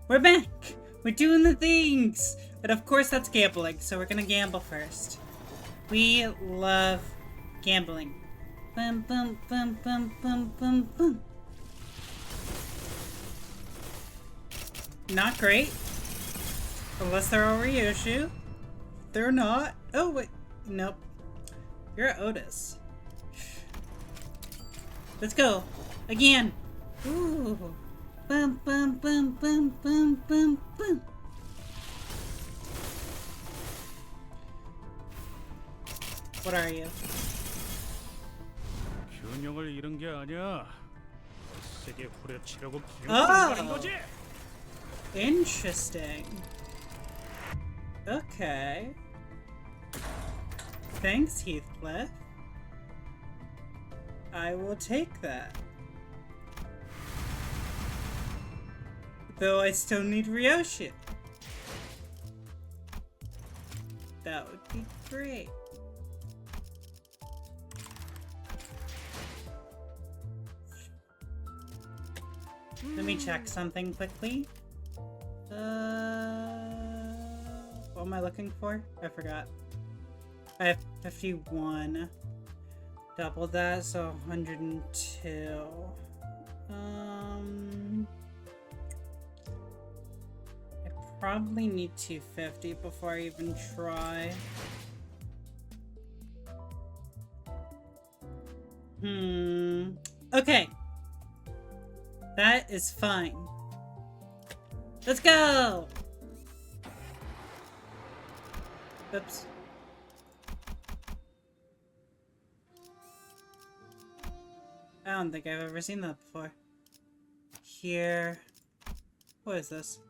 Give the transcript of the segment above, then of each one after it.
We're back! We're doing the things! But of course that's gambling, so we're gonna gamble first. We love gambling. Bum bum bum bum bum bum bum. Not great. Unless they're all Ryoshu. They're not. Oh wait, nope. You're Otis. Let's go. Again. Ooh. Bum bum bum bum bum bum bum. What are you? 균형을 잃은 게 아니야. 세게 후려치려고 Oh, 거지. Interesting. Okay. Thanks, Heathcliff. I will take that. Though I still need Ryoshu. That would be great. Let me check something quickly. What am I looking for? I forgot. I have 51. Double that, so 102. I probably need 250 before I even try. Okay. That is fine. Let's go! Oops. I don't think I've ever seen that before. Here. What is this?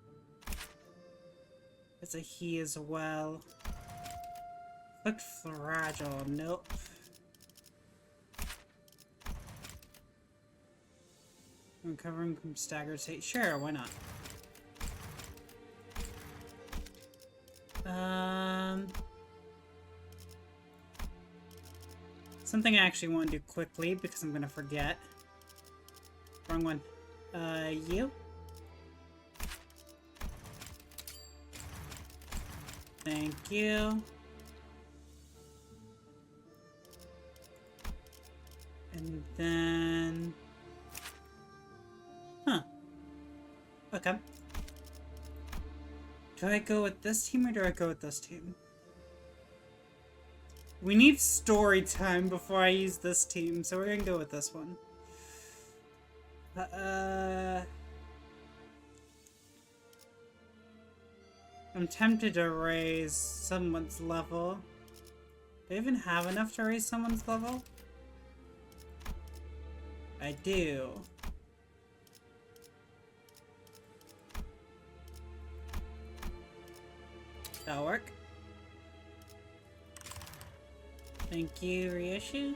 It's a he as well. Looked fragile. Nope. Recovering from staggered state. Sure, why not? Something I actually want to do quickly because I'm gonna forget. Wrong one. You? Thank you. And then... Huh. Okay. Do I go with this team or do I go with this team? We need story time before I use this team, so we're gonna go with this one. I'm tempted to raise someone's level. Do I even have enough to raise someone's level? I do. That'll work. Thank you, Ryoshu.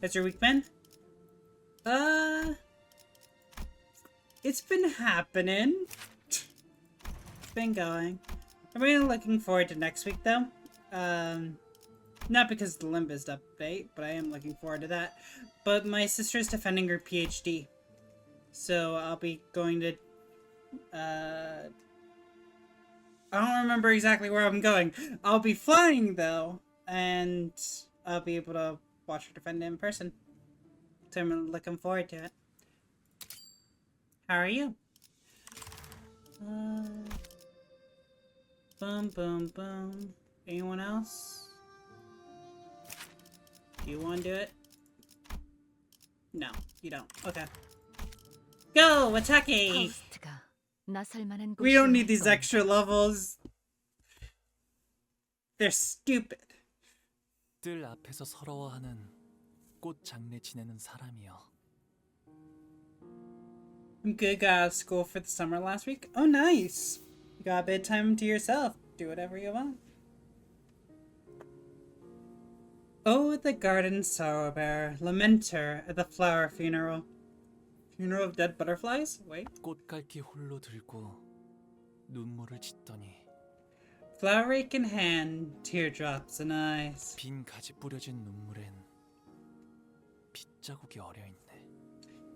That's your week, Ben? It's been happening. It's been going. I'm really looking forward to next week, though. Not because of the Limbus update, but I am looking forward to that. But my sister's defending her PhD. So I'll be going to, I don't remember exactly where I'm going. I'll be flying, though. And I'll be able to watch her defend it in person. So I'm looking forward to it. How are you? Boom, boom, boom. Anyone else? Do you want to do it? No, you don't. Okay. Go, attacking! We don't need these extra levels. They're stupid. 뜰 앞에서 서러워하는 꽃 장례 지내는 사람이여. I'm good. Got out of school for the summer last week. Oh, nice. You got a bit of time to yourself. Do whatever you want. Oh, the garden sorrow bearer, lamenter at the flower funeral. Funeral of dead butterflies? Wait. 꽃갈기 홀로 들고 눈물을 짓더니 Flower rake in hand, teardrops in eyes. 빈 가지 뿌려진 눈물엔 빗자국이 어려 있네.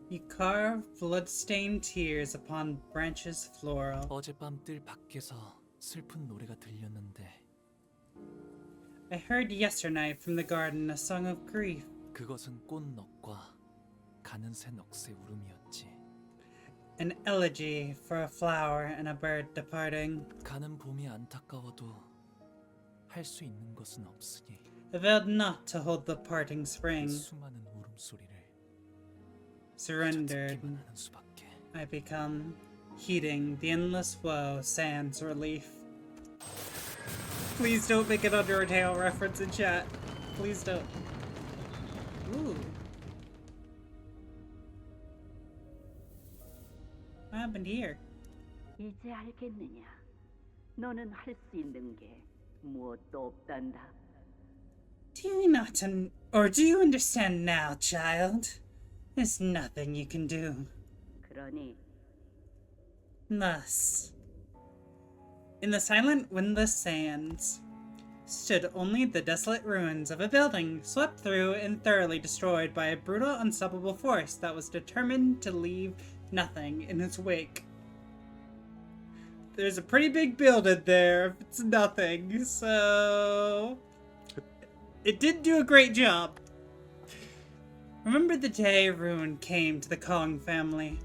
You carve blood-stained tears upon branches floral. 어젯밤 뜰 밖에서 슬픈 노래가 들렸는데 I heard yesternight from the garden a song of grief. 그것은 꽃넋과 가는 새 넋의 울음이었지. An elegy for a flower and a bird departing. 가는 봄이 안타까워도 할 수 있는 것은 없으니 Availed not to hold the parting spring. 수많은 울음소리를 Surrendered, 듣기만 하는 수밖에. I become, heeding the endless woe, sans relief. Please don't make an Undertale reference in chat. Please don't. Ooh. What happened here? 이제 알겠느냐? 너는 할 수 있는 게 무엇도 없단다. Do you not or do you understand now, child? There's nothing you can do. 그러니 Thus, in the silent, windless sands, stood only the desolate ruins of a building swept through and thoroughly destroyed by a brutal, unstoppable force that was determined to leave nothing in its wake. There's a pretty big building there if it's nothing, so it did do a great job. Remember the day ruin came to the Kong family,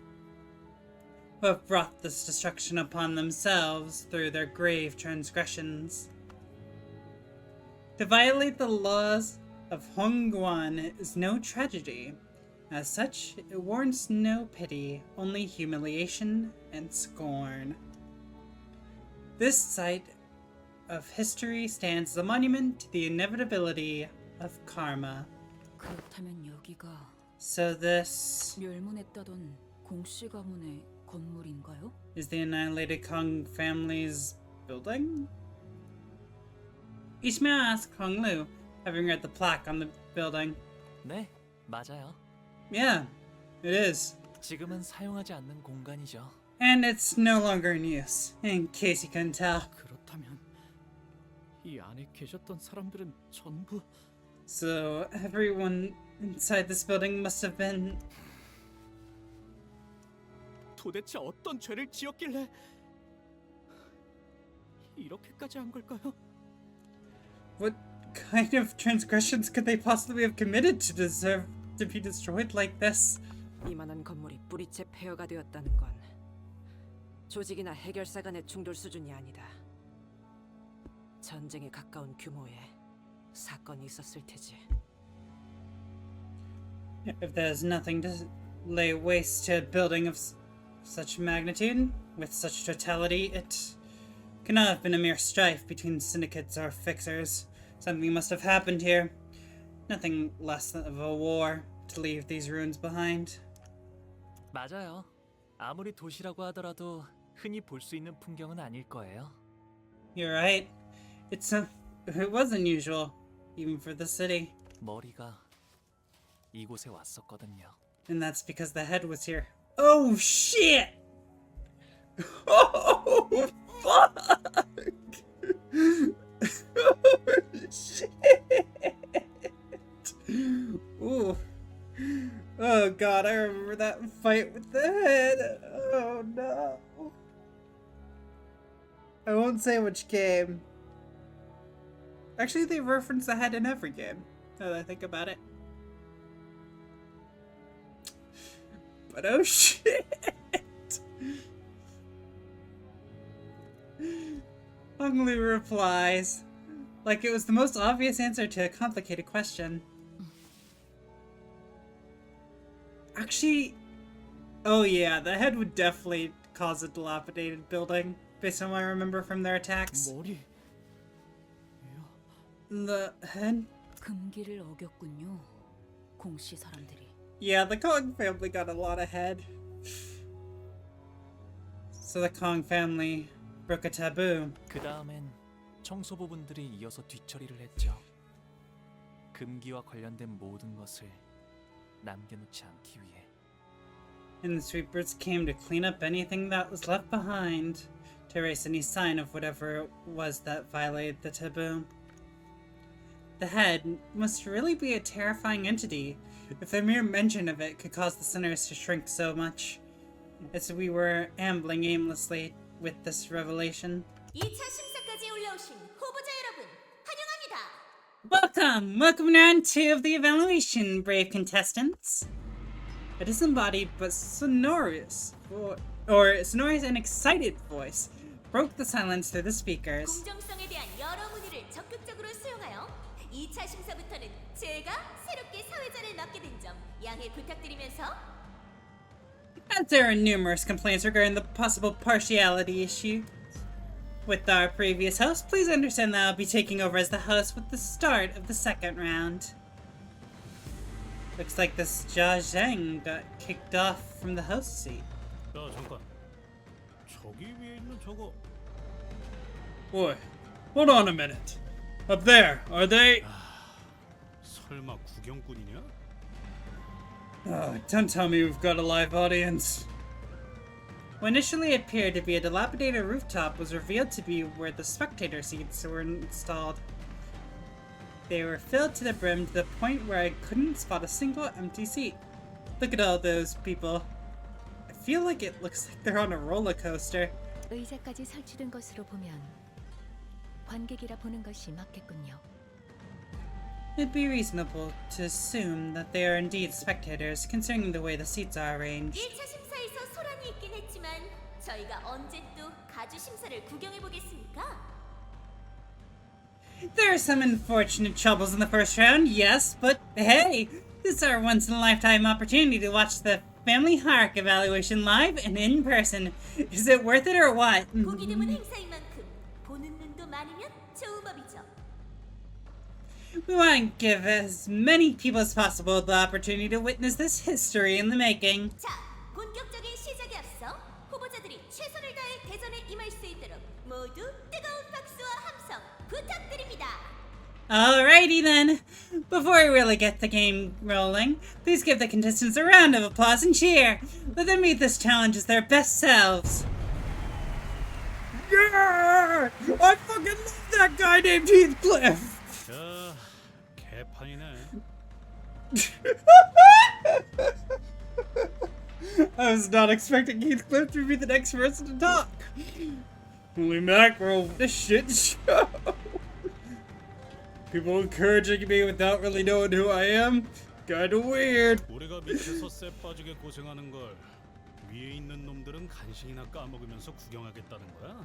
who have brought this destruction upon themselves through their grave transgressions. To violate the laws of Hongguan is no tragedy. As such, it warrants no pity, only humiliation and scorn. This site of history stands as a monument to the inevitability of karma. 그렇다면 여기가 So this 멸문했다던 공씨 가문의 건물인가요? is the annihilated Kong family's building? Ishmael asked Kong Lu, having read the plaque on the building. 네, 맞아요. Yeah, it is. 지금은 사용하지 않는 공간이죠. And it's no longer in use, in case you couldn't tell. 그렇다면 이 안에 계셨던 사람들은 전부 So everyone inside this building must have been... 도대체 어떤 죄를 지었길래 이렇게까지 한 걸까요? What kind of transgressions could they possibly have committed to deserve to be destroyed like this? 이만한 건물이 뿌리채 폐허가 되었다는 건 조직이나 해결사 간의 충돌 수준이 아니다. 전쟁에 가까운 규모의 사건이 있었을 테지. If there's nothing to lay waste to a building of such magnitude, with such totality, it cannot have been a mere strife between syndicates or fixers. Something must have happened here. Nothing less than of a war to leave these ruins behind. 맞아요. 아무리 도시라고 하더라도 흔히 볼 수 있는 풍경은 아닐 거예요. You're right. It was unusual, even for the city. 머리가 이곳에 왔었거든요. And that's because the head was here. Oh shit! Oh fuck! Oh shit! Ooh. Oh god, I remember that fight with the head. Oh no. I won't say which game. Actually, they reference the head in every game, now that I think about it. But oh shit! Hung Lu replies, like it was the most obvious answer to a complicated question. Actually, oh yeah, the head would definitely cause a dilapidated building, based on what I remember from their attacks. 머리 The head? 금기를 어겼군요. 공씨 사람들이. Yeah, the Kong family got a lot of head. So the Kong family broke a taboo. 그 다음엔 청소부분들이 이어서 뒤처리를 했죠. 금기와 관련된 모든 것을 남겨놓지 않기 위해. And the sweepers came to clean up anything that was left behind, to erase any sign of whatever it was that violated the taboo. The head must really be a terrifying entity, If the mere mention of it could cause the sinners to shrink so much, as we were ambling aimlessly with this revelation. 2차 심사까지 올라오신 후보자 여러분, 환영합니다. Welcome to round 2 of the evaluation, brave contestants. A disembodied but sonorous, sonorous and excited voice broke the silence through the speakers. 공정성에 대한 여러 문의를 적극적으로 수용하여 2차 심사부터는 제가 새롭게 사회자를 맡게 된 점 양해 부탁드리면서 As there are numerous complaints regarding the possible partiality issue with our previous host, please understand that I'll be taking over as the host with the start of the second round. Looks like this Jia Zheng got kicked off from the host seat. 야 잠깐. 저기 위에 있는 저거. Boy, hold on a minute. Up there, are they? 설마 구경꾼이냐? Oh, don't tell me we've got a live audience. What initially appeared to be a dilapidated rooftop was revealed to be where the spectator seats were installed. They were filled to the brim to the point where I couldn't spot a single empty seat. Look at all those people. I feel like it looks like they're on a roller coaster. 의자까지 설치된 것으로 보면 관객이라 보는 것이 맞겠군요. It'd be reasonable to assume that they are indeed spectators, considering the way the seats are arranged. 1차 심사에서 소란이 있긴 했지만 저희가 언제 또 가주 심사를 구경해 보겠습니까? There are some unfortunate troubles in the first round, yes, but hey, this is our once-in-a-lifetime opportunity to watch the Family Hark evaluation live and in person. Is it worth it or what? 보기 드문 행사인 만큼 보는 눈도 많으면 좋은 법이죠. We want to give as many people as possible the opportunity to witness this history in the making. 자, 본격적인 시작에 앞서 후보자들이 최선을 다해 대전에 임할 수 있도록 모두 뜨거운 박수와 함성 부탁드립니다. Alrighty then. Before we really get the game rolling, please give the contestants a round of applause and cheer. Let them meet this challenge as their best selves. Yeah! I fucking love that guy named Heathcliff! 야, 개판이네. I was not expecting Heathcliff to be the next person to talk. Holy mackerel, this shit show. People encouraging me without really knowing who I am? Kinda weird. 우리가 밑에서 쎄 빠지게 고생하는 걸 위에 있는 놈들은 간식이나 까먹으면서 구경하겠다는 거야?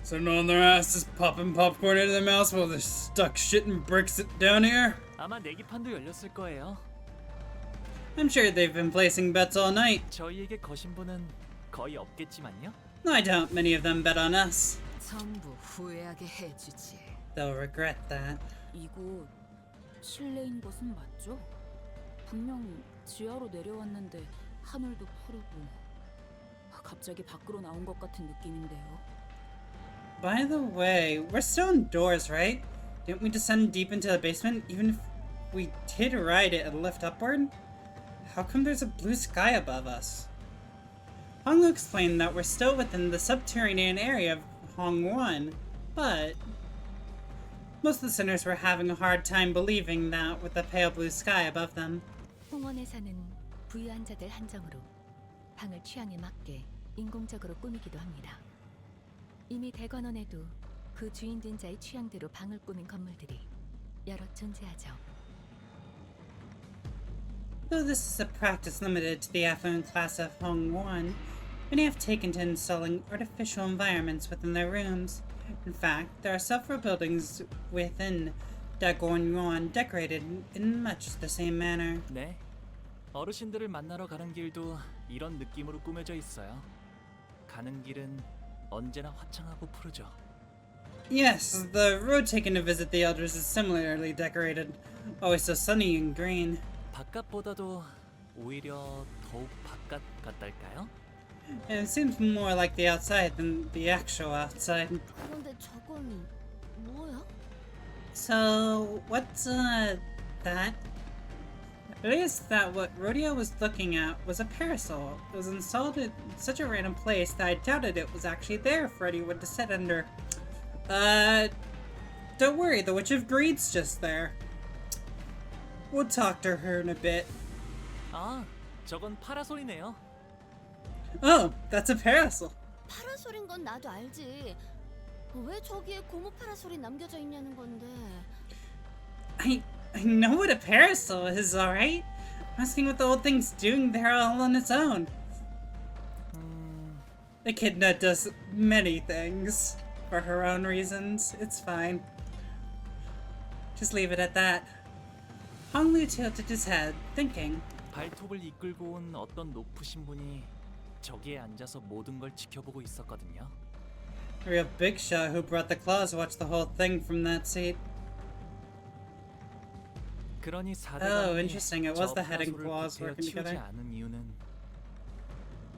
Sitting on their asses, popping popcorn into their mouths while they're stuck shitting bricks down here? 아마 내기판도 열렸을 거예요. I'm sure they've been placing bets all night. 저희에게 거신 분은 거의 없겠지만요. I doubt many of them bet on us. 전부 후회하게 해주지. They'll regret that. 이곳 실내인 것은 맞죠? 분명 지하로 내려왔는데 하늘도 푸르고 갑자기 밖으로 나온 것 같은 느낌인데요. By the way, we're still indoors, right? Didn't we descend deep into the basement, even if we did ride it and lift upward? How come there's a blue sky above us? Honglu explained that we're still within the subterranean area of Hongwon, but most of the sinners were having a hard time believing that with the pale blue sky above them. 홍원에서는 부유한 자들 한정으로 방을 취향에 맞게 인공적으로 꾸미기도 합니다. 이미 대관원에도 그 주인 된 자의 취향대로 방을 꾸민 건물들이 여러 존재하죠. Though this is a practice limited to the affluent class of Hongwon, many have taken to installing artificial environments within their rooms. In fact, there are several buildings within Dagonyon decorated in much the same manner. 네. 어르신들을 만나러 가는 길도 이런 느낌으로 꾸며져 있어요. 가는 길은 언제나 화창하고 푸르죠. Yes, the road taken to visit the elders is similarly decorated, always so sunny and green. 바깥보다도 오히려 더욱 바깥 같달까요? And it seems more like the outside than the actual outside. 그런데 저건 뭐야? So, what's, that? I noticed that what Rodeo was looking at was a parasol. It was installed in such a random place that I doubted it was actually there for anyone to sit under. Don't worry, the Witch of Greed's just there. We'll talk to her in a bit. 아, 저건 파라솔이네요. Oh, that's a parasol. 파라솔인 건 나도 알지. 왜 저기에 고무 파라솔이 남겨져 있냐는 건데. I know what a parasol is, alright? I'm asking what the old thing's doing there all on its own. Echidna does many things for her own reasons. It's fine. Just leave it at that. Honglu tilted his head, thinking. 발톱을 이끌고 온 어떤 높으신 분이 저기에 앉아서 모든 걸 지켜보고 있었거든요. A real big shot who brought the claws watched the whole thing from that seat. 그러니 Oh, interesting. It was the head and claws working 치우지 together. 않은 이유는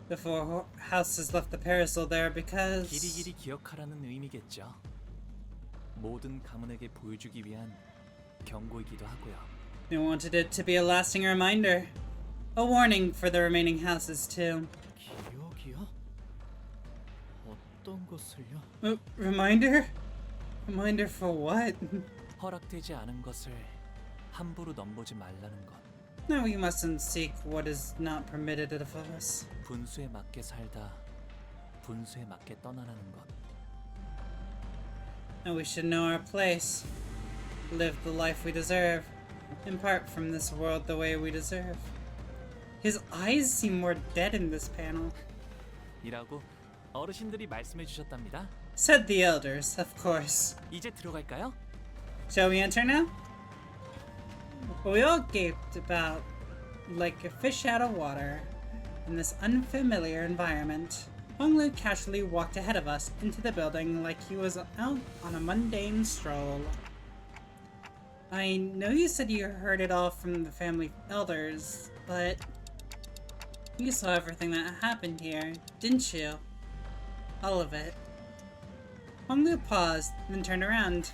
The four houses left the parasol there because... 길이길이 기억하라는 의미겠죠. 모든 가문에게 보여주기 위한 경고이기도 하고요. They wanted it to be a lasting reminder. A warning for the remaining houses, too. 기억이요? 어떤 것을요? Reminder? Reminder for what? 허락되지 않은 것을 함부로 넘보지 말라는 것. No, we mustn't seek what is not permitted of us. 분수에 맞게 살다 분수에 맞게 떠나라는 것. And we should know our place. Live the life we deserve. Impart from this world the way we deserve. His eyes seem more dead in this panel. 이라고 어르신들이 말씀해 주셨답니다. Said the elders, of course. 이제 들어갈까요? Shall we enter now? We all gaped about like a fish out of water in this unfamiliar environment. Honglu casually walked ahead of us into the building like he was out on a mundane stroll. I know you said you heard it all from the family elders, but you saw everything that happened here, didn't you? All of it. Honglu paused, then turned around.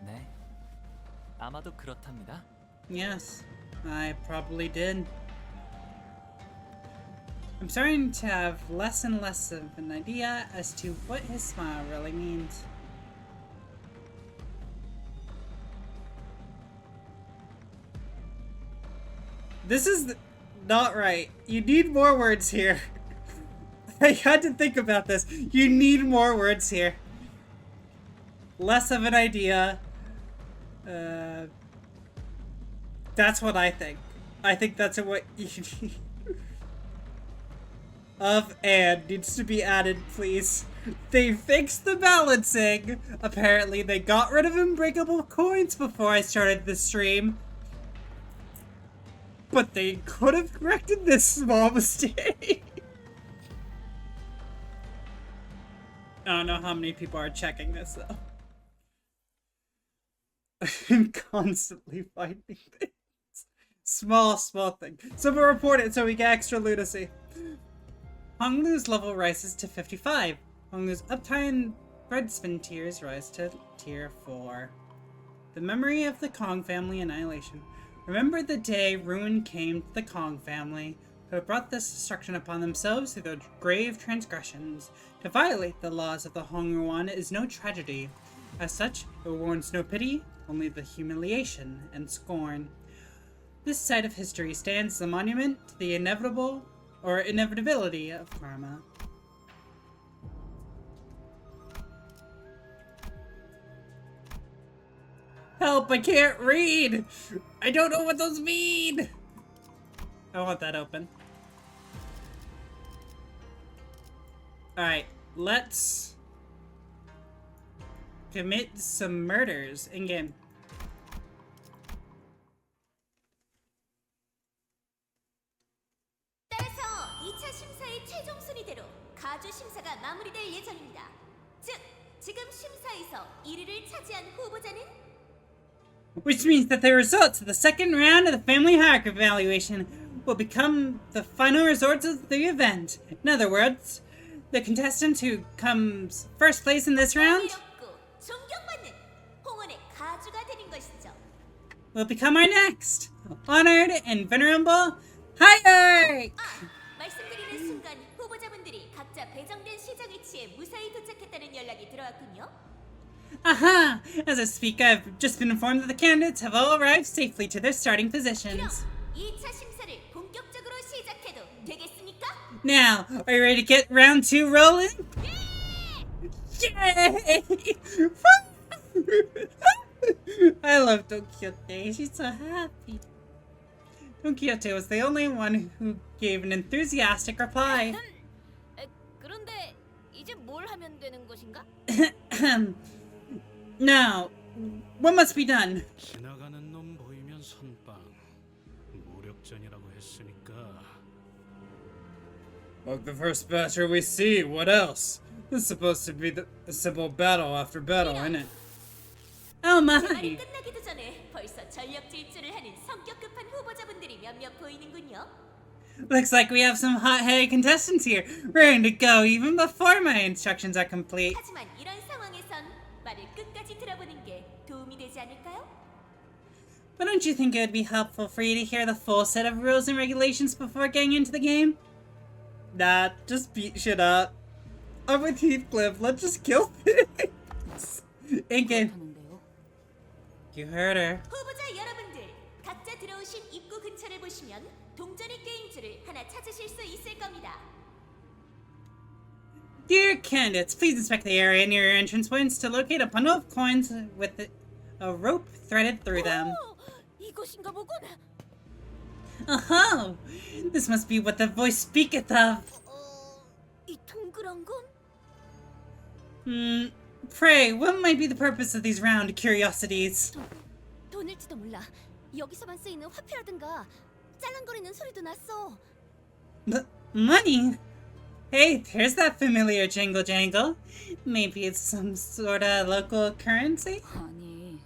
네. 아마도 그렇답니다. Yes, I probably did. I'm starting to have less and less of an idea as to what his smile really means. This is not right. You need more words here. I had to think about this. You need more words here. Less of an idea. That's what I think. I think that's what you need. Of and needs to be added, please. They fixed the balancing. Apparently, they got rid of unbreakable coins before I started the stream. But they could have corrected this small mistake. I don't know how many people are checking this, though. I'm constantly finding things. Small thing. Someone report it so we get extra lunacy. Honglu's level rises to 55. Honglu's uptime and breadspin tiers rise to tier 4. The memory of the Kong family annihilation. Remember the day ruin came to the Kong family, who had brought this destruction upon themselves through their grave transgressions. To violate the laws of the Hongruan is no tragedy. As such, it warrants no pity, only the humiliation and scorn. This side of history stands as a monument to the inevitability of karma. Help, I can't read! I don't know what those mean! I want that open. Alright, let's commit some murders in-game. 따라서 2차 심사의 최종 순위대로 가주 심사가 마무리될 예정입니다. 즉, 지금 심사에서 1위를 차지한 후보자는 Which means that the results of the second round of the family hierarchy evaluation will become the final results of the event. In other words, the contestant who comes first place in this round 어렵고 존경받는 홍원의 가주가 되는 것이죠. will become our next honored and venerable hierarch. 말씀드리는 순간 후보자분들이 각자 배정된 시작 위치에 무사히 도착했다는 연락이 들어왔군요. Aha! As I speak, I've just been informed that the candidates have all arrived safely to their starting positions. 2차 심사를 본격적으로 시작해도 되겠습니까? Now, are you ready to get round 2 rolling? Yay! I love Don Quixote. She's so happy. Don Quixote was the only one who gave an enthusiastic reply. 그런데 이제 뭘 하면 되는 것인가? Now, what must be done? 지나가는 놈 보이면 선빵. 무력전이라고 했으니까. Like the first basher we see, what else? This is supposed to be a simple battle after battle, isn't it? Oh 말이 my! 끝나기도 전에 벌써 전력 질주를 하는 성격 급한 후보자분들이 몇몇 보이는군요. Looks like we have some hot-headed contestants here, ready to go even before my instructions are complete. 하지만 이런 상황에선 말을 끝까지 들어보는 게 도움이 되지 않을까요? But don't you think it would be helpful for you to hear the full set of rules and regulations before getting into the game? Nah, just beat shit up. I'm with Heathcliff, let's just kill things. In-game. 하는데요. You heard her. 후보자 여러분들, 각자 들어오신 입구 근처를 보시면 동전의 게임줄을 하나 찾으실 수 있을 겁니다. Dear candidates, please inspect the area near your entrance points to locate a bundle of coins with a rope threaded through them. 이것인가 보군. Oh, this must be what the voice speaketh of. 이 동그란 건? Pray, what might be the purpose of these round curiosities? 돈일지도 몰라. 여기서만 쓰이는 화폐라든가 짤랑거리는 소리도 났어. Money? Hey, there's that familiar jingle jangle. Maybe it's some sort of local currency? 아니,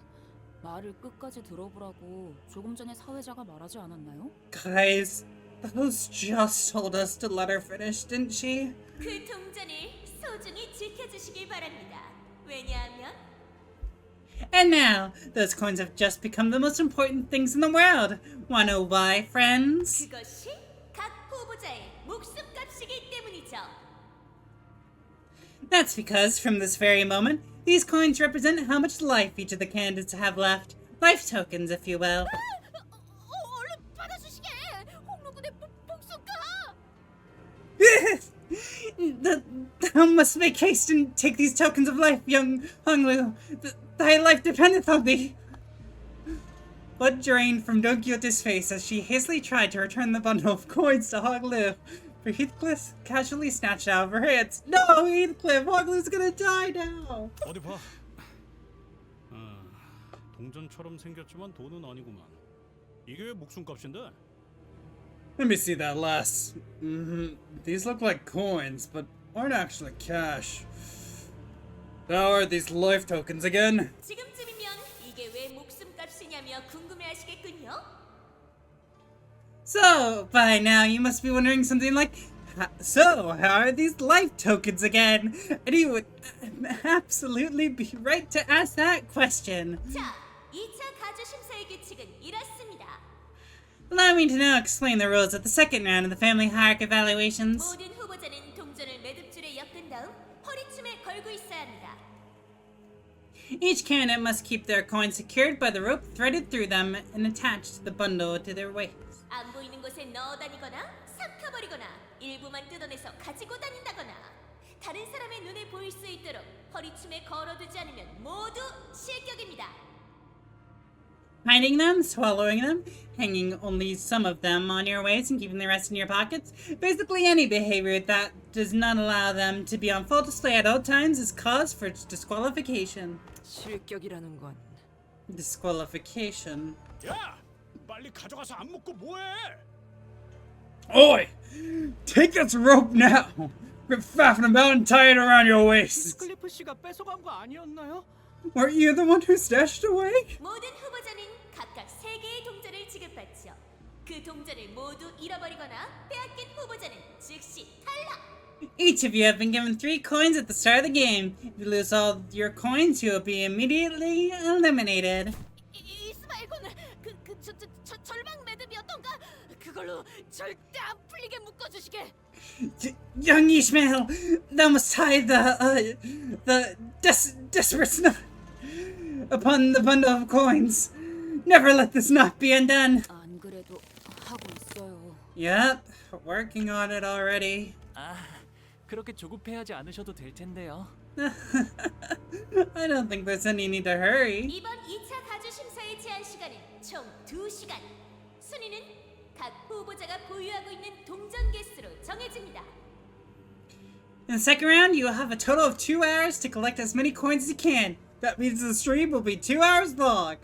말을 끝까지 들어보라고 조금 전에 사회자가 말하지 않았나요? Guys, the host just told us to let her finish, didn't she? 그 동전을 소중히 지켜주시길 바랍니다. 왜냐하면 And now, those coins have just become the most important things in the world. Wanna know why, friends? 그것이 각 후보자의 목숨값이기 때문이죠. That's because, from this very moment, these coins represent how much life each of the candidates have left. Life tokens, if you will. 얼른 받아주시게. 홍로군의 복수가. Thou must make haste and take these tokens of life, young Honglu. Thy life dependeth on thee. Blood drained from Don Quixote's face as she hastily tried to return the bundle of coins to Honglu, but Heathcliff casually snatched it out of her hands. No, Heathcliff! Honglu's gonna die now! 어디 봐. 동전처럼 생겼지만 돈은 아니구만. 이게 왜 목숨값인데? Let me see that last. These look like coins, but aren't actually cash. How are these life tokens again? 지금쯤이면 이게 왜 목숨값이냐며 궁금해하시겠군요. So, by now you must be wondering something like, so, how are these life tokens again? And you would absolutely be right to ask that question. 자, 2차 가주 심사의 규칙은 이렇습니다. Allow me to now explain the rules of the second round of the family hierarchy evaluations. 모든 후보자는 동전을 매듭줄에 엮은 다음 허리춤에 걸고 있어야 합니다. Each candidate must keep their coins secured by the rope threaded through them and attached to the bundle to their waist. 안 보이는 곳에 넣어 다니거나 삭혀버리거나 일부만 뜯어내서 가지고 다닌다거나 다른 사람의 눈에 보일 수 있도록 허리춤에 걸어두지 않으면 모두 실격입니다. Hiding them, swallowing them, hanging only some of them on your waist and keeping the rest in your pockets. Basically any behavior that does not allow them to be on full display at all times is cause for disqualification. 실격이라는 건 Disqualification. 야! 빨리 가져가서 안 묶고 뭐해? Oi! Take this rope now! Quit faffing about and tie it around your waist! 클리프 씨가 뺏어간 거 아니었나요? Weren't you the one who stashed away? 모든 후보자는 각각 3개의 동전을 지급받죠. 그 동전을 모두 잃어버리거나 빼앗긴 후보자는 즉시 탈락! Each of you have been given 3 coins at the start of the game. If you lose all your coins, you will be immediately eliminated. 이스마일군 절망 매듭이었던가? 그걸로 절대 안 풀리게 묶어주시게. Young Ishmael, thou must tie the desperate upon the bundle of coins. Never let this not be undone. 안 그래도 하고 있어요. Yep, working on it already. 아, 그렇게 조급해하지 않으셔도 될 텐데요. I don't think there's any need to hurry. 이번 2차 가주 심사의 제한 시간은 총 2시간. 순위는 각 후보자가 보유하고 있는 동전 개수로 정해집니다. In the second round, you will have a total of 2 hours to collect as many coins as you can. That means the stream will be 2 hours long.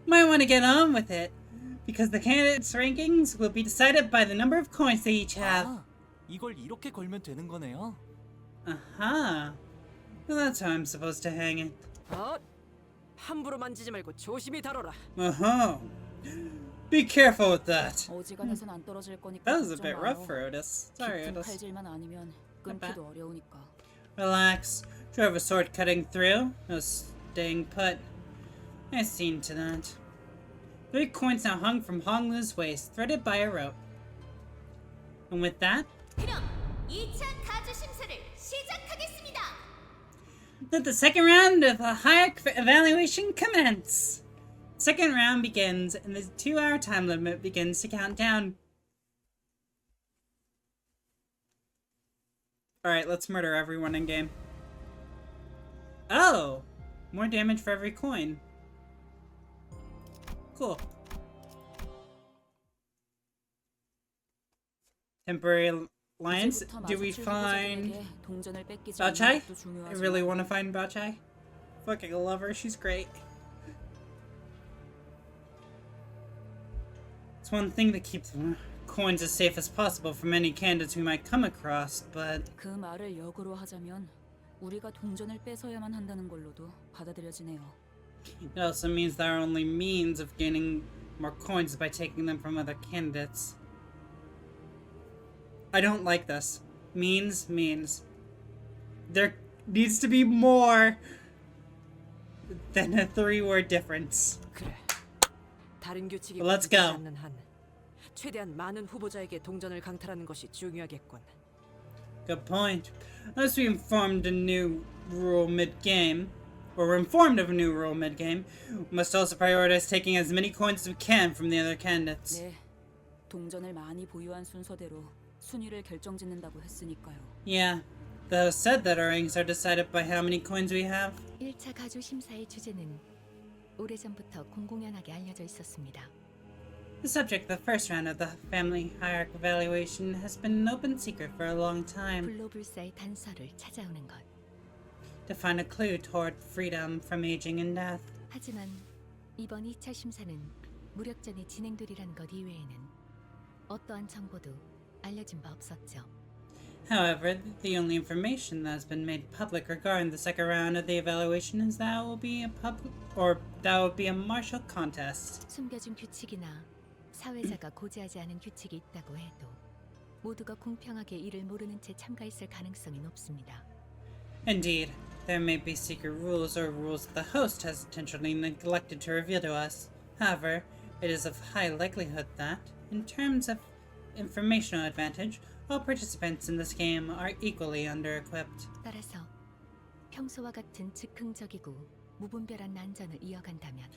Might want to get on with it, because the candidates' rankings will be decided by the number of coins they each have. 아, 이걸 이렇게 걸면 되는 거네요. Uh-huh. Well, that's how I'm supposed to hang it. 함부로 만지지 말고 조심히 다뤄라. Uh-huh. Be careful with that. 어지간해선 안 떨어질 거니까 That was a 걱정 bit 마요. rough for Otis. Sorry, 깊은 Otis. 칼질만 아니면 끊기도 어려우니까. Relax. Drove a sword cutting through. No staying put. I've seen to that. 3 coins now hung from Honglu's waist, threaded by a rope. And with that, 그럼 2차 가주 심사를 시작하겠습니다. let the second round of the hierarch evaluation commence. Second round begins, and the 2-hour time limit begins to count down. Alright, let's murder everyone in game. Oh! More damage for every coin. Cool. Temporary alliance. Do we find Baochai? I really want to find Baochai. Fucking love her, she's great. It's one thing to keep the coins as safe as possible from any candidates we might come across, but 그 말을 역으로 하자면 우리가 동전을 뺏어야만 한다는 걸로도 받아들여지네요. it also means that our only means of gaining more coins is by taking them from other candidates. I don't like this. Means. There needs to be more than a 3-word difference. 그래. 다른 규칙이 Well, let's 바뀌지 go. 않는 한 최대한 많은 후보자에게 동전을 강탈하는 것이 중요하겠군. Good point. Unless we informed a new rule mid-game, or we're informed of a new rule mid-game, we must also prioritize taking as many coins as we can from the other candidates. 네, 동전을 많이 보유한 순서대로 순위를 결정짓는다고 했으니까요. Yeah, the host said that our ranks are decided by how many coins we have. 1차 가주 심사의 주제는 오래전부터 공공연하게 알려져 있었습니다. The subject of the first round of the family hierarch evaluation has been an open secret for a long time. 불로불사의 단서를 찾아오는 것. To find a clue toward freedom from aging and death. 하지만 이번 2차 심사는 무력전이 진행되리라는 것 이외에는 어떠한 정보도 알려진 바 없었죠. However, the only information that has been made public regarding the second round of the evaluation is that it will be a martial contest. 숨겨진 규칙이나 사회자가 고지하지 않은 규칙이 있다고 해도 모두가 공평하게 이를 모르는 채 참가했을 가능성이 높습니다. Indeed, there may be secret rules or rules that the host has intentionally neglected to reveal to us. However, it is of high likelihood that, in terms of informational advantage, all participants in this game are equally under-equipped. 따라서 평소와 같은 즉흥적이고 무분별한 난전을 이어간다면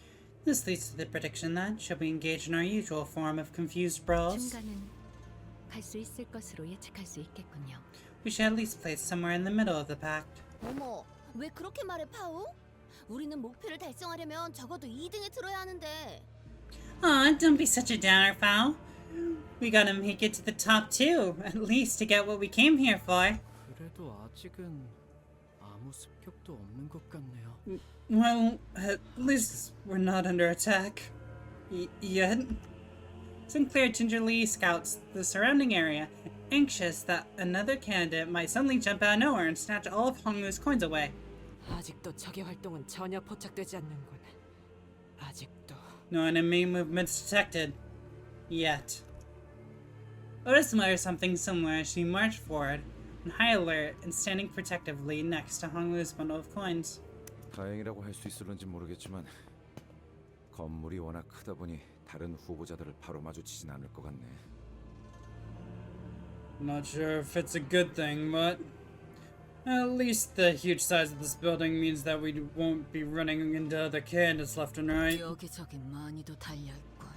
This leads to the prediction that, should we engage in our usual form of confused brawls, 중간은 갈 수 있을 것으로 예측할 수 있겠군요. we should at least place somewhere in the middle of the pact. 어머, 왜 그렇게 말해, 파우? 우리는 목표를 달성하려면 적어도 2등에 들어야 하는데. Aw, don't be such a downer, Fowl. We gotta make it to the top 2, at least to get what we came here for. 그래도 아직은 아무 습격도 없는 것 같네요. Well, at least we're not under attack. Yet. Sinclair gingerly scouts the surrounding area, anxious that another candidate might suddenly jump out of nowhere and snatch all of Honglu's coins away. 아직도 적의 활동은 전혀 포착되지 않는군. 아직도. No enemy movements detected. Yet. Otis mutters something similar as she marched forward, on high alert and standing protectively next to Honglu's bundle of coins. 다행이라고 할 수 있을런지 모르겠지만 건물이 워낙 크다 보니 다른 후보자들을 바로 마주치진 않을 것 같네. Not sure if it's a good thing, but At least the huge size of this building means that we won't be running into other candidates left and right. 여기저기 많이도 달려있군.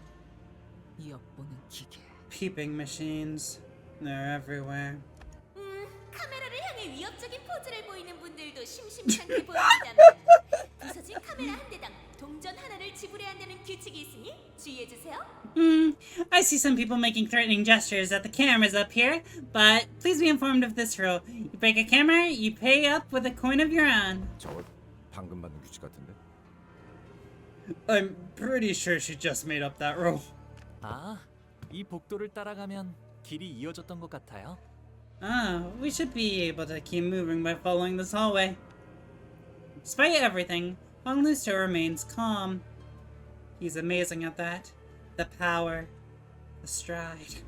엿보는 기계. Peeping machines. They're everywhere. 카메라를 향해 위협적인 포즈를 보이는 분들도 심심찮게 보입니다만 부서진 카메라 한 대당 동전 하나를 지불해야 한다는 규칙이 있으니 주의해주세요. I see some people making threatening gestures at the cameras up here, but please be informed of this rule. You break a camera, you pay up with a coin of your own. 저거 방금 만든 규칙 같은데? I'm pretty sure she just made up that rule. 아, 이 복도를 따라가면 길이 이어졌던 것 같아요. We should be able to keep moving by following this hallway. Despite everything, Hong Lu still remains calm. He's amazing at that. The power, the stride.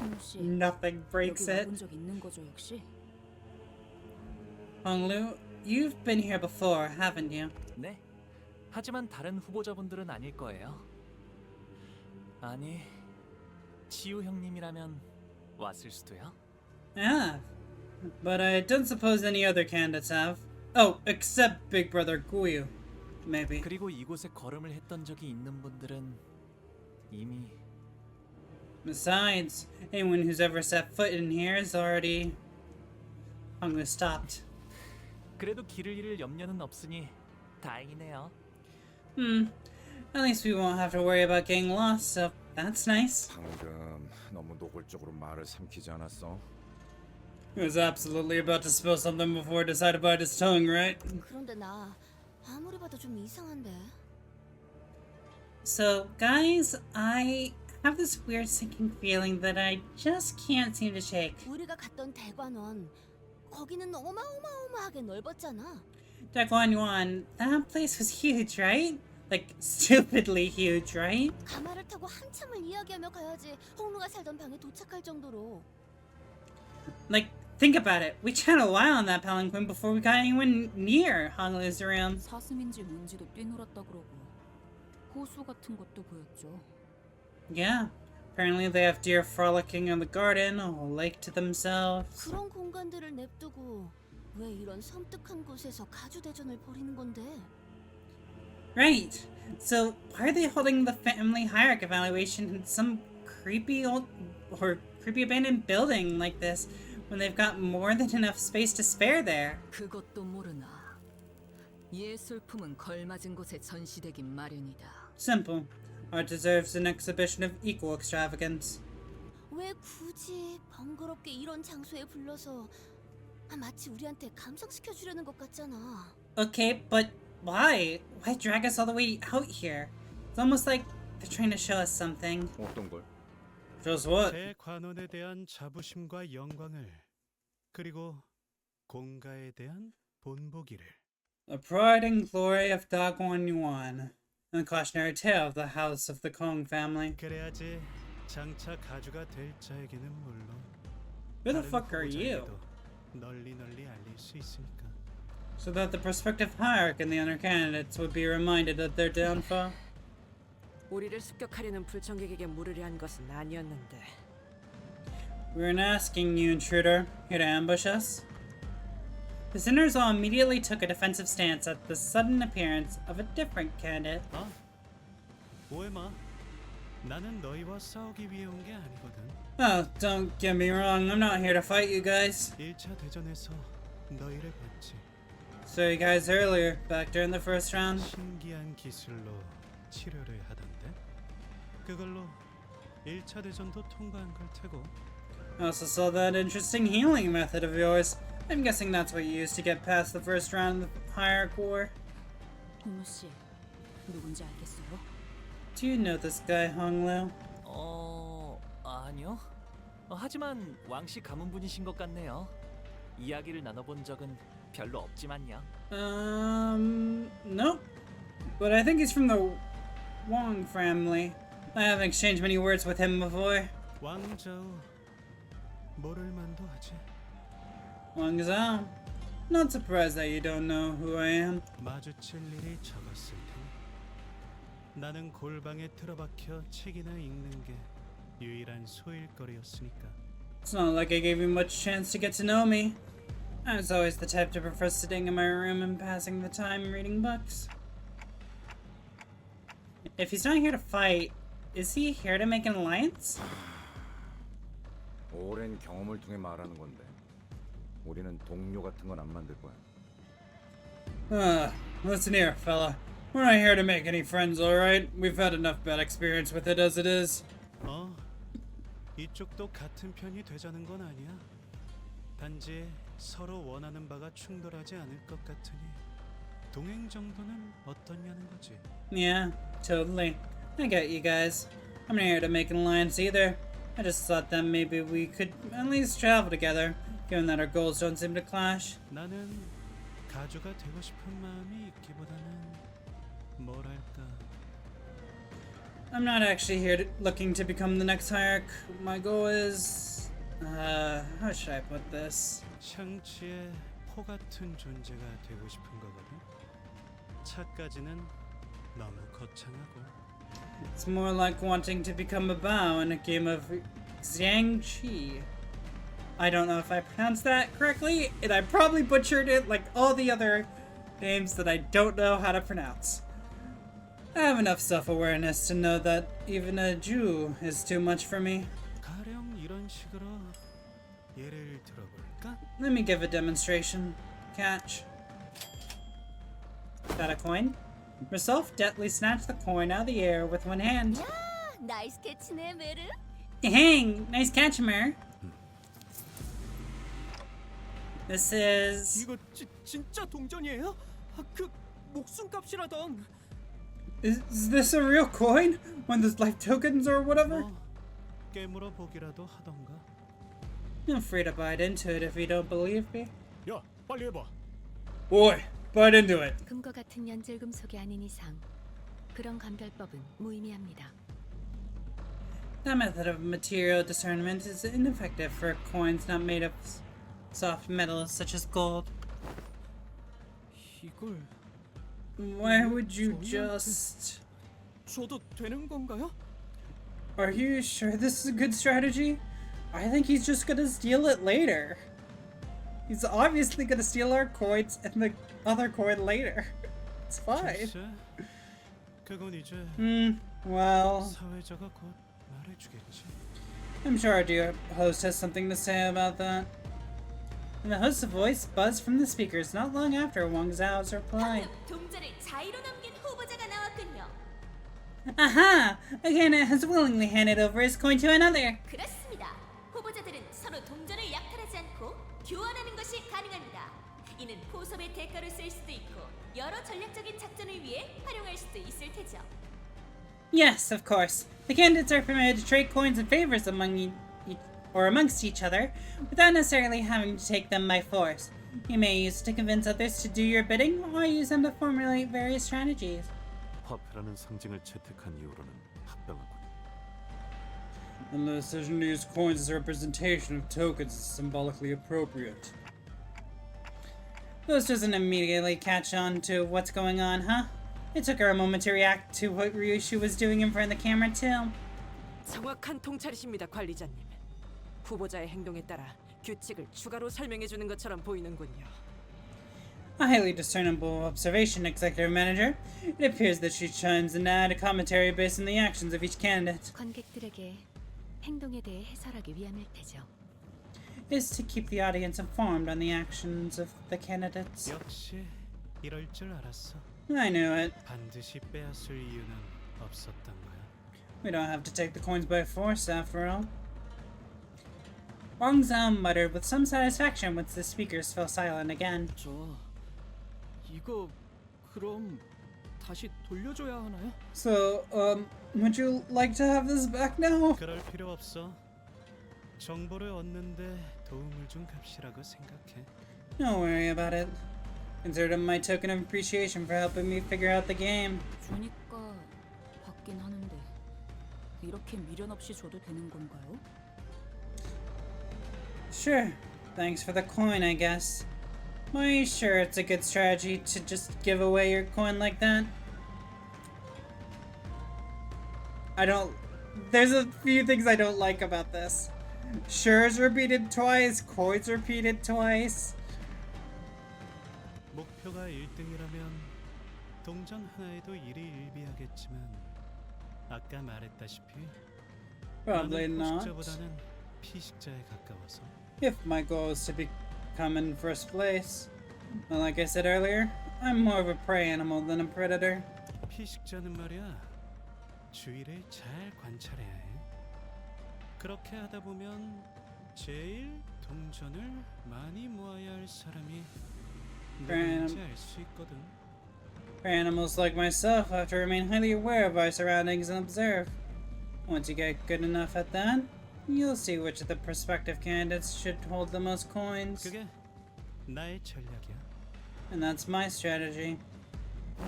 홍씨, Nothing breaks 여기 it. 와본 적 있는 거죠 역시? Hong Lu, you've been here before, haven't you? 네. 하지만 다른 후보자분들은 아닐 거예요. 아니, 치유 형님이라면 왔을 수도요. I have. But I don't suppose any other candidates have. Oh, except Big Brother Guyu. Maybe. 그리고 이곳에 걸음을 했던 적이 있는 분들은 이미 Besides, anyone who's ever set foot in here is already... Hong Lu stopped. 그래도 길을 잃을 염려는 없으니 다행이네요. At least we won't have to worry about getting lost, so that's nice. 방금 너무 노골적으로 말을 삼키지 않았어? He was absolutely about to spill something before it decided to bite his tongue, right? 그런데 나 아무리 봐도 좀 이상한데. So, guys, I have this weird sinking feeling that I just can't seem to shake. 우리가 갔던 대관원 거기는 어마어마하게 넓었잖아. Daguan Yuan, that place was huge, right? Like, stupidly huge, right? 가마를 타고 한참을 이야기하며 가야지 홍루가 살던 방에 도착할 정도로. Like, think about it. We chatted a while on that palanquin before we got anyone near Honolulu's room. 사슴인지 뭔지도 뛰놀았다 그러고 호수 같은 것도 보였죠. Yeah. Apparently they have deer frolicking in the garden, a whole lake to themselves. 그런 공간들을 냅두고 왜 이런 섬뜩한 곳에서 가주대전을 벌이는 건데? Right. So, why are they holding the family hierarchy evaluation in some creepy old or creepy abandoned building like this when they've got more than enough space to spare there? 그것도 모르나. 예술품은 걸맞은 곳에 전시되긴 마련이다. Simple. Art deserves an exhibition of equal extravagance. 왜 굳이 번거롭게 이런 장소에 불러서 마치 우리한테 감석시켜 주려는 것 같잖아. Okay, but why? Why drag us all the way out here? It's almost like they're trying to show us something. 어떤 걸? Just what? 제 관원에 대한 자부심과 영광을 그리고 공가에 대한 본보기를. The pride and glory of Daguan Yuan, and the cautionary tale of the house of the Kong family. 그래야지 장차 가주가 될 자에게는 물론 Who the 다른 fuck are you? 후보자에게도 널리 알릴 수 있으니까. So that the prospective hierarch and the other candidates would be reminded of their downfall. 우리를 습격하려는 불청객에게 물으려 한 것은 아니었는데. We weren't asking you, intruder, here to ambush us. The sinners all immediately took a defensive stance at the sudden appearance of a different candidate. 아, 오해 마. 나는 너희와 싸우기 위해 온 게 아니거든. Oh, don't get me wrong, I'm not here to fight you guys. 1차 대전에서 너희를 봤지. Saw you guys earlier, back during the first round. 신기한 기술로 치료를 하던데. 그걸로 1차 대전도 통과한 걸 테고. I also saw that interesting healing method of yours. I'm guessing that's what you used to get past the first round of the Hierarch War. 홍루 씨, 누군지 알겠어요? Do you know this guy, Hong Lu? 아니요. 하지만 왕씨 가문 분이신 것 같네요. 이야기를 나눠본 적은 별로 없지만요. Nope. But I think he's from the Wong family. I haven't exchanged many words with him before. 왕자우 모를 만도 하지. Wang Zhao. Not surprised that you don't know who I am. 마주칠 일이 적었을 테니. 나는 골방에 틀어박혀 책이나 읽는 게 유일한 소일거리였으니까. It's not like I gave you much chance to get to know me. I was always the type to prefer sitting in my room and passing the time reading books. If he's not here to fight, is he here to make an alliance? 오랜 경험을 통해 말하는 건데 우리는 동료 같은 건 안 만들 거야. Listen here, fella. We're not here to make any friends, alright? We've had enough bad experience with it as it is. 이쪽도 같은 편이 되자는 건 아니야. 단지 서로 원하는 바가 충돌하지 않을 것 같으니 동행 정도는 어떠냐는 거지. Yeah, totally. I get you guys. I'm not here to make an alliance either. I just thought that maybe we could at least travel together, given that our goals don't seem to clash. 나는 가주가 되고 싶은 마음이 있기보다는 뭐랄까. I'm not actually here looking to become the next hierarch. My goal is... how should I put this? 샹치의 포 같은 존재가 되고 싶은 거거든. 차까지는 너무 거창하고. It's more like wanting to become a Bao in a game of Xiangqi. I don't know if I pronounced that correctly, and I probably butchered it like all the other names that I don't know how to pronounce. I have enough self-awareness to know that even a Jew is too much for me. 가령 이런 식으로 예를 들어볼까? Let me give a demonstration. Catch. Got a coin? Herself deftly snatched the coin out of the air with one hand. 야, 나이스 캐치네, 메르. Hang! Nice catch, Mer. This is... 이거 진짜 동전이에요? 그 목숨값이라던. Is this a real coin? One of those life tokens or whatever? 깨물어 보기라도 하던가. Feel free to bite into it if you don't believe me. 야, 빨리 해봐. Boy, bite into it. 금과 같은 연질 금속이 아닌 이상 그런 감별법은 무의미합니다. That method of material discernment is ineffective for coins not made of soft metals such as gold. 이걸 Why would you just... 줘도 되는 건가요? Are you sure this is a good strategy? I think he's just gonna steal it later. He's obviously gonna steal our coins and the other coin later. It's fine. 글쎄, 그건 이제 Well, 사회자가 곧 말해주겠지. I'm sure our dear host has something to say about that. And the host's voice buzzed from the speakers not long after Wang Zhao's reply. 방금 동전을 자의로 남긴 후보자가 나왔군요. Aha! A candidate has willingly handed over his coin to another. 그렇습니다. 후보자들은 서로 동전을 약탈하지 않고 교환하는 것이 가능합니다. 이는 포섭의 대가로 쓸 수도 있고 여러 전략적인 작전을 위해 활용할 수도 있을 테죠. Yes, of course. The candidates are permitted to trade coins and favors amongst each other without necessarily having to take them by force. You may use it to convince others to do your bidding or use them to formulate various strategies. 화폐라는 상징을 채택한 이후로는 합당하군. And the decision to use coins as a representation of tokens is symbolically appropriate. Ghost doesn't immediately catch on to what's going on, huh? It took her a moment to react to what Ryushu was doing in front of the camera, too. 정확한 통찰이십니다, 관리자님. 후보자의 행동에 따라 규칙을 추가로 설명해 주는 것처럼 보이는군요. A highly discernible observation, Executive Manager. It appears that she chimes in to add a commentary based on the actions of each candidate. 관객들에게 행동에 대해 해설하기 위함일 테죠. Is to keep the audience informed on the actions of the candidates. 역시 이럴 줄 알았어. I knew it. 반드시 빼앗을 이유는 없었던 거야. We don't have to take the coins by force, after all. Wang Zhao muttered with some satisfaction once the speakers fell silent again. 저 이거 그럼 다시 돌려줘야 하나요? So, would you like to have this back now? 그럴 필요 없어. 정보를 얻는데 도움을 준 값이라고 생각해. Don't worry about it. Consider it my token of appreciation for helping me figure out the game. 주니까 받긴 하는데 이렇게 미련 없이 줘도 되는 건가요? Sure. Thanks for the coin, I guess. Are you sure it's a good strategy to just give away your coin like that? There's a few things I don't like about this. Sure's repeated twice, coin's repeated twice. 목표가 1등이라면 동전 하나에도 일희일비하겠지만 아까 말했다시피 Probably 나는 not. 포식자보다는 피식자에 가까워서. If my goal is to become in first place, well, like I said earlier, I'm more of a prey animal than a predator. 피식자는 말이야 주위를 잘 관찰해야 해. 그렇게 하다 보면 제일 동전을 많이 모아야 할 사람이 누구인지 알 수 있거든. For animals like myself, I have to remain highly aware of our surroundings and observe. Once you get good enough at that, you'll see which of the prospective candidates should hold the most coins. 그게 나의 전략이야. And that's my strategy.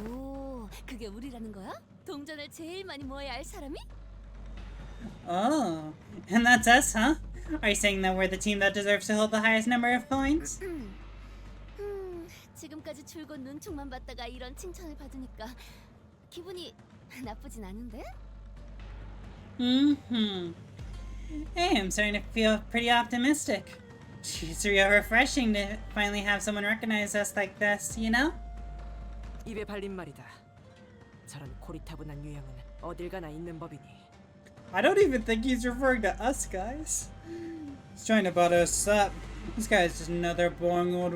오, 그게 우리라는 거야? 동전을 제일 많이 모아야 할 사람이? Oh, and that's us, huh? Are you saying that we're the team that deserves to hold the highest number of coins? 지금까지 줄곧 눈총만 봤다가 이런 칭찬을 받으니까 기분이 나쁘진 않은데? Mm-hmm. Hey, I'm starting to feel pretty optimistic. It's real refreshing to finally have someone recognize us like this, you know? 입에 발린 말이다. 저런 고리타분한 유형은 어딜 가나 있는 법이니. I don't even think he's referring to us guys. He's trying to butter us up. This guy is just another boring old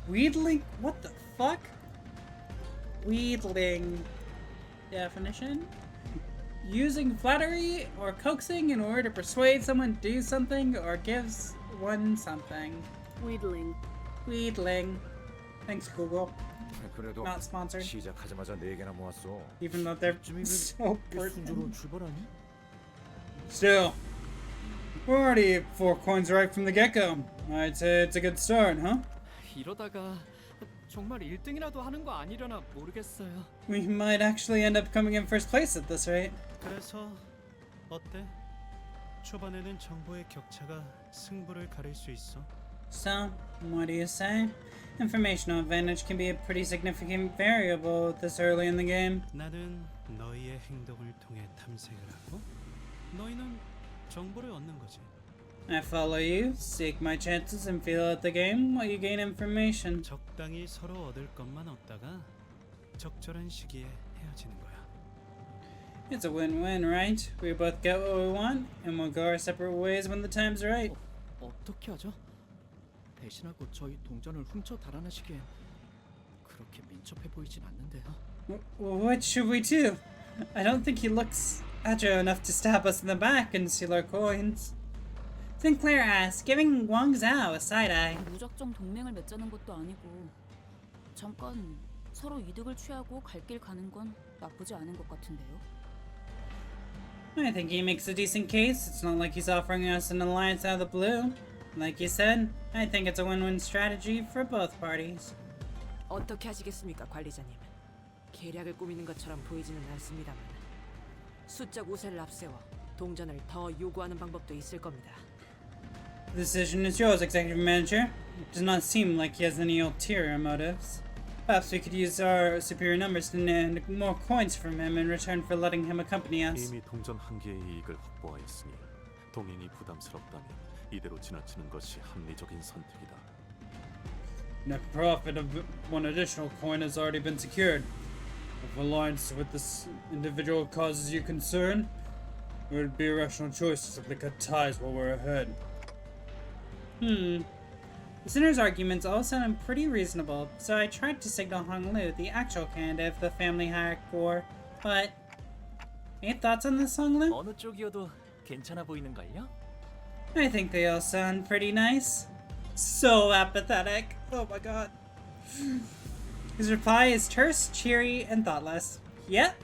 Weedling? What the fuck? Wheedling. Definition? Using flattery or coaxing in order to persuade someone to do something or gives one something. Wheedling. Wheedling. Thanks, Google. 그래도 Not sponsored. 시작하자마자 4개나 모았어. Even though they're so pertinent. 출발하니? Still, we're already 4 coins right from the get-go. I'd say it's a good start, huh? 이러다가 정말 1등이라도 하는 거 아니려나 모르겠어요. We might actually end up coming in first place at this rate. 그래서 어때? 초반에는 정보의 격차가 승부를 가릴 수 있어. So, what do you say? Informational advantage can be a pretty significant variable this early in the game. 나는 너희의 행동을 통해 탐색을 하고 너희는 정보를 얻는 거지. I follow you, seek my chances, and feel out the game while you gain information. 적당히 서로 얻을 것만 얻다가 적절한 시기에 헤어지는 거야. It's a win-win, right? We both get what we want, and we'll go our separate ways when the time's right. 어떻게 하죠? 배신하고 저희 동전을 훔쳐 달아나시기엔 그렇게 민첩해 보이진 않는데요. What should we do? I don't think he looks agile enough to stab us in the back and steal our coins. Sinclair asks, giving Wang Zhao a side-eye. 무작정 동맹을 맺자는 것도 아니고 잠깐 서로 이득을 취하고 갈 길 가는 건 나쁘지 않은 것 같은데요. I think he makes a decent case. It's not like he's offering us an alliance out of the blue. Like you said, I think it's a win-win strategy for both parties. 어떻게 하시겠습니까, 관리자님? 계략을 꾸미는 것처럼 보이지는 않습니다만 수적 우세를 앞세워 동전을 더 요구하는 방법도 있을 겁니다. The decision is yours, Executive Manager. It does not seem like he has any ulterior motives. Perhaps we could use our superior numbers to demand more coins from him in return for letting him accompany us. 이미 동전 한 개의 이익을 확보하였으니 동행이 부담스럽다면 이대로 지나치는 것이 합리적인 선택이다. Net profit of 1 additional coin has already been secured. If alliance with this individual causes you concern, it would be a rational choice to simply cut ties while we're ahead. The sinner's arguments all sounded pretty reasonable, so I tried to signal Hong Lu, the actual candidate of the family hierarchy war, but... Any thoughts on this, Hong Lu? 어느 쪽이어도 괜찮아 보이는걸요? I think they all sound pretty nice. So apathetic. Oh my god. His reply is terse, cheery, and thoughtless. Yep.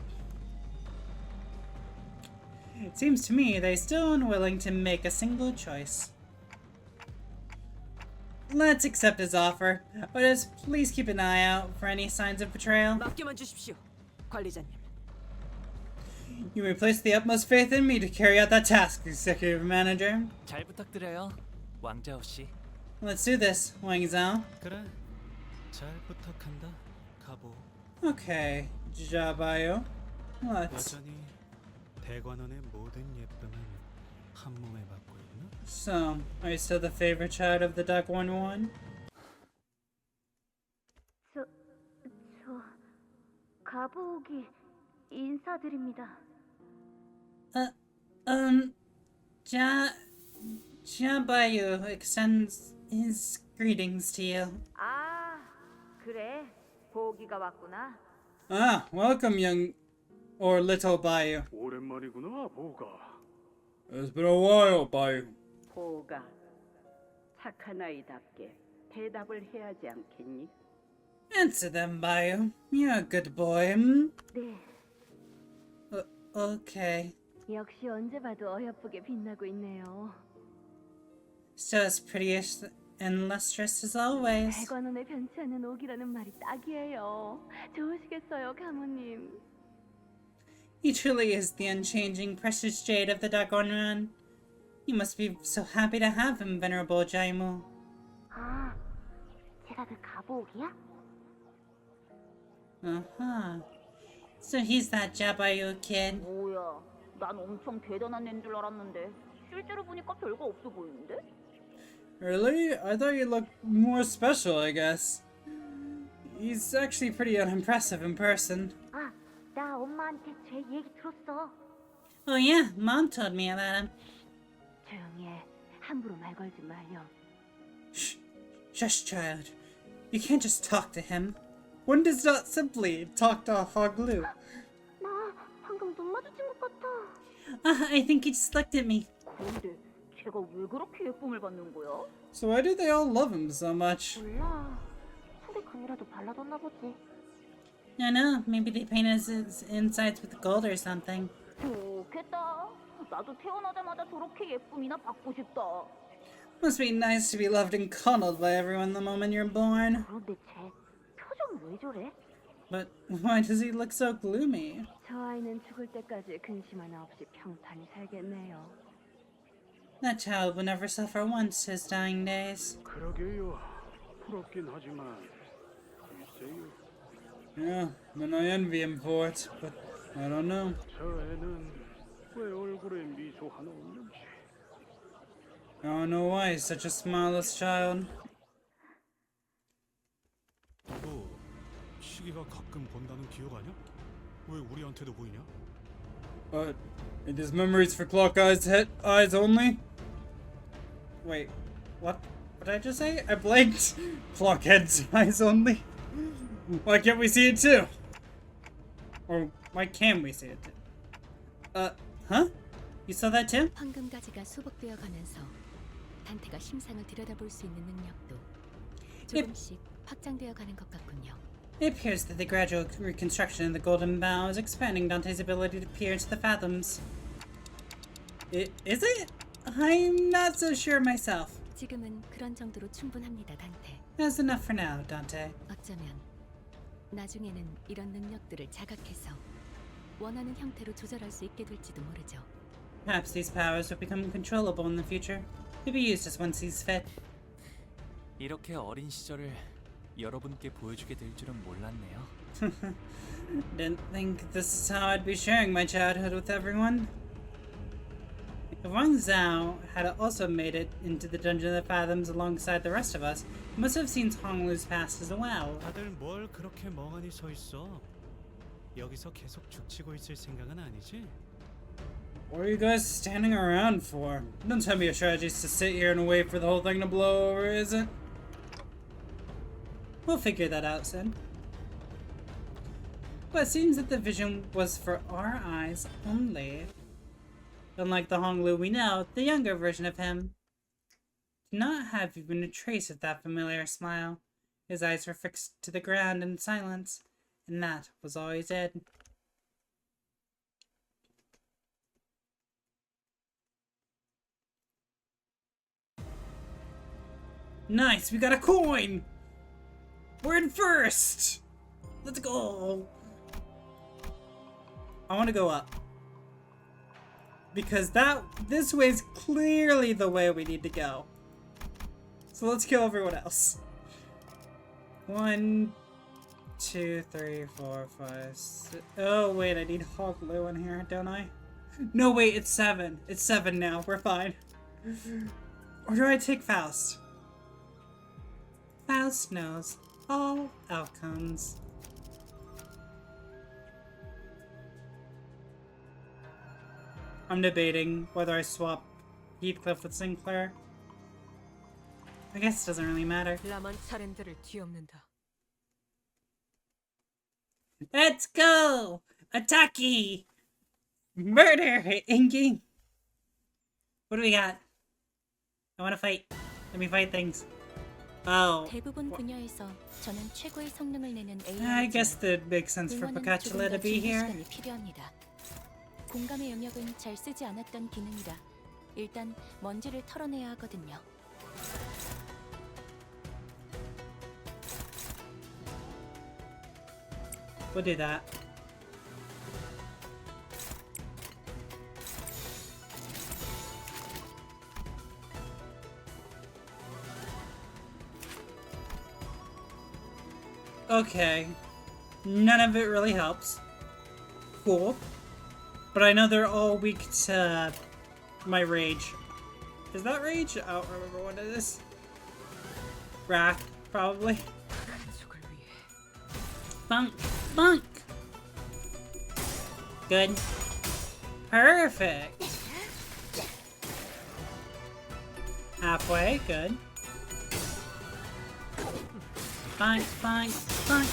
It seems to me they're still unwilling to make a single choice. Let's accept his offer, but just please keep an eye out for any signs of betrayal. 맡겨만 주십시오, 관리자님. You may place the utmost faith in me to carry out that task, Executive Manager. 잘 부탁드려요, 왕자오 씨. Let's do this, Wang Zhao. 그래, 잘 부탁한다, 가보. Okay, Jabayo. Let's. 여전히 대관원의 모든 예쁨은 한 몸에 받고 있나? So, are you still the favorite child of the Duck 1-1? 가보기 인사드립니다. Jabayu extends his greetings to you. 아, 그래. 보기가 왔구나. Ah, welcome, young or little Bayou. 오랜만이구나, 보가. It's been a while, Bayou. 보가 착한 아이답게 대답을 해야 하지 않겠니? Answer them, Bayou. You're a good boy. Hmm? 네. Okay. 역시 언제 봐도 어여쁘게 빛나고 있네요. Still as pretty and lustrous as always. 100원에 변치 않는 옥이라는 말이 딱이에요. 좋으시겠어요, 가모님. He truly is the unchanging precious jade of the Dagon Run. You must be so happy to have him, Venerable Jaimu. 아, 제가 그 가보옥이야? Uh-huh. So he's that Jabayu kid. 뭐야, 난 엄청 대단한 애인 줄 알았는데 실제로 보니까 별거 없어 보이는데? Really? I thought you looked more special, I guess. He's actually pretty unimpressive in person. 아, 나 엄마한테 제 얘기 들었어. Oh yeah, Mom told me about him. 조용히 해. 함부로 말 걸지 마요. Shh, shush, child. You can't just talk to him. One does not simply talk to Hoglu. 나 방금 눈 마주친 것 같아. I think he just looked at me. 그런데 걔가 왜 그렇게 예쁨을 받는 거야? So why do they all love him so much? 몰라. 손에 금이라도 발라뒀나 보지. I know, maybe they painted his insides with gold or something. 좋겠다. 나도 태어나자마자 저렇게 예쁨이나 받고 싶다. Must be nice to be loved and coddled by everyone the moment you're born. 그런데 쟤 표정 왜 저래? But why does he look so gloomy? 저 아이는 죽을 때까지 근심 하나 없이 평탄히 살겠네요. That child will never suffer once his dying days. 그러게요. 부럽긴 하지만 글쎄요. Yeah, and I envy him for it, but I don't know. 저 애는 왜 얼굴에 미소 하나 없는지. I don't know why he's such a smileless child. 너 시계가 가끔 본다는 기억 아냐? 왜 우리한테도 보이냐? But it is memories for clock eyes only. Wait, what? What did I just say? I blinked. Clockhead's eyes only. Why can't we see it too? Or why can we see it? Huh? You saw that too? 황금가지가 수복되어 가면서 단테가 심상을 들여다볼 수 있는 능력도 조금씩 확장되어 가는 것 같군요. It appears that the gradual reconstruction of the Golden Bough is expanding Dante's ability to peer into the fathoms. Is it? I'm not so sure myself. 지금은 그런 정도로 충분합니다, 단테. That's enough for now, Dante. 어쩌면 나중에는 이런 능력들을 자각해서 원하는 형태로 조절할 수 있게 될지도 모르죠. Perhaps these powers will become controllable in the future, to be used as one sees fit. 이렇게 어린 시절을 여러분께 보여주게 될 줄은 몰랐네요. Didn't think this is how I'd be sharing my childhood with everyone. If Wang Zhao had also made it into the Dungeon of the Fathoms alongside the rest of us, he must have seen Honglu's past as well. 다들 뭘 그렇게 멍하니 서 있어? 여기서 계속 죽치고 있을 생각은 아니지? What are you guys standing around for? Don't tell me your strategy is to sit here and wait for the whole thing to blow over, is it? We'll figure that out soon. But it seems that the vision was for our eyes only. Unlike the Honglu we know, the younger version of him did not have even a trace of that familiar smile. His eyes were fixed to the ground in silence, and that was all he did. Nice, we got a coin! We're in first! Let's go! I want to go up. Because this way is clearly the way we need to go. So let's kill everyone else. 1, 2, 3, 4, 5, 6. Oh wait, I need Hoglu in here, don't I? No wait, it's 7. It's 7 now, we're fine. Or do I take Faust? Faust knows all outcomes. I'm debating whether I swap Heathcliff with Sinclair. I guess it doesn't really matter. 라만 차렌들을 뒤엎는다. Let's go! Attacky! Murder in game! What do we got? I wanna fight. Let me fight things. Oh. 대부분 분야에서 저는 최고의 성능을 내는 I guess AI지만 that makes sense for 응원은 Pocatula 조금 to 더 be 준비 here. 시간이 필요합니다. 공감의 영역은 잘 쓰지 않았던 기능이라 일단 먼지를 털어내야 하거든요. We'll do that. Okay. None of it really helps. Cool. But I know they're all weak to my rage. Is that rage? I don't remember what it is. Wrath, probably. Bunk. Bunk. Good. Perfect. Halfway. Good. Bunk. Bunk. Bunk.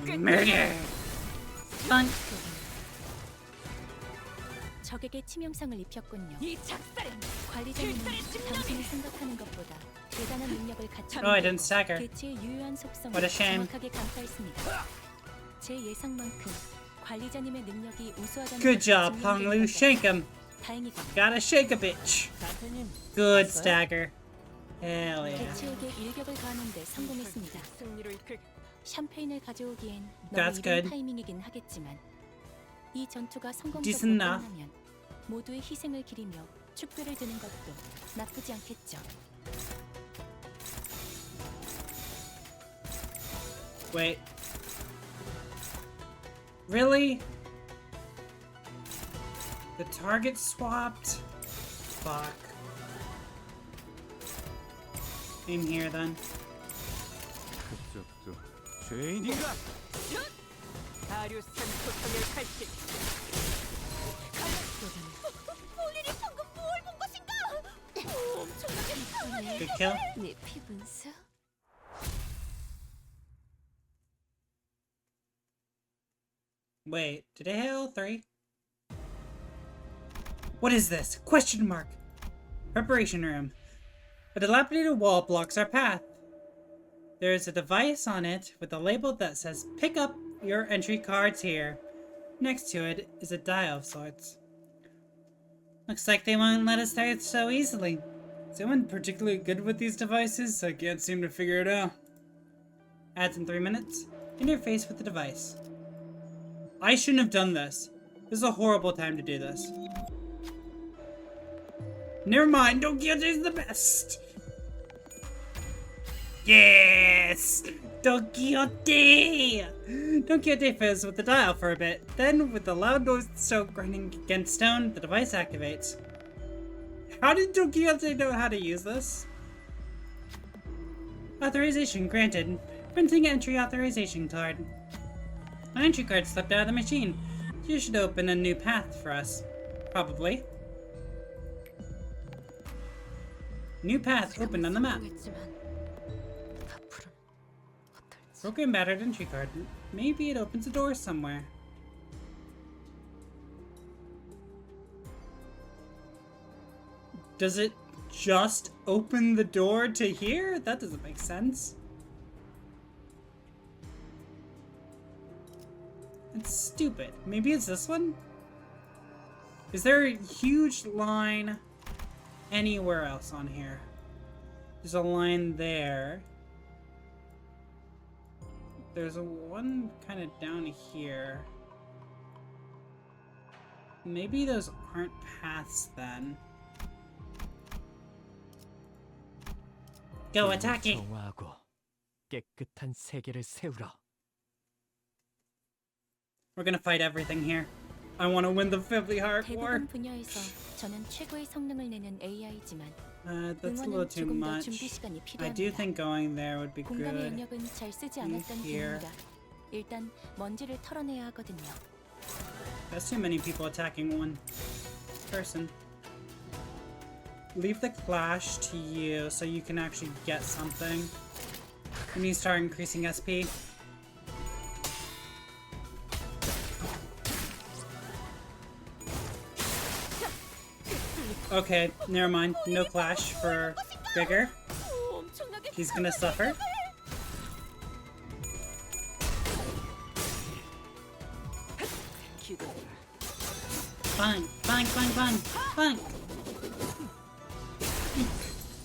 Murder. Bunk. 적에게 치명상을 입혔군요. 관리자님은 당신이 생각하는 것보다 대단한 능력을 갖추고 Oh, I didn't stack her. 개체의 유효한 속성을 What a shame. 정확하게 간파했습니다. 제 예상만큼 관리자님의 능력이 우수하다는 Good 것을 job, 증명된 Hong Lu. 것 Shake him. 다행이군요. Gotta shake a bitch. Good stagger. Hell yeah. 개체에게 일격을 가하는데 성공했습니다. 승리로 이끌. 샴페인을 가져오기엔 That's 너무 이른 good. 타이밍이긴 하겠지만 이 전투가 Decent 성공적으로 enough. 끝나면 모두의 희생을 기리며 축배를 드는 것도 나쁘지 않겠죠. Wait. Really? The target swapped? Fuck. In here then. 그쪽도 죄인인가? 다리우스 소통의 칼집. 본인이 방금 뭘 본 것인가? 엄청나게 Good kill. 내 피분수. Wait, did it hit all three? What is this? Question mark. Preparation room. A dilapidated wall blocks our path. There is a device on it with a label that says pick up your entry cards here. Next to it is a dial of sorts. Looks like they won't let us through so easily. Is anyone particularly good with these devices? I can't seem to figure it out. Adds in 3 minutes. Interface with the device. I shouldn't have done this. This is a horrible time to do this. Never mind, Don Quixote's the best! Yes! Don Quixote! Don Quixote fizzes with the dial for a bit. Then, with the loud noise of the stone grinding against stone, the device activates. How did Don Quixote know how to use this? Authorization granted. Printing entry authorization card. An entry card slipped out of the machine. You should open a new path for us. Probably. New path opened on the map. Broken battered entry card. Maybe it opens a door somewhere. Does it just open the door to here? That doesn't make sense. It's stupid. Maybe it's this one? Is there a huge line anywhere else on here? There's a line there. There's a one kind of down here. Maybe those aren't paths then. Go attacking! 정화하고 깨끗한 세계를 세우라. We're gonna fight everything here. I want to win the Fifty Heart War. 대부분 분야에서 저는 최고의 성능을 내는 AI지만 That's a 응원은 little too 조금 더 much. 준비 시간이 I do 필요합니다. think going there would be 공간의 good. 영역은 잘 쓰지 in 않았던 here. 길입니다. 일단 먼지를 털어내야 하거든요. That's too many people attacking one person. Leave the clash to you so you can actually get something. When you start increasing SP. Okay, never mind. No clash for Gregor. He's gonna suffer. Bang, bang, bang, bang, bang.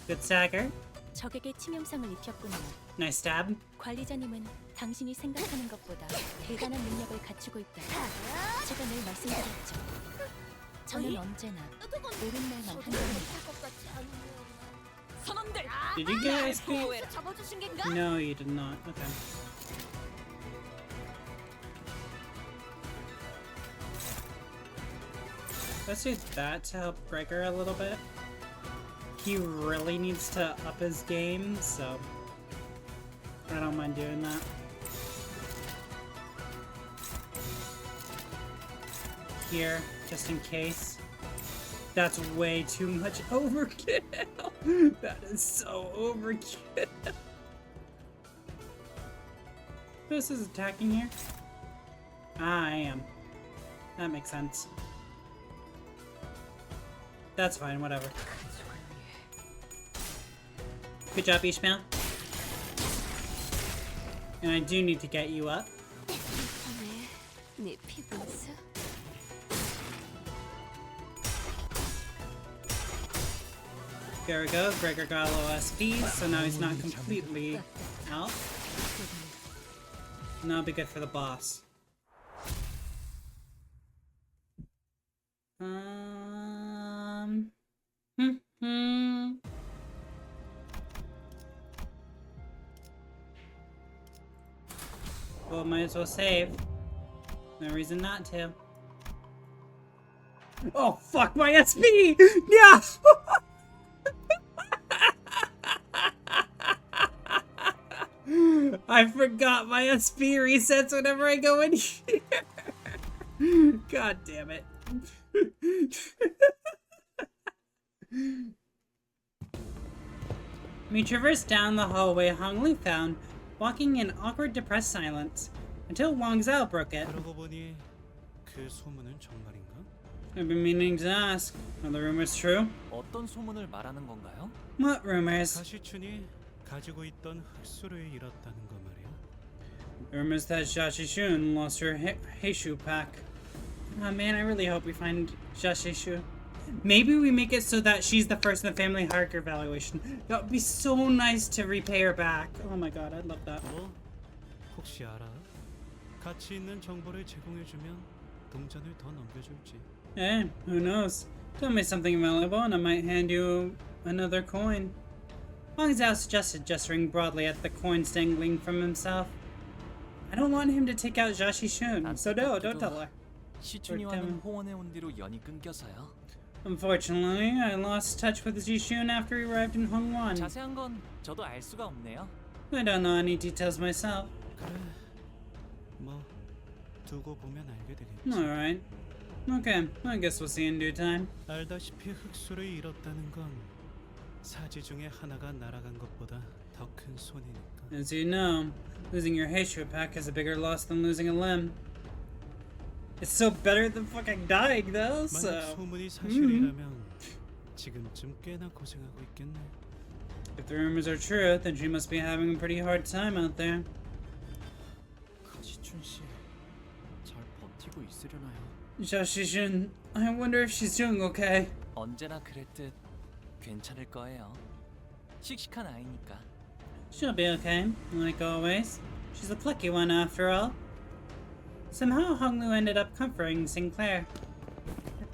Good stagger. 적에게 치명상을 입혔군요. Nice stab. 관리자님은 당신이 생각하는 것보다 대단한 능력을 갖추고 있다. 제가 늘 말씀드렸죠. 저는 언제나 옳은 말만 한답니다. 선원들! Did you get SP? 잡아주신 겐가? No, you did not. Okay. Let's do that to help Gregor a little bit. He really needs to up his game, so I don't mind doing that. Here, just in case. That's way too much overkill. That is so overkill. Who else is attacking here? Ah, I am. That makes sense. That's fine, whatever. Good job, Ishmael. And I do need to get you up. 네 피부에서 There we go. Gregor got a little SP, so now he's not completely out. And that'll be good for the boss. Well, might as well save. No reason not to. Oh, fuck my SP! Yeah! I forgot my SP resets whenever I go in here. God damn it. We traversed down the hallway Hong Lu found, walking in awkward, depressed silence, until Wang Zhao broke it. 그러고 보니 그 소문은 정말인가? I've been meaning to ask. Are the rumors true? 어떤 소문을 말하는 건가요? What rumors? 가시춘이 가지고 있던 흑수를 잃었다는 거 말이야. Rumors that Shashishun lost her Heishu pack. Oh man, I really hope we find Shashishu. Maybe we make it so that she's the first in the family hierarchy evaluation. That would be so nice to repay her back. Oh my god, I'd love that. 뭐 혹시 알아? 가치 있는 정보를 제공해주면 동전을 더 넘겨줄지. Hey, who knows? Tell me something valuable and I might hand you another coin. Wang Zhao suggested, gesturing broadly at the coins dangling from himself. I don't want him to take out Shashishun, so no, don't tell her. 시춘이와는 호원에 온 뒤로 연이 끊겨서요. Unfortunately, I lost touch with Jishun after he arrived in Hongwan. 자세한 건 저도 알 수가 없네요. I don't know any details myself. 그래. 뭐 두고 보면 알게 되겠지. Alright. Okay, I guess we'll see in due time. 알다시피 흑수를 잃었다는 건 사지 중에 하나가 날아간 것보다 더 큰 손해니까. As you know, losing your Heishu pack is a bigger loss than losing a limb. It's still better than fucking dying though, 만약 so... 소문이 사실이라면 지금쯤 꽤나 고생하고 있겠네. If the rumors are true, then she must be having a pretty hard time out there. 가시춘 씨, 잘 버티고 있으려나요? Shashishun, I wonder if she's doing okay. 언제나 그랬듯 괜찮을 거예요. 씩씩한 아이니까. She'll be okay, like always. She's a plucky one after all. Somehow Honglu ended up comforting Sinclair.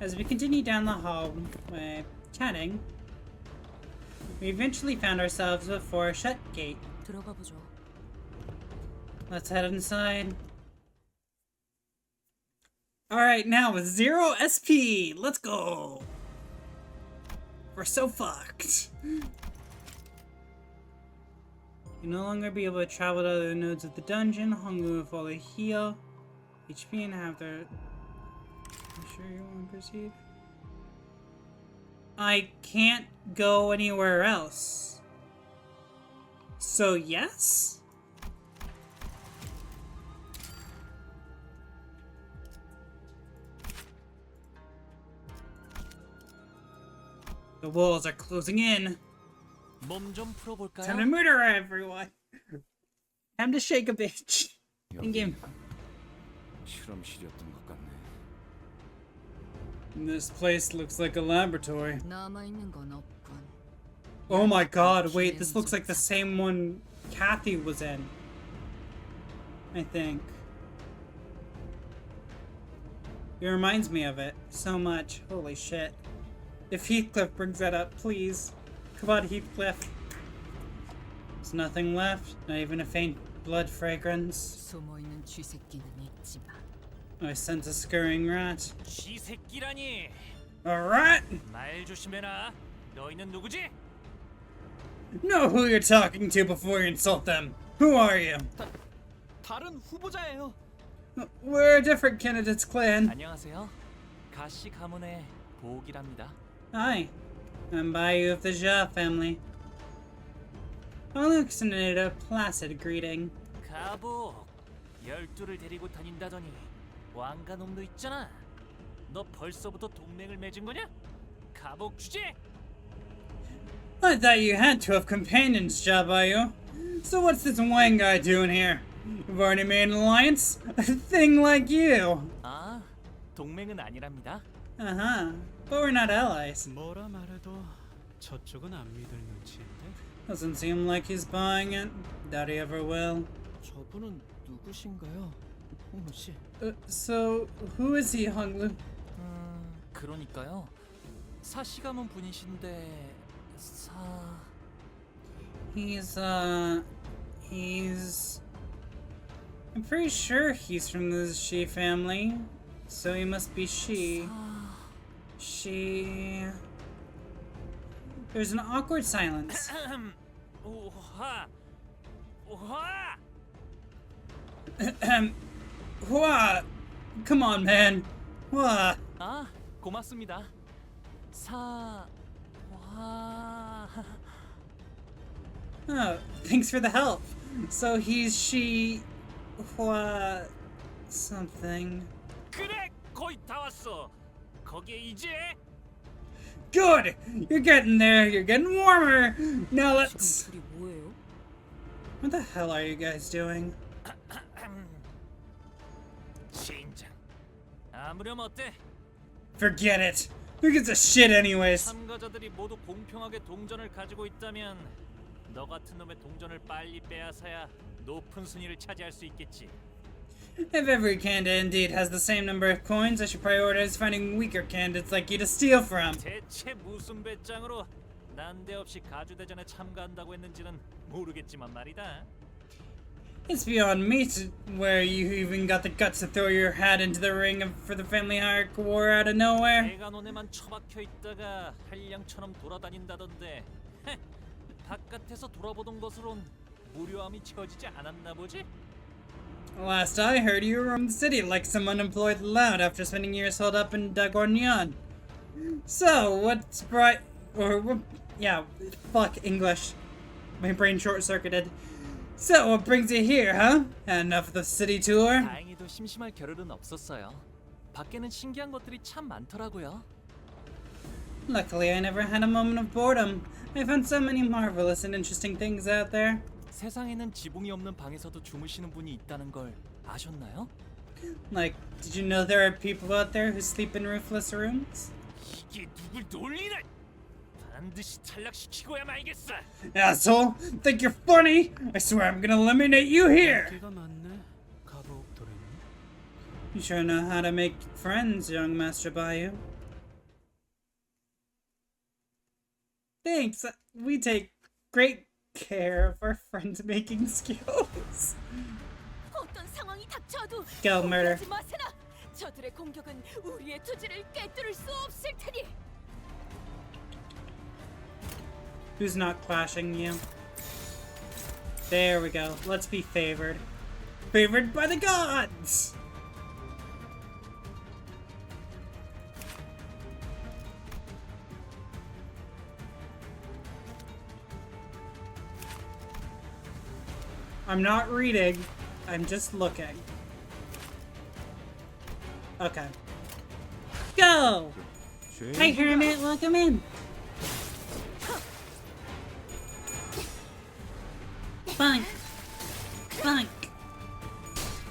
As we continued down the hallway, chatting, we eventually found ourselves before a shut gate. 들어가 보죠. Let's head inside. Alright, now with 0 SP! Let's go! We're so fucked. You no longer be able to travel to other nodes of the dungeon. Honglu will fully heal HP and have their... You sure you want to proceed? I can't go anywhere else. So yes? The walls are closing in. 몸 좀 풀어볼까요? Time to murder everyone. Time to shake a bitch. In game. 실험실이었던 것 같네. This place looks like a laboratory. 남아있는 건 없군. Oh my god, wait, this looks like the same one Kathy was in. I think. It reminds me of it so much. Holy shit. If Heathcliff brings that up, please. Come on, Heathcliff. There's nothing left, not even a faint blood fragrance. 숨어있는 쥐새끼는 있지만. I sense a scurrying rat. 쥐새끼라니. A rat? 말 조심해라. 너희는 누구지? Know who you're talking to before you insult them. Who are you? 다른 후보자예요. We're a different candidate's clan. 안녕하세요. 가시 가문의 보옥이랍니다. Hi, I'm Bayou of the Jia family. Honglu extended a placid greeting. 가복. 12를 데리고 다닌다더니 왕가 놈도 있잖아. 너 벌써부터 동맹을 맺은 거냐? 가복 주제. I thought you had to have companions, Jia Bayou. So what's this Wang guy doing here? You've already made an alliance? A thing like you. 아, 동맹은 아니랍니다. Uh-huh. But we're not allies. 뭐라 말해도 저쪽은 안 믿을 눈치인데. Doesn't seem like he's buying it. Doubt he ever will. 저분은 누구신가요, 홍무 씨? So, who is he, Honglu? 그러니까요. 사시 가문 분이신데 He's I'm pretty sure he's from the Shi family. So he must be Shi. She... There's an awkward silence. 오하. 오하. Hua! Come on, man. Hua! 아, 고맙습니다. 와. Oh, thanks for the help. So he's Shi... Hua... something. 그래, 거의 다 왔어. 거기에 이제 Good! You're getting there. You're getting warmer. Now let's... 둘이 뭐예요? What the hell are you guys doing? 진짜. 아무렴 어때? Forget it. Who gives a shit anyways? 참가자들이 모두 공평하게 동전을 가지고 있다면 너 같은 놈의 동전을 빨리 빼앗아야 높은 순위를 차지할 수 있겠지. If every candidate indeed has the same number of coins, I should prioritize finding weaker candidates like you to steal from. 대체 무슨 배짱으로 난데없이 가주대전에 참가한다고 했는지는 모르겠지만 말이다. It's beyond me to where you even got the guts to throw your hat into the ring for the family hierarchy war out of nowhere. 내가 너네만 처박혀 있다가 한량처럼 돌아다닌다던데. 바깥에서 돌아보던 것으론 무료함이 채워지지 않았나 보지? Last I heard, you roamed the city like some unemployed lout after spending years holed up in Dagornyan. So, what's bright... yeah, fuck English. My brain short-circuited. So, what brings you here, huh? Enough of the city tour? 다행히도 심심할 겨를은 없었어요. 밖에는 신기한 것들이 참 많더라고요. Luckily, I never had a moment of boredom. I found so many marvelous and interesting things out there. 세상에는 지붕이 없는 방에서도 주무시는 분이 있다는 걸 아셨나요? Like, did you know there are people out there who sleep in roofless rooms? 이게 누굴 놀리나? 반드시 탈락시키고야 말겠어. Asshole! Think you're funny? I swear I'm gonna eliminate you here! 인기가 많네, 가복 도련님. You sure know how to make friends, young Master Bayou. Thanks! We take great care of our friend-making skills. 어떤 상황이 닥쳐도 Go, murder. 포기하지 마세나. 저들의 공격은 우리의 투지를 꿰뚫을 수 없을 테니. Who's not clashing you? There we go. Let's be favored. Favored by the gods! I'm not reading. I'm just looking. Okay. Go! Hey, Hermit, welcome in. Funk. Funk.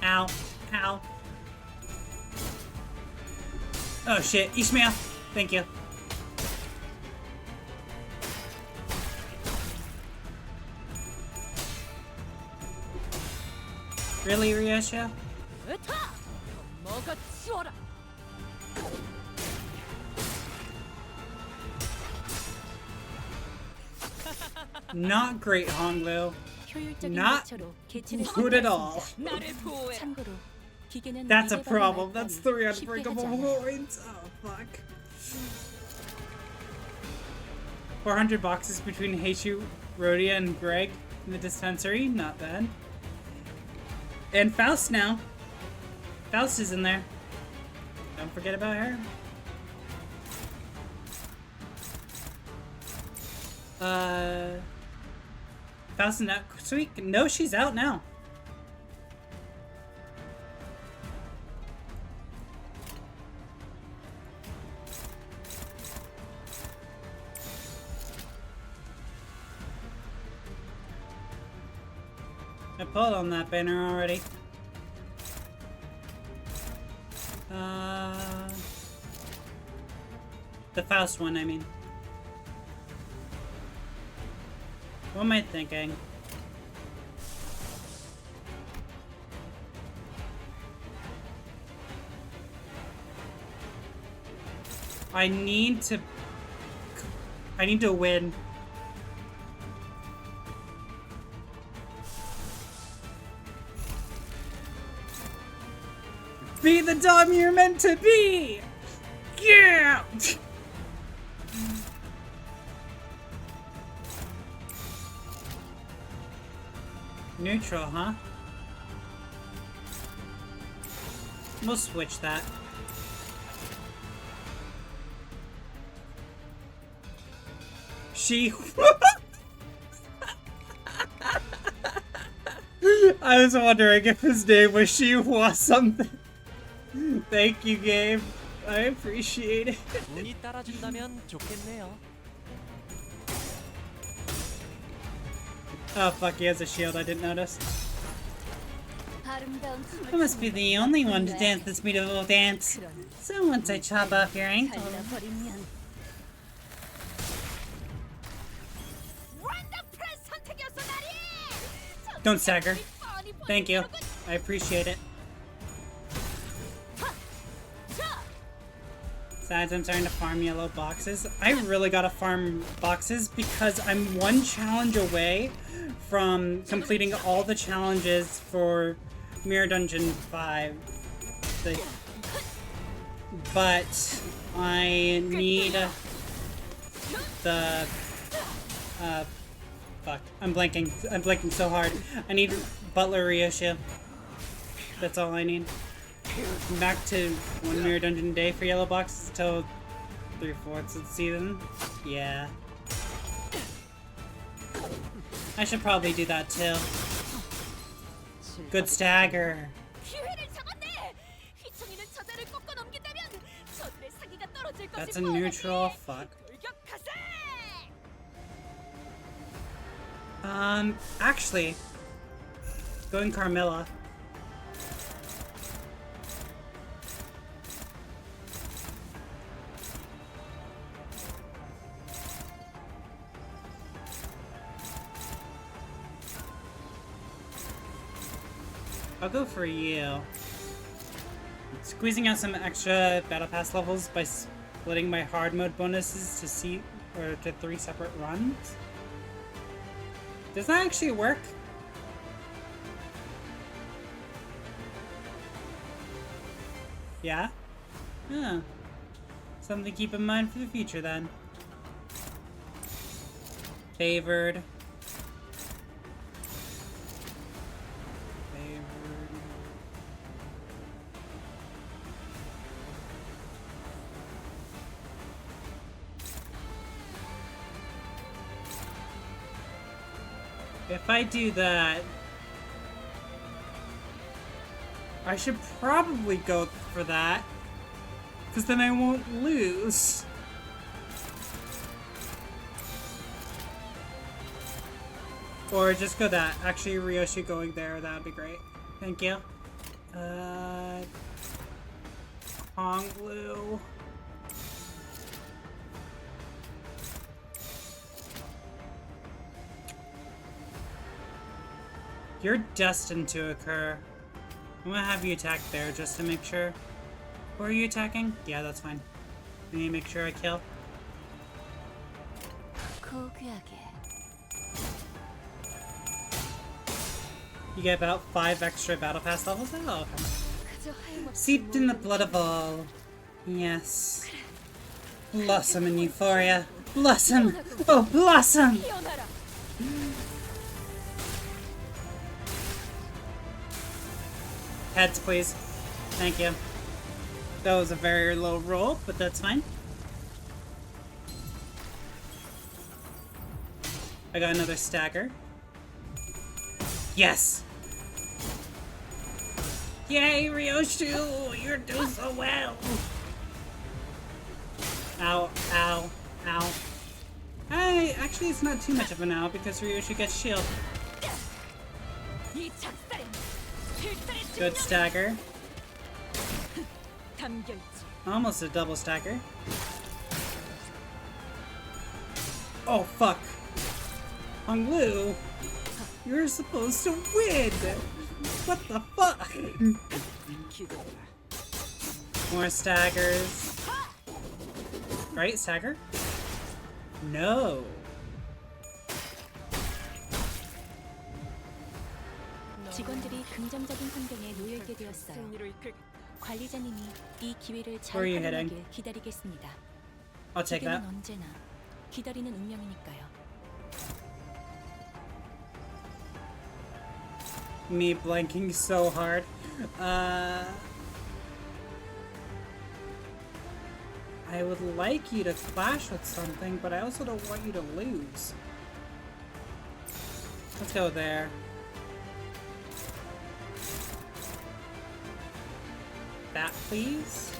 Ow. Ow. Oh shit, Ishmael. Thank you. Really, Ryosha? Not great, Honglu. Not good at all. That's a problem. That's 3 unbreakable points. Oh, fuck. 400 boxes between Heishu, Rhodia, and Greg in the dispensary. Not bad. And Faust now. Faust is in there. Don't forget about her. Faust is not sweet. No, she's out now. I pulled on that banner already. The Faust one, I mean. What am I thinking? I need to win. Be the Dom you're meant to be! Yeah! Neutral, huh? We'll switch that. She... I was wondering if his name was She-Hua something. Thank you, Gabe. I appreciate it. 운이 따라준다면 좋겠네요. Oh fuck, he has a shield, I didn't notice. I must be the only one to dance this beautiful dance. So once I chop off your ankle... Don't stagger. Thank you. I appreciate it. Besides, I'm starting to farm yellow boxes. I really gotta farm boxes because I'm one challenge away from completing all the challenges for Mirror Dungeon 5. But I need the fuck. I'm blanking so hard. I need Butler Ryosha. That's all I need. Back to 1 Mirror Dungeon a day for yellow boxes until 3/4 of the season. Yeah. I should probably do that too. Good stagger. That's a neutral. Fuck. Actually, going Carmilla. I'll go for you. Squeezing out some extra battle pass levels by splitting my hard mode bonuses to 3 separate runs. Does that actually work? Yeah? Huh. Something to keep in mind for the future then. Favored. If I do that, I should probably go for that, because then I won't lose. Or just go that. Actually, Ryoshi going there, that would be great. Thank you. Honglu. You're destined to occur. I'm gonna have you attack there just to make sure. Who are you attacking? Yeah, that's fine. I need to make sure I kill. You get about 5 extra battle pass levels? Oh, okay. Seeped in the blood of all. Yes. Blossom in euphoria. Blossom! Oh, blossom! Heads, please. Thank you. That was a very low roll, but that's fine. I got another stagger. Yes! Yay, Ryoshu! You're doing so well! Ow, ow, ow. Actually, it's not too much of an ow because Ryoshu gets shield. Good stagger. Almost a double stagger. Oh, fuck. Honglu, you're supposed to win! What the fuck? More staggers. Right, stagger? No. 직원들이 긍정적인 환경에 놓여 있게 되었어요. 관리자님이 이 기회를 잘 Where are you 활용하길 heading? 기다리겠습니다. I'll take that. 기회는 언제나 기다리는 운명이니까요. Me blanking so hard. I would like you to clash with something, but I also don't want you to lose. Let's go there. That, please.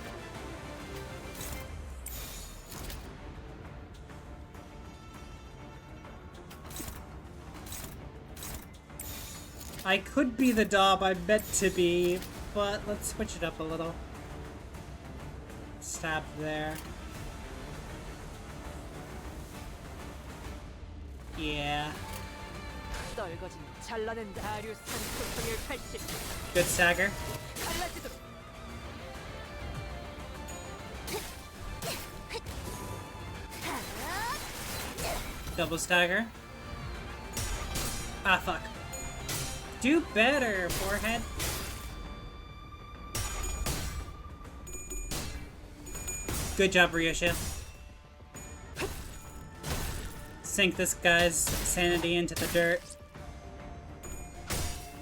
I could be the Dob I meant to be, but let's switch it up a little. Stab there. Yeah. Good stagger. Double stagger. Ah, fuck. Do better, forehead. Good job, Ryoshu. Sink this guy's sanity into the dirt.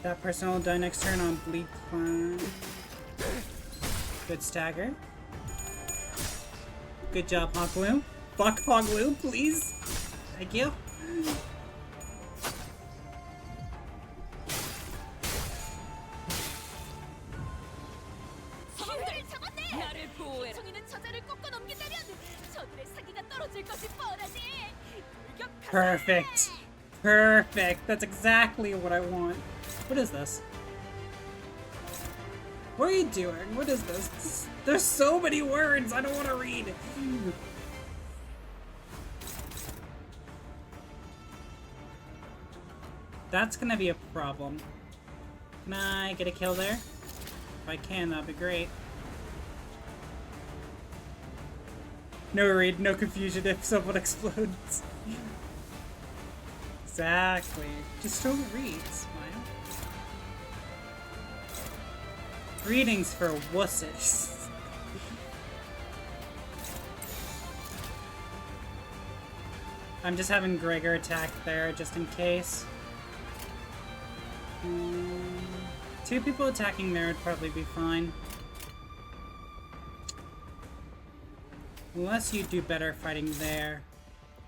That person will die next turn on Bleak Climb. Good stagger. Good job, Honglu. Fuck Honglu, please. Thank you. Perfect. Perfect. That's exactly what I want. What is this? What are you doing? What is this? There's so many words I don't want to read. That's gonna be a problem. Can I get a kill there? If I can, that'd be great. No read, no confusion if someone explodes. Exactly. Just don't read, smile. Readings for wusses. I'm just having Gregor attack there just in case. 2 people attacking there would probably be fine. Unless you do better fighting there.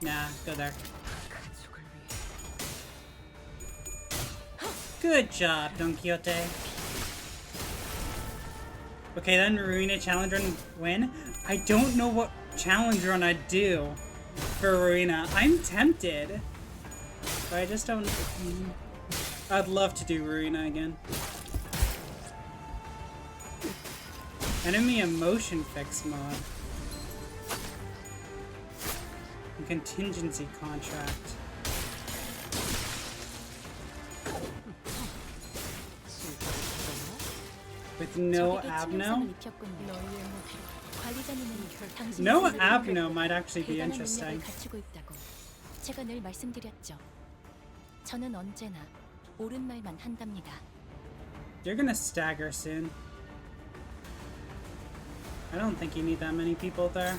Nah, go there. Good job, Don Quixote. Okay, then Rowena challenge run win. I don't know what challenge run I'd do for Rowena. I'm tempted. But I just don't... I'd love to do Rowena again. Enemy emotion fix mod. Contingency contract. With no abno? No abno might actually be interesting. 제가 늘 말씀드렸죠. 저는 언제나 옳은 말만 한답니다. You're gonna stagger soon. I don't think you need that many people there.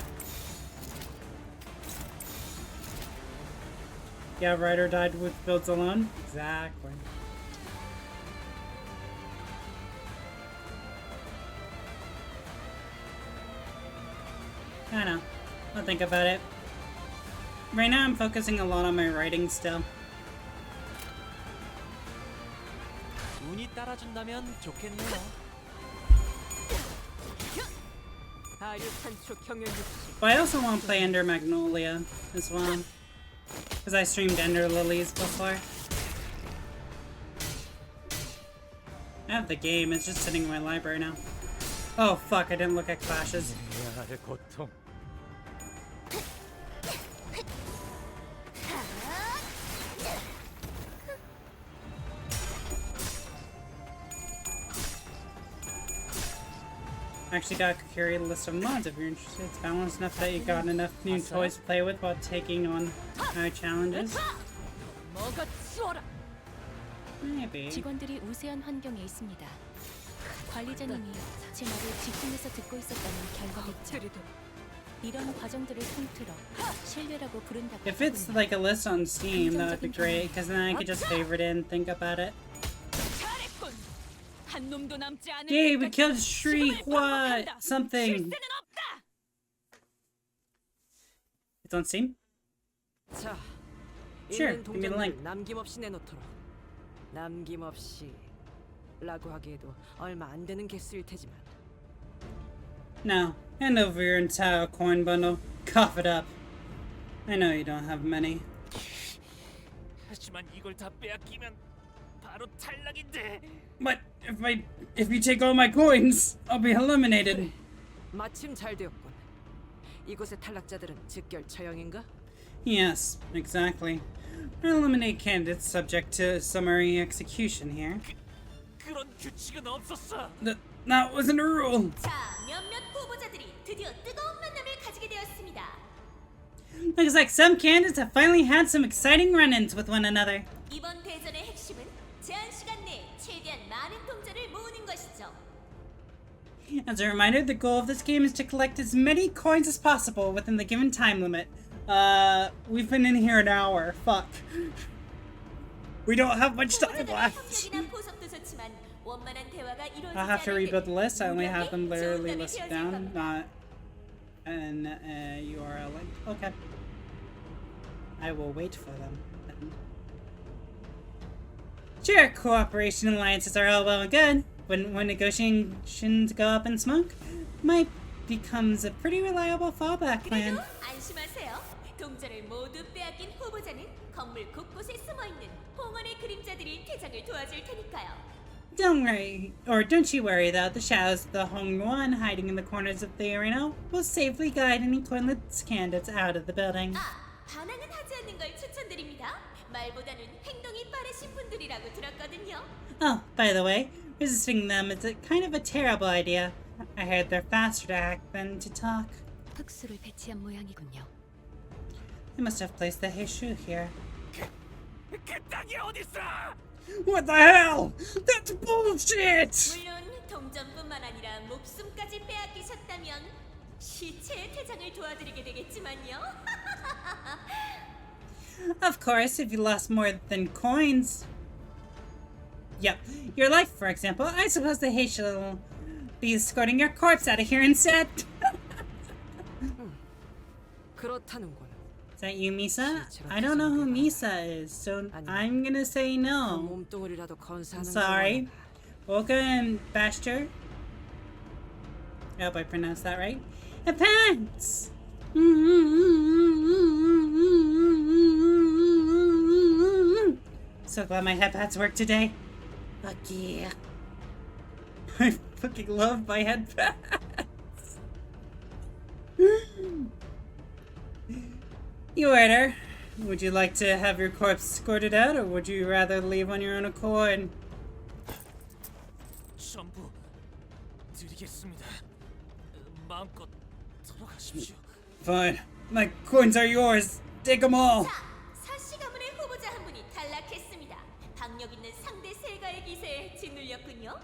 Yeah, Ryder died with builds alone? Exactly. I know. I'll think about it. Right now I'm focusing a lot on my writing still. 운이 따라준다면 좋겠네요. But I also want to play Ender Magnolia as well. Because I streamed Ender Lilies before. I have the game, it's just sitting in my library now. Oh fuck, I didn't look at clashes. I actually got a curated list of mods if you're interested. It's balanced enough that you got enough new toys to play with while taking on challenges. Maybe. 직원들이 우세한 환경에 있습니다. 관리자님이 제 말을 집중해서 듣고 있었다는 결과겠죠. 이런 과정들을 통틀어 신뢰라고 부른다고. If it's like a list on Steam, that would be great, because then I could just favorite it and think about it. Yay, we killed Shri what? Something. It's on Steam? 자, Sure, 있는 give me the link. 동전을 남김없이 내놓도록. 남김없이라고 하기에도 얼마 안 되는 개수일 테지만. No, hand over your entire coin bundle. Cough it up. I know you don't have many. 하지만 이걸 다 빼앗기면 바로 탈락인데. But if you take all my coins, I'll be eliminated. 마침 잘 되었군. 이곳의 탈락자들은 즉결 처형인가? Yes, exactly. I eliminate candidates subject to summary execution here. 그런 규칙은 없었어. That wasn't a rule. 자, 몇몇 후보자들이 드디어 뜨거운 만남을 가지게 되었습니다. Looks like some candidates have finally had some exciting run-ins with one another. 이번 대전의 핵심은 제한 시간 내에 최대한 많은 동전을 모으는 것이죠. As a reminder, the goal of this game is to collect as many coins as possible within the given time limit. We've been in here an hour. Fuck. We don't have much time left. I'll have to rebuild the list. I only have them literally listed down, not an URL link. Okay. I will wait for them. Sure, cooperation alliances are all well and good, but when negotiations go up in smoke, might becomes a pretty reliable fallback plan. 안심하세요. 동전을 모두 빼앗긴 후보자는 건물 곳곳에 숨어있는 홍원의 그림자들이 퇴장을 도와줄 테니까요. Don't you worry though, the shadows of the Hongwon hiding in the corners of the arena will safely guide any coinless candidates out of the building. 반항은 하지 않는 걸 추천드립니다. 말보다는 행동이 빠르신 분들이라고 들었거든요. Oh, by the way, resisting them is kind of a terrible idea. I heard they're faster to act than to talk. 흑수를 배치한 모양이군요. They must have placed the Heishu here. 그 땅이 어딨어? What the hell? That's bullshit! 물론 동전뿐만 아니라 목숨까지 빼앗기셨다면 시체의 퇴장을 도와드리게 되겠지만요. Of course, if you lost more than coins. Yep, your life, for example. I suppose the Hay shall be escorting your corpse out of here instead. 그렇다는군. Is that you, Misa? I don't know who Misa is, so I'm gonna say no. 몸뚱아리라도 건사하는 Sorry. Olga and Basher. I hope I pronounced that right. And pants! So glad my headpads work today. Fuck yeah. I fucking love my headpads. You order. Would you like to have your corpse escorted out, or would you rather leave on your own accord? 전부 드리겠습니다. 마음껏 들어가십시오. Fine. My coins are yours. Take them all. 자, 사씨 가문의 후보자 한 분이 탈락했습니다. 박력 있는 상대 세가의 기세에 짓눌렸군요.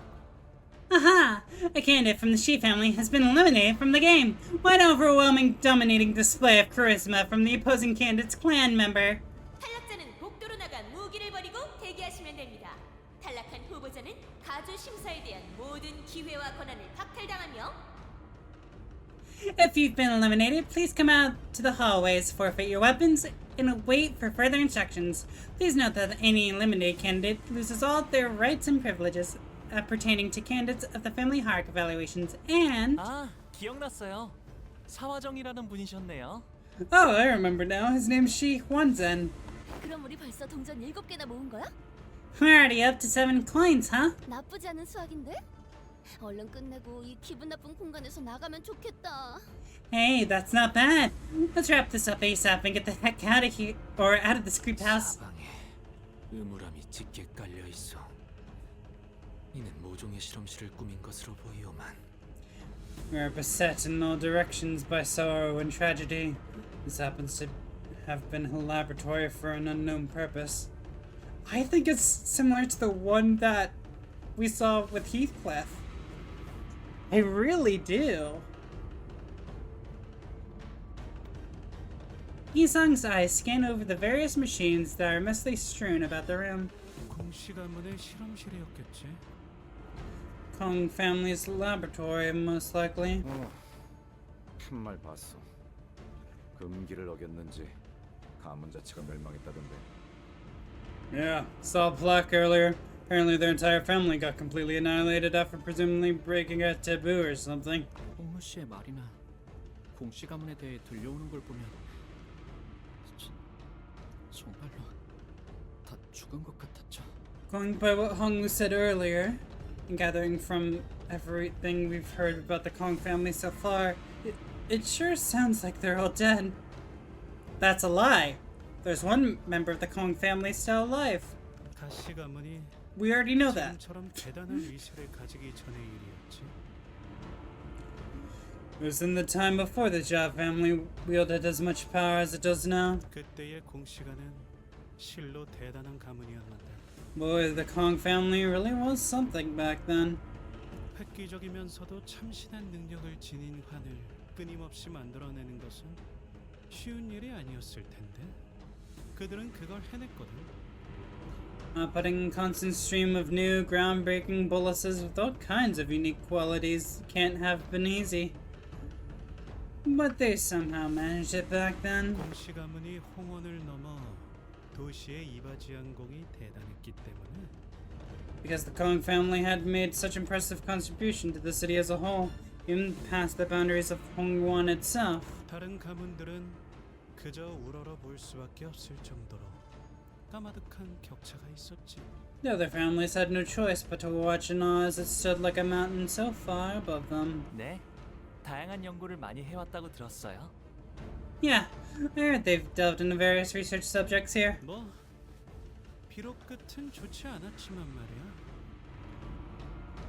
Aha! A candidate from the Shi family has been eliminated from the game. What an overwhelming, dominating display of charisma from the opposing candidate's clan member. 탈락자는 복도로 나가 무기를 버리고 대기하시면 됩니다. 탈락한 후보자는 가주 심사에 대한 모든 기회와 권한을 박탈당하며 If you've been eliminated, please come out to the hallways, forfeit your weapons, and wait for further instructions. Please note that any eliminated candidate loses all their rights and privileges pertaining to candidates of the family hierarchy evaluations, and... 아, 기억났어요. 사화정이라는 분이셨네요. Oh, I remember now. His name's Shi Huanzhen. 그럼 우리 벌써 동전 7개나 모은 거야? We're already up to 7 coins, huh? 나쁘지 않은 수학인데? 얼른 끝내고 이 기분 나쁜 공간에서 나가면 좋겠다. Hey, that's not bad. Let's wrap this up ASAP and get the heck out of here, or out of this creep house. 사방에 음울함이 짙게 깔려 있어. 이는 모종의 실험실을 꾸민 것으로 보이오만. We are beset in all directions by sorrow and tragedy. This happens to have been a laboratory for an unknown purpose. I think it's similar to the one that we saw with Heathcliff. I really do. Yisung's eyes scan over the various machines that are mostly strewn about the room. 공씨 가문의 실험실이었겠지. Kong family's laboratory, most likely. 한말 봤어. 금기를 어겼는지 가문 자체가 멸망했다던데. Yeah, saw a plaque earlier. Apparently their entire family got completely annihilated after presumably breaking a taboo or something. 홍무 씨의 말이나 공씨 가문에 대해 들려오는 걸 보면 정말로 다 죽은 것 같았죠. Going by what Hongwu said earlier, and gathering from everything we've heard about the Kong family so far, it sure sounds like they're all dead. That's a lie. There's one member of the Kong family still alive. 가씨 가문이 We already know that. 지금처럼 대단한 위세를 가지기 전의 일이었지. It was in the time before the Jia family wielded as much power as it does now. 그때의 공씨가는 실로 대단한 가문이었는데. Boy, the Kong family really was something back then. 획기적이면서도 참신한 능력을 지닌 환을 끊임없이 만들어내는 것은 쉬운 일이 아니었을 텐데. 그들은 그걸 해냈거든. Putting a constant stream of new, groundbreaking boluses with all kinds of unique qualities can't have been easy. But they somehow managed it back then. 공씨 가문이 홍원을 넘어 도시의 이바지한 공이 대단했기 때문에. Because the Kong family had made such impressive contribution to the city as a whole, even past the boundaries of Hongwon itself. 다른 가문들은 그저 우러러 볼 수밖에 없을 정도로 까마득한 격차가 있었지. The other families had no choice but to watch and awe as it stood like a mountain so far above them. 네, 다양한 연구를 많이 해왔다고 들었어요. Yeah, I heard they've delved into various research subjects here. 뭐 비록 끝은 좋지 않았지만 말이야.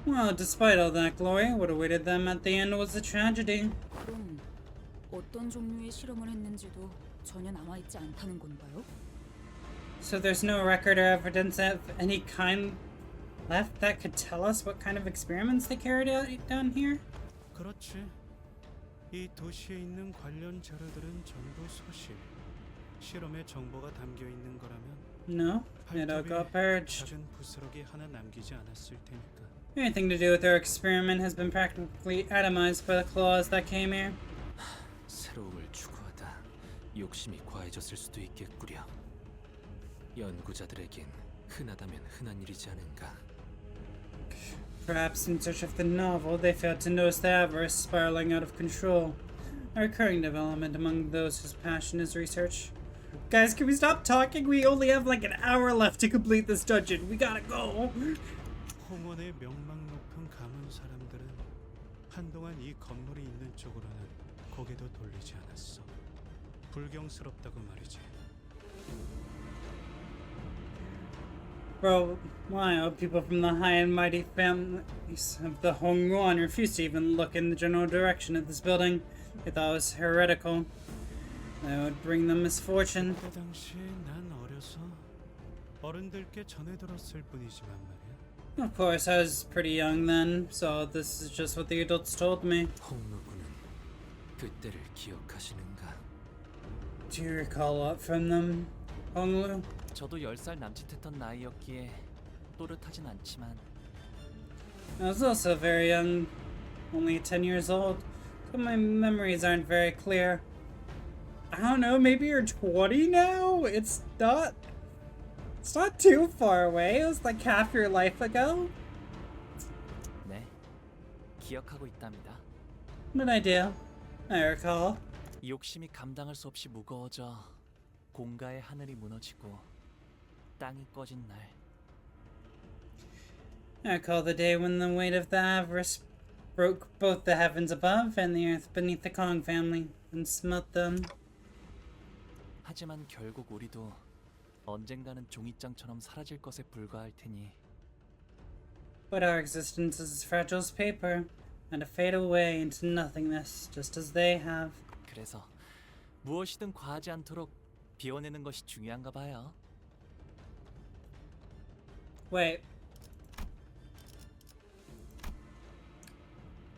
Well, despite all that glory, what awaited them at the end was a tragedy. 그럼 어떤 종류의 실험을 했는지도 전혀 남아있지 않다는 건가요? So there's no record or evidence of any kind left that could tell us what kind of experiments they carried out down here? 그렇지. 이 도시에 있는 관련 자료들은 전부 소실. 실험에 정보가 담겨 있는 거라면 No, it'll go purged. 작은 부스러기 하나 남기지 않았을 테니까. Anything to do with our experiment has been practically atomized by the claws that came here. 새로움을 추구하다 욕심이 과해졌을 수도 있겠구려. 연구자들에겐 흔하다면 흔한 일이지 않은가. Perhaps in search of the novel, they failed to notice the avarice spiraling out of control. A recurring development among those whose passion is research. Guys, can we stop talking? We only have like an hour left to complete this dungeon. We gotta go. 홍원의 명망 높은 가문 사람들은 한동안 이 건물이 있는 쪽으로는 고개도 돌리지 않았어. 불경스럽다고 말이지. For a while, people from the high and mighty families of the Hongguan refused to even look in the general direction of this building. They thought it was heretical. That would bring them misfortune. 그때 당시 난 어려서 어른들께 전해 들었을 뿐이지만 말이야. Of course, I was pretty young then, so this is just what the adults told me. 홍루군은 그때를 기억하시는가? Do you recall a lot from them, Honglu? 저도 10살 남짓했던 나이였기에 또렷하진 않지만 I was also very young, only 10 years old, so my memories aren't very clear. I don't know, maybe you're 20 now? It's not too far away. It was like half your life ago. 네, 기억하고 있답니다. But I do. I recall. 욕심이 감당할 수 없이 무거워져 공가의 하늘이 무너지고 땅이 꺼진 날. I recall the day when the weight of the avarice broke both the heavens above and the earth beneath the Kong family and smote them. 하지만 결국 우리도 언젠가는 종이장처럼 사라질 것에 불과할 테니. But our existence is as fragile as paper, and to fade away into nothingness, just as they have. 그래서 무엇이든 과하지 않도록 비워내는 것이 중요한가 봐요. Wait.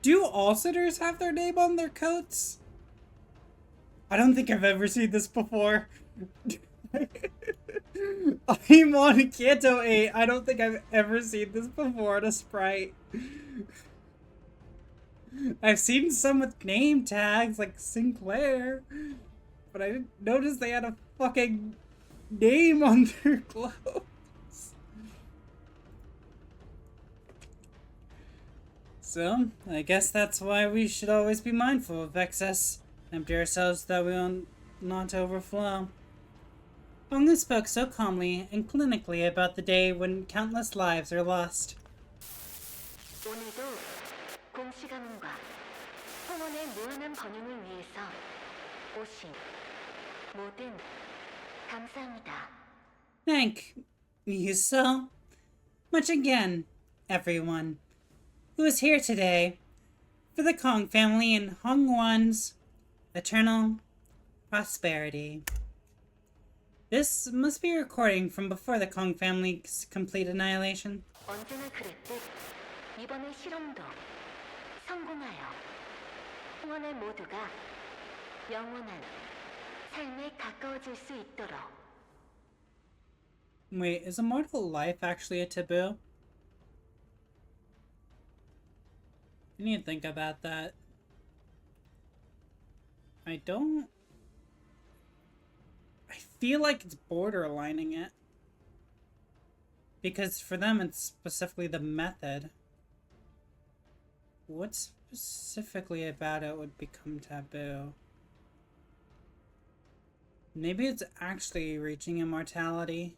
Do all sitters have their name on their coats? I don't think I've ever seen this before. I'm on Canto 8. I don't think I've ever seen this before in a sprite. I've seen some with name tags like Sinclair, but I didn't notice they had a fucking name on their clothes. So, I guess that's why we should always be mindful of excess. Empty ourselves so that we will not overflow. Honglu spoke so calmly and clinically about the day when countless lives are lost. 오늘도 공시 가문과 홍원의 무한한 번영을 위해서 오신 모든 감사합니다. Thank you so much again, everyone who is here today for the Kong family and Hongguan's eternal prosperity. This must be a recording from before the Kong family's complete annihilation. 언제나 그랬듯 이번의 실험도 성공하여 홍원의 모두가 영원한 삶에 가까워질 수 있도록. Wait, is immortal life actually a taboo? I need to think about that. I feel like it's borderlining it. Because for them it's specifically the method. What specifically about it would become taboo? Maybe it's actually reaching immortality.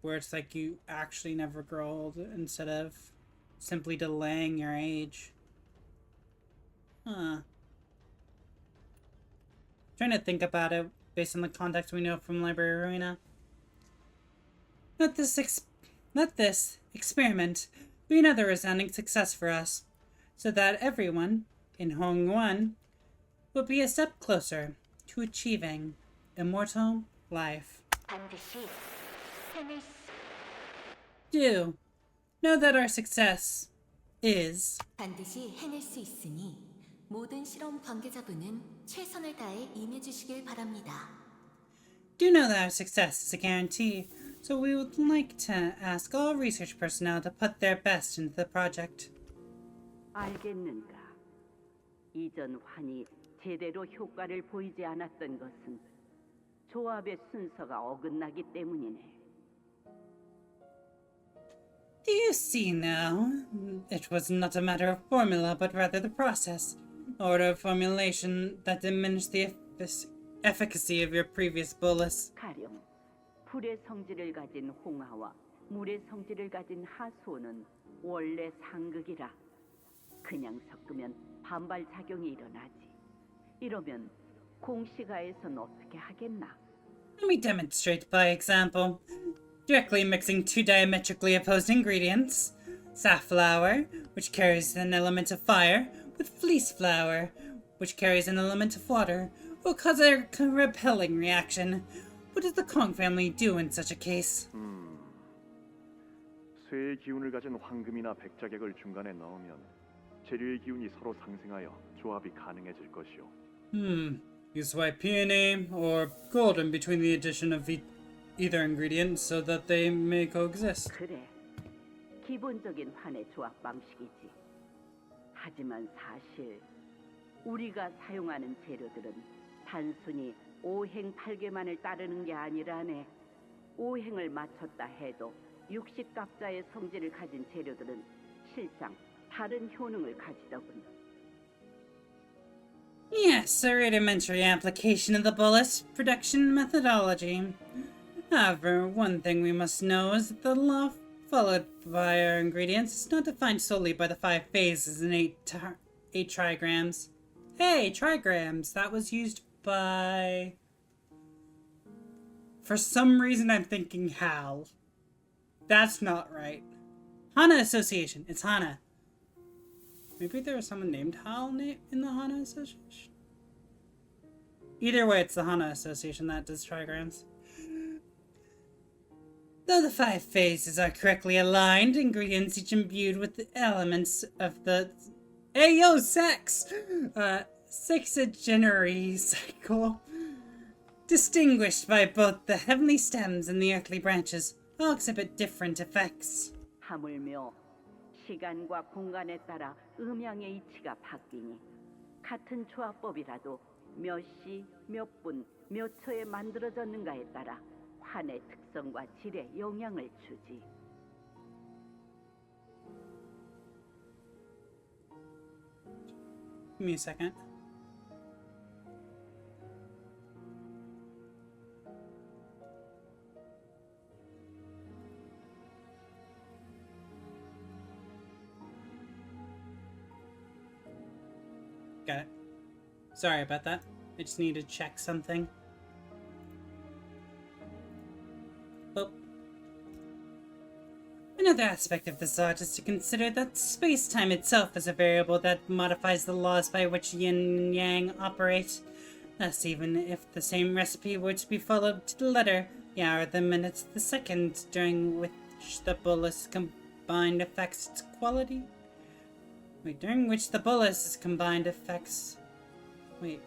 Where it's like you actually never grow old instead of simply delaying your age. Huh. Trying to think about it based on the context we know from Library Arena. Let this experiment be another resounding success for us, so that everyone in Hongguan will be a step closer to achieving immortal life. 반드시 해낼 수. Do know that our success is 반드시 해낼 수 있으니 모든 실험 관계자분은 최선을 다해 임해주시길 바랍니다. Do know that our success is a guarantee, so we would like to ask all research personnel to put their best into the project. 알겠는가? 이전 환이 제대로 효과를 보이지 않았던 것은 조합의 순서가 어긋나기 때문이네. Do you see now? It was not a matter of formula, but rather the process, order of formulation that diminished the efficacy of your previous bolus. 가령 불의 성질을 가진 홍하와 물의 성질을 가진 하소는 원래 상극이라 그냥 섞으면 반발 작용이 일어나지. 이러면 공시가에선 어떻게 하겠나? Let me demonstrate by example. Directly mixing two diametrically opposed ingredients, safflower, which carries an element of fire, with fleece flour, which carries an element of water, will cause a repelling reaction. What does the Kong family do in such a case? 쇠의 기운을 가진 황금이나 백자객을 중간에 넣으면 재료의 기운이 서로 상승하여 조합이 가능해질 것이요. You swipe peony or gold in between the addition of either ingredient so that they may coexist. 그래, 기본적인 환의 조합 방식이지. 하지만 사실 우리가 사용하는 재료들은 단순히 오행 8개만을 따르는 게 아니라네. 오행을 맞췄다 해도 육식갑자의 성질을 가진 재료들은 실상 다른 효능을 가지더군. Yes, a rudimentary application of the bolus production methodology. However, one thing we must know is that the law followed by our ingredients is not defined solely by the 5 phases and 8 trigrams. Hey, trigrams! That was used by... For some reason I'm thinking Hal. That's not right. Hana Association. It's Hana. Maybe there was someone named Hal in the Hana Association? Either way, it's the Hana Association that does trigrams. Though the 5 phases are correctly aligned, ingredients each imbued with the elements of the sex! Sexagenary cycle. Distinguished by both the heavenly stems and the earthly branches, all exhibit different effects. 하물며 시간과 공간에 따라 음양의 이치가 바뀌니 같은 조합법이라도 몇 시, 몇 분, 몇 초에 만들어졌는가에 따라 환의 특성과 질에 영향을 주지. Give me a second. Got it. Sorry about that. I just need to check something. Oh. Another aspect of this art is to consider that space-time itself is a variable that modifies the laws by which yin and yang operate. Thus, even if the same recipe were to be followed to the letter, the hour, the minute, the second during which the bolus combined affects its quality. Wait, during which the bolus is combined affects... Wait.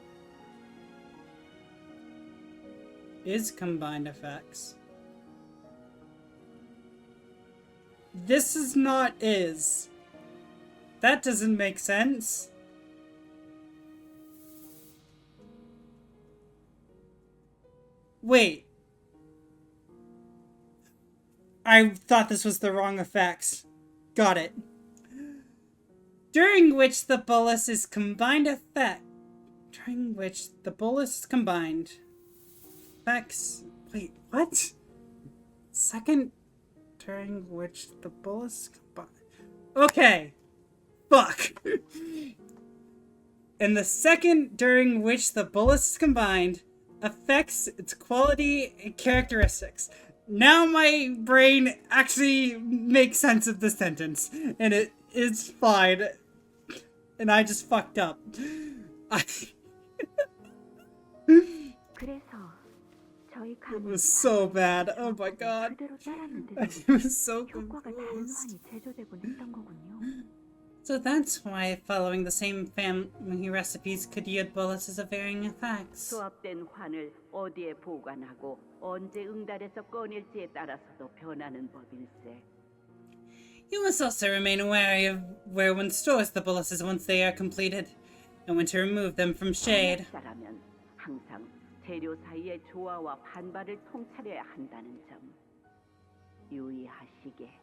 Is combined effects. This is not is. That doesn't make sense. Wait. I thought this was the wrong effects. Got it. During which the bolus is combined effect. During which the bolus is combined. Effects. Wait, what? Second. During which the bolus is combined. Okay. Fuck. And the second during which the bolus is combined affects its quality and characteristics. Now my brain actually makes sense of the sentence. And it is fine. And I just fucked up. It was so bad. Oh my god. It was so confused. So that's why following the same family recipes could yield boluses of varying effects. 수압된 환을 어디에 보관하고 언제 응달에서 꺼낼지에 따라서도 변하는 법일세. You must also remain wary of where one stores the boluses once they are completed, and when to remove them from shade. 사람은 항상 재료 사이의 조화와 반발을 통찰해야 한다는 점 유의하시게.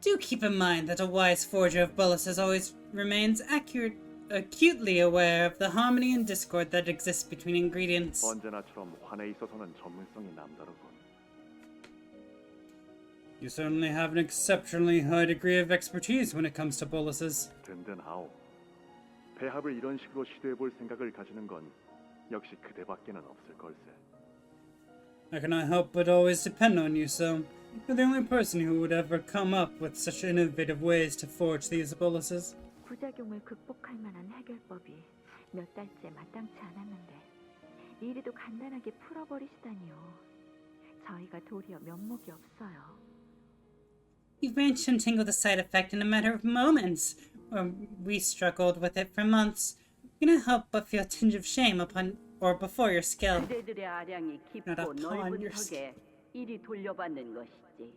Do keep in mind that a wise forger of boluses always remains acutely aware of the harmony and discord that exists between ingredients. 언제나처럼 환에 있어서는 전문성이 남다르군. You certainly have an exceptionally high degree of expertise when it comes to boluses. 든든하오. 배합을 이런 식으로 시도해볼 생각을 가지는 건 역시 그대밖에는 없을 걸세. I cannot help but always depend on you, so you're the only person who would ever come up with such innovative ways to forge these boluses. 부작용을 극복할 만한 해결법이 몇 달째 마땅치 않았는데 이리도 간단하게 풀어버리시다니요. 저희가 도리어 면목이 없어요. You've managed to untangle the side effect in a matter of moments, where we struggled with it for months. You cannot help but feel a tinge of shame before your skill. 그대들의 아량이 깊고 넓은 턱에 이리 돌려받는 것이지.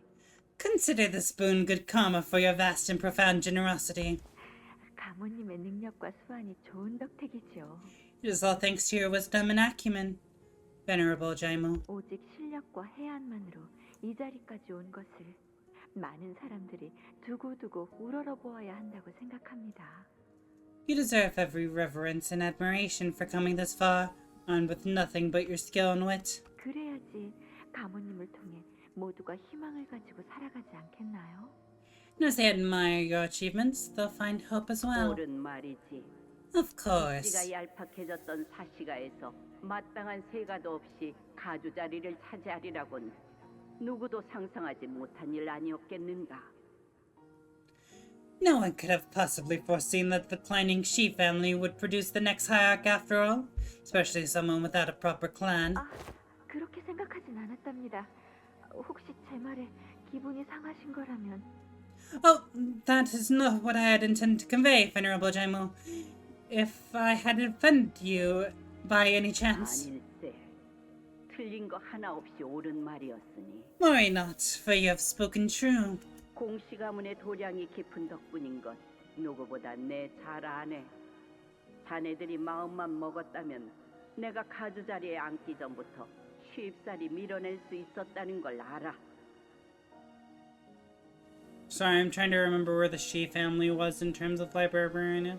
Consider this boon good karma for your vast and profound generosity. 가모님의 능력과 수완이 좋은 덕택이지요. It is all thanks to your wisdom and acumen, Venerable Jaimu. 오직 실력과 해안만으로 이 자리까지 온 것을 많은 사람들이 두고두고 우러러보아야 한다고 생각합니다. You deserve every reverence and admiration for coming this far, armed with nothing but your skill and wit. 그래야지 가모님을 통해 모두가 희망을 가지고 살아가지 않겠나요? And as they admire your achievements, they'll find hope as well. 옳은 말이지. Of course. 지가 얄팍해졌던 사시가에서 마땅한 세가도 없이 가주 자리를 차지하리라곤 누구도 상상하지 못한 일 아니었겠는가. No one could have possibly foreseen that the declining Shi family would produce the next hierarch after all, especially someone without a proper clan. 아, 그렇게 생각하진 않았답니다. 혹시 제 말에 기분이 상하신 거라면. Oh, that is not what I had intended to convey, Venerable Jaimu. If I had offended you by any chance. 아닐세. 틀린 거 하나 없이 옳은 말이었으니. Worry not, for you have spoken true. 공씨 가문의 도량이 깊은 덕분인 것 누구보다 내 잘 아네. 자네들이 마음만 먹었다면 내가 가주 자리에 앉기 전부터 쉽사리 밀어낼 수 있었다는 걸 알아. Sorry, I'm trying to remember where the Shi family was in terms of Library Arena.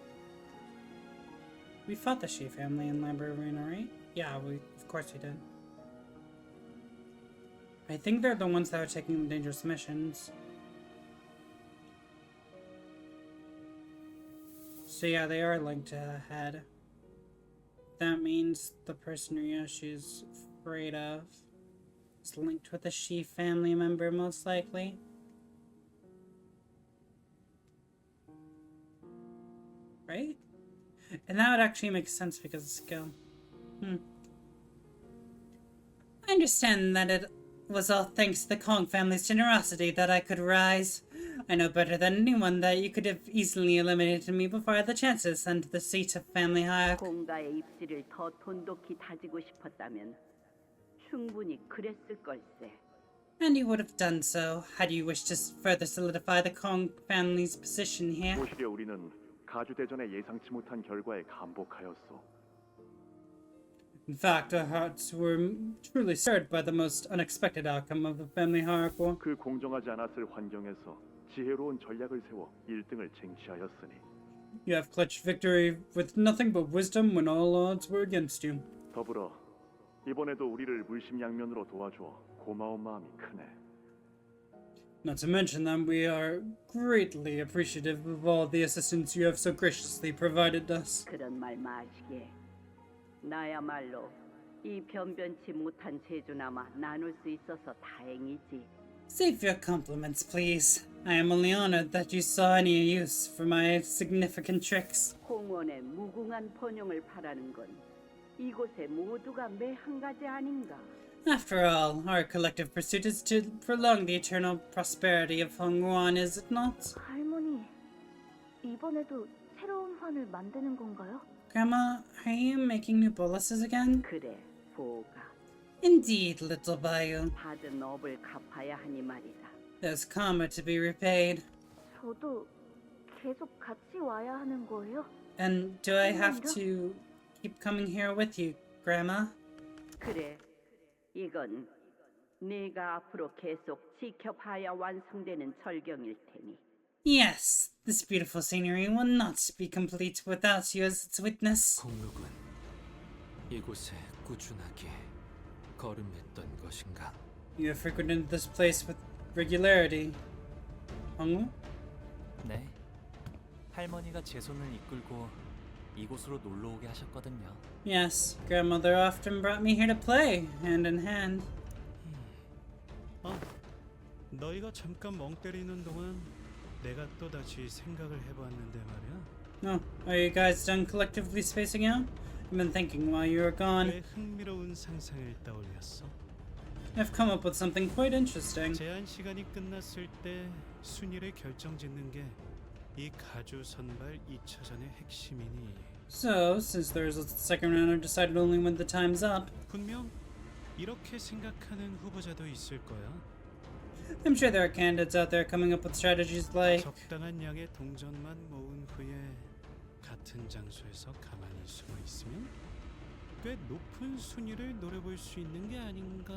We fought the Shi family in Library Arena, right? Yeah, of course we did. I think they're the ones that are taking the dangerous missions. So yeah, they are linked ahead. That means the person Ryoshi's afraid of is linked with a Shi family member, most likely. Right? And that would actually make sense because of skill. I understand that it was all thanks to the Kong family's generosity that I could rise. I know better than anyone that you could have easily eliminated me before I had the chance to ascend to the seat of family hierarch. 공가의 입지를 더 돈독히 다지고 싶었다면 충분히 그랬을 걸세. And you would have done so had you wished to further solidify the Kong family's position here. 오히려 우리는 가주 대전의 예상치 못한 결과에 감복하였소. In fact, our hearts were truly stirred by the most unexpected outcome of the family hierarch war. 그 공정하지 않았을 환경에서 지혜로운 전략을 세워 1등을 쟁취하였으니. You have clutched victory with nothing but wisdom when all odds were against you. 더불어 이번에도 우리를 물심양면으로 도와주어 고마운 마음이 크네. Not to mention that we are greatly appreciative of all the assistance you have so graciously provided us. 그런 말 마시게. 나야말로 이 변변치 못한 재주나마 나눌 수 있어서 다행이지. Save your compliments, please. I am only honored that you saw any use for my significant tricks. 공원의 무궁한 번영을 바라는 건 이곳의 모두가 매 한 가지 아닌가. After all, our collective pursuit is to prolong the eternal prosperity of Hongguan, is it not? 할머니, 이번에도 새로운 환을 만드는 건가요? Grandma, are you making new boluses again? 그래, 보가. Indeed, little Bayou. 받은 업을 갚아야 하니 말이다. There's karma to be repaid. 저도 계속 같이 와야 하는 거예요? And do I have to keep coming here with you, Grandma? 그래, 이건 네가 앞으로 계속 지켜봐야 완성되는 절경일 테니. Yes, this beautiful scenery will not be complete without you as its witness. 공록은 이곳에 꾸준하게 걸음했던 것인가? You have frequented this place with regularity. 황후? 네. 할머니가 제 손을 이끌고 이곳으로 놀러 오게 하셨거든요. Yes, grandmother often brought me here to play, hand in hand. 너희가 잠깐 멍 때리는 동안 내가 또 다시 생각을 해봤는데 말이야. Oh, are you guys done collectively spacing out? I've been thinking while you were gone. 꽤 흥미로운 상상을 떠올렸어. I've come up with something quite interesting. 제한 시간이 끝났을 때 순위를 결정짓는 게 이 가주 선발 2차전의 핵심이니. So, since there's a second round are decided only when the time's up, 분명 이렇게 생각하는 후보자도 있을 거야. I'm sure there are candidates out there coming up with strategies like 적당한 양의 동전만 모은 후에 같은 장소에서 가만히 숨어 있으면 꽤 높은 순위를 노려볼 수 있는 게 아닌가.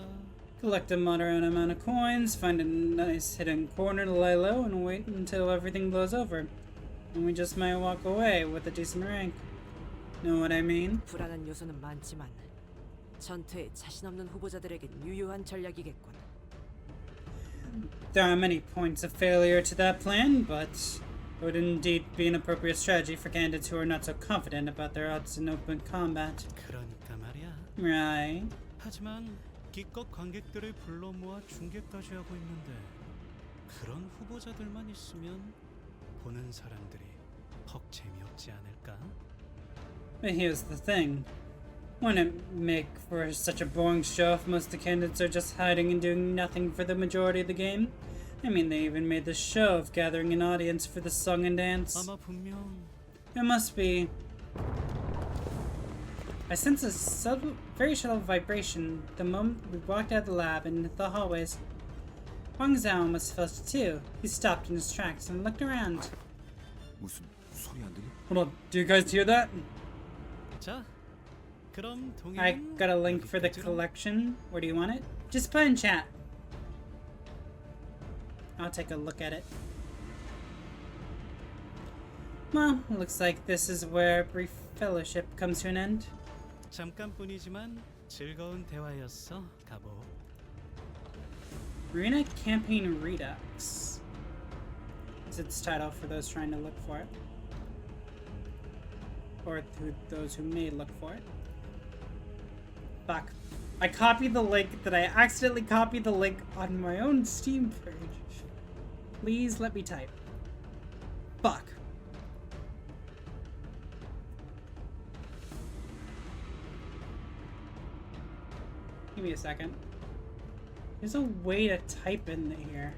collect a moderate amount of coins, find a nice hidden corner to lie low, and wait until everything blows over. And we just might walk away with a decent rank. Know what I mean? 불안한 요소는 많지만 전투에 자신 없는 후보자들에겐 유효한 전략이겠군. There are many points of failure to that plan, but it would indeed be an appropriate strategy for candidates who are not so confident about their odds in open combat. 그러니까 말이야. Right. 하지만 기껏 관객들을 불러 모아 중계까지 하고 있는데 그런 후보자들만 있으면 보는 사람들이 퍽 재미없지 않을까? But here's the thing. Wouldn't it make for such a boring show if most of the candidates are just hiding and doing nothing for the majority of the game? I mean, they even made the show of gathering an audience for the song and dance. 아마 분명 It must be. I sense a very subtle vibration the moment we walked out of the lab and into the hallways. Huang Zhao must have felt it too. He stopped in his tracks and looked around. 무슨 소리 안 들려? Hold on, do you guys hear that? 자, 그럼 I 동의는 got a link for the 여기까지로. collection. Where do you want it? Just put in chat. I'll take a look at it. Well, looks like this is where brief fellowship comes to an end. 잠깐뿐이지만 즐거운 대화였어, 가보. Arena Campaign Redux is its title for those trying to look for it. Or those who may look for it. Fuck. I copied the link that I accidentally copied the link on my own Steam page. Please let me type. Fuck. Give me a second. There's a way to type in here.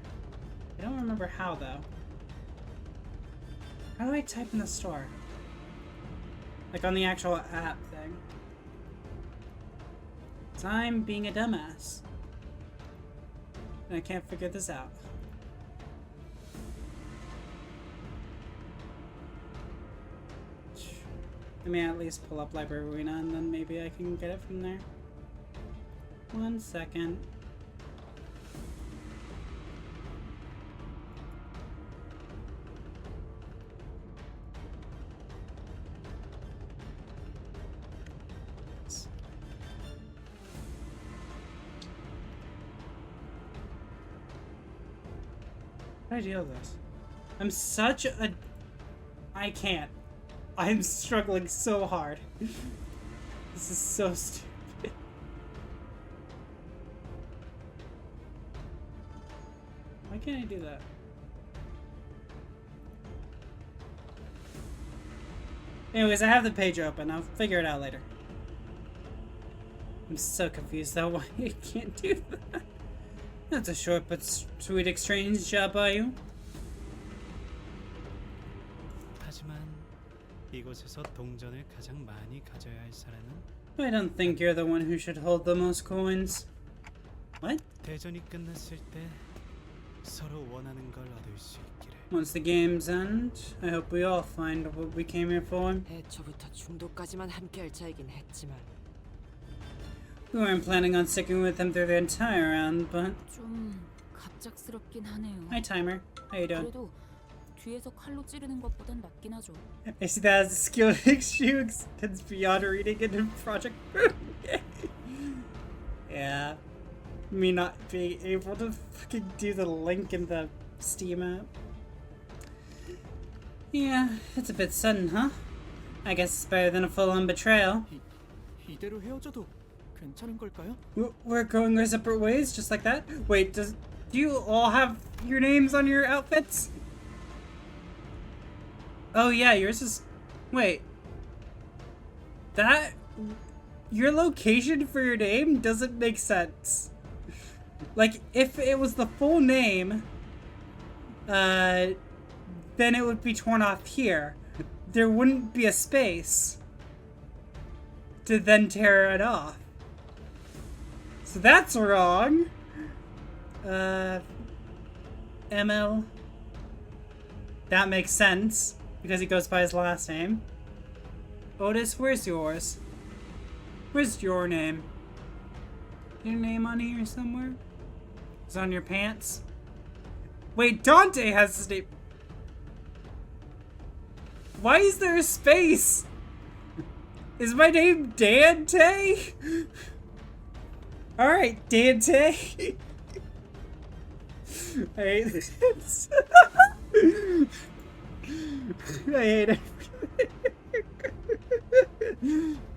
I don't remember how though. How do I type in the store? Like on the actual app thing. 'Cause I'm being a dumbass. And I can't figure this out. Let me at least pull up Library Arena and then maybe I can get it from there. 1 second. How do I deal with this? I'm such a... I can't. I'm struggling so hard. This is so stupid. Why can't I do that? Anyways, I have the page open. I'll figure it out later. I'm so confused though why I can't do that. That's a short but sweet exchange, Bayou. 하지만 이곳에서 동전을 가장 많이 가져야 할 사람은 I don't think you're the one who should hold the most coins. What? 대전이 끝났을 때 서로 원하는 걸 얻을 수 있기를. Once the games end, I hope we all find what we came here for. 애초부터 중도까지만 함께할 자이긴 했지만 We weren't planning on sticking with him through the entire round, but... 좀 갑작스럽긴 하네요. Hi, Timer. How you doing? 그래도 뒤에서 칼로 찌르는 것보단 낫긴 하죠. I see that as a skill issue extends beyond reading it in Project Room. Yeah. Me not being able to fucking do the link in the Steam app. Yeah, it's a bit sudden, huh? I guess it's better than a full-on betrayal. 이대로 헤어져도 괜찮은 걸까요? We're going our separate ways, just like that? Wait, do you all have your names on your outfits? Oh yeah, yours is... Wait. That... Your location for your name doesn't make sense. Like, if it was the full name, then it would be torn off here. There wouldn't be a space to then tear it off. So that's wrong. ML. That makes sense, because he goes by his last name. Otis, where's yours? Where's your name? Your name on here somewhere? It's on your pants? Wait, Dante has his name. Why is there a space? Is my name Dante? Alright, Dante. I hate this. I hate it.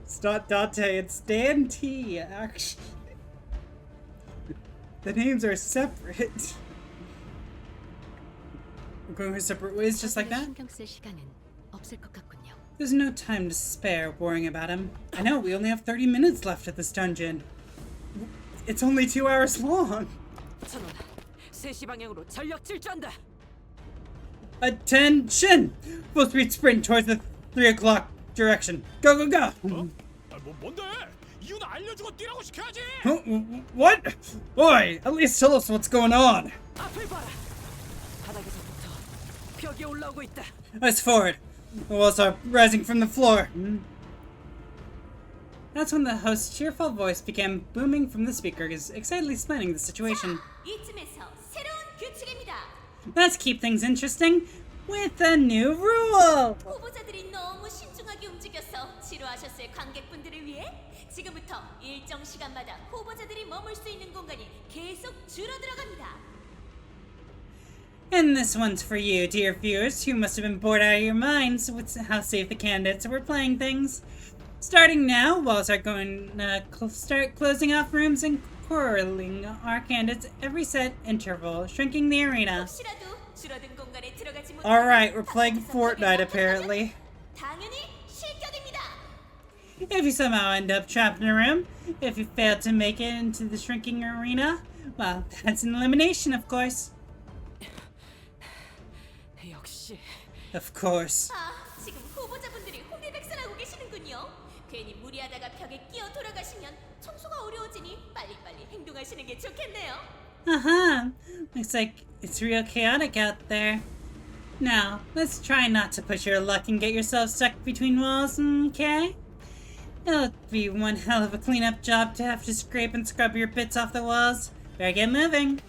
It's not Dante, it's Dan T, actually. The names are separate. We're going our separate ways just like that? 신경 쓸 시간은 없을 것 같군요. There's no time to spare worrying about him. I know, we only have 30 minutes left at this dungeon. It's only 2 hours long. 천원 3시 방향으로 전력 질주한다. Attention! Full speed sprint towards the 3 o'clock direction. Go, go, go! 뭔데? 이유는 알려주고 뛰라고 시켜야지. What? Boy, at least tell us what's going on. 앞을 봐라. 바닥에서부터 벽이 올라오고 있다. Let's forward. The walls are rising from the floor. That's when the host's cheerful voice began booming from the speakers, excitedly explaining the situation. 이쯤에서 새로운 규칙입니다. Let's keep things interesting with a new rule. 후보자들이 너무 신중하게 움직여서 지루하셨을 관객분들을 위해 지금부터 일정 시간마다 후보자들이 머물 수 있는 공간이 계속 줄어들어갑니다. And this one's for you, dear viewers, who must have been bored out of your minds with how safe the candidates were playing things. Starting now, walls are going to start closing off rooms and corralling our candidates every set interval, shrinking the arena. 혹시라도 줄어든 공간에 들어가지 못하면 Alright, we're playing Fortnite apparently. 당연히 실격입니다. If you somehow end up trapped in a room, if you fail to make it into the shrinking arena, well, that's an elimination, of course. 역시. Of course. 아, 지금 후보자분들이 혼비백산하고 계시는군요. 괜히 무리하다가 벽에 끼어 돌아가시면 청소가 어려워지니 빨리빨리 행동하시는 게 좋겠네요. Uh-huh. Looks like it's real chaotic out there. Now, let's try not to push your luck and get yourself stuck between walls, okay? It'll be one hell of a cleanup job to have to scrape and scrub your bits off the walls. Better get moving.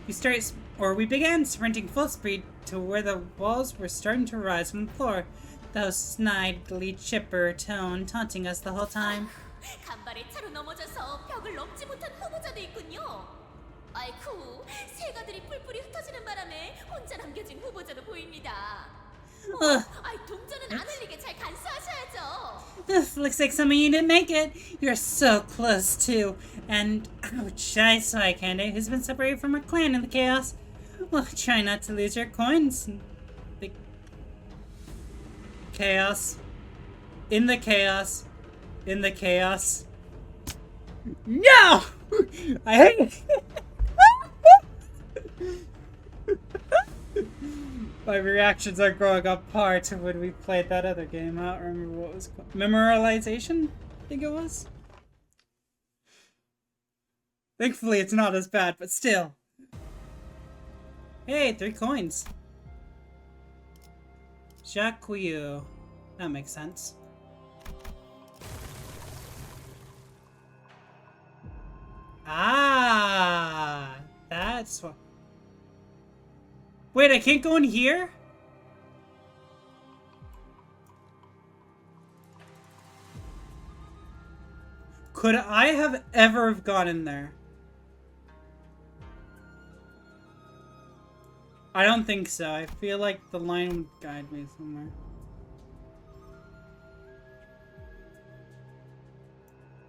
We began sprinting full speed to where the walls were starting to rise from the floor, those snidely chipper tone taunting us the whole time. 간발의 차로 넘어져서 벽을 넘지 못한 후보자도 있군요. 아이쿠, 새가들이 뿔뿔이 흩어지는 바람에 혼자 남겨진 후보자도 보입니다. 아이, 동전은 안 흘리게 잘 간수하셔야죠. Looks like some of you didn't make it. You're so close too. And ouch, I saw a candidate who's been separated from her clan in the chaos. Well, try not to lose your coins. The chaos. In the chaos. In the chaos. No! I hate it. My reactions are growing apart when we played that other game. I don't remember what it was called. Memorialization? I think it was. Thankfully, it's not as bad, but still. Hey, 3 coins. Jacuyu. That makes sense. Ah, that's what. Wait, I can't go in here? Could I have ever have gone in there? I don't think so. I feel like the line would guide me somewhere.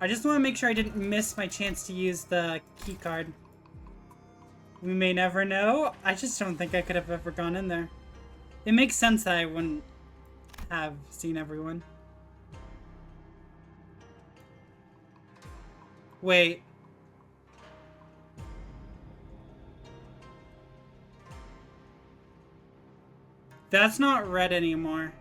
I just want to make sure I didn't miss my chance to use the key card. We may never know. I just don't think I could have ever gone in there. It makes sense that I wouldn't have seen everyone. Wait. That's not red anymore.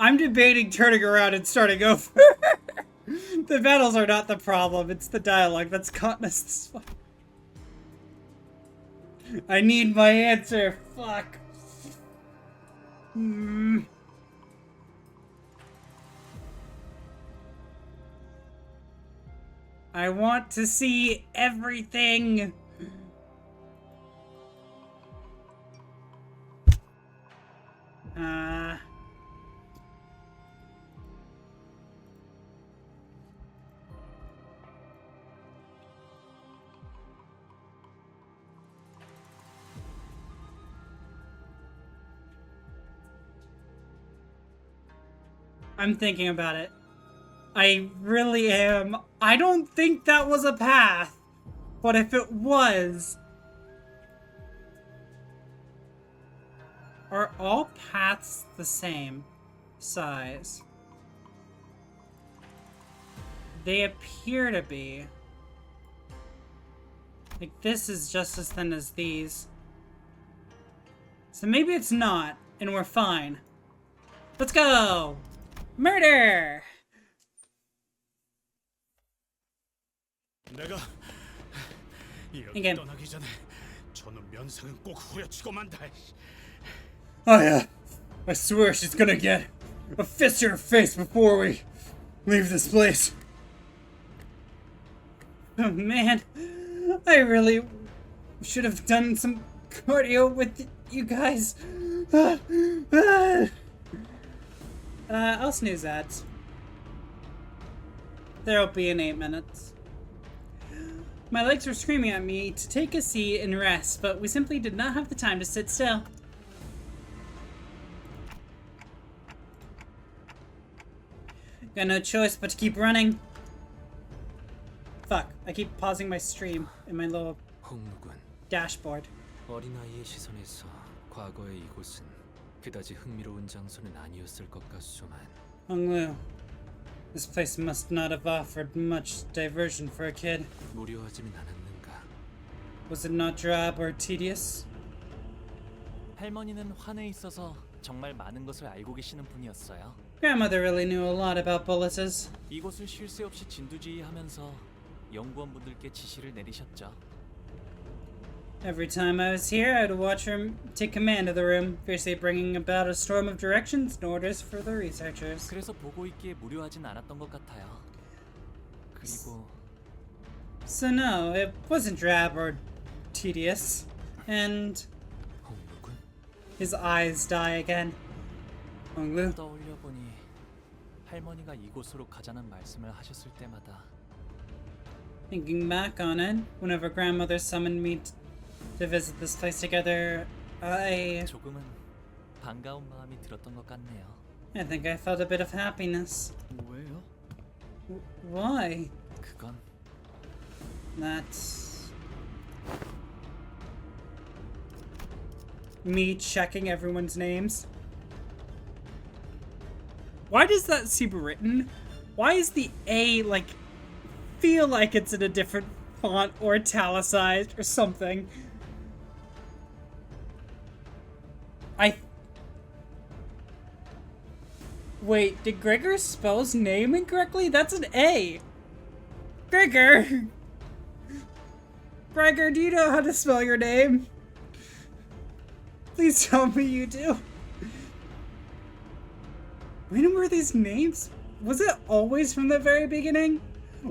I'm debating turning around and starting over. The battles are not the problem, it's the dialogue that's gotten us this far. I need my answer, fuck. I want to see everything. I'm thinking about it. I really am. I don't think that was a path. But if it was... Are all paths the same size? They appear to be. Like, this is just as thin as these. So maybe it's not, and we're fine. Let's go! Murder! 내가 여기 Again. 떠나기 전에 저놈 면상은 꼭 후려치고 만다. Oh yeah. I swear she's gonna get a fist to her face before we leave this place. Oh man, I really should have done some cardio with you guys. I'll snooze that. There'll be in 8 minutes. My legs were screaming at me to take a seat and rest, but we simply did not have the time to sit still. Got no choice but to keep running. Fuck, I keep pausing my stream in my little dashboard. 어린아이의 시선에서 과거의 이곳은 그다지 흥미로운 장소는 아니었을 것 같소만. Honglu, this place must not have offered much diversion for a kid. 무료하지는 않았는가? Was it not drab or tedious? 할머니는 환에 있어서 정말 많은 것을 알고 계시는 분이었어요. Grandmother really knew a lot about bullets. 이곳을 쉴 새 없이 진두지휘하면서 연구원분들께 지시를 내리셨죠. Every time I was here, I'd watch her take command of the room, fiercely bringing about a storm of directions and orders for the researchers. 그래서 보고 있기에 무료하진 않았던 것 같아요. 그리고 So no, it wasn't drab or tedious. And his eyes die again. Honglu. 떠올려 보니 할머니가 이곳으로 가자는 말씀을 하셨을 때마다 Thinking back on it, whenever grandmother summoned me to visit this place together, 조금은 반가운 마음이 들었던 것 같네요. I think I felt a bit of happiness. 왜요? Why? 그건 That's me checking everyone's names. Why does that seem written? Why is the A, like, feel like it's in a different font or italicized or something? Wait, did Gregor spell his name incorrectly? That's an A! Gregor! Gregor, do you know how to spell your name? Please tell me you do. When were these names? Was it always from the very beginning?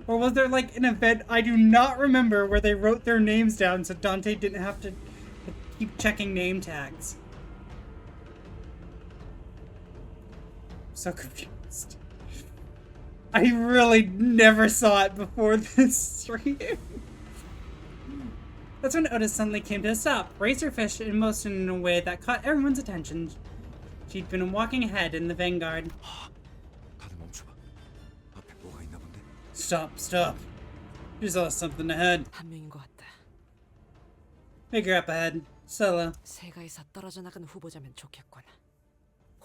Or was there like an event I do not remember where they wrote their names down so Dante didn't have to keep checking name tags? So confused. I really never saw it before this stream. That's when Otis suddenly came to a stop, raised her fish in motion in a way that caught everyone's attention. She'd been walking ahead in the vanguard. Stop. You saw something ahead. 한 명인 것 같다. Figure up ahead. Solo. 세가에서 떨어져 나간 후보자면 좋겠군.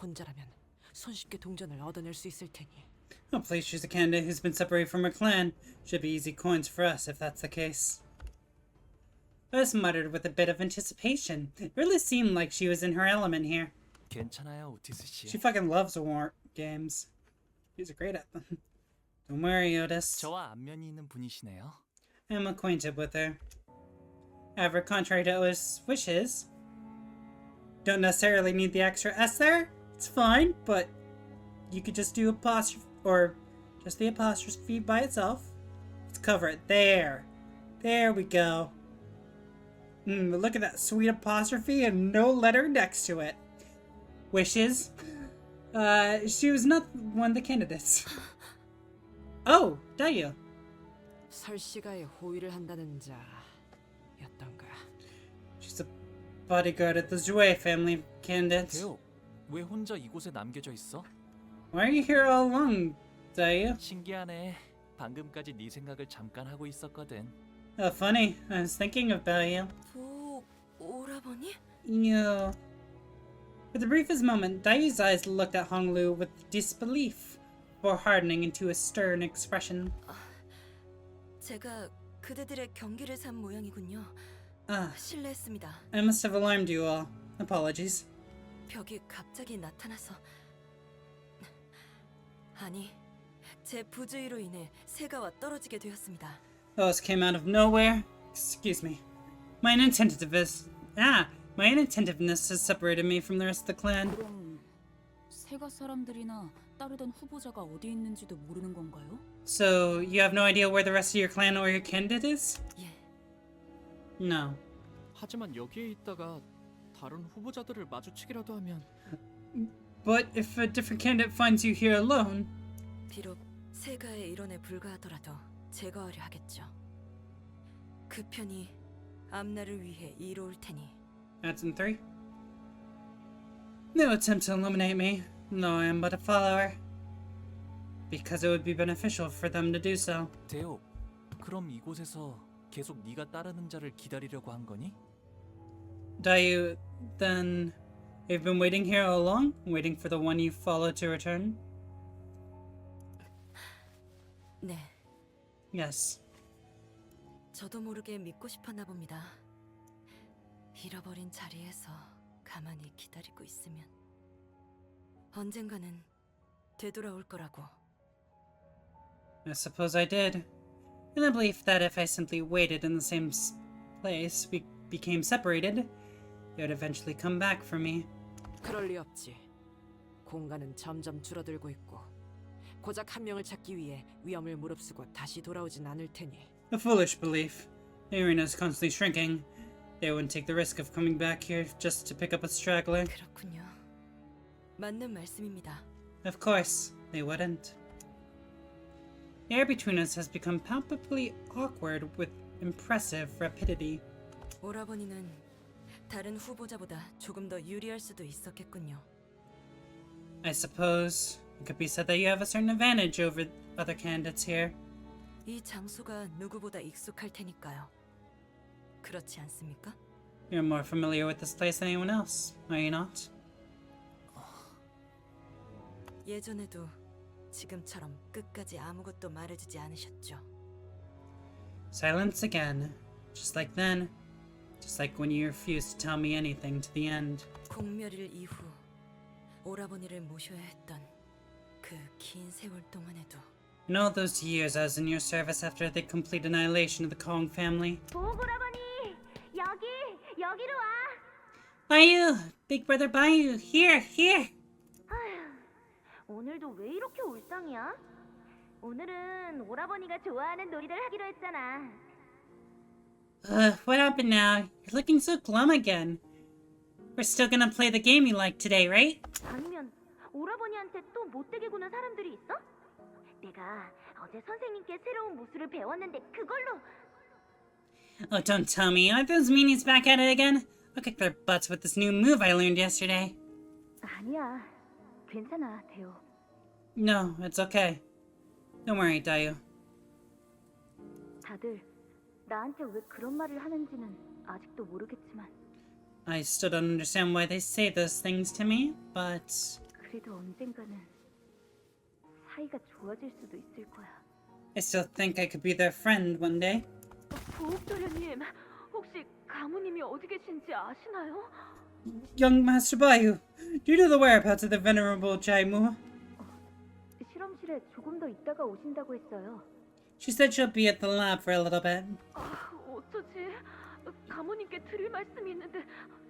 혼자라면 손쉽게 동전을 얻어낼 수 있을 테니. Oh, please choose a candidate who's been separated from her clan. Should be easy coins for us if that's the case. Otis muttered with a bit of anticipation. It really seemed like she was in her element here. 괜찮아요, 오티스 씨. She fucking loves war games. She's great at them. Don't worry, Otis. 저와 안면이 있는 분이시네요. I'm acquainted with her. However, contrary to Otis' wishes, don't necessarily need the extra S there. It's fine, but you could just do apostrophe, or just the apostrophe by itself. Let's cover it. There. There we go. Look at that sweet apostrophe and no letter next to it. Wishes. She was not one of the candidates. Oh, Dayu. 설씨가의 호위를 한다는 자였던가. She's a bodyguard at the Jouet family candidate. 대호, 왜 혼자 이곳에 남겨져 있어? Why are you here all alone, Dayu? 신기하네. 방금까지 네 생각을 잠깐 하고 있었거든. Oh, funny. I was thinking about you. 오라버니? You. For the briefest moment, Dayu's eyes looked at Honglu with disbelief, before hardening into a stern expression. 제가 그대들의 경기를 산 모양이군요. 실례했습니다. I must have alarmed you all. Apologies. 벽이 갑자기 나타나서 아니, 제 부주의로 인해 세가와 떨어지게 되었습니다. Those came out of nowhere. Excuse me. My inattentiveness has separated me from the rest of the clan. 그럼 세가 사람들이나 따르던 후보자가 어디 있는지도 모르는 건가요? So you have no idea where the rest of your clan or your candidate is? 예. No. 하지만 여기에 있다가 다른 후보자들을 마주치기라도 하면. But if a different candidate finds you here alone, 비록 세가의 일원에 불과하더라도 제거하려 하겠죠. 그 편이 앞날을 위해 이로울 테니. That's in 3. No attempt to eliminate me. No, I am but a follower. Because it would be beneficial for them to do so. 대호, 그럼 이곳에서 계속 네가 따르는 자를 기다리려고 한 거니? Dayu, then you've been waiting here all along, waiting for the one you follow to return? 네. Yes. 저도 모르게 믿고 싶었나 봅니다. 잃어버린 자리에서 가만히 기다리고 있으면 언젠가는 되돌아올 거라고. I suppose I did. In the belief that if I simply waited in the same place, we became separated, it would eventually come back for me. 그럴 리 없지. 공간은 점점 줄어들고 있고 고작 한 명을 찾기 위해 위험을 무릅쓰고 다시 돌아오진 않을 테니. A foolish belief. The arena is constantly shrinking. They wouldn't take the risk of coming back here just to pick up a straggler. 그렇군요. 맞는 말씀입니다. Of course, they wouldn't. The air between us has become palpably awkward with impressive rapidity. 오라버니는 다른 후보자보다 조금 더 유리할 수도 있었겠군요. I suppose it could be said that you have a certain advantage over other candidates here. 이 장소가 누구보다 익숙할 테니까요. 그렇지 않습니까? You're more familiar with this place than anyone else, are you not? 예전에도 지금처럼 끝까지 아무것도 말해주지 않으셨죠? Silence again. Just like then. Just like when you refused to tell me anything to the end. 공멸일 이후 오라버니를 모셔야 했던 그 긴 세월 동안에도 In all those years I was in your service after the complete annihilation of the Kong family. 오라버니 여기로 와. Bayou! Big brother Bayou! Here! Here! 오늘도 왜 이렇게 울상이야? 오늘은 오라버니가 좋아하는 놀이를 하기로 했잖아. What happened now? You're looking so glum again. We're still gonna play the game you like today, right? 아니면 오라버니한테 또 못되게 구는 사람들이 있어? 내가 어제 선생님께 새로운 무술을 배웠는데 그걸로. Oh, don't tell me. Are those meanies back at it again? I'll kick their butts with this new move I learned yesterday. 아니야. 괜찮아, 대호. No, it's okay. Don't worry, Dayu. 다들 나한테 왜 그런 말을 하는지는 아직도 모르겠지만 I still don't understand why they say those things to me, but... 그래도 언젠가는 사이가 좋아질 수도 있을 거야. I still think I could be their friend one day. 보호도련님, 혹시 가무님이 어디 계신지 아시나요? Young Master Bayu, do you know the whereabouts of the venerable Jaimu? 실험실에 조금 더 있다가 오신다고 했어요. She said she'll be at the lab for a little bit. 어쩌지? 가무님께 드릴 말씀이 있는데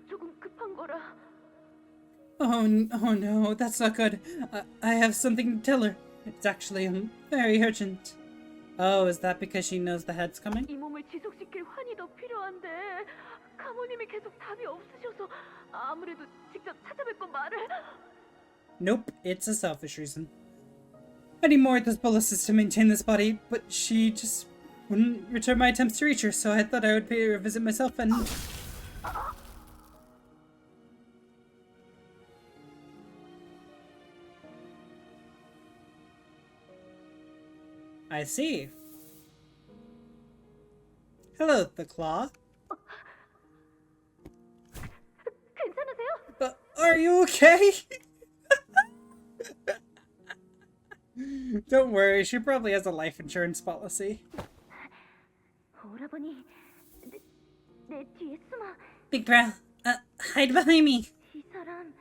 조금 급한 거라. Oh no, that's not good. I have something to tell her. It's actually very urgent. Oh, is that because she knows the head's coming? 이 몸을 지속시킬 환이 더 필요한데 가무님이 계속 답이 없으셔서 아무래도 직접 찾아뵙고 말을. Nope, it's a selfish reason. I need more of those boluses to maintain this body, but she just wouldn't return my attempts to reach her, so I thought I would pay her a visit myself and... I see. Hello, the Claw. 괜찮으세요? Are you okay? Don't worry, she probably has a life insurance policy. 오라버니, 내 뒤에 숨어. Big bro, hide behind me. 이 사람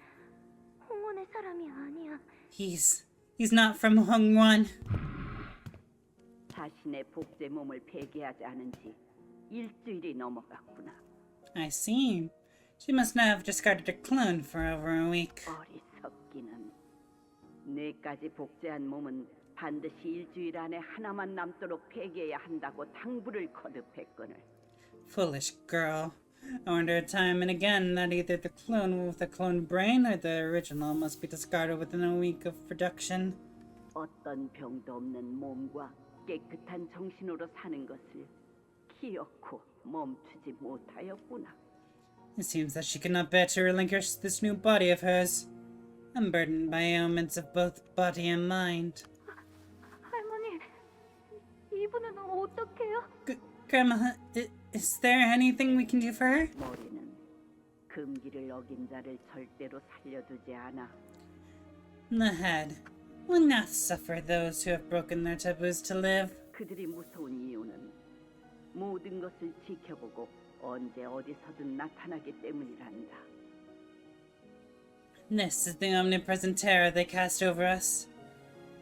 홍원의 사람이 아니야. He's not from Hongwan. 자신의 복제 몸을 폐기하지 않은 지 일주일이 넘어갔구나. I see. She must not have discarded her clone for over a week. 어리석기는. 뇌까지 복제한 몸은 반드시 일주일 안에 하나만 남도록 폐기해야 한다고 당부를 거듭했거늘. Foolish girl. I wonder time and again that either the clone with the clone brain or the original must be discarded within a week of production. 어떤 병도 없는 몸과 깨끗한 정신으로 사는 것을 기어코 멈추지 못하였구나. It seems that she cannot bear to relinquish this new body of hers. I'm burdened by ailments of both body and mind. 할머니, 이분은 어떡해요? Grandma, is there anything we can do for her? 머리는 금기를 어긴 자를 절대로 살려두지 않아. The head will not suffer those who have broken their taboos to live. 그들이 무서운 이유는 모든 것을 지켜보고 언제 어디서든 나타나기 때문이란다. This is the omnipresent terror they cast over us.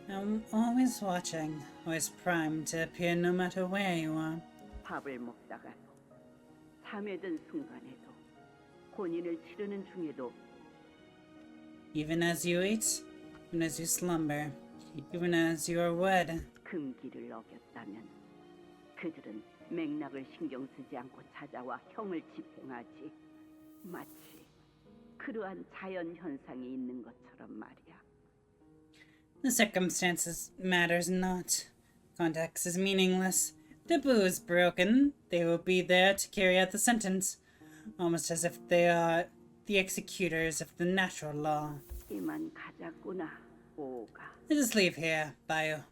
I'm always watching, always primed to appear no matter where you are. 밥을 먹다가도 잠에 든 순간에도 혼인을 치르는 중에도 Even as you eat, even as you slumber, even as you are wed. 금기를 어겼다면 그들은 맥락을 신경 쓰지 않고 찾아와 형을 집행하지. 마치 그러한 자연 현상이 있는 것처럼 말이야. The circumstances matters not. Context is meaningless. Taboo is broken. They will be there to carry out the sentence, almost as if they are the executors of the natural law. 이만 가자꾸나, 오가. Let us leave here, Bayo.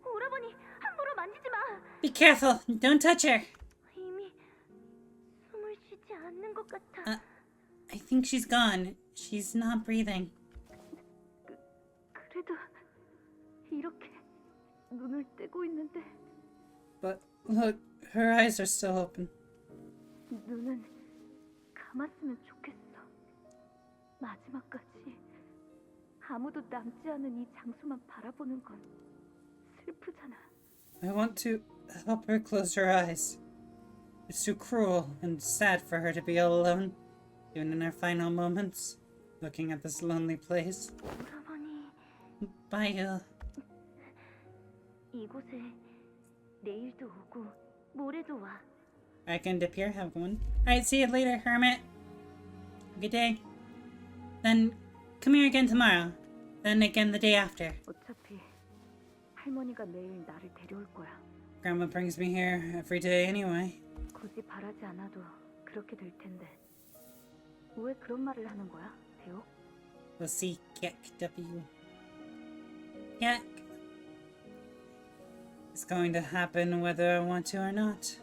오라버니, 함부로 만지지 마. Be careful! Don't touch her! 이미 숨을 쉬지 않는 것 같아. I think she's gone. She's not breathing. But look, her eyes are still open. 눈은 감았으면 좋겠어. 마지막까지 아무도 남지 않은 이 장소만 바라보는 건 슬프잖아. I want to help her close her eyes. It's too cruel and sad for her to be all alone, even in her final moments, looking at this lonely place. 오라버니, Bye. 이곳에 내일도 오고 모레도 와. I can dip here, have one. Alright, see you later, hermit. Good day. Then come here again tomorrow. Then again the day after. 어차피 할머니가 매일 나를 데려올 거야. Grandma brings me here every day anyway. 굳이 바라지 않아도 그렇게 될 텐데. 왜 그런 말을 하는 거야, 대호? We'll see. Yak W. Yak. It's going to happen whether I want to or not.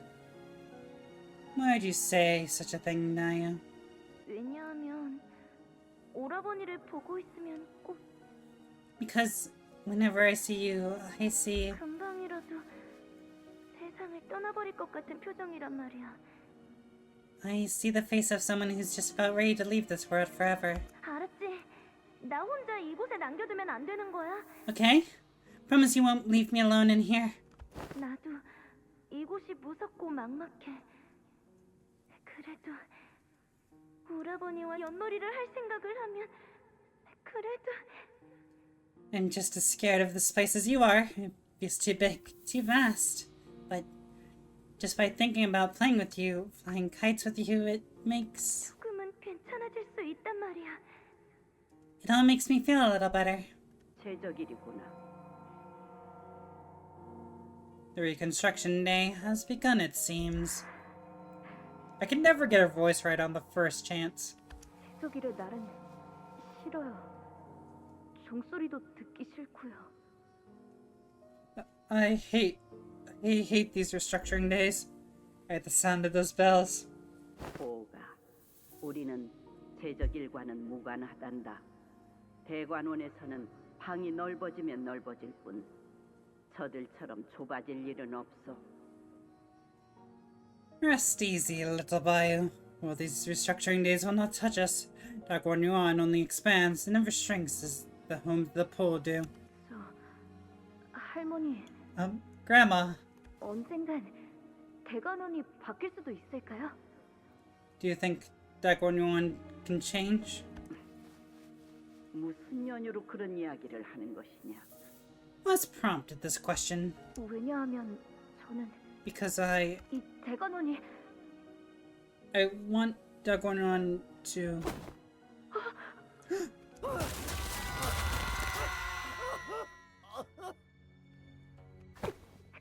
Why'd you say such a thing, Naya? 왜냐하면 오라버니를 보고 있으면 꼭 Because whenever I see you, I see... 금방이라도 세상을 떠나버릴 것 같은 표정이란 말이야. I see the face of someone who's just about ready to leave this world forever. 알았지? 나 혼자 이곳에 남겨두면 안 되는 거야? Okay? Promise you won't leave me alone in here. 나도 이곳이 무섭고 막막해. 그래도 오라버니와 연놀이를 할 생각을 하면 그래도 I'm just as scared of this place as you are. It's too big, too vast. But just by thinking about playing with you, flying kites with you, it makes... 조금은 괜찮아질 수 있단 말이야. It all makes me feel a little better. 제적일이구나. The reconstruction day has begun, it seems. I can never get her voice right on the first chance. 제적이를 날은 싫어요. 종소리도 듣기 싫고요. I hate these restructuring days. I hate the sound of those bells. 보가, 우리는 제적일과는 무관하단다. 대관원에서는 방이 넓어지면 넓어질 뿐 저들처럼 좁아질 일은 없어. Rest easy, little Bayou. Well, these restructuring days will not touch us. Dagwon Yuan only expands and never shrinks as the homes of the poor do. 할머니, Grandma, 언젠간 대관원이 바뀔 수도 있을까요? do you think Dagwon Yuan can change? 무슨 연유로 그런 이야기를 하는 것이냐? What's prompted this question? 왜냐하면 저는 Because I 이 대관원이 want Dagwon Yuan to...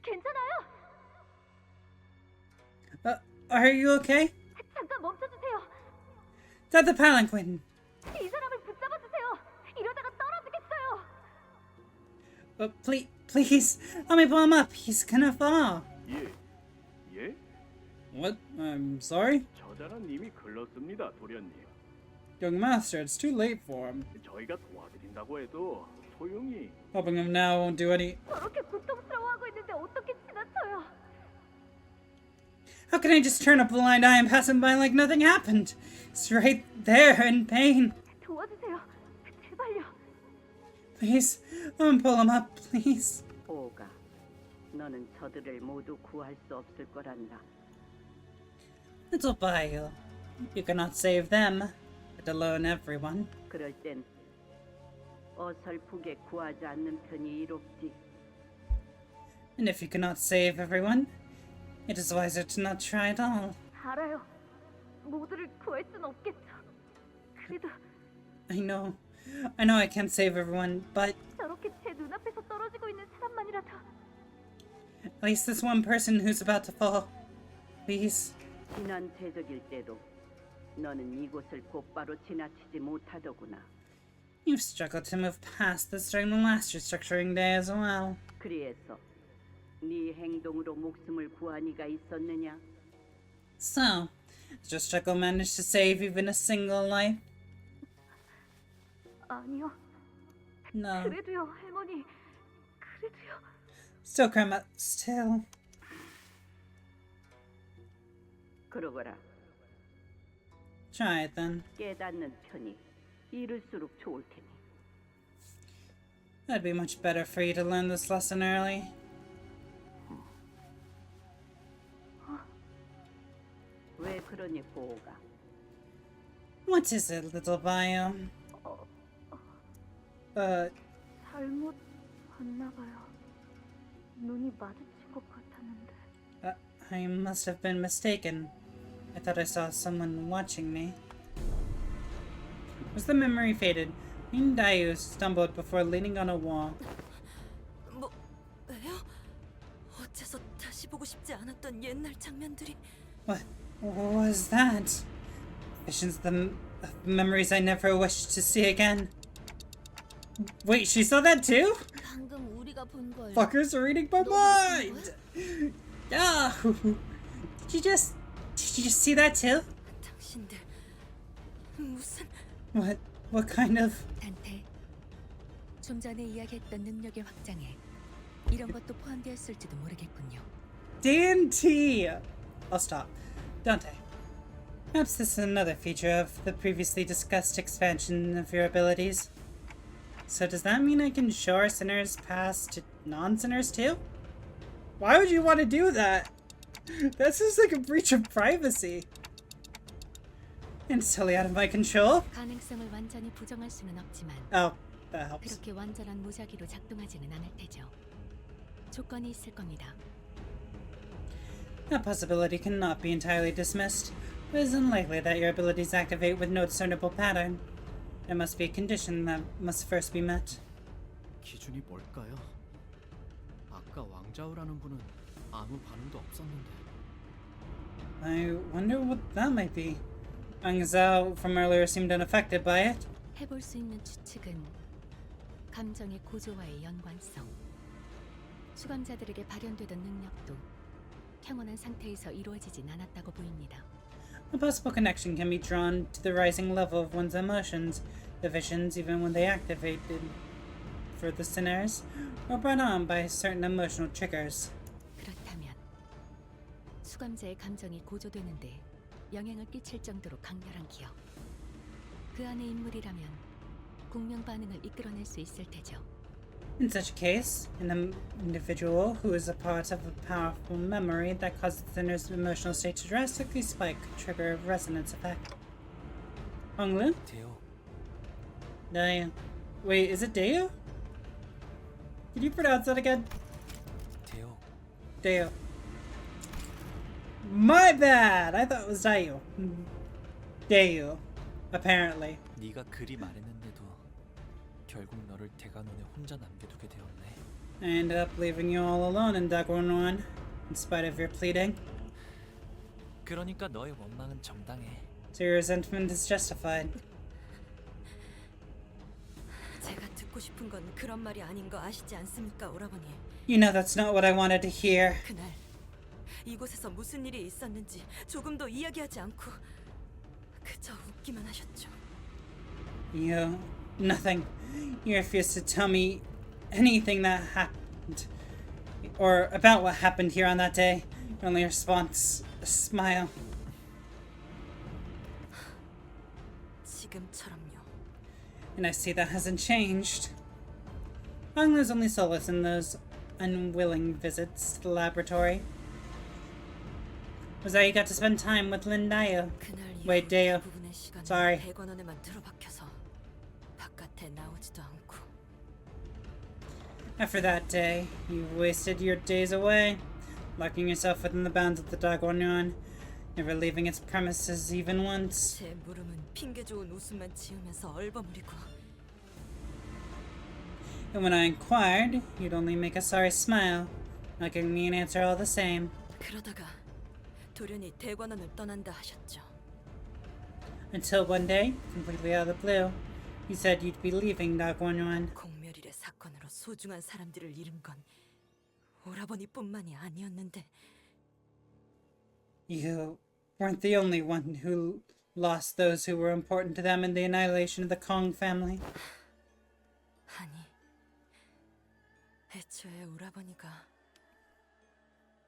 괜찮아요. Are you okay? 잠깐 멈춰주세요. Stop the palanquin! 이 사람을 붙잡아주세요. 이러다가 떨어지겠어요. Please, let me pull him up. He's gonna fall. 예. 예? What? I'm sorry? 저자는 이미 글렀습니다, 도련님. Young master, it's too late for him. 저희가 도와드린다고 해도 소용이... Helping him now won't do any... 저렇게 고통스러워하고 있는데 어떻게 지나쳐요? How can I just turn a blind eye and pass him by like nothing happened? He's right there in pain. 도와주세요. 제발요. Please, let me pull him up, please. 보가, 너는 저들을 모두 구할 수 없을 거란다. Little Bayou, you cannot save them, let alone everyone. 그럴 땐 어설프게 구하지 않는 편이 이롭지. And if you cannot save everyone, it is wiser to not try at all. 알아요. 모두를 구할 순 없겠죠. 그래도 I know I can't save everyone, but 저렇게 제 눈앞에서 떨어지고 있는 사람만이라도 at least this one person who's about to fall. Please. 지난 제적일 때도 너는 이곳을 곧바로 지나치지 못하더구나. You've struggled to move past this during the last restructuring day as well. 그리해서 네 행동으로 목숨을 구한 이가 있었느냐? So, did your struggle manage to save even a single life? 아니요. No. 그래도요, 할머니. 그래도요. Still, Grandma, still. 그러거라. Try it then. 깨닫는 편이 이를수록 좋을 테니. That'd be much better for you to learn this lesson early. 왜 그러니 고가? What is it, little bio? 잘못 봤나 봐요. 눈이 마주친 것 같았는데. I must have been mistaken. I thought I saw someone watching me. Was the memory faded? Dayu stumbled before leaning on a wall. 뭐예요? 어째서 다시 보고 싶지 않았던 옛날 장면들이. What was that? Visions of the memories I never wished to see again. Wait, she saw that too? 방금 우리가 본 걸. Fuckers are reading my mind! Oh! Did you just see that too? 당신들 무슨? What kind of? 단테, 좀 전에 이야기했던 능력의 확장에 이런 것도 포함되었을지도 모르겠군요. DNT! I'll stop. Dante. Perhaps this is another feature of the previously discussed expansion of your abilities. So does that mean I can show our sinners past to non-sinners too? Why would you want to do that? That seems like a breach of privacy. It's totally out of my control. 가능성을 완전히 부정할 수는 없지만 Oh, that helps. 그렇게 완전한 무작위로 작동하지는 않을 테죠. 조건이 있을 겁니다. That possibility cannot be entirely dismissed, but it is unlikely that your abilities activate with no discernible pattern. There must be a condition that must first be met. 기준이 뭘까요? 아까 왕자우라는 분은 아무 반응도 없었는데. I wonder what that might be. Ang Zhao from earlier seemed unaffected by it. 해볼 수 있는 추측은 감정의 고조와의 연관성, 수감자들에게 발현되던 능력도 평온한 상태에서 이루어지진 않았다고 보입니다. A possible connection can be drawn to the rising level of one's emotions. The visions, even when they activated for the sinners, were brought on by certain emotional triggers. 그렇다면 수감자의 감정이 고조되는데 영향을 끼칠 정도로 강렬한 기억, 그 안의 인물이라면 공명 반응을 이끌어낼 수 있을 테죠. In such a case, an individual who is a part of a powerful memory that causes the sinner's emotional state to drastically spike could trigger a resonance effect. Honglu? 데오, Daya. Wait, is it Deo? Can you pronounce that again? 데오. Deo. My bad! I thought it was Dayu. Dayu. Apparently. 네가 그리 말했는데도 결국 너를 대관원에 혼자 남겨두게 되었네. I ended up leaving you all alone in Dagwon-1, in spite of your pleading. 그러니까 너의 원망은 정당해. So your resentment is justified. 제가 듣고 싶은 건 그런 말이 아닌 거 아시지 않습니까, 오라버니? You know that's not what I wanted to hear. 그날 이곳에서 무슨 일이 있었는지 조금도 이야기하지 않고 그저 웃기만 하셨죠. You... nothing. You refused to tell me anything that happened. Or about what happened here on that day. Your only response, a smile. 지금처럼요. And I see that hasn't changed. Honglu's only solace in those unwilling visits to the laboratory was that you got to spend time with Lindayo. Wait, Deo. Sorry. 대관원에만 들어박혀서 바깥에 나오지도 않고. After that day, you wasted your days away, locking yourself within the bounds of the Dagwon, never leaving its premises even once. 제 물음은 핑계 좋은 웃음만 지으면서 얼버무리고. And when I inquired, you'd only make a sorry smile, not giving me an answer all the same. 그러다가 돌연히 대관원을 떠난다 하셨죠. Until one day, completely out of the blue, you said you'd be leaving Dagwon. 공멸일의 사건으로 소중한 사람들을 잃은 건 오라버니뿐만이 아니었는데. You weren't the only one who lost those who were important to them in the annihilation of the Kong family. 아니, 애초에 오라버니가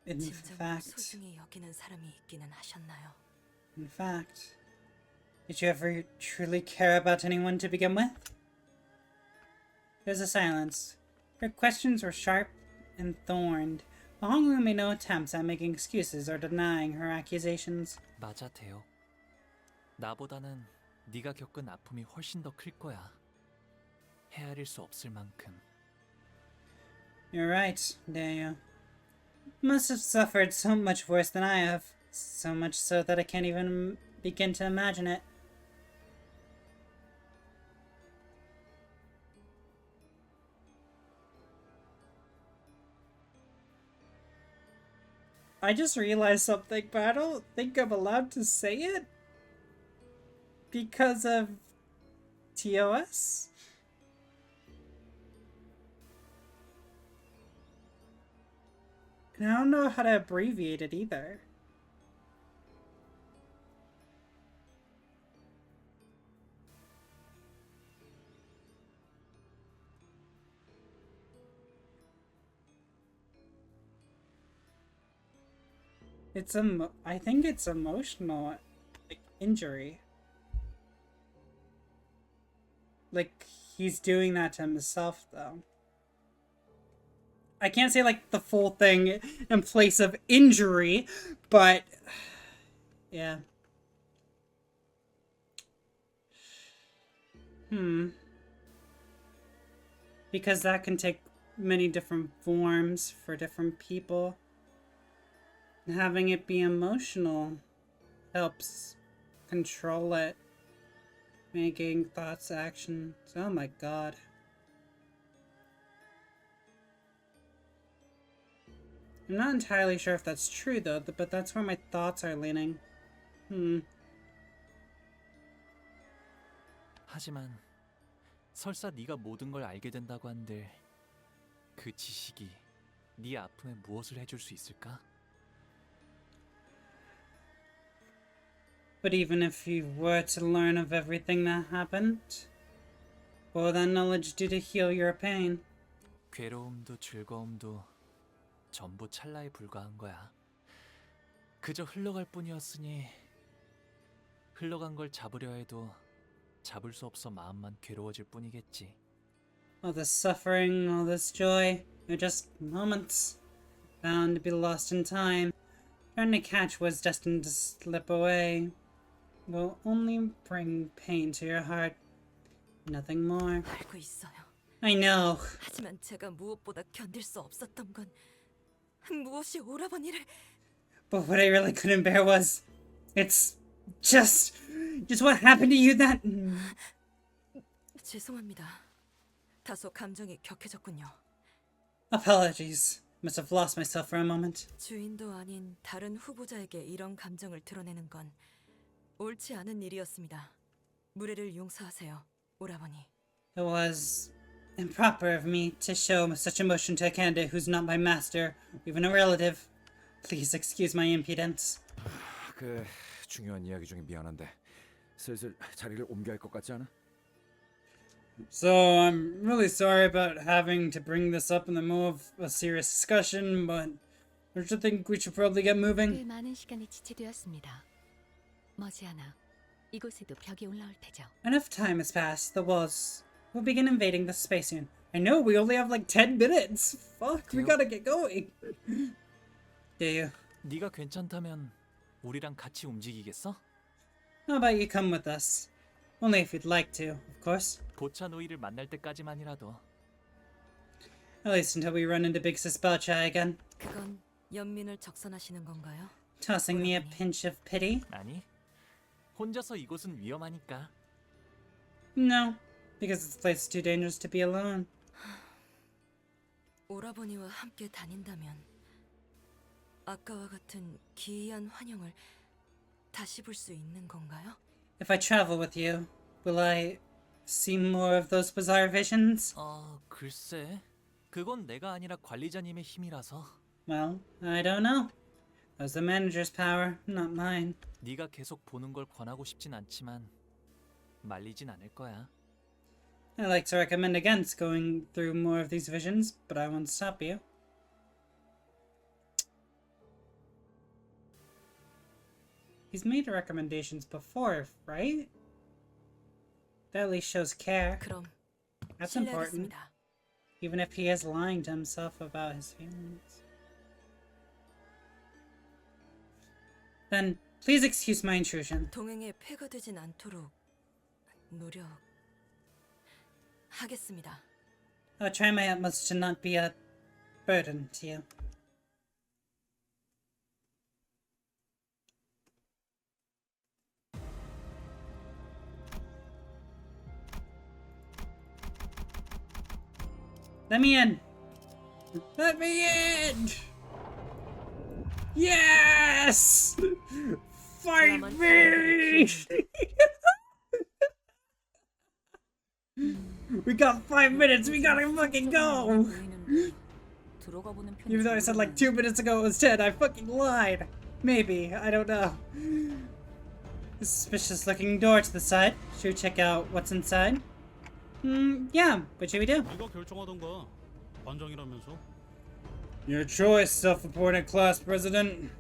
In 진정으로 fact, 소중히 여기는 사람이 있기는 하셨나요? in fact, did you ever truly care about anyone to begin with? There's a silence. Her questions were sharp and thorned, but Hong Lu made no attempts at making excuses or denying her accusations. 맞아, 대요. 나보다는 네가 겪은 아픔이 훨씬 더 클 거야. 헤아릴 수 없을 만큼. You're right, Deo. Must have suffered so much worse than I have. So much so that I can't even begin to imagine it. I just realized something, but I don't think I'm allowed to say it because of TOS. And I don't know how to abbreviate it either. It's I think it's emotional, like, injury. Like, he's doing that to himself, though. I can't say, like, the full thing in place of injury, but yeah. Because that can take many different forms for different people. Having it be emotional helps control it. Making thoughts actions. Oh my god. I'm not entirely sure if that's true though, but that's where my thoughts are leaning. 하지만 설사 네가 모든 걸 알게 된다고 한들 그 지식이 네 아픔에 무엇을 해줄 수 있을까? But even if you were to learn of everything that happened, what will that knowledge do to heal your pain? 괴로움도 즐거움도 전부 찰나에 불과한 거야. 그저 흘러갈 뿐이었으니 흘러간 걸 잡으려 해도 잡을 수 없어 마음만 괴로워질 뿐이겠지. All this suffering, all this joy, they're just moments, bound to be lost in time. Trying to catch what's destined to slip away will only bring pain to your heart. Nothing more. 알고 있어요. I know. 하지만 제가 무엇보다 견딜 수 없었던 건 무엇이 오라버니를. But what I really couldn't bear was, it's just what happened to you that. 죄송합니다. 다소 감정이 격해졌군요. Apologies. Must have lost myself for a moment. 주인도 아닌 다른 후보자에게 이런 감정을 드러내는 건 옳지 않은 일이었습니다. 무례를 용서하세요, 오라버니. It was improper of me to show such emotion to a candidate who's not my master, even a relative. Please excuse my impudence. 그 중요한 이야기 중에 미안한데 슬슬 자리를 옮겨야 할 것 같지 않아? So I'm really sorry about having to bring this up in the middle of a serious discussion, but don't you think we should probably get moving? 꽤 많은 시간이 지체되었습니다. 머지않아 이곳에도 벽이 올라올 테죠. Enough time has passed. The walls will begin invading the space soon. I know we only have like 10 minutes. Fuck, we gotta get going. Do you? 네가 괜찮다면 우리랑 같이 움직이겠어? How about you come with us? Only if you'd like to, of course. 보차 노이를 만날 때까지만이라도. At least until we run into Big Sisbalcha again. 그건 연민을 적선하시는 건가요? Tossing me a pinch of pity? 아니, 혼자서 이곳은 위험하니까. No, because this place is too dangerous to be alone. 오라버니와 함께 다닌다면 아까와 같은 기이한 환영을 다시 볼 수 있는 건가요? If I travel with you, will I see more of those bizarre visions? 글쎄. 그건 내가 아니라 관리자님의 힘이라서. Well, I don't know. That's the manager's power, not mine. 네가 계속 보는 걸 권하고 싶진 않지만 말리진 않을 거야. I like to recommend against going through more of these visions, but I won't stop you. He's made recommendations before, right? That at least shows care. 그럼 That's important. 실례하겠습니다. Even if he is lying to himself about his feelings. Then, please excuse my intrusion. 동행에 폐가 되진 않도록 노력하겠습니다. I'll try my utmost to not be a burden to you. Let me in! Let me in! Yes! Fight me! We got 5 minutes, we gotta fucking go! Even though I said like 2 minutes ago it was 10, I fucking lied! Maybe, I don't know. A suspicious looking door to the side. Should we check out what's inside? Yeah, what should we do? 이거 결정하던가. 반장이라면서. Your choice, self-appointed class president.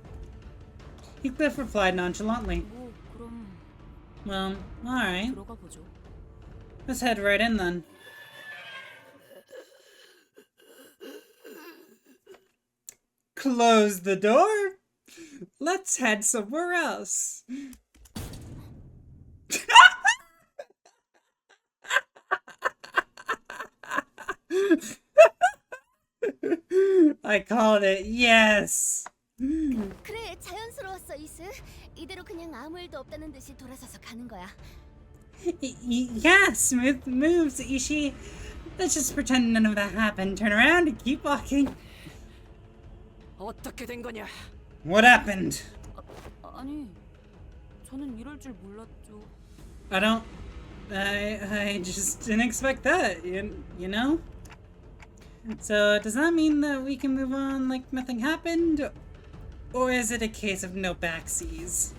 Heathcliff replied nonchalantly. Well, alright. Let's head right in then. Close the door? Let's head somewhere else. I called it, yes. 그래, 자연스러웠어, 이스. 이대로 그냥 아무 일도 없다는 듯이 돌아서서 가는 거야. Yeah, smooth moves, Ishi. Let's just pretend none of that happened. Turn around and keep walking. 어떻게 된 거냐? What happened? 아니, 저는 이럴 줄 몰랐죠. I just didn't expect that, you know? So, does that mean that we can move on like nothing happened? Or is it a case of no backseas?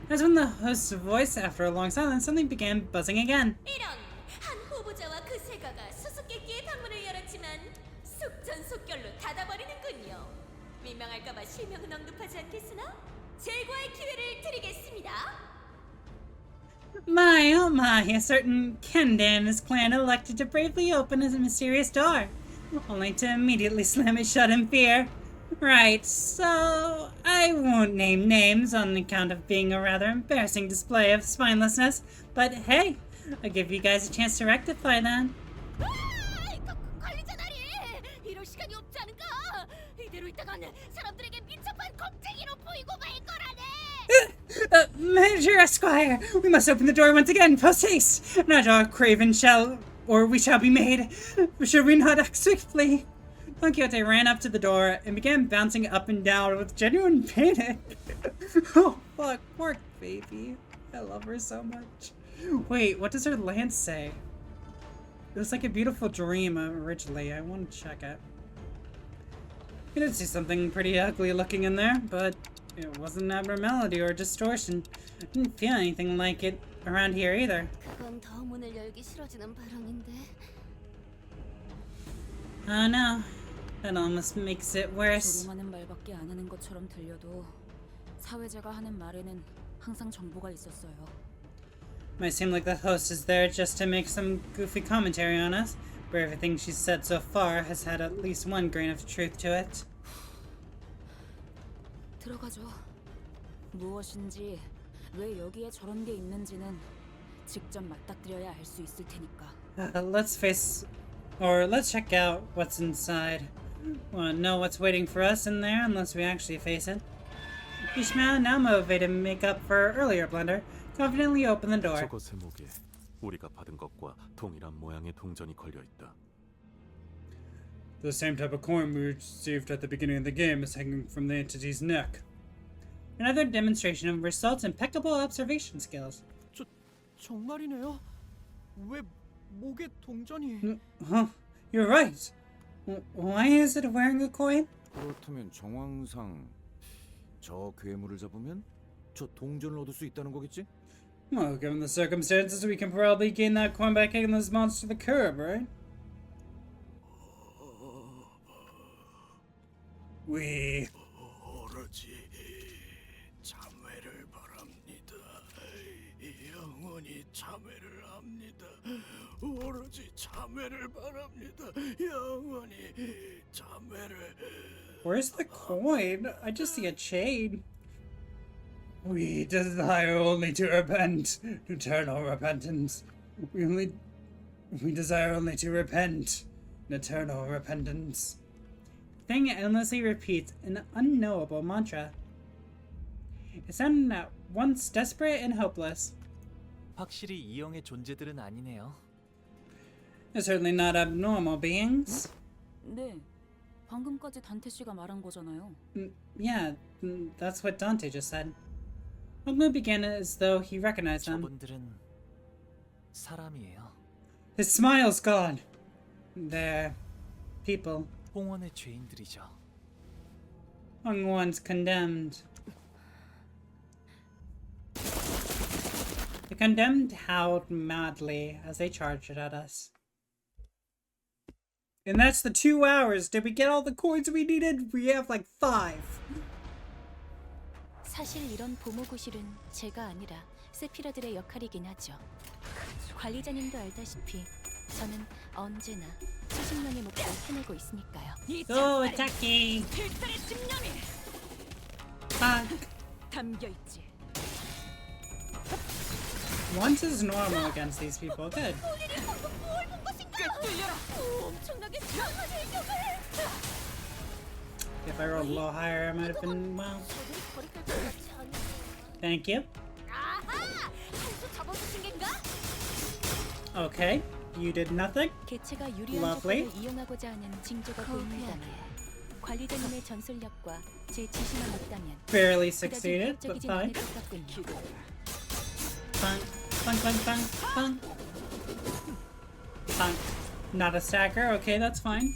That's when the host's voice, after a long silence, suddenly began buzzing again. 이런 한 후보자와 그 세가가 수수께끼의 방문을 열었지만 속전속결로 닫아버리는군요. 민망할까봐 실명은 언급하지 않겠으나 제거의 기회를 드리겠습니다. My, oh my, a certain Kenda and his clan elected to bravely open a mysterious door, only to immediately slam it shut in fear. Right, so I won't name names on account of being a rather embarrassing display of spinelessness, but hey, I'll give you guys a chance to rectify that. 관리자 나리! 이럴 시간이 없지 않은가? 이대로 있다간 사람들에게 민첩한 겁쟁이로 보이고 말 거라네! Manager Esquire, we must open the door once again, post haste! Not our craven shall, or we shall be made. Should we not act swiftly? Don Quixote ran up to the door and began bouncing up and down with genuine panic. Oh fuck, poor baby. I love her so much. Wait, what does her lance say? It was like a beautiful dream originally. I want to check it. I did see something pretty ugly looking in there, but it wasn't an abnormality or distortion. I didn't feel anything like it around here either. 그건 더 문을 열기 싫어지는 발언인데. Oh no. That almost makes it worse. 조롱하는 말밖에 안 하는 것처럼 들려도 사회자가 하는 말에는 항상 정보가 있었어요. Might seem like the host is there just to make some goofy commentary on us, but everything she's said so far has had at least one grain of truth to it. 들어가죠. 무엇인지 왜 여기에 저런 게 있는지는 직접 맞닥뜨려야 알 수 있을 테니까. Let's check out what's inside. Wanna know what's waiting for us in there unless we actually face it. Ishmael, now motivated to make up for earlier blunder, confidently opened the door. 저거 세목에 우리가 받은 것과 동일한 모양의 동전이 걸려 있다. The same type of coin we received at the beginning of the game is hanging from the entity's neck. Another demonstration of Rissalt's impeccable observation skills. 정말이네요. 왜 목에 동전이? Huh? You're right. Why is it wearing a coin? 그렇다면 정황상 저 괴물을 잡으면 저 동전을 얻을 수 있다는 거겠지? Well, given the circumstances, we can probably gain that coin by kicking this monster to the curb, right? 오로지 잠을 자매를 합니다. 오로지 자매를 바랍니다. 영원히 자매를. Where's the coin? I just see a chain. We desire only to repent, eternal repentance. We desire only to repent, eternal repentance. The thing endlessly repeats an unknowable mantra. It sounded at once desperate and hopeless. 확실히 이형의 존재들은 아니네요. They're certainly not abnormal beings. 네, 방금까지 단테 씨가 말한 거잖아요. Yeah, that's what Dante just said. Honglu began as though he recognized them. 저분들은 사람이에요. His smile's gone. They're people. 홍원의 죄인들이죠. Hongwon's condemned. The condemned howled madly as they charged at us. And that's the 2 hours. Did we get all the coins we needed? We have like 5. 사실 이런 보모구실은 제가 아니라 세피라들의 역할이긴 하죠. 관리자님도 알다시피 저는 언제나 수십 명의 목숨을 해내고 있으니까요. Oh, Jackie! 필살의 집념이 담겨 있지. Once is normal against these people. Good. 엄청나게 강한 일격을. If I rolled a little higher, I might have been, well. Thank you. 아하! 한수 잡아주신 겐가? Okay. You did nothing. 개체가 유리한 Lovely. 조건을 이용하고자 하는 징조가 보입니다만 관리자님의 전술력과 제 지시만 있다면 Barely 그다지 succeeded, but 위협적이진 fine. 않을 것 같군요. Bang, bang, bang, bang, bang. Bang. Not a stacker. Okay, that's fine.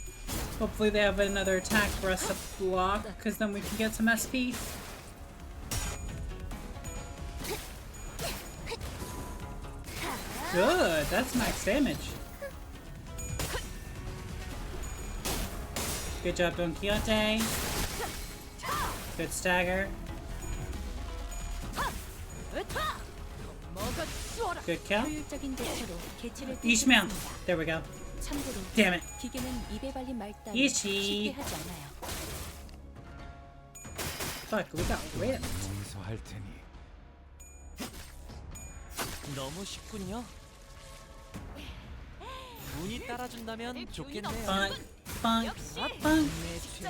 Hopefully they have another attack for us to block, because then we can get some SP. Good, that's max damage. Good job, Don Quixote. Good stagger. Good kill. 효율적인 대처로 개체를 Ishmael. 뚫겠습니다. There we go. 참고로 Damn it. 기계는 입에 발린 말 따위 이씨. 쉽게 하지 않아요. Fuck, we got ripped. 용서할 테니. 너무 쉽군요. 운이 따라준다면 좋겠네요. Bang, bang, bang.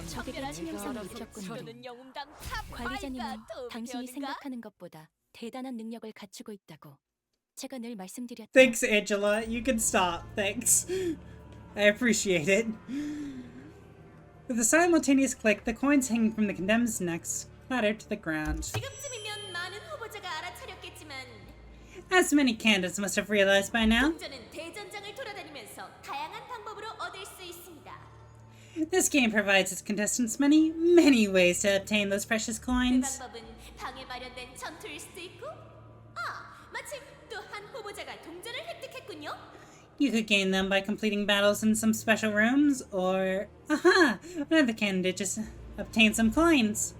적에게 치명상을 입혔군요. 저는 영웅당 탑 관리자님은 파이가 당신이 도움되는가? 생각하는 것보다 대단한 능력을 갖추고 있다고 제가 늘 말씀드렸죠. Thanks, Angela. You can stop. Thanks. I appreciate it. With a simultaneous click, the coins hanging from the condemned's necks clattered to the ground. 지금쯤이면 많은 후보자가 알아차렸겠지만 As many candidates must have realized by now, 동전은 대전장을 돌아다니면서 다양한 방법으로 얻을 수 있습니다. this game provides its contestants many, many ways to obtain those precious 그 coins. 방법은 방에 마련된 전투일 수도 있고 마침 또 한 후보자가 동전을 획득했군요. You could gain them by completing battles in some special rooms, or, aha, another candidate just obtained some coins.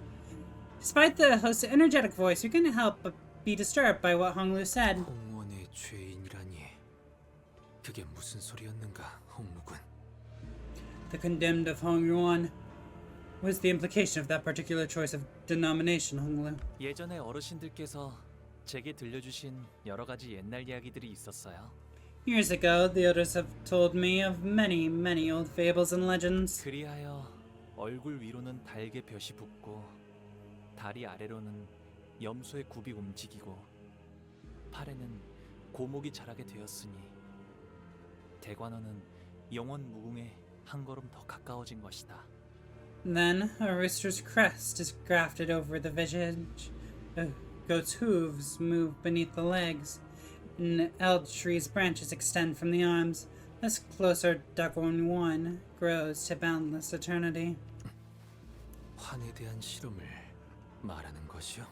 Despite the host's energetic voice, you couldn't help but be disturbed by what Honglu said. 홍원의 죄인이라니 그게 무슨 소리였는가, 홍루군. The condemned of Hongyuan. What is the implication of that particular choice of denomination, Honglu? 예전에 어르신들께서 제게 들려주신 여러 가지 옛날 이야기들이 있었어요. Years ago, the others have told me of many, many old fables and legends. 그리하여 얼굴 위로는 달개 벼시 붙고 다리 아래로는 염소의 굽이 움직이고 팔에는 고목이 자라게 되었으니 대관원은 영원 무궁에 한 걸음 더 가까워진 것이다. Then, a rooster's crest is grafted over the visage. A goat's hooves move beneath the legs. An elder tree's branches extend from the arms. Thus closer Dagon One grows to boundless eternity. 환에 대한 실험을 말하는 것이요?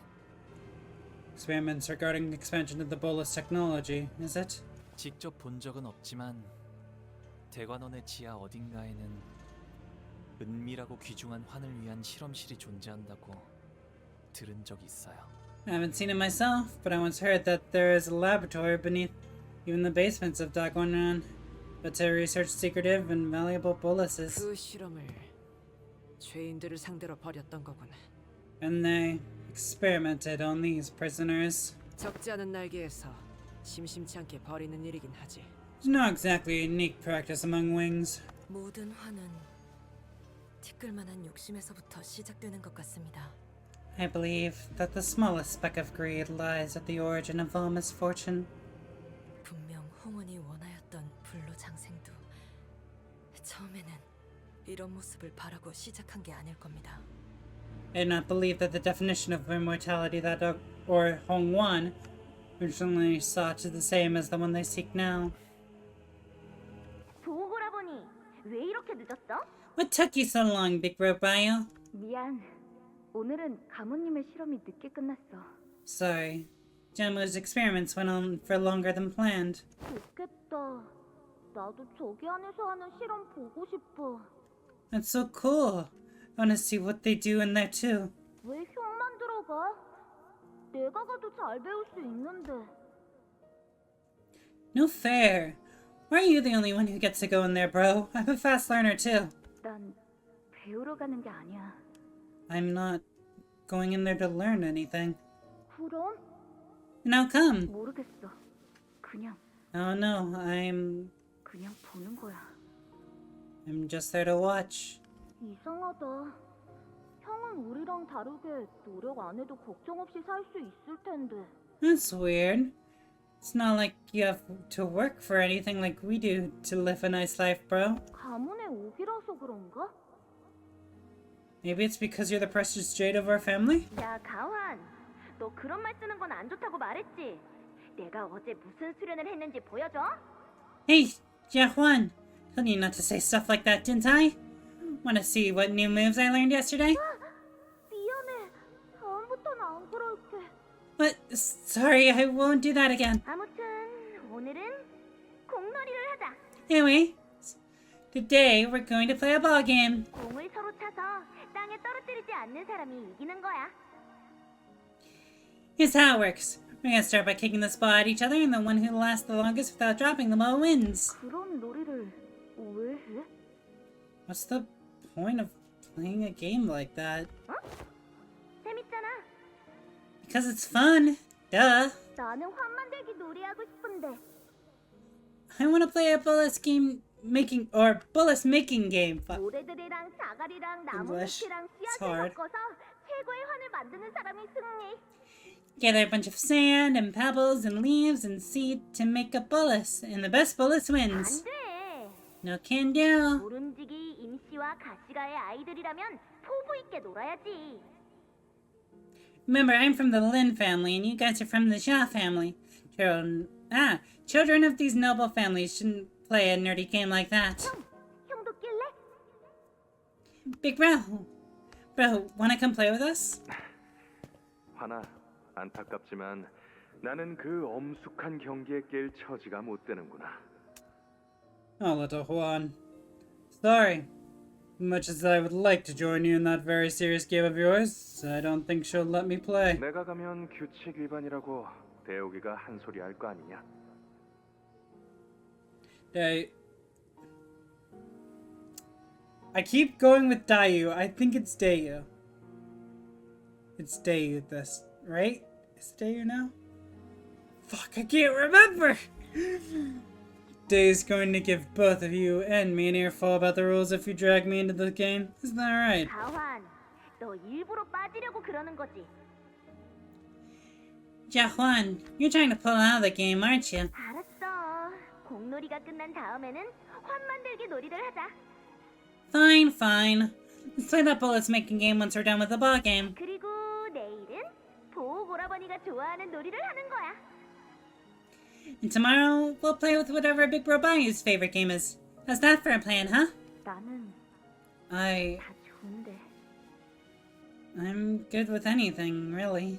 Experiments regarding expansion of the bolus technology, is it? 직접 본 적은 없지만 대관원의 지하 어딘가에는 은밀하고 귀중한 환을 위한 실험실이 존재한다고 들은 적이 있어요. I haven't seen it myself, but I once heard that there is a laboratory beneath Even the basements have that going on. But to research secretive and valuable boluses. 그 실험을 죄인들을 상대로 벌였던 거군. And they experimented on these prisoners. 적지 않은 날개에서 심심치 않게 벌이는 일이긴 하지. It's not exactly a unique practice among wings. 모든 화는 티끌만한 욕심에서부터 시작되는 것 같습니다. I believe that the smallest speck of greed lies at the origin of all misfortune. 분명 홍원이 원하였던 불로장생도 처음에는 이런 모습을 바라고 시작한 게 아닐 겁니다. I do not believe that the definition of immortality that or Hongwan originally sought is the same as the one they seek now. 보고라보니 왜 이렇게 늦었어? What took you so long, Big Bro Bio? 미안. 오늘은 가모님의 실험이 늦게 끝났어. Sorry. Jamu's experiments went on for longer than planned. 좋겠다. 나도 저기 안에서 하는 실험 보고 싶어. That's so cool. I want to see what they do in there too. 왜 형만 들어가? 내가 가도 잘 배울 수 있는데. No fair. Why are you the only one who gets to go in there, bro? I'm a fast learner too. 난 배우러 가는 게 아니야. I'm not going in there to learn anything. 그럼? Now come. 모르겠어. 그냥 Oh no, I'm 그냥 보는 거야. just there to watch. 이상하다. 형은 우리랑 다르게 노력 안 해도 걱정 없이 살 수 있을 텐데. That's weird. It's not like you have to work for anything like we do to live a nice life, bro. 가문의 옥이라서 그런가? Maybe it's because you're the precious jade of our family? 야, 가환. 너 그런 말 쓰는 건 안 좋다고 말했지? 내가 어제 무슨 수련을 했는지 보여줘? Hey, Jiahuan. Told you not to say stuff like that, didn't I? Want to see what new moves I learned yesterday? 미안해. 다음부터는 안 그럴게. What? Sorry, I won't do that again. 아무튼 오늘은 공놀이를 하자. Anyway, today we're going to play a ball game. 공을 서로 차서 땅에 떨어뜨리지 않는 사람이 이기는 거야. Here's how it works. We're gonna start by kicking this ball at each other, and the one who lasts the longest without dropping the ball wins. 그런 놀이를 왜 해? What's the point of playing a game like that? 어? 재밌잖아. Because it's fun. Duh. 나는 환 만들기 놀이하고 싶은데. I want to play a bullet making game. Fuck. 모래들이랑 자갈이랑 나무 English. 밑이랑 It's 씨앗을 hard. 섞어서 최고의 환을 만드는 사람이 승리. Gather a bunch of sand and pebbles and leaves and seed to make a bullet, and the best bullet wins. 안 돼. No can do. 모름지기 임씨와 가시가의 아이들이라면 포부 있게 놀아야지. Remember, I'm from the Lin family, and you guys are from the Xia family. Children of these noble families shouldn't play a nerdy game like that. 형도 낄래? Big bro, wanna come play with us? 하나, 안타깝지만 나는 그 엄숙한 경기에 깰 처지가 못 되는구나. Oh, little Juan. Sorry. Much as I would like to join you in that very serious game of yours, I don't think she'll let me play. 내가 가면 규칙 위반이라고 대우기가 한 소리 할 거 아니냐? I keep going with Dayu. I think it's Dayu. It's Dayu this, right? Is it Dayu now? Fuck, I can't remember! Day's going to give both of you and me an earful about the rules if you drag me into the game. Isn't that right? 가환, 너 일부러 빠지려고 그러는 거지? Jiahuan, you're trying to pull out of the game, aren't you? 알았어. 공놀이가 끝난 다음에는 환 만들기 놀이를 하자. Fine. Let's play that bullets making game once we're done with the ball game. 그리고 내일은 보호 오라버니가 좋아하는 놀이를 하는 거야. And tomorrow, we'll play with whatever Big Bro Bayou's favorite game is. How's that for a plan, huh? 나는 다 좋은데. I'm good with anything, really.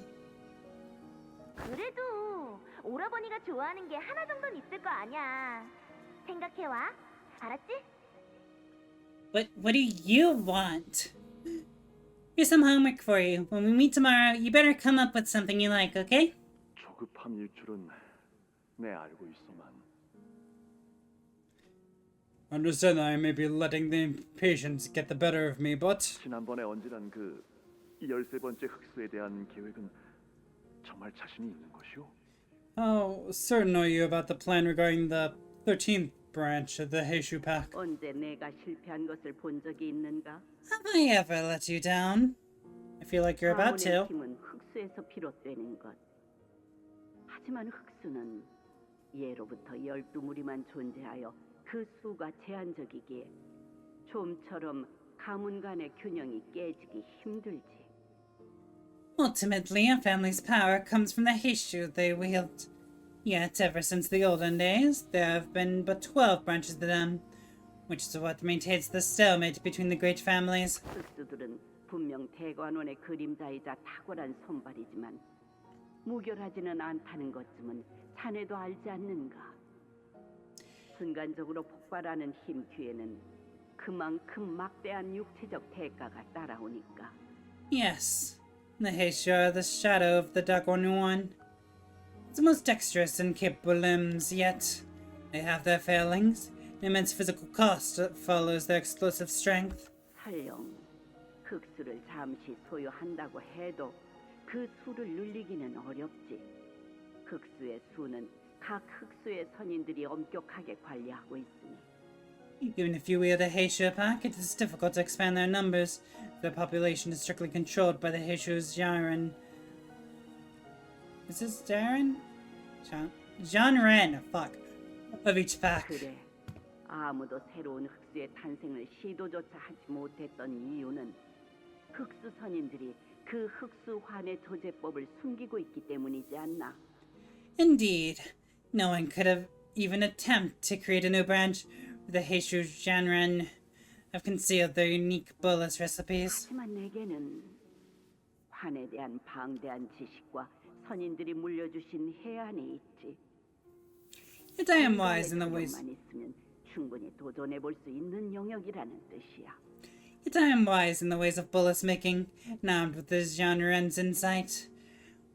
그래도 오라버니가 좋아하는 게 하나 정도는 있을 거 아니야. 생각해와. 알았지? What do you want? Here's some homework for you. When we meet tomorrow, you better come up with something you like, okay? 조급함일 줄은 네, 알고 있소만. Understand that I may be letting the impatience get the better of me, but 지난번에 언질한 그 13번째 흑수에 대한 계획은 정말 자신이 있는 것이오? how certain are you about the plan regarding the 13th branch of the Heishu Pack? 언제 내가 실패한 것을 본 적이 있는가? Have I ever let you down? I feel like you're about 가문의 to. 힘은 흑수에서 비롯되는 것. 하지만 흑수는 예로부터 12무리만 존재하여 그 수가 제한적이기에 좀처럼 가문 간의 균형이 깨지기 힘들지. Ultimately, a family's power comes from the Heishu they wield. Yet, ever since the olden days, there have been but 12 branches to them, which is what maintains the stalemate between the great families. 흑수들은 분명 대관원의 그림자이자 탁월한 손발이지만 무결하지는 않다는 것쯤은 자네도 알지 않는가? 순간적으로 폭발하는 힘 뒤에는 그만큼 막대한 육체적 대가가 따라오니까. Yes, the Heishu are the shadow of the Dagon One. It's the most dexterous and capable limbs, yet they have their failings. An immense physical cost that follows their explosive strength. 설령 흑수를 잠시 소유한다고 해도 그 수를 늘리기는 어렵지. 흑수의 수는 각 흑수의 선인들이 엄격하게 관리하고 있으니. Even if you wield a Heishu pack, it is difficult to expand their numbers. Their population is strictly controlled by the Heishu's Jaren. Is this Jaren? Janren, fuck. Of each pack. 그래. 아무도 새로운 흑수의 탄생을 시도조차 하지 못했던 이유는 흑수 선인들이 그 흑수 환의 조제법을 숨기고 있기 때문이지 않나? Indeed. No one could have even attempted to create a new branch with the Heishu Janren have concealed their unique bolus recipes. 하지만 내게는 환에 대한 방대한 지식과 선인들이 물려주신 해안이 있지. Yet I am wise in the ways. 만 있으면 충분히 도전해 볼 수 있는 영역이라는 뜻이야. Yet I am wise in the ways of bolus making, and armed with this Janren's insight.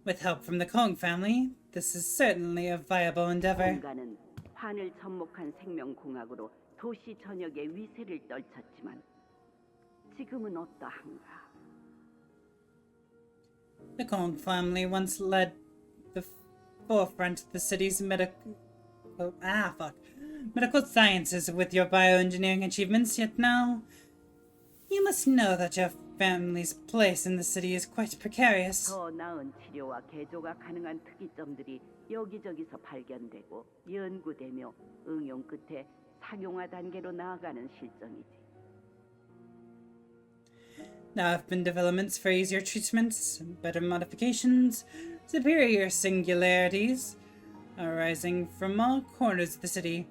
With help from the Kong family, this is certainly a viable endeavor. 공간은 환을 접목한 생명공학으로 도시 전역에 위세를 떨쳤지만 지금은 어떠한가? The Kong family once led the forefront of the city's medical sciences with your bioengineering achievements, yet now you must know that your family's place in the city is quite precarious. 더 나은 치료와 개조가 가능한 특이점들이 여기저기서 발견되고 연구되며 응용 끝에 상용화 단계로 나아가는 실정이지. There have been developments for easier treatments, better modifications, superior singularities, arising from all corners of the city.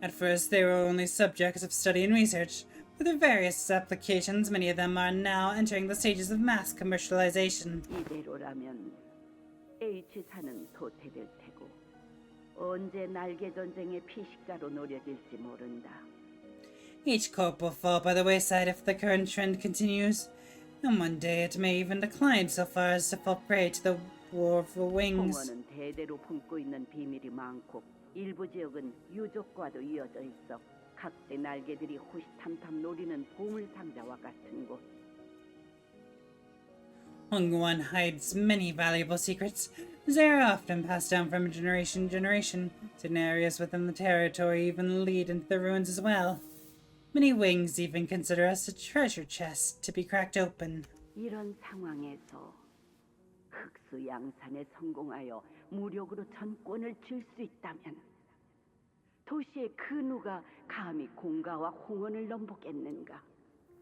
At first, they were only subjects of study and research. With their various applications, many of them are now entering the stages of mass commercialization. 이대로라면 H사는 도태될 테고 언제 날개 전쟁의 피식자로 노려질지 모른다. Each corp will fall by the wayside if the current trend continues, and one day it may even decline so far as to fall prey to the war of the wings. 홍원은 대대로 품고 있는 비밀이 많고 일부 지역은 유족과도 이어져 있어 각대 날개들이 호시탐탐 노리는 보물 상자와 같은 곳. Hongwon hides many valuable secrets, as they are often passed down from generation to generation. Certain areas within the territory even lead into the ruins as well. Many wings even consider us a treasure chest to be cracked open. 이런 상황에서 흑수 양산에 성공하여 무력으로 전권을 줄 수 있다면 도시의 그 누가 감히 공가와 홍원을 넘보겠는가?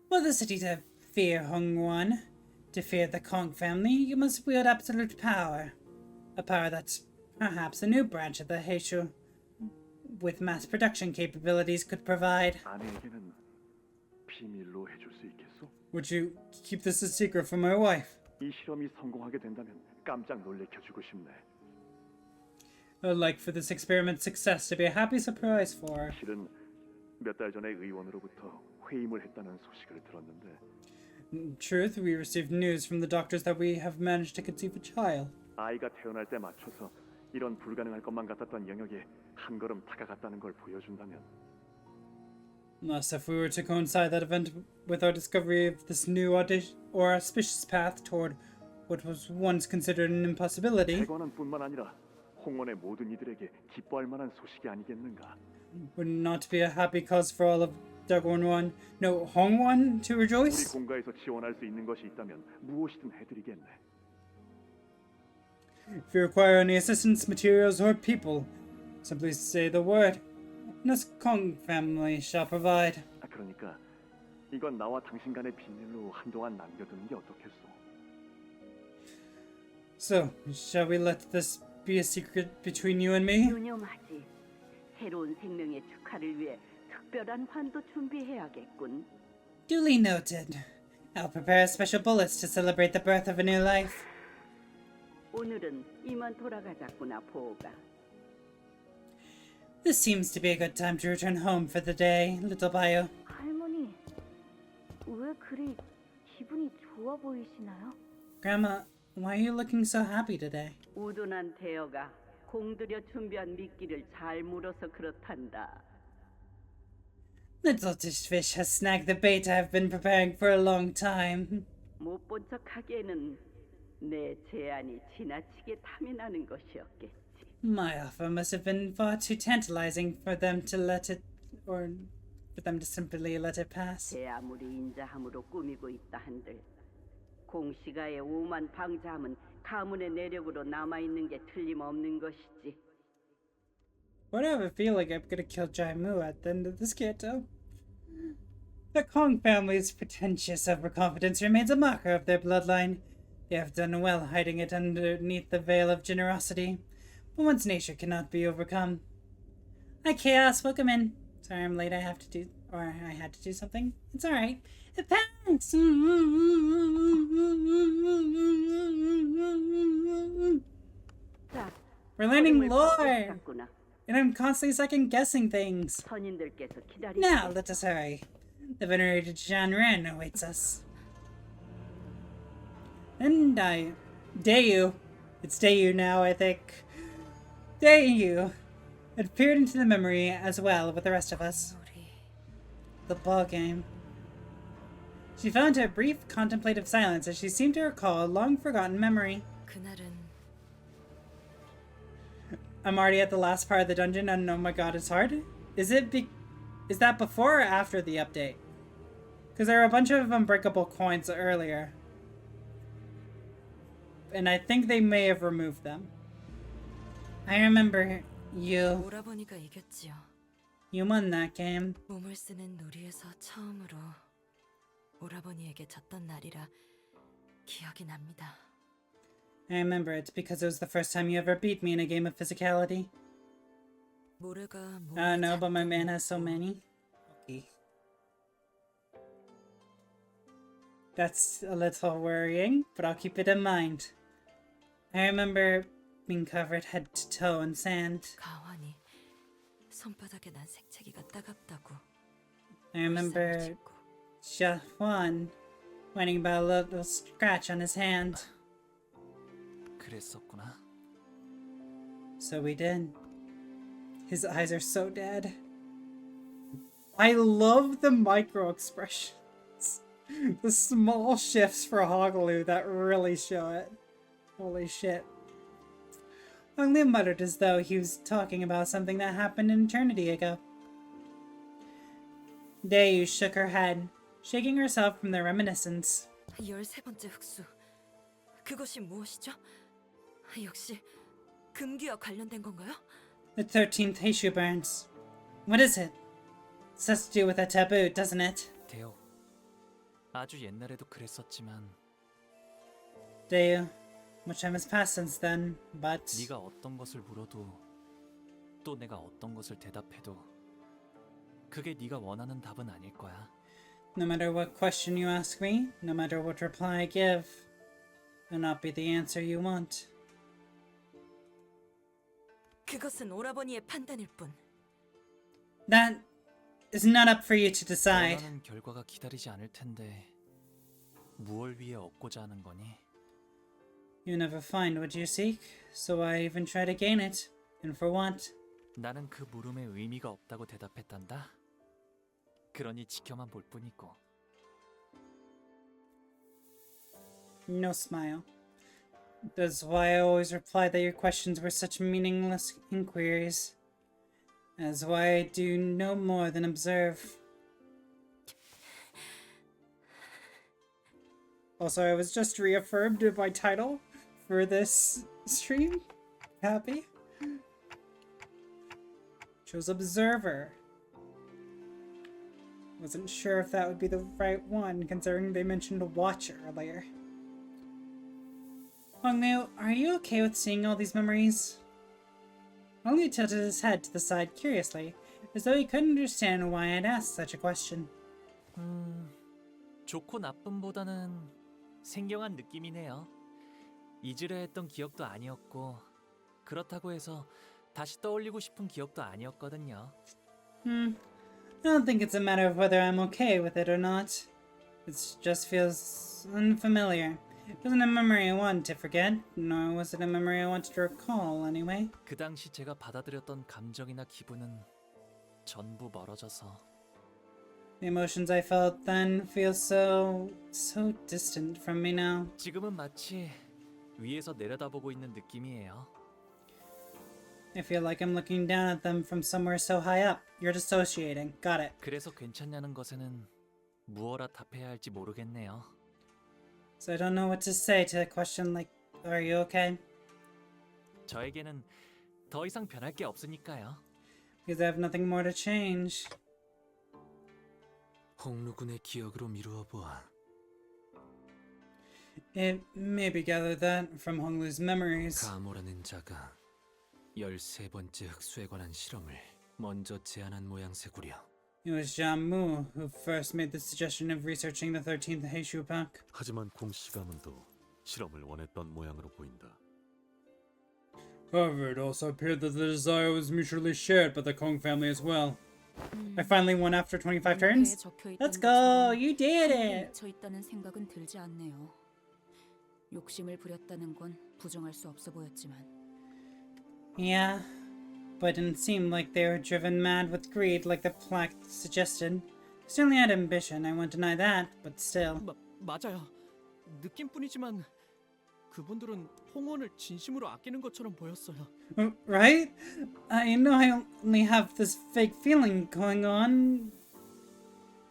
For the city to fear Hongwon, to fear the Kong family, you must wield absolute power. A power that's perhaps a new branch of the Heishu, with mass production capabilities, could provide. 아내에게는 비밀로 해줄 수 있겠소? would you keep this a secret from my wife? 이 실험이 성공하게 된다면 깜짝 놀래켜주고 싶네. I'd like for this experiment's success to be a happy surprise for her. 실은 몇 달 전에 의원으로부터 회임을 했다는 소식을 들었는데 In truth, we received news from the doctors that we have managed to conceive a child. 아이가 태어날 때 맞춰서 이런 불가능할 것만 같았던 영역에 한 걸음 다가갔다는 걸 보여준다면 Thus, if we were to coincide that event with our discovery of this new or auspicious path toward what was once considered an impossibility, 대관원뿐만 아니라 홍원의 모든 이들에게 기뻐할 만한 소식이 아니겠는가? would it not be a happy cause for all of Dagwon no Hongwon to 우리 rejoice? 공가에서 지원할 수 있는 것이 있다면 무엇이든 해드리겠네. If you require any assistance, materials, or people, simply say the word, and us Kong family shall provide. 그러니까 이건 나와 당신 간의 비밀로 한동안 남겨두는 게 어떻겠소? So, shall we let this be a secret between you and me? 유념하지. 새로운 생명의 축하를 위해 특별한 환도 준비해야겠군. Duly noted. I'll prepare special bullets to celebrate the birth of a new life. 오늘은 이만 돌아가자꾸나 보가. This seems to be a good time to return home for the day, little Bio. 할머니, 왜 그리 기분이 좋아 보이시나요? Grandma, why are you looking so happy today? 우둔한 대여가 공들여 준비한 미끼를 잘 물어서 그렇단다. Little Fish has snagged the bait I've been preparing for a long time. 못 본 척하기에는 내 제안이 지나치게 탐이 나는 것이었겠지. My offer must have been far too tantalizing for them to let it, or for them to simply let it pass. 제 아무리 인자함으로 꾸미고 있다 한들 공시가의 오만 방자함은 가문의 내력으로 남아있는 게 틀림없는 것이지. Why do I have a feeling I'm gonna kill Jaimu at the end of this Canto? The Kong family's pretentious overconfidence remains a marker of their bloodline. They have done well hiding it underneath the veil of generosity, but one's nature cannot be overcome. Hi, Chaos, welcome in. Sorry I'm late, I had to do something. It's alright. Thanks! We're learning lore! And I'm constantly second-guessing things. Now, let us hurry. The venerated Jean Ren awaits us. And Dayu. It's Dayu now, I think. Dayu had peered into the memory as well with the rest of us. The ball game. She fell into a brief contemplative silence as she seemed to recall a long-forgotten memory. I'm already at the last part of the dungeon and oh my god, it's hard? Is that before or after the update? Because there are a bunch of unbreakable coins earlier. And I think they may have removed them. I remember you. 오라버니가 이겼지요. You won that game. 몸을 쓰는 놀이에서 처음으로 오라버니에게 졌던 날이라 기억이 납니다. I remember it because it was the first time you ever beat me in a game of physicality. I don't know, but my man has so many. Okay. That's a little worrying, but I'll keep it in mind. I remember being covered head to toe in sand. 가환이 손바닥에 난 색채기가 따갑다고. I remember Xia Huan whining about a little scratch on his hand. 그랬었구나. So we did. His eyes are so dead. I love the micro expressions. The small shifts for Hoggaloo that really show it. Holy shit. Hong Liu muttered as though he was talking about something that happened an eternity ago. Dayu shook her head, shaking herself from the reminiscence. 13번째 흑수. 그것이 무엇이죠? 역시 금기와 관련된 건가요? The 13th Heishu burns. What is it? This has to do with a taboo, doesn't it? 대요. 아주 옛날에도 그랬었지만 Dayu, much time has passed since then, but 네가 어떤 것을 물어도 또 내가 어떤 것을 대답해도 그게 네가 원하는 답은 아닐 거야. no matter what question you ask me, no matter what reply I give, will not be the answer you want. 그것은 오라버니의 판단일 뿐. That is not up for you to decide. 원하는 결과가 기다리지 않을 텐데 무얼 위해 얻고자 하는 거니? You never find what you seek, so why even try to gain it? And for what? 나는 그 물음에 의미가 없다고 대답했단다. 그러니 지켜만 볼 뿐이고. No smile. That's why I always replied that your questions were such meaningless inquiries. That's why I do no more than observe. Also, I was just reaffirmed in my title for this stream. Happy. Chose Observer. Wasn't sure if that would be the right one, considering they mentioned a Watcher earlier. Hongmu, are you okay with seeing all these memories? Hongmu tilted his head to the side curiously, as though he couldn't understand why I'd asked such a question. 좋고 나쁨보다는 생경한 느낌이네요. 잊으려 했던 기억도 아니었고 그렇다고 해서 다시 떠올리고 싶은 기억도 아니었거든요. I don't think it's a matter of whether I'm okay with it or not. It just feels unfamiliar. It wasn't a memory I wanted to forget, nor was it a memory I wanted to recall anyway. 그 당시 제가 받아들였던 감정이나 기분은 전부 멀어져서 The emotions I felt then feel so distant from me now. 지금은 마치 위에서 내려다보고 있는 느낌이에요. I feel like I'm looking down at them from somewhere so high up. You're dissociating. Got it. 그래서 괜찮냐는 것에는 무엇라 답해야 할지 모르겠네요. So I don't know what to say to a question like, are you okay? 저에게는 더 이상 변할 게 없으니까요. Because I have nothing more to change. 홍루군의 기억으로 미루어 보아. It maybe gathered that from Honglu's memories. 가모라는 자가 13번째 흑수에 관한 실험을 먼저 제안한 모양새구려. It was Jiang Mu who first made the suggestion of researching the 13th Heishu Pack. 하지만 공씨 가문도 실험을 원했던 모양으로 보인다. However, it also appeared that the desire was mutually shared by the Kong family as well. I finally won after 25 turns? Let's go! You did it! 미쳐 있다는 생각은 들지 않네요. 욕심을 부렸다는 건 부정할 수 없어 보였지만. Yeah, but it didn't seem like they were driven mad with greed like the plaque suggested. They certainly had ambition, I won't deny that, but still. 맞아요. 느낌뿐이지만 그분들은 홍원을 진심으로 아끼는 것처럼 보였어요. Right? I know I only have this fake feeling going on,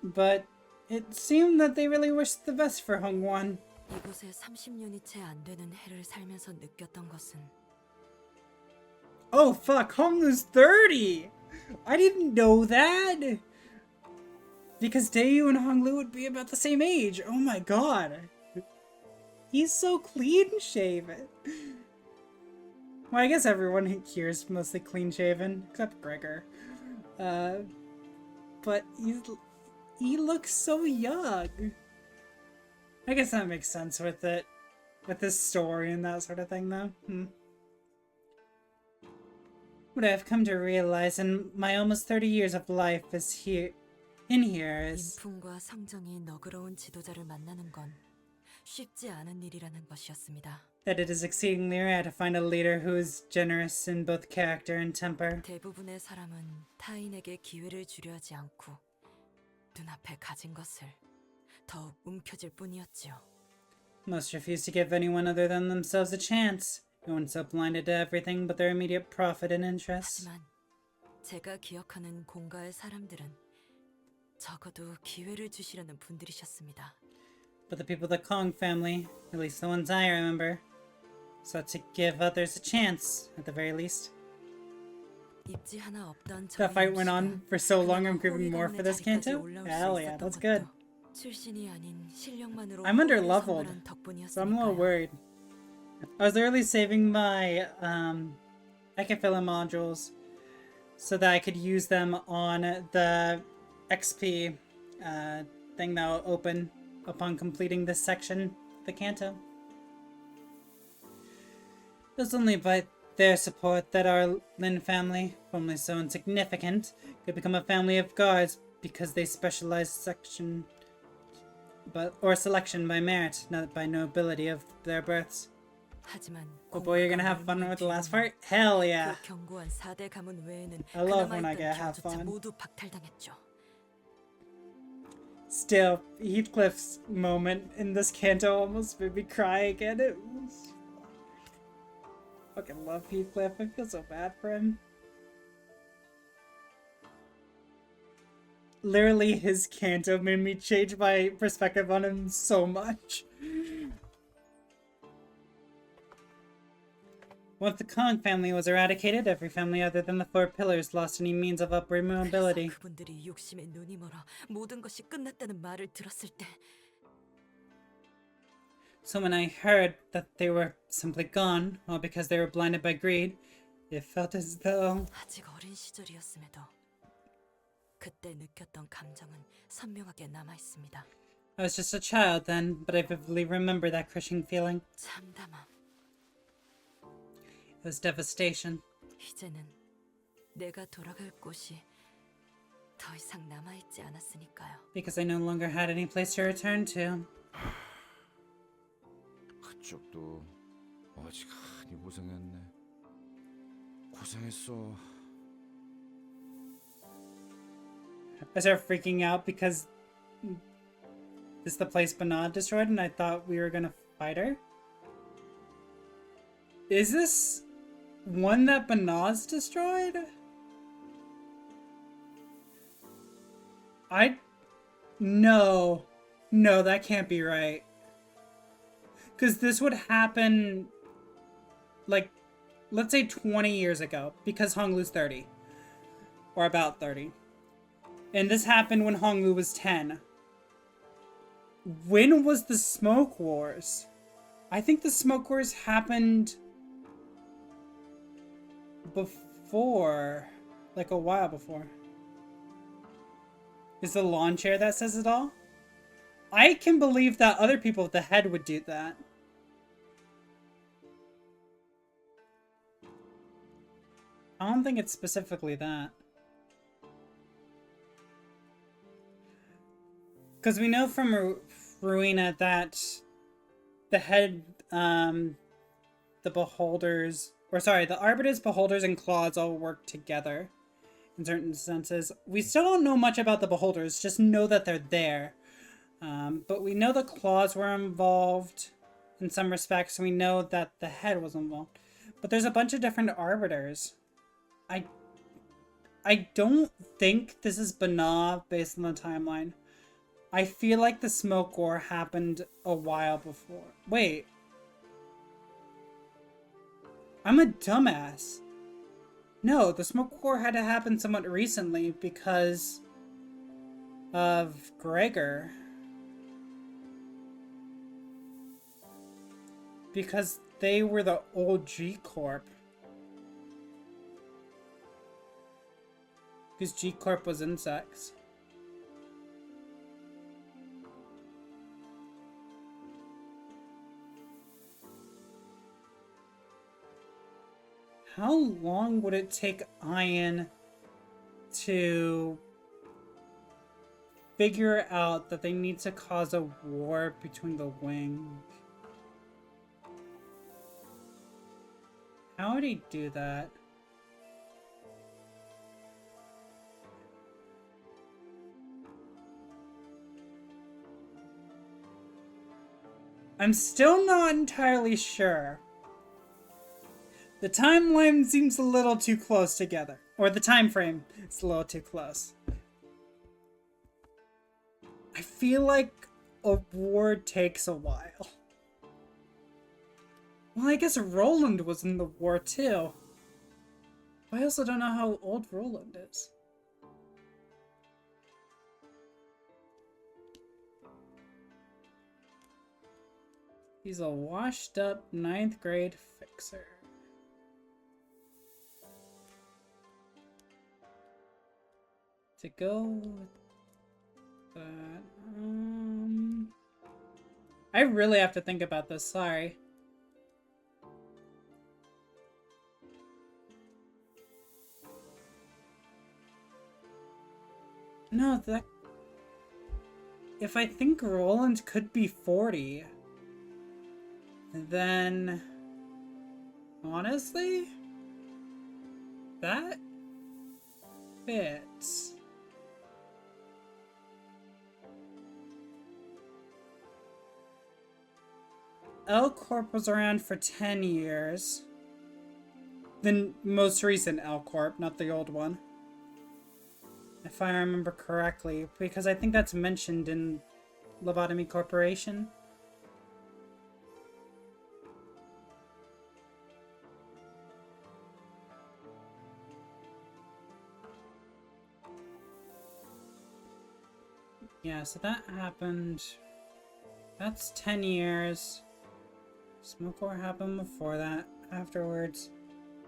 but it seemed that they really wished the best for Hongwon. 이곳에 30년이 채 안 되는 해를 살면서 느꼈던 것은 Oh fuck, Honglu's 30! I didn't know that! Because Daeyu and Honglu would be about the same age. Oh my god. He's so clean shaven. Well, I guess everyone here is mostly clean shaven, except Gregor. But he looks so young. I guess that makes sense with it. With this story and that sort of thing, though. What I've come to realize in my almost 30 years of life is here is 인품과 성정이 너그러운 지도자를 만나는 건 쉽지 않은 일이라는 것이었습니다. that it is exceedingly rare to find a leader who is generous in both character and temper. 대부분의 사람은 타인에게 기회를 주려 하지 않고 눈앞에 가진 것을 더욱 움켜쥘 뿐이었지요. Most refuse to give anyone other than themselves a chance. No one's so blinded to everything but their immediate profit and interest. 하지만 제가 기억하는 공가의 사람들은 적어도 기회를 주시려는 분들이셨습니다. But the people of the Kong family, at least the ones I remember, sought to give others a chance, at the very least. 입지 하나 없던 That fight went on for so long, I'm craving more for this Canto? Hell yeah, that's good. 출신이 아닌 실력만으로 I'm under-leveled, so I'm a little worried. I was early saving my Ecafilla modules so that I could use them on the XP thing that will open upon completing this section, the Canto. It was only by their support that our Lin family, formerly so insignificant, could become a family of guards because they specialized selection by merit, not by nobility of their births. Oh boy, you're gonna have fun with the last part? Hell yeah. 그 견고한 4대 가문 외에는 I love when 그나마 I 있던 get have 기어조차 fun. 모두 박탈당했죠. Still, Heathcliff's moment in this canto almost made me cry again. It was... I fucking love Heathcliff. I feel so bad for him. Literally, his canto made me change my perspective on him so much. Once the Kong family was eradicated, every family other than the Four Pillars lost any means of upward mobility. 그분들이 욕심에 눈이 멀어 모든 것이 끝났다는 말을 들었을 때 So when I heard that they were simply gone, all because they were blinded by greed, it felt as though... 아직 어린 시절이었음에도 그때 느꼈던 감정은 선명하게 남아 있습니다. I was just a child then, but I vividly remember that crushing feeling. 참담함. It was devastation. 이제는 내가 돌아갈 곳이 더 이상 남아 있지 않았으니까요. Because I no longer had any place to return to. 그쪽도 어지간히 고생했네. 고생했어. I started freaking out because this is the place Banad destroyed and I thought we were gonna fight her. Is this one that Banaz destroyed? No, that can't be right. Because this would happen, like, let's say 20 years ago, because Honglu's 30. Or about 30. And this happened when Honglu was 10. When was the Smoke Wars? I think the Smoke Wars happened before, like a while before. Is the lawn chair that says it all? I can believe that other people with the head would do that. I don't think it's specifically that. Because we know from Ruina that the head, the beholders, or sorry, the arbiters, beholders, and claws all work together in certain senses. We still don't know much about the beholders, just know that they're there. But we know the claws were involved in some respects. We know that the head was involved. But there's a bunch of different arbiters. I don't think this is Banah based on the timeline. I feel like the Smoke War happened a while before. Wait. I'm a dumbass. No, the Smoke War had to happen somewhat recently because of Gregor. Because they were the old G-Corp. Because G-Corp was insects. How long would it take Ian to figure out that they need to cause a war between the wings? How would he do that? I'm still not entirely sure. The timeline seems a little too close together. Or the time frame is a little too close. I feel like a war takes a while. Well, I guess Roland was in the war too. I also don't know how old Roland is. He's a washed up 9th grade fixer. To go with that, I really have to think about this, sorry. No, that... If I think Roland could be 40, then... Honestly, that fits. L Corp was around for 10 years. The most recent L Corp, not the old one. If I remember correctly, because I think that's mentioned in Lobotomy Corporation. Yeah, so that happened. That's 10 years. Smoke War happened before that. Afterwards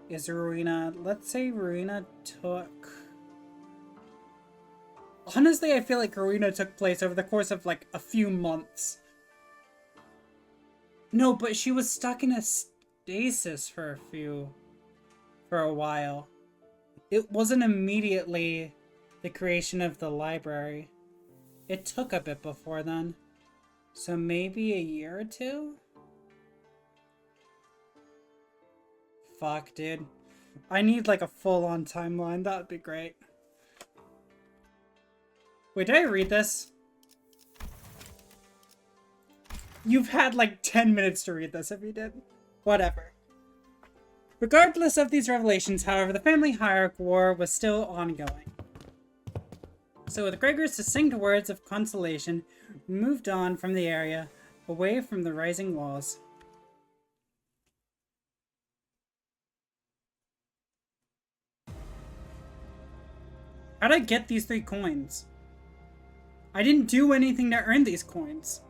is Ruina. Let's say Ruina took... Honestly, I feel like Ruina took place over the course of like a few months. No, but she was stuck in a stasis for a while. It wasn't immediately the creation of the library. It took a bit before then. So maybe a year or two? Fuck, dude. I need like a full-on timeline. That would be great. Wait, did I read this? You've had like 10 minutes to read this if you did. Whatever. Regardless of these revelations, however, the family hierarchy war was still ongoing. So with Gregor's succinct words of consolation, we moved on from the area, away from the rising walls. How'd I get these 3 coins? I didn't do anything to earn these coins.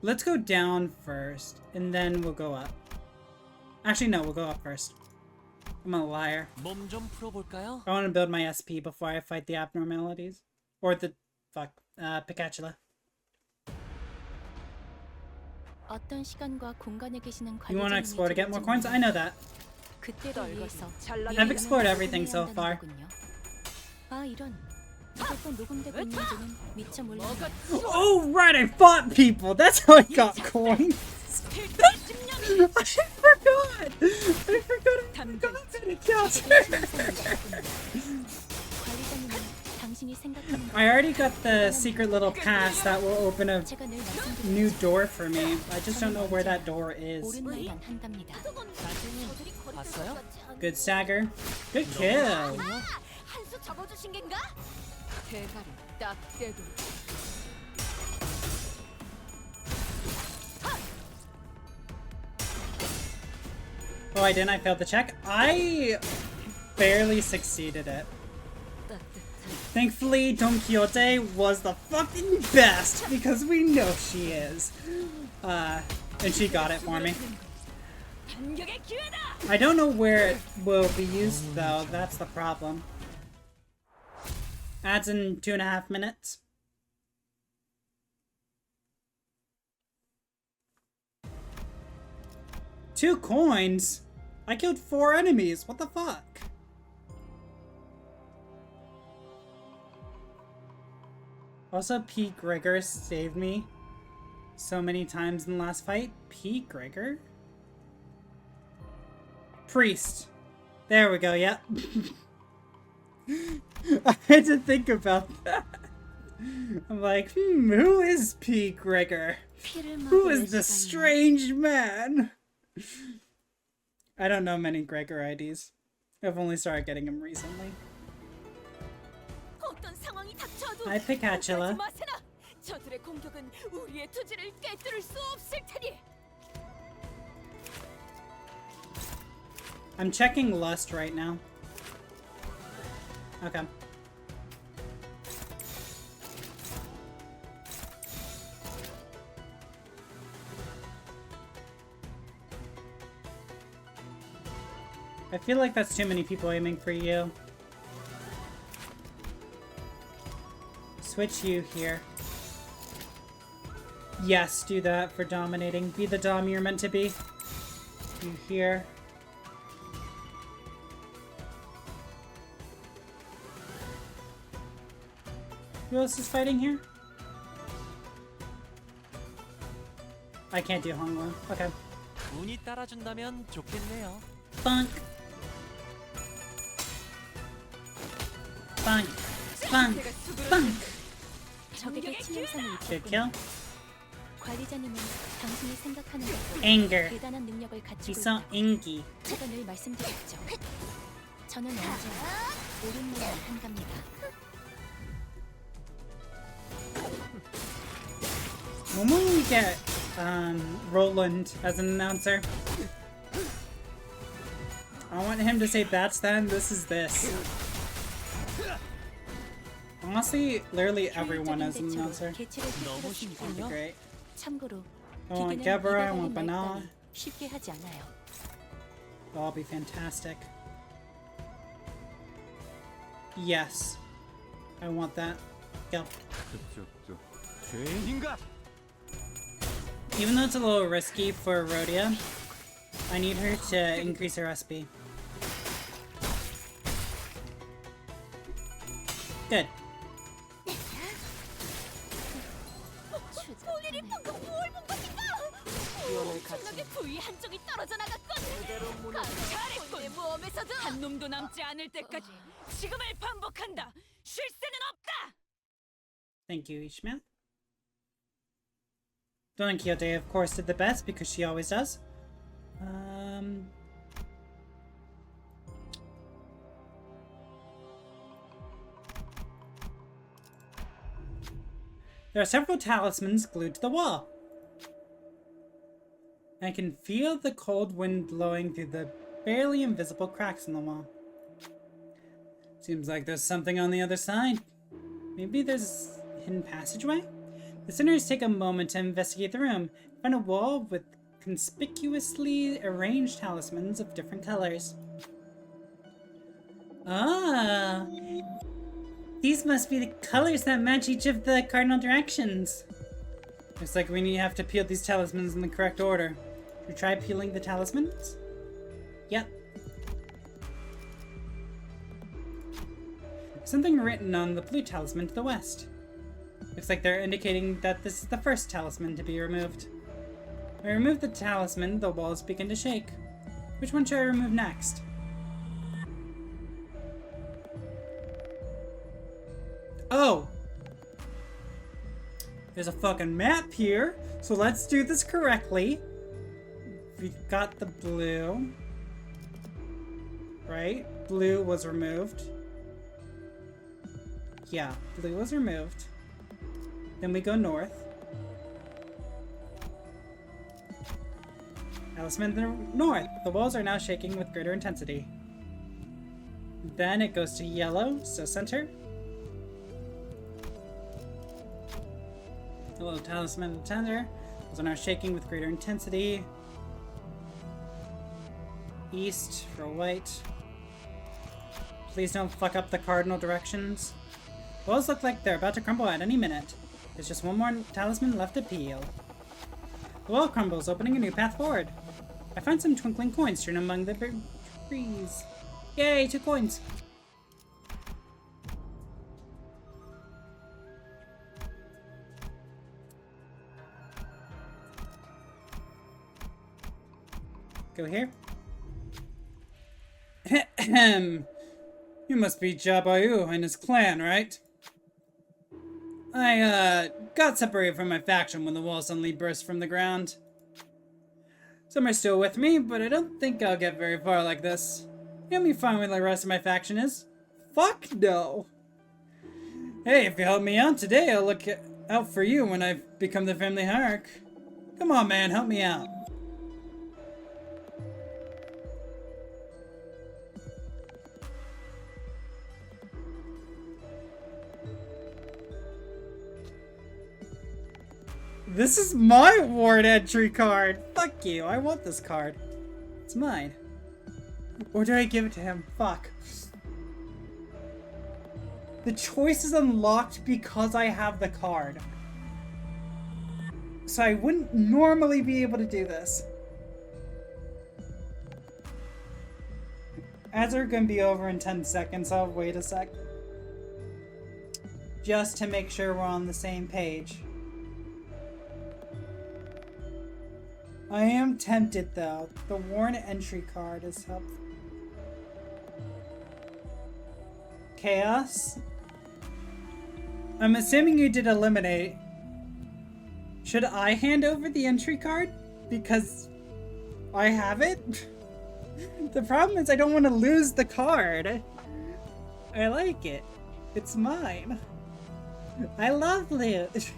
Let's go down first, and then we'll go up. Actually, no, we'll go up first. I'm a liar. I want to build my SP before I fight the abnormalities. Or the... fuck. Picatula. 어떤 시간과 공간에 계시는 You want to explore to get more coins? I know that. 그때를 위해서 I've explored everything so far. 아 이런 이것도 녹음되고 있는지는 미처 몰랐네. Oh right, I fought people. That's how I got coins. I forgot that it counts. I already got the secret little pass that will open a new door for me. I just don't know where that door is. Good stagger. Good kill. Oh, I didn't. I failed the check. I barely succeeded it. Thankfully, Don Quixote was the fucking best, because we know she is. And she got it for me. I don't know where it will be used, though. That's the problem. Adds in 2.5 minutes. Two coins? I killed 4 enemies. What the fuck? Also, P. Gregor saved me so many times in the last fight. P. Gregor? Priest. There we go, yep. I had to think about that. I'm like, who is P. Gregor? Who is this strange man? I don't know many Gregor IDs. I've only started getting them recently. Hi, Picatula. 저들의 공격은 우리의 투지를 꿰뚫을 수 없을 테니. I'm checking Lust right now. Okay. I feel like that's too many people aiming for you. Switch you here. Yes, do that for dominating. Be the dom you're meant to be. You here. Who else is fighting here? I can't do Hongwu. Okay. 운이 따라준다면 좋겠네요. Bonk. Bonk. Bonk. Bonk. 적에게 치명상이 Good 입혔군요. kill. 관리자님은 당신이 생각하는 것보다 Anger. 대단한 능력을 가지고 He's so 있다고 angry. 제가 늘 말씀드렸죠. 저는 언제나 옳은 말만 한답니다. When will we get Roland as an announcer? I want him to say that's that and this is this. Honestly, literally everyone as an announcer. 개체를 That'd be 휘둘렀습니다. great. 참고로 I want 기계는 Gebra, I 입에 want 달린 말 Banana. 따위 쉽게 하지 않아요. They'll all be fantastic. Yes. I want that. Go. Even though it's a little risky for Rhodia, I need her to increase her SP. Good. 본인이 방금 뭘 본 것인가? 엄청나게 부위 한쪽이 떨어져 나갔군. 잘했군. 내 모험에서도 한 놈도 남지 않을 때까지 지금을 반복한다. 쉴 새는 없다. Thank you, Ishmael. Don Quixote, of course, did the best because she always does. There are several talismans glued to the wall. I can feel the cold wind blowing through the barely invisible cracks in the wall. Seems like there's something on the other side. Maybe there's a hidden passageway? The sinners take a moment to investigate the room, find a wall with conspicuously arranged talismans of different colors. Ah! These must be the colors that match each of the cardinal directions. Looks like we have to peel these talismans in the correct order. Should we try peeling the talismans? Yep. Something written on the blue talisman to the west. Looks like they're indicating that this is the first talisman to be removed. When I remove the talisman, the walls begin to shake. Which one should I remove next? Oh! There's a fucking map here, so let's do this correctly. We've got the blue. Right? Blue was removed. Yeah, blue was removed. Then we go north. Talisman to the north. The walls are now shaking with greater intensity. Then it goes to yellow, so center. A little talisman in the center. Those are now shaking with greater intensity. East for white. Please don't fuck up the cardinal directions. Walls look like they're about to crumble at any minute. There's just one more talisman left to peel. The wall crumbles, opening a new path forward. I find some twinkling coins strewn among the trees. Yay, 2 coins! Go here. You must be Jabayu and his clan, right? I, got separated from my faction when the wall suddenly burst from the ground. Some are still with me, but I don't think I'll get very far like this. You'll be fine where the rest of my faction is. Fuck no! Hey, if you help me out today, I'll look out for you when I've become the family hierarch. Come on, man, help me out. This is my ward entry card! Fuck you, I want this card. It's mine. Or do I give it to him? Fuck. The choice is unlocked because I have the card. So I wouldn't normally be able to do this. Ads are gonna be over in 10 seconds, I'll wait a sec. just to make sure we're on the same page. I am tempted though. The worn entry card is helpful. Chaos? I'm assuming you did eliminate. Should I hand over the entry card? Because I have it? The problem is I don't want to lose the card. I like it. It's mine. I love loot.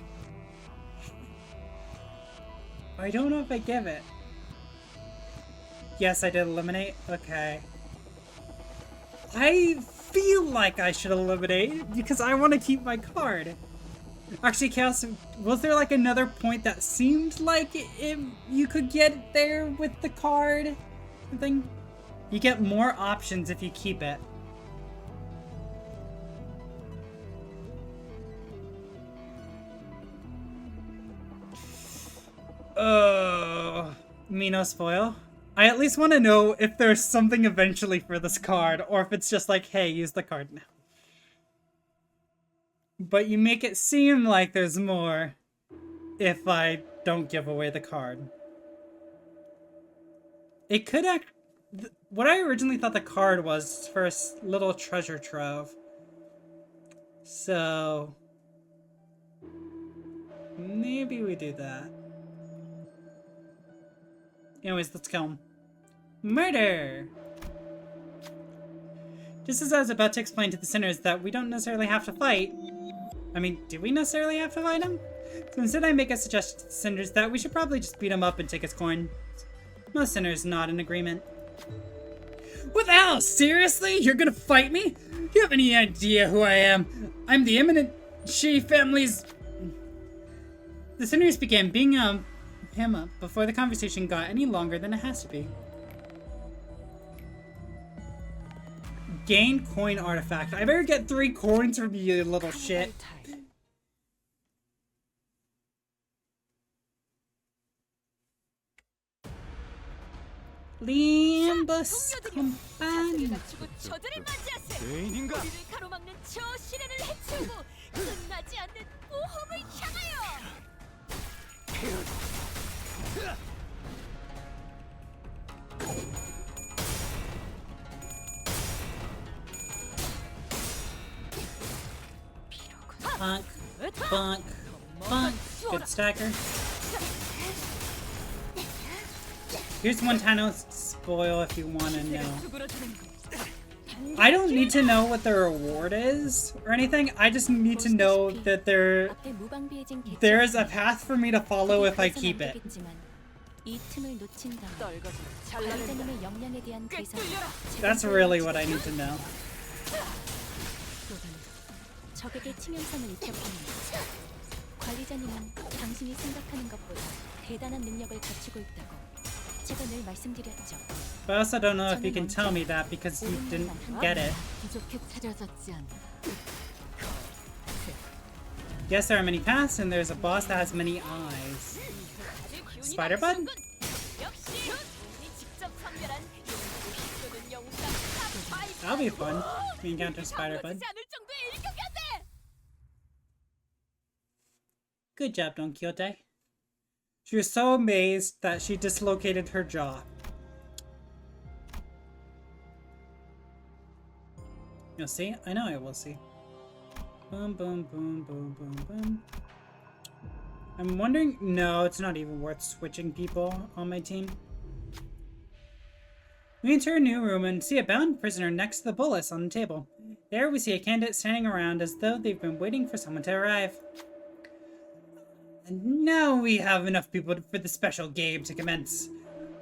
I don't know if I give it. Yes, I did eliminate. Okay. I feel like I should eliminate because I want to keep my card. Actually, Chaos, was there like another point that seemed like you could get there with the card thing? You get more options if you keep it. Me no spoil. I at least want to know if there's something eventually for this card, or if it's just like, hey, use the card now. But you make it seem like there's more if I don't give away the card. It could act... What I originally thought the card was for a little treasure trove. So... maybe we do that. Anyways, let's go. Murder! Just as I was about to explain to the sinners that we don't necessarily have to fight. I mean, do we necessarily have to fight him? So instead I make a suggestion to the sinners that we should probably just beat him up and take his coin. Most sinners nod in agreement. What the hell? Seriously? You're gonna fight me? Do you have any idea who I am? I'm the eminent Shi family's... The sinners began beating him up before the conversation got any longer than it has to be. Gain coin artifact. I better get 3 coins from you, little shit. Limbus companion. 저들을 맞이하세. 우리를 가로막는 저 시련을 해치우고 끝나지 않는 모험을 향하여. Bonk, bonk, bonk. Good stacker. Here's one tiny spoil if you want to know. I don't need to know what the reward is or anything. I just need to know that there is a path for me to follow if I keep it. That's really what I need to know. 적에게 치명상을 입혔습니다. 관리자님은 당신이 생각하는 것보다 대단한 능력을 갖추고 있다고 제가 늘 말씀드렸죠. But I also don't know if you can tell me that because you didn't get it. Yes, there are many paths, and there's a boss that has many eyes. Spider-Bud? That'll be fun. We encounter Spider-Bud. Good job, Don Quixote. She was so amazed that she dislocated her jaw. You'll see? I know I will see. Boom, boom, boom, boom, boom, boom. I'm wondering... No, it's not even worth switching people on my team. We enter a new room and see a bound prisoner next to the bullets on the table. There we see a candidate standing around as though they've been waiting for someone to arrive. And now we have enough people for the special game to commence.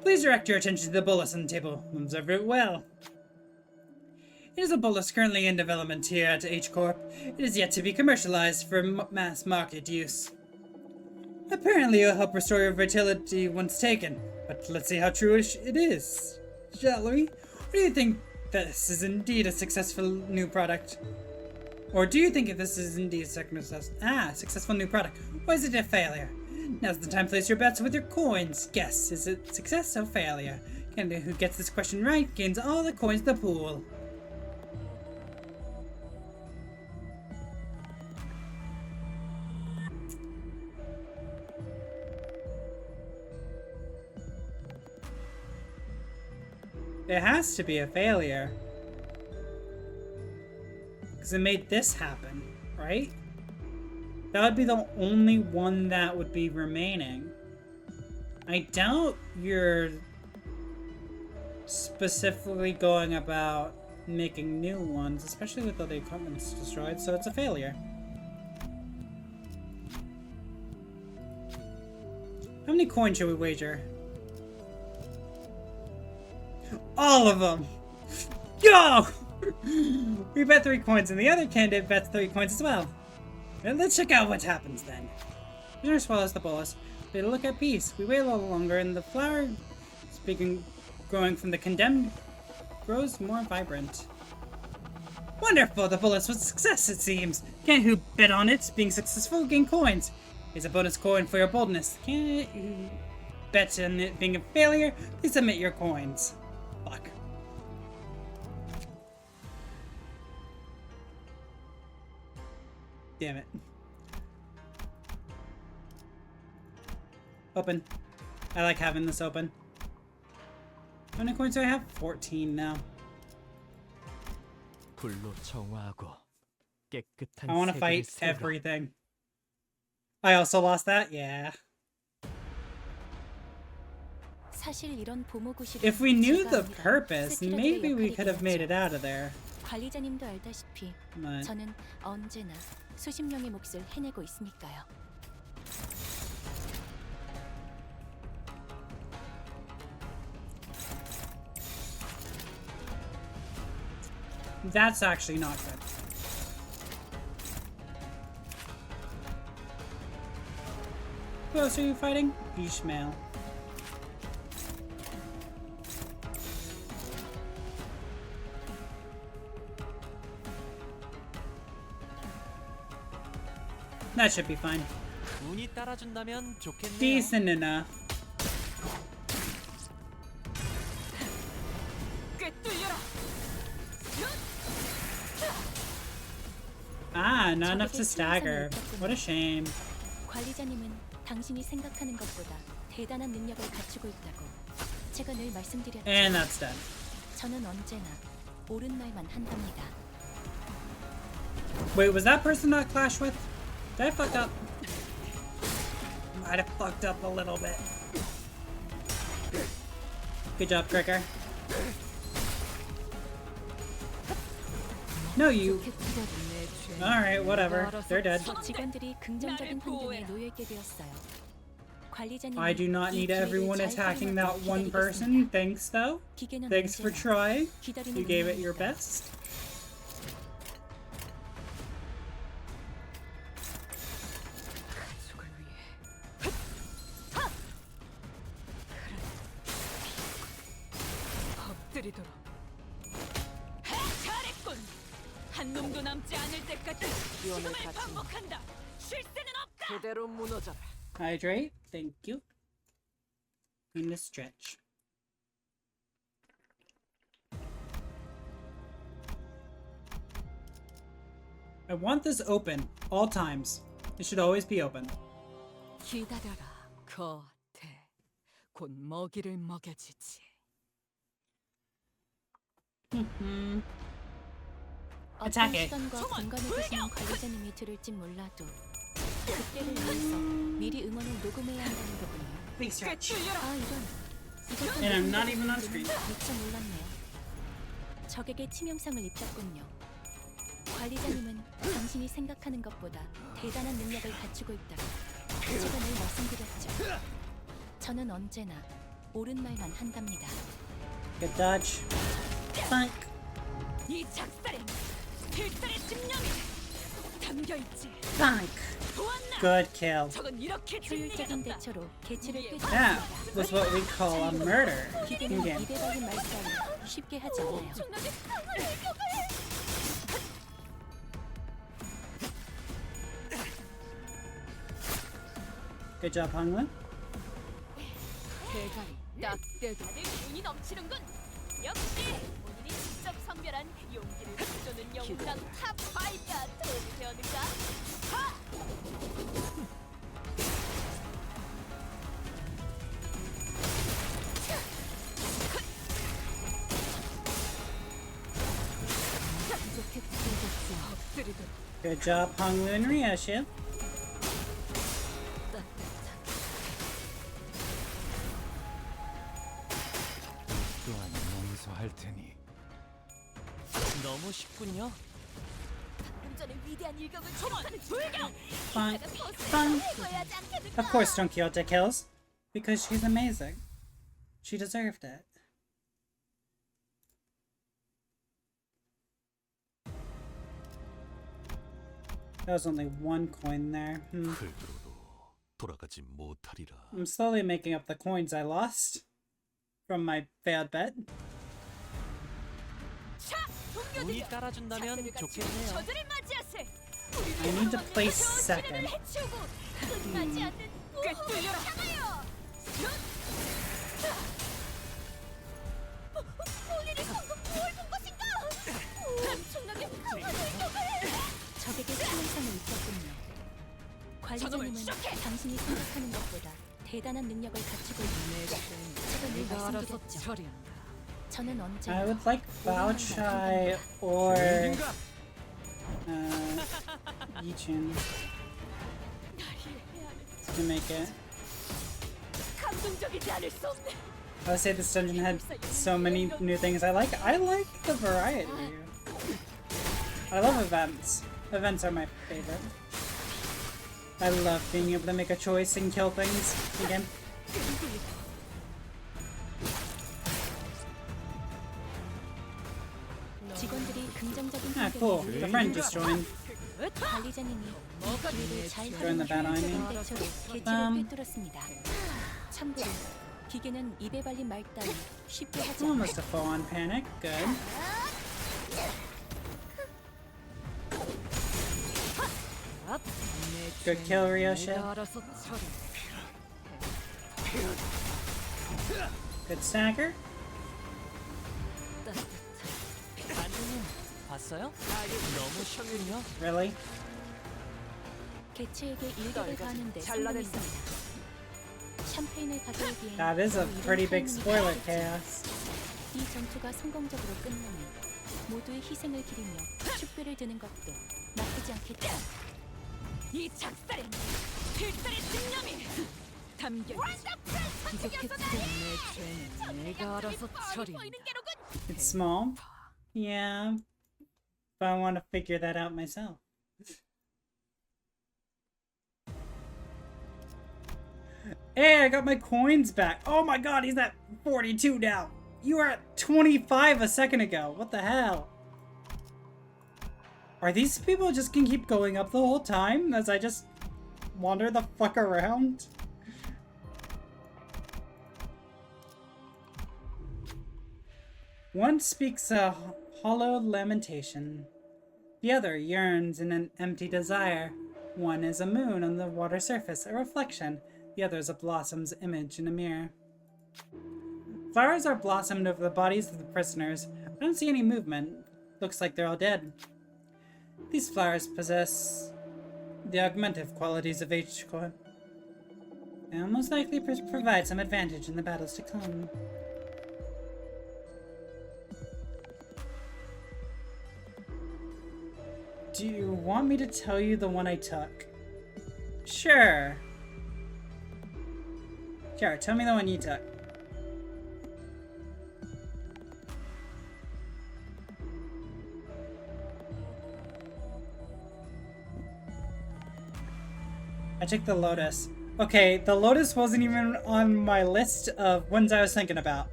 Please direct your attention to the bolus on the table. Observe it well. It is a bolus currently in development here at H-Corp. It is yet to be commercialized for mass market use. Apparently it will help restore your fertility once taken, but let's see how true it is, shall we? Or do you think this is indeed a successful new product? Or do you think if this is indeed a successful new product, or is it a failure? Now's the time to place your bets with your coins. Guess, is it success or failure? Candidate who gets this question right gains all the coins in the pool. It has to be a failure. Because it made this happen, right? That would be the only one that would be remaining. I doubt you're specifically going about making new ones, especially with all the equipment's destroyed, so it's a failure. How many coins should we wager? All of them! Go! We bet 3 coins, and the other candidate bets 3 coins as well. And let's check out what happens then. Winner swallows the bolus. They look at peace. We wait a little longer, and the flower, growing from the condemned, grows more vibrant. Wonderful! The bolus was a success, it seems. Can't who bet on it being successful gain coins. Here's a bonus coin for your boldness. Can't you bet on it being a failure? Please submit your coins. Fuck. Damn it. Open. I like having this open. How many coins do I have? 14 now. I want to fight everything. I also lost that? Yeah. If we knew the purpose, maybe we could have made it out of there. 관리자님도 알다시피 저는 언제나 수십 명의 몫을 해내고 있으니까요. That's actually not good. Who else are you fighting? Ishmael. That should be fine. 운이 따라준다면 좋겠네요. Decent enough. Ah, not enough to stagger. What a shame. 관리자님은 당신이 생각하는 것보다 대단한 능력을 갖추고 있다고 제가 늘 말씀드렸죠. And that's done. 저는 언제나 옳은 말만 한답니다. Wait, was that person not clash with? Did I fuck up? Might have fucked up a little bit. Good job, Cricker. No, you. Alright, whatever. They're dead. 직원들이 긍정적인 환경에 놓여 있게 되었어요. 관리자님은 I do not need everyone attacking that one person. Thanks, though. Thanks for trying. You gave it your best. 잘했군. 한 놈도 남지 않을 때까지 죽음을 반복한다. 쉴 새는 없다. 그대로 무너져라. Hydrate. Thank you. In the stretch. I want this open. All times. It should always be open. 기다려라, 겉에. 곧 먹이를 먹여주지. 어떤 시간과 공간에 계시는 관리자님이 들을진 몰라도 그때를 위해서 미리 응원을 녹음해야 한다는 거군요. Big stretch. 아 이런. And I'm not even on screen. 미처 몰랐네요. 적에게 치명상을 입혔군요. 관리자님은 당신이 생각하는 것보다 대단한 능력을 갖추고 있다고 제가 늘 말씀드렸죠. 저는 언제나 옳은 말만 한답니다. Good dodge. Funk. 이 작살엔 필살의 집념이 담겨 있지. Funk. Good kill. 저건 이렇게 효율적인 대처로 개체를 That was what we call a murder in 기계는 game. 입에 박인 말 사이 쉽게 하지 않아요. Good job, Hongwen. 대가리 딱 떼도 운이 넘치는군. 역시 본인이 직접 선별한 용기를 북돋는 영웅당 탑5가 도움이 되었는가? 하! Good job, Honglu and Ryoshi. 또한 용서할 테니. 너무 쉽군요. 방금 전에 위대한 일격을 기록하는 불경. Fine. 이따가 버스를 Fine. 해고해야 하지 않겠는가? Of course Don Quixote kills. Because she's amazing. She deserved it. There was only one coin there. 흙으로도 돌아가지 못하리라. I'm slowly making up the coins I lost from my failed bet. 자, 운이 동료들이여. 따라준다면 자세를 갖춘 좋겠네요. 저들을 맞이하세. I need to place second. 해치우고 끝나지 않는 모험을 향하여. 본인이 방금 뭘 본 것인가? 엄청나게 강한 능력을. 적에게 수용성을 입혔군요. 관리자님은 당신이 생각하는 것보다 대단한 능력을 갖추고 있는 제가 늘 말씀드렸죠. 저는 언제 I would like Bao Chai or Yichun to make it. 감동적이지 않을 수 없네. I would say this dungeon had so many new things I like. I like the variety. I love events. Events are my favorite. I love being able to make a choice and kill things again. 직원들이 긍정적인 Ah, cool. The friend just joined. 관리자님이 이 기회를 잘 Join the battle, I mean. 대처로 개체를 꿰뚫었습니다. 참고로 기계는 입에 발린 말 따위 쉽게 하지 않아요. Almost a full-on panic. Good. Good kill, Ryoshi. Good stagger. 안주님 봤어요? 너무 쉽군요. Really? 개체에게 일격을 가하는데 성공했습니다. 샴페인을 가져오기엔 That is a 또 이런 pretty big 타이밍이 spoiler, 필요하겠죠. Chaos. 이 전투가 성공적으로 끝나면 모두의 희생을 기리며 축배를 드는 것도 나쁘지 않겠죠. 이 작살엔 필살의 집념이 담겨 내가 알아서 처리. It's small. Yeah. But I want to figure that out myself. Hey, I got my coins back. Oh my god, he's at 42 now. You were at 25 a second ago. What the hell? Are these people just gonna keep going up the whole time as I just wander the fuck around? One speaks a hollow lamentation. The other yearns in an empty desire. One is a moon on the water surface, a reflection. The other is a blossom's image in a mirror. Flowers are blossomed over the bodies of the prisoners. I don't see any movement. Looks like they're all dead. These flowers possess the augmentative qualities of H-core. They'll most likely provide some advantage in the battles to come. Do you want me to tell you the one I took? Sure. Sure, tell me the one you took. I took the Lotus. Okay, the Lotus wasn't even on my list of ones I was thinking about.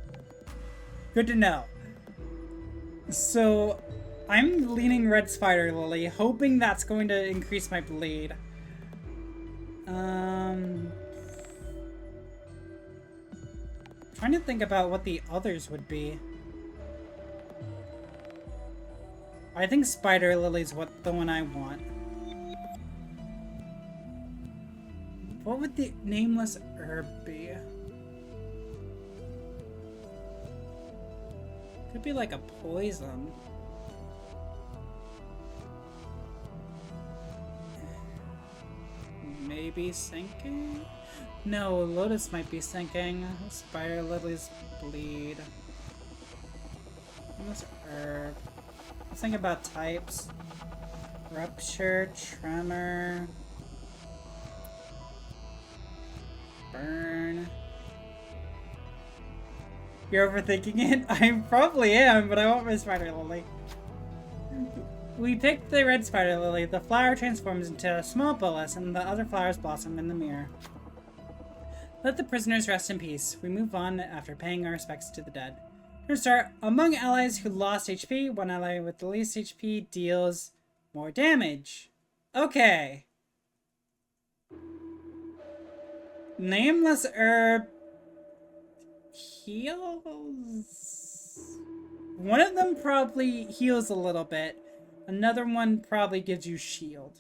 Good to know. So, I'm leaning Red Spider Lily, hoping that's going to increase my bleed. Trying to think about what the others would be. I think Spider Lily's the one I want. What would the nameless herb be? Could be like a poison. Maybe sinking? No, Lotus might be sinking. Spider Lily's bleed. Nameless herb. Let's think about types. Rupture, tremor, burn. You're overthinking it? I probably am, but I want my spider lily. We picked the red spider lily. The flower transforms into a small bolus, and the other flowers blossom in the mirror. Let the prisoners rest in peace. We move on after paying our respects to the dead. Here's start. Among allies who lost HP, one ally with the least HP deals more damage. Okay. Nameless herb heals. One of them probably heals a little bit. Another one probably gives you shield.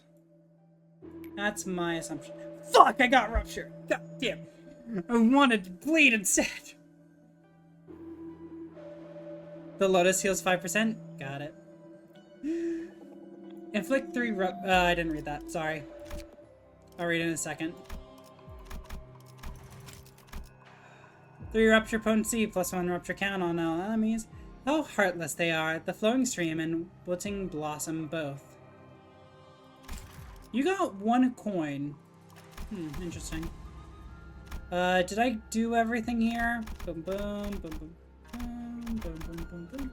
That's my assumption. Fuck, I got rupture. God damn. I wanted to bleed instead. The lotus heals 5%. Got it. Inflict 3 I didn't read that. Sorry. I'll read it in a second. 3 rupture potency, +1 rupture count on all enemies. How heartless they are. The flowing stream and wilting blossom both. You got 1 coin. Interesting. Did I do everything here? Boom, boom, boom, boom, boom, boom, boom, boom, boom.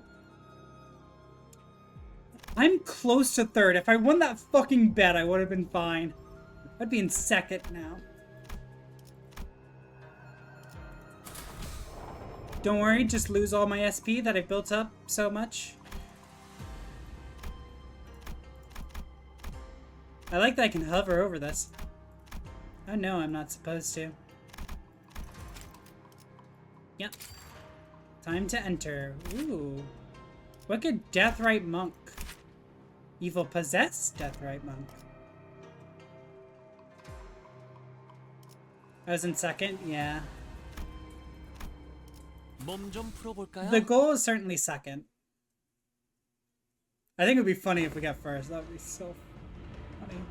I'm close to 3rd. If I won that fucking bet, I would have been fine. I'd be in 2nd now. Don't worry, just lose all my SP that I built up so much. I like that I can hover over this. Oh no, I'm not supposed to. Yep. Time to enter. Ooh. Wicked Deathrite Monk. Evil Possessed Deathrite Monk. I was in 2nd? Yeah. The goal is certainly 2nd. I think it would be funny if we got 1st. That would be so funny.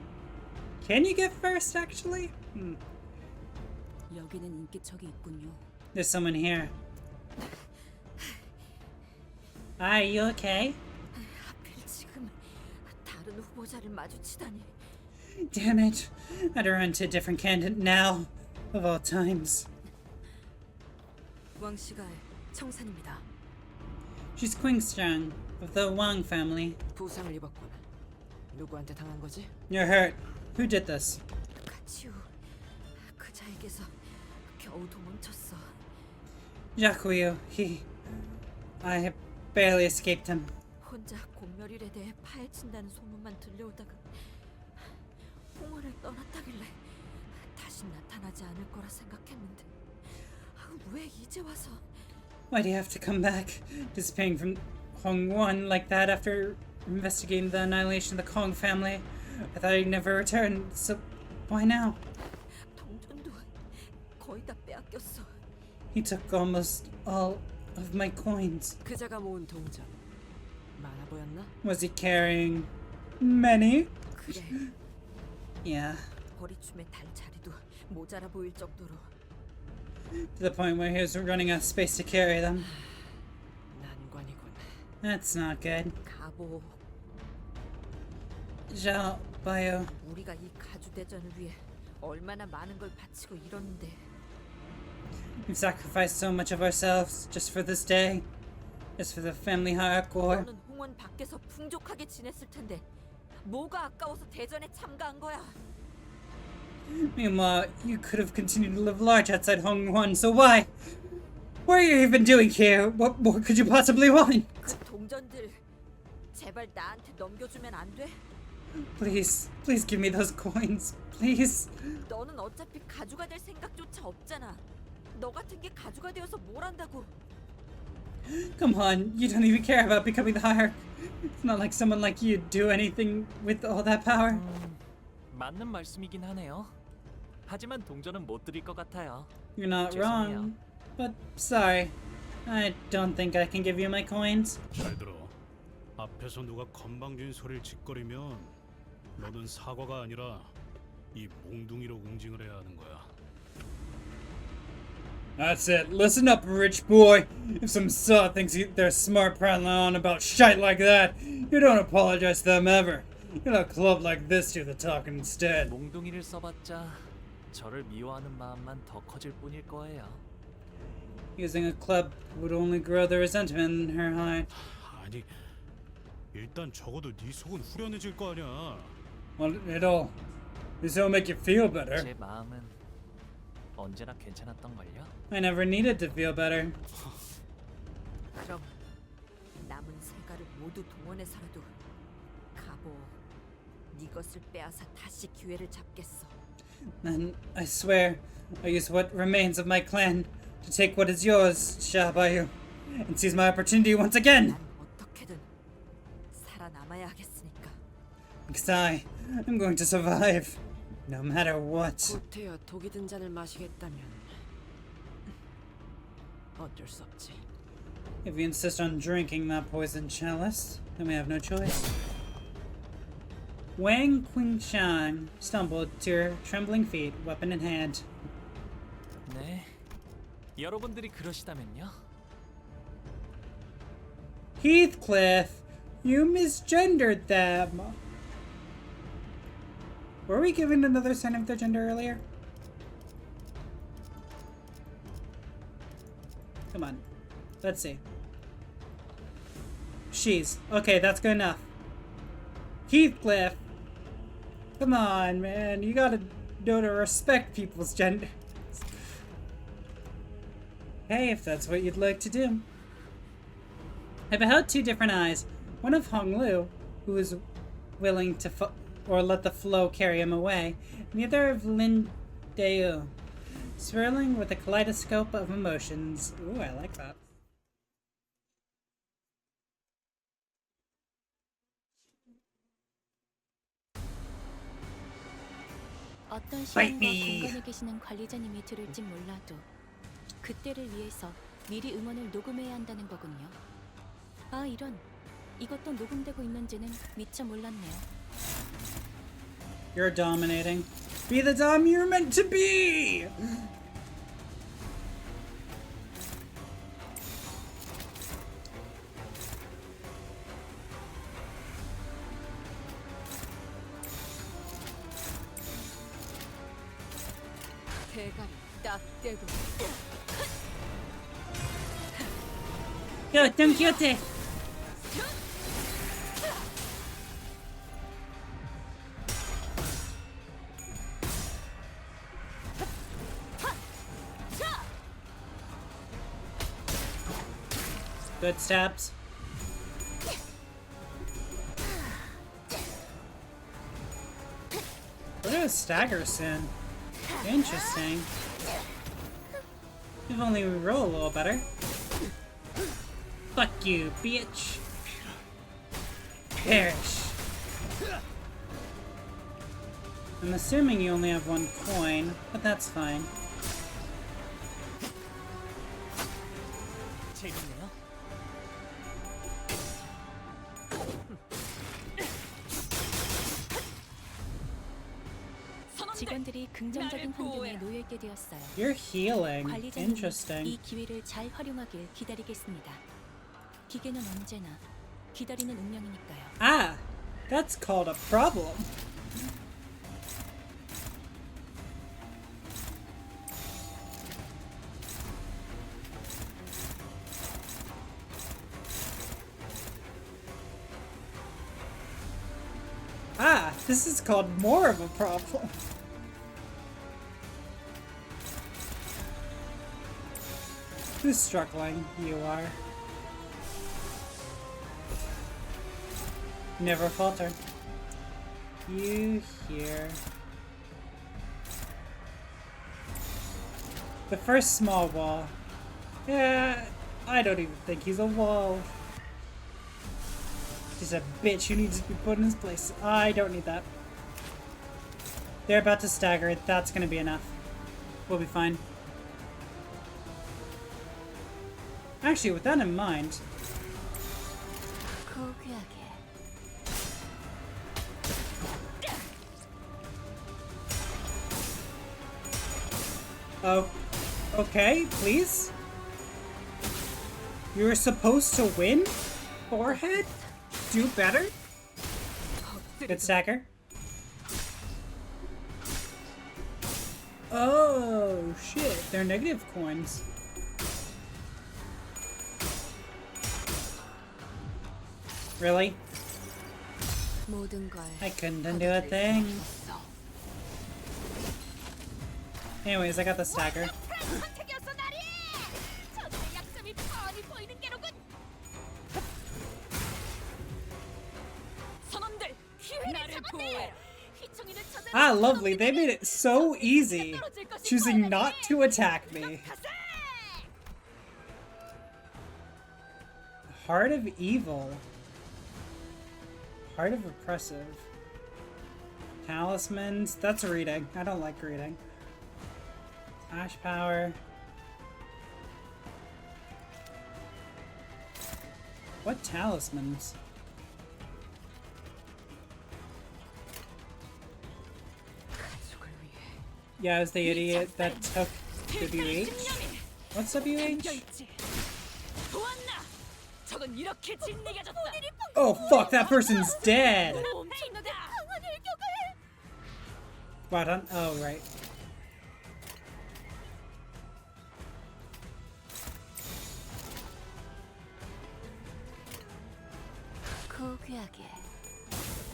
Can you get 1st, actually? 여기는 인기척이 있군요. There's someone here. Hi, you okay? 하필 지금 다른 후보자를 마주치다니. Damn it. I'd run to a different candidate now. Of all times. 왕씨가 청산입니다. She's Quingstrang of the Wang family. 부상을 입었군. 누구한테 당한 거지? You're hurt. Who did this? 가치우. 그자에게서 겨우 도망쳤어. Jacques, I have barely escaped him. 혼자 곰멸일에 대해 파헤친다는 소문만 들려오다가 홍원을 떠났다길래 다시 나타나지 않을 거라 생각했는데 왜 이제 와서? Why do you have to come back? Disappearing from Hongwon like that after investigating the annihilation of the Kong family? I thought he'd never return, so why now? 동전도 거의 다 빼앗겼어. He took almost all of my coins. 그자가 모은 동전 많아 보였나? Was he carrying many? 그래. Yeah. 버리춤에 달 자리도 모자라 보일 정도로. To the point where he was running out of space to carry them. 난관이군. That's not good. 가보. Zhao, Bio. 우리가 이 가주 대전을 위해 얼마나 많은 걸 바치고 이러는데. We've sacrificed so much of ourselves just for this day. Just for the family hardcore. 너는 홍원 밖에서 풍족하게 지냈을 텐데 뭐가 아까워서 대전에 참가한 거야? Meanwhile, you could have continued to live large outside Hongwon, so why? What are you even doing here? What more could you possibly want? 그 동전들 제발 나한테 넘겨주면 안 돼? Please give me those coins. Please. 너는 어차피 가주가 될 생각조차 없잖아. 너 같은 게 가주가 되어서 뭘 한다고? Come on, you don't even care about becoming the hierarch. It's not like someone like you'd do anything with all that power. 맞는 말씀이긴 하네요. 하지만 동전은 못 드릴 것 같아요. You're not 죄송해요. wrong, but sorry. I don't think I can give you my coins. 잘 들어. 앞에서 누가 건방진 소리를 짓거리면 너는 사과가 아니라 이 몽둥이로 응징을 해야 하는 거야. That's it. Listen up, rich boy. If some sot thinks they're smart prattling on about shite like that, you don't apologize to them ever. You let a club like this do the talking instead. 몽둥이를 써봤자 저를 미워하는 마음만 더 커질 뿐일 거예요. Using a club would only grow the resentment in her heart. 아니, 일단 적어도 네 속은 후련해질 거 아니야. Well, this'll make you feel better. 제 마음은 언제나 괜찮았던걸요? I never needed to feel better. 그럼 남은 세가를 모두 동원해서라도 가보 네 것을 빼앗아 다시 기회를 잡겠어. Then I swear I'll use what remains of my clan to take what is yours, Shabayu, and seize my opportunity once again. 어떻게든 살아남아야 하겠으니까. Because I'm going to survive, no matter what. 고태여 독이 든 잔을 마시겠다면 어쩔 수 없지. If you insist on drinking that poison chalice, then we have no choice. Wang Qingshan stumbled to her trembling feet, weapon in hand. 네, 여러분들이 그러시다면요. Heathcliff, you misgendered them. Were we given another sign of their gender earlier? Come on. Let's see. She's. Okay, that's good enough. Heathcliff! Come on, man. You gotta know to respect people's gender. Hey, if that's what you'd like to do. I beheld two different eyes. One of Hong Lu, who was willing to let the flow carry him away, and the other of Lin Deu, swirling with a kaleidoscope of emotions. Ooh, I like that. 어떤 시간과 공간에 계시는 관리자님이 들을진 몰라도 그때를 위해서 미리 음원을 녹음해야 한다는 거군요. 아, 이런. 이것도 녹음되고 있는지는 미처 몰랐네요. You're dominating. Be the dom you're meant to be! 대가리 딱 떼고. Yo, Don Quixote! Good stabs. We're gonna stagger soon. Interesting. If only we roll a little better. Fuck you, bitch. Perish. I'm assuming you only have one coin, but that's fine. 재밌네요. 직원들이 긍정적인 환경에 놓여 있게 되었어요. You're healing. 관리자님이 Interesting. 이 기회를 잘 활용하길 기다리겠습니다. 기계는 언제나 기다리는 운명이니까요. Ah, that's called a problem. Ah, this is called more of a problem. Who's struggling? You are. Never falter. You here. The first small wall. Yeah, I don't even think he's a wall. He's a bitch who needs to be put in his place. I don't need that. They're about to stagger. That's gonna be enough. We'll be fine. Actually, with that in mind... Oh, okay, please? You were supposed to win? Forehead? Do better? Good stacker. Oh shit, they're negative coins. Really? I couldn't undo a thing. Anyways, I got the stacker. Ah, lovely. They made it so easy, choosing not to attack me. Heart of Evil. Heart of Oppressive. Talismans. That's reading. I don't like reading. Flash Power. What talismans? Yeah, I was the idiot that took WH. What's WH? Oh fuck, that person's dead! What on? Oh, right.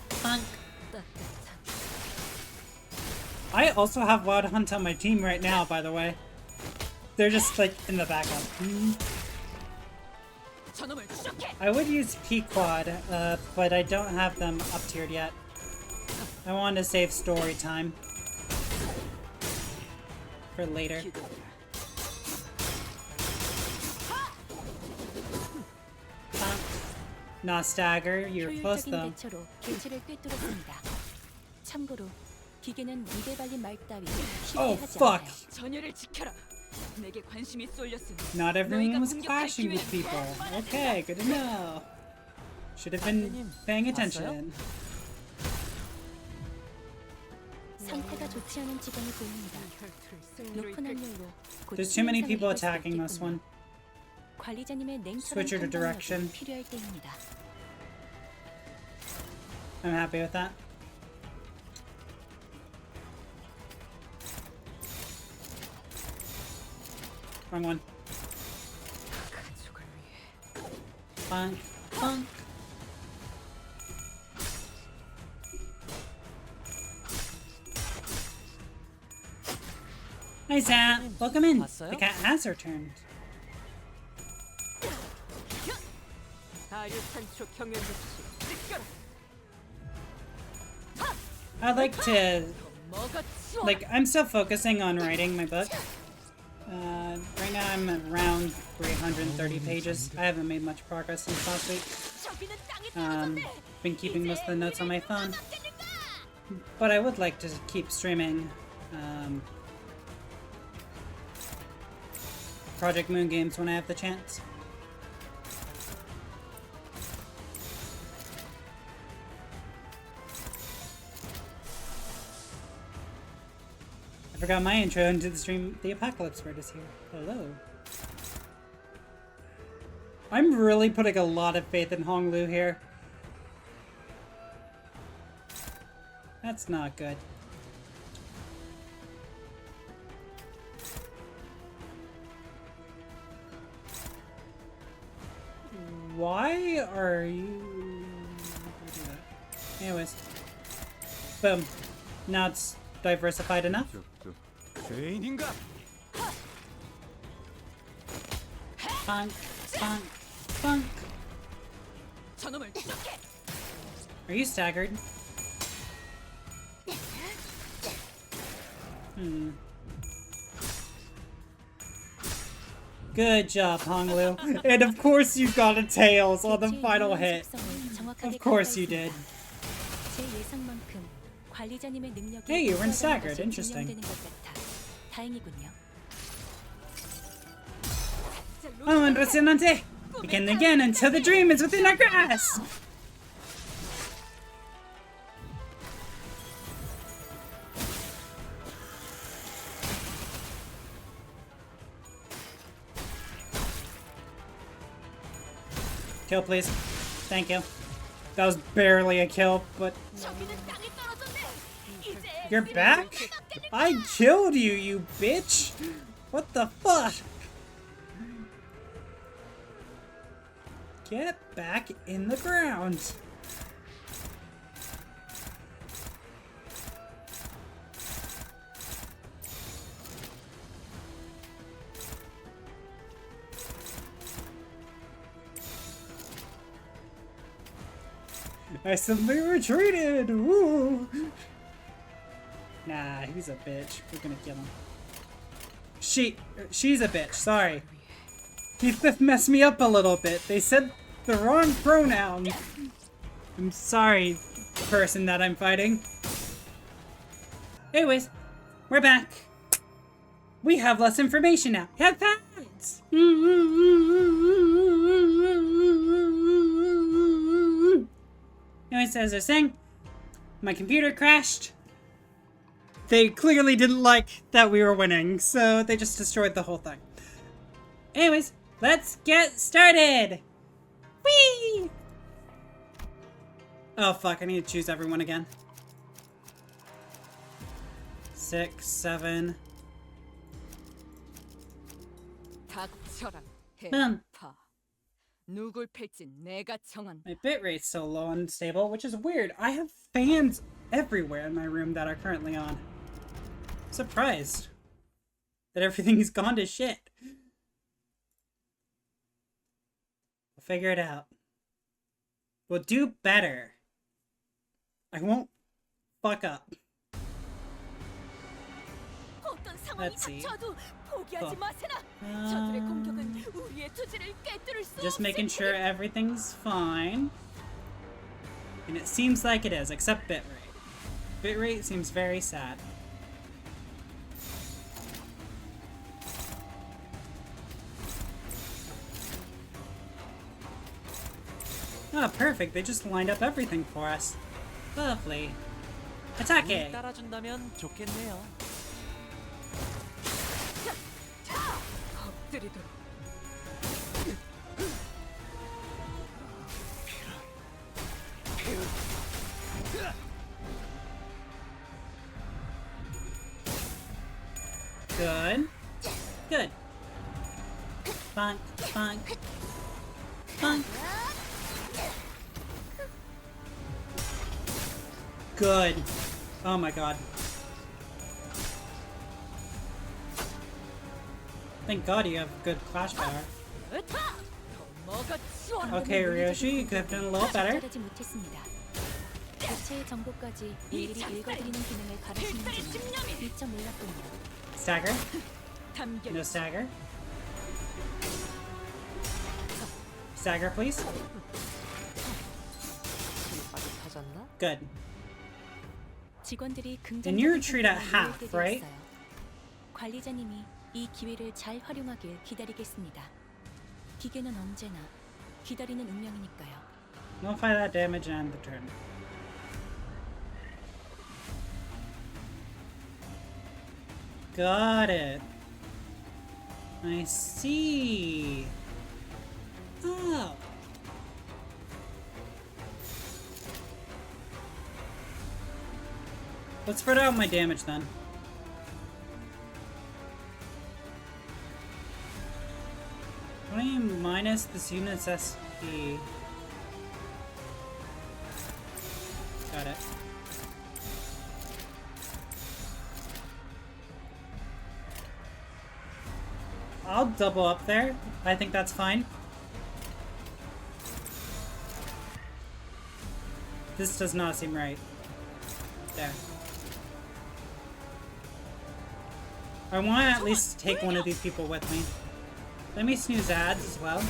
Funk. I also have Wild Hunt on my team right now, by the way. They're just like in the backup. I would use Pequod, but I don't have them up tiered yet. I wanted to save story time for later. Not stagger, you're close though. Oh fuck! Not everyone was clashing with people. Okay, good to know. Should have been paying attention. There's too many people attacking this one. Switch your direction. I'm happy with that. Wrong one. Funk. Funk. Hi, Zat. Welcome in. The cat has returned. I'd like to... I'm still focusing on writing my book. Right now I'm at around 330 pages. I haven't made much progress since last week. Been keeping most of the notes on my phone. But I would like to keep streaming Project Moon games when I have the chance. I forgot my intro into the stream. The Apocalypse Bird is here. Hello. I'm really putting a lot of faith in Honglu here. That's not good. Why are you... Anyways. Boom. Now it's diversified enough. Funk, funk, funk. Are you staggered? Good job, Honglu. And of course you got a tails on the final hit. Of course you did. Hey, you weren't staggered. Interesting. Oh, impresionante! Begin again until the dream is within our grasp! Kill, please. Thank you. That was barely a kill, but... You're back? I killed you, you bitch! What the fuck? Get back in the ground! I simply retreated! Woo! Nah, he's a bitch. We're gonna kill him. She's a bitch, sorry. He messed me up a little bit. They said the wrong pronoun. I'm sorry, person that I'm fighting. Anyways, we're back. We have less information now. Have facts! Anyways, as I was saying, my computer crashed. They clearly didn't like that we were winning, so they just destroyed the whole thing. Anyways, let's get started! Whee! Oh fuck, I need to choose everyone again. 6, 7. Boom. My bitrate's so low and unstable, which is weird. I have fans everywhere in my room that are currently on. I'm surprised that everything's gone to shit. We'll figure it out. We'll do better. I won't fuck up. Let's see. Cool. Just making sure everything's fine. And it seems like it is, except bitrate. Bitrate seems very sad. Oh, perfect. They just lined up everything for us. Lovely. Attack it! 따라준다면 좋겠네요. Good. Good. Bonk, bonk. Bonk. Good. Oh my god. Thank god you have good clash power. Okay, Ryoshi, you could have done a little better. Stagger. No stagger. Stagger, please. Good. And you retreat at half, right? 관리자님이 이 기회를 잘 활용하길 기다리겠습니다. 기계는 언제나 기다리는 운명이니까요. Nullify that damage and end the turn. Got it. I see. Oh. Let's spread out my damage then. Minus this unit's SP. Got it. I'll double up there. I think that's fine. This does not seem right. There. I want to at least take one of these people with me. Let me snooze ads as well.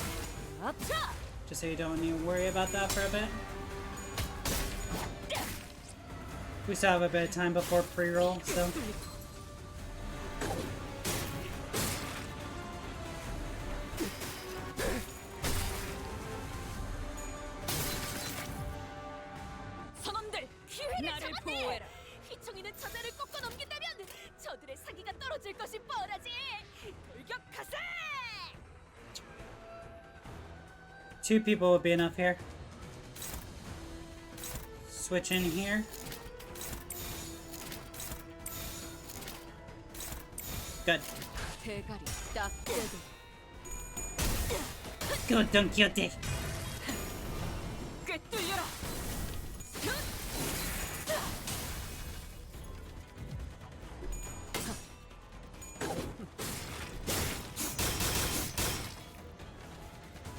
Just so you don't need to worry about that for a bit. We still have a bit of time before pre-roll, so... Two people would be enough here. switch in here. Good. 대가리 딱 떼고 Good, Don Quixote. 꿰뚫려라.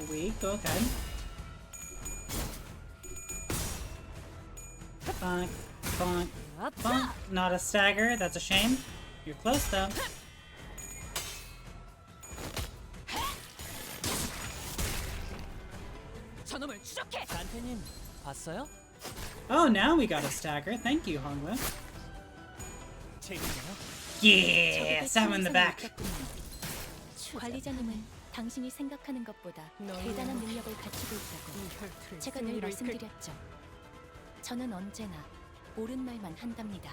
Weak, okay. Bonk, bonk, bonk. Not a stagger, that's a shame. You're close though. 저놈을 추적해. 간태님 봤어요? Oh, now we got a stagger. Thank you, Hongwu. 재밌네요. Yeah, stab him in the back. 관리자님은 당신이 생각하는 것보다 대단한 능력을 갖추고 있다고 제가 늘 말씀드렸죠. 저는 언제나 옳은 말만 한답니다.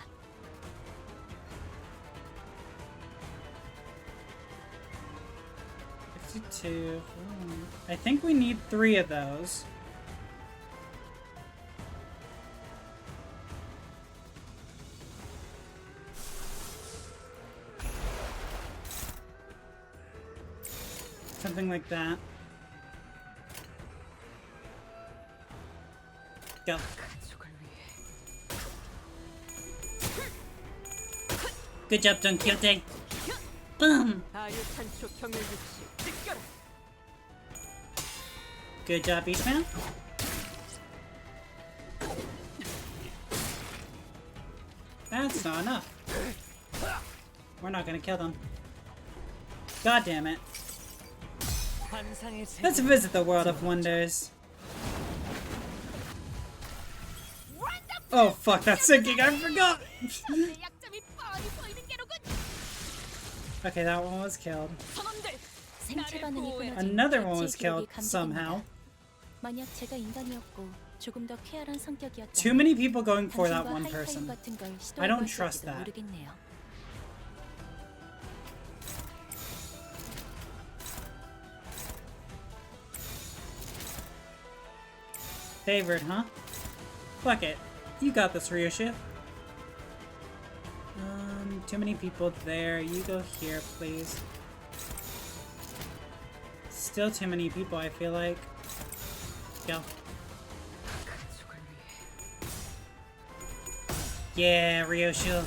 I think we need 3 of those. Something like that. Go. Good job, Don Quixote. Boom. Good job, Beachman. That's not enough. We're not gonna kill them. God damn it. Let's visit the world of wonders. Oh fuck, that's sinking, I forgot! Okay, that one was killed. 생체 반응이 끊어진 Another one was 가치의 killed 기록이 somehow. 감지됩니다. 만약 제가 인간이었고 조금 더 쾌활한 성격이었다면 Too many people going for that 당신과 one 하이파이브 person. 같은 걸 I don't 시도해볼 trust 수도 that. 모르겠네요. Favored, huh? Fuck it. You got this, Ryoshu. Too many people there. You go here, please. Still too many people, I feel like. Go. Yeah, Ryoshu.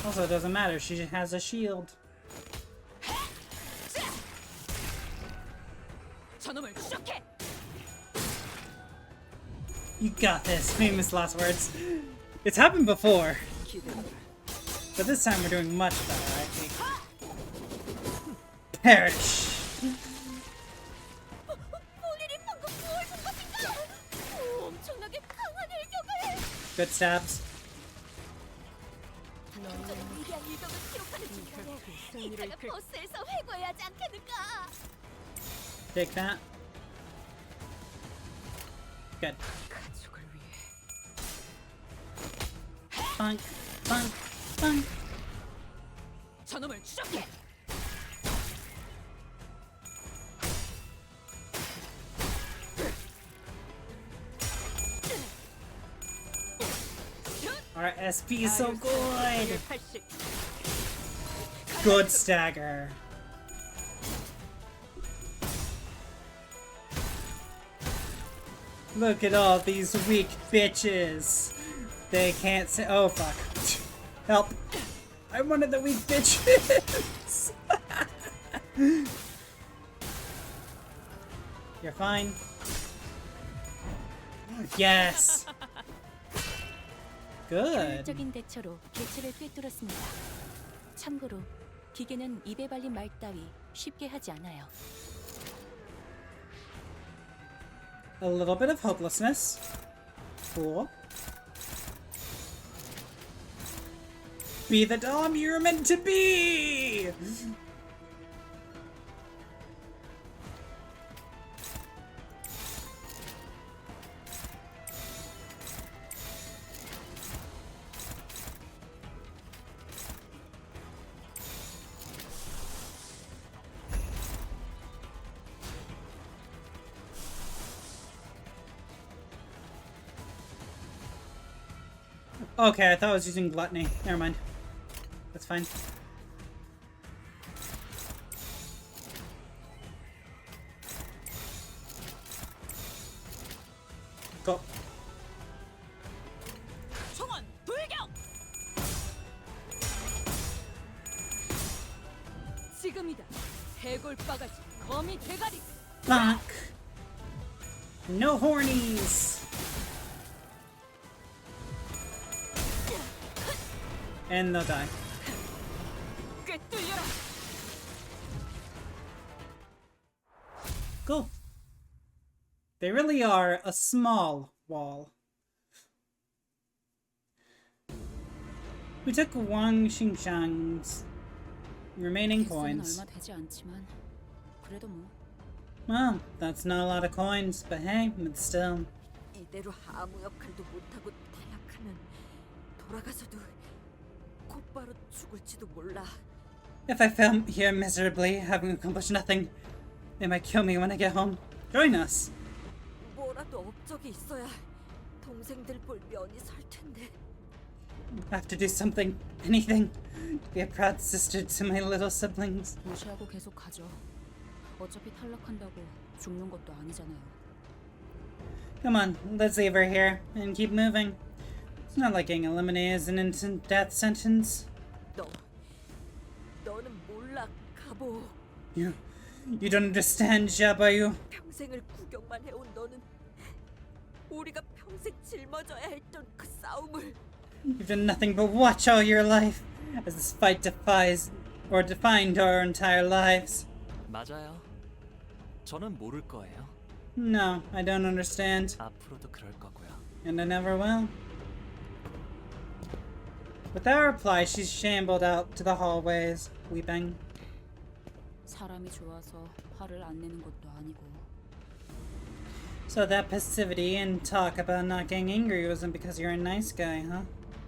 Also, it doesn't matter. She has a shield. You got this. Famous last words. It's happened before. But this time we're doing much better, I think. Perish. Good stabs. Take that. Good. Bunk, bunk, bunk. 저놈을 추적해. Our SP is so good. Good stagger. Look at all these weak bitches. They can't say. Oh fuck. Help. I'm one of the weak bitches. You're fine. Yes. Good. 효율적인 대처로 개체를 꿰뚫었습니다. 참고로 기계는 입에 발린 말 따위 쉽게 하지 않아요. A little bit of hopelessness. Cool. Be the Dom you're meant to be! Okay, I thought I was using gluttony. Never mind. That's fine. Go. 총원 돌격! 지금이다. 해골 바가지 거미 대가리. Fuck. No hornies. And they'll die. 꿰뚫려라. Cool. They really are a small wall. We took Wang Xingshang's remaining coins. 얼마 되지 않지만 그래도 뭐. Well, that's not a lot of coins, but hey, it's still. 이대로 아무 역할도 못하고 탈락하면 돌아가서도 곧바로 죽을지도 몰라. If I fail here miserably, having accomplished nothing, they might kill me when I get home. Join us. 뭐라도 업적이 있어야 동생들 볼 면이 설 텐데. I have to do something, anything, to be a proud sister to my little siblings. 무시하고 계속 가죠. 어차피 탈락한다고 죽는 것도 아니잖아요. Come on, let's leave her here and keep moving. It's not like getting eliminated is an instant death sentence. 너는 몰라, 가보. You don't understand, Jabayu. 평생을 구경만 해온 너는 우리가 평생 짊어져야 했던 그 싸움을. You've done nothing but watch all your life as this fight defined our entire lives. 맞아요. 저는 모를 거예요. No, I don't understand. 앞으로도 그럴 거고요. And I never will. Without a reply, she shambled out to the hallways, weeping. 사람이 좋아서 화를 안 내는 것도 아니고. So that passivity and talk about not getting angry wasn't because you're a nice guy, huh?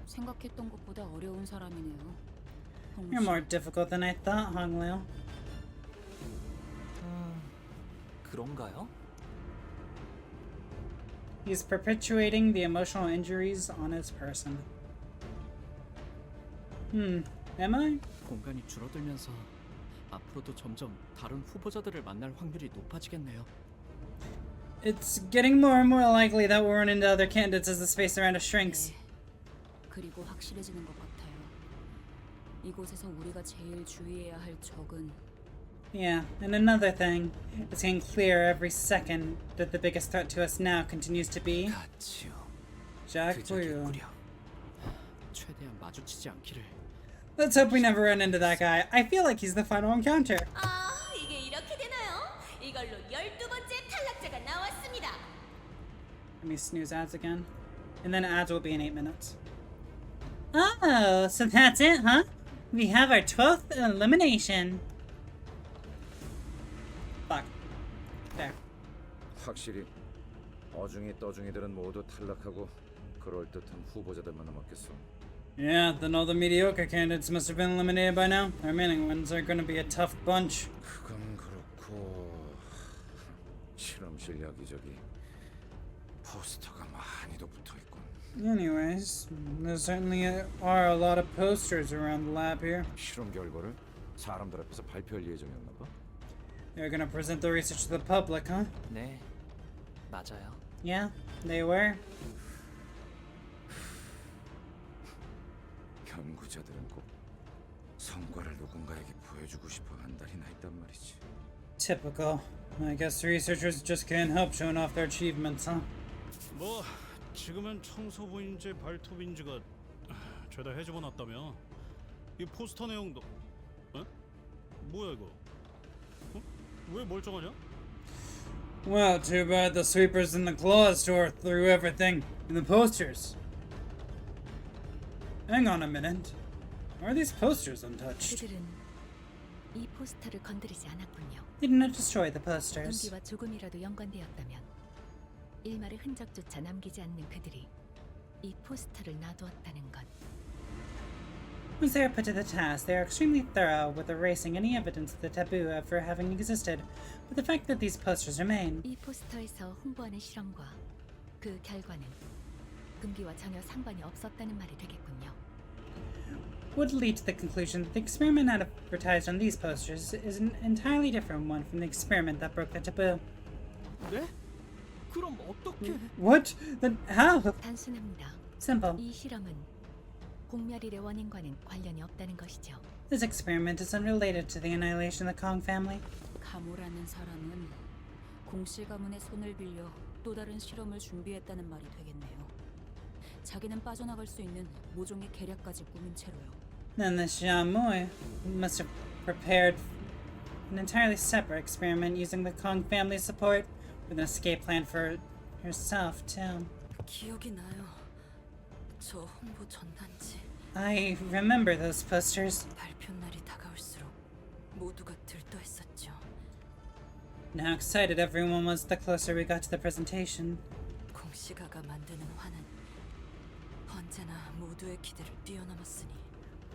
생각했던 것보다 어려운 사람이네요. You're more difficult than I thought, Honglil. 그런가요? He's perpetuating the emotional injuries on his person. Am I? 공간이 줄어들면서 앞으로도 점점 다른 후보자들을 만날 확률이 높아지겠네요. It's getting more and more likely that we'll run into other candidates as the space around us shrinks. 그리고 확실해지는 것 같아요. 이곳에서 우리가 제일 주의해야 할 적은 Yeah, and another thing, it's getting clearer every second that the biggest threat to us now continues to be Jack Blue. 최대한 마주치지 않기를. Let's hope we never run into that guy. I feel like he's the final encounter. 아, 이게 이렇게 되나요? 이걸로 12번째 탈락자가 나왔습니다. Let me snooze ads again. And then ads will be in 8 minutes. Oh, so that's it, huh? We have our 12th elimination. Fuck. There. 확실히 어중이 떠중이들은 모두 탈락하고 그럴듯한 후보자들만 남았겠어. Yeah, then all the mediocre candidates must have been eliminated by now. The remaining ones are gonna be a tough bunch. 그건 그렇고 실험실 여기저기 포스터가 많이도 붙어있군. Anyways, there certainly are a lot of posters around the lab here. 실험 결과를 사람들 앞에서 발표할 예정이었나 봐. They're gonna present the research to the public, huh? 네, 맞아요. Yeah, they were. 연구자들은 꼭 성과를 누군가에게 보여주고 싶어 한달이나 했단 말이지. Typical. I guess researchers just can't help showing off their achievements, huh? 뭐 지금은 청소부인지 발톱인지가 죄다 해집어 놨다며. 이 포스터 내용도 뭐야 이거? 왜 멀쩡하냐? Well, too bad the sweepers in the claws tore through everything in the posters. Hang on a minute. Are these posters untouched? 그들은 이 포스터를 건드리지 않았군요. They did not destroy the posters. 은기와 조금이라도 연관되었다면 일말의 흔적조차 남기지 않는 그들이 이 포스터를 놔두었다는 것. Once they are put to the task, they are extremely thorough with erasing any evidence of the taboo ever having existed. But the fact that these posters remain, 이 포스터에서 홍보하는 실험과 그 결과는 접근기와 전혀 상관이 없었다는 말이 되겠군요. Would lead to the conclusion that the experiment advertised on these posters is an entirely different one from the experiment that broke the taboo. 네? 그럼 어떻게? What? Then how? 단순합니다. Simple. 이 실험은 공멸일의 원인과는 관련이 없다는 것이죠. This experiment is unrelated to the annihilation of the Kong family. 가모라는 사람은 공씨 가문의 손을 빌려 또 다른 실험을 준비했다는 말이 되겠네요. 자기는 빠져나갈 수 있는 모종의 계략까지 꾸민 채로요. Then the Xiaomui must have prepared an entirely separate experiment using the Kong family's support with an escape plan for herself, too. 기억이 나요. 저 홍보 전단지. I remember those posters. 발표 날이 다가올수록 모두가 들떠했었죠. And how excited everyone was the closer we got to the presentation. 공시가가 만드는 화는 언제나 모두의 기대를 뛰어넘었으니.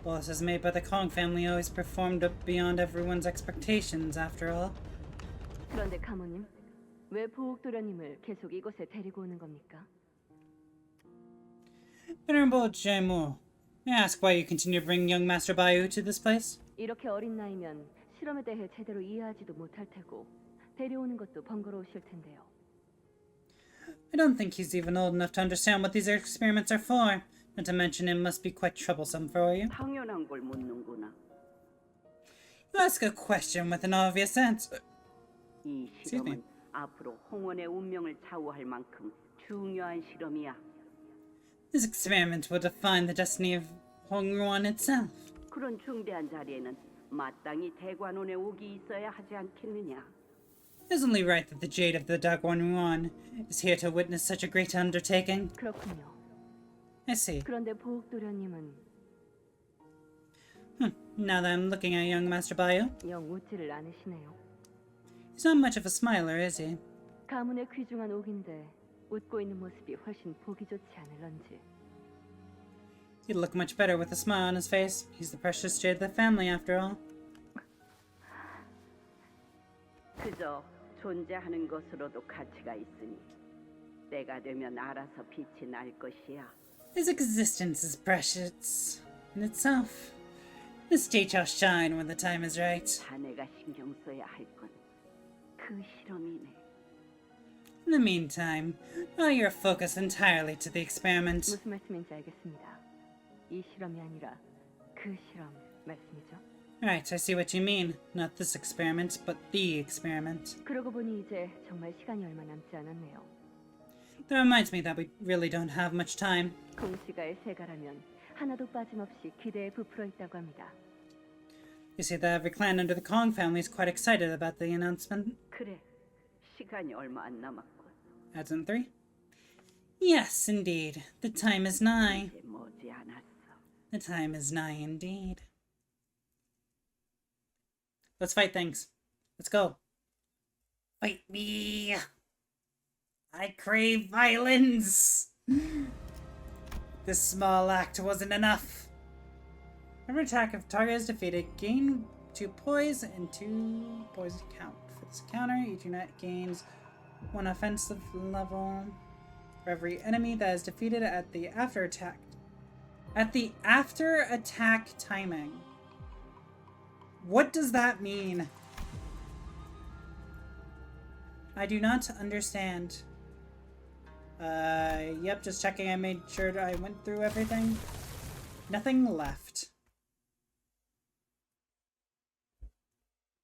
Bosses made by the Kong family always performed beyond everyone's expectations, after all. 그런데 가모님, 왜 보옥도련님을 계속 이곳에 데리고 오는 겁니까? Venerable Jaemu, may I ask why you continue to bring young Master Bayu to this place? 이렇게 어린 나이면 실험에 대해 제대로 이해하지도 못할 테고 데려오는 것도 번거로우실 텐데요. I don't think he's even old enough to understand what these experiments are for. Not to mention it must be quite troublesome for you. 당연한 걸 묻는구나. You ask a question with an obvious answer. 이 Excuse me. 실험은 앞으로 홍원의 운명을 좌우할 만큼 중요한 실험이야. This experiment will define the destiny of Hongruan itself. 그런 중대한 자리에는 마땅히 대관원에 오기 있어야 하지 않겠느냐. It is only right that the Jade of the Dagwanruan is here to witness such a great undertaking. 그렇군요. I see. 그런데 보옥도련님은 Now that I'm looking at young Master Bayu, 영 웃지를 않으시네요. he's not much of a smiler, is he? 가문의 귀중한 옥인데 웃고 있는 모습이 훨씬 보기 좋지 않을런지. He'd look much better with a smile on his face. He's the precious Jade of the family, after all. 그저 존재하는 것으로도 가치가 있으니 때가 되면 알아서 빛이 날 것이야. His existence is precious in itself. The state shall shine when the time is right. 자네가 신경 써야 할 건 그 실험이네. In the meantime, draw your focus entirely to the experiment. 무슨 말씀인지 알겠습니다. 이 실험이 아니라 그 실험 말씀이죠? Right, I see what you mean. Not this experiment, but the experiment. 그러고 보니 이제 정말 시간이 얼마 남지 않았네요. That reminds me that we really don't have much time. 공시가의 세가라면 하나도 빠짐없이 기대에 부풀어 있다고 합니다. You see that every clan under the Kong family is quite excited about the announcement. 그래, 시간이 얼마 안 남았군. Adds in 3. Yes, indeed. The time is nigh. 이제 머지않았어. The time is nigh indeed. Let's fight things. Let's go. Fight me. I crave violence. This small act wasn't enough. Every attack of target is defeated, gain 2 poise and 2 poise count. For this counter, each unit gains 1 offensive level. For every enemy that is defeated at the after attack. At the after attack timing. What does that mean? I do not understand. Yep, just checking I made sure I went through everything. Nothing left.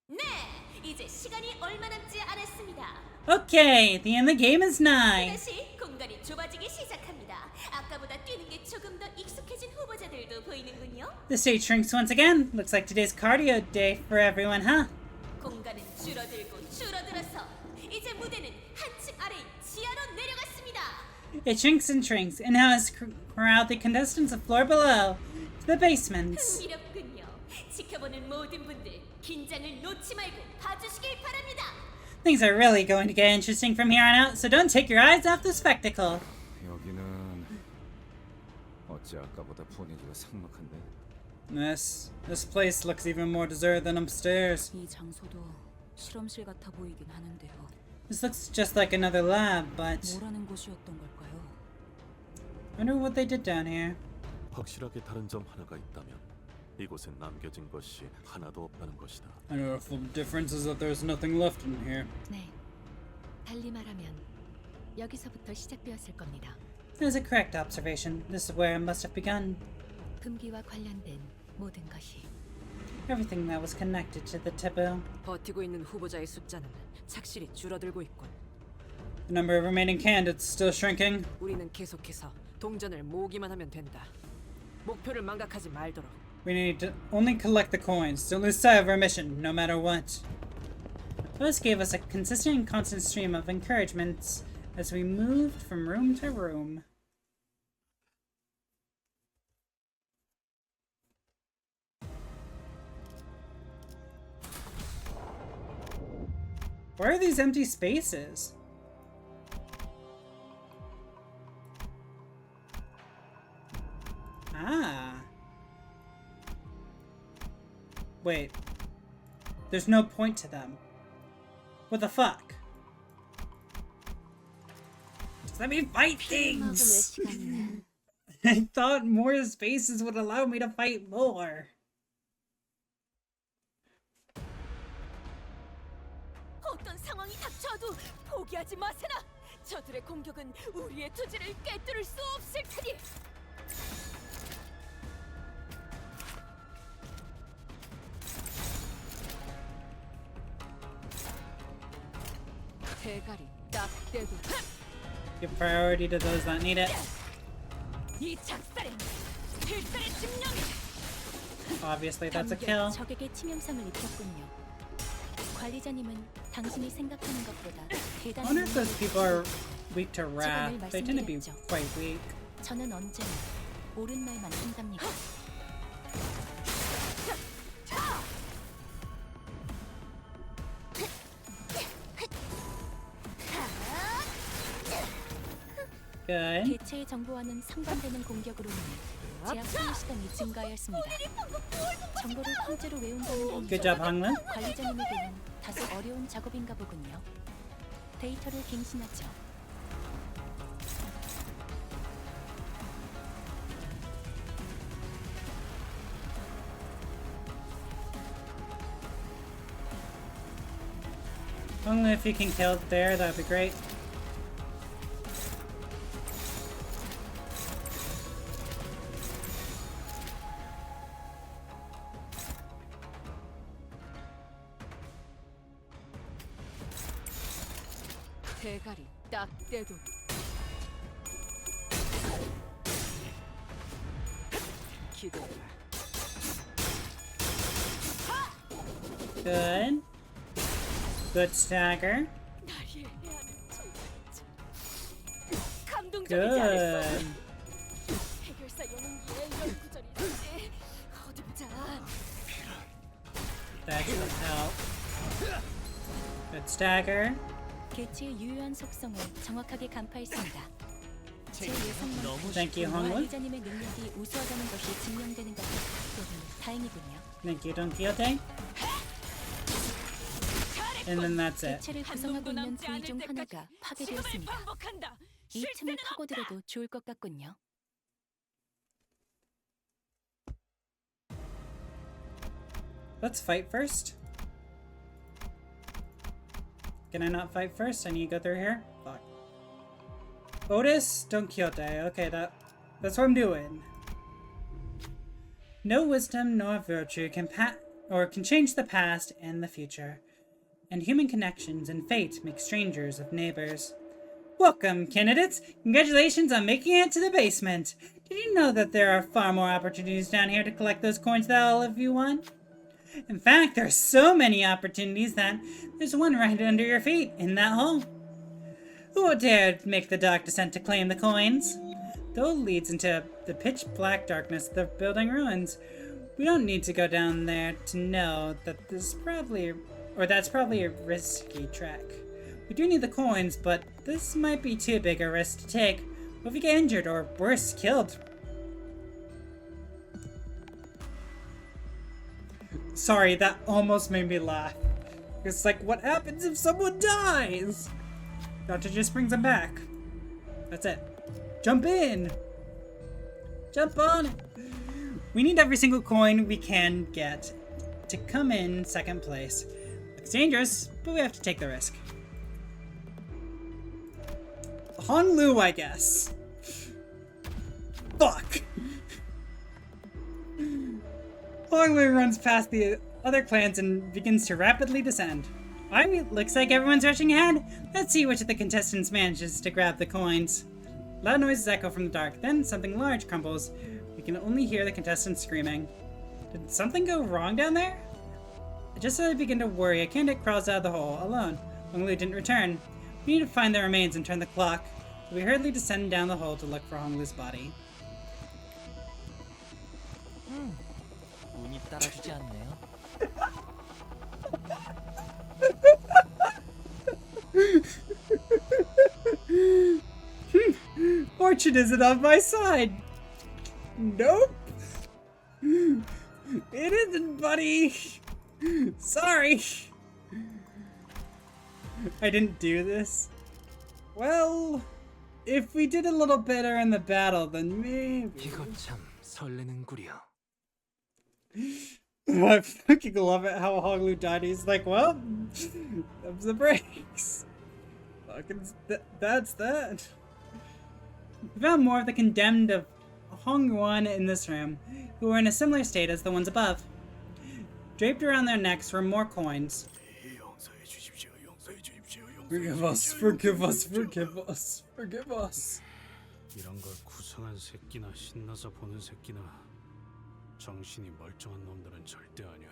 네, 이제 시간이 얼마 남지 않았습니다. Okay, the end of the game is nigh. 다시 공간이 좁아지기 시작합니다. 아까보다 뛰는 게 조금 더 익숙해진 후보자들도 보이는군요. The stage shrinks once again. Looks like today's cardio day for everyone, huh? 공간은 줄어들고 줄어들어서 이제 무대는 한층 아래 지하로 내려갔습니다. It shrinks and shrinks, and now has corralled the contestants of floor below to the basements. 흥미롭군요. 지켜보는 모든 분들 긴장을 놓지 말고 봐주시길 바랍니다. Things are really going to get interesting from here on out, so don't take your eyes off the spectacle. 여기는 어찌 아까보다 분위기가 삭막한데? This place looks even more deserted than upstairs. 이 장소도 실험실 같아 보이긴 하는데요. This looks just like another lab, but 뭐라는 곳이었던 걸까요? Wonder what they did down here. 확실하게 다른 점 하나가 있다면 이곳에 남겨진 것이 하나도 없다는 것이다. I know the difference is that there's nothing left in here. 네. 달리 말하면 여기서부터 시작되었을 겁니다. That is a correct observation. This is where it must have begun. 금기와 관련된 모든 것이. Everything that was connected to the taboo. 버티고 있는 후보자의 숫자는 착실히 줄어들고 있군. The number of remaining candidates is still shrinking. 우리는 계속해서 동전을 모으기만 하면 된다. 목표를 망각하지 말도록. We need to only collect the coins. Don't lose sight of our mission, no matter what. This gave us a consistent and constant stream of encouragements as we moved from room to room. Where are these empty spaces? Ah. Wait. There's no point to them. What the fuck? Just let me fight things! I thought more spaces would allow me to fight more. 어떤 상황이 닥쳐도 포기하지 마세나. 저들의 공격은 우리의 투지를 꿰뚫을 수 없을 테니. 대가리 딱 떼고. Give priority to those that need it. 이 작살은 필살의 집념이. Obviously, that's a kill. 적에게 치명상을 입혔군요. 관리자님은 당신이 생각하는 것보다 I 대단한 wonder if those people are weak to wrath. 제가 늘 They tend to be 말씀드렸죠. quite weak. 저는 언제나 옳은 말만 한답니다. Good. 개체의 정보와는 상반되는 공격으로 인해 제압 소요 시간이 증가하였습니다. 정보를 통째로 외운다는 건 Good job, Hangman. 관리자님에게는 다소 어려운 작업인가 보군요. 데이터를 갱신하죠. Only if you can kill it there, that'd be great. 대가리 딱 떼고. 기도해라. Good. Good stagger. 감동적이지 않았어. Good. 해결사 영웅기의 이런 구절이 있지. 어디 보자. That should help. Good stagger. 개체의 유효한 속성을 정확하게 간파했습니다. 제 예상만큼 Thank you, Hongwon. 관리자님의 능력이 우수하다는 것이 증명되는 것 같아서 다행이군요. Thank you, Don Quixote. And then that's it. 개체를 구성하고 있는 부위 중 하나가 파괴되었습니다. 이 틈을 파고들어도 좋을 것 같군요. Let's fight first. Can I not fight first? I need to go through here? Fuck. Otis, Don Quixote. Okay, that's what I'm doing. No wisdom nor virtue can change the past and the future. And human connections and fate make strangers of neighbors. Welcome, candidates! Congratulations on making it to the basement! Did you know that there are far more opportunities down here to collect those coins that all of you want? In fact, there are so many opportunities that there's one right under your feet, in that hole. Who will dare make the dark descent to claim the coins? The hole leads into the pitch-black darkness of the building ruins. We don't need to go down there to know that that's probably a risky trek. We do need the coins, but this might be too big a risk to take. What if you get injured or worse, killed? Sorry, that almost made me laugh. It's like, what happens if someone dies? Doctor just brings them back. That's it. Jump in! Jump on it! We need every single coin we can get to come in second place. Looks dangerous, but we have to take the risk. Honglu, I guess. Fuck! Honglu runs past the other clans and begins to rapidly descend. Alright, looks like everyone's rushing ahead. Let's see which of the contestants manages to grab the coins. Loud noises echo from the dark, then something large crumbles. We can only hear the contestants screaming. Did something go wrong down there? Just as I begin to worry, a candidate crawls out of the hole, alone. Honglu didn't return. We need to find the remains and turn the clock. So we hurriedly descend down the hole to look for Honglu's body. 운이 따라주지 않네요. Fortune isn't on my side. Nope. It isn't, buddy. Sorry. I didn't do this. Well, if we did a little better in the battle, then maybe. 이거 참 설레는구려. I fucking love it how Honglu died. He's like, well, them's the breaks. Fucking, that's that. We found more of the condemned of Hongguan in this room, who were in a similar state as the ones above. Draped around their necks were more coins. Forgive us, forgive us, forgive us, forgive us. 이런 걸 구성한 새끼나 신나서 보는 새끼나 정신이 멀쩡한 놈들은 절대 아니야.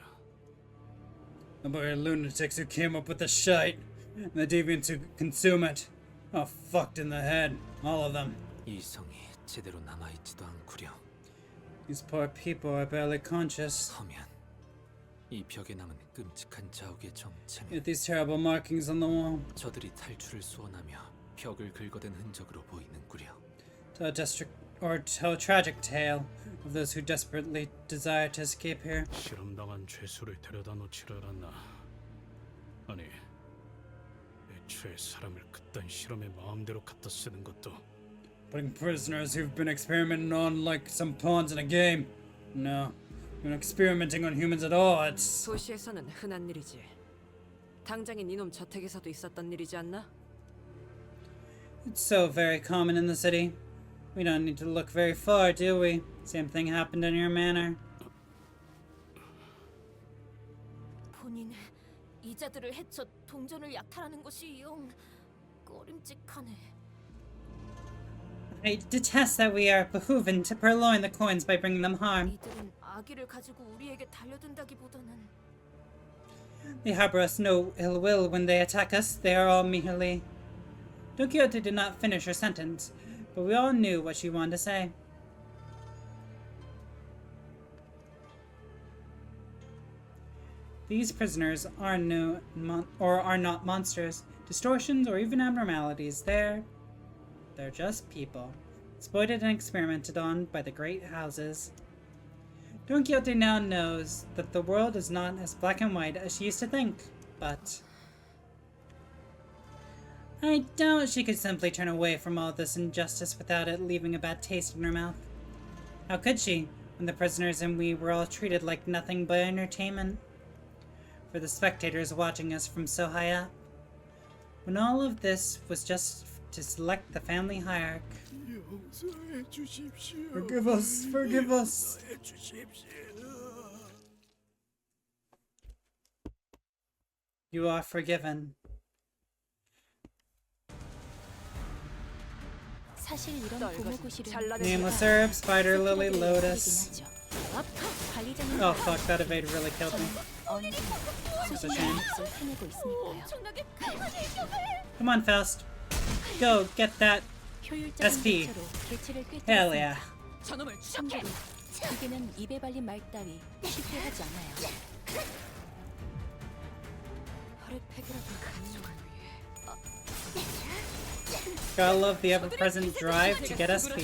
About your lunatics who came up with the shite, and the deviants who consume it. Oh, fucked in the head, all of them. 이성이 제대로 남아있지도 않구려. These poor people are barely conscious. 허면 이 벽에 남은 끔찍한 자욱의 정체는 Yet these terrible markings on the wall. 저들이 탈출을 소원하며 벽을 긁어댄 흔적으로 보이는구려. Tell a tragic tale of those who desperately desire to escape here. 실험당한 죄수를 데려다 놓지를 않나. 아니, 애초에 사람을 그딴 실험에 마음대로 갖다 쓰는 것도. Putting prisoners who've been experimented on like some pawns in a game. No, you're not experimenting on humans at all. It's 도시에서는 흔한 일이지. 당장인 이놈 저택에서도 있었던 일이지 않나? It's so very common in the city. We don't need to look very far, do we? Same thing happened in your manor. 본인 이자들을 해쳐 동전을 약탈하는 것이 영 꺼림직하네. I detest that we are behooven to purloin the coins by bringing them harm. 이들은 아기를 가지고 우리에게 달려든다기보다는 They harbor us no ill will when they attack us. They are all merely... Don Quixote did not finish her sentence, but we all knew what she wanted to say. These prisoners are not monsters, distortions, or even abnormalities. They're just people, exploited and experimented on by the great houses. Don Quixote now knows that the world is not as black and white as she used to think, but... I doubt she could simply turn away from all this injustice without it leaving a bad taste in her mouth. How could she, when the prisoners and we were all treated like nothing but entertainment? For the spectators watching us from so high up. When all of this was just to select the family hierarch. Forgive us, forgive us. You are forgiven. 사실 이런 고무구실은 Nameless herb, spider lily, lotus. Oh fuck, that evade really killed me. It's a shame. Come on, Faust. Go, get that SP. Hell yeah. 기계는 입에 발린 말 따위 쉽게 하지 않아요. Gotta love the ever-present drive to get SP.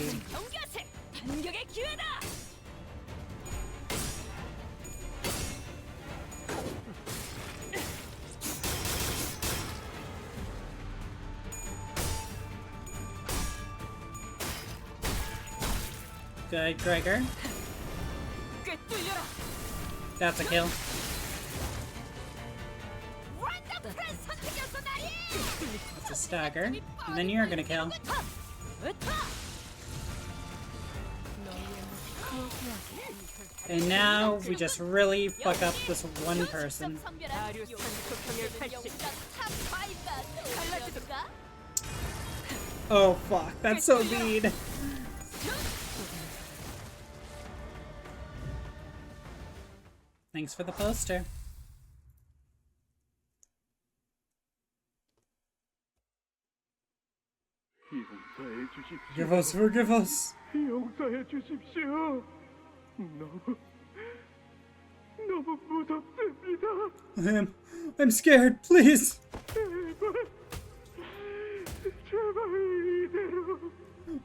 Good, Gregor. That's a kill. That's a stagger. And then you're gonna kill. And now we just really fuck up this one person. Oh fuck, that's so mean. Thanks for the poster. Forgive us, forgive us. 용서해 주십시오. 너무 무섭습니다. I'm scared, please. 제발 이대로.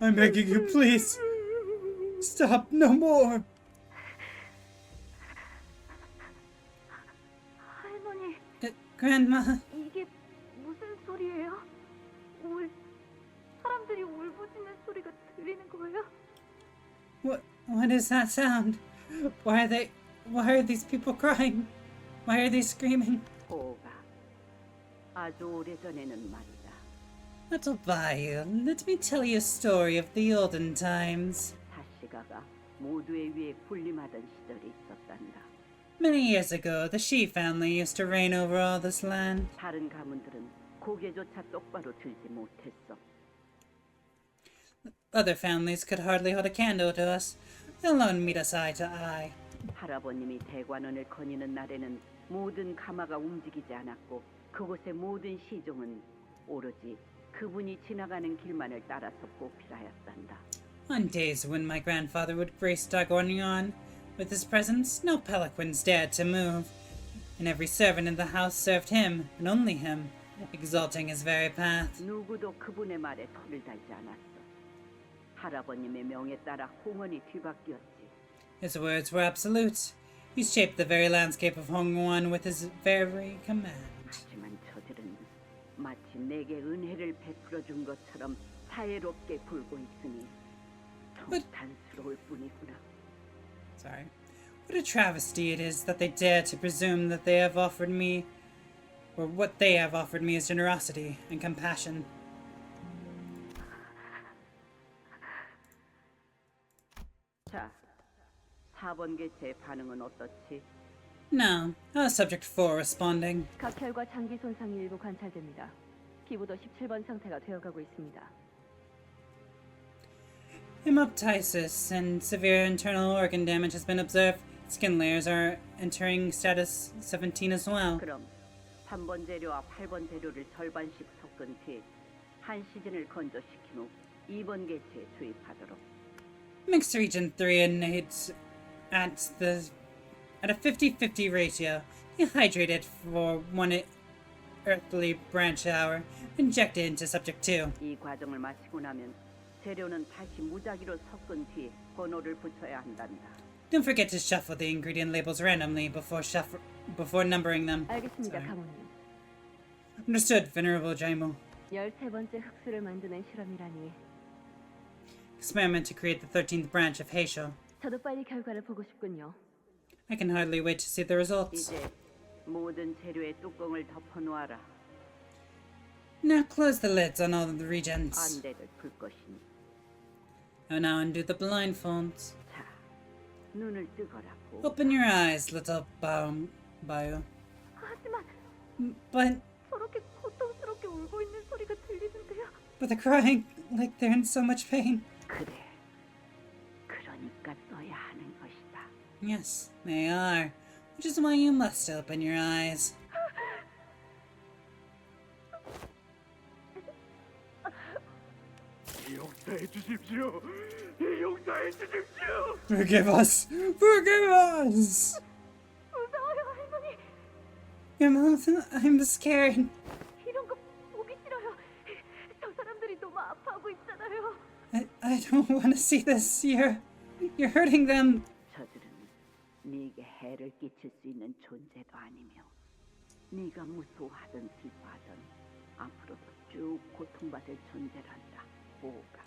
I'm begging you, please. Stop, no more. 할머니, Grandma, 이게 무슨 소리예요? 사람들이 울부짖는 소리가 들리는 거예요? what is that sound? Why are these people crying? Why are they screaming? 보가 아주 오래전에는 말이다. Little Bayou, let me tell you a story of the olden times. 사시가가 모두의 위에 군림하던 시절이 있었단다. Many years ago, the Shi family used to reign over all this land. 다른 가문들은 고개조차 똑바로 들지 못했어. Other families could hardly hold a candle to us, let alone meet us eye to eye. 할아버님이 대관원을 거니는 날에는 모든 가마가 움직이지 않았고 그곳의 모든 시종은 오로지 그분이 지나가는 길만을 따라서 보필하였단다. On days when my grandfather would grace Dagornion with his presence, no palanquins dared to move, and every servant in the house served him, and only him, exalting his very path. 누구도 그분의 말에 털을 달지 않았어. 할아버님의 명에 따라 홍원이 뒤바뀌었지. His words were absolute. He shaped the very landscape of Hongwon with his very command. 하지만 저들은 마치 내게 은혜를 베풀어 준 것처럼 사해롭게 굴고 있으니 좀 단스러울 뿐이구나. Sorry. What a travesty it is that they dare to presume that they have offered me, or what they have offered me is generosity and compassion. 자, 4번 개체의 반응은 어떻지? No, subject 4 responding. 각혈과 장기 손상이 일부 관찰됩니다. 피부도 17번 상태가 되어가고 있습니다. Hemoptysis and severe internal organ damage has been observed. Skin layers are entering status 17 as well. 그럼 3번 재료와 8번 재료를 절반씩 섞은 뒤 한 시즌을 건조시킨 후 2번 개체에 주입하도록. Mix region 3 and 8 at a 50-50 ratio. Dehydrate it for 1 earthly branch hour. Inject it into subject 2. 이 과정을 마치고 나면 재료는 다시 무작위로 섞은 뒤 번호를 붙여야 한단다. Don't forget to shuffle the ingredient labels randomly before numbering them. 알겠습니다, Sorry. 가모님. Understood, Venerable Jaimo. 13번째 흑수를 만드는 실험이라니. Experiment to create the 13th branch of Heisho. 저도 빨리 결과를 보고 싶군요. I can hardly wait to see the results. 이제 모든 재료의 뚜껑을 덮어놓아라. Now close the lids on all of the reagents. 안대를 풀 것이니. Now undo the blindfolds. 자, 눈을 뜨거라. 보. Open your eyes, little Bio. 하지만 But 저렇게 고통스럽게 울고 있는 소리가 들리는데요. they're crying like they're in so much pain. 그래. 그러니까 떠야 하는 것이다. Yes, they are. Which is why you must open your eyes. 용서해 주십시오. 용서해 주십시오. Forgive us! Forgive us! 무서워요, 할머니. Your mom, I'm scared. 이런 거 보기 싫어요. 저 사람들이 너무 아파하고 있잖아요. I don't want to see this. You're hurting them. 저들은 네게 해를 끼칠 수 있는 존재도 아니며 네가 무서워하든 슬퍼하든 앞으로도 쭉 고통받을 존재란다. 보가.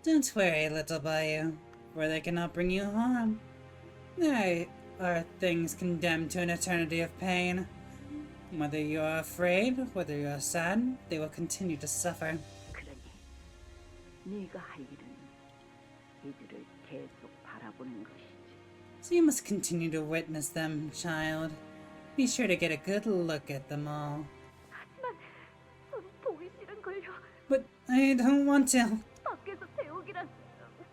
Don't worry, little Bayou. for they cannot bring you harm. They are things condemned to an eternity of pain. Whether you are afraid, whether you are sad, they will continue to suffer. 그러니 네가 할 일은 이들을 계속 바라보는 것이지. So you must continue to witness them, child. Be sure to get a good look at them all. 하지만 전 보기 싫은걸요. But I don't want to. 밖에서 대옥이랑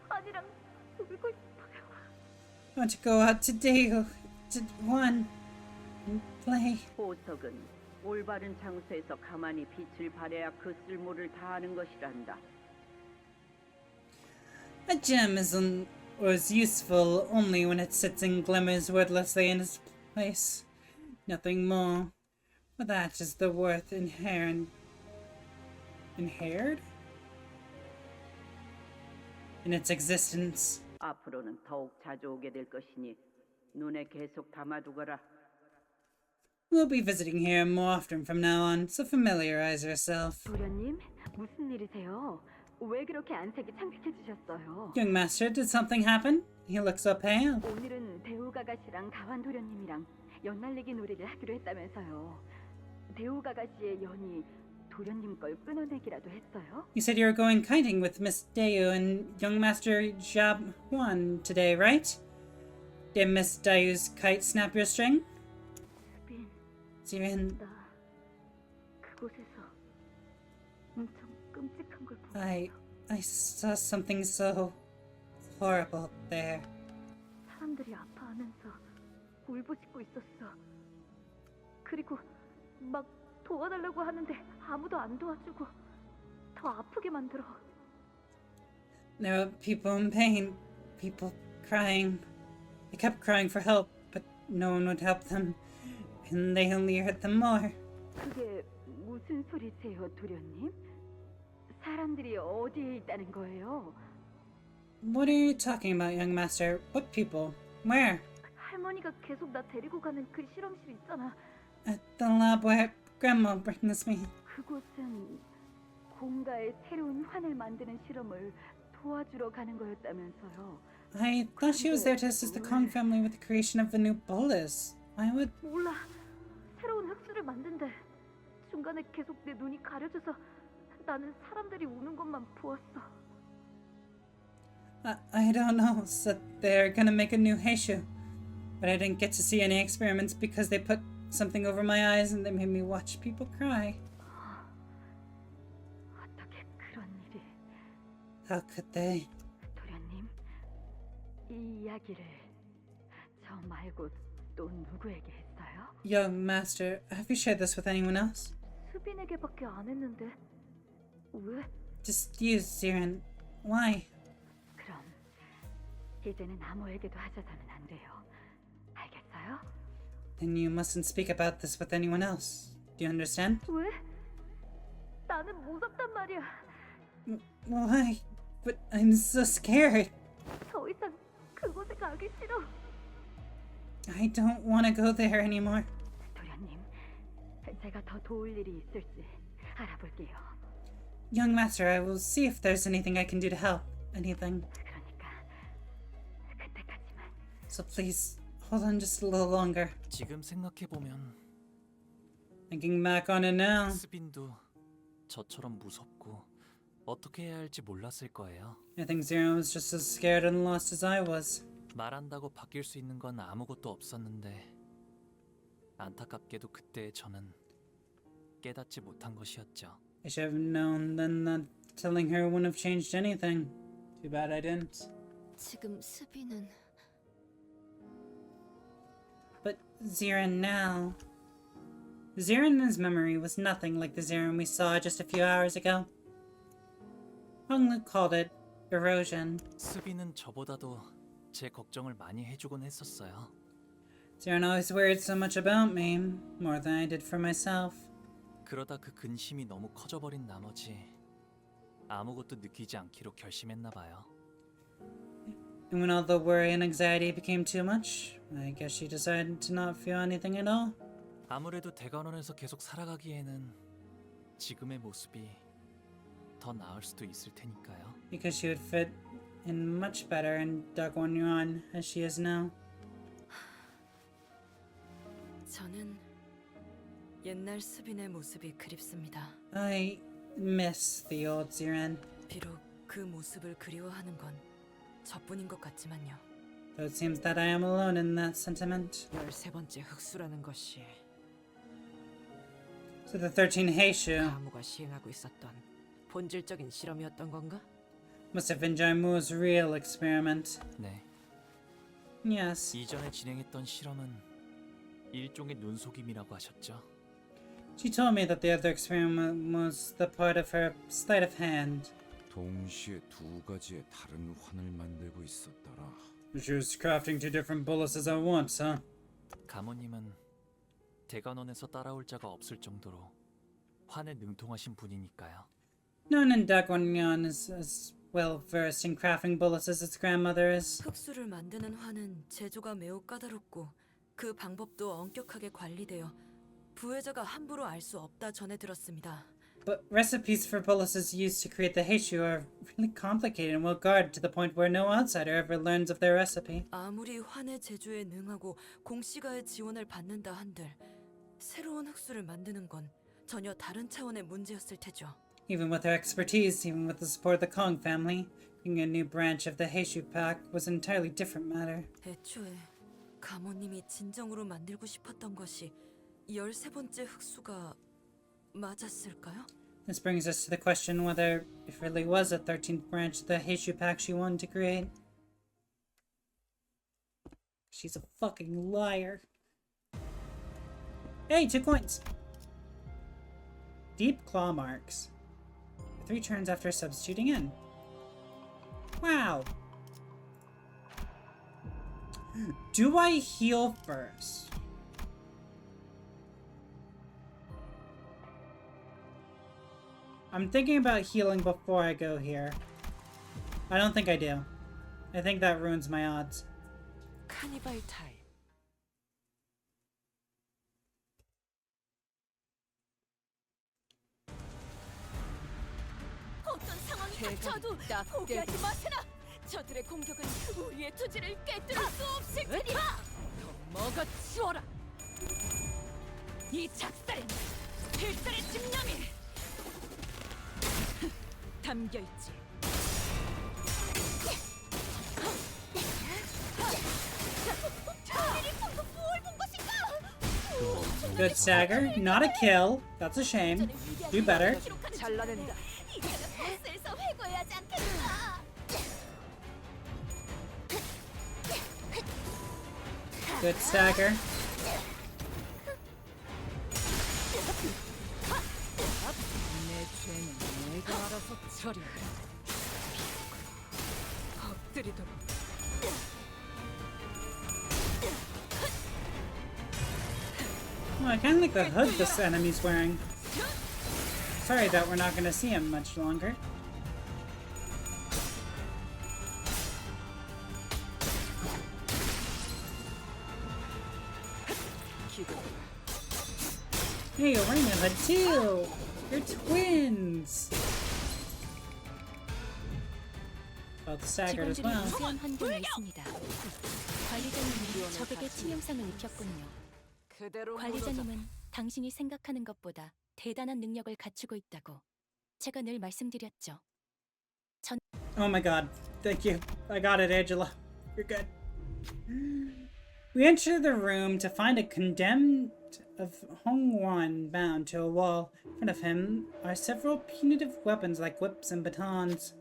환이랑 놀고 싶어요. I want to go out today, to one, and play. 보석은 올바른 장소에서 가만히 빛을 발해야 그 쓸모를 다하는 것이란다. A gem is useful only when it sits and glimmers wordlessly in its place. Nothing more. But that is the worth inherent in its existence. 앞으로는 더욱 자주 오게 될 것이니 눈에 계속 담아두거라. We'll be visiting here more often from now on, so familiarize yourself. 도련님, 무슨 일이세요? 왜 그렇게 안색이 창백해 지셨어요? Young master, did something happen? You look so pale. 오늘은 대우가가씨랑 가완 도련님이랑 연날리기 놀이를 하기로 했다면서요. 대우가가씨의 연이 도련님 걸 끊어내기라도 했어요? You said you were going kiting with Miss Dayu and young master Jab Juan today, right? Did Miss Dayu's kite snap your string? Sirin, 나 그곳에서 엄청 끔찍한 걸 보았어. I saw something so horrible there. 사람들이 아파하면서 울부짖고 있었어. 그리고 막 도와달라고 하는데 아무도 안 도와주고 더 아프게 만들어. There were people in pain, people crying. They kept crying for help, but no one would help them, and they only hurt them more. 그게 무슨 소리세요, 도련님? 사람들이 어디에 있다는 거예요? What are you talking about, young master? What people? Where? 할머니가 계속 나 데리고 가는 그 실험실 있잖아. At the lab where Grandma brings me. 그곳은 공가의 새로운 환을 만드는 실험을 도와주러 가는 거였다면서요. I thought she was there to assist the Kong family with the creation of the new bolus. Why would... 몰라. 새로운 흑수를 만든대. 중간에 계속 내 눈이 가려져서 나는 사람들이 우는 것만 보았어. I don't know. Said they're gonna make a new Heishu. But I didn't get to see any experiments because they put something over my eyes and they made me watch people cry. 어떻게 그런 일이? How could they? 도련님, 이 이야기를 저 말고 또 누구에게 했어요? Young master, have you shared this with anyone else? 수빈에게밖에 안 했는데 왜? Just you, Siren. Why? 그럼 이제는 아무에게도 하셔서는 안 돼요. 알겠어요? Then you mustn't speak about this with anyone else. Do you understand? 왜? 나는 무섭단 말이야. Why? But I'm so scared. 더 이상 그곳에 가기 싫어. I don't want to go there anymore. 도련님, 제가 더 도울 일이 있을지 알아볼게요. Young master, I will see if there's anything I can do to help. Anything. 그러니까 그때까지만. So please, hold on just a little longer. 지금 생각해 보면 Thinking back on it now. 스빈도 저처럼 무섭고 어떻게 해야 할지 몰랐을 거예요. I think Zero was just as scared and lost as I was. 말한다고 바뀔 수 있는 건 아무것도 없었는데 안타깝게도 그때의 저는 깨닫지 못한 것이었죠. I should have known then that telling her wouldn't have changed anything. Too bad I didn't. 지금 스비는 But Ziren now... Ziren in his memory was nothing like the Ziren we saw just a few hours ago. Honglu called it erosion. 스비는 저보다도 제 걱정을 많이 해주곤 했었어요. Ziren always worried so much about me, more than I did for myself. 그러다 그 근심이 너무 커져버린 나머지 아무것도 느끼지 않기로 결심했나 봐요. And when all the worry and anxiety became too much, I guess she decided to not feel anything at all. 아무래도 대관원에서 계속 살아가기에는 지금의 모습이 더 나을 수도 있을 테니까요. Because she would fit and much better in Dagwon as she is now. 저는 옛날 수빈의 모습이 그립습니다. I miss the old Ziren. 비록 그 모습을 그리워하는 건 저뿐인 것 같지만요. Though it seems that I am alone in that sentiment. 13번째 흑수라는 것이 So the 13 Heishu 가무가 시행하고 있었던 본질적인 실험이었던 건가? must have been Jaimu's real experiment. 네. Yes. 이전에 진행했던 실험은 일종의 눈속임이라고 하셨죠. She told me that the other experiment was the part of her sleight of hand. 동시에 두 가지의 다른 환을 만들고 있었더라. She was crafting two different bullets at once, huh? 가모님은 대관원에서 따라올 자가 없을 정도로 환에 능통하신 분이니까요. No one in Dagwon is as well versed in crafting bullets as its grandmother is. 흑수를 만드는 환은 제조가 매우 까다롭고 그 방법도 엄격하게 관리되어 부회자가 함부로 알 수 없다 전해 들었습니다. But recipes for bullets used to create the Heishu are really complicated and well guarded to the point where no outsider ever learns of their recipe. 아무리 환의 제조에 능하고 공시가의 지원을 받는다 한들 새로운 흑수를 만드는 건 전혀 다른 차원의 문제였을 테죠. Even with her expertise, even with the support of the Kong family, being a new branch of the Heishu pack was an entirely different matter. 애초에 가모님이 진정으로 만들고 싶었던 것이 13번째 흑수가 맞았을까요? This brings us to the question whether it really was a 13th branch of the Heishu pack she wanted to create. She's a fucking liar. Hey, 2 coins! Deep claw marks. 3 turns after substituting in. Wow! Do I heal first? I'm thinking about healing before I go here. I don't think I do. I think that ruins my odds. 카니발 타임. 어떤 상황이 닥쳐도 포기하지 마세나. 저들의 공격은 우리의 투지를 꿰뚫을 수 없을 테니까. 먹어치워라. 이 작살엔 필살의 집념이 담겨있지. Good stagger. Not a kill. That's a shame. Do better. 잘라낸다. 이제는 버스에서 회고해야지 않겠나. Good stagger. 내 죄는 내가 알아서 처리해. 엎드리도록. Oh, I kind of like the hood this enemy's wearing. Sorry that we're not going to see him much longer. Hey, you're wearing a hood too! You're twins! Both staggered as 직원들이 well. 우세한 환경에 있습니다. 관리자님이 적에게 치명상을 입혔군요. 관리자님은 당신이 생각하는 것보다 대단한 능력을 갖추고 있다고 제가 늘 말씀드렸죠. Oh my god. Thank you. I got it, Angela. You're good. We enter the room to find a condemned of Hongwan bound to a wall. In front of him are several punitive weapons like whips and batons.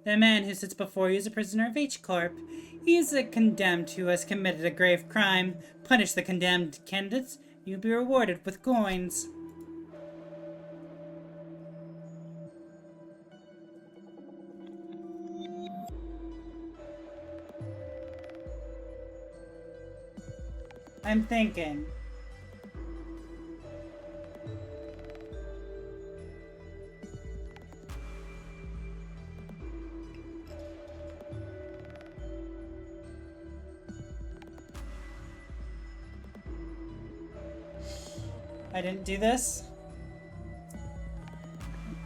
The man who sits before you is a prisoner of H-Corp. He is a condemned who has committed a grave crime. Punish the condemned candidates. You'll be rewarded with coins. I'm thinking. I didn't do this.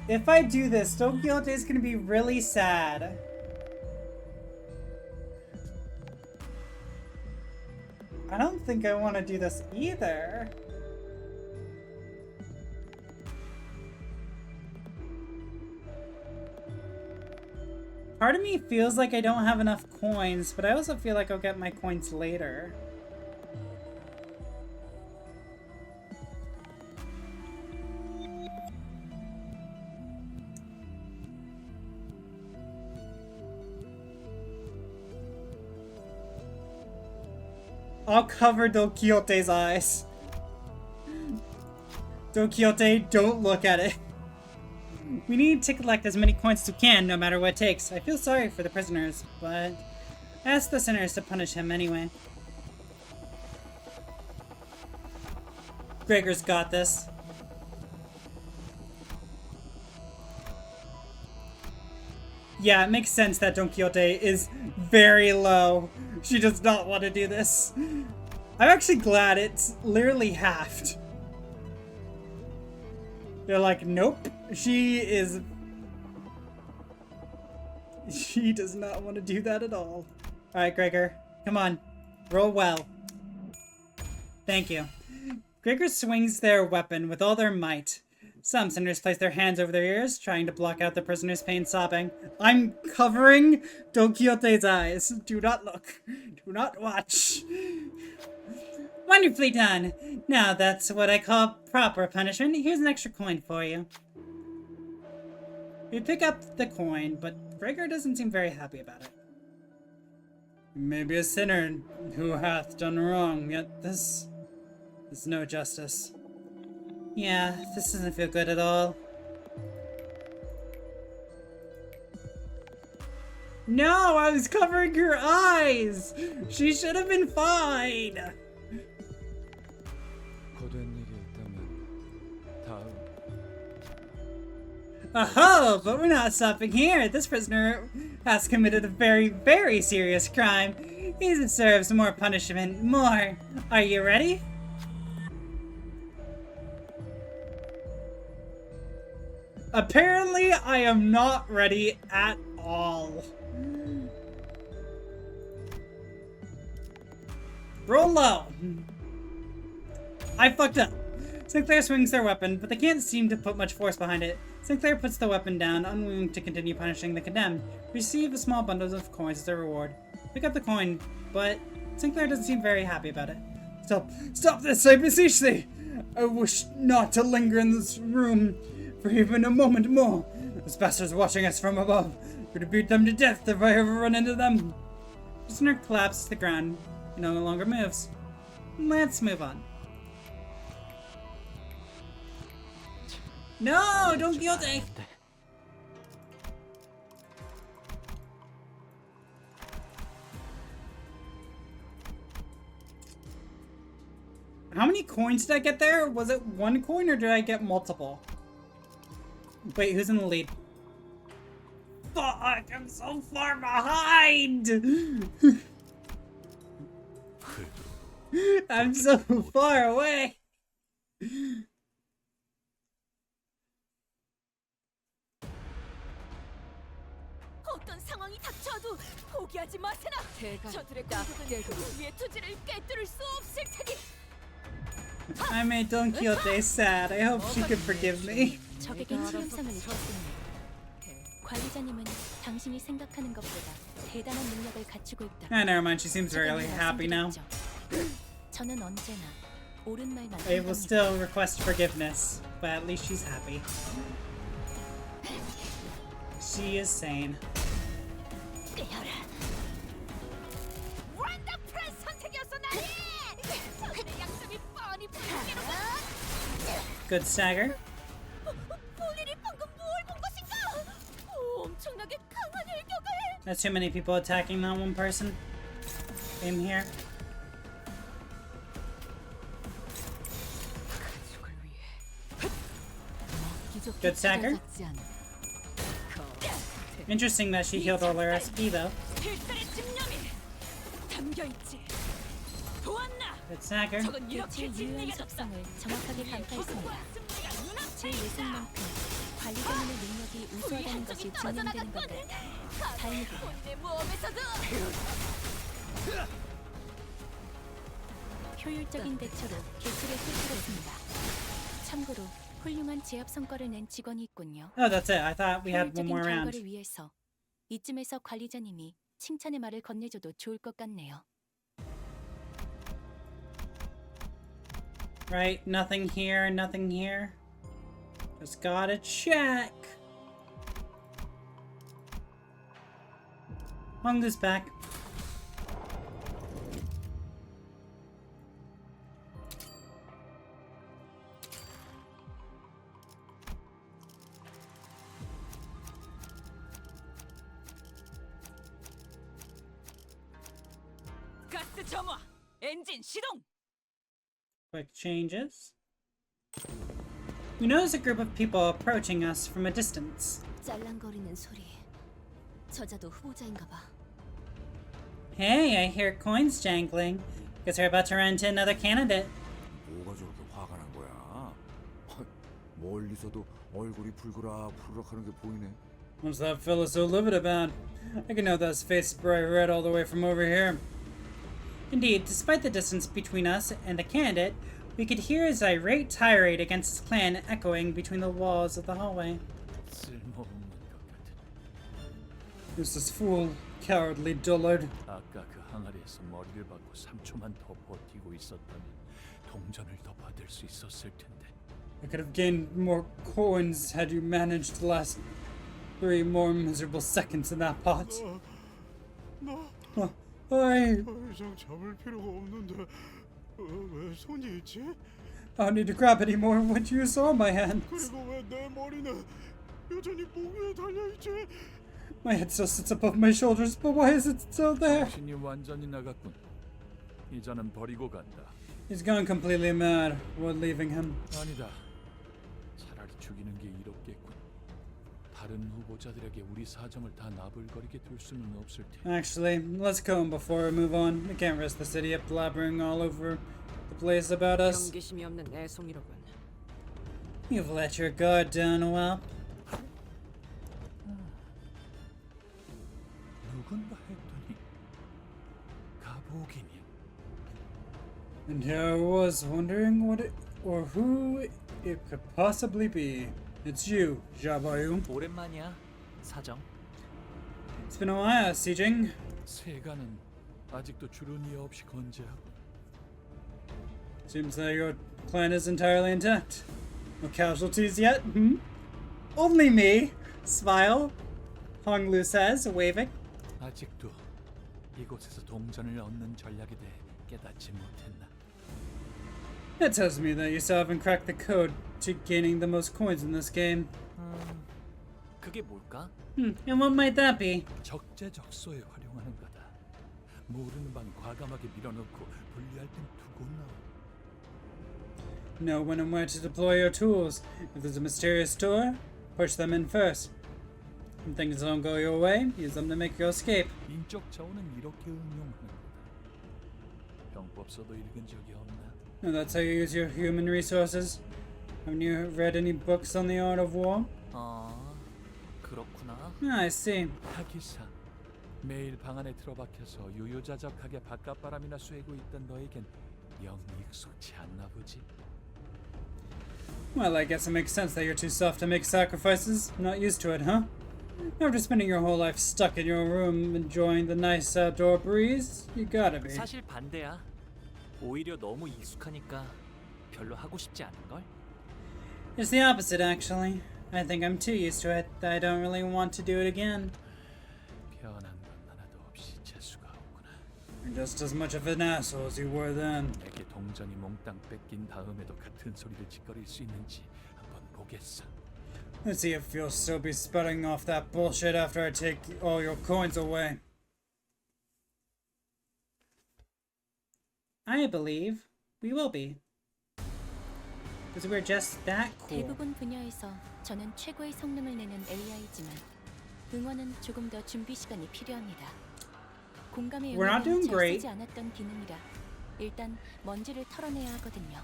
If I do this, Don Quixote is gonna be really sad. I don't think I want to do this either. Part of me feels like I don't have enough coins, but I also feel like I'll get my coins later. I'll cover Don Quixote's eyes. Don Quixote, don't look at it. We need to collect as many coins as we can, no matter what it takes. I feel sorry for the prisoners, but ask the sinners to punish him anyway. Gregor's got this. Yeah, it makes sense that Don Quixote is very low. She does not want to do this. I'm actually glad it's literally halved. They're like, nope. She does not want to do that at all. Alright, Gregor. Come on. Roll well. Thank you. Gregor swings their weapon with all their might. Some sinners place their hands over their ears, trying to block out the prisoner's pain sobbing. I'm covering Don Quixote's eyes. Do not look. Do not watch. Wonderfully done. Now that's what I call proper punishment. Here's an extra coin for you. We pick up the coin, but Gregor doesn't seem very happy about it. Maybe a sinner who hath done wrong, yet this is no justice. Yeah, this doesn't feel good at all. No, I was covering her eyes! She should have been fine! Oh, but we're not stopping here. This prisoner has committed a very, very serious crime. He deserves more punishment. More. Are you ready? Apparently, I am not ready at all. Roll low. I fucked up. Sinclair swings their weapon, but they can't seem to put much force behind it. Sinclair puts the weapon down, unwilling to continue punishing the condemned. Receive a small bundle of coins as their reward. Pick up the coin, but Sinclair doesn't seem very happy about it. Stop! Stop this, I beseech thee! I wish not to linger in this room for even a moment more. Those bastards watching us from above. We're to beat them to death if I ever run into them. The prisoner collapses to the ground and no longer moves. Let's move on. No, Don Quixote! How many coins did I get there? Was it one coin or did I get multiple? Wait, who's in the lead? Fuck, I'm so far behind! I'm so far away! 어떤 상황이 닥쳐도 포기하지 마세나. 저들의 공격은 우리의 투지를 꿰뚫을 수 없을 테니. I made Don Quixote sad. I hope she could forgive me. 적에게 치명상을 입혔습니다. 관리자님은 당신이 생각하는 것보다 대단한 능력을 갖추고 있다. Ah, never mind. She seems really happy now. 저는 언제나 옳은 말만. I will still request forgiveness, but at least she's happy. She is sane. Good stagger. That's too many people attacking that one person. Aim here. Good stagger. Interesting that she healed all her SP though. Good stagger. 교체 유효한 속성을 정확하게 간파했습니다. 제 예상만큼 관리자님의 능력이 우수하다는 것이 증명되는 건데 다행이군요. 효율적인 대처로 기술을 꿰뚫었습니다. 참고로 훌륭한 제압 성과를 낸 직원이 있군요. Oh, that's it. I thought we had one 효율적인 more 결과를 round. 위해서 이쯤에서 관리자님이 칭찬의 말을 건네줘도 좋을 것 같네요. Right? Nothing here, nothing here. Just gotta check. Honglu's back. 가스 점화! 엔진 시동! Quick changes. We notice a group of people approaching us from a distance. 짤랑거리는 소리. 저자도 후보자인가 봐. Hey, I hear coins jangling. Guess we're about to run into another candidate. 뭐가 저렇게 화가 난 거야? 멀리서도 얼굴이 붉으락하는 게 보이네. What's that fella so livid about? I can know that his face is bright red all the way from over here. Indeed, despite the distance between us and the candidate, we could hear his irate tirade against his clan echoing between the walls of the hallway. Who's this fool? Cowardly dullard. 아까 그 항아리에서 머리를 박고 3초만 더 버티고 있었다면 동전을 더 받을 수 있었을 텐데. I could have gained more coins had you managed to last 3 more miserable seconds in that pot. I 이상 잡을 필요가 없는데 왜 손이 있지? I don't need to grab any more. What you saw in my hands. 그리고 왜 내 머리는 여전히 목 위에 달려 있지? My head still sits above my shoulders, but why is it still there? 정신이 완전히 나갔군. 이자는 버리고 간다. He's gone completely mad. We're leaving him. 아니다. 차라리 죽이는 게 이롭겠군. 다른 후보자들에게 우리 사정을 다 나불거리게 둘 수는 없을 테니. Actually, let's go him before we move on. We can't risk the city up blabbering all over the place about us. 경계심이 없는 애송이로군. You've let your guard down, whelp. 누군가 했더니 가복이니. And here I was wondering what it, or who it could possibly be. It's you, Jabayu. 오랜만이야, 사정. It's been a while, Sijing. 세가는 아직도 주름이 없이 건재하고. Seems that your clan is entirely intact. No casualties yet? Only me. Smile. Honglu says, waving. 아직도 이곳에서 동전을 얻는 전략에 대해 깨닫지 못했나? That tells me that you still haven't cracked the code to gaining the most coins in this game. 그게 뭘까? And what might that be? 적재적소에 활용하는 거다. 모르는 방 과감하게 밀어넣고 분리할 땐 두고 나오. Know when and where to deploy your tools. If there's a mysterious door, push them in first. When things don't go your way, use them to make your escape. 인적 자원은 이렇게 응용하는 거다. 병법서도 읽은 적이 없나? And that's how you use your human resources. Haven't you read any books on the art of war? 그렇구나. I see. 하기사, 매일 방 안에 틀어박혀서 유유자적하게 바깥바람이나 쐬고 있던 너에겐 영 익숙치 않나 보지. Well, I guess it makes sense that you're too soft to make sacrifices. Not used to it, huh? After spending your whole life stuck in your room enjoying the nice outdoor breeze, you gotta be. 사실 반대야. 오히려 너무 익숙하니까 별로 하고 싶지 않은 걸. It's the opposite, actually. I think I'm too used to it that I don't really want to do it again. 변한 건 하나도 없이 재수가 없구나. You're just as much of an asshole as you were then. 내게 동전이 몽땅 뺏긴 다음에도 같은 소리를 짓거릴 수 있는지 한번 보겠어. Let's see if you'll still be spouting off that bullshit after I take all your coins away. I believe we will be. Because we're just that cool. 대부분 분야에서 저는 최고의 성능을 내는 AI지만 응원은 조금 더 준비 시간이 필요합니다. 공감의 We're not 영역은 doing 잘 great. 쓰지 않았던 기능이라 일단 먼지를 털어내야 하거든요.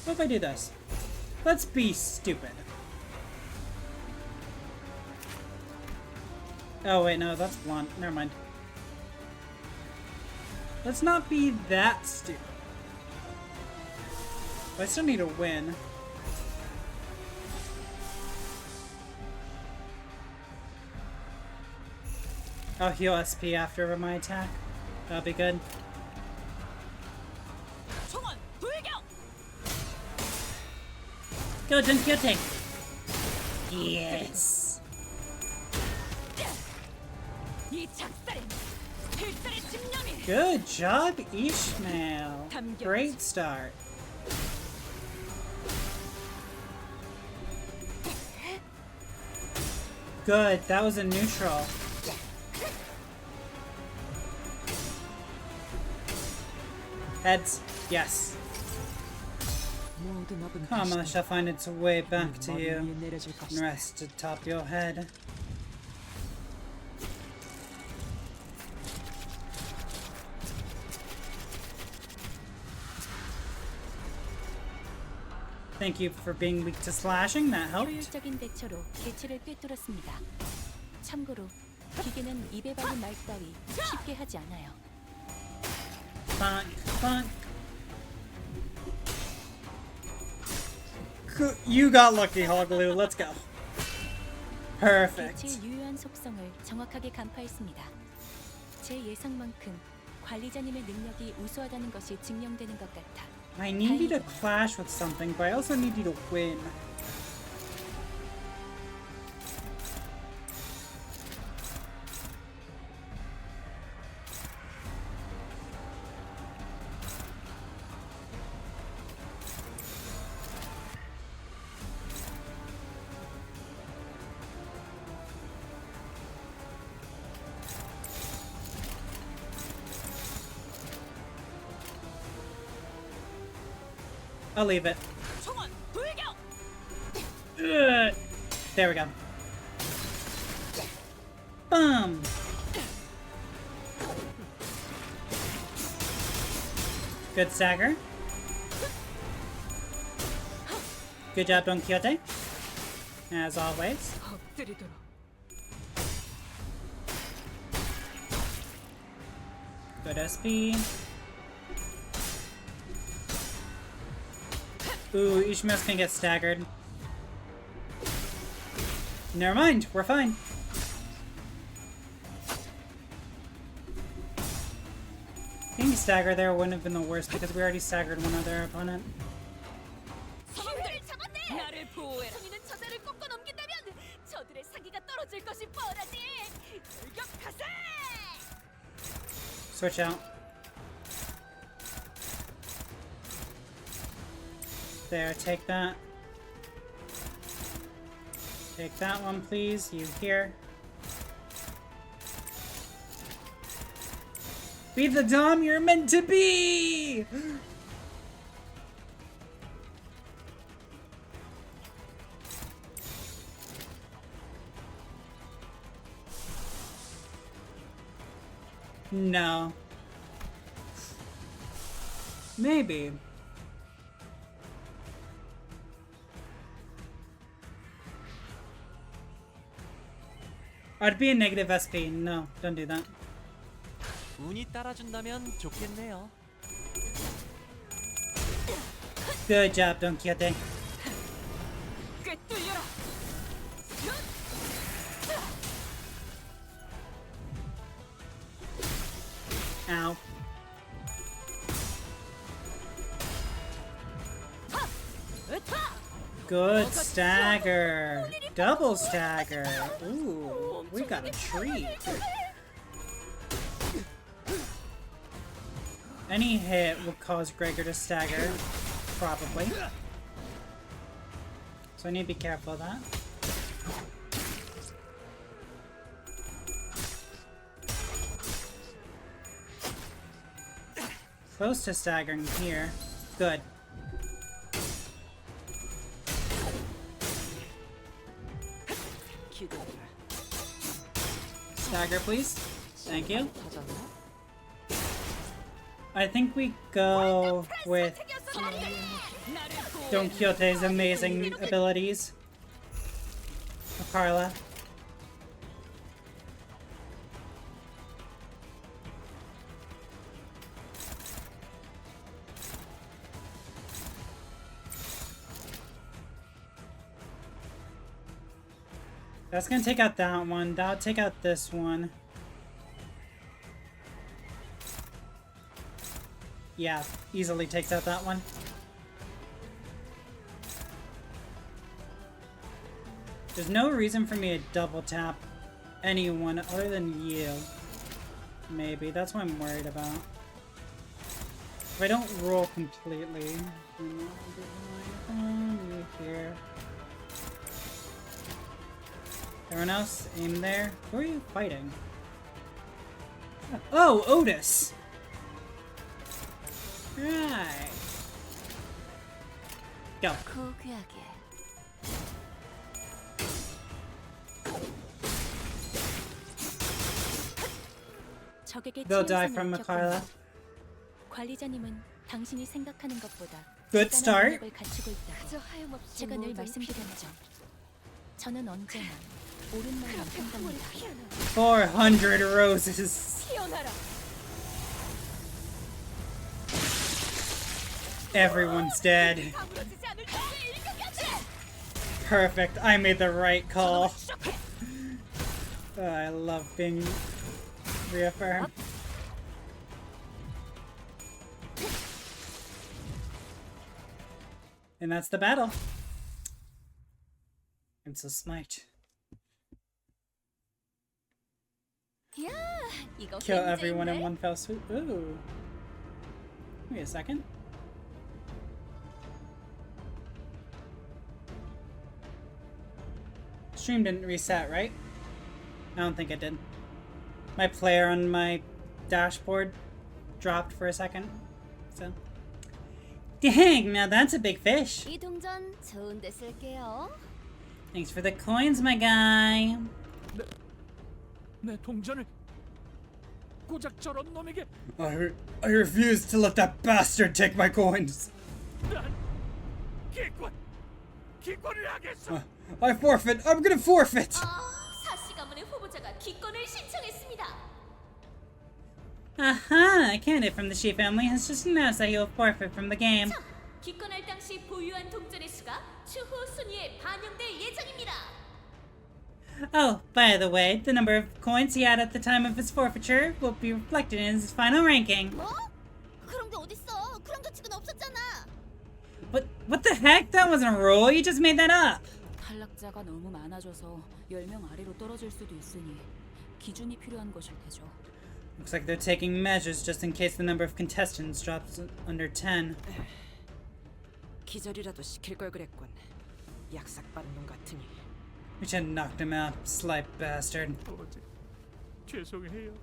What if I do this? Let's be stupid. Oh wait, no, that's blunt. Never mind. Let's not be that stupid. But I still need a win. I'll heal SP after my attack. That'll be good. Go, Don Quixote! Yes! Good job, Ishmael! Great start. Good, that was a neutral. Heads, yes. Karma shall find its way back to you and rest atop your head. Thank you for being weak to slashing. That helped. 효율적인 대처로 개체를 꿰뚫었습니다. 참고로 기계는 입에 발린 말 따위 쉽게 하지 않아요. You got lucky, Hogloo. Let's go. Perfect. 개체의 유효한 속성을 정확하게 간파했습니다. 제 예상만큼 관리자님의 능력이 우수하다는 것이 증명되는 것 같아. I need you to clash with something, but I also need you to win. I'll leave it. Ugh. There we go. Boom. Good stagger. Good job, Don Quixote. As always. Good SP. Ooh, Ishmael's gonna get staggered. Never mind, we're fine. Getting staggered there wouldn't have been the worst because we already staggered one other opponent. Switch out. There, take that. Take that one, please. You here. Be the Dom you're meant to be! No. Maybe. I'd be a negative SP. No, don't do that. 운이 따라준다면 좋겠네요. Good job, Don Quixote. Ow. Good stagger. Double stagger. Ooh, we got a treat. Any hit will cause Gregor to stagger, probably. So I need to be careful of that. Close to staggering here. Good. Stagger, please. Thank you. I think we go with Don Quixote's amazing abilities. Carla. That's gonna take out that one. That'll take out this one. Yeah, easily takes out that one. There's no reason for me to double tap anyone other than you. Maybe. That's what I'm worried about. If I don't roll completely. Here. Everyone else, aim there. Who are you fighting? Oh, Otis! Right. Go. They'll die from Mikhaila. 관리자님은 당신이 생각하는 것보다 Good start. 능력을 갖추고 있다고 제가 늘 말씀드렸죠. 저는 언제나 옳은 말만 한답니다. 400 roses. Everyone's dead. Perfect. I made the right call. Oh, I love being reaffirmed. And that's the battle. I'm so smart. Kill everyone in one fell swoop. Ooh. Wait a second. Stream didn't reset, right? I don't think it did. My player on my dashboard dropped for a second, so. Dang, now that's a big fish. 이 동전 좋은 데 쓸게요. Thanks for the coins, my guy. 내 동전을 고작 저런 놈에게. I refuse to let that bastard take my coins. 난 기권을 하겠어. I forfeit. I'm gonna forfeit. 사씨 가문의 후보자가 기권을 신청했습니다. Aha! A candidate from the Shi family has just announced that he will forfeit from the game. 참, 기권할 당시 보유한 동전의 수가 추후 순위에 반영될 예정입니다. Oh, by the way, the number of coins he had at the time of his forfeiture will be reflected in his final ranking. 뭐? 그런 게 어딨어? 그런 규칙은 없었잖아. What the heck? That wasn't a rule. You just made that up. 탈락자가 너무 많아져서 10명 아래로 떨어질 수도 있으니 기준이 필요한 것일 테죠. Looks like they're taking measures just in case the number of contestants drops under 10. 기절이라도 시킬 걸 그랬군. 약삭 빠른 놈 같으니. We should have knocked him out, sly bastard. 아버지, 죄송해요.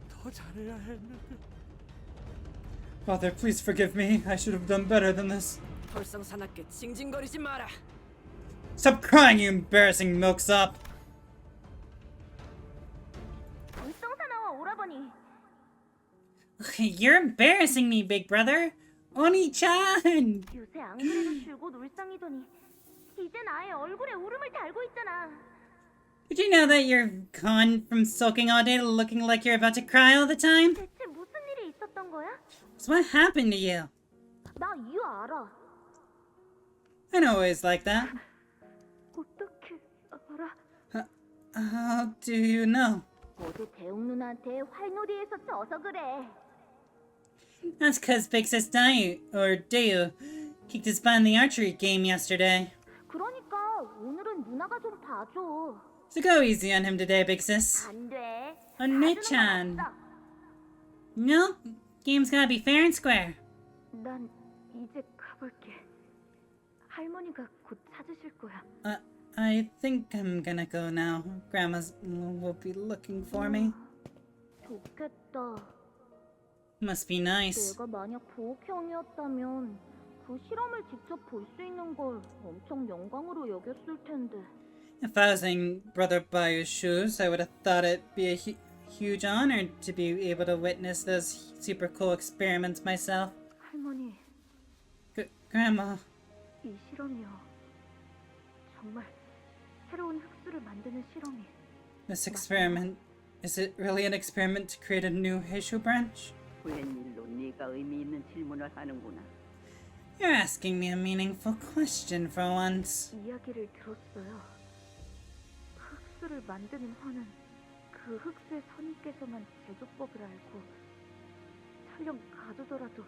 더 잘해야 했는데. Father, please forgive me. I should have done better than this. 헐성사납게 징징거리지 마라. Stop crying, you embarrassing milksop. 불성사나와 오라버니. You're embarrassing me, big brother. Oni-chan! 요새 안 그래도 줄곧 울상이더니 이젠 아예 얼굴에 울음을 달고 있잖아. Did you know that you're gone from sulking all day to looking like you're about to cry all the time? 대체 무슨 일이 있었던 거야? So what happened to you? 나 이유 알아. I know always like that. 어떻게 알아? How do you know? 어제 대웅 누나한테 활놀이에서 져서 그래. That's cause Big Sis Dayu, or Dayu, kicked his butt in the archery game yesterday. 그러니까 오늘은 누나가 좀 봐줘. So go easy on him today, Big Sis. 안 돼. Oni-chan. No, game's gotta be fair and square. 난 이제 가볼게. 할머니가 곧 찾으실 거야. I think I'm gonna go now. Grandma's will be looking for me. 좋겠다. Must be nice. 내가 만약 보호형이었다면 그 실험을 직접 볼 수 있는 걸 엄청 영광으로 여겼을 텐데. If I was in Brother Bayu's shoes, I would have thought it'd be a huge honor to be able to witness those super cool experiments myself. 할머니, Grandma, 이 실험이요. 정말 새로운 흙수를 만드는 실험이. this experiment, is it really an experiment to create a new Heishu branch? 웬일로 네가 의미 있는 질문을 하는구나. You're asking me a meaningful question for once. 이야기를 들었어요. 흙수를 만드는 화는 그 흙수의 선님께서만 제조법을 알고 설령 가두더라도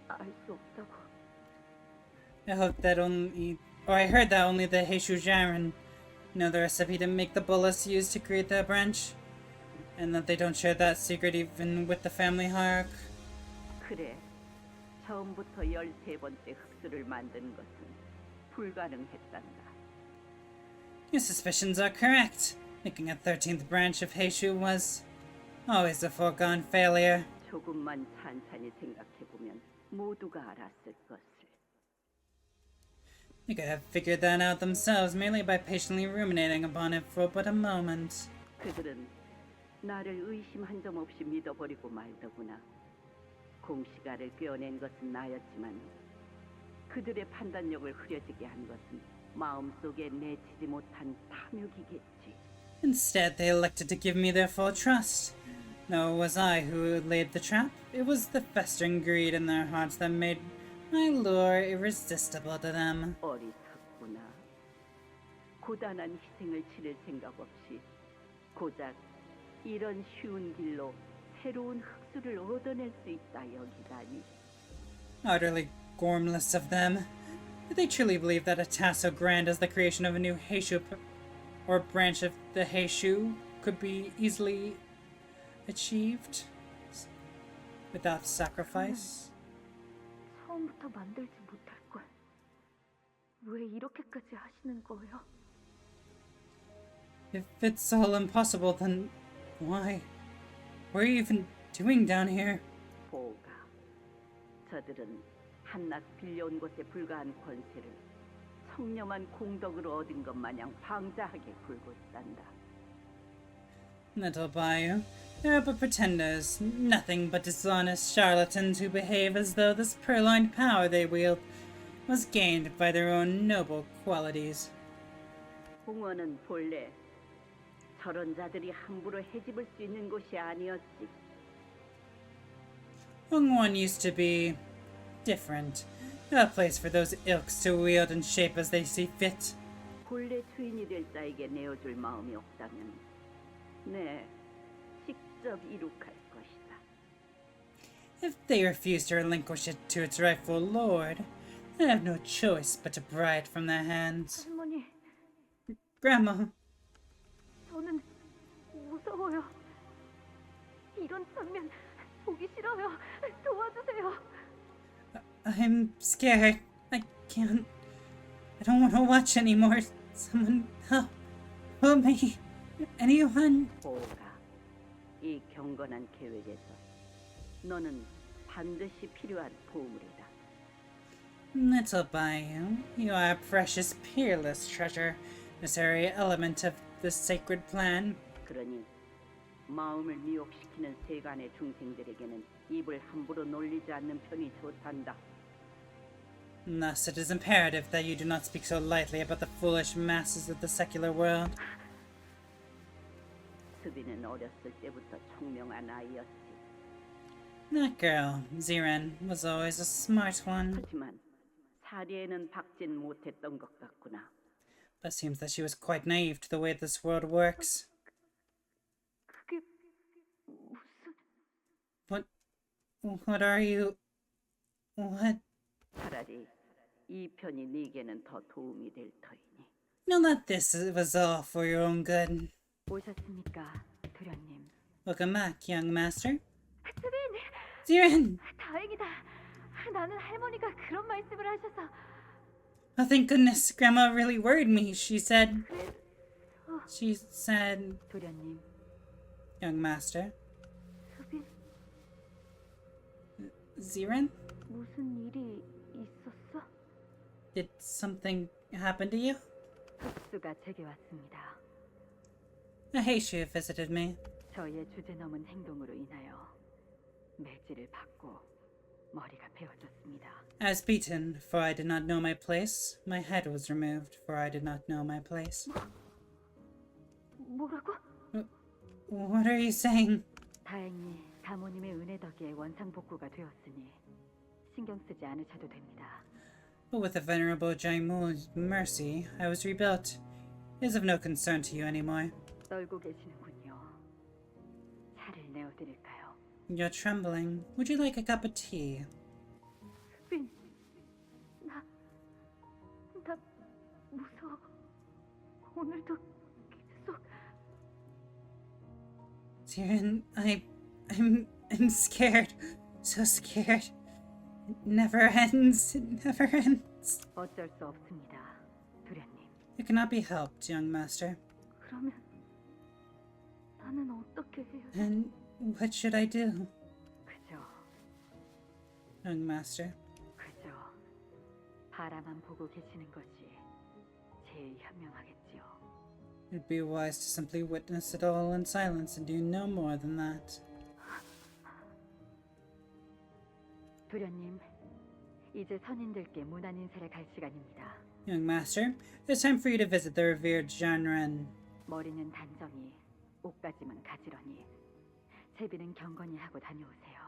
알 수 없다고. I hope that only, or I heard that only the Heishu Jaren know the recipe to make the bullets used to create that branch, and that they don't share that secret even with the family hierarch. 그래, 처음부터 13번째 흙수를 만든 것은 불가능했단다. Your suspicions are correct. Making a 13th branch of Heishu was always a foregone failure. 조금만 찬찬히 생각해보면 모두가 알았을 것을. They could have figured that out themselves merely by patiently ruminating upon it for but a moment. 그들은 나를 의심 한 점 없이 믿어버리고 말더구나. 공시가를 꿰어낸 것은 나였지만 그들의 판단력을 흐려지게 한 것은 마음속에 내치지 못한 탐욕이겠지. Instead, they elected to give me their full trust. No, it was I who laid the trap. It was the festering greed in their hearts that made my lure irresistible to them. 어리석구나. 고단한 희생을 치를 생각 없이 고작 이런 쉬운 길로 새로운 흙수를 얻어낼 수 있다 여기다니. Utterly gormless of them. Did they truly believe that a task so grand as the creation of a new Heishu or branch of the Heishu could be easily achieved without sacrifice? 처음부터 만들지 못할 걸. 왜 이렇게까지 하시는 거예요? If it's all impossible, then why? What are you even doing down here? 보가. 저들은 한낱 빌려온 것에 불과한 권세를 청렴한 공덕으로 얻은 것 마냥 방자하게 굴고 있단다. Little Bayou, they are but pretenders, nothing but dishonest charlatans who behave as though this purloined power they wield was gained by their own noble qualities. 홍원은 본래 저런 자들이 함부로 해집을 수 있는 곳이 아니었지. Hongwon used to be different, a place for those ilks to wield and shape as they see fit. 본래 주인이 될 자에게 내어줄 마음이 없다면 네, 직접 이룩할 것이다. If they refuse to relinquish it to its rightful lord, I have no choice but to pry it from their hands. 할머니, Grandma, 저는 무서워요. 이런 장면 보기 싫어요. 도와주세요. I'm scared. I can't. I don't want to watch anymore. Someone help. Help me. Anyone. 보가, 이 경건한 계획에서 너는 반드시 필요한 보물이다. Little Bayou, you are a precious, peerless treasure, necessary element of the sacred plan. 그러니 마음을 미혹시키는 세간의 중생들에게는 입을 함부로 놀리지 않는 편이 좋단다. Thus, it is imperative that you do not speak so lightly about the foolish masses of the secular world. 수비는 어렸을 때부터 총명한 아이였지. That girl, Ziren, was always a smart one. 하지만 사리에는 박진 못했던 것 같구나. But it seems that she was quite naive to the way this world works. 그게 무슨... What are you... What? 차라리 이 편이 네게는 더 도움이 될 터이니. Know that this was all for your own good. 오셨습니까, 도련님? Welcome back, young master. 주빈! Ziren! 다행이다. 나는 할머니가 그런 말씀을 하셔서... Oh, thank goodness. Grandma really worried me. She said... 도련님. Young master. 수빈, Ziren? 무슨 일이 있었어? Did something happen to you? 흑수가 제게 왔습니다. A Heishu visited me. 저의 주제넘은 행동으로 인하여 매질을 받고 머리가 베어졌습니다. I was beaten, for I did not know my place. My head was removed, for I did not know my place. 뭐라고? What are you saying? 다행히 사모님의 은혜 덕에 원상복구가 되었으니 신경 쓰지 않으셔도 됩니다. But with the venerable Jaimu's mercy, I was rebuilt. It is of no concern to you anymore. 떨고 계시는군요. 차를 내어드릴까요? You're trembling. Would you like a cup of tea? 빈, 나 무서워. 오늘도 계속. Tyrion, I'm scared. So scared. It never ends. It never ends. 어쩔 수 없습니다, 도련님. It cannot be helped, young master. 그러면 나는 어떻게 해야? And what should I do, 그저 young master? 그저 바라만 보고 계시는 것이 제일 현명하겠지요. It'd be wise to simply witness it all in silence and do no more than that. 도련님, 이제 선인들께 문안 인사를 갈 시간입니다. Young master, it's time for you to visit the revered Janren. 머리는 단정히, 옷가짐은 가지런히, 제비는 경건히 하고 다녀오세요.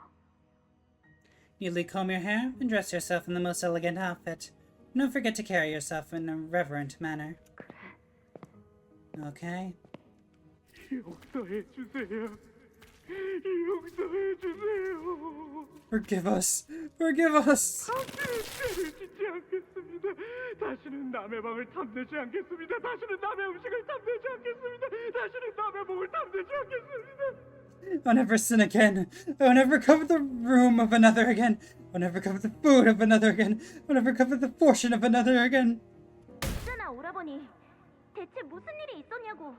Neatly comb your hair and dress yourself in the most elegant outfit. And don't forget to carry yourself in a reverent manner. Okay? 용서해 주세요. 용서해 주세요. Forgive us! Forgive us! 죄를 짓지 않겠습니다. 다시는 남의 방을 탐내지 않겠습니다. 다시는 남의 음식을 탐내지 않겠습니다. 다시는 남의 몸을 탐내지 않겠습니다. I'll never sin again. I'll never covet the room of another again. I'll never covet the food of another again. I'll never covet the fortune of another again. 있잖아, 오라버니. 대체 무슨 일이 있었냐고.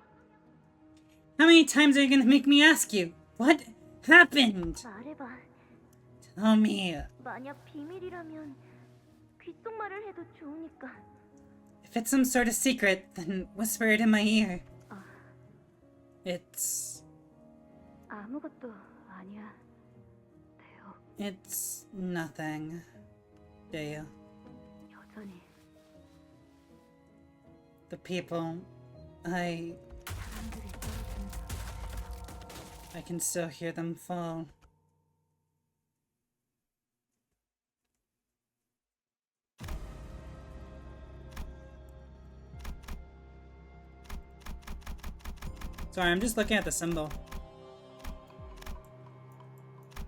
How many times are you gonna make me ask you? What happened? 말해봐. Tell me. 만약 비밀이라면 귓속말을 해도 좋으니까. If it's some sort of secret, then whisper it in my ear. It's... 아무것도 아니야. 대요. It's nothing. Deo. 여전히 The people... I can still hear them fall. Sorry, I'm just looking at the symbol.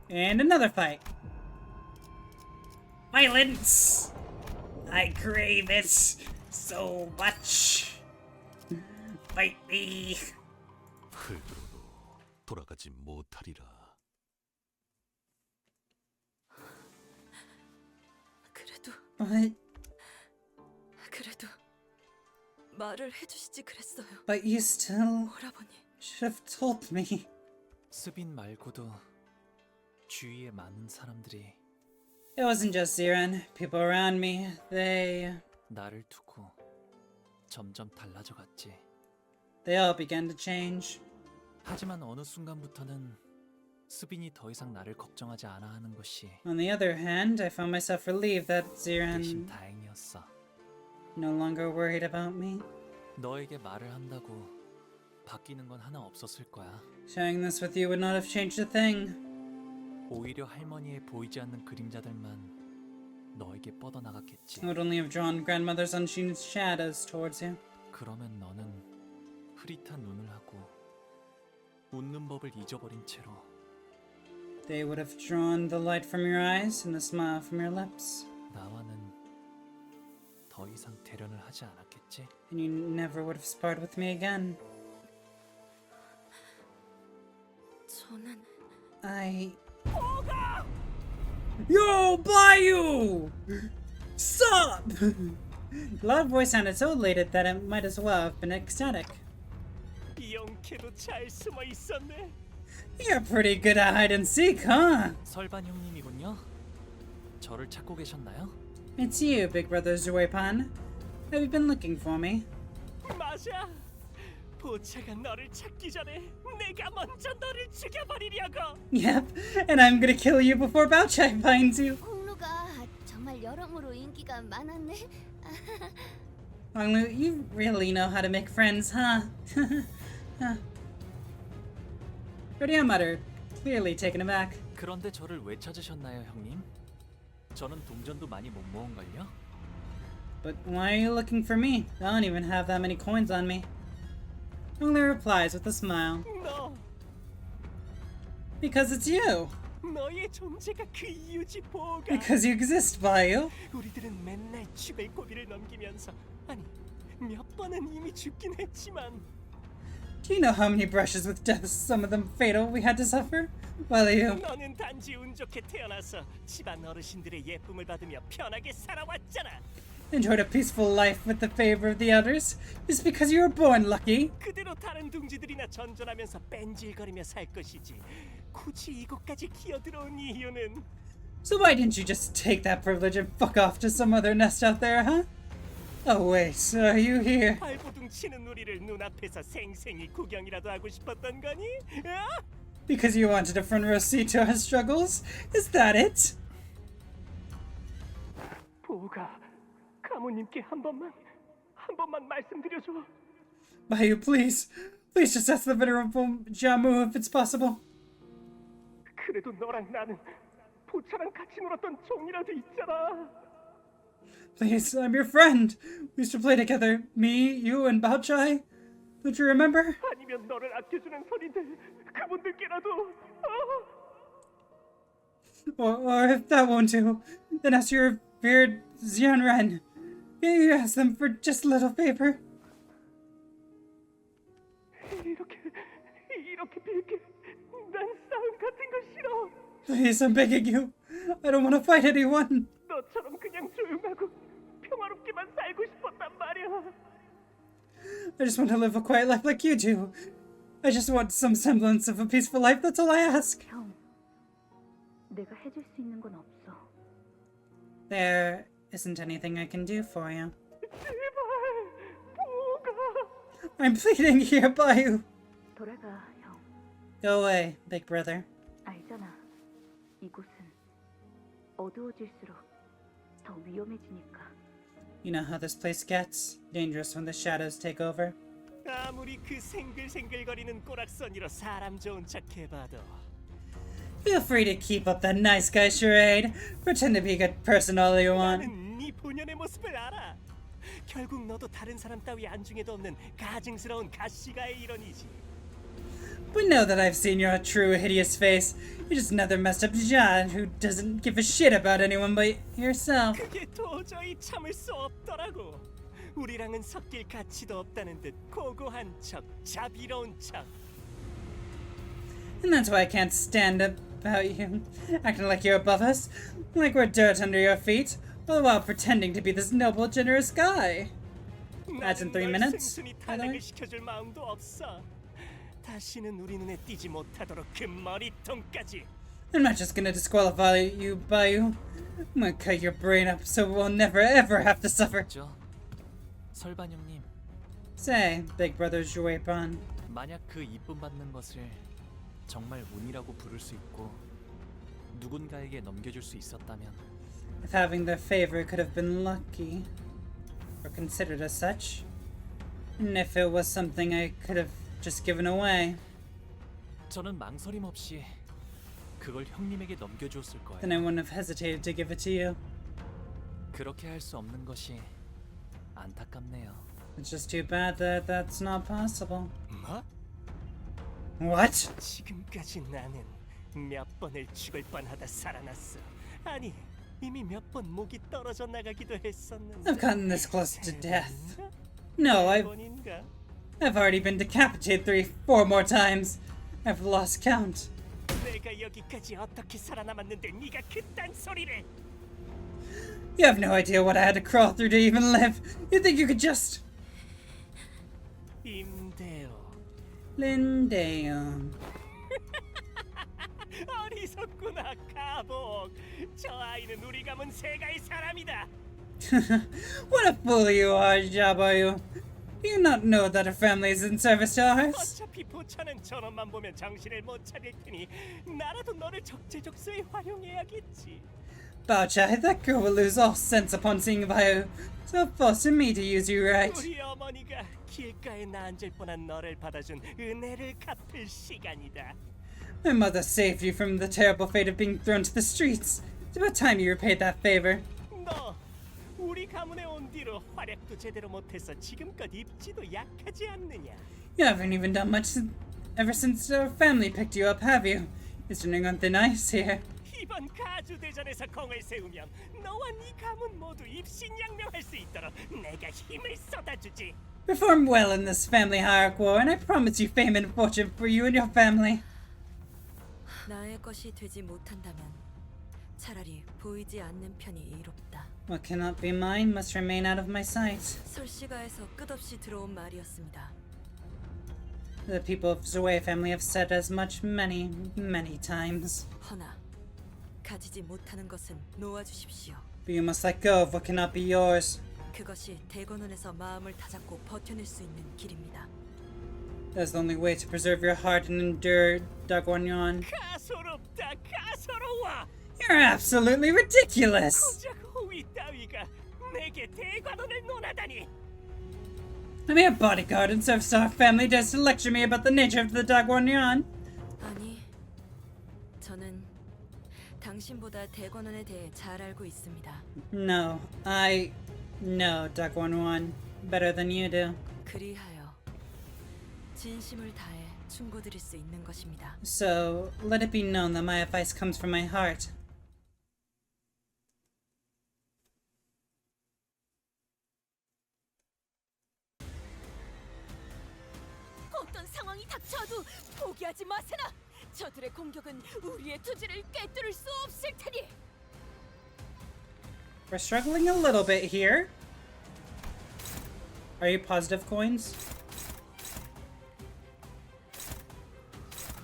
And another fight. Violence! I crave it so much. Fight me. 흙으로도 돌아가지 못하리라. 그래도 말을 해주시지 그랬어요. But you still 오라버니. should have told me. 스빈 말고도 주위에 많은 사람들이 It wasn't just Ziren. People around me, they 나를 두고 점점 달라져 갔지. all began to change. 하지만 어느 순간부터는 스빈이 더 이상 나를 걱정하지 않아 하는 것이 On the other hand, I found myself relieved that 대신 Ziren 다행이었어. no longer worried about me. 너에게 말을 한다고 바뀌는 건 하나 없었을 거야. Sharing this with you would not have changed a thing. 오히려 할머니의 보이지 않는 그림자들만 너에게 뻗어나갔겠지. I would only have drawn grandmother's unseen shadows towards you. 그러면 너는 흐릿한 눈을 하고 웃는 법을 잊어버린 채로 They would have drawn the light from your eyes and the smile from your lips. 나와는 더 이상 대련을 하지 않았겠지? And you never would have sparred with me again. 저는 Yo, Bayou! Stop! The loud voice sounded so elated that it might as well have been ecstatic. 영케도 잘 숨어 있었네. You're pretty good at hide and seek, huh? 설반 형님이군요. 저를 찾고 계셨나요? It's you, Big Brother Zuepan. Have you been looking for me? 맞아. 보차가 너를 찾기 전에 내가 먼저 너를 죽여버리려고. Yep, and I'm gonna kill you before Baochai finds you. 홍루가 정말 여러모로 인기가 많았네. Honglu, you really know how to make friends, huh? Rodion muttered, clearly taken aback. 그런데 저를 왜 찾으셨나요, 형님? 저는 동전도 많이 못 모은걸요? But why are you looking for me? I don't even have that many coins on me. Only replies with a smile. 너 Because it's you. 너의 존재가 그 이유지 뭐가. Because you exist, Bayou. 우리들은 맨날 죽을 고비를 넘기면서 아니 몇 번은 이미 죽긴 했지만. Do you know how many brushes with death, some of them fatal, we had to suffer? Bayou. 너는 단지 운 좋게 태어나서 집안 어르신들의 예쁨을 받으며 편하게 살아왔잖아. Enjoyed a peaceful life with the favor of the elders. Just because you were born lucky. 그대로 다른 둥지들이나 전전하면서 뺀질거리며 살 것이지. 굳이 이곳까지 기어들어온 이유는. So why didn't you just take that privilege and fuck off to some other nest out there, huh? Oh wait, so are you here? 발버둥 치는 우리를 눈앞에서 생생히 구경이라도 하고 싶었던 거니? 어? Because you wanted a front row seat to our struggles? Is that it? 보가 가모님께 한 번만 말씀드려줘. Bayou, please. Please just ask the venerable Jamu if it's possible. 그래도 너랑 나는 보차랑 같이 놀았던 종이라도 있잖아. Please, I'm your friend. We used to play together. Me, you, and Bao Chai. Don't you remember? 아니면 너를 아껴주는 손님들 그분들께라도. Or if that won't do, then ask your revered Xian Ren. Can you ask them for just a little favor? 이렇게 빌게. 난 싸움 같은 거 싫어. Please, I'm begging you. I don't want to fight anyone. 너처럼 그냥 조용하고 평화롭게만 살고 싶었단 말이야. I just want to live a quiet life like you do. I just want some semblance of a peaceful life, that's all I ask. 형, 내가 해줄 수 있는 건 없어. There isn't anything I can do for you. 제발, 보가. I'm pleading here, Bayou. 돌아가, 형. Go away, big brother. 알잖아. 이곳은 어두워질수록 더 위험해지니까. You know how this place gets? Dangerous when the shadows take over. 아무리 그 생글생글거리는 꼬락서니로 사람 좋은 척 해봐도. Feel free to keep up that nice guy charade. Pretend to be a good person all you want. 나는 네 본연의 모습을 알아. 결국 너도 다른 사람 따위 안중에도 없는 가증스러운 가시가의 일원이지. We know that I've seen your true hideous face. You're just another messed up John who doesn't give a shit about anyone but yourself. 그게 도저히 참을 수 없더라고. 우리랑은 섞일 가치도 없다는 듯 고고한 척, 자비로운 척. And that's why I can't stand about you. Acting like you're above us. Like we're dirt under your feet. All the while pretending to be this noble, generous guy. That's in 3 minutes, 순순히 by the way. 탄핵을 시켜줄 마음도 없어. 다시는 우리 눈에 띄지 못하도록 그 머리통까지. I'm not just gonna disqualify you, Bayou. I'm gonna cut your brain up so we'll never ever have to suffer. 설반 형님, Say, big brother Juepan. 만약 그 이쁨 받는 것을 정말 운이라고 부를 수 있고 누군가에게 넘겨줄 수 있었다면, If having their favor could have been lucky, or considered as such, and if it was something I could have just given away, 저는 망설임 없이 그걸 형님에게 넘겨주었을 거예요. then I wouldn't have hesitated to give it to you. 그렇게 할 수 없는 것이 안타깝네요. It's just too bad that that's not possible. 뭐? What? 지금까지 나는 몇 번을 죽을 뻔하다 살아났어. 아니, 이미 몇 번 목이 떨어져 나가기도 했었는데. I've gotten this close to death. No, 번인가? I've already been decapitated 3-4 more times. I've lost count. 내가 여기까지 어떻게 살아남았는데 네가 그딴 소리를? You have no idea what I had to crawl through to even live. You think you could just... 임대호. Lindeon. 어리석구나, 가복. 저 아이는 우리 가문 세가의 사람이다. What a fool you are, Jabayu. Do you not know that our family is in service to ours? 어차피 보차는 저놈만 보면 정신을 못 차릴 테니 나라도 너를 적재적소에 활용해야겠지. Baochai, that girl will lose all sense upon seeing Bayu, so forcing me to use you right. 우리 어머니가 길가에 나앉을 뻔한 너를 받아준 은혜를 갚을 시간이다. My mother saved you from the terrible fate of being thrown to the streets. It's about time you repaid that favor. 너 우리 가문에 온 뒤로 활약도 제대로 못해서 지금껏 입지도 약하지 않느냐. You haven't even done much ever since our family picked you up, have you? You're standing on thin ice here. 이번 가주 대전에서 공을 세우면 너와 네 가문 모두 입신양명할 수 있도록 내가 힘을 쏟아주지. Perform well in this family hierarch war, and I promise you fame and fortune for you and your family. 나의 것이 되지 못한다면 차라리 보이지 않는 편이 이롭다. What cannot be mine must remain out of my sight. 설씨가에서 끝없이 들어온 말이었습니다. The people of Zoe family have said as much many, many times. 허나 가지지 못하는 것은 놓아주십시오. But you must let go of what cannot be yours. 그것이 대건원에서 마음을 다잡고 버텨낼 수 있는 길입니다. That's the only way to preserve your heart and endure, Dagwanyon. 가소롭다, 가소로워. You're absolutely ridiculous! 고작 호위 따위가 내게 대관원을 논하다니. I'm your bodyguard and serves to our family dares to lecture me about the nature of the Dagwanyon. 아니, 저는 당신보다 대건원에 대해 잘 알고 있습니다. No, I know Dagwanyon better than you do. 그리하여 진심을 다해 충고드릴 수 있는 것입니다. So, let it be known that my advice comes from my heart. 어떤 상황이 닥쳐도 포기하지 마세나. 저들의 공격은 우리의 투지를 꿰뚫을 수 없을 테니. We're struggling a little bit here. Are you positive, coins?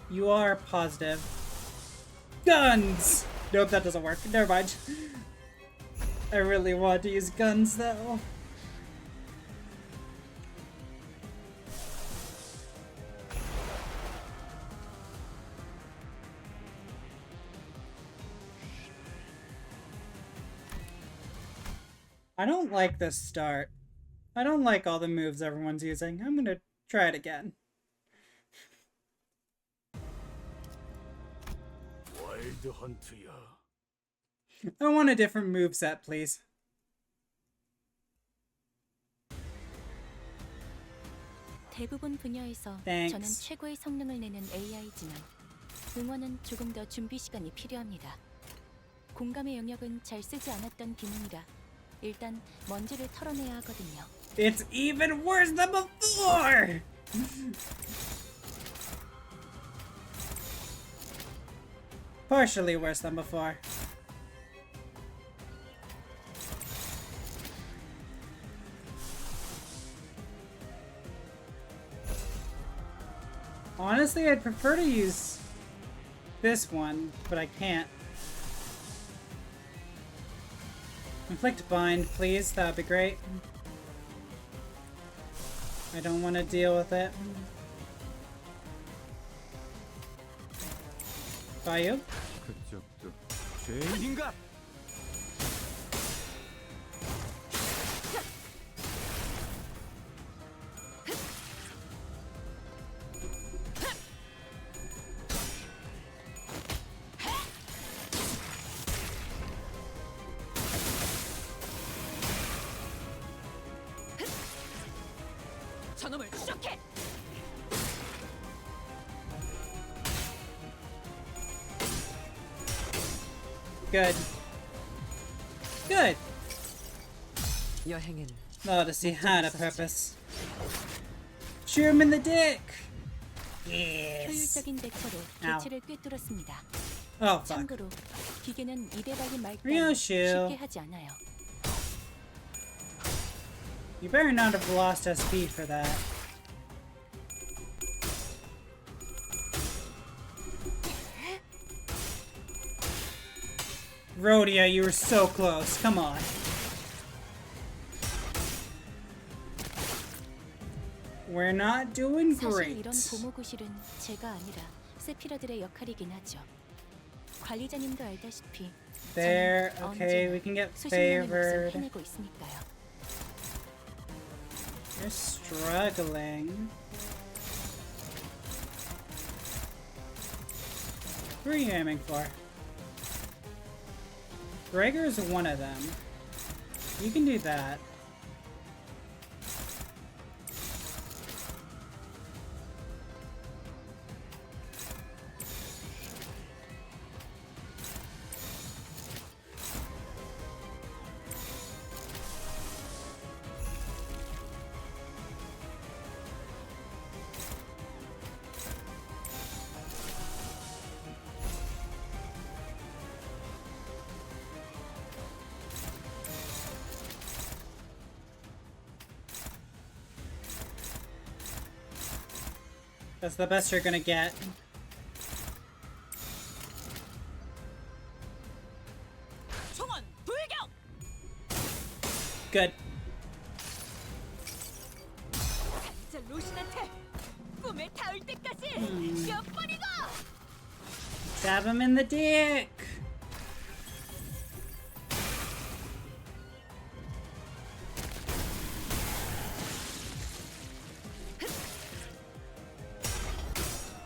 You are positive. Guns! Nope, that doesn't work. Never mind. I really want to use guns, though. I don't like this start. I don't like all the moves everyone's using. I'm gonna try it again. 와일드 헌트야. I want a different moveset, please. 대부분 분야에서 Thanks. 저는 최고의 성능을 내는 AI지만 응원은 조금 더 준비 시간이 필요합니다. 공감의 영역은 잘 쓰지 않았던 기능이라 일단 먼지를 털어내야 하거든요. It's even worse than before! Partially worse than before. Honestly, I'd prefer to use this one, but I can't. Inflict bind, please. That would be great. I don't want to deal with it. Bayou? 그쪽도 죄인인가? 저놈을 추적해. Good. Good. 여행은 Odyssey had a purpose. Shoot him in the dick! Yes. 효율적인 대처로 Ow. 개체를 꿰뚫었습니다. Oh, fuck. 참고로 기계는 이대 박이 말 따위 Ryoshu. 쉽게 하지 않아요. You better not have lost SP for that. Rhodia, you were so close. Come on. We're not doing 사실 great. 이런 보모구실은 제가 아니라 세피라들의 역할이긴 하죠. 관리자님도 알다시피 There, 저는 okay, 언제나 we can get 수십 명의 몫을 favored. 해내고 있으니까요. You're struggling. Who are you aiming for? Gregor is one of them. You can do that. That's the best you're gonna get. Good. Stab him in the dick!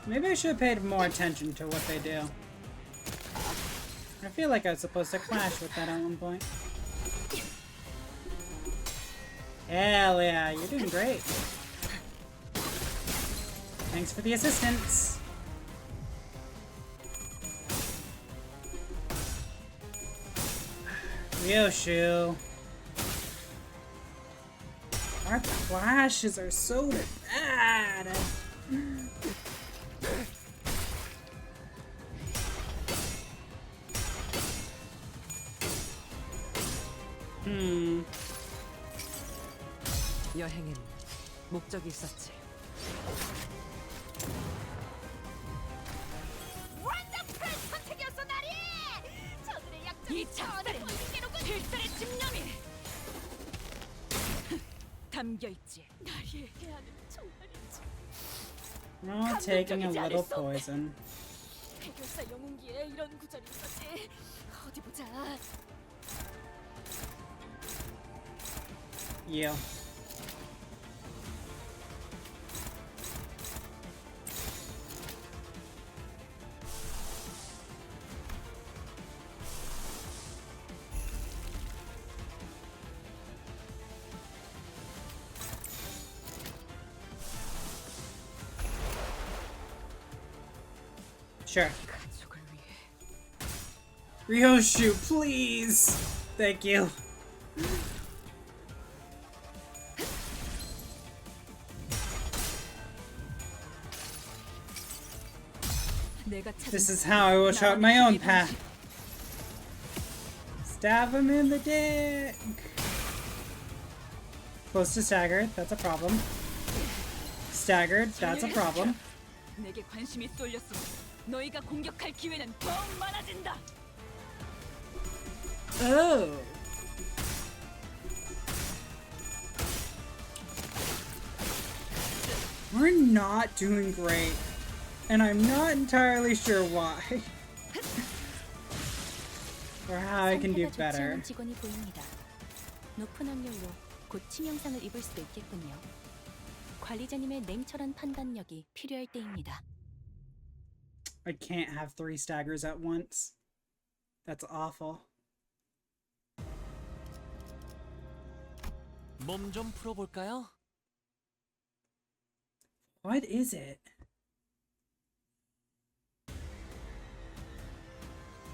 Maybe I should have paid more attention to what they do. I feel like I was supposed to clash with that at one point. Hell yeah, you're doing great. Thanks for the assistance. Ryoshu. Our clashes are so bad. 여행엔 목적이 있었지. 완벽한 선택이었어, 나리! 저들의 약점이 차원의 본인계로군 필살의 집념이 담겨있지. 나리의 해안은 정말이지. We're all taking a little poison. 해결사 영웅기에 이런 구절이 있었지. 어디 보자. You. Sure. Ryoshu, please! Thank you. This is how I will chart my own path. Stab him in the dick! Close to staggered, that's a problem. Staggered, that's a problem. 내게 관심이 쏠렸으면 너희가 공격할 기회는 더욱 많아진다. Oh. We're not doing great. And I'm not entirely sure why. Or how I can do better. 직원이 보입니다. 높은 확률로 곧 치명상을 입을 수도 있겠군요. 관리자님의 냉철한 판단력이 필요할 때입니다. I can't have 3 staggers at once. That's awful. 몸 좀 풀어볼까요? What is it?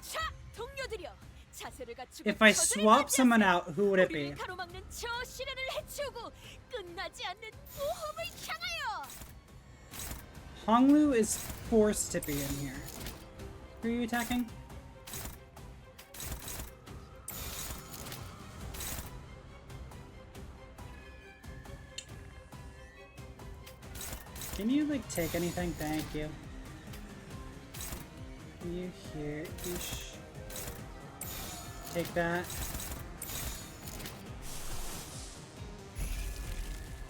자, 동료들이여. 자세를 갖추고 If I swap someone out, who would it be? 우리를 가로막는 저 시련을 해치우고 끝나지 않는 모험을 향하여. Honglu is forced to be in here. Who are you attacking? Can you, like, take anything? Thank you. You here. Take that.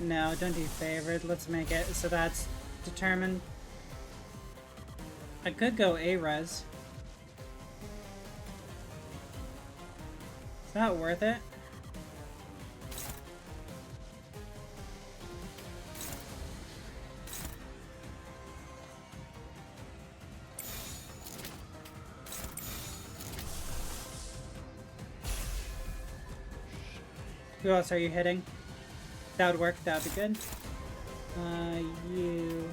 No, don't do favored. Let's make it so that's determined. I could go A-res. Is that worth it? Who else are you hitting? That would work. That would be good. You...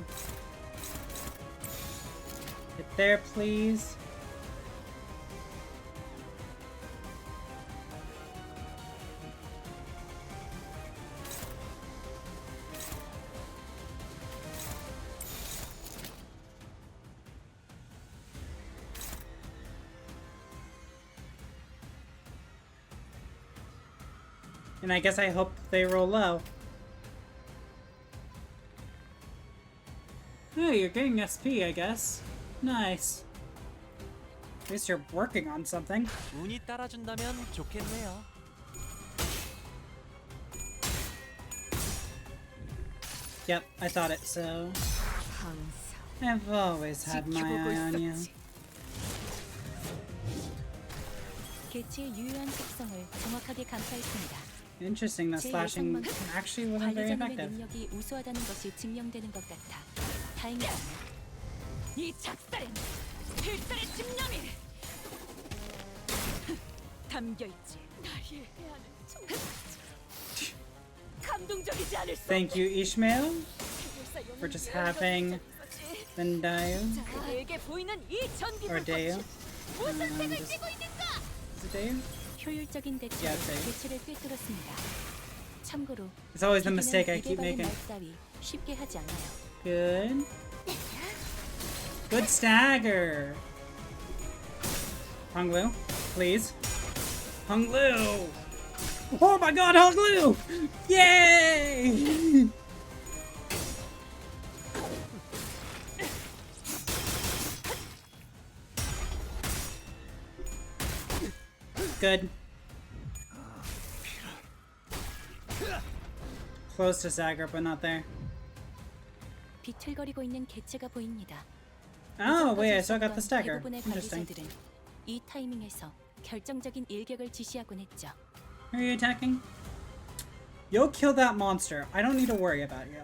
Hit there, please. And I guess I hope they roll low. Hey, you're getting SP, I guess. Nice. At least you're working on something. 운이 따라준다면 좋겠네요. Yep, I thought it so. I've always had my eye on you. 개체의 유효한 특성을 정확하게 간파했습니다. Interesting that slashing actually wasn't very 관리자님의 effective. 능력이 우수하다는 것이 증명되는 것 같아 다행이다. 이 작살엔 필살의 집념이 담겨있지. 날 이해하는 정말 감동적이지 않을 수 Thank you, Ishmael, for just having Vendayo 그에게 보이는 이 전기 or Deo. 무슨 색을 just- 띠고 있는가? Is it Deo? 효율적인 대처로 Yeah, okay. 개체를 꿰뚫었습니다. 참고로 It's always the mistake I keep 기계발의 making. 말 따위 쉽게 하지 않아요. Good. Good stagger. Honglu, please. Honglu! Oh my god, Honglu! Yay! Good. Close to stagger, but not there. 비틀거리고 있는 개체가 보입니다. Oh, wait, I still got the stagger. 대부분의 Interesting. 관리자들은 이 타이밍에서 결정적인 일격을 지시하곤 했죠. Who are you attacking? You'll kill that monster. I don't need to worry about you.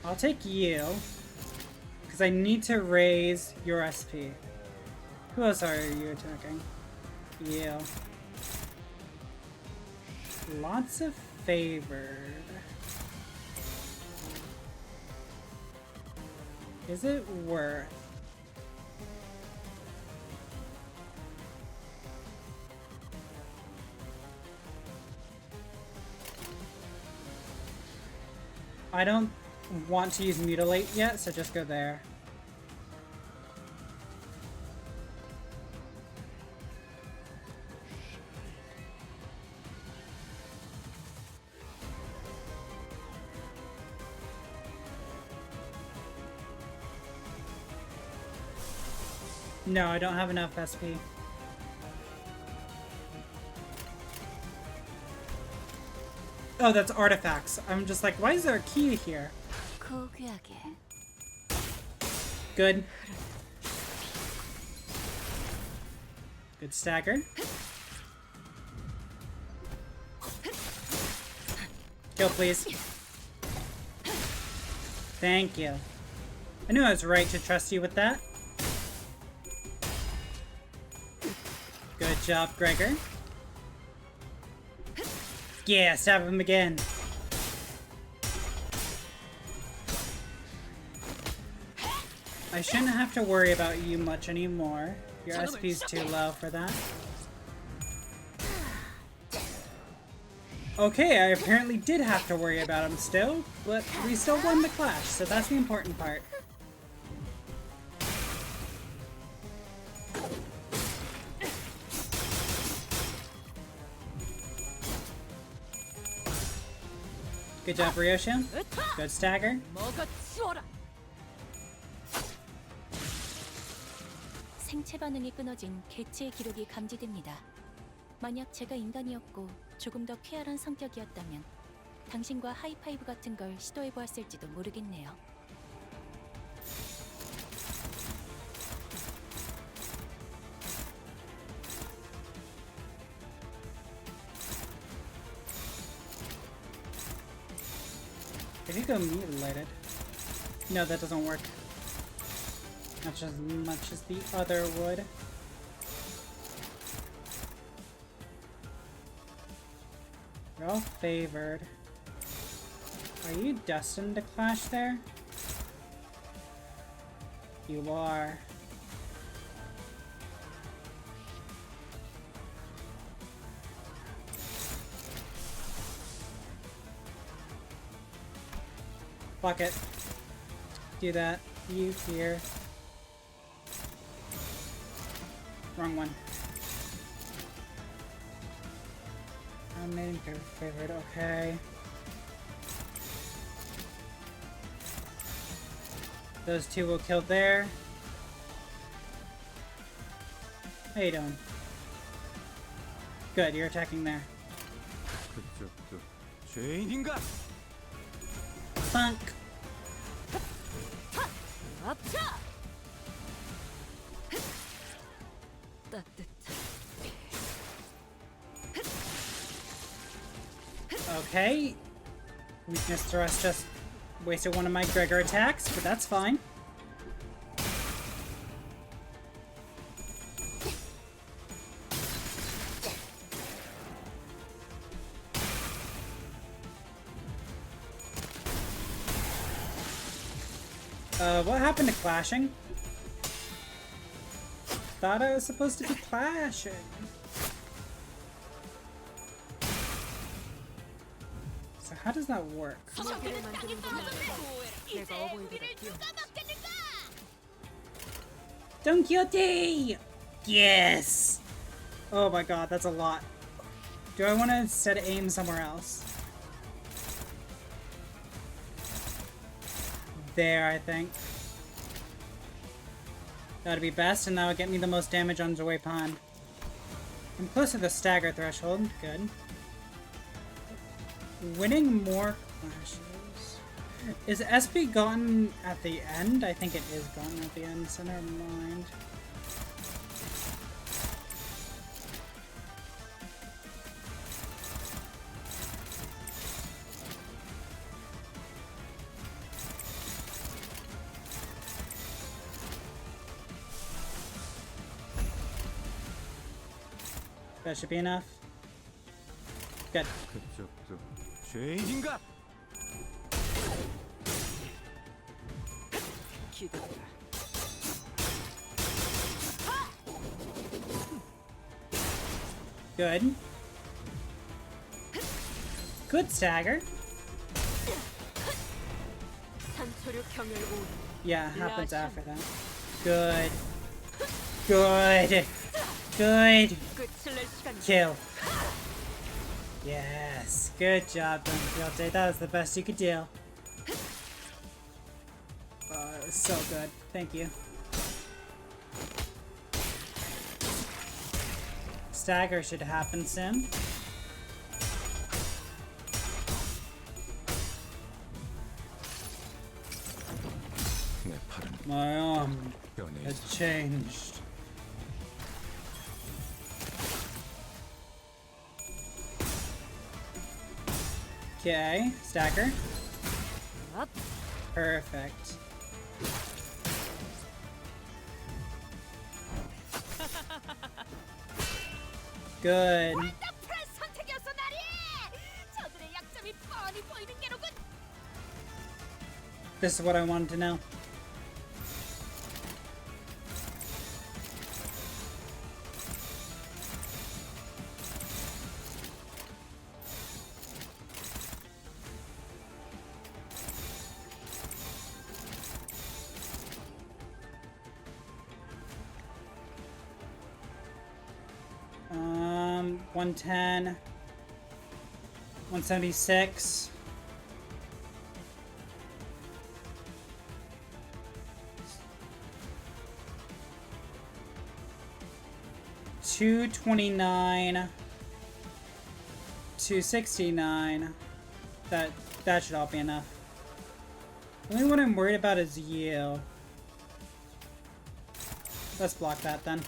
I'll take you. Because I need to raise your SP. Who else are you attacking? You. Lots of favored. Is it worth? I don't want to use mutilate yet, so just go there. No, I don't have enough SP. Oh, that's artifacts. I'm just like, why is there a key here? Good. Good stagger. Kill, please. Thank you. I knew I was right to trust you with that. Good job, Gregor. Yeah, stab him again. I shouldn't have to worry about you much anymore. Your SP's too low for that. Okay, I apparently did have to worry about him still, but we still won the clash, so that's the important part. Good job, Ryoshin. Good stagger. 생체 반응이 끊어진 개체의 기록이 감지됩니다. 만약 제가 인간이었고 조금 더 쾌활한 성격이었다면 당신과 하이파이브 같은 걸 시도해보았을지도 모르겠네요. If you go mutilated. No, that doesn't work. Not as much as the other would. You're all favored. Are you destined to clash there? You are. Fuck it. Do that. You here. Wrong one. I'm making favorite. Okay. Those two will kill there. How you doing? Good, you're attacking there. 그쪽도 죄인인가? Funk. Okay. Weakness thrust just wasted one of my Gregor attacks, but that's fine. What happened to clashing? Thought I was supposed to be clashing. So how does that work? Don Quixote! Yes! Oh my god, that's a lot. Do I want to set aim somewhere else? There, I think. That'd be best, and that would get me the most damage on Zoe Pond. I'm close to the stagger threshold. Good. Winning more clashes. Is SP gotten at the end? I think it is gotten at the end, so never mind. That should be enough. Good. 그쪽도 죄인인가? Good. Good stagger. Yeah, it happens after that. Good. Good. Good. Kill. Yes. Good job, Don Quixote. That was the best you could do. Oh, it was so good. Thank you. Stagger should happen soon. My arm has changed. Okay, stagger. Perfect. Good. This is what I wanted to know. Um, 110, 176. $229, $269. That should all be enough. The only one I'm worried about is you. Let's block that then.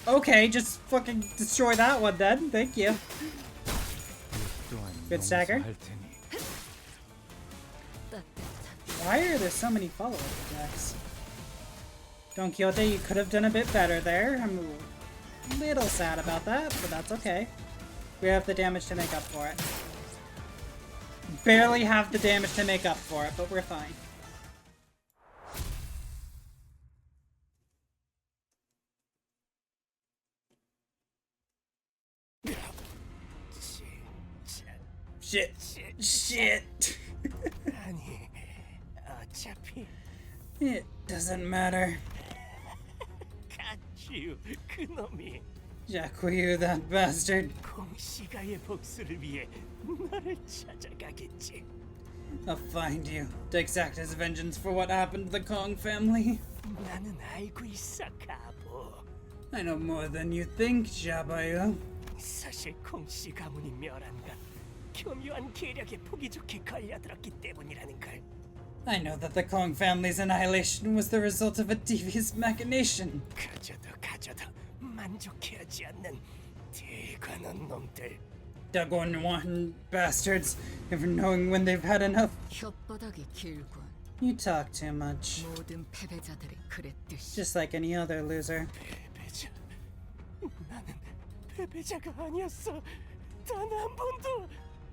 Okay, just fucking destroy that one then. Thank you. Good stagger. Why are there so many follow-up attacks? Don Quixote, you could have done a bit better there. I'm a little sad about that, but that's okay. We have the damage to make up for it. Barely have the damage to make up for it, but we're fine. Shit. Shit. 아니, 어차피 It doesn't matter. 가치유 그놈이 Jacques, that bastard. 공시가의 복수를 위해 너를 찾아가겠지. I'll find you to exact his vengeance for what happened to the Kong family. 나는 알고 있어, 가보. I know more than you think, Jabayu. 사실 공씨 가문이 멸한 건 교묘한 계략에 보기 좋게 걸려들었기 때문이라는 걸. I know that the Kong family's annihilation was the result of a devious machination. 가져도 만족해하지 않는 대관원 놈들. Dagon one bastards, never knowing when they've had enough. 혓바닥이 길군. You talk too much. 모든 패배자들이 그랬듯이. Just like any other loser. 패배자. 나는 패배자가 아니었어. 단 한 번도.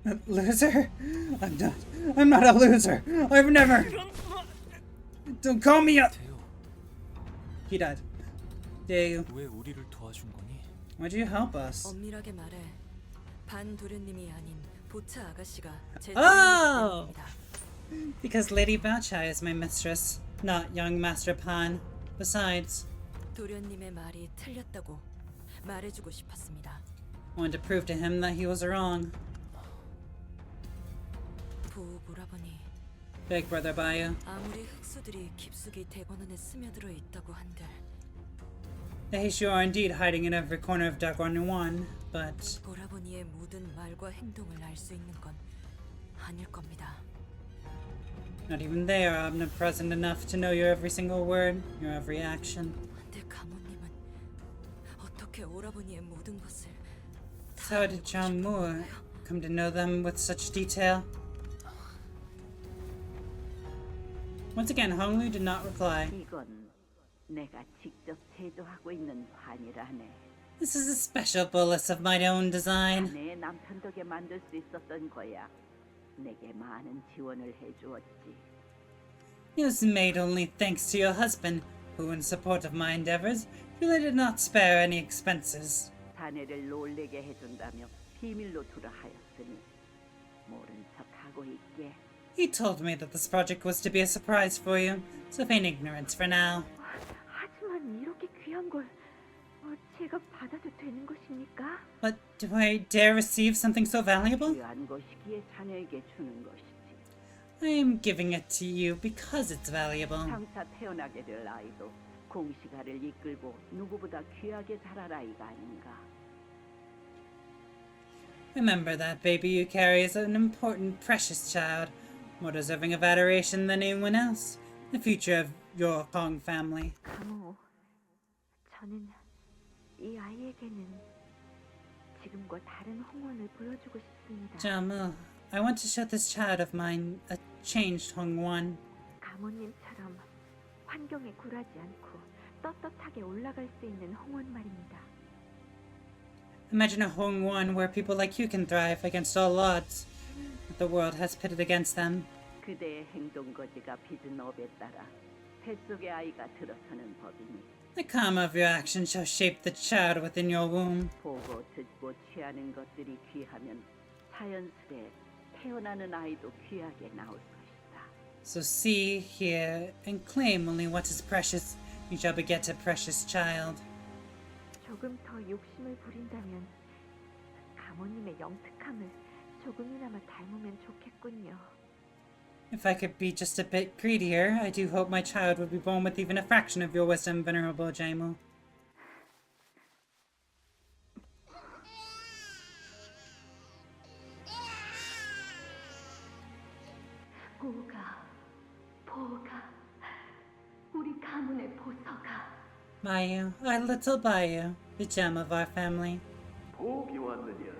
A loser? I'm not a loser. I've never. Don't call me up. He died. Deo. 왜 우리를 도와준 거니? Why'd you help us? 엄밀하게 말해 반 도련님이 아닌 보차 아가씨가 제 Oh! 주인입니다. Because Lady Baochai is my mistress, not young Master Pan. Besides, 도련님의 말이 틀렸다고 말해주고 싶었습니다. I wanted to prove to him that he was wrong. 보오라버니. Big Brother Bayou. 아무리 흑수들이 깊숙이 대관원에 스며들어 있다고 한들 The Heishu are indeed hiding in every corner of Dagon 1, but 보라버니의 모든 말과 행동을 알 수 있는 건 아닐 겁니다. not even they are omnipresent enough to know your every single word, your every action. 근데 가모님은 어떻게 오라버니의 모든 것을 So how did John Moore come to know them with such detail? Once again, Honglu did not reply. 이건 내가 직접 제조하고 있는 환이라네. This is a special bolus of my own design. 내 남편 덕에 만들 수 있었던 거야. 내게 많은 지원을 해주었지. It was made only thanks to your husband, who, in support of my endeavors, really did not spare any expenses. 자네를 놀래게 해준다며 비밀로 두라 하였으니 모른 척하고 있게. He told me that this project was to be a surprise for you, so feign ignorance for now. 하지만 이렇게 귀한 걸 제가 받아도 되는 것입니까? But do I dare receive something so valuable? 귀한 것이기에 자네에게 주는 것이지. I am giving it to you because it's valuable. 장차 태어나게 될 아이도 공시가를 이끌고 누구보다 귀하게 자랄 아이가 아닌가. Remember that baby you carry is an important, precious child, more deserving of adoration than anyone else. The future of your Kong family. 가모, 저는 이 아이에게는 지금과 다른 홍원을 보여주고 싶습니다. Jamu, I want to show this child of mine a changed Hongwon. 가모님처럼 환경에 굴하지 않고 떳떳하게 올라갈 수 있는 홍원 말입니다. Imagine a Hongwon where people like you can thrive against all odds that the world has pitted against them. 그대의 행동 거지가 빚은 업에 따라 뱃속의 아이가 들어서는 법이니. The karma of your actions shall shape the child within your womb. 보고 듣고 취하는 것들이 귀하면 자연스레 태어나는 아이도 귀하게 나올 것이다. So see, hear, and claim only what is precious. You shall beget a precious child. 조금 더 욕심을 부린다면 가모님의 영특함을 조금이나마 닮으면 좋겠군요. If I could be just a bit greedier, I do hope my child would be born with even a fraction of your wisdom, Venerable Jaimu. 보가, 우리 가문의 보서가. Bayu, our little Bayu, the gem of our family. 복이 왔느냐?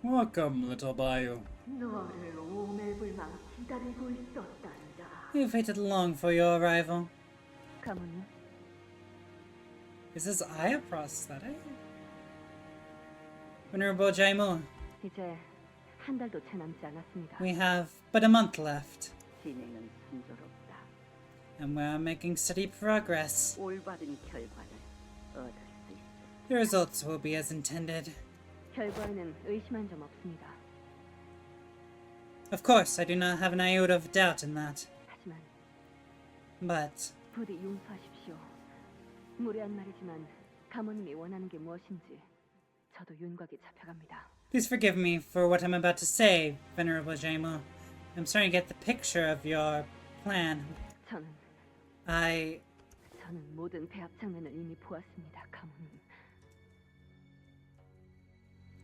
Welcome, little Bayou. 너를 오매불망 기다리고 있었단다. We've waited long for your arrival. 가문님, Is his eye a prosthetic? Venerable Jaimon, 이제 한 달도 채 남지 않았습니다. we have but a month left, 진행은 순조롭다. and we're making steady progress. 올바른 결과를 얻을 수 있어. The results will be as intended. 결과에는 의심한 점 없습니다. Of course, I do not have an iota of doubt in that. 하지만 But 부디 용서하십시오. 무례한 말이지만 가모님이 원하는 게 무엇인지 저도 윤곽이 잡혀갑니다. please forgive me for what I'm about to say, Venerable Jaimon. I'm starting to get the picture of your plan. 저는 모든 배합 장면을 이미 보았습니다, 가모님.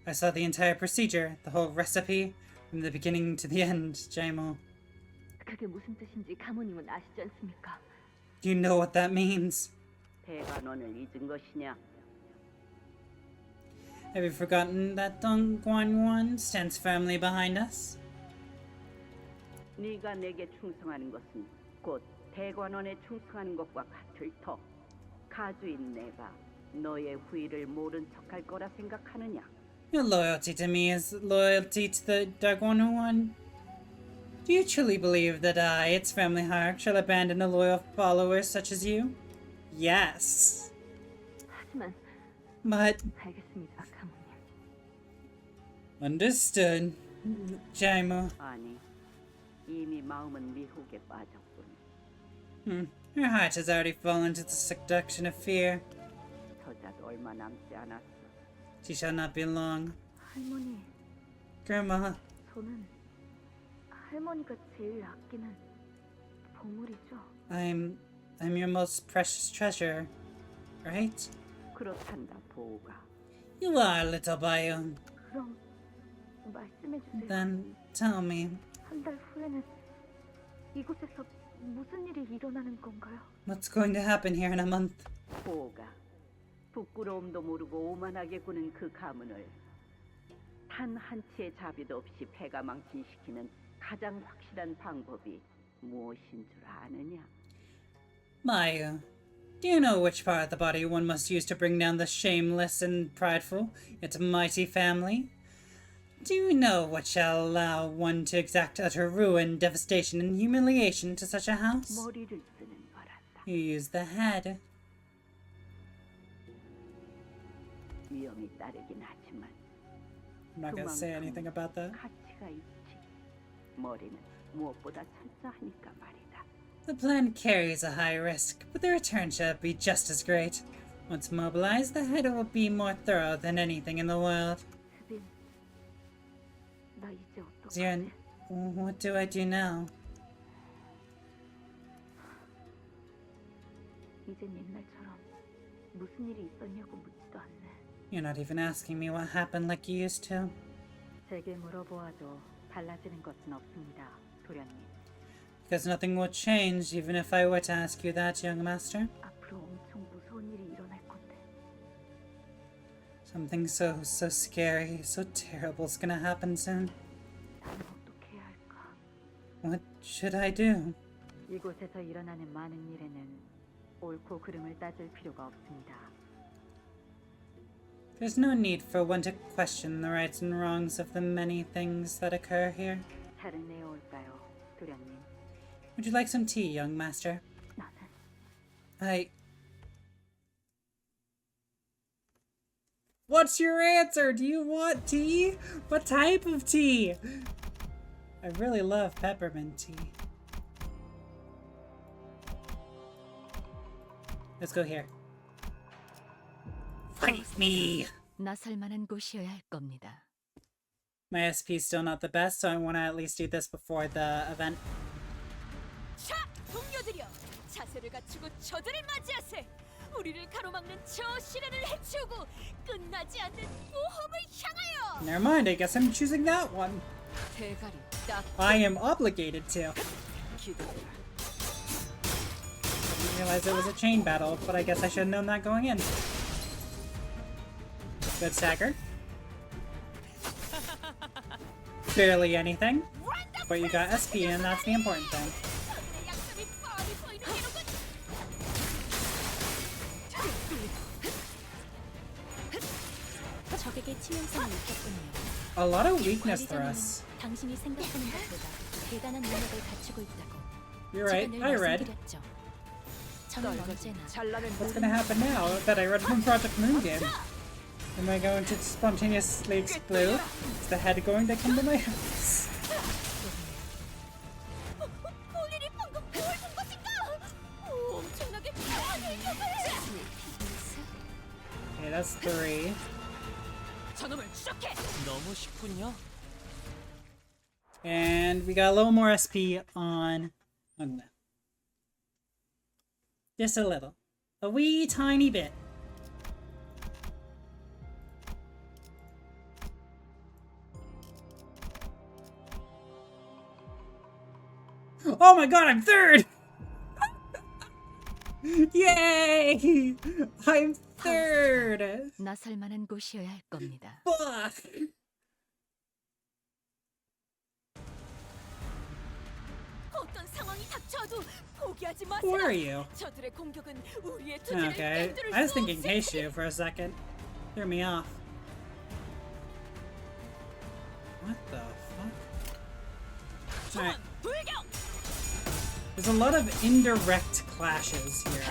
I saw the entire procedure, the whole recipe, from the beginning to the end, Jaimon. 그게 무슨 뜻인지 가모님은 아시지 않습니까? Do you know what that means? 대관원을 잊은 것이냐? Have you forgotten that Dong Guanyuan stands firmly behind us? 네가 내게 충성하는 것은 곧 대관원에 충성하는 것과 같을 터. 가주인 내가 너의 후일을 모른 척할 거라 생각하느냐? Your loyalty to me is loyalty to the Daguanuan. Do you truly believe that I, its family hierarch, shall abandon a loyal follower such as you? Yes. 하지만 But 알겠습니다, 가모님. understood, Jaimon. 아니, 이미 마음은 미혹에 빠졌군. Her heart has already fallen to the seduction of fear. 저자도 얼마 남지 않았어. She shall not be long. 할머니, Grandma, 저는 할머니가 제일 아끼는 보물이죠. I'm your most precious treasure, right? 그렇단다, 보호가. You are, little Bayon. 그럼 말씀해 주세요. Then tell me, 한 달 후에는 이곳에서 무슨 일이 일어나는 건가요? what's going to happen here in a month? 보호가 부끄러움도 모르고 오만하게 구는 그 가문을 단 한치의 자비도 없이 패가망신시키는 가장 확실한 방법이 무엇인 줄 아느냐? Maya, do you know which part of the body one must use to bring down the shameless and prideful, yet mighty family? Do you know what shall allow one to exact utter ruin, devastation, and humiliation to such a house? 머리를 쓰는 거란다. You use the head. 위험이 따르긴 하지만 I'm not gonna say anything about that. 가치가 있지. 머리는 무엇보다 철저하니까 말이다. The plan carries a high risk, but the return shall be just as great. Once mobilized, the head will be more thorough than anything in the world. 스빈, 나 이제 Ziren, what do I do now? 이젠 옛날처럼 무슨 일이 있었냐고 묻지도 않네. You're not even asking me what happened like you used to. 제게 물어보아도 달라지는 것은 없습니다, 도련님. Because nothing will change even if I were to ask you that, young master. 앞으로 엄청 무서운 일이 일어날 건데. Something so scary, so terrible is gonna happen soon. 나는 어떻게 해야 할까? What should I do? 이곳에서 일어나는 많은 일에는 옳고 그름을 따질 필요가 없습니다. There's no need for one to question the rights and wrongs of the many things that occur here. 차를 내어올까요, 도련님? Would you like some tea, young master? What's your answer? Do you want tea? What type of tea? I really love peppermint tea. Let's go here. Fight me! 나설 만한 곳이어야 할 겁니다. My SP is still not the best, so I want to at least do this before the event. 자, 동료들이여, 자세를 갖추고 저들을 맞이하세. 우리를 가로막는 저 시련을 해치우고 끝나지 않는 모험을 향하여. Never mind, I guess I'm choosing that one. 대가리 딱. I am obligated to. 기도해라. I didn't realize it was a chain battle, but I guess I should have known that going in. Good stagger. Barely anything, but you got SP and that's the important thing. 적에게 치명상을 입혔군요. A lot of weakness for us. 당신이 생각하는 것보다 대단한 능력을 갖추고 있다고. You're right. 제가 늘 I read. 말씀드렸죠. 저는 언제나 What's gonna happen now that I read from Project Moon game? Am I going to spontaneously explode? Is the head going to come to my house? 본인이 방금 뭘 본 것인가? 엄청나게 강한 일격을! Okay, that's 3. 저놈을 추적해! 너무 쉽군요. And we got a little more SP on that. Just a little. A wee tiny bit. Oh my god, I'm 3rd! Yay! I'm 3rd! 나설 만한 곳이어야 할 겁니다. Fuck! 어떤 상황이 닥쳐도 포기하지 마세요. Who are you? 저들의 공격은 우리의 투지를 Okay, 꿰뚫을 I was 수 thinking 없을 Keishu for a second. Threw me off. What the fuck? Alright. There's a lot of indirect clashes here.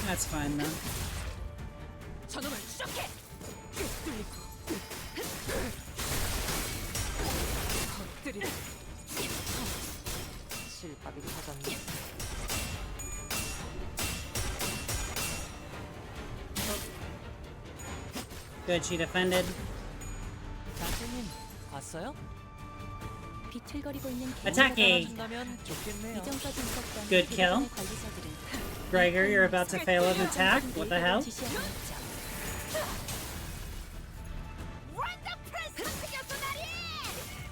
That's fine though. 저놈을 추적해! 엎드리라. 실밥이 터졌네. Good, she defended. 장군님 봤어요? 비틀거리고 있는 Attacking! 준다면 좋겠네요. 이전까지 있었던 Good kill. 대부분의 관리자들은 Gregor, you're about to fail an attack? What the hell? 지시하고 있죠.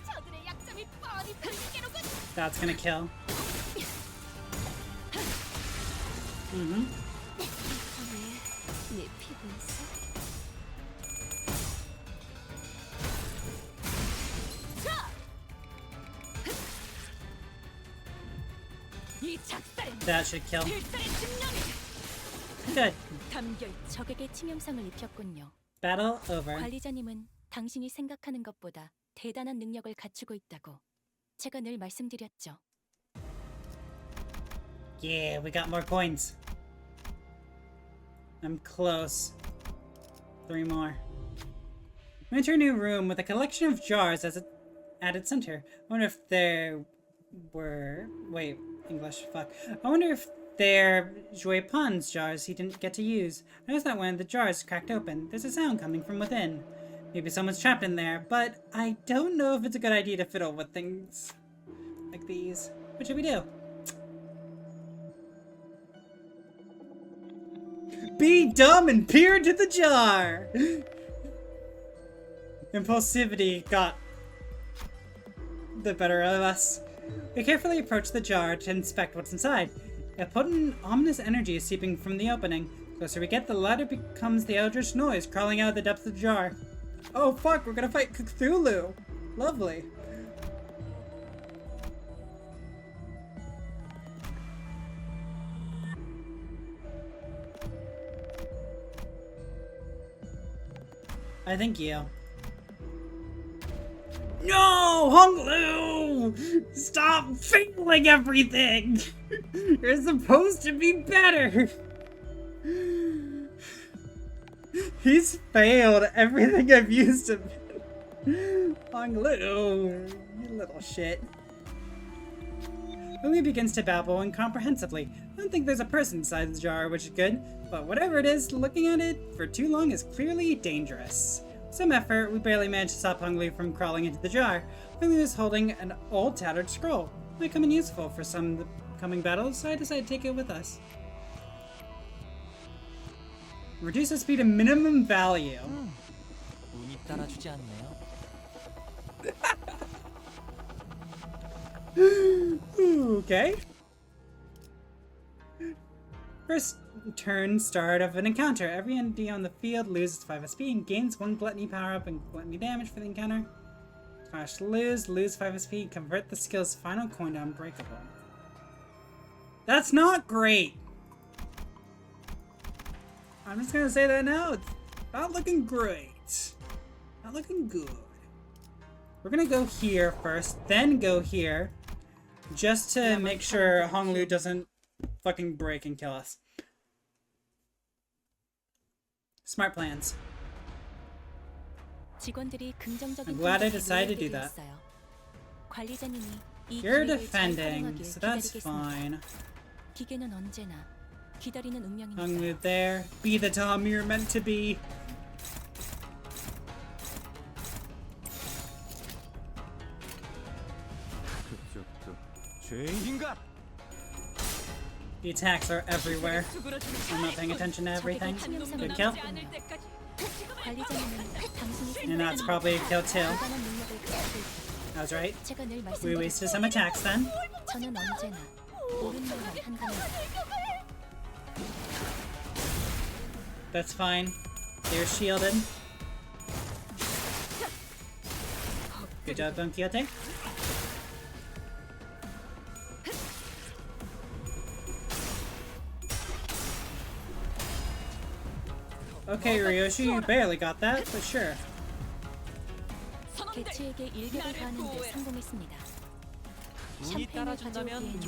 저들의 약점이 뻔히 보이게로군. That's gonna kill. Mm-hmm. 네 피부에서 이 작살은 That should kill. 필살의 집념이 Good. 감결 적에게 치명상을 입혔군요. Battle over. 관리자님은 당신이 생각하는 것보다 대단한 능력을 갖추고 있다고. 제가 늘 말씀드렸죠. Yeah, we got more coins. I'm close. 3 more. We enter a new room with a collection of jars at its center. I wonder if there were... Wait, English, fuck. I wonder if they're Jouet Pon's jars he didn't get to use. I noticed that when the jars cracked open, there's a sound coming from within. Maybe someone's trapped in there, but I don't know if it's a good idea to fiddle with things like these. What should we do? Be dumb and peer into the jar! Impulsivity got the better of us. We carefully approach the jar to inspect what's inside. A potent, ominous energy is seeping from the opening. The closer we get, the louder becomes the eldritch noise crawling out of the depths of the jar. Oh fuck, we're gonna fight Cthulhu! Lovely. I think you. No! Honglu! Stop failing everything! You're supposed to be better! He's failed everything I've used him in. Honglu, you little shit. Lily begins to babble incomprehensibly. I don't think there's a person inside the jar, which is good, but whatever it is, looking at it for too long is clearly dangerous. With some effort, we barely managed to stop Hong Lu from crawling into the jar. Hong Lu is holding an old tattered scroll. It might come in useful for some of the coming battles, so I decided to take it with us. Reduce the speed to minimum value. 운이 따라주지 않네요. Okay. First turn start of an encounter. Every entity on the field loses 5 SP and gains 1 gluttony power up and gluttony damage for the encounter. Slash lose 5 SP, convert the skill's final coin to unbreakable. That's not great! I'm just gonna say that now. It's not looking great. Not looking good. We're gonna go here first, then go here. Just to make sure Honglu doesn't fucking break and kill us. Smart plans. I'm glad I decided to do that. You're defending, so that's fine. Honglu there. Be the Tom you're meant to be. The attacks are everywhere. I'm not paying attention to everything. Good kill. And that's probably a kill too. I was right. We wasted some attacks then. That's fine. They're shielded. Good job, Don Quixote. Okay, Ryoshi, you barely got that, but sure.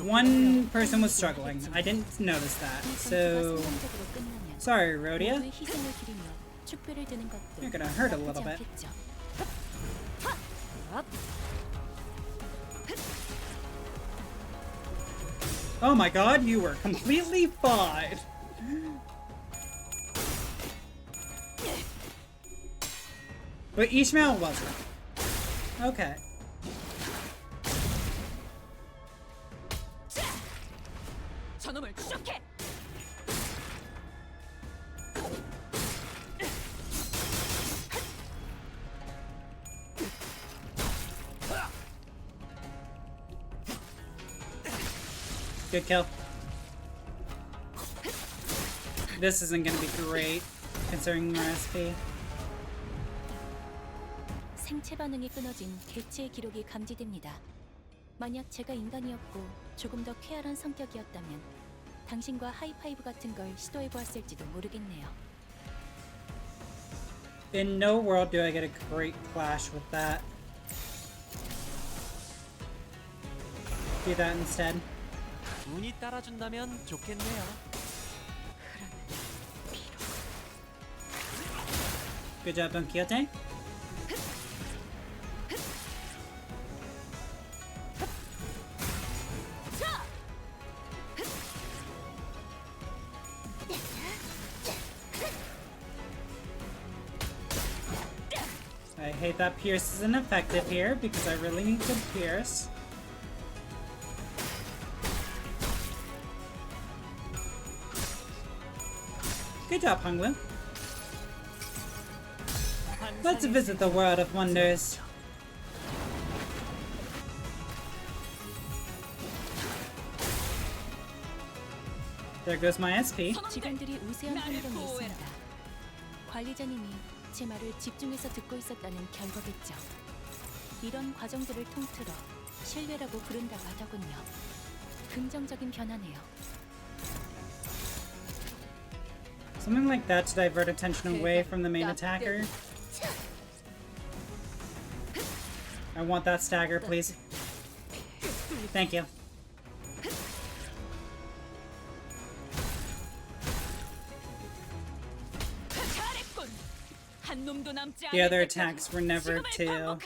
One person was struggling. I didn't notice that, so... Sorry, Rhodia. You're gonna hurt a little bit. Oh my god, you were completely fine! But Ishmael wasn't. Okay. Good kill. This isn't gonna be great, considering our SP. 생체 반응이 끊어진 개체의 기록이 감지됩니다. 만약 제가 인간이었고 조금 더 쾌활한 성격이었다면 당신과 하이파이브 같은 걸 시도해 보았을지도 모르겠네요. In no world do I get a great clash with that. Do that instead. 운이 따라준다면 좋겠네요. Good job, Don Quixote. I hate that Pierce isn't effective here because I really need good Pierce. Good job, Honglu. Let's visit the world of wonders. There goes my SP. 직원들이 우세한 환경에 있습니다. 관리자님이 제 말을 집중해서 듣고 있었다는 결과겠죠. 이런 과정들을 통틀어 신뢰라고 부른다고 하더군요. 긍정적인 변화네요. Something like that to divert attention away from the main attacker. I want that stagger, please. Thank you. The other attacks were never to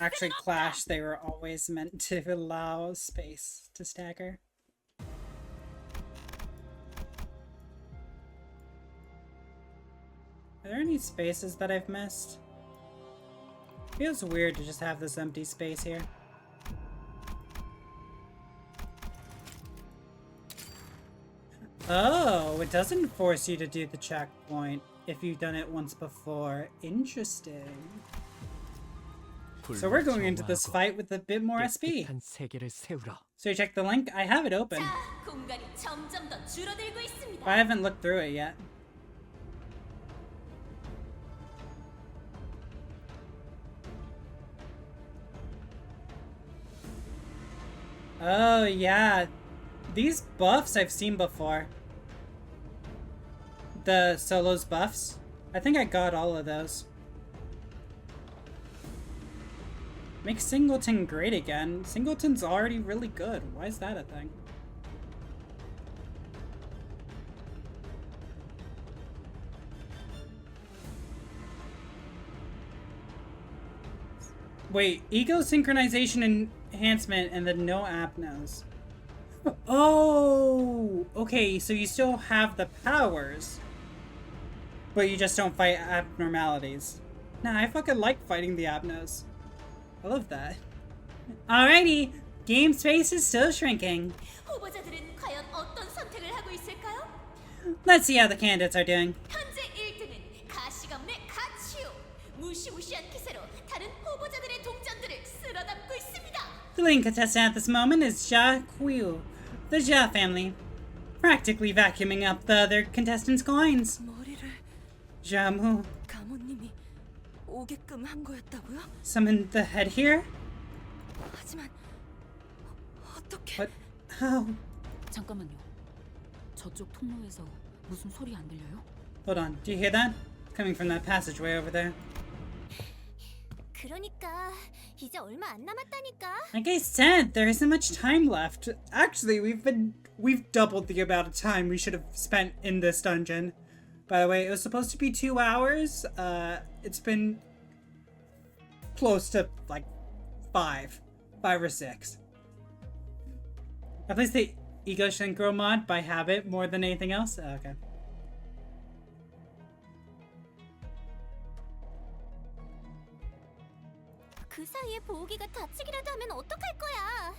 actually clash, they were always meant to allow space to stagger. Are there any spaces that I've missed? Feels weird to just have this empty space here. Oh, it doesn't force you to do the checkpoint if you've done it once before. Interesting. So we're going into this fight with a bit more SP. So you check the link? I have it open. But I haven't looked through it yet. Oh yeah, these buffs I've seen before. the solos buffs? I think I got all of those. Make Singleton great again. Singleton's already really good. Why is that a thing? Wait, ego synchronization enhancement and then no apnos. Oh, okay, so you still have the powers, but you just don't fight abnormalities. Nah, I fucking like fighting the apnos. I love that. Alrighty, game space is still shrinking. 후보자들은 과연 어떤 선택을 하고 있을까요? Let's see how the candidates are doing. 현재 1등은 가시가문의 가치요. 무시무시한 기세로 다른 후보자들의 동전들을 쓸어담고 있습니다. The leading contestant at this moment is Ja Quiu, the Ja family, practically vacuuming up the other contestants' coins. 머리를 Jamu 가모님이 오게끔 한 거였다고요? summoned the head here? 하지만 어떻게? But how? 잠깐만요. 저쪽 통로에서 무슨 소리 안 들려요? Hold on, do you hear that? It's coming from that passageway over there. 그러니까 이제 얼마 안 남았다니까. Like I said, there isn't much time left. Actually, we've doubled the amount of time we should have spent in this dungeon. By the way, it was supposed to be 2 hours. It's been close to like 5 or 6. I placed the Ego Synchro mod by habit more than anything else. Okay. 그 사이에 보기가 다치기라도 하면 어떡할 거야?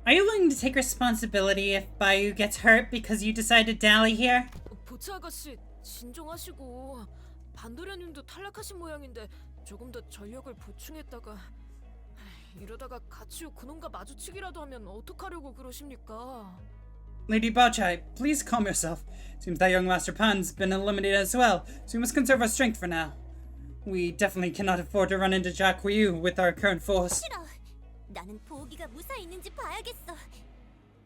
Are you willing to take responsibility if Bayou gets hurt because you decide to dally here? 보츠 아가씨 진정하시고 반도련님도 탈락하신 모양인데 조금 더 전력을 보충했다가 이러다가 가치요 그놈과 마주치기라도 하면 어떡하려고 그러십니까? Lady Baochai, please calm yourself. Seems that young Master Pan's been eliminated as well, so we must conserve our strength for now. We definitely cannot afford to run into Jacques Yu with our current force. 싫어. 나는 보기가 무사히 있는지 봐야겠어.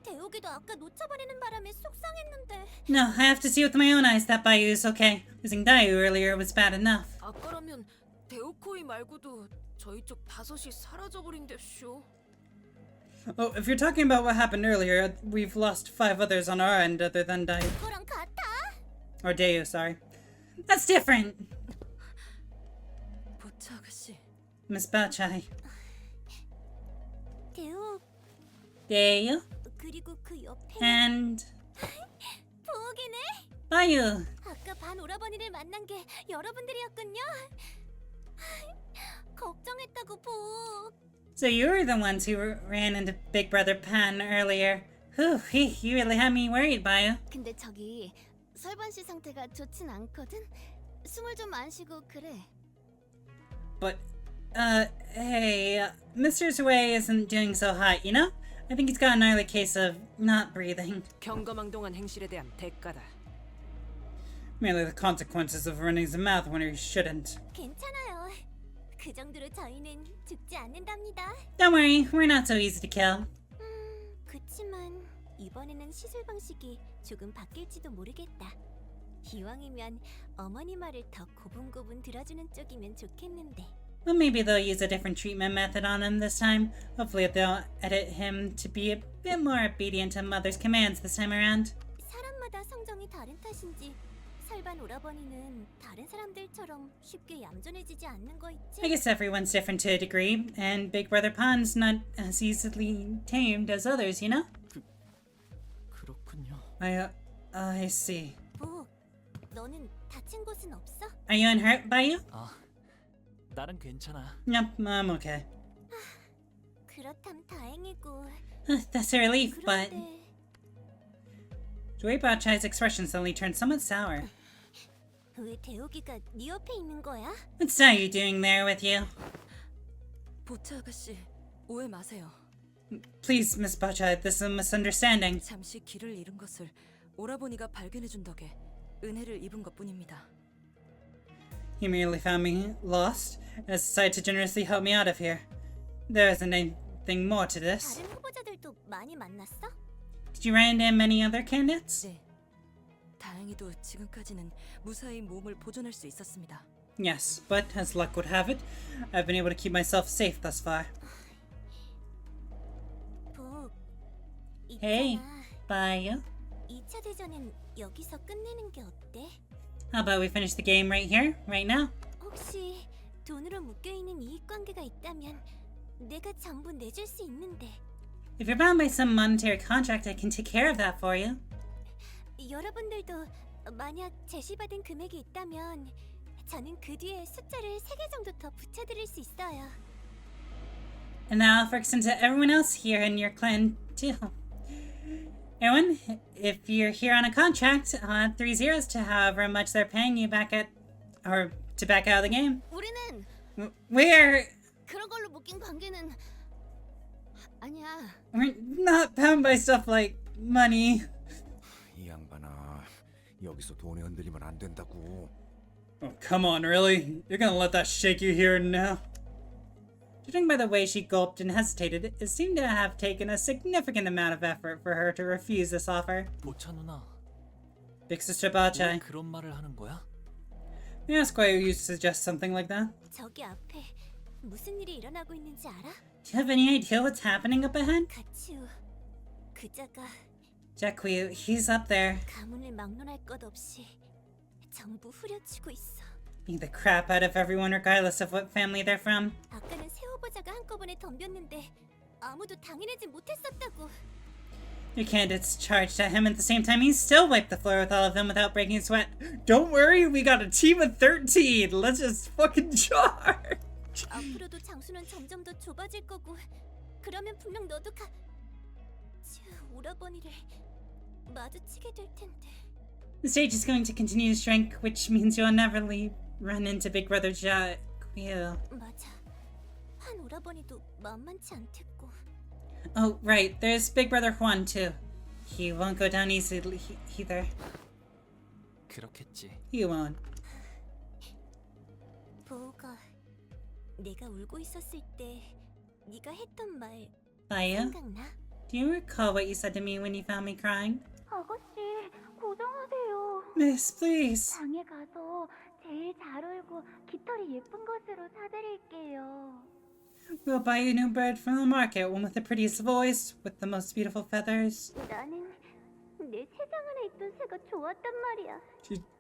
대옥이도 아까 놓쳐버리는 바람에 속상했는데. No, I have to see with my own eyes that Bayou is okay. Losing Dayu earlier was bad enough. 아까라면 대옥코이 말고도 저희 쪽 5이 사라져버린댔쇼. Oh, if you're talking about what happened earlier, we've lost 5 others on our end other than Dayu. 그거랑 같아? Or Dayu, sorry. That's different! 보츠 아가씨. Miss Baochai. 대옥. Dayu. 그리고 그 옆에. And... 보기네? Bayou. 아까 반 오라버니를 만난 게 여러분들이었군요. 걱정했다고 보. So you were the ones who ran into Big Brother Pan earlier. Whew, you really had me worried, Bayou. 근데 저기 설반 씨 상태가 좋진 않거든. 숨을 좀 안 쉬고 그래. But, hey, Mr. Sui isn't doing so hot, you know? I think he's got an early case of not breathing. 경거망동한 행실에 대한 대가다. Merely the consequences of running his mouth when he shouldn't. 괜찮아요. 그 정도로 저희는 죽지 않는답니다. Don't worry, we're not so easy to kill. 그치만 이번에는 시술 방식이 조금 바뀔지도 모르겠다. 이왕이면 어머니 말을 더 고분고분 들어주는 쪽이면 좋겠는데. Well, maybe they'll use a different treatment method on him this time. Hopefully they'll edit him to be a bit more obedient to Mother's commands this time around. 사람마다 성정이 다른 탓인지 설반 오라버니는 다른 사람들처럼 쉽게 얌전해지지 않는 거 있지? I guess everyone's different to a degree, and Big Brother Pan's not as easily tamed as others, you know? 그렇군요. I see. 뭐, 너는 다친 곳은 없어? Are you unhurt, Bayou? 나는 괜찮아. Yep, I'm okay. 그렇담 다행이고. That's a relief, but... 그런데 Dwayne Baochai's expression suddenly turned somewhat sour. 왜 대옥이가 네 옆에 있는 거야? What's Dayu doing there with you? 보츠 아가씨, 오해 마세요. Please, Miss Baochai, this is a misunderstanding. 잠시 길을 잃은 것을 오라버니가 발견해준 덕에 은혜를 입은 것뿐입니다. He merely found me lost and has decided to generously help me out of here. There isn't anything more to this. 다른 후보자들도 많이 만났어? Did you run into many other candidates? 네, 다행히도 지금까지는 무사히 몸을 보존할 수 있었습니다. Yes, but as luck would have it, I've been able to keep myself safe thus far. 복, Hey, 있잖아. bye. 2차 대전은 여기서 끝내는 게 어때? How about we finish the game right here, right now? 혹시 돈으로 묶여있는 이익관계가 있다면 내가 전부 내줄 수 있는데. If you're bound by some monetary contract, I can take care of that for you. 여러분들도 만약 제시받은 금액이 있다면 저는 그 뒤에 숫자를 3개 정도 더 붙여드릴 수 있어요. And now for extend to everyone else here in your clan too. Everyone, if you're here on a contract, I'll add 3 zeros to however much they're paying you back at, or to back out of the game. 우리는 We're 그런 걸로 묶인 관계는 아니야. we're not bound by stuff like money. 이 양반아, 여기서 돈에 흔들리면 안 된다고. Oh, come on, really? You're gonna let that shake you here and now? Judging by the way she gulped and hesitated, it seemed to have taken a significant amount of effort for her to refuse this offer. 보차 누나, Big Sister 왜 Bachay, 그런 말을 하는 거야? may I ask why you suggest something like that? 저기 앞에 무슨 일이 일어나고 있는지 알아? Do you have any idea what's happening up ahead? 가치우 그자가 Jacques, he's up there, 가문을 막론할 것 없이 전부 후려치고 있어. beating the crap out of everyone regardless of what family they're from. 아까는 새 후보자가 한꺼번에 덤볐는데 아무도 당해내지 못했었다고. Your candidates charged at him at the same time. He still wiped the floor with all of them without breaking a sweat. Don't worry, we got a team of 13. Let's just fucking charge. 앞으로도 장수는 점점 더 좁아질 거고 그러면 분명 너도 오라버니를 마주치게 될 텐데. The stage is going to continue to shrink, which means you'll never run into Big Brother Jacques. 맞아. 한 오라버니도 만만치 않댔고. Oh, right. There's Big Brother Juan, too. He won't go down easily either. 그렇겠지. He won't. 보호가 내가 울고 있었을 때 네가 했던 말 Baya, 생각나? do you recall what you said to me when you found me crying? 아가씨, 고정하세요. Miss, please. 방에 가서 제일 잘 울고 깃털이 예쁜 것으로 사드릴게요. We'll buy you a new bird from the market, one with the prettiest voice, with the most beautiful feathers. 나는 내 새장 안에 있던 새가 좋았단 말이야.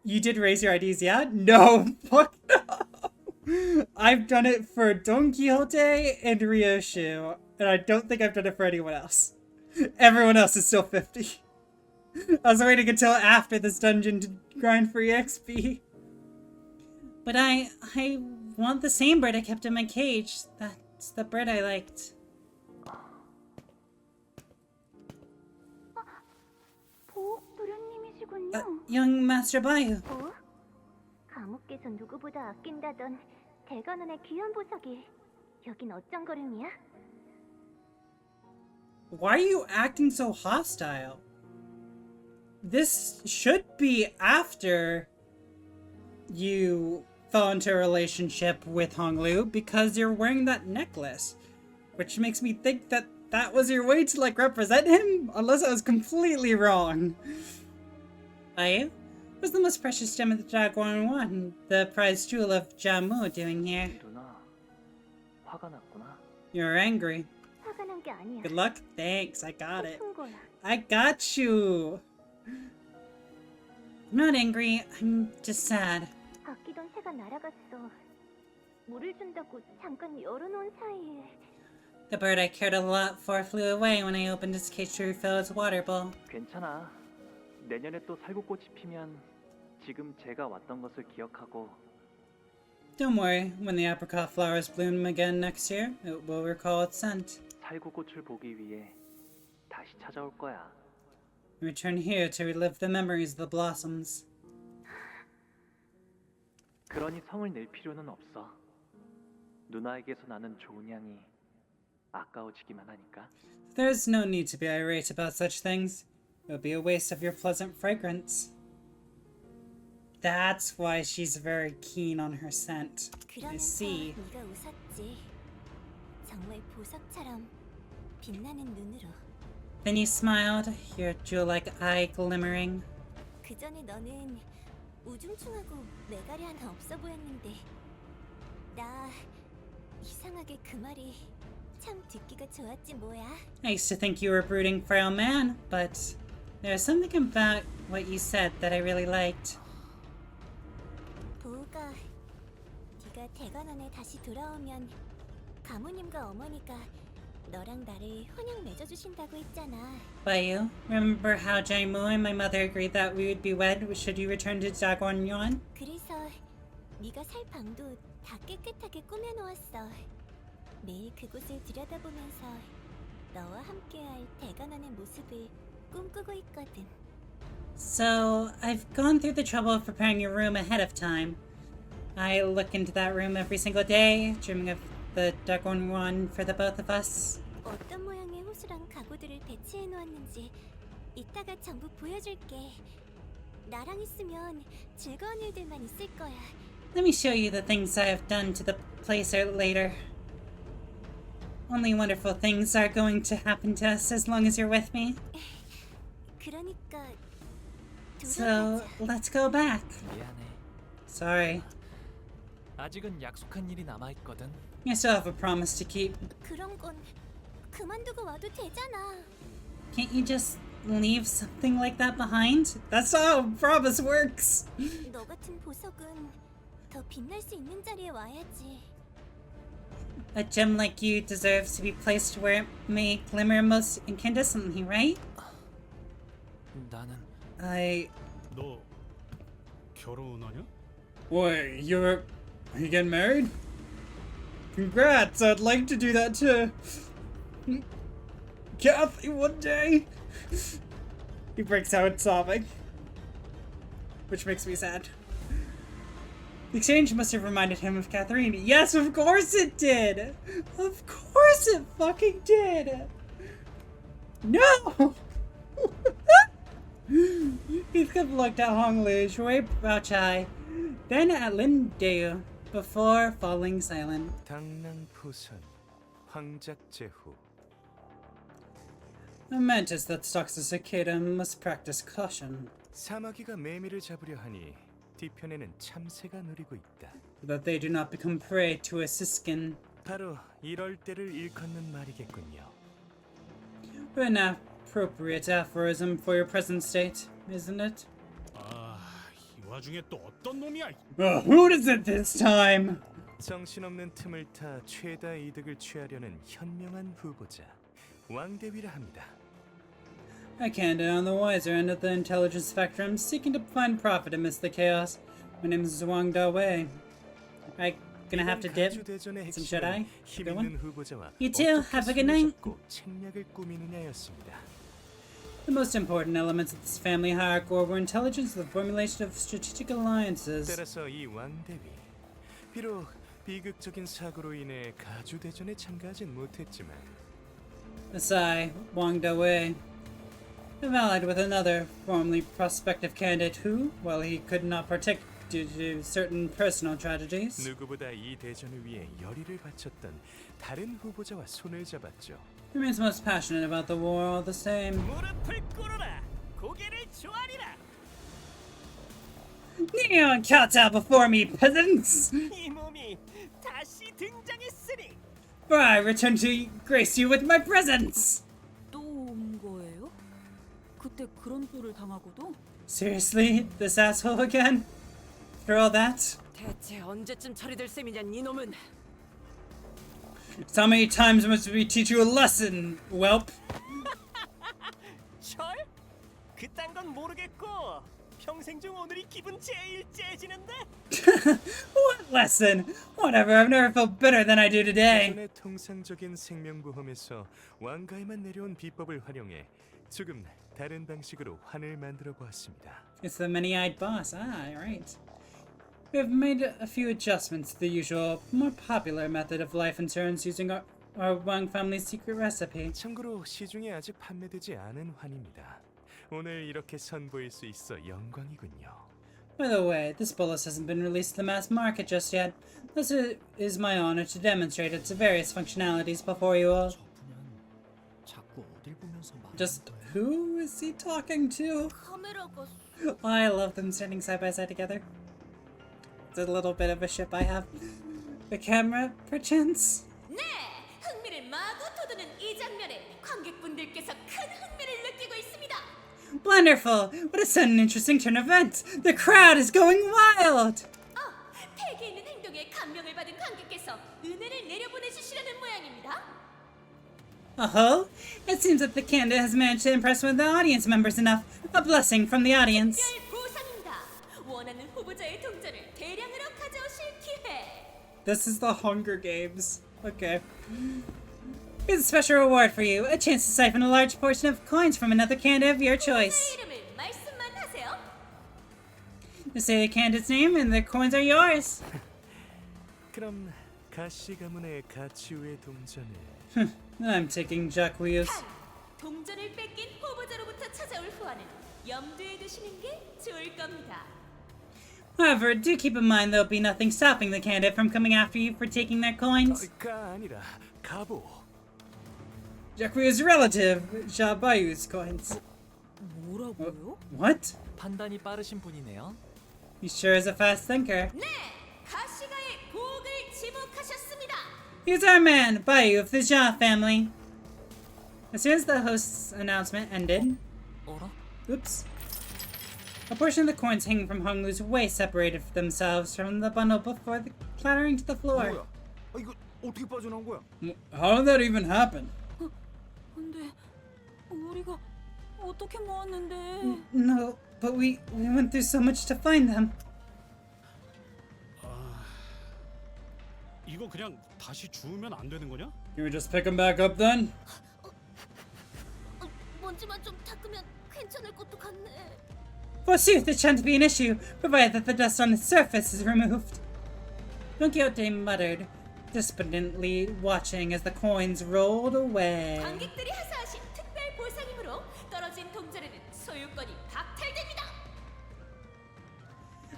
You did raise your IDs, yeah? No, fuck no. I've done it for Don Quixote and Ryoshu, and I don't think I've done it for anyone else. Everyone else is still 50. I was waiting until after this dungeon to grind for EXP. But I want the same bird I kept in my cage. That's the bird I liked. 보호 도련님이시군요. Young Master Bayu. 감옥께서 누구보다 아낀다던 대관원의 귀한 보석이 여긴 어쩐 거름이야? Why are you acting so hostile? This should be after you fell into a relationship with Honglu because you're wearing that necklace. Which makes me think that that was your way to, like, represent him? Unless I was completely wrong. Bayu? What's the most precious gem of the Jaguar One, the prized jewel of Jamu, doing here? 화가 났구나. You're angry. 화가 난 게 아니야. Good luck? Thanks, I got it. 슬픈 거야. I got you! I'm not angry, I'm just sad. 아끼던 새가 날아갔어. 물을 준다고 잠깐 열어놓은 사이에. The bird I cared a lot for flew away when I opened its cage to refill its water bowl. 괜찮아. 내년에 또 살구꽃이 피면 지금 제가 왔던 것을 기억하고. Don't worry, when the apricot flowers bloom again next year, it will recall its scent. 살구꽃을 보기 위해 다시 찾아올 거야. Return here to relive the memories of the blossoms. 그러니 성을 낼 필요는 없어. 누나에게서 나는 좋은 향이 아까워지기만 하니까. There's no need to be irate about such things. It would be a waste of your pleasant fragrance. That's why she's very keen on her scent. I see. 네가 웃었지. 정말 보석처럼 빛나는 눈으로. Then you smiled, your jewel-like eye glimmering. 그 전에 너는 우중충하고 매갈이 하나 없어 보였는데 나 이상하게 그 말이 참 듣기가 좋았지 뭐야. I used to think you were a brooding, frail man, but there's something about what you said that I really liked. 보우가 네가 대관원에 다시 돌아오면 가무님과 어머니가 너랑 나를 혼양 맺어주신다고 했잖아. But you remember how Jaimu and my mother agreed that we would be wed should you return to Dagonyon? 그래서 네가 살 방도 다 깨끗하게 꾸며놓았어. 매일 그곳을 들여다보면서 너와 함께할 대관원의 모습을 꿈꾸고 있거든. So, I've gone through the trouble of preparing your room ahead of time. I look into that room every single day, dreaming of the Dagonyon for the both of us. 어떤 모양의 호수랑 가구들을 배치해 놓았는지 이따가 전부 보여줄게. 나랑 있으면 즐거운 일들만 있을 거야. Let me show you the things I have done to the place later. Only wonderful things are going to happen to us as long as you're with me. 그러니까 So, let's go back. 미안해. Sorry. 아직은 약속한 일이 남아 있거든. You still have a promise to keep. 그런 건 그만두고 와도 되잖아. Can't you just leave something like that behind? That's how a promise works. 너 같은 보석은 더 빛날 수 있는 자리에 와야지. A gem like you deserves to be placed where it may glimmer most incandescently, right? 나는 너 결혼하냐? Wait, are you getting married? Congrats, I'd like to do that to Kathy one day. He breaks out sobbing, which makes me sad. The exchange must have reminded him of Catherine. Yes, of course it did! Of course it fucking did! No! Heathcliff looked at Hong Lu, Shui Bao Chai, then at Lin Deu, before falling silent. 당랑포선 황작제후. A mantis that stalks a cicada must practice caution. 사마귀가 매미를 잡으려 하니 뒤편에는 참새가 누리고 있다. So that they do not become prey to a siskin. 바로 이럴 때를 일컫는 말이겠군요. An appropriate aphorism for your present state, isn't it? 이 와중에 또 어떤 놈이야? Who is it this time? 정신없는 틈을 타 최다 이득을 취하려는 현명한 후보자 왕대위라 합니다. A candidate on the wiser end of the intelligence spectrum, seeking to find profit amidst the chaos. My name is Wang Da-wei. I'm gonna have to dip. Some shut-eye. Good one. You too. Have a good night. 책략을 꾸미느냐였습니다. The most important elements of this family hierarchy were intelligence and the formulation of strategic alliances. 따라서 이 왕대위 비록 비극적인 사고로 인해 가주 대전에 참가하진 못했지만 Asai, Wang Da-wei. I've allied with another, formerly prospective candidate who, while he could not partake due to certain personal tragedies, 누구보다 이 대전을 위해 열의를 바쳤던 다른 후보자와 손을 잡았죠. remains most passionate about the war all the same. 무릎을 꿇어라. 고개를 조아리라. Kneel and kowtow before me, peasants! 이 몸이 다시 등장했으니 For I return to grace you with my presence! 또 온 거예요? 그때 그런 꼴을 당하고도? Seriously? This asshole again? After all that? 대체 언제쯤 처리될 셈이냐 이놈은? How many times must we teach you a lesson, whelp? 철? 그딴 건 모르겠고 평생 중 오늘이 기분 제일 째지는데. What lesson? Whatever, I've never felt better than I do today. 대전의 통상적인 생명보험에서 왕가에만 내려온 비법을 활용해 조금 다른 방식으로 환을 만들어 보았습니다. It's the many-eyed boss. Ah, right. We have made a few adjustments to the usual, more popular method of life insurance using our Wang family's secret recipe. 참고로 시중에 아직 판매되지 않은 환입니다. 오늘 이렇게 선보일 수 있어 영광이군요. By the way, this bolus hasn't been released to the mass market just yet. Thus it is my honor to demonstrate its various functionalities before you all. 자꾸 어딜 보면서 말. Just Who is he talking to? 카메라가 I love them standing side by side together. It's a little bit of a ship I have. The camera, perchance? 네! 흥미를 마구 돋우는 이 장면에 관객분들께서 큰 흥미를 느끼고 있습니다. Wonderful! What a sudden interesting turn of events! The crowd is going wild! 팩에 있는 행동에 감명을 받은 관객께서 은혜를 내려보내주시려는 모양입니다. Oh, it seems that the Canto has managed to impress with the audience members enough. A blessing from the audience. 특별 보상입니다. 원하는 후보자의 동전을 대량으로 가져오실 기회. This is the Hunger Games. Okay. Here's a special reward for you. A chance to siphon a large portion of coins from another Canto of your choice. 이름을 말씀만 하세요. Just say the Canto's name and the coins are yours. 그럼 가시 가문의 가치우의 동전을 I'm taking Jacques. 동전을 뺏긴 후보자로부터 찾아올 후원은 염두에 두시는 게 좋을 겁니다. However, do keep in mind there'll be nothing stopping the Canto from coming after you for taking their coins. 가 아니라 가보. Jacques' relative, Jabayu's coins. 뭐라고요? What? 판단이 빠르신 분이네요. He sure is a fast thinker. 네, 가시가의 복을 지목하셨습니다. Here's our man, Bayu of the Jia family. As soon as the host's announcement ended, oops, a portion of the coins hanging from Honglu's waist separated themselves from the bundle before clattering to the floor. 이거 어떻게 빠져나온 거야? How did that even happen? 근데 우리가 어떻게 모았는데? No, but we went through so much to find them. 이거 그냥 다시 주우면 안 되는 거냐? Can we just pick him back up then? 먼지만 좀 닦으면 괜찮을 것도 같네. Forsooth, it shan't be an issue, provided that the dust on its surface is removed. Don Quixote muttered, despondently watching as the coins rolled away. 관객들이 하사하신 특별 보상이므로 떨어진 동전에는 소유권이 박탈됩니다.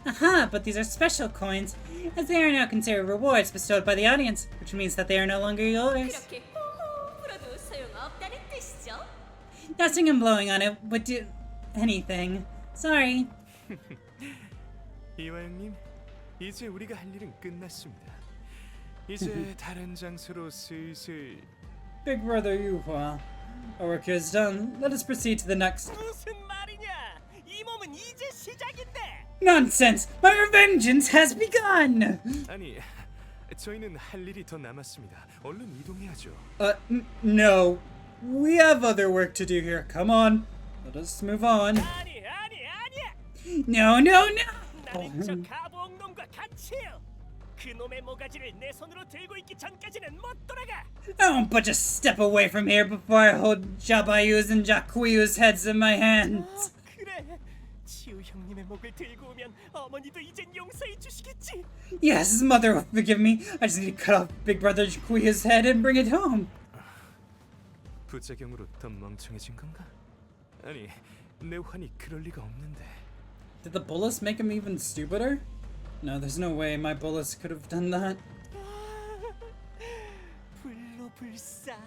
Aha, but these are special coins, as they are now considered rewards bestowed by the audience, which means that they are no longer yours. 그렇게 호호 불어도 소용없다는 뜻이죠. Dusting and blowing on it would do anything. Sorry. 이화영님, 이제 우리가 할 일은 끝났습니다. 이제 다른 장소로 슬슬. Big brother Yuhua, our work here is done. Let us proceed to the next. 무슨 말이냐? 이 몸은 이제 시작인데. Nonsense! My revengeance has begun! 아니, 저희는 할 일이 더 남았습니다. 얼른 이동해야죠. No. We have other work to do here. Come on. Let us move on. No, no, no! 나는 저 가부옥 놈과 같이요. 그 놈의 모가지를 내 손으로 들고 있기 전까지는 못 돌아가. Don't but just step away from here before I hold Jabayu's and Jacque's heads in my hands. 그래. 치우 형님의 목을 들고 오면 어머니도 이젠 용서해 주시겠지. Yes, mother will forgive me. I just need to cut off Big Brother Jacque's head and bring it home. 부작용으로 더 멍청해진 건가? 아니, 내 환이 그럴 리가 없는데. Did the bullets make him even stupider? No, there's no way my bullets could have done that. 불로불사.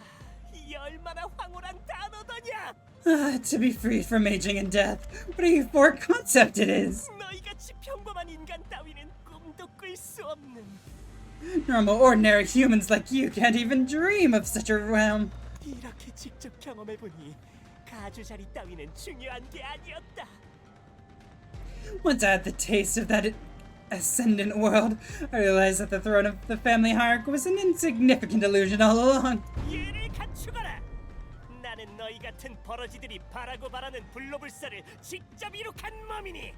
이 얼마나 황홀한 단어더냐. To be freed from aging and death. What a euphoric concept it is. 너희같이 평범한 인간 따위는 꿈도 꿀 수 없는. Normal, ordinary humans like you can't even dream of such a realm. 이렇게 직접 경험해보니 가주자리 따위는 중요한 게 아니었다. Once I had the taste of that ascendant world, I realized that the throne of the family hierarchy was an insignificant illusion all along. 예를 갖추거라. 나는 너희 같은 버러지들이 바라고 바라는 불로불사를 직접 이룩한 몸이니.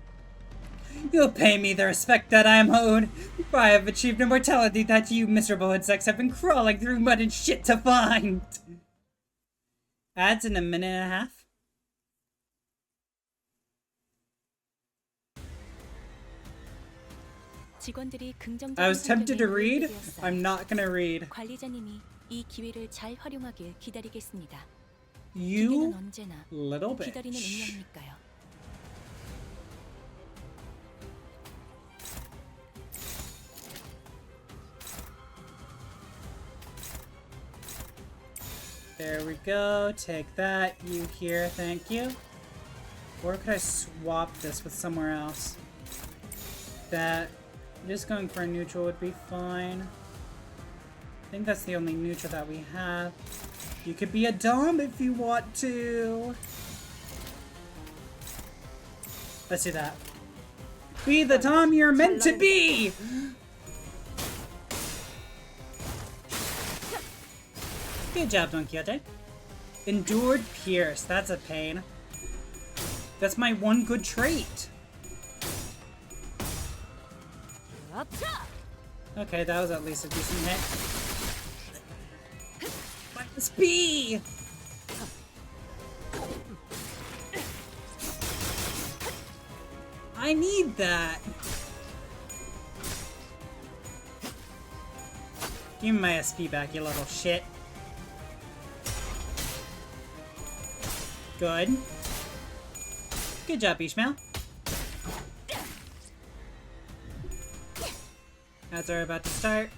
You'll pay me the respect that I am owed, for I have achieved immortality that you miserable insects have been crawling through mud and shit to find. Ads in a minute and a half. 직원들이 긍정적인 I was tempted to 성격에 read. 노예되었어요. I'm not gonna read. 관리자님이 이 기회를 잘 활용하길 기다리겠습니다. You 기계는 언제나 little bitch. 기다리는 운명이니까요. There we go. Take that. You here. Thank you. Or could I swap this with somewhere else? That. Just going for a neutral would be fine. I think that's the only neutral that we have. You could be a Dom if you want to. Let's do that. Be the Dom you're meant to be! Good job, Don Quixote. Endured Pierce. That's a pain. That's my one good trait. Okay, that was at least a decent hit. Minus B! I need that. Give me my SP back, you little shit. Good. Good job, Ishmael. That's our about to start.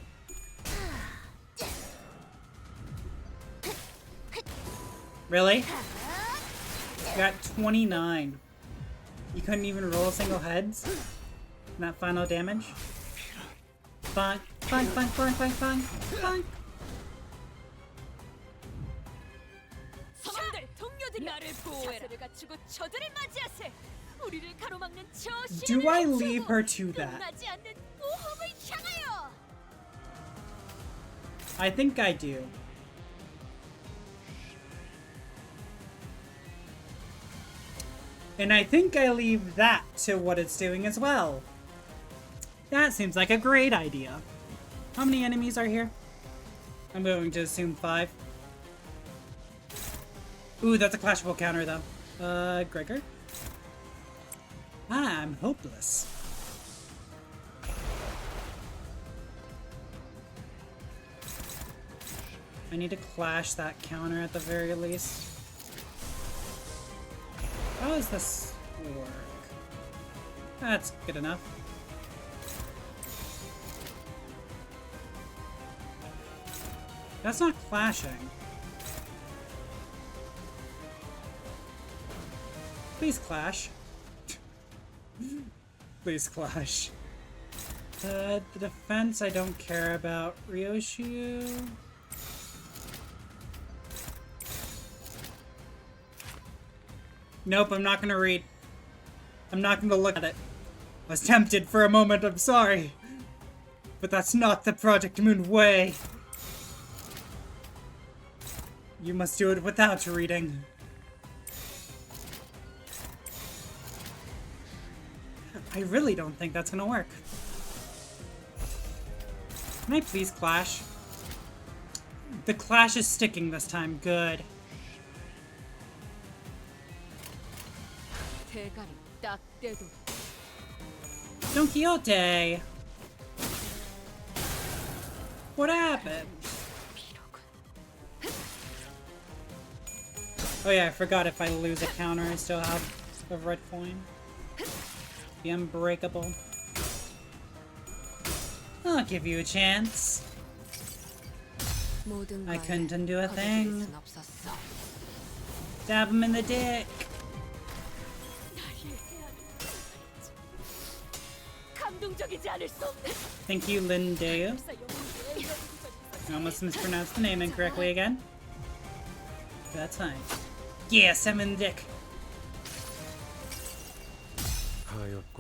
Really? You got 29. You couldn't even roll single heads? Not final damage? Bonk, bonk, bonk, bonk, bonk, bonk, bonk. 서방들, 동료들이 나를 보호해라. 자세를 갖추고 저들을 맞이하세. 우리를 가로막는 저 Do I leave her to that? 끝나지 않는 모험을 향하여. I think I do. And I think I leave that to what it's doing as well. That seems like a great idea. How many enemies are here? I'm going to assume 5. Ooh, that's a clashable counter though. Gregor? I'm hopeless. I need to clash that counter at the very least. How does this work? That's good enough. That's not clashing. Please clash. Please clash. The defense I don't care about. Ryoshu. Nope, I'm not gonna read. I'm not gonna look at it. I was tempted for a moment, I'm sorry. But that's not the Project Moon way. You must do it without reading. I really don't think that's gonna work. Can I please clash? The clash is sticking this time. Good. Don Quixote! What happened? Oh yeah, I forgot if I lose a counter, I still have a red coin. Be unbreakable. I'll give you a chance. I couldn't undo a thing. Stab him in the dick. Thank you, Lindeo. I almost mispronounced the name incorrectly again. That's fine. Yeah, stab him in the dick.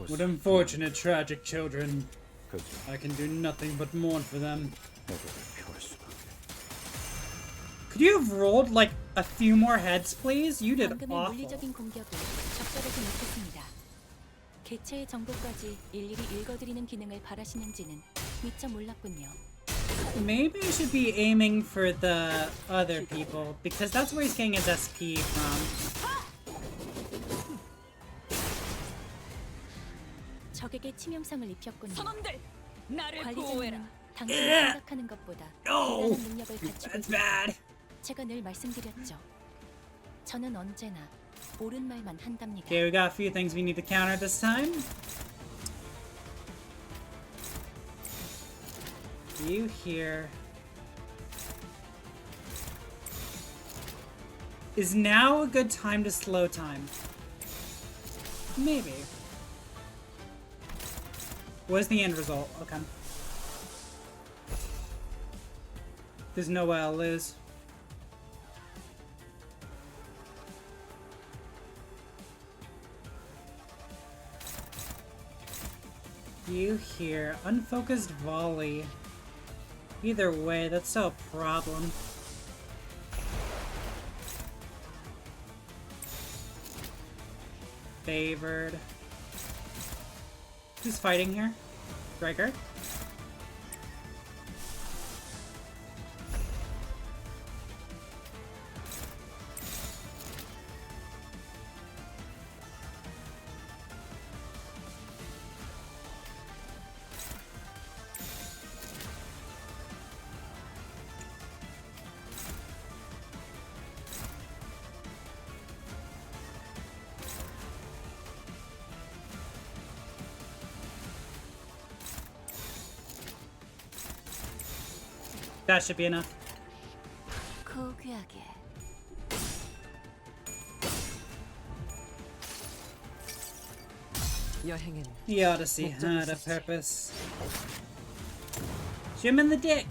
What unfortunate, tragic children. I can do nothing but mourn for them. Could you have rolled, like, a few more heads, please? You did awful. 물리적인 공격을 적절하지 못했습니다. 개체의 정보까지 일일이 읽어드리는 기능을 바라시는지는 미처 몰랐군요. Maybe I should be aiming for the other people, because that's where he's getting his SP from. 적에게 치명상을 입혔군요. 선원들, 나를 보호해라. 관리자님은 당신이 생각하는 것보다 대단한 능력을 갖추고 있습니다. 제가 늘 말씀드렸죠. 저는 언제나 옳은 말만 한답니다. Okay, we got a few things we need to counter this time. You here. Is now a good time to slow time? Maybe. What's the end result? Okay. There's no way I'll lose. You hear unfocused volley. Either way, that's still a problem. Favored. Who's fighting here? Gregor? That should be enough. 고귀하게. 여행은 The Odyssey had a purpose. Jim in the dick.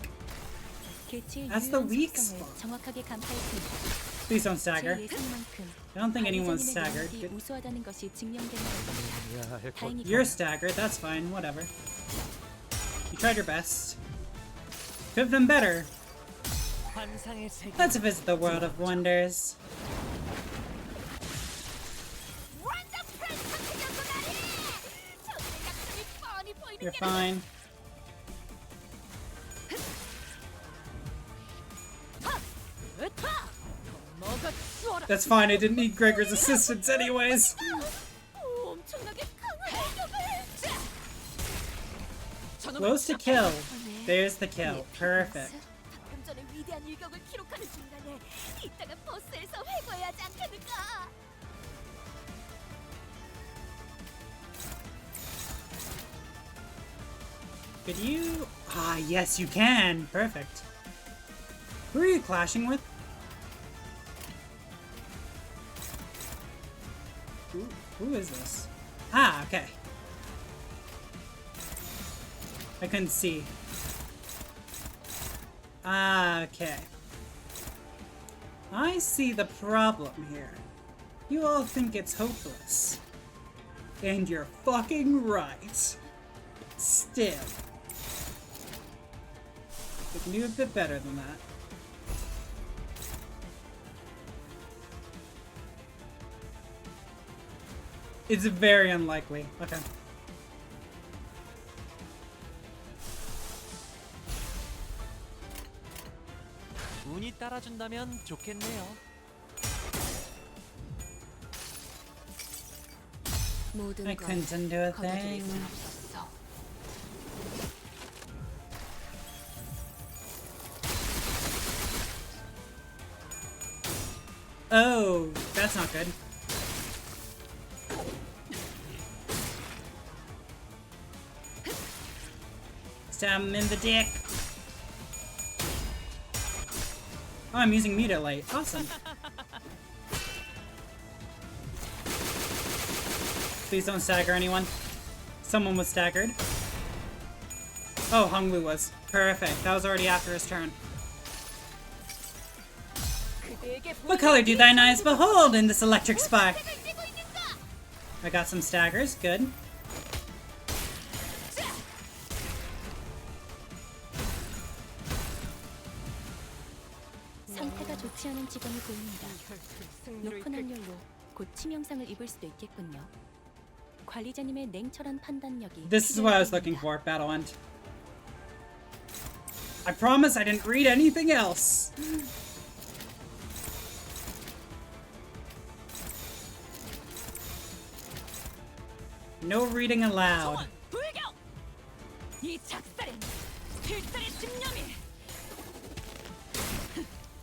That's the weak spot. 정확하게 간파했습니다. Please don't stagger. 제 예상만큼 I don't think anyone's 관리자님의 staggered. 능력이 우수하다는 것이 증명된 것 같습니다. You're staggered, that's fine, whatever. You tried your best. Could have done better. Let's visit the world of wonders. You're fine. That's fine, I didn't need Gregor's assistance anyways. Close to kill. There's the kill. Perfect. 방금 전에 위대한 일격을 기록하는 중간에 이따가 버스에서 회고해야 하지 않겠는가? Could you? Ah, yes, you can. Perfect. Who are you clashing with? Who is this? Ah, okay. I couldn't see. Ah, okay. I see the problem here. You all think it's hopeless. And you're fucking right. Still. We can do a bit better than that. It's very unlikely. Okay. 운이 따라준다면 좋겠네요. I couldn't do a thing. Oh, that's not good. Stab him in the dick. Oh, I'm using Mutilate. Awesome. Please don't stagger anyone. Someone was staggered. Oh, Hongwu was. Perfect. That was already after his turn. What color do thine eyes behold in this electric spark? I got some staggers. Good. 상태가 좋지 않은 직원이 보입니다. 높은 확률로 곧 치명상을 입을 수도 있겠군요. 관리자님의 냉철한 판단력이 This is what I was looking for. Battle end. I promise I didn't read anything else. No reading aloud.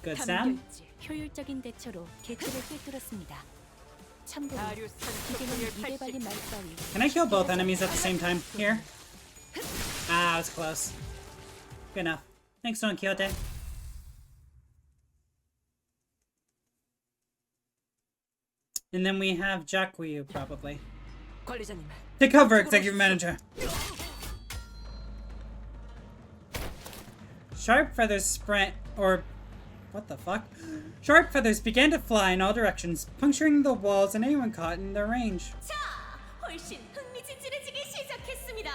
Good Sam. 효율적인 대처로 개체를 꿰뚫었습니다. 참고로 기계는 입에 발린 말바위. Can I kill both enemies at the same time? Here? Ah, I was close. Good enough. Thanks, Don Quixote. And then we have Jacques probably. 관리자님. Take cover, executive manager. Sharp feathers sprang, or what the fuck? Sharp feathers began to fly in all directions, puncturing the walls and anyone caught in their range. 자, 훨씬 흥미진진해지기 시작했습니다.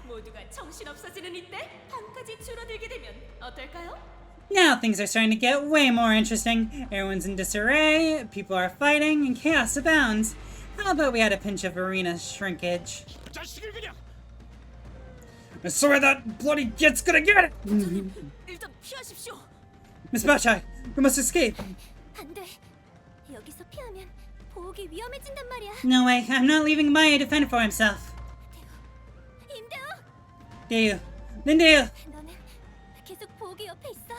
모두가 정신없어지는 이때 방까지 줄어들게 되면 어떨까요? Now things are starting to get way more interesting. Everyone's in disarray, people are fighting, and chaos abounds. How about we had a pinch of arena shrinkage? I swear that bloody git's gonna get it! 일단 피하십시오. Miss Bachai, we must escape. 안 돼. 여기서 피하면 보호기 위험해진단 말이야. No way, I'm not leaving Maya to fend for himself. 임대호, Deo, Lindale, 너는 계속 보호기 옆에 있어.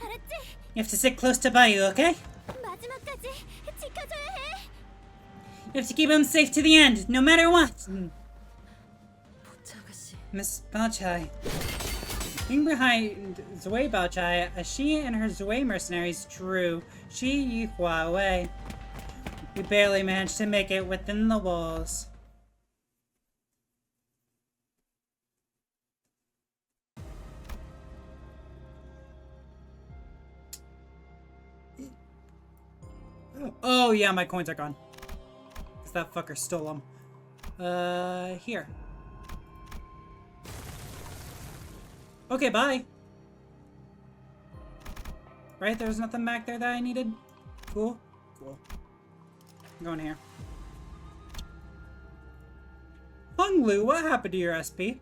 알았지? you have to sit close to Bayou, okay? 마지막까지 지켜줘야 해. You have to keep him safe to the end, no matter what. Miss Bachai. Being behind Zui Bachai, as she and her Zui mercenaries drew Shi Yihua away. We barely managed to make it within the walls. Oh yeah, my coins are gone. 'Cause that fucker stole them. Here. Okay, bye. Right, there was nothing back there that I needed? Cool. Cool. I'm going here. Hung Lu, what happened to your SP?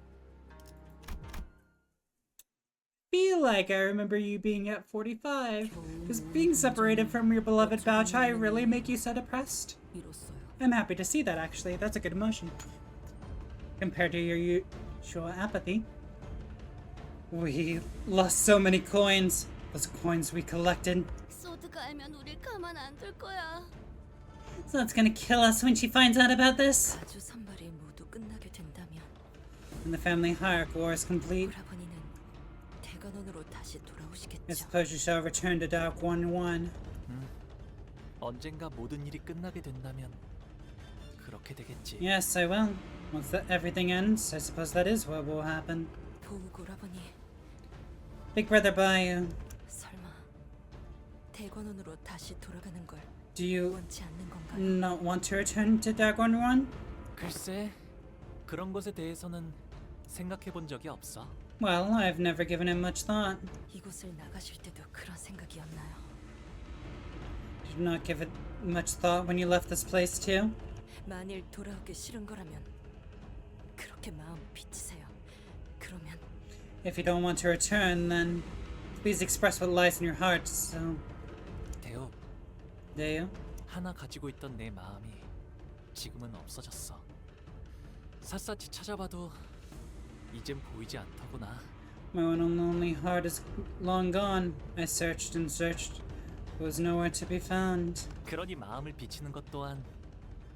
Feel like I remember you being at 45. Does being separated from your beloved Baochai really make you so depressed? I'm happy to see that, actually. That's a good emotion. Compared to your usual apathy. We lost so many coins. Those coins we collected. 소드가 알면 우릴 가만 안 둘 거야. So it's gonna kill us when she finds out about this. 가주 선발이 모두 끝나게 된다면 When the family hierarch war is complete, 오라버니는 대관원으로 다시 돌아오시겠죠. I suppose you shall return to Dark 1-1. 언젠가 모든 일이 끝나게 된다면 그렇게 되겠지. Yes, I will. Once everything ends, I suppose that is what will happen. 보욱 오라버니. Big brother Bayou. 설마 대관원으로 다시 돌아가는 걸 Do you 원치 않는 건가요? not want to return to Dark 1-1? 글쎄, 그런 것에 대해서는 생각해 본 적이 없어. Well, I've never given it much thought. 이곳을 나가실 때도 그런 생각이었나요? Did not give it much thought when you left this place too? 만일 돌아오기 싫은 거라면 그렇게 마음 비치세요. 그러면 If you don't want to return, then please express what lies in your heart, so... 대호, Deo? 하나 가지고 있던 내 마음이 지금은 없어졌어. 샅샅이 찾아봐도 이젠 보이지 않더구나. My one and only heart is long gone. I searched and searched. It was nowhere to be found. 그러니 마음을 비치는 것 또한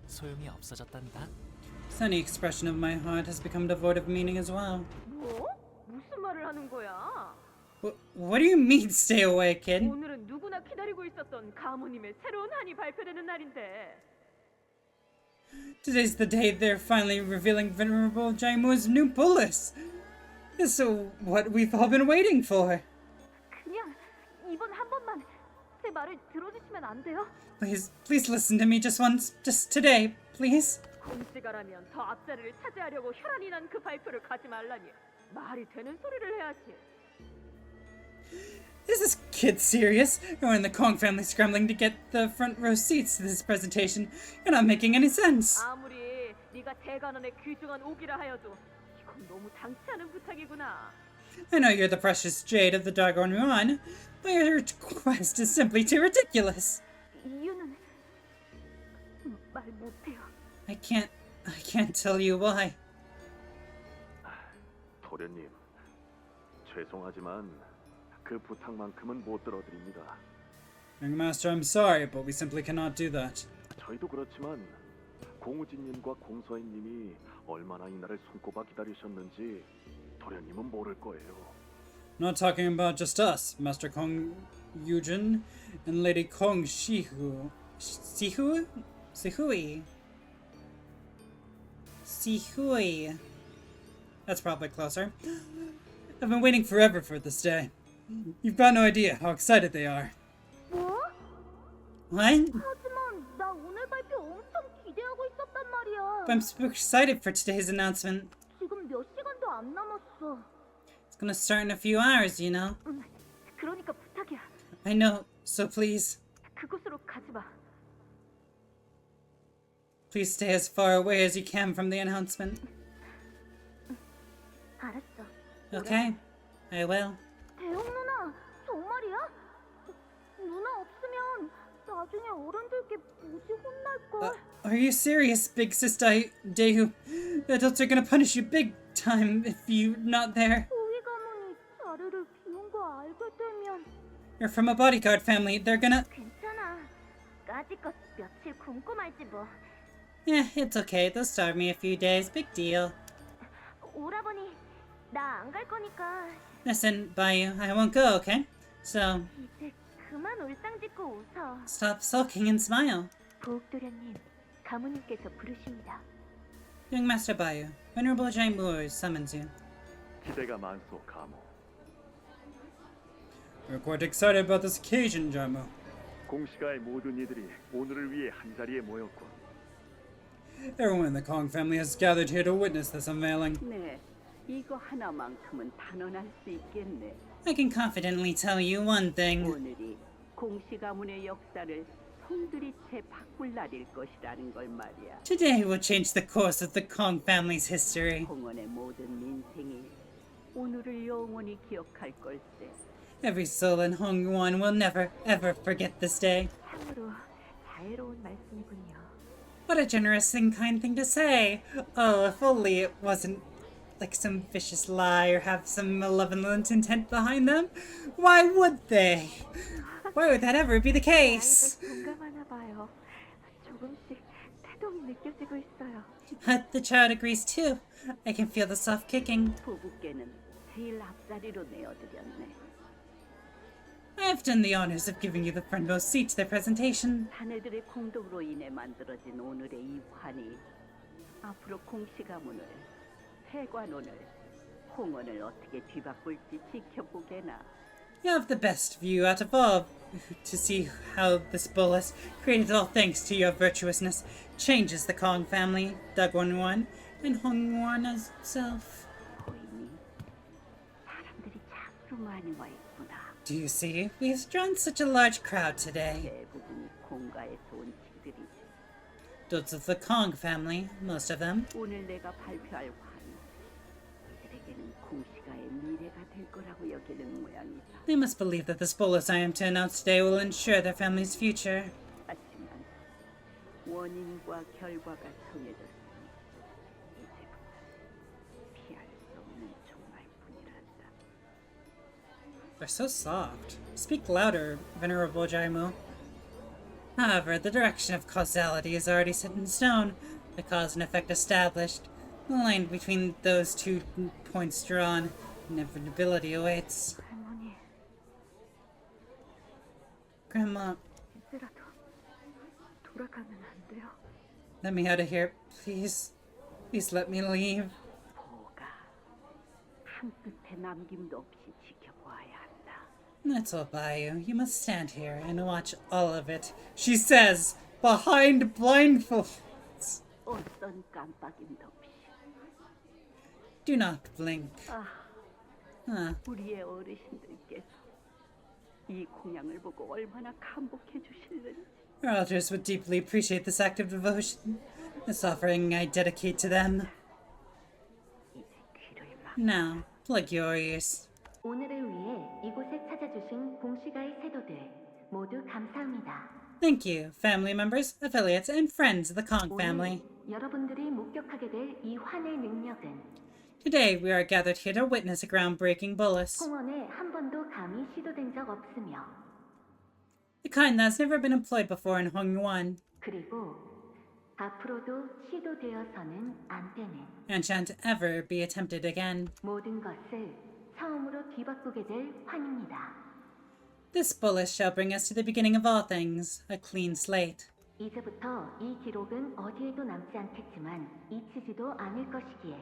소용이 없어졌단다. So any expression of my heart has become devoid of meaning as well. 뭐? 무슨 말을 하는 거야? What do you mean, stay away, kid? 오늘은 누구나 기다리고 있었던 가모님의 새로운 한이 발표되는 날인데. Today's the day they're finally revealing Venerable Jaimu's new bullets. So what we've all been waiting for. 그냥 이번 한 번만 제 말을 들어주시면 안 돼요? Please listen to me just once, just today, please. 공시가라면 더 앞자리를 차지하려고 혈안이 난 그 발표를 가지 말라니 말이 되는 소리를 해야지. Is this kid serious? Or in the Kong family scrambling to get the front row seats to this presentation? You're not making any sense. 아무리 네가 대관원의 귀중한 오기라 하여도 이건 너무 당치 않은 부탁이구나. I know you're the precious jade of the Dagon Yuan, but your request is simply too ridiculous. 이유는 말 못해요. I can't tell you why. 도련님, 죄송하지만 그 부탁만큼은 못 들어드립니다. Young Master, I'm sorry, but we simply cannot do that. 저희도 그렇지만 공우진님과 공서인님이 얼마나 이날을 손꼽아 기다리셨는지 도련님은 모를 거예요. Not talking about just us, Master Kong Yujin and Lady Kong Sihu. Sihui. Sihui. That's probably closer. I've been waiting forever for this day. You've got no idea how excited they are. 뭐? What? 하지만 나 오늘 발표 엄청 기대하고 있었단 말이야. I'm super excited for today's announcement. 지금 몇 시간도 안 남았어. It's gonna start in a few hours, you know. 그러니까 부탁이야. I know, so please. 그곳으로 가지 마. Please stay as far away as you can from the announcement. 알았어. Okay, I will. 대형 누나, 정말이야? 누나 없으면 나중에 어른들께 무지 혼날걸. Are you serious, big sister Dehu? The adults are gonna punish you big time if you're not there. 우리 가문이 자리를 비운 거 알게 되면 You're from a bodyguard family. They're gonna... 괜찮아. 까짓것 며칠 굶고 말지 뭐. Yeah, it's okay. They'll starve me a few days. Big deal. 오라버니, 나 안 갈 거니까 Listen, Bayou, I won't go, okay? So, 이제 그만 울상짓고 웃어. stop sulking and smile. 보옥도련님, 가무님께서 부르십니다. Young Master Bayou, Venerable Jaimur summons you. 기대가 많소, 가모. We're quite excited about this occasion, Jaimu. 공시가의 모든 이들이 오늘을 위해 한 자리에 모였고. Everyone in the Kong family has gathered here to witness this unveiling. 네, 이거 하나만큼은 단언할 수 있겠네. I can confidently tell you one thing. 오늘이 공시 가문의 역사를 송두리째 바꿀 날일 것이라는 걸 말이야. Today will change the course of the Kong family's history. 홍원의 모든 민생이 오늘을 영원히 기억할 걸세. Every soul in Hongwon will never, ever forget this day. 참으로 자애로운 말씀이군요. What a generous and kind thing to say. Oh, if only it wasn't like some vicious lie or have some malevolent intent behind them. Why would they? Why would that ever be the case? 공감하나 봐요. 조금씩 태동이 느껴지고 있어요. The child agrees too. I can feel the soft kicking. 부부께는 제일 앞자리로 내어드렸네. I've done the honors of giving you the frontmost seat to their presentation. 자네들의 공덕으로 인해 만들어진 오늘의 이 환이 앞으로 공시 가문을, 세관원을, 홍원을 어떻게 뒤바꿀지 지켜보게나. You have the best view out of all to see how this bolus, created all thanks to your virtuousness, changes the Kong family, Dagwon-won, and Hongwon itself. 보이니? 사람들이 참으로 많이 와 있구나. Do you see? We've drawn such a large crowd today. 대부분이 공가에서 온 친들이지. Those of the Kong family, most of them. 오늘 내가 발표할 환이 이들에게는 공시가의 미래가 될 거라고 여기는 모양이다. They must believe that this bolus I am to announce today will ensure their family's future. 하지만 원인과 결과가 정해졌으니 이제부터 피할 수 없는 종말뿐이란다. They're so soft. Speak louder, Venerable Jaimu. However, the direction of causality is already set in stone, the cause and effect established. The line between those 2 points drawn, inevitability awaits. 할머니, Grandma, 이제라도 돌아가면 안 돼요? let me out of here, please. Please let me leave. 보가 한 끗의 남김도 없이 지켜보아야 한다. That's all, Bayou. You must stand here and watch all of it. She says, behind blindfolds. 어떤 깜빡임도 없이. Do not blink. 우리의 어르신들께서 이 공양을 보고 얼마나 감복해 주실는지. Our elders would deeply appreciate this act of devotion. This offering I dedicate to them. Now, plug your ears. 오늘을 위해 이곳에 찾아주신 공시가의 세도들 모두 감사합니다. Thank you, family members, affiliates, and friends of the Kong family. 여러분들이 목격하게 될 이 환의 능력은 Today, we are gathered here to witness a groundbreaking bolus. 홍원에 한 번도 감히 시도된 적 없으며 The kind that has never been employed before in Hongwon, 그리고 앞으로도 시도되어서는 안 되는 and shan't ever be attempted again. 모든 것을 처음으로 뒤바꾸게 될 환입니다. This bolus shall bring us to the beginning of all things, a clean slate. 이제부터 이 기록은 어디에도 남지 않겠지만 잊히지도 않을 것이기에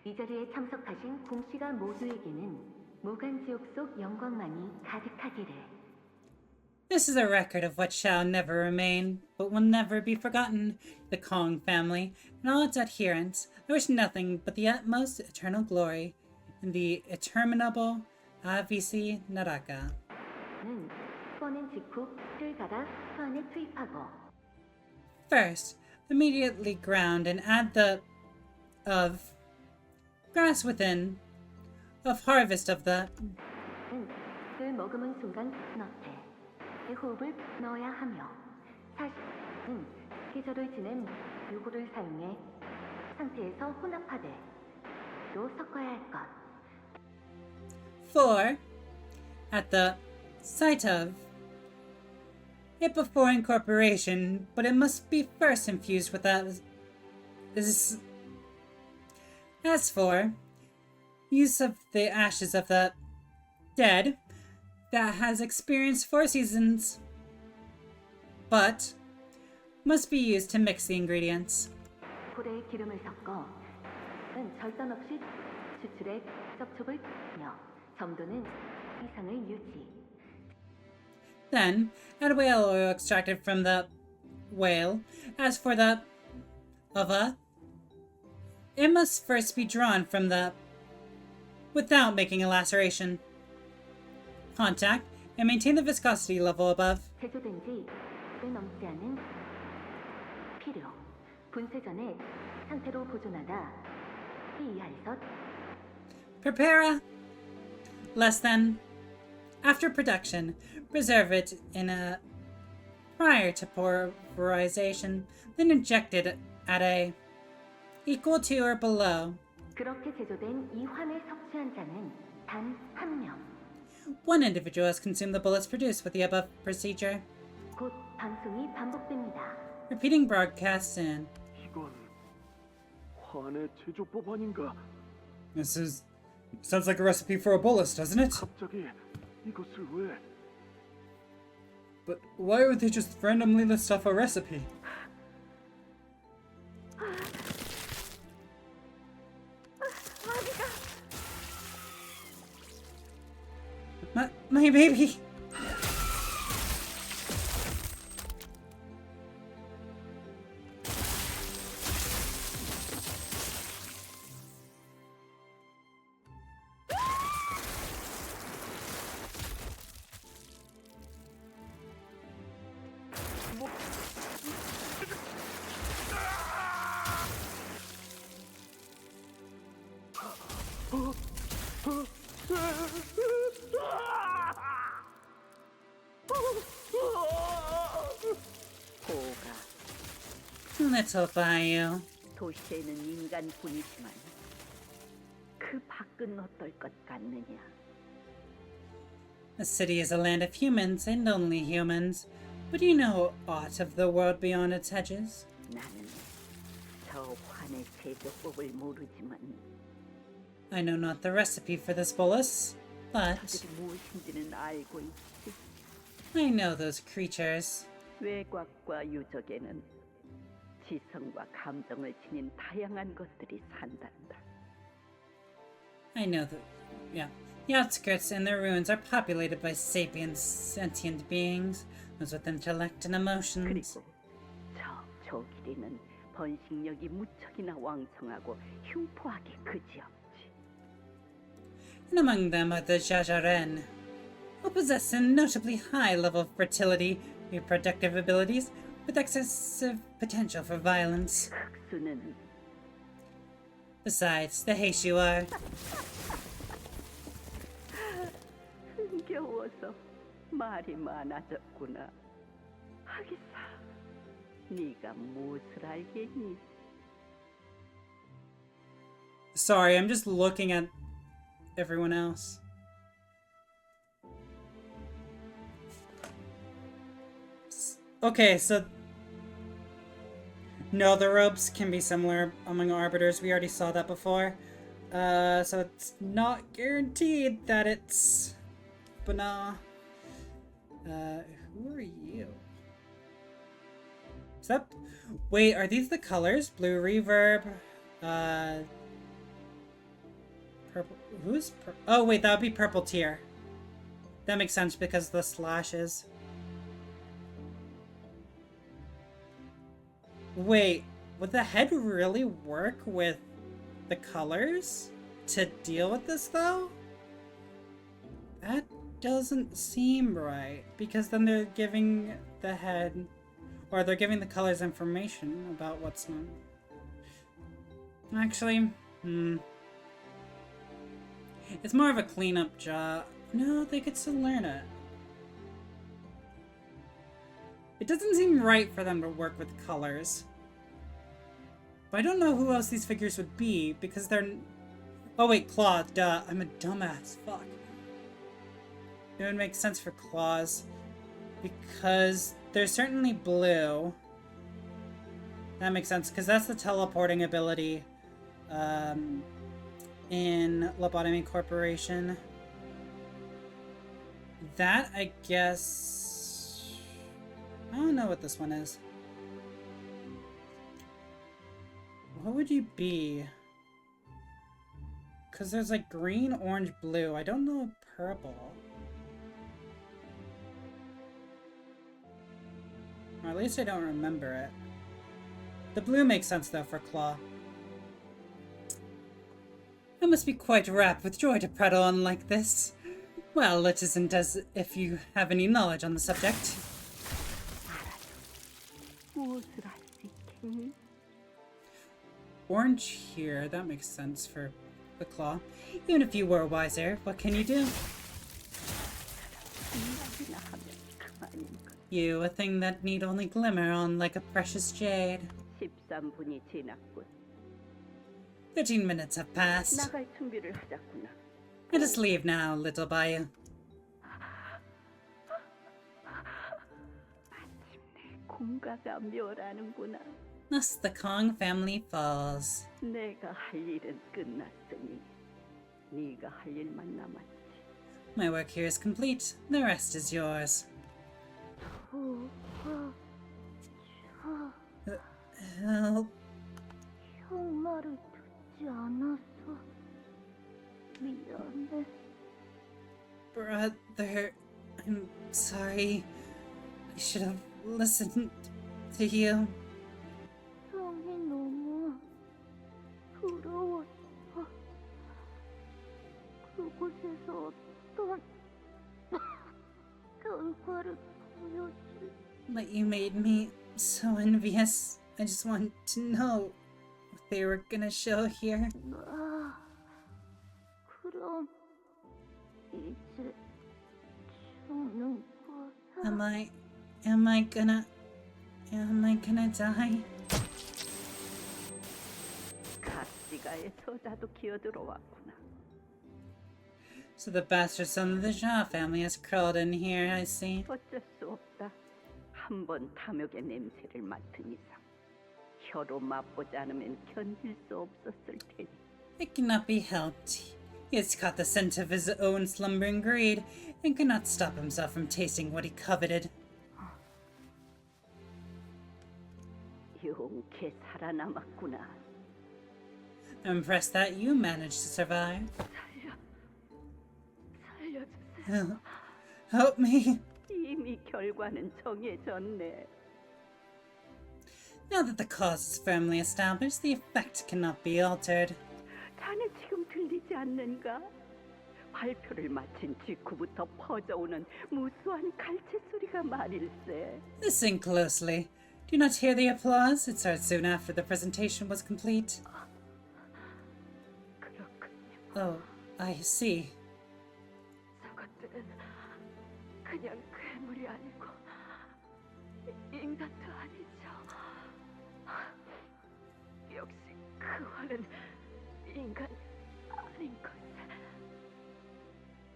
이 자리에 참석하신 공씨가 모두에게는 무간지옥 속 영광만이 가득하기를. This is a record of what shall never remain, but will never be forgotten. The Kong family and all its adherents, I wish nothing but the utmost eternal glory in the interminable Avisi Naraka. 는 꺼낸 직후 틀 갈아 수안에 투입하고. First, immediately ground and add the of grass within, of harvest of the. 는 그 머금은 순간 넣되 호흡을 넣어야 하며 사실은 계절을 지낸 요구를 사용해 상태에서 혼합하되 또 섞어야 할 것. For, at the sight of, it before incorporation, but it must be first infused with that. As for use of the ashes of the dead, that has experienced 4 seasons, but must be used to mix the ingredients. 고래의 기름을 섞어 는 절단 없이 추출에 접촉을 하며 점도는 이상을 유지. Then, add whale oil extracted from the whale. As for the ova, it must first be drawn from the without making a laceration. Contact and maintain the viscosity level above. 제조된 지 꽤 넘지 않은 필요. 분쇄 전에 상태로 보존하다 이하에서 Prepare less than after production. Preserve it in a prior to pulverization, then inject it at a equal to or below. 그렇게 제조된 이 환을 섭취한 자는 단 한 명. One individual has consumed the bullets produced with the above procedure. 곧 방송이 반복됩니다. Repeating broadcasts in. 이건 환의 제조법 아닌가? This sounds like a recipe for a bolus, doesn't it? 갑자기 이것을 왜? But why would they just randomly list off a recipe? My baby! Little Bayou. 도시에는 인간뿐이지만 그 밖은 어떨 것 같느냐? The city is a land of humans and only humans. But do you know aught of the world beyond its hedges? 나는 저 환의 제조법을 모르지만 I know not the recipe for this bolus, but 저들이 무엇인지는 알고 있지. I know those creatures. 외곽과 유적에는 지성과 감정을 지닌 다양한 것들이 산단다. I know that, yeah. The outskirts and their ruins are populated by sapient, sentient beings, those with intellect and emotions. 그리고 저 길이는 번식력이 무척이나 왕성하고 흉포하기 그지없지. And among them are the Jajaren, who possess a notably high level of fertility, reproductive abilities, with excessive potential for violence. 흑수는 Besides, the Heishu are 흥겨워서 말이 많아졌구나. 하기사, 네가 무엇을 알겠니? Sorry, I'm just looking at everyone else. Okay, so no, the ropes can be similar among arbiters. We already saw that before. So it's not guaranteed that it's... But nah. Who are you? Except, wait, are these the colors? Blue reverb, purple, oh wait, that would be purple tier. That makes sense because of the slashes. Wait, would the head really work with the colors to deal with this though? That doesn't seem right, because then they're giving the head, or they're giving the colors information about what's not. Actually, it's more of a cleanup job. No, they could still learn it. It doesn't seem right for them to work with colors. But I don't know who else these figures would be, because they're... Oh wait, Claw, duh, I'm a dumbass, fuck. It would make sense for Claws, because they're certainly blue. That makes sense, because that's the teleporting ability in Lobotomy Corporation. That, I guess... I don't know what this one is. What would you be? Because there's like green, orange, blue. I don't know purple. Or at least I don't remember it. The blue makes sense though for Claw. I must be quite rapt with joy to prattle on like this. Well, it isn't as if you have any knowledge on the subject. Orange here, that makes sense for the Claw. Even if you were wiser, what can you do? You, a thing that need only glimmer on like a precious jade. 13분이 지났군. 13 minutes have passed. 나갈 준비를 하자꾸나. Let us leave now, little Bayou. 공가가 멸하는구나. Thus the Kong family falls. 내가 할 일은 끝났으니 네가 할 일만 남았지. My work here is complete. The rest is yours. Help. 형 말을 듣지 않았어. 미안해. Brother, I'm sorry. I should have listened to you. 형이 너무 부러웠어. 그곳에서 어떤 결과를 보여줄. But you made me so envious. I just want to know what they were gonna show here. 그럼 이제 죽는 거야. Am I gonna die? 가시가의 서자도 기어들어왔구나. So the bastard son of the Shaw family has crawled in here, I see. 어쩔 수 없다. 한번 탐욕의 냄새를 맡은 이상 혀로 맛보지 않으면 견딜 수 없었을 테니. It cannot be helped. He has caught the scent of his own slumbering greed and could not stop himself from tasting what he coveted. 용케 살아남았구나. I'm impressed that you managed to survive. 살려주세요. Help me. 이미 결과는 정해졌네. Now that the cause is firmly established, the effect cannot be altered. 자네 지금 들리지 않는가? 발표를 마친 직후부터 퍼져오는 무수한 갈채 소리가 말일세. Listen closely. Do you not hear the applause? It started soon after the presentation was complete. 그렇군요. Oh, I see. 저것들은 그냥 괴물이 아니고 인간도 아니죠. 역시 그 활은 인간이 아닌 걸세.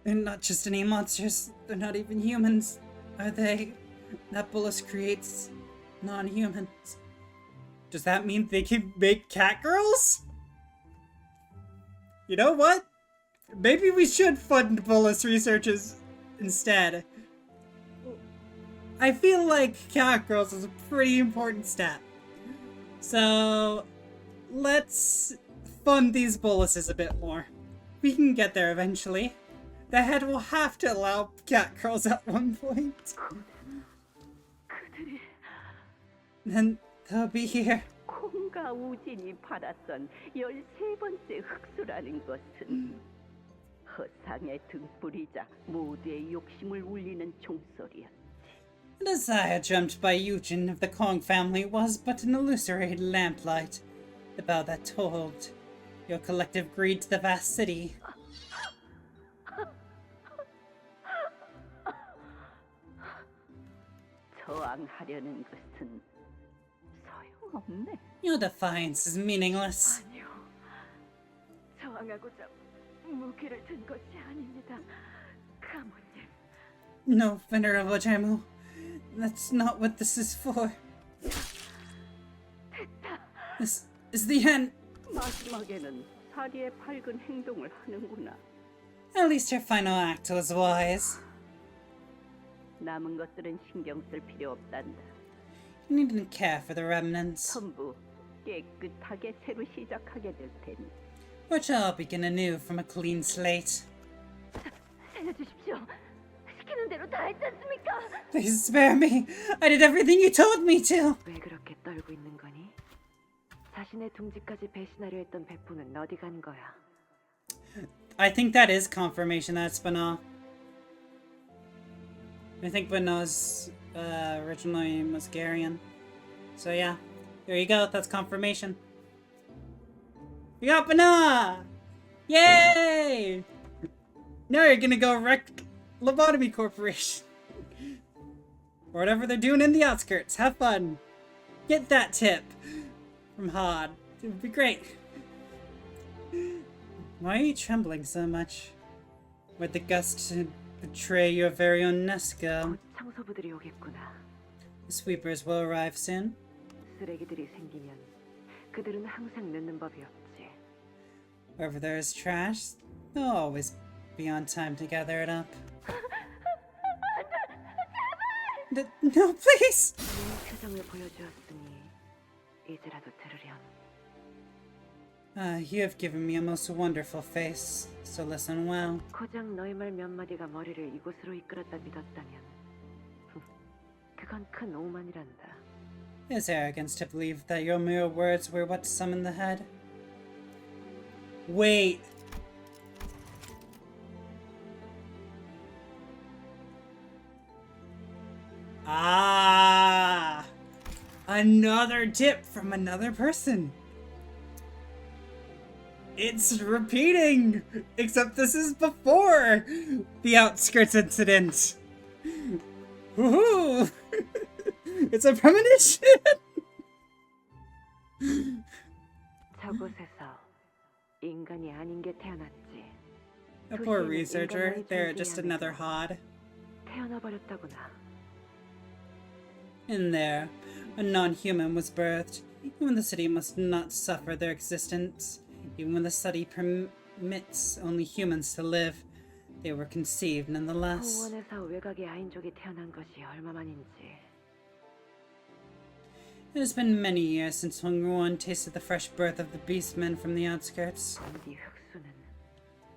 They're not just any monsters. They're not even humans. Are they? That Bullis creates non-humans. Does that mean they can make cat girls? You know what? Maybe we should fund Bullis researches instead. I feel like Cat Girls is a pretty important step. So let's fund these boluses a bit more. We can get there eventually. The head will have to allow Cat Girls at one point. Then they'll be here. 콩과 우진이 팔았던 13번째 흑수라는 것은 허상의 등불이자 모두의 욕심을 울리는 종소리야. The desire dreamt by Eugen of the Kong family was but an illusory lamplight, the bell that told your collective greed to the vast city. 저항하려는 것은 소용없네. Your defiance is meaningless. 아니요. 저항하고자 무기를 든 것이 아닙니다. 가문님. No, Venerable Jamu. That's not what this is for. This is the end. 마지막에는 사리의 밝은 행동을 하는구나. At least your final act was wise. 남은 것들은 신경 쓸 필요 없단다. You needn't care for the remnants. 전부 깨끗하게 새로 시작하게 될 테니. Which I'll begin anew from a clean slate. 살려주십시오. 시키는 대로 다 했지 않습니까? Please spare me. I did everything you told me to. 왜 그렇게 떨고 있는 거니? 자신의 둥지까지 배신하려 했던 배포는 어디 간 거야? I think that is confirmation that it's Bana. I think Bana's originally Musgarian. So yeah, there you go. That's confirmation. We got Bana! Yay! Now you're gonna go wreck Lobotomy Corporation. Or whatever they're doing in the outskirts. Have fun. Get that tip from Hod. It would be great. Why are you trembling so much? With the gust to betray your very own Nesca. 청소부들이 오겠구나. The sweepers will arrive soon. 쓰레기들이 생기면 그들은 항상 늦는 법이 없지. Wherever there is trash, they'll always be on time to gather it up. No, please! 내 표정을 보여주었으니 이제라도 들으렴. You have given me a most wonderful face, so listen well. 고작 너희 말 몇 마디가 머리를 이곳으로 이끌었다 믿었다면 그건 큰 오만이란다. It is arrogance to believe that your mere words were what summoned the head. Wait! Ah! Another tip from another person! It's repeating! Except this is before the outskirts incident! Woohoo! It's a premonition! 저곳에서 인간이 아닌 게 태어났지. A poor researcher, they're just another Hod. 태어나 버렸다구나. In there, a non-human was birthed. Even the city must not suffer their existence. Even when the city permits only humans to live, they were conceived nonetheless. 공원에서 외곽의 아인족이 태어난 것이 얼마만인지. It has been many years since Hongruan tasted the fresh birth of the beastmen from the outskirts. 이 흑수는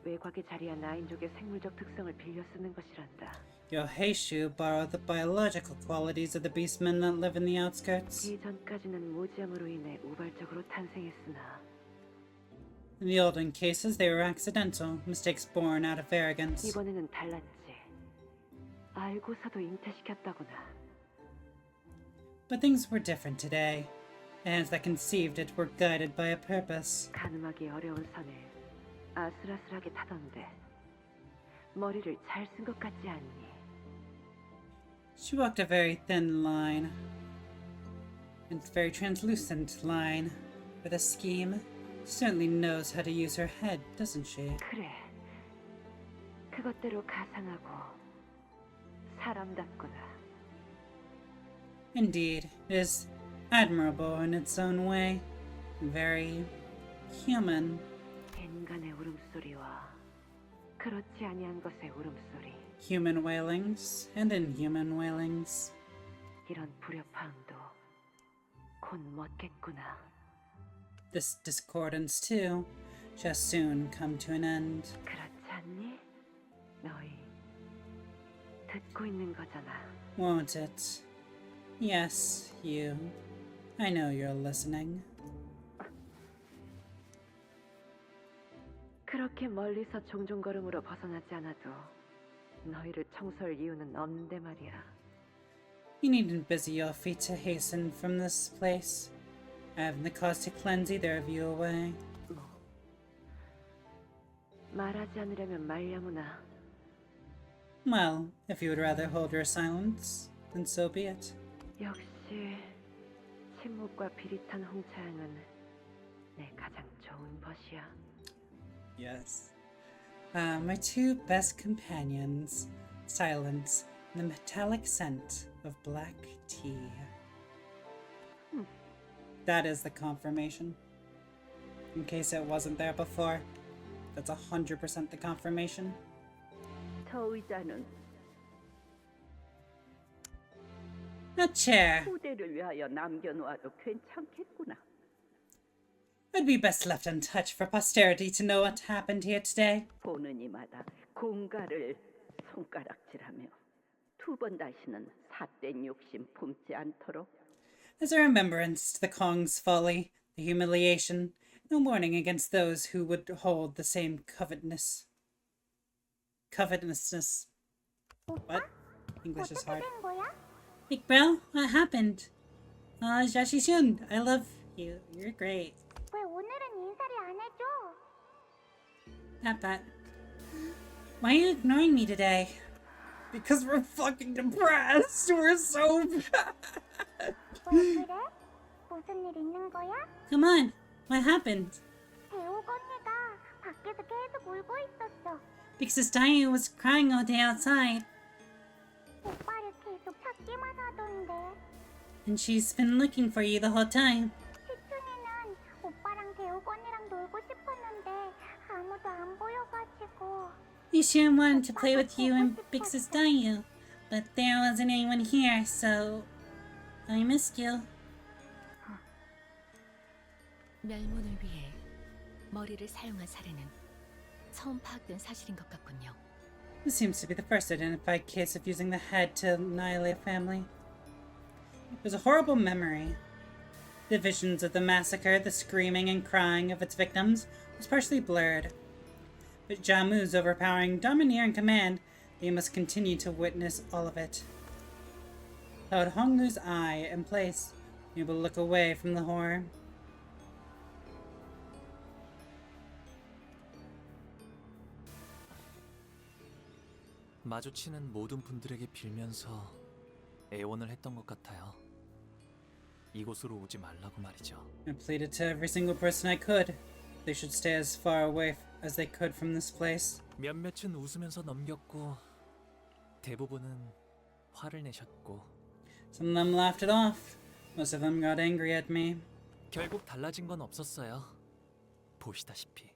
외곽에 자리한 아인족의 생물적 특성을 빌려 쓰는 것이란다. Your Heishu borrowed the biological qualities of the beastmen that live in the outskirts. 이전까지는 무지함으로 인해 우발적으로 탄생했으나 In the olden cases, they were accidental, mistakes born out of arrogance. 이번에는 달랐지. 알고서도 잉태시켰다구나. But things were different today. The hands that conceived it were guided by a purpose. 가늠하기 어려운 선을 아슬아슬하게 타던데 머리를 잘 쓴 것 같지 않니? She walked a very thin line, and very translucent line, with a scheme. She certainly knows how to use her head, doesn't she? 그래. 그것대로 가상하고 사람답구나. Indeed, it is admirable in its own way, very human. 인간의 울음소리와 그렇지 아니한 것의 울음소리. Human wailings and inhuman wailings. 이런 불협화음도 곧 멎겠구나. This discordance, too, shall soon come to an end. 그렇지 않니? 너희 듣고 있는 거잖아. Won't it? Yes, you. I know you're listening. 그렇게 멀리서 종종 걸음으로 벗어나지 않아도 너희를 청소할 이유는 없는데 말이야. You needn't busy your feet to hasten from this place. I haven't the cause to cleanse either of you away. 말하지 않으려면 말려무나. Well, if you would rather hold your silence, then so be it. 역시 침묵과 비릿한 홍차향은 내 가장 좋은 벗이야. Yes. My two best companions, silence and the metallic scent of black tea. That is the confirmation. In case it wasn't there before, that's 100% the confirmation. 저 의자는 A chair. 후대를 위하여 남겨놓아도 괜찮겠구나. Would be best left untouched for posterity to know what happened here today. 보는 이마다 공가를 손가락질하며 두 번 다시는 삿된 욕심 품지 않도록. As a remembrance to the Kong's folly, the humiliation, no warning against those who would hold the same covetousness. What? English is hard. Big bro, what happened? Jashi-shun, I love you. You're great. 왜 오늘은 인사를 안 해줘? Pat. Why are you ignoring me today? Because we're fucking depressed. We're so bad. 왜 그래? 무슨 일 있는 거야? Come on, what happened? 대옥 언니가 밖에서 계속 울고 있었어. Because Tayu was crying all day outside, 오빠를 계속 찾기만 하던데. and she's been looking for you the whole time. 시춘이는 오빠랑 대옥 언니랑 놀고 싶었는데 아무도 안 보여가지고. Yishun wanted to play with you and Big Sis Tayu, but there wasn't anyone here, so I missed you. 멸문을 위해 머리를 사용한 사례는 처음 파악된 사실인 것 같군요. This seems to be the first identified case of using the head to annihilate a family. It was a horrible memory. The visions of the massacre, the screaming and crying of its victims, was partially blurred. But Jamu's overpowering domineering command, they must continue to witness all of it. Held Honglu's eye in place, able to look away from the horror. 마주치는 모든 분들에게 빌면서 애원을 했던 것 같아요. 이곳으로 오지 말라고 말이죠. I pleaded to every single person I could. They should stay as far away as they could from this place. 몇몇은 웃으면서 넘겼고 대부분은 화를 내셨고 Some of them laughed it off. Most of them got angry at me. 결국 달라진 건 없었어요. 보시다시피.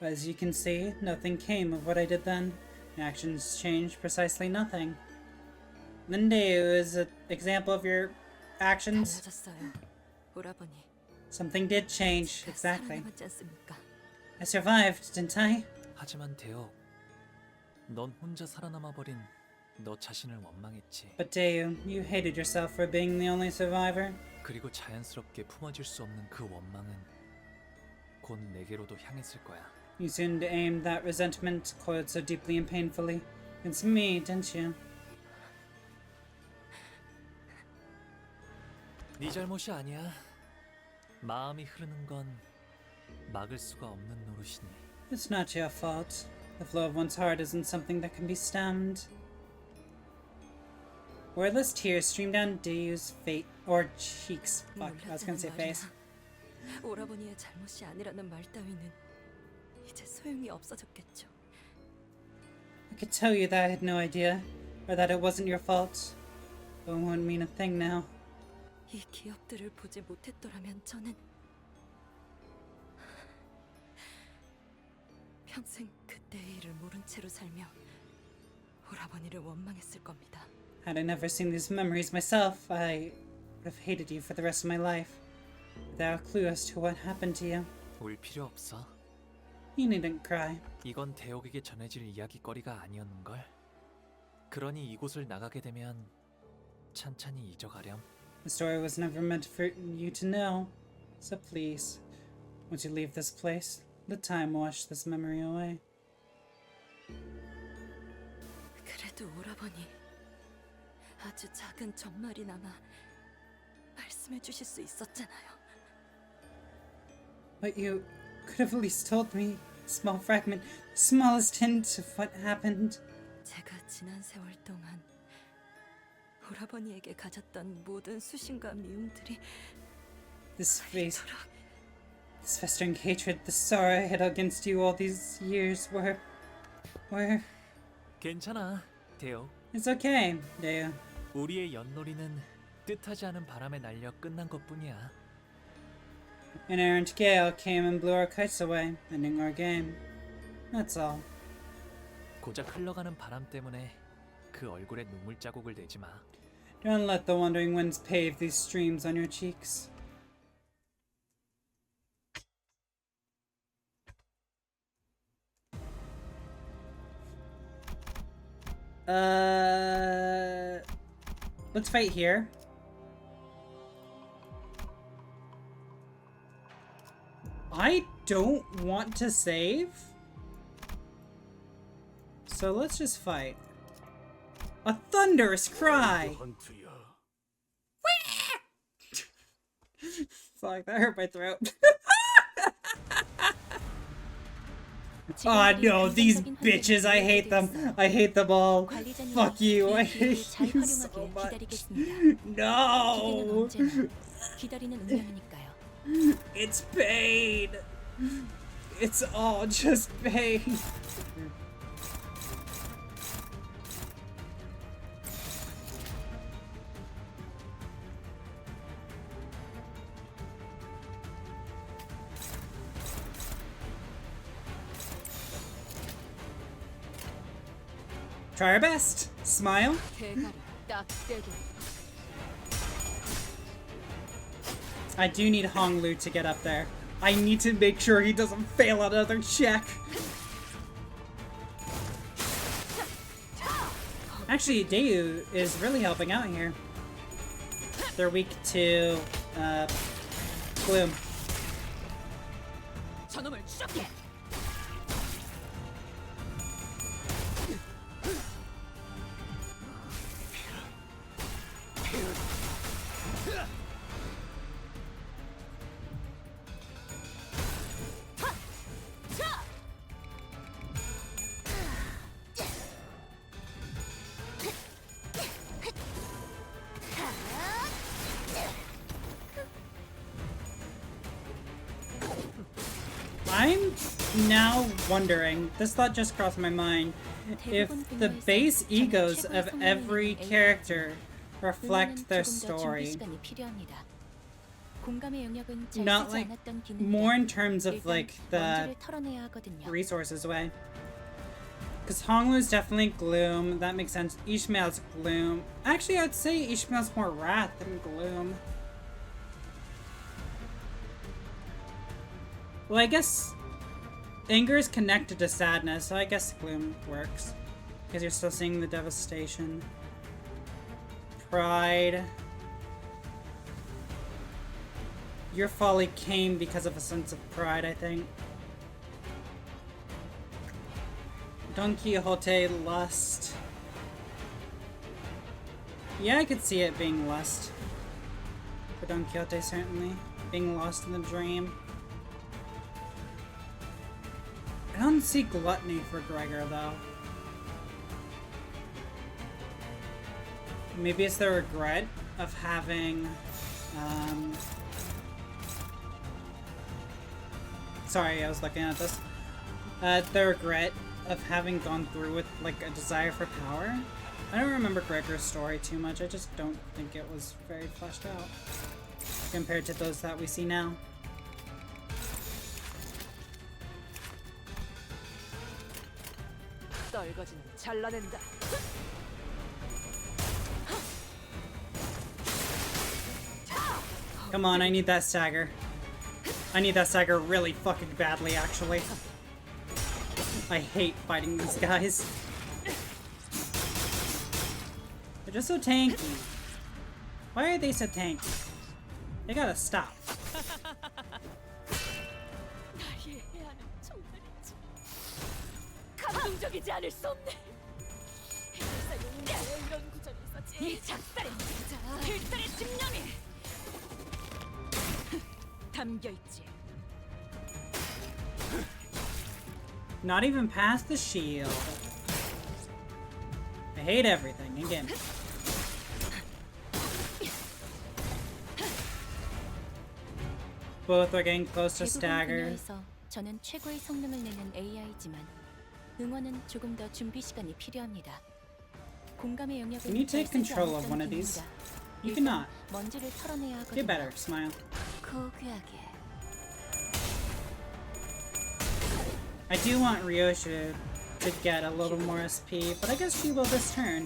But as you can see, nothing came of what I did then. My actions changed precisely nothing. Lindy is an example of your actions. 달라졌어요, 오라버니. Something did change, exactly. 살아남았지 않습니까? I survived, didn't I? 하지만 대혁, 넌 혼자 살아남아 버린 너 자신을 원망했지. But Dayu, you hated yourself for being the only survivor. 그리고 자연스럽게 품어질 수 없는 그 원망은 곧 내게로도 향했을 거야. You soon aimed that resentment, coiled so deeply and painfully, against me, didn't you? 네 잘못이 아니야. 마음이 흐르는 건 막을 수가 없는 노릇이니. It's not your fault. The flow of one's heart isn't something that can be stemmed. Wordless tears streamed down Dayu's face or cheeks. Fuck, I was gonna say face. 오라버니의 잘못이 아니라는 말 따위는 이제 소용이 없어졌겠죠. I could tell you that I had no idea, or that it wasn't your fault, but it won't mean a thing now. 이 기업들을 보지 못했더라면 저는 평생 그때의 일을 모른 채로 살며 오라버니를 원망했을 겁니다. Had I never seen these memories myself, I would have hated you for the rest of my life, without a clue as to what happened to you. 울 필요 없어. You needn't cry. 이건 대옥에게 전해질 이야기거리가 아니었는걸. 그러니 이곳을 나가게 되면 찬찬히 잊어가렴. The story was never meant for you to know, so please, once you leave this place, let time wash this memory away. 그래도 오라버니 아주 작은 전말이나마 말씀해 주실 수 있었잖아요. But you could have at least told me a small fragment, the smallest hint of what happened. 제가 지난 세월 동안 오라버니에게 가졌던 모든 수심과 미움들이 This festering hatred, the sorrow I had against you all these years were... 괜찮아, 대옥. It's okay, Deo. 우리의 연놀이는 뜻하지 않은 바람에 날려 끝난 것뿐이야. An errant gale came and blew our kites away, ending our game. That's all. 고작 흘러가는 바람 때문에 그 얼굴에 눈물 자국을 내지 마. Don't let the wandering winds pave these streams on your cheeks. Let's fight here. I don't want to save, so let's just fight. A thunderous cry! Fuck, that hurt my throat. Oh no, these bitches, I hate them. I hate them all. Fuck you, I hate you so much. No! It's pain. It's all just pain. Try our best. Smile. I do need Honglu to get up there. I need to make sure he doesn't fail another check. Actually, Dayu is really helping out here. They're weak to Gloom. I'm now wondering, this thought just crossed my mind, if the base egos of every character reflect their story. Not like, more in terms of like the resources way. Because Honglu's definitely Gloom, that makes sense. Ishmael's Gloom. Actually, I'd say Ishmael's more Wrath than Gloom. Well, I guess anger is connected to sadness, so I guess Gloom works. Because you're still seeing the devastation. Pride. Your folly came because of a sense of pride, I think. Don Quixote, lust. Yeah, I could see it being lust. For Don Quixote, certainly. Being lost in the dream. I don't see gluttony for Gregor, though. Maybe it's the regret of having, Sorry, I was looking at this. The regret of having gone through with, like, a desire for power. I don't remember Gregor's story too much. I just don't think it was very fleshed out compared to those that we see now. Come on, I need that stagger. I need that stagger really fucking badly, actually. I hate fighting these guys. They're just so tanky. Why are they so tanky? They gotta stop. 나의 해안은 정말이지. 감동적이지 않을 수 없네. 해설사용은 왜 이런 구절이 있었지? 이 작살의 필살의 집념이 담겨 있지. Not even past the shield. I hate everything again. Both are getting close to stagger. 분야에서 저는 최고의 성능을 내는 AI지만 응원은 조금 더 준비 시간이 필요합니다. 공감의 영역은 Can you take control of one of these? You cannot. 먼지를 털어내야 하거든요. Get better, smile. 고귀하게. I do want Ryosha to get a little more SP, but I guess she will this turn.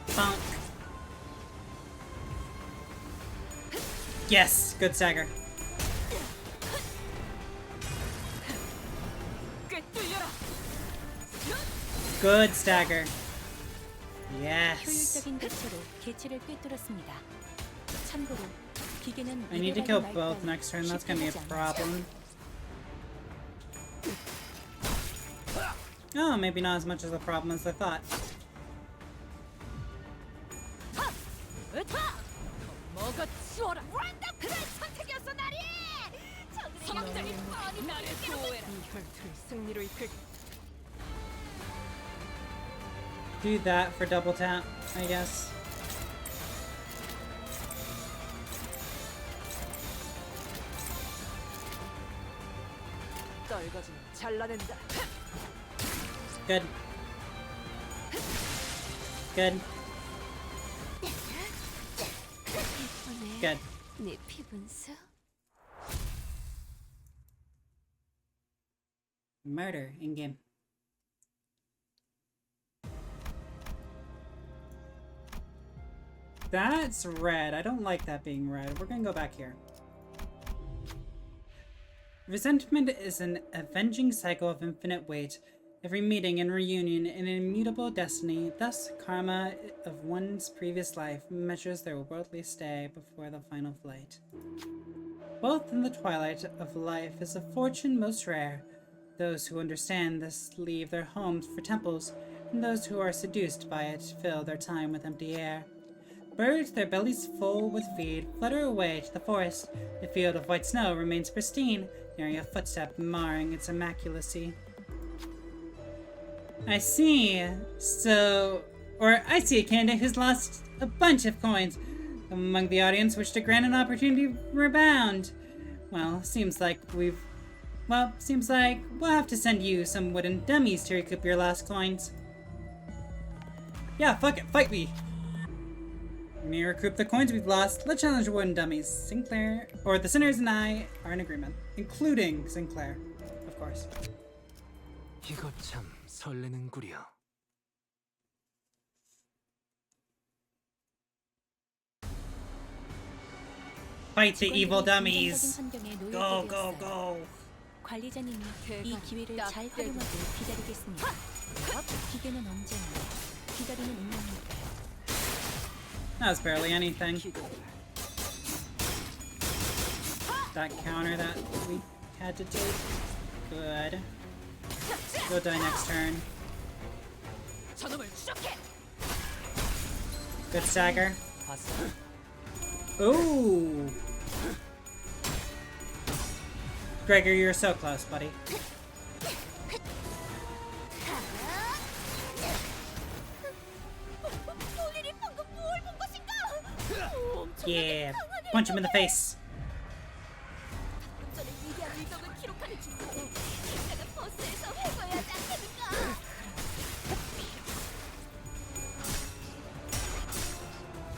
Bonk. Yes, good stagger. Good stagger. Yes. 효율적인 대처로 개체를 꿰뚫었습니다. 참고로 기계는 I need to kill both next turn. That's gonna be a problem. Oh, maybe not as much as a problem as I thought. 뭐가 치워라. 완벽한 선택이었어, 나리. 성들이 뻔히 나를 보호해라. 이 혈투를 승리로 이끌. Do that for double tap, I guess. 떨거지는 잘라낸다. Good. Good. Good. 네 피분수. Murder in game. That's red. I don't like that being red. We're gonna go back here. Resentment is an avenging cycle of infinite weight. Every meeting and reunion an immutable destiny. Thus, karma of one's previous life measures their worldly stay before the final flight. Both in the twilight of life is a fortune most rare. Those who understand this leave their homes for temples, and those who are seduced by it fill their time with empty air. Birds, their bellies full with feed, flutter away to the forest. The field of white snow remains pristine, nary a footstep marring its immaculacy. I see. I see a candidate who's lost a bunch of coins. Among the audience wish to grant an opportunity to rebound. Well, seems like we'll have to send you some wooden dummies to recoup your lost coins. Yeah, fuck it, fight me! We need to recoup the coins we've lost. Let's challenge wooden dummies. Sinclair, or the Sinners and I are in agreement. Including Sinclair, of course. 이거 참 설레는구려. Fight the evil dummies! Go, go, go! 관리자님이 이 기회를 잘 활용하길 기다리겠습니다. 기계는 언제나 기다리는 운명이니까요. That was barely anything. That counter that we had to take. Good. Go die next turn. Good stagger. Ooh! Gregor, you're so close, buddy. Yeah, punch him in the face.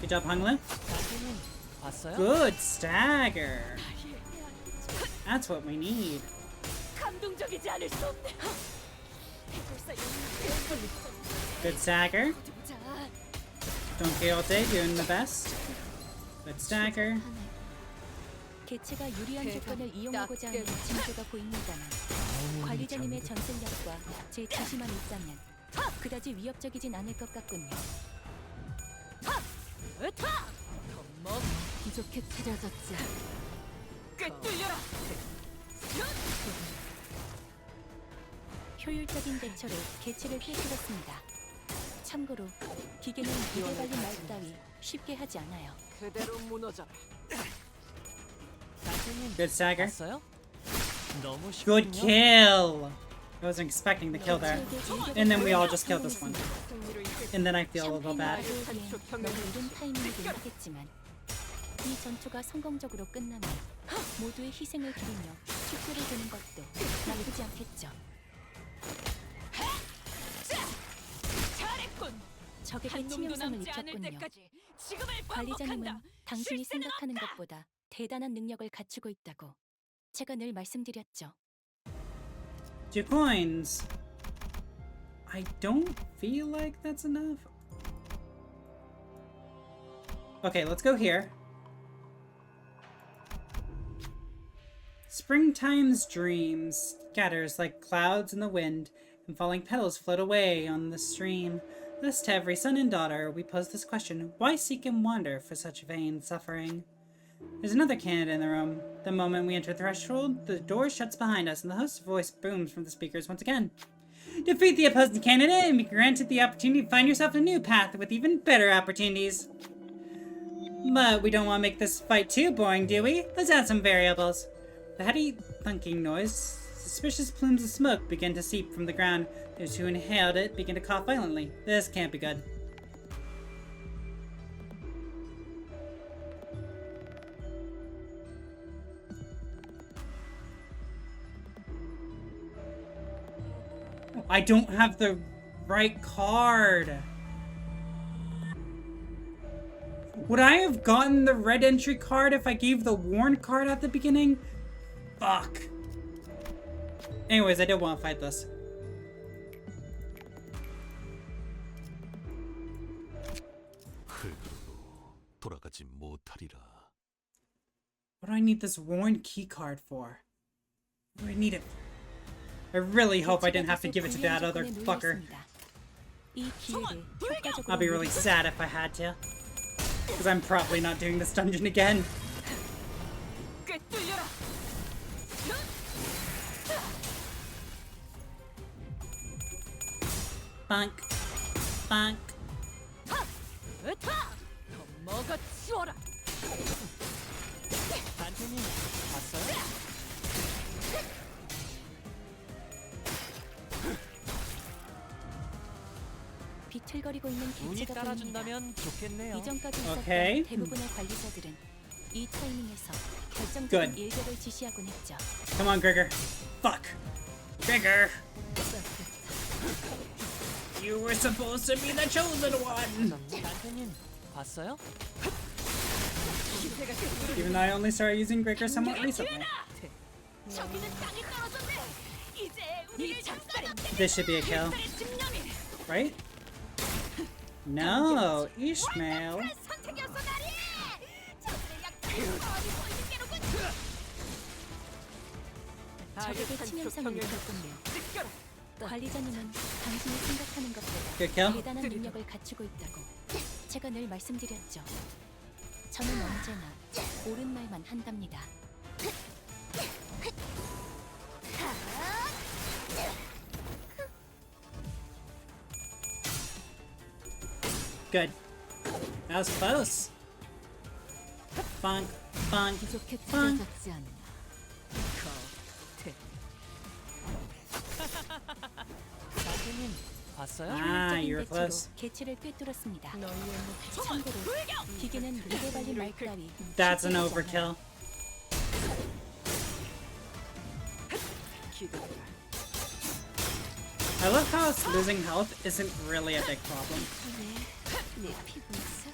Good job, Hungla. Good stagger. That's what we need. Good stagger. Don't Quixote doing the best. Good stagger. 개체가 유리한 조건을 이용하고자 하는 징조가 보입니다만 관리자님의 전술력과 제 지시만 있다면 그다지 위협적이진 않을 것 같군요. 부족해 찾아졌지. 꿰뚫려라. 효율적인 대처로 개체를 꿰뚫었습니다. 참고로 기계는 입에 발린 말 따위 쉽게 하지 않아요. 그대로 무너져라. Good stagger. 봤어요? 너무 Good 쉽군요. kill! I wasn't expecting the kill there. And then we all just killed this one. And then I feel a little bad. 너무 이른 타이밍이긴 하겠지만 이 전투가 성공적으로 끝나면 모두의 희생을 기리며 축구를 두는 것도 나쁘지 않겠죠. 잘했군. 적에게 치명상을 입혔군요. 관리자님은 당신이 생각하는 것보다 대단한 능력을 갖추고 있다고 제가 늘 말씀드렸죠. 2 coins. I don't feel like that's enough. Okay, let's go here. Springtime's dreams scatters like clouds in the wind, and falling petals float away on the stream. Thus to every son and daughter we pose this question: why seek and wander for such vain suffering? There's another candidate in the room. The moment we enter the threshold, the door shuts behind us, and the host's voice booms from the speakers once again. Defeat the opposing candidate and be granted the opportunity to find yourself a new path with even better opportunities. But we don't want to make this fight too boring, do we? Let's add some variables. The heady thunking noise, suspicious plumes of smoke begin to seep from the ground. Those who inhaled it begin to cough violently. This can't be good. I don't have the right card. Would I have gotten the red entry card if I gave the warned card at the beginning? Fuck. Anyways, I did want to fight this. 돌아가지 못하리라. What do I need this warned key card for? What do I need it for? I really hope I didn't have to give it to that other fucker. I'll be really sad if I had to. Because I'm probably not doing this dungeon again. Bonk. Bonk. 단테님 봤어요? 비틀거리고 있는 운이 개체가 보입니다. 따라준다면 좋겠네요. 이전까지 있었던 Okay. 대부분의 관리자들은 이 타이밍에서 결정적인 Good. 일격을 지시하곤 했죠. Come on, Gregor. Fuck. Gregor. You were supposed to be the chosen one. 단테님 봤어요? Even though I only started using Gregor somewhat recently. This should be a kill. Right? No, Ishmael. 적에게 치명상을 입혔군요. 관리자님은 당신이 생각하는 것보다 Good kill. 대단한 능력을 갖추고 있다고 제가 늘 말씀드렸죠. 저는 언제나 옳은 말만 한답니다. Good. That was close. Bonk, bonk, 부족해 bonk. 찾아졌지 않나. 단테님 봤어요? Ah, you were 대처로 close. 개체를 꿰뚫었습니다. 참고로 기계는 물에 발린 말 따위 That's an 쉽게 하지 overkill. I love how losing health isn't really a big problem. 내 피부 있어?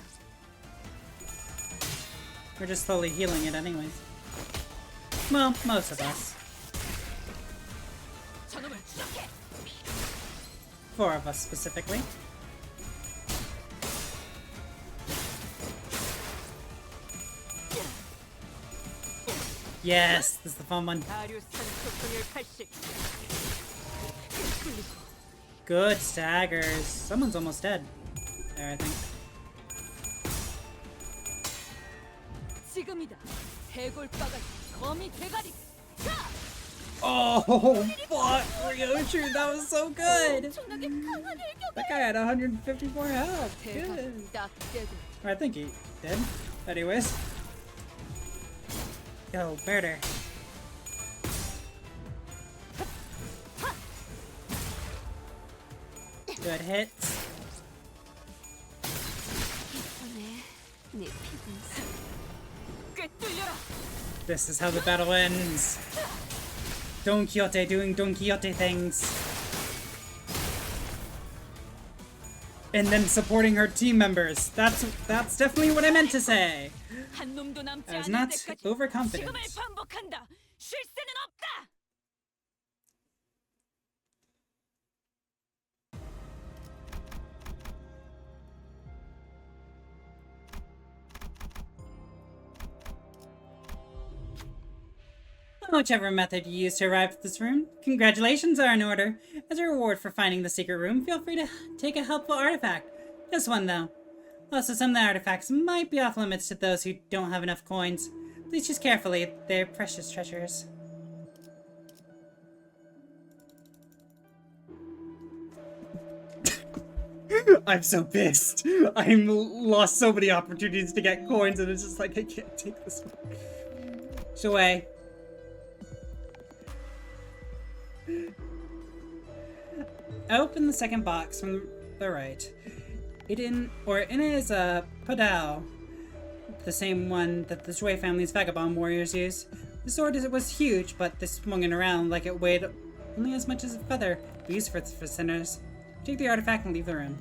We're just slowly healing it anyways. Well, most of us. 4 of us specifically. Yes, this is the fun one. Good staggers. Someone's almost dead. There, I think. Oh, fuck, Ryoshu, that was so good! That guy had 154 health. Good. Or I think he did. Anyways. Yo, murder. Good hits. This is how the battle ends. Don Quixote doing Don Quixote things. And then supporting her team members. That's definitely what I meant to say. I was not overconfident. Whichever method you use to arrive at this room, congratulations are in order. As a reward for finding the secret room, feel free to take a helpful artifact. Just one, though. Also, some of the artifacts might be off limits to those who don't have enough coins. Please choose carefully. They're precious treasures. I'm so pissed. I lost so many opportunities to get coins, and it's just like, I can't take this one. Away. Open the second box from the right. In it is a padao, the same one that the Shui family's vagabond warriors use. The sword was huge, but they swung it around like it weighed only as much as a feather. Used for sinners. Take the artifact and leave the room.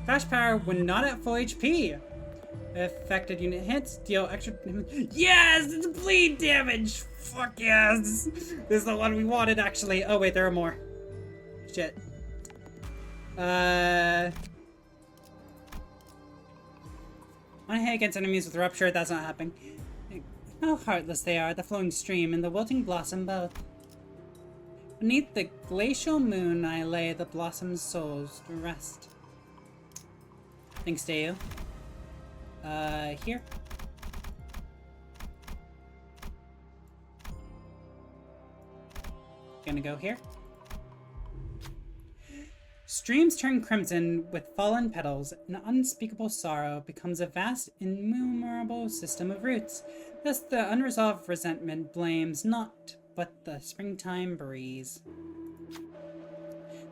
Flash power when not at full HP. Affected unit hits deal extra. Yes, it's bleed damage. Fuck yes. This is the one we wanted, actually. Oh wait, there are more. Shit. One hit against enemies with rupture. That's not happening. How heartless they are. The flowing stream and the wilting blossom both. Beneath the glacial moon, I lay the blossom's souls to rest. Thanks to you. Here. Gonna go here. Streams turn crimson with fallen petals. An unspeakable sorrow becomes a vast, innumerable system of roots. Thus the unresolved resentment blames not but the springtime breeze.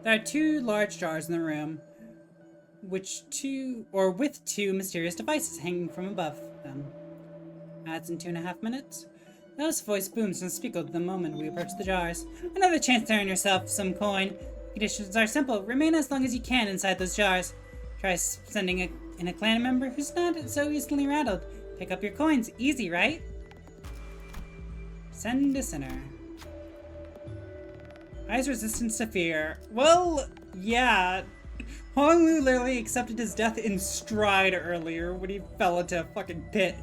There are 2 large jars in the room, with 2 mysterious devices hanging from above them. Adds in 2.5 minutes. Those voice booms unspeakable the moment we approach the jars. Another chance to earn yourself some coin. Conditions are simple. Remain as long as you can inside those jars. Try sending in a clan member who's not so easily rattled. Pick up your coins. Easy, right? Send a sinner. Eyes resistance to fear. Well, yeah. Honglu literally accepted his death in stride earlier when he fell into a fucking pit.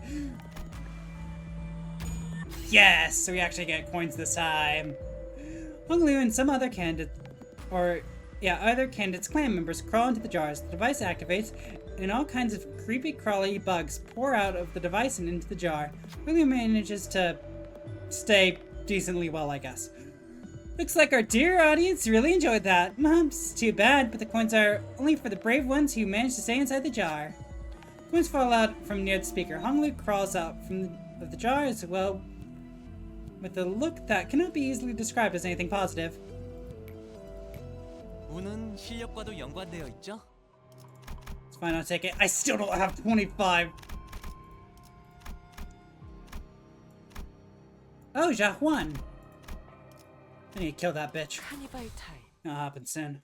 Yes, so we actually get coins this time. Honglu and some other candidates, other candidates' clan members crawl into the jars. The device activates, and all kinds of creepy, crawly bugs pour out of the device and into the jar. Honglu manages to stay decently well, I guess. Looks like our dear audience really enjoyed that. It's too bad, but the coins are only for the brave ones who managed to stay inside the jar. Coins fall out from near the speaker. Honglu crawls out from the jar as well, with a look that cannot be easily described as anything positive. 운은 실력과도 연관되어 있죠? It's fine, I'll take it. I still don't have 25. Oh, Jahuan. I need to kill that bitch. That'll happen soon.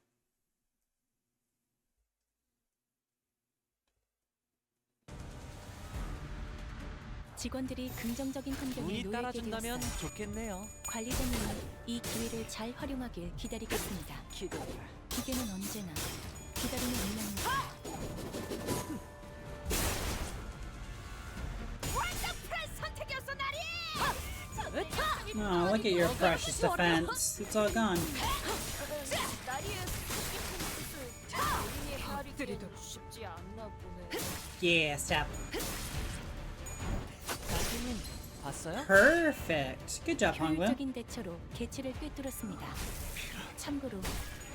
직원들이 긍정적인 환경에 운이 놓이게 따라준다면 되었어요. 좋겠네요. 관리자님은 이 기회를 잘 활용하길 기다리겠습니다. 기계는 언제나 기다리는 운명입니다. 완벽한 선택이었어, 나리! Oh, look at your precious defense. It's all gone. Yeah, stop. 봤어요? Perfect. Good job, Honglu. 효율적인 대처로 개체를 꿰뚫었습니다. 참고로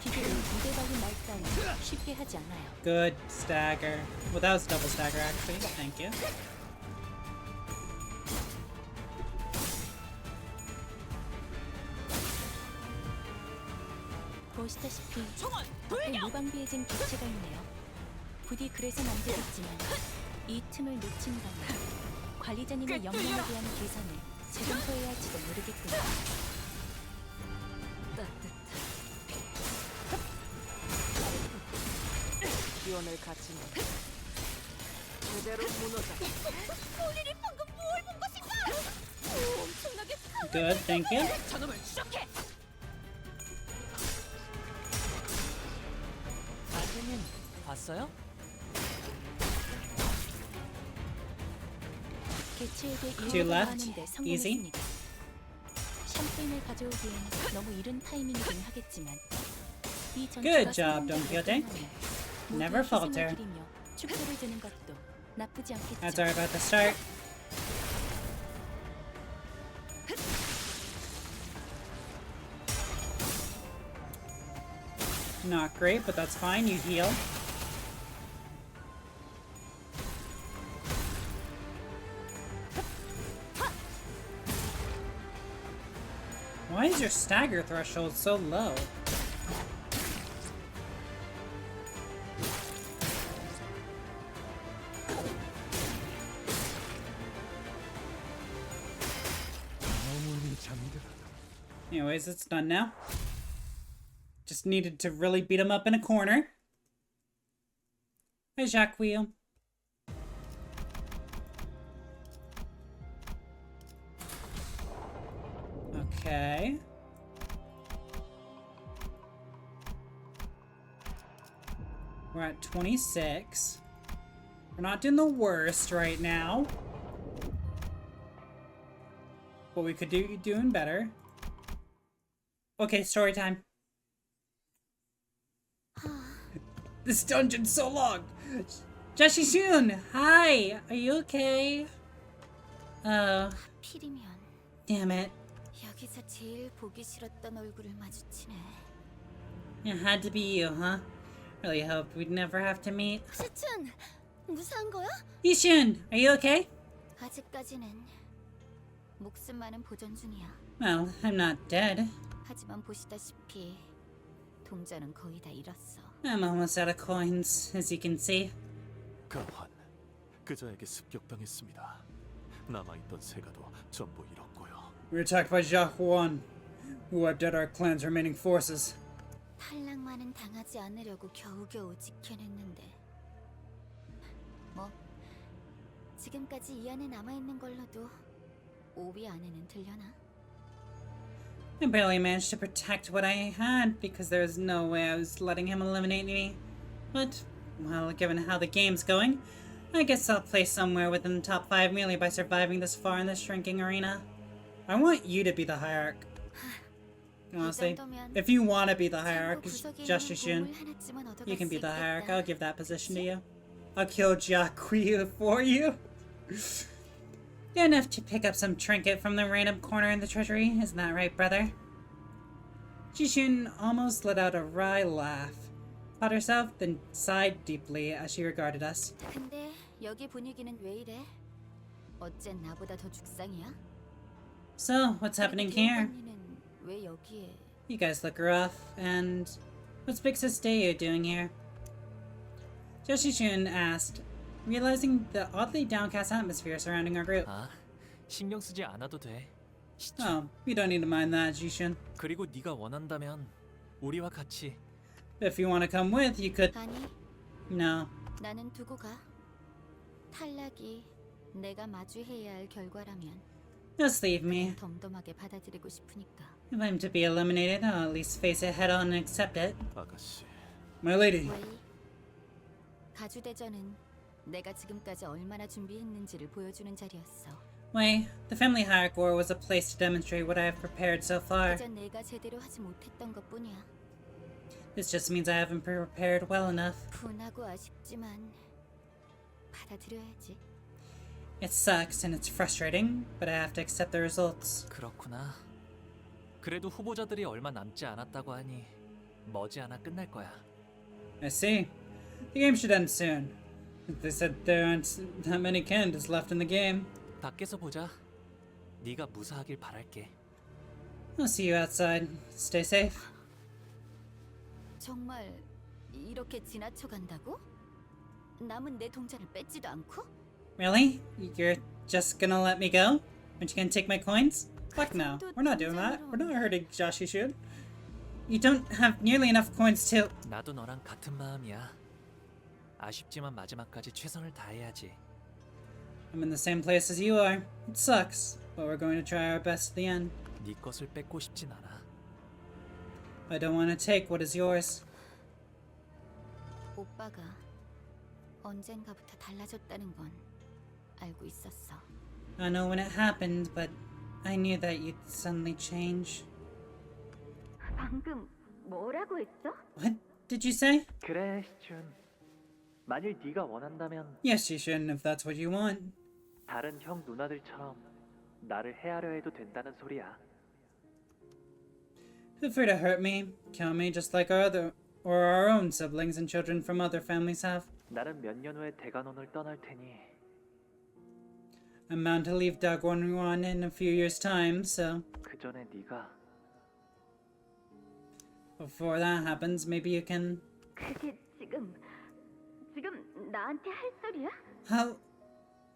기계는 무대 박인 날 따위 쉽게 하지 않아요. Good stagger. Well, that was double stagger, actually. Thank you. 보시다시피 앞에 무방비해진 개체가 있네요. 부디 그래서 만들었지만 이 틈을 놓친다면 관리자님의 역량에 대한 계산을 재검토해야 할지도 모르겠군요. 기원을 갖추면 제대로 무너져. 우리를 방금 뭘 본 것인가? 엄청나게 Good, thank you. 저놈을 추적해. 아드님 봤어요? 개체에게 To 일부러 left. 하는데 Easy. 성공했습니다. 샴페인을 가져오기엔 너무 이른 타이밍이긴 하겠지만 이 Good 전투가 job, Don Quixote. Never falter. 축소를 두는 것도 나쁘지 않겠죠. That's our about to start. Not great, but that's fine. You heal. Why is your stagger threshold so low? Anyways, it's done now. Just needed to really beat him up in a corner. Hi, Jacques Wheel. Okay. We're at 26. We're not doing the worst right now. But we could do doing better. Okay, story time. This dungeon's so long. Joshi-shun, hi. Are you okay? Oh, 필이면 damn it. 여기서 제일 보기 싫었던 얼굴을 마주치네. It had to be you, huh? Really hoped we'd never have to meet. 시춘, 무사한 거야? Yishun, are you okay? 아직까지는 목숨만은 보존 중이야. Well, I'm not dead. 하지만 보시다시피 동전은 거의 다 잃었어. I'm almost out of coins, as you can see. 가환, 그자에게 습격당했습니다. 남아있던 세가도 전부 잃었고요. We were attacked by Jacques Juan, who wiped out our clan's remaining forces. 탈락만은 당하지 않으려고 겨우겨우 지켜냈는데 뭐 지금까지 이 안에 남아있는 걸로도 5위 안에는 들려나? I barely managed to protect what I had because there was no way I was letting him eliminate me. But, well, given how the game's going, I guess I'll play somewhere within the top 5 merely by surviving this far in this shrinking arena. I want you to be the hierarch. Honestly, if you want to be the hierarch, Joshi-shun, you can be the hierarch. I'll give that position to you. I'll kill Jiaqui for you. Good enough to pick up some trinket from the random corner in the treasury, isn't that right, brother? Jishun almost let out a wry laugh, caught herself, then sighed deeply as she regarded us. 근데 여기 분위기는 왜 이래? 어쨘 나보다 더 죽상이야? So, what's happening here? 왜 여기에? You guys look rough, and what's Big Sis Deyu doing here? Joshi-shun asked, realizing the oddly downcast atmosphere surrounding our group. 아, 신경 쓰지 않아도 돼. Oh, you don't need to mind that, Jishun. 그리고 네가 원한다면 우리와 같이. If you want to come with, you could. 아니, No. 나는 두고 가. 탈락이 내가 마주해야 할 결과라면 Just leave me. 덤덤하게 받아들이고 싶으니까. If I'm to be eliminated, I'll at least face it head on and accept it. 아가씨. My lady. 웨이, 가주대전은 내가 지금까지 얼마나 준비했는지를 보여주는 자리였어. Wait, the family hierarchy was a place to demonstrate what I have prepared so far. 그저 내가 제대로 하지 못했던 것뿐이야. This just means I haven't prepared well enough. 분하고 아쉽지만 받아들여야지. It sucks and it's frustrating, but I have to accept the results. 그렇구나. 그래도 후보자들이 얼마 남지 않았다고 하니 머지않아 끝날 거야. I see. The game should end soon. They said there aren't that many candidates left in the game. 밖에서 보자. 네가 무사하길 바랄게. I'll see you outside. Stay safe. 정말 이렇게 지나쳐 간다고? 남은 내 동전을 뺏지도 않고? Really? You're just gonna let me go? Aren't you gonna take my coins? Fuck no. We're not doing that. We're not hurting Joshi Shun. You don't have nearly enough coins to... 나도 너랑 같은 마음이야. 아쉽지만 마지막까지 최선을 다해야지. I'm in the same place as you are. It sucks, but we're going to try our best at the end. 네 것을 뺏고 싶진 않아. I don't want to take what is yours. 오빠가 언젠가부터 달라졌다는 건 알고 있었어. I know when it happened, but I knew that you'd suddenly change. 방금 뭐라고 했어? What did you say? 그래, 시춘. 만일 네가 원한다면 Yes, Jishun, if that's what you want. 다른 형 누나들처럼 나를 헤아려 해도 된다는 소리야. Feel free to hurt me, kill me, just like our own siblings and children from other families have. 나는 몇 년 후에 대관원을 떠날 테니 I'm bound to leave Dagwon in a few years' time, so 그 전에 네가 before that happens, maybe you can... 그게 지금 나한테 할 소리야? How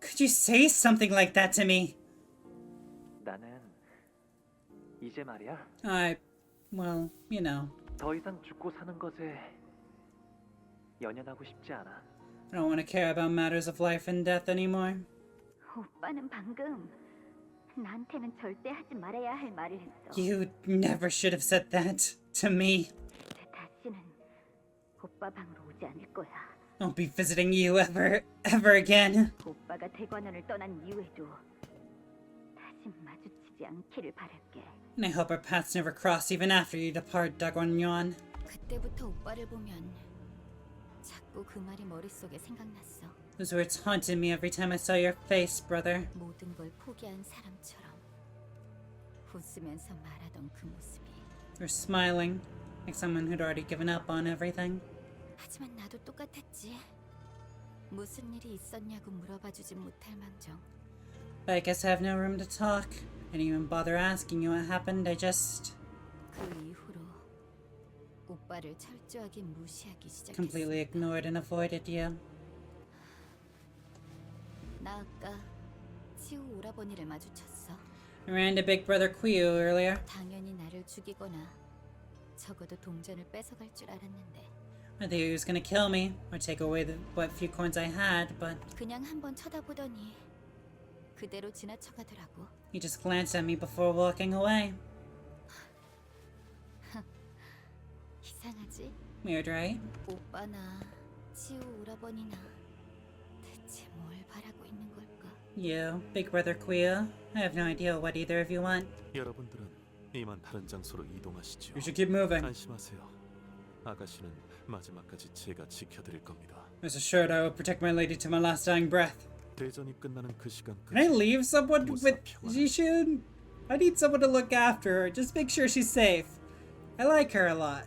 could you say something like that to me? 나는 이제 말이야. Well, you know. 더 이상 죽고 사는 것에 연연하고 싶지 않아. I don't want to care about matters of life and death anymore. 오빠는 방금 나한테는 절대 하지 말아야 할 말을 했어. You never should have said that to me. 다시는 오빠 방으로 오지 않을 거야. I'll be visiting you ever again. 오빠가 대관원을 떠난 이후에도 다시 마주치지 않기를 바랄게. And I hope our paths never cross even after you depart, Dagwon. 그때부터 오빠를 보면 자꾸 그 말이 머릿속에 생각났어. Those words haunted me every time I saw your face, brother. 모든 걸 포기한 사람처럼 웃으면서 말하던 그 모습이. You're smiling, like someone who'd already given up on everything. 하지만 나도 똑같았지. 무슨 일이 있었냐고 물어봐주지 못할 망정. But I guess I have no room to talk. I didn't even bother asking you what happened. I just... 그 이후로 오빠를 철저하게 무시하기 시작했어. completely ignored and avoided you. 나 아까 치우 오라버니를 마주쳤어. I ran into Big Brother Kuyu earlier. 당연히 나를 죽이거나 적어도 동전을 뺏어갈 줄 알았는데. I thought he was gonna kill me or take away what few coins I had, but 그냥 한번 쳐다보더니 그대로 지나쳐가더라고. he just glanced at me before walking away. 이상하지? Weird, right? 오빠나 치우 오라버니나 대체 뭘 바라고 있는 걸까? You, Big Brother Kuyu, I have no idea what either of you want. 여러분들은 이만 다른 장소로 이동하시죠. You should keep moving. 안심하세요. 아가씨는 마지막까지 제가 지켜드릴 겁니다. Rest assured, I will protect my lady to my last dying breath. 대전이 끝나는 그 시간까지 Can I leave someone with Jishun? I need someone to look after her. Just make sure she's safe. I like her a lot.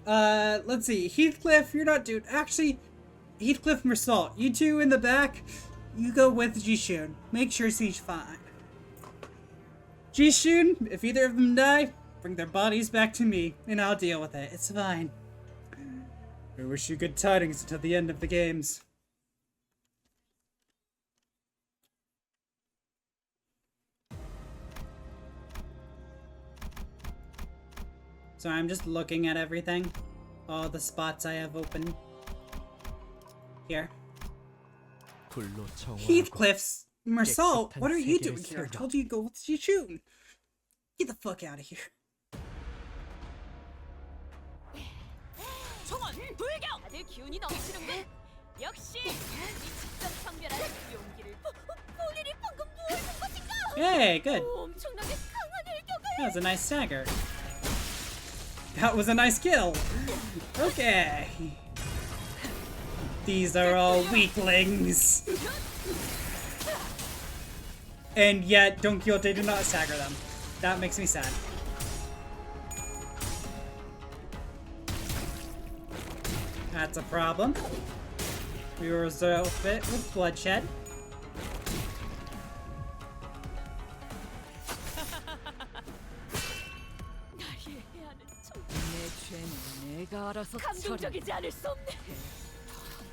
Let's see. Heathcliff, you're not dude. Actually, Heathcliff Mersault, you two in the back, you go with Jishun. Make sure she's fine. Jishun, if either of them die, bring their bodies back to me, and I'll deal with it. It's fine. I wish you good tidings until the end of the games. So I'm just looking at everything. All the spots I have open. Here. Heathcliff's Mersault, what are you doing here? I told you to go with Jishun. Get the fuck out of here. 총원 돌격! 다들 기운이 넘치는군. 역시 우리 직접 성별하는 용기를 모리리 방금 무엇 한 것인가? Yay, good. 엄청나게 강한 일격을. That was a nice stagger. That was a nice kill. Okay. These are all weaklings. And yet, Don Quixote did not stagger them. That makes me sad. That's a problem. We will resolve it with bloodshed. 감동적이지 않을 수 없네.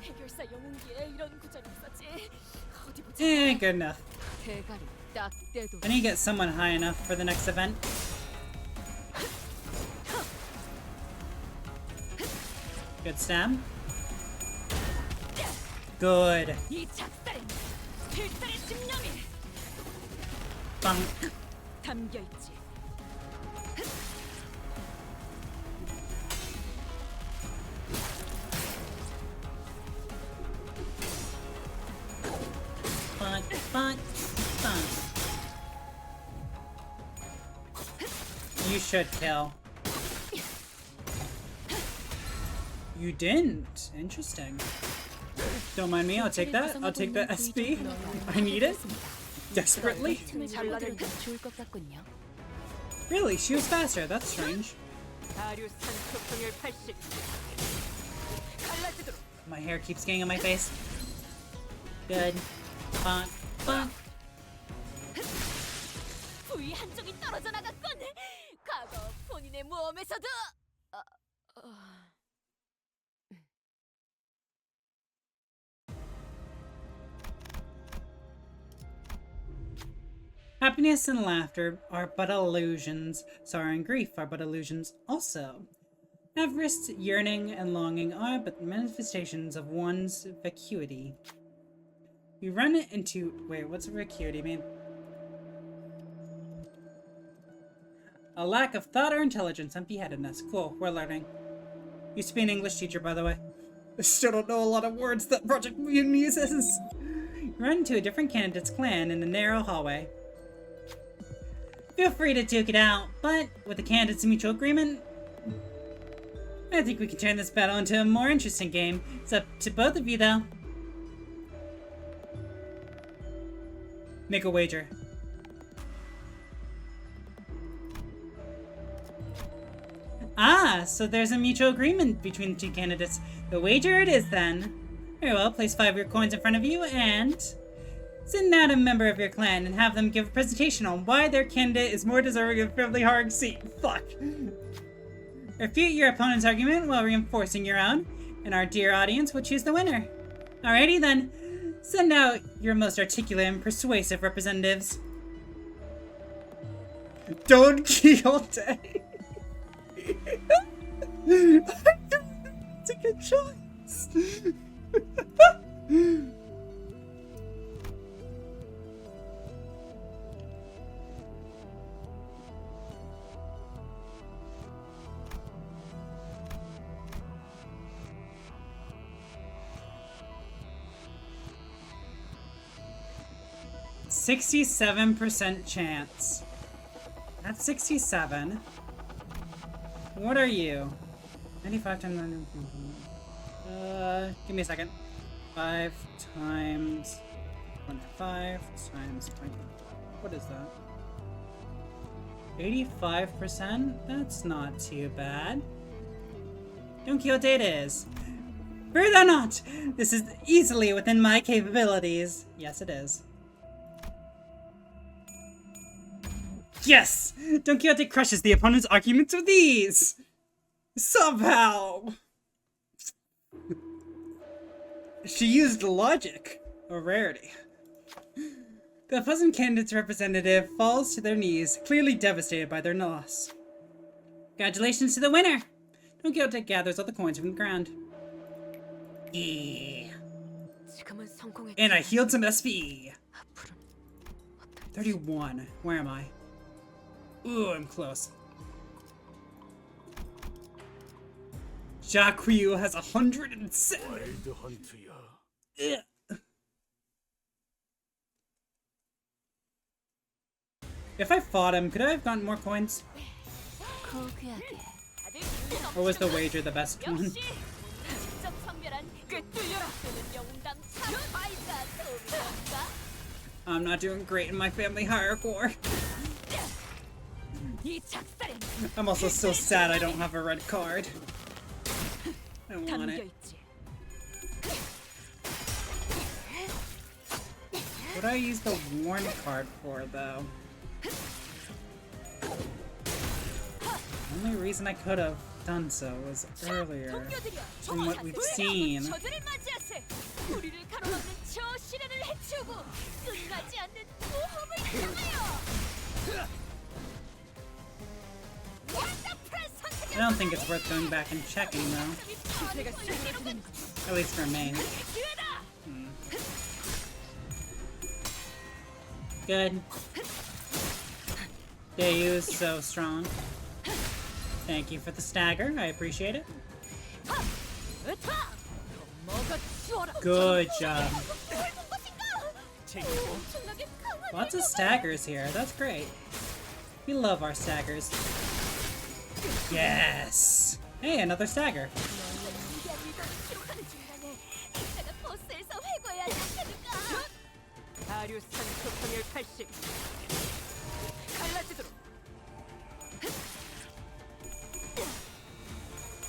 해결사 영웅기에 이런 구절이 있었지. 어디 보자. Eh, good enough. 대가리 딱 떼도. I need to get someone high enough for the next event. Good stab. Good. 이 작살엔 필살의 집념이 Bunk. 담겨 있지. Bunk, bunk, bunk. You should kill. You didn't. Interesting. Don't mind me, I'll take that. I'll take the SP. I need it. Desperately. Really? She was faster. That's strange. My hair keeps getting in my face. Good. Bonk. Bonk. 부위 한쪽이 떨어져 나갔군. 과거 본인의 모험에서도. Happiness and laughter are but illusions. Sorrow and grief are but illusions also. Avarice, yearning, and longing are but manifestations of one's vacuity. We run it into... Wait, what's vacuity mean? A lack of thought or intelligence, empty-headedness. Cool, we're learning. Used to be an English teacher, by the way. I still don't know a lot of words that Project Moon uses. Run into a different candidate's clan in a narrow hallway. Feel free to duke it out, but with the candidates' mutual agreement, I think we can turn this battle into a more interesting game. It's up to both of you, though. Make a wager. Ah, so there's a mutual agreement between the two candidates. The wager it is, then. Very well, place 5 of your coins in front of you, and send out a member of your clan and have them give a presentation on why their candidate is more deserving of a fairly hard seat. Fuck. Refute your opponent's argument while reinforcing your own, and our dear audience will choose the winner. Alrighty then, send out your most articulate and persuasive representatives. Don Quixote. It's a good choice. 67% chance. That's 67. What are you? 95 times 9. Give me a second. 5 times 25 times 20. What is that? 85%? That's not too bad. Don Quixote it is. Fear thou not! This is easily within my capabilities. Yes, it is. Yes! Don Quixote crushes the opponent's arguments with ease! Somehow! She used logic. A rarity. The opposing candidate's representative falls to their knees, clearly devastated by their loss. Congratulations to the winner! Don Quixote gathers all the coins from the ground. Yeah. And I healed some SP. 31. Where am I? Ooh, I'm close. Jacques has 107. If I fought him, could I have gotten more coins? Or was the wager the best one? 직접 성별한 꿰뚫려라. 그는 영웅당 참 바이가 도움이던가. I'm not doing great in my family hierarchy. 이 작살엔 I'm also so sad I don't have a red card. I want 담겨 it. 있지. What do I use the warn card for, though? The only reason I could have done so was earlier from what we've seen. 저들을 맞이하세. 우리를 가로막는 저 시련을 해치우고 끝나지 않는 모험을 향하여. I don't think it's worth going back and checking, though. At least for me. Good. Dayu is so strong. Thank you for the stagger. I appreciate it. Good job. Lots of staggers here. That's great. We love our staggers. Yes! Hey, another stagger.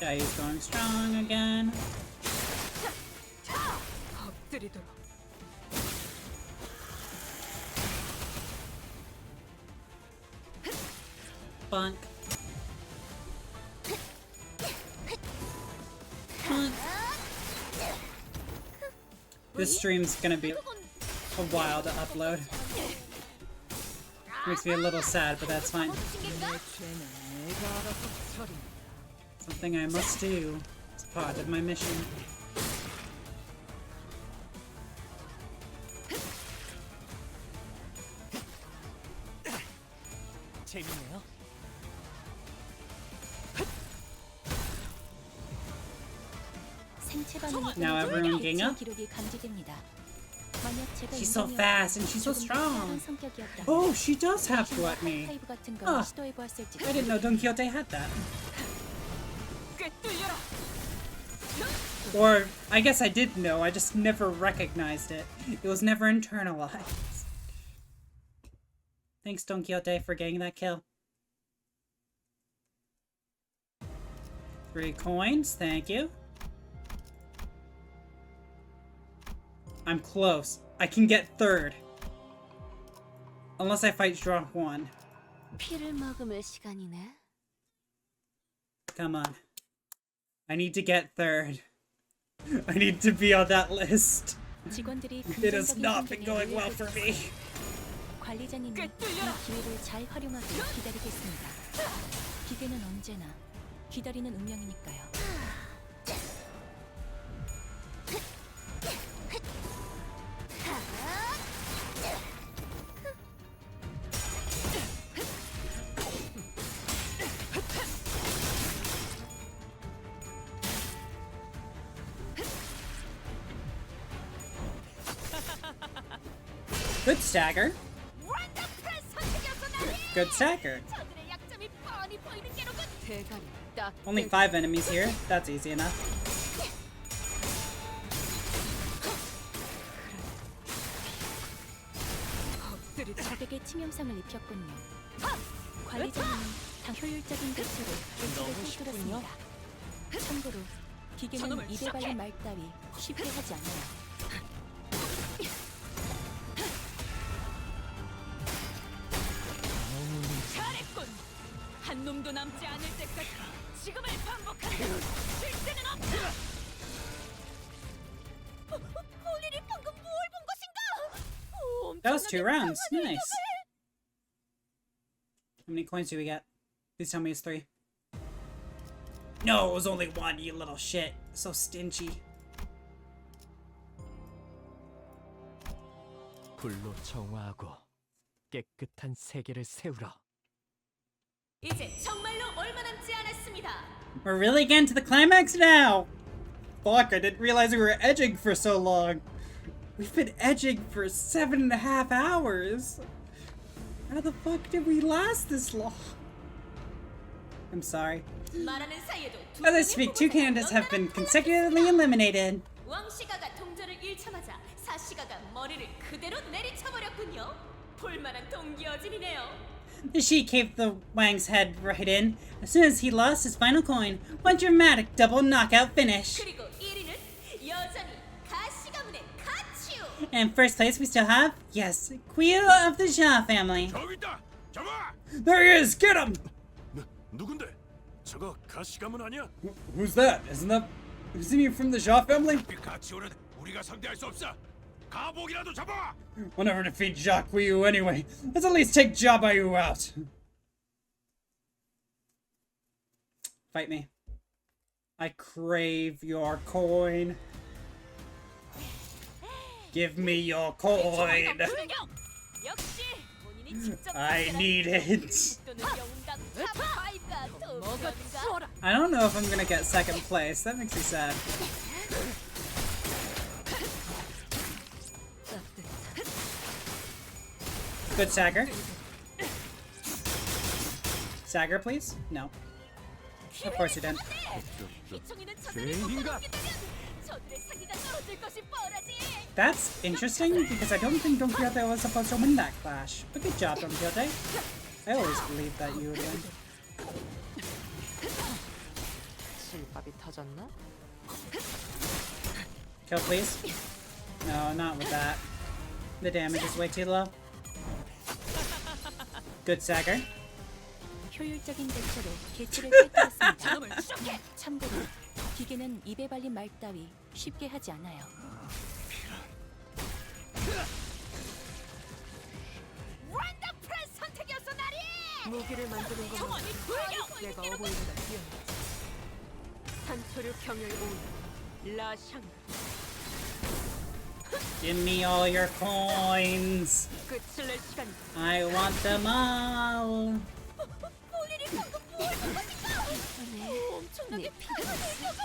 Yeah, he's going strong again. Bunk. Bunk. This stream's gonna be a while to upload. Makes me a little sad, but that's fine. Something I must do. It's part of my mission. 재밌네요. 생체 반응이 Now everyone gang up? 기록이 감지됩니다. 만약 제가 She's so fast and she's so strong. 성격이었다면 Oh, she does have gluttony. 하이파이브 같은 걸 Huh. 시도해 보았을지도. I didn't know Don Quixote had that. Or, I guess I did know, I just never recognized it. It was never internalized. Thanks, Don Quixote, for getting that kill. 3 coins, thank you. I'm close. I can get 3rd. Unless I fight Strong 1. 피를 머금을 시간이네. Come on. I need to get 3rd. I need to be on that list. 직원들이 It has not been going well for me. 관리자님이 이 기회를 잘 활용하길 기다리겠습니다. 기계는 언제나 기다리는 운명이니까요. Good stagger. Good stagger. Only 5 enemies here. That's easy enough. 적에게 치명상을 입혔군요. 관리자님은 당 효율적인 대처로 대책을 꿰뚫었습니다. 참고로 기계는 입에 발린 말 따위 쉽게 하지 않아요. 잘했군. 한 놈도 남지 않을 때까지 지금을 반복한다. 쉴 새는 없다. 폴리리 방금 뭘 본 것인가? That was 2 rounds. Nice. How many coins do we get? Please tell me it's 3. No, it was only 1, you little shit. So stingy. 불로 정화하고 깨끗한 세계를 세우라. 이제 정말로 얼마 남지 않았습니다. We're really getting to the climax now! Fuck, I didn't realize we were edging for so long. We've been edging for 7.5 hours. How the fuck did we last this long? I'm sorry. 말하는 사이에도 두 As I 명의 speak, 2 후보자가 candidates have been 연달아 consecutively eliminated. 왕시가가 동전을 잃자마자 사시가가 머리를 그대로 내리쳐버렸군요. 볼만한 동기어짐이네요. The sheet caved the Wang's head right in as soon as he lost his final coin. One dramatic double knockout finish. 그리고 1위는 여전히 가시가문의 가치우. And first place we still have, yes, Queen of the Xia family. 저기 있다. 잡아. There he is, get him! 누군데? 저거 가시가문 아니야? Who's that? Isn't he from the Xia family? 가치오는 우리가 상대할 수 없어. 가복이라도 잡아. We'll never defeat Jacques Yu anyway. Let's at least take Jia Yu out. Fight me. I crave your coin. Give me your coin. 역시 본인이 직접 I need it. 또는 영웅당 탑5가 도전가. I don't know if I'm gonna get second place. That makes me sad. Good Sagger. Sagger, please? No. Of course you didn't. 희청이는 저들을 공격하게 되면 저들의 사기가 떨어질 것이 뻔하지. That's interesting because I don't think Don Quixote was supposed to win that clash. But good job, Don Quixote. I always believed that you would win. 실밥이 터졌나? Kill, please. No, not with that. The damage is way too low. Good Sagger. 효율적인 대처로 개체를 꿰뚫었습니다. 참고로 기계는 입에 발린 말 따위 쉽게 하지 않아요. 원더풀 선택이었어 나리. 무기를 만드는 건 정원이 불경. 내가 어머니보다 뛰어나지. 산초류 경열 오이 라샹. Give me all your coins. 끝을 낼 시간. I want them all. 본인이 방금 뭘 본 겁니까? 엄청나게 피곤한 일격을.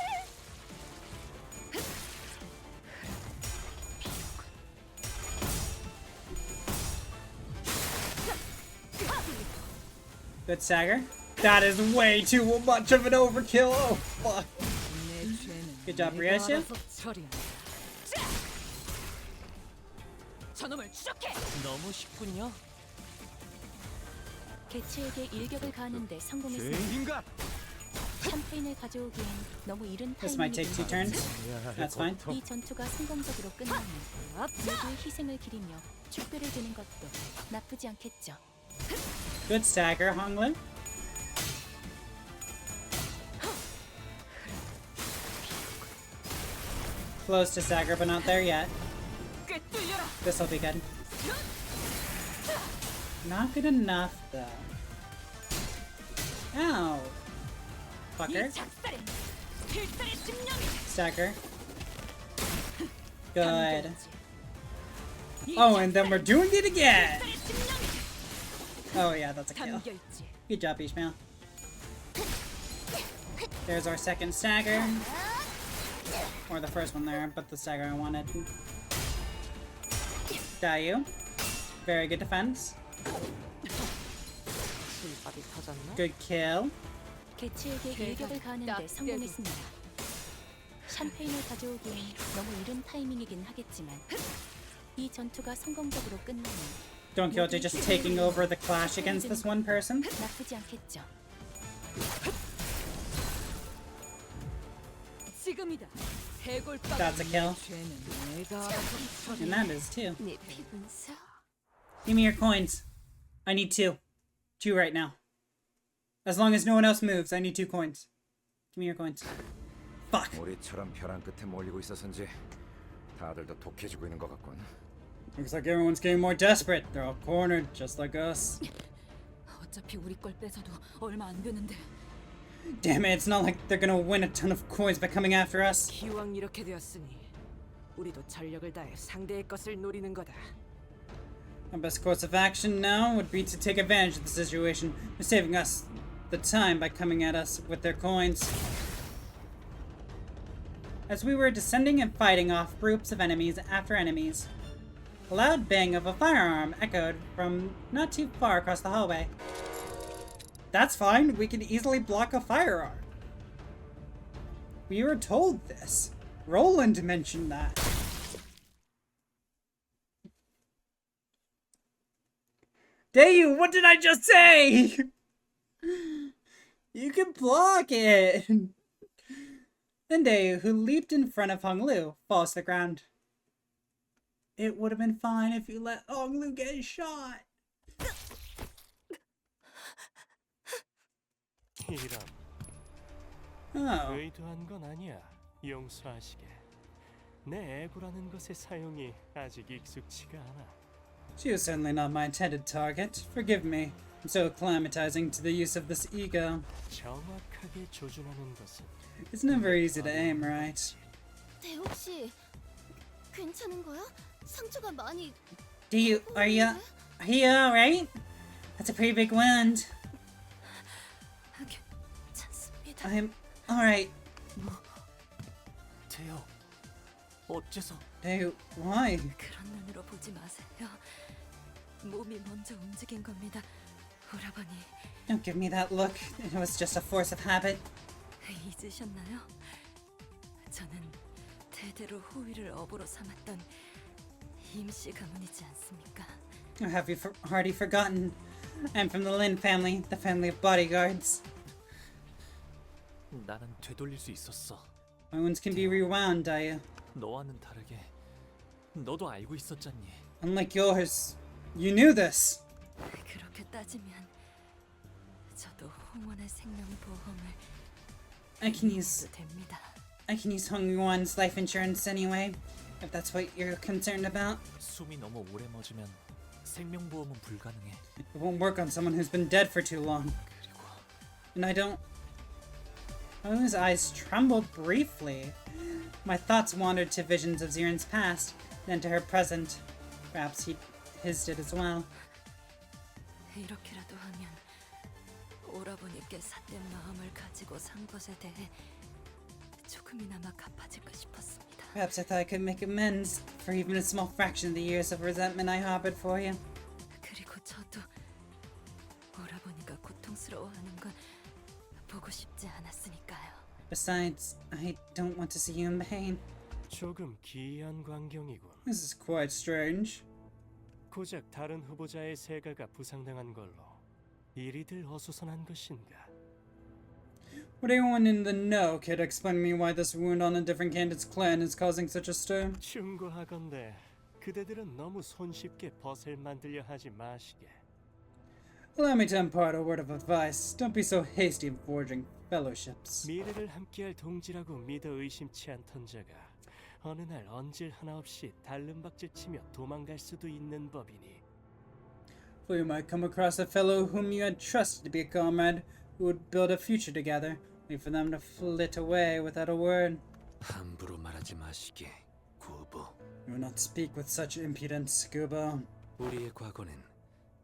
Good Sagger. That is way too much of an overkill. Oh, fuck. Good job, Ryoshu. 저놈을 추적해. 너무 쉽군요. 개체에게 일격을 가하는데 성공했습니다. 샴페인을 가져오기엔 너무 이른 This might take 2 타이밍입니다. turns. That's fine. 이 전투가 성공적으로 끝나면 모두의 희생을 기리며 축배를 드는 것도 나쁘지 않겠죠. Good Stagger, Honglu. Close to Stagger, but not there yet. This'll be good. Not good enough, though. Ow! Fucker. Stagger. Good. Oh, and then we're doing it again! Oh yeah, that's a kill. Good job, Ishmael. There's our second stagger. Or the first one there, but the stagger I wanted. Dayu. Very good defense. Good kill. 개체에게 일격을 가하는데 성공했습니다. 샴페인을 가져오기엔 너무 이른 타이밍이긴 하겠지만 이 전투가 성공적으로 끝나면 Don Quixote just taking over the clash against this one person. 나쁘지 않겠죠. 지금이다. That's a kill. And that is too. Give me your coins. I need 2. 2 right now. As long as no one else moves, I need 2 coins. Give me your coins. Fuck. 우리처럼 벼랑 끝에 몰리고 있어서인지 다들 더 독해지고 있는 것 같군. Looks like everyone's getting more desperate. They're all cornered, just like us. 어차피 우리 걸 뺏어도 얼마 안 되는데. Damn it, it's not like they're gonna win a ton of coins by coming after us. 기왕 이렇게 되었으니 우리도 전력을 다해 상대의 것을 노리는 거다. Our best course of action now would be to take advantage of the situation by saving us the time by coming at us with their coins. As we were descending and fighting off groups of enemies after enemies, A loud bang of a firearm echoed from not too far across the hallway. That's fine, we can easily block a firearm. We were told this. Roland mentioned that. Dayu, what did I just say? You can block it. Then Dayu, who leaped in front of Hong Lu, falls to the ground. It would have been fine if you let Hong Lu get shot. 이런. Oh. 의도한 건 아니야. 용서하시게. 내 애구라는 것의 사용이 아직 익숙치가 않아. She was certainly not my intended target. Forgive me. I'm so acclimatizing to the use of this ego. 정확하게 조준하는 것은 It's never easy to aim right. 대욱 씨, 괜찮은 거야? 상처가 많이. Are you alright? That's a pretty big wound. 괜찮습니다. I'm alright. 태요, 어째서? Dayu, why? 그런 눈으로 보지 마세요. 몸이 먼저 움직인 겁니다. 오라버니. Don't give me that look. It was just a force of habit. 잊으셨나요? 저는 대대로 호위를 업으로 삼았던 임씨 가문이지 않습니까? Or have you already forgotten? I'm from the Lin family, the family of bodyguards. 나는 되돌릴 수 있었어. My wounds can be rewound, Dayu. 너와는 다르게 너도 알고 있었잖니. Unlike yours, you knew this. 그렇게 따지면 저도 홍원의 생명보험을 I can use 됩니다. Hong Yuan's life insurance anyway, if that's what you're concerned about. 숨이 너무 오래 멎으면 생명보험은 불가능해. It won't work on someone who's been dead for too long. And I don't... His eyes trembled briefly. My thoughts wandered to visions of Ziren's past, then to her present. Perhaps his did as well. 이렇게라도 하면 오라버니께 삿된 마음을 가지고 산 것에 대해 조금이나마 갚아질까 싶었습니다. Perhaps I thought I could make amends for even a small fraction of the years of resentment I harbored for you. 그리고 저도 오라버니가 고통스러워하는 건 보고 싶지 않았으니까요. Besides, I don't want to see you in pain. 조금 기이한 광경이군. This is quite strange. 고작 다른 후보자의 세가가 부상당한 걸로 이리들 어수선한 것인가? Would anyone in the know care to explain to me why this wound on a different candidate's clan is causing such a stir? 충고하건대 그대들은 너무 손쉽게 벗을 만들려 하지 마시게. Allow me to impart a word of advice. Don't be so hasty in forging fellowships. 미래를 함께할 동지라고 믿어 의심치 않던 자가 어느 날 언질 하나 없이 달름박질 치며 도망갈 수도 있는 법이니. For you might come across a fellow whom you had trusted to be a comrade who would build a future together, only for them to flit away without a word. 함부로 말하지 마시게, 구보. You will not speak with such impudence, Gubo. 우리의 과거는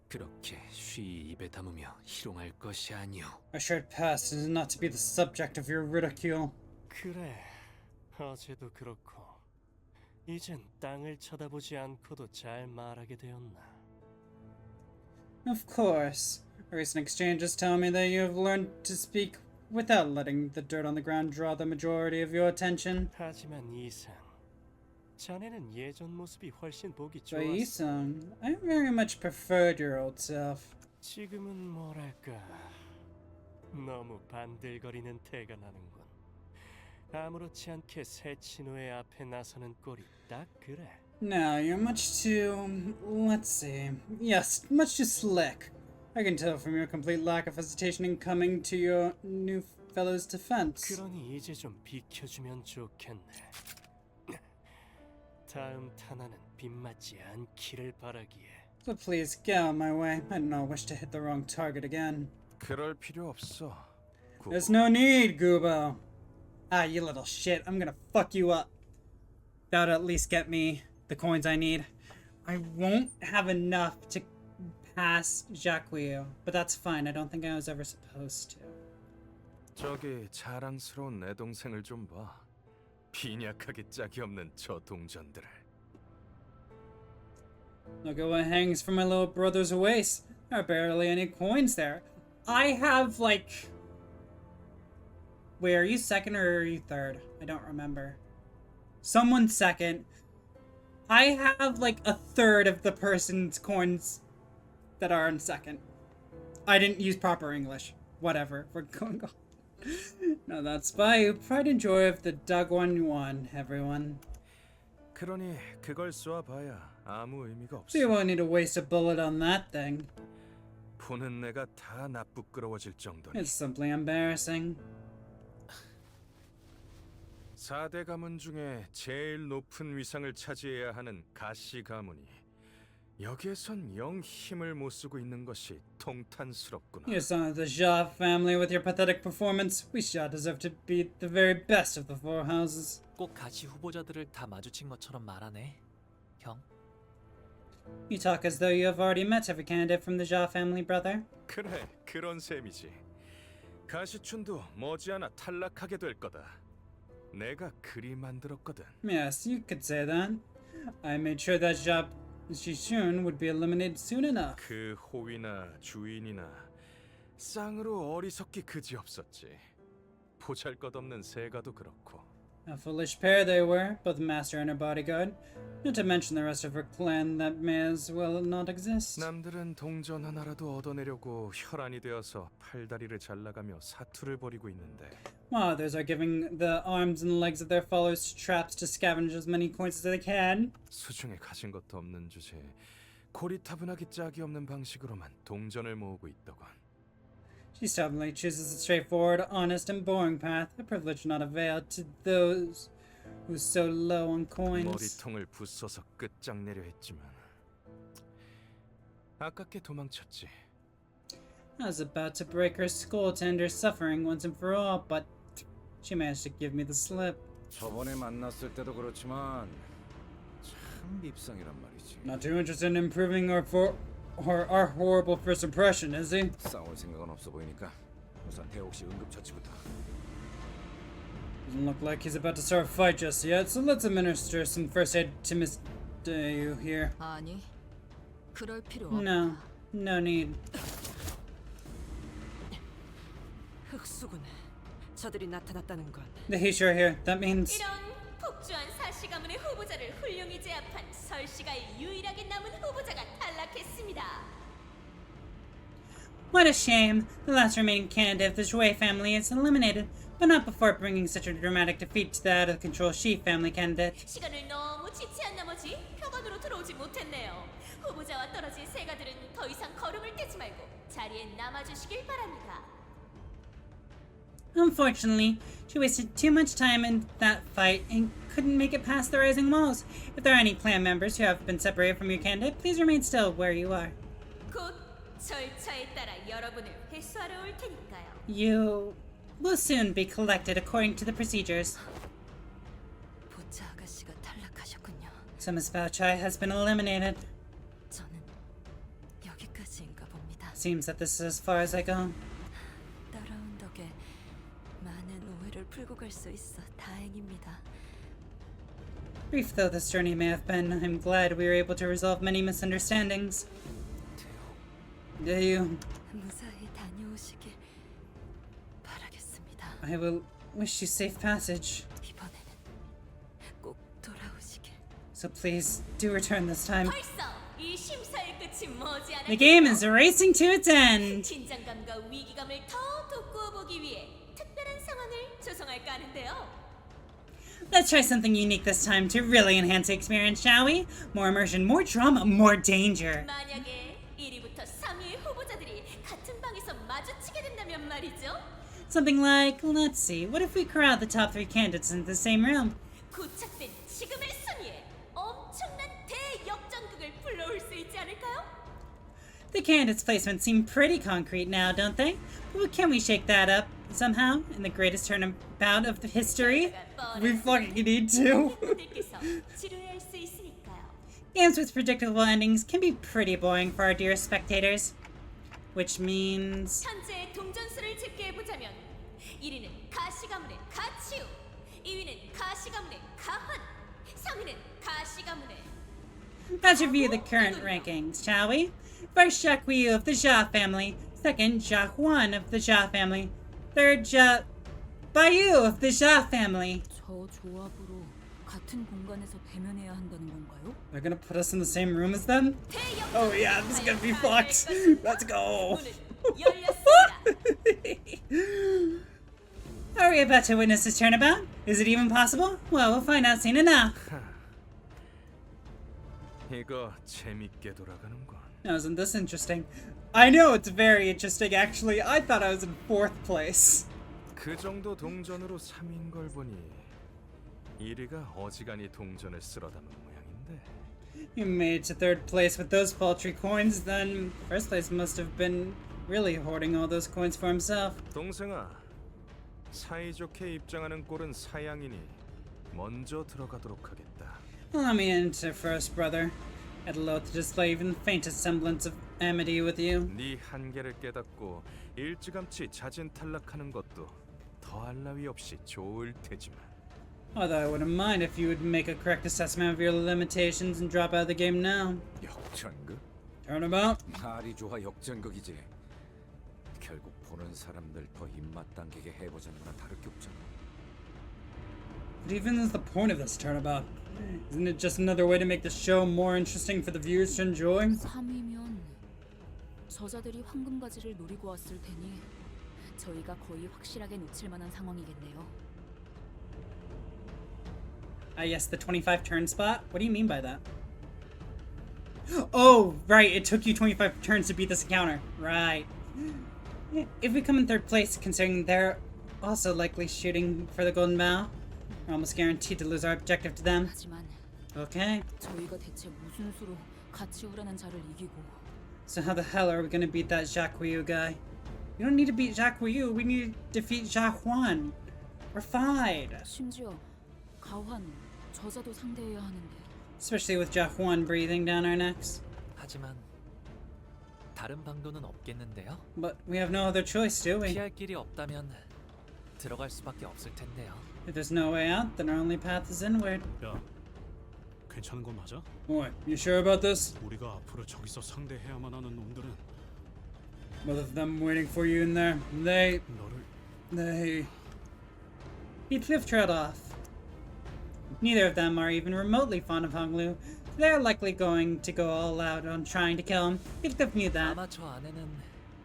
그렇게 쉬이 입에 담으며 희롱할 것이 아니오. Our shared past is not to be the subject of your ridicule. 그래, 어제도 그렇고 이젠 땅을 쳐다보지 않고도 잘 말하게 되었나. Of course. Our recent exchanges tell me that you have learned to speak without letting the dirt on the ground draw the majority of your attention. 하지만 이상, 자네는 예전 모습이 훨씬 보기 But 좋았어. Isang, I very much preferred your old self. 지금은 뭐랄까, 너무 반들거리는 태가 나는군. 아무렇지 않게 새 친구의 앞에 나서는 꼴이 딱 그래. Now, you're much too... let's see... Yes, much too slick. I can tell from your complete lack of hesitation in coming to your new fellow's defense. 그러니 이제 좀 비켜주면 좋겠네. 다음 탄환은 빗맞지 않기를 바라기에. So please, get out of my way. I do not wish to hit the wrong target again. 그럴 필요 없어. There's no need, Gubo. Ah, you little shit. I'm gonna fuck you up. That'll at least get me the coins I need. I won't have enough to pass Jacques, but that's fine. I don't think I was ever supposed to. 저기 자랑스러운 내 동생을 좀 봐. 빈약하게 짝이 없는 저 동전들을. Look at what hangs from my little brother's waist. There are barely any coins there. I have, like... Wait, are you second or are you third? I don't remember. Someone's second. I have, like, a third of the person's coins that are in second. I didn't use proper English. Whatever. We're going on. Now that's by pride and joy of the Dagwon Yuan, everyone. 그러니 그걸 쏘아봐야 아무 의미가 없어. So you won't need to waste a bullet on that thing. 보는 내가 다 나쁘끄러워질 정도니. It's simply embarrassing. 4대 가문 중에 제일 높은 위상을 차지해야 하는 가시 가문이 여기에선 영 힘을 못 쓰고 있는 것이 통탄스럽구나. You son of the Jia family with your pathetic performance. We Jia deserve to be the very best of the four houses. 꼭 가시 후보자들을 다 마주친 것처럼 말하네, 형. You talk as though you have already met every candidate from the Jia family, brother. 그래, 그런 셈이지. 가시춘도 머지않아 탈락하게 될 거다. 내가 그리 만들었거든. Yes, you could say that. I made sure that Jia Shishun would be eliminated soon enough. 그 호위나 주인이나 쌍으로 어리석기 그지없었지. 보잘것없는 세가도 그렇고. A foolish pair they were, both the master and her bodyguard. Not to mention the rest of her clan that may as well not exist. 남들은 동전 하나라도 얻어내려고 혈안이 되어서 팔다리를 잘라가며 사투를 벌이고 있는데. While others are giving the arms and legs of their followers to traps to scavenge as many coins as they can. 수중에 가진 것도 없는 주제에 고리타분하기 짝이 없는 방식으로만 동전을 모으고 있더군. She stubbornly chooses a straightforward, honest, and boring path, a privilege not availed to those who so low on coins. 머리통을 부숴서 끝장내려 했지만 아깝게 도망쳤지. I was about to break her skull to end her suffering once and for all, but she managed to give me the slip. 저번에 만났을 때도 그렇지만 참 밉상이란 말이지. Not too interested in improving our horrible first impression, is he? 싸울 생각은 없어 보이니까 우선 대옥씨 응급처치부터. Doesn't look like he's about to start a fight just yet, so let's administer some first aid to Miss Dayu here. 아니, 그럴 필요 없다. No, no need. 흑수군, 저들이 나타났다는 건. He's sure here. That means. 이런 폭주한 사시 가문의 후보자를 훌륭히 제압한 설씨가의 유일하게 남은 후보자가 탈락했습니다. What a shame. The last remaining candidate of the Shui family is eliminated, but not before bringing such a dramatic defeat to the out-of-control Shi family candidate. 시간을 너무 지체한 나머지 표관으로 들어오지 못했네요. 후보자와 떨어진 세가들은 더 이상 걸음을 떼지 말고 자리에 남아주시길 바랍니다. Unfortunately, she wasted too much time in that fight and couldn't make it past the rising walls. If there are any clan members who have been separated from your candidate, please remain still where you are. 곧 절차에 따라 여러분을 회수하러 올 테니까요. You will soon be collected according to the procedures. 보차 아가씨가 탈락하셨군요. So Miss Baochai has been eliminated. 저는 여기까지인가 봅니다. Seems that this is as far as I go. 따라온 덕에 많은 오해를 풀고 갈 수 있어 다행입니다. Brief though this journey may have been, I'm glad we were able to resolve many misunderstandings. Dayu, 무사히 다녀오시길 바라겠습니다. I will wish you safe passage. 이번에는 꼭 돌아오시길. So please do return this time. 벌써 이 심사의 끝이 머지않아. The game is racing to its end. 긴장감과 위기감을 더 돋구어 보기 위해 특별한 상황을 조성할까 하는데요. Let's try something unique this time to really enhance the experience, shall we? More immersion, more drama, more danger. 만약에 1위부터 3위의 후보자들이 같은 방에서 마주치게 된다면 말이죠. Something like, let's see, what if we corral the top 3 candidates into the same room? 고착된 지금의 순위에 엄청난 대역전극을 불러올 수 있지 않을까요? The candidates' placements seem pretty concrete now, don't they? But can we shake that up somehow in the greatest turnabout of the history? We fucking need to. 지루해할 수 있으니까요. Games with predictable endings can be pretty boring for our dear spectators. Which means... 현재 동전수를 집계해보자면 1위는 가시 가문의 가치우, 2위는 가시 가문의 가환, 3위는 가시 가문의 Let's review the current rankings, shall we? First, Jacques Yu of the Jia family. Second, Jacques Juan of the Jia family. Third, Bayu of the Jia family. 저 조합으로 같은 공간에서 대면해야 한다는 건가요? They're gonna put us in the same room as them? Oh yeah, this is gonna be fucked. Let's go. Are we about to witness this turnabout? Is it even possible? Well, we'll find out soon enough. 이거 재밌게 돌아가는군. Now, isn't this interesting? I know it's very interesting, actually. I thought I was in 4th place. 그 정도 동전으로 3인 걸 보니 1위가 어지간히 동전을 쓸어 담은 모양인데. You made it to 3rd place with those paltry coins, then 1st place must have been really hoarding all those coins for himself. 동생아, 사이좋게 입장하는 꼴은 사양이니 먼저 들어가도록 하겠다. Allow me into first, brother. I'd loathe to display even the faintest semblance of amity with you. 네 한계를 깨닫고 일찌감치 자진 탈락하는 것도 더할 나위 없이 좋을 테지만. Although I wouldn't mind if you would make a correct assessment of your limitations and drop out of the game now. 역전극? Turnabout? 말이 좋아 역전극이지. 결국 보는 사람들 더 입맛 당기게 해보자는 거나 다를 게 없잖아. But even is the point of this turnabout? Isn't it just another way to make the show more interesting for the viewers to enjoy? 3위면 저자들이 황금가지를 노리고 왔을 테니 저희가 거의 확실하게 놓칠 만한 상황이겠네요. Yes, the 25 turn spot? What do you mean by that? Oh, right, it took you 25 turns to beat this encounter. Right. If we come in 3rd place, considering they're also likely shooting for the golden bough, we're almost guaranteed to lose our objective to them. 하지만 Okay. 저희가 대체 무슨 수로 같이 우라는 자를 이기고 So how the hell are we gonna beat that Jacques Yu guy? We don't need to beat Jacques Yu, we need to defeat Jacques Juan. We're fine. 심지어 가환, 저자도 상대해야 하는데. Especially with Jacques Juan breathing down our necks. 하지만 다른 방도는 없겠는데요? But we have no other choice, do we? 피할 길이 없다면 들어갈 수밖에 없을 텐데요. If there's no way out, then our only path is inward. 야, 괜찮은 거 맞아? What? You sure about this? 우리가 앞으로 저기서 상대해야만 하는 놈들은 Both of them waiting for you in there. They... He cliff-trailed off. Neither of them are even remotely fond of Honglu. They're likely going to go all out on trying to kill him. If Cliff knew that. 아마 저 안에는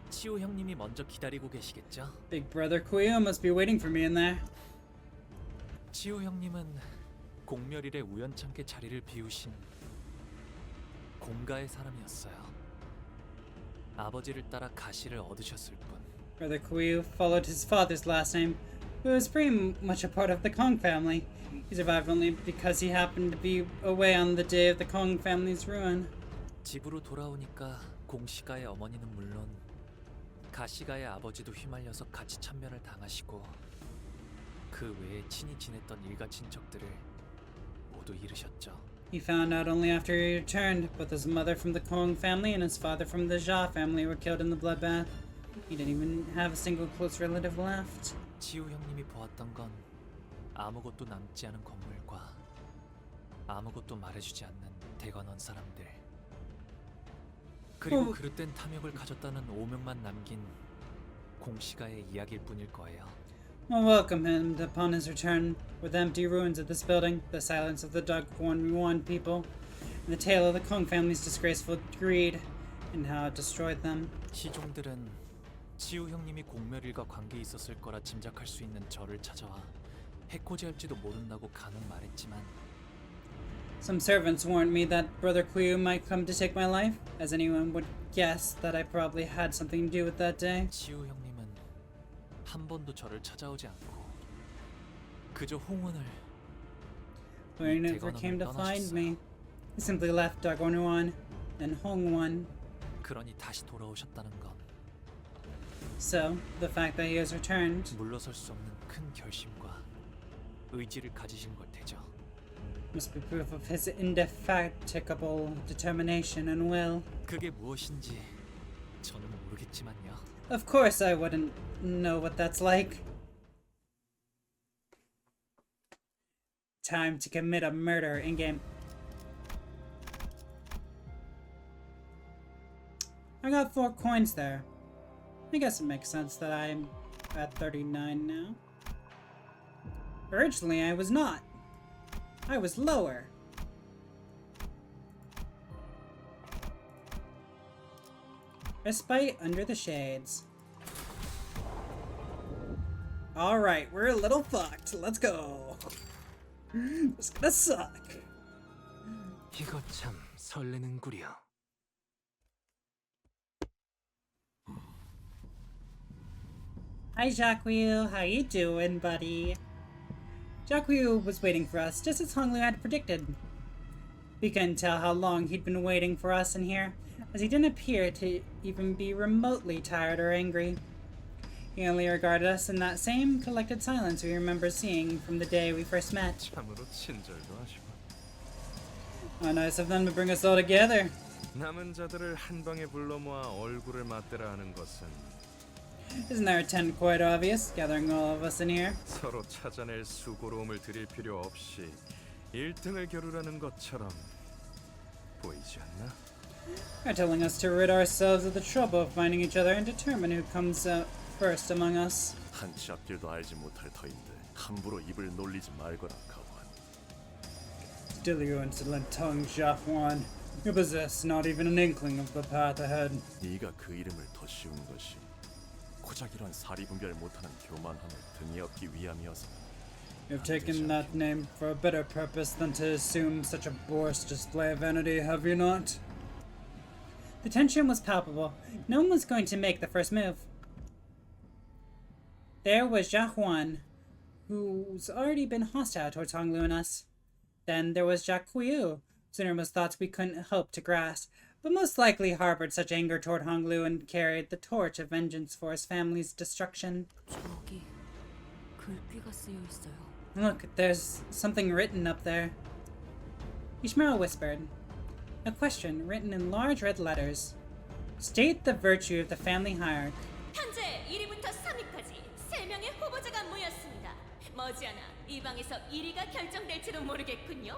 치우 형님이 먼저 기다리고 계시겠죠? Big brother Kuyo must be waiting for me in there. 치우 형님은 공멸일에 우연찮게 자리를 비우신 공가의 사람이었어요. 아버지를 따라 가시를 얻으셨을 뿐. Brother Kuyo followed his father's last name, who was pretty much a part of the Kong family. He survived only because he happened to be away on the day of the Kong family's ruin. 집으로 돌아오니까 공시가의 어머니는 물론 가시가의 아버지도 휘말려서 같이 참변을 당하시고 그 외에 친히 지냈던 일가 친척들을 모두 잃으셨죠. He found out only after he returned, both his mother from the Kong family and his father from the Jia family were killed in the bloodbath. He didn't even have a single close relative left. 치우 형님이 보았던 건 아무것도 남지 않은 건물과 아무것도 말해주지 않는 대관원 사람들, 그리고 그릇된 탐욕을 가졌다는 오명만 남긴 공시가의 이야기일 뿐일 거예요. We'll welcome him upon his return with the empty ruins of this building, the silence of the Dog-Yuan people, and the tale of the Kong family's disgraceful greed and how it destroyed them. 시종들은 치우 형님이 공멸일과 관계 있었을 거라 짐작할 수 있는 저를 찾아와 해코지할지도 모른다고 간혹 말했지만 Some servants warned me that Brother Kuyu might come to take my life, as anyone would guess that I probably had something to do with that day. 치우 형님은 한 번도 저를 찾아오지 않고 그저 홍원을 But he never came to find me. He simply left Dagwon-Yuan and Hongwon. 그러니 다시 돌아오셨다는 건 So, the fact that he has returned 물러설 수 없는 큰 결심과 의지를 가지신 걸 테죠. must be proof of his indefatigable determination and will. 그게 무엇인지 저는 모르겠지만요. Of course I wouldn't know what that's like. Time to commit a murder in-game. I got 4 coins there. I guess it makes sense that I'm at 39 now. Originally, I was not. I was lower. Respite under the shades. Alright, we're a little fucked. Let's go. It's gonna suck. 이거 참 설레는구려. Hi, Jacques, how you doing, buddy? Jacques was waiting for us, just as Honglu had predicted. We couldn't tell how long he'd been waiting for us in here, as he didn't appear to even be remotely tired or angry. He only regarded us in that same collected silence we remember seeing from the day we first met. How nice of them to bring us all together. 남은 자들을 한 방에 불러 모아 얼굴을 맞대라 하는 것은 Isn't our intent quite obvious, gathering all of us in here? 서로 찾아낼 수고로움을 들일 필요 없이 1등을 겨루라는 것처럼 보이지 않나? They're telling us to rid ourselves of the trouble of finding each other and determine who comes out first among us. 한치 앞길도 알지 못할 터인데 함부로 입을 놀리지 말거라, 가완. Still you insolent tongue, Jafuan. You possess not even an inkling of the path ahead. 네가 그 이름을 더 씌운 것이 고작 이런 사리분별 못하는 교만함을 등에 업기 위함이어서. You've taken that name for a better purpose than to assume such a boorish display of vanity, have you not? The tension was palpable. No one was going to make the first move. There was Jahuan, who's already been hostile towards Honglu and us. Then there was Jacques, whose innermost thoughts we couldn't hope to grasp, but most likely harbored such anger toward Honglu and carried the torch of vengeance for his family's destruction. 저기 글귀가 쓰여 있어요. Look, there's something written up there. Ishmael whispered. A question written in large red letters. State the virtue of the family hierarchy. 현재 1위부터 3위까지 3명의 후보자가 모였습니다. 머지않아 이 방에서 1위가 결정될지도 모르겠군요.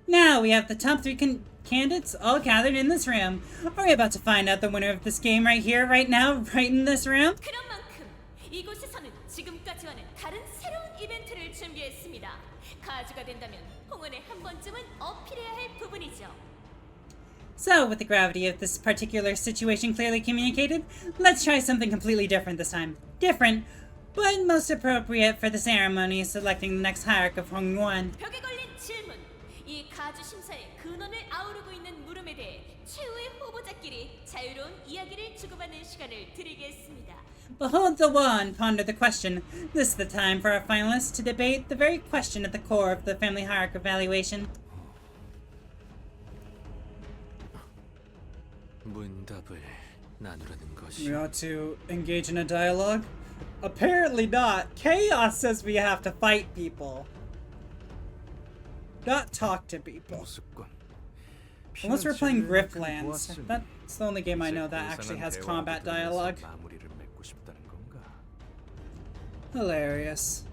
Now we have the top 3 candidates all gathered in this room. Are we about to find out the winner of this game right here, right now, right in this room? 그런 만큼 이곳에서는 지금까지와는 다른 새로운 이벤트를 준비했습니다. 가주가 된다면 홍원에 한 번쯤은 어필해야 할 부분이죠. So, with the gravity of this particular situation clearly communicated, let's try something completely different this time. Different, but most appropriate for the ceremony of selecting the next hierarch of Hongwon. 벽에 걸린 질문. 이 가주 심사의 근원을 아우르고 있는 물음에 대해 최후의 후보자끼리 자유로운 이야기를 주고받는 시간을 드리겠습니다. Behold the one, ponder the question. This is the time for our finalists to debate the very question at the core of the family hierarchy evaluation. 문답을 나누라는 것이. We ought to engage in a dialogue? Apparently not. Chaos says we have to fight people. Not talk to people. Unless we're playing Griftlands. That's the only game I know that actually has combat dialogue. Hilarious.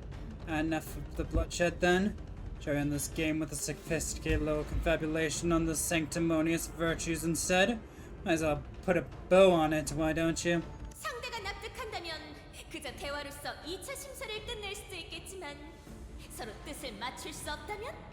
Enough of the bloodshed then. Shall we end this game with a sophisticated little confabulation on the sanctimonious virtues instead? Might as well put a bow on it, why don't you? 상대가 납득한다면 그저 대화로서 2차 심사를 끝낼 수도 있겠지만 서로 뜻을 맞출 수 없다면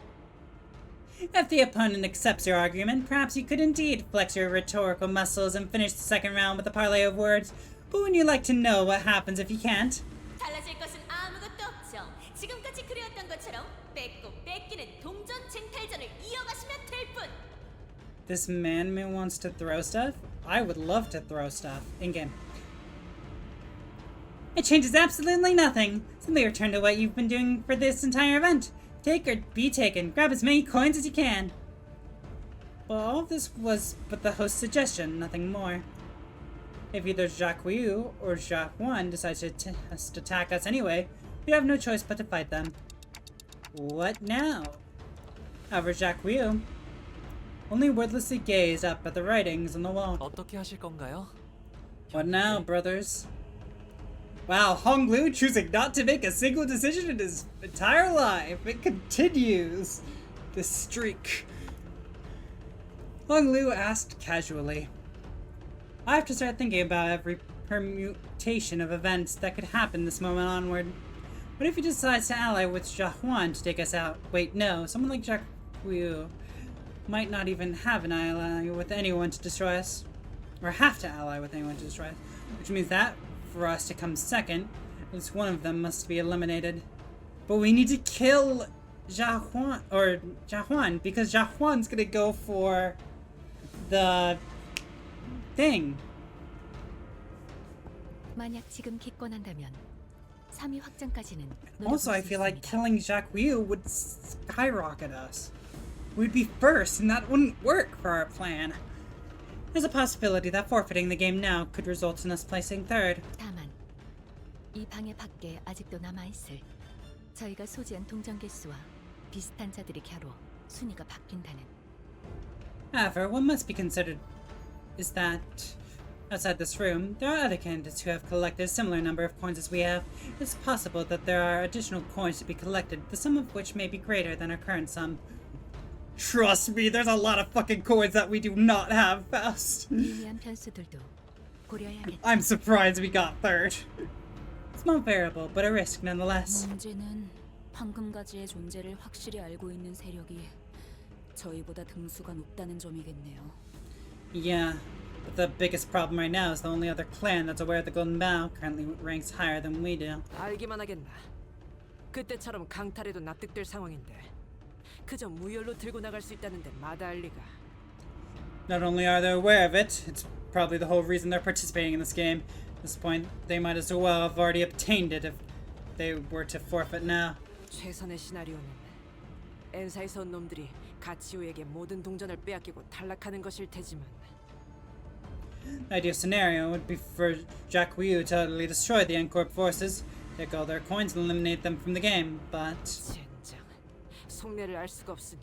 If the opponent accepts your argument, perhaps you could indeed flex your rhetorical muscles and finish the second round with a parlay of words. But wouldn't you like to know what happens if you can't? 달라질 것은 아무것도 없죠. 지금까지 그래왔던 것처럼 뺏고 뺏기는 동전 쟁탈전을 이어가시면 될 뿐. This man wants to throw stuff? I would love to throw stuff. In-game. It changes absolutely nothing. Simply return to what you've been doing for this entire event. Take or be taken. Grab as many coins as you can. Well, all of this was but the host's suggestion, nothing more. If either Jacques Wu or Jacques One decides to attack us anyway, we have no choice but to fight them. What now? However, Jacques Wu only wordlessly gazed up at the writings on the wall. 어떻게 하실 건가요? What now, brothers? Wow, Honglu choosing not to make a single decision in his entire life. It continues. This streak. Honglu asked casually. I have to start thinking about every permutation of events that could happen this moment onward. What if he decides to ally with Jahuan to take us out? Wait, no. Someone like Jacques might not even have an ally with anyone to destroy us. Or have to ally with anyone to destroy us. Which means that, for us to come second, at least one of them must be eliminated. But we need to kill Jahuan, because Jahuan's gonna go for the thing. 만약 지금 기권한다면 3위 확장까지는 Also, I feel like killing Jacques would skyrocket us. We'd be first, and that wouldn't work for our plan. There's a possibility that forfeiting the game now could result in us placing third. 다만 이 방해 밖에 아직도 남아있을 저희가 소지한 동전 개수와 비슷한 자들이 겨뤄 순위가 바뀐다는. However, what must be considered is that outside this room, there are other candidates who have collected a similar number of coins as we have. It's possible that there are additional coins to be collected, the sum of which may be greater than our current sum. Trust me, there's a lot of fucking coins that we do not have, Faust. 미미한 변수들도 고려해야겠다. I'm surprised we got third. Small variable, but a risk nonetheless. 문제는 방금까지의 존재를 확실히 알고 있는 세력이 저희보다 등수가 높다는 점이겠네요. Yeah, but the biggest problem right now is the only other clan that's aware of the Golden Bough currently ranks higher than we do. 알기만 하겠나. 그때처럼 강탈해도 납득될 상황인데 그저 무혈로 들고 나갈 수 있다는데 마다할 리가. Not only are they aware of it, it's probably the whole reason they're participating in this game. At this point, they might as well have already obtained it if they were to forfeit now. 최선의 시나리오는 엔사에서 온 놈들이 가치오에게 모든 동전을 빼앗기고 탈락하는 것일 테지만. The ideal scenario would be for Jacques to totally destroy the N-Corp forces, take all their coins and eliminate them from the game, but... 젠장, 속내를 알 수가 없으니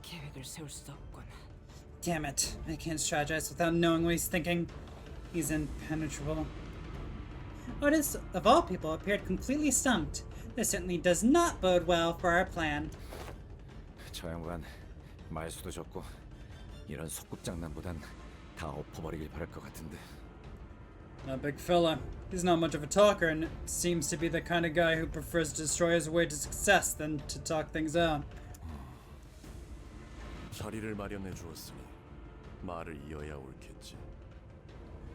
계획을 세울 수도 없군. Damn it, I can't strategize without knowing what he's thinking. He's impenetrable. Otis, of all people, appeared completely stumped. This certainly does not bode well for our plan. 저 양반 말수도 적고 이런 소꿉장난보단 다 엎어버리길 바랄 것 같은데. A big fella. He's not much of a talker and seems to be the kind of guy who prefers to destroy his way to success than to talk things out. 자리를 마련해 주었으니 말을 이어야 옳겠지.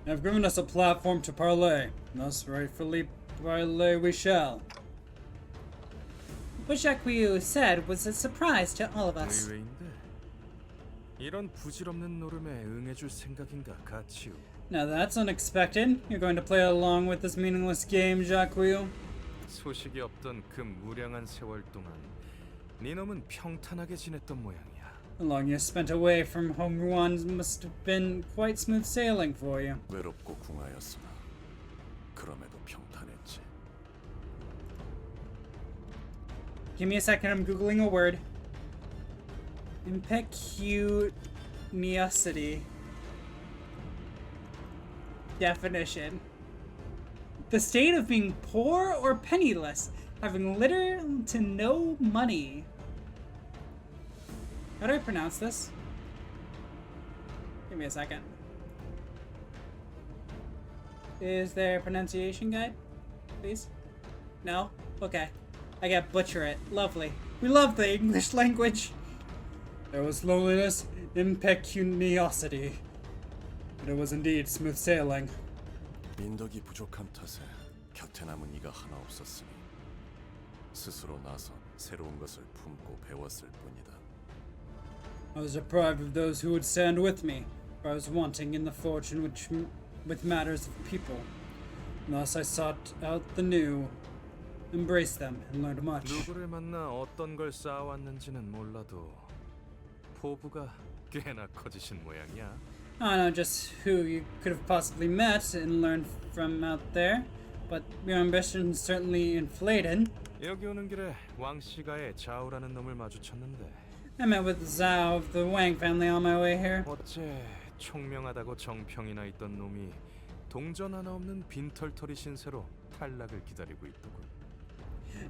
They've given us a platform to parley, thus rightfully parley we shall. What Jacques said was a surprise to all of us. 의외인데 이런 부질없는 노름에 응해줄 생각인가 가치오. Now that's unexpected. You're going to play along with this meaningless game, Jacques. 소식이 없던 그 무량한 세월 동안 네 놈은 평탄하게 지냈던 모양이야. The long you spent away from home Ruan must have been quite smooth sailing for you. 외롭고 궁하였으나 그럼에도 평탄했지. Give me a second, I'm googling a word. Impecuniosity. Definition. The state of being poor or penniless, having little to no money. How do I pronounce this? Give me a second. Is there a pronunciation guide? Please? No? Okay. I gotta butcher it. Lovely. We love the English language. There was loneliness, impecuniosity. But it was indeed smooth sailing. 민덕이 부족한 탓에 곁에 남은 이가 하나 없었으니 스스로 나서 새로운 것을 품고 배웠을 뿐이다. I was deprived of those who would stand with me, for I was wanting in the fortune with matters of people. And thus I sought out the new, embraced them, and learned much. 누구를 만나 어떤 걸 쌓아왔는지는 몰라도 포부가 꽤나 커지신 모양이야. I don't know just who you could have possibly met and learned from out there, but your ambition is certainly inflated. 여기 오는 길에 왕씨가의 자우라는 놈을 마주쳤는데 I met with Zhao of the Wang family on my way here. 어째 총명하다고 정평이나 있던 놈이 동전 하나 없는 빈털터리 신세로 탈락을 기다리고 있더군.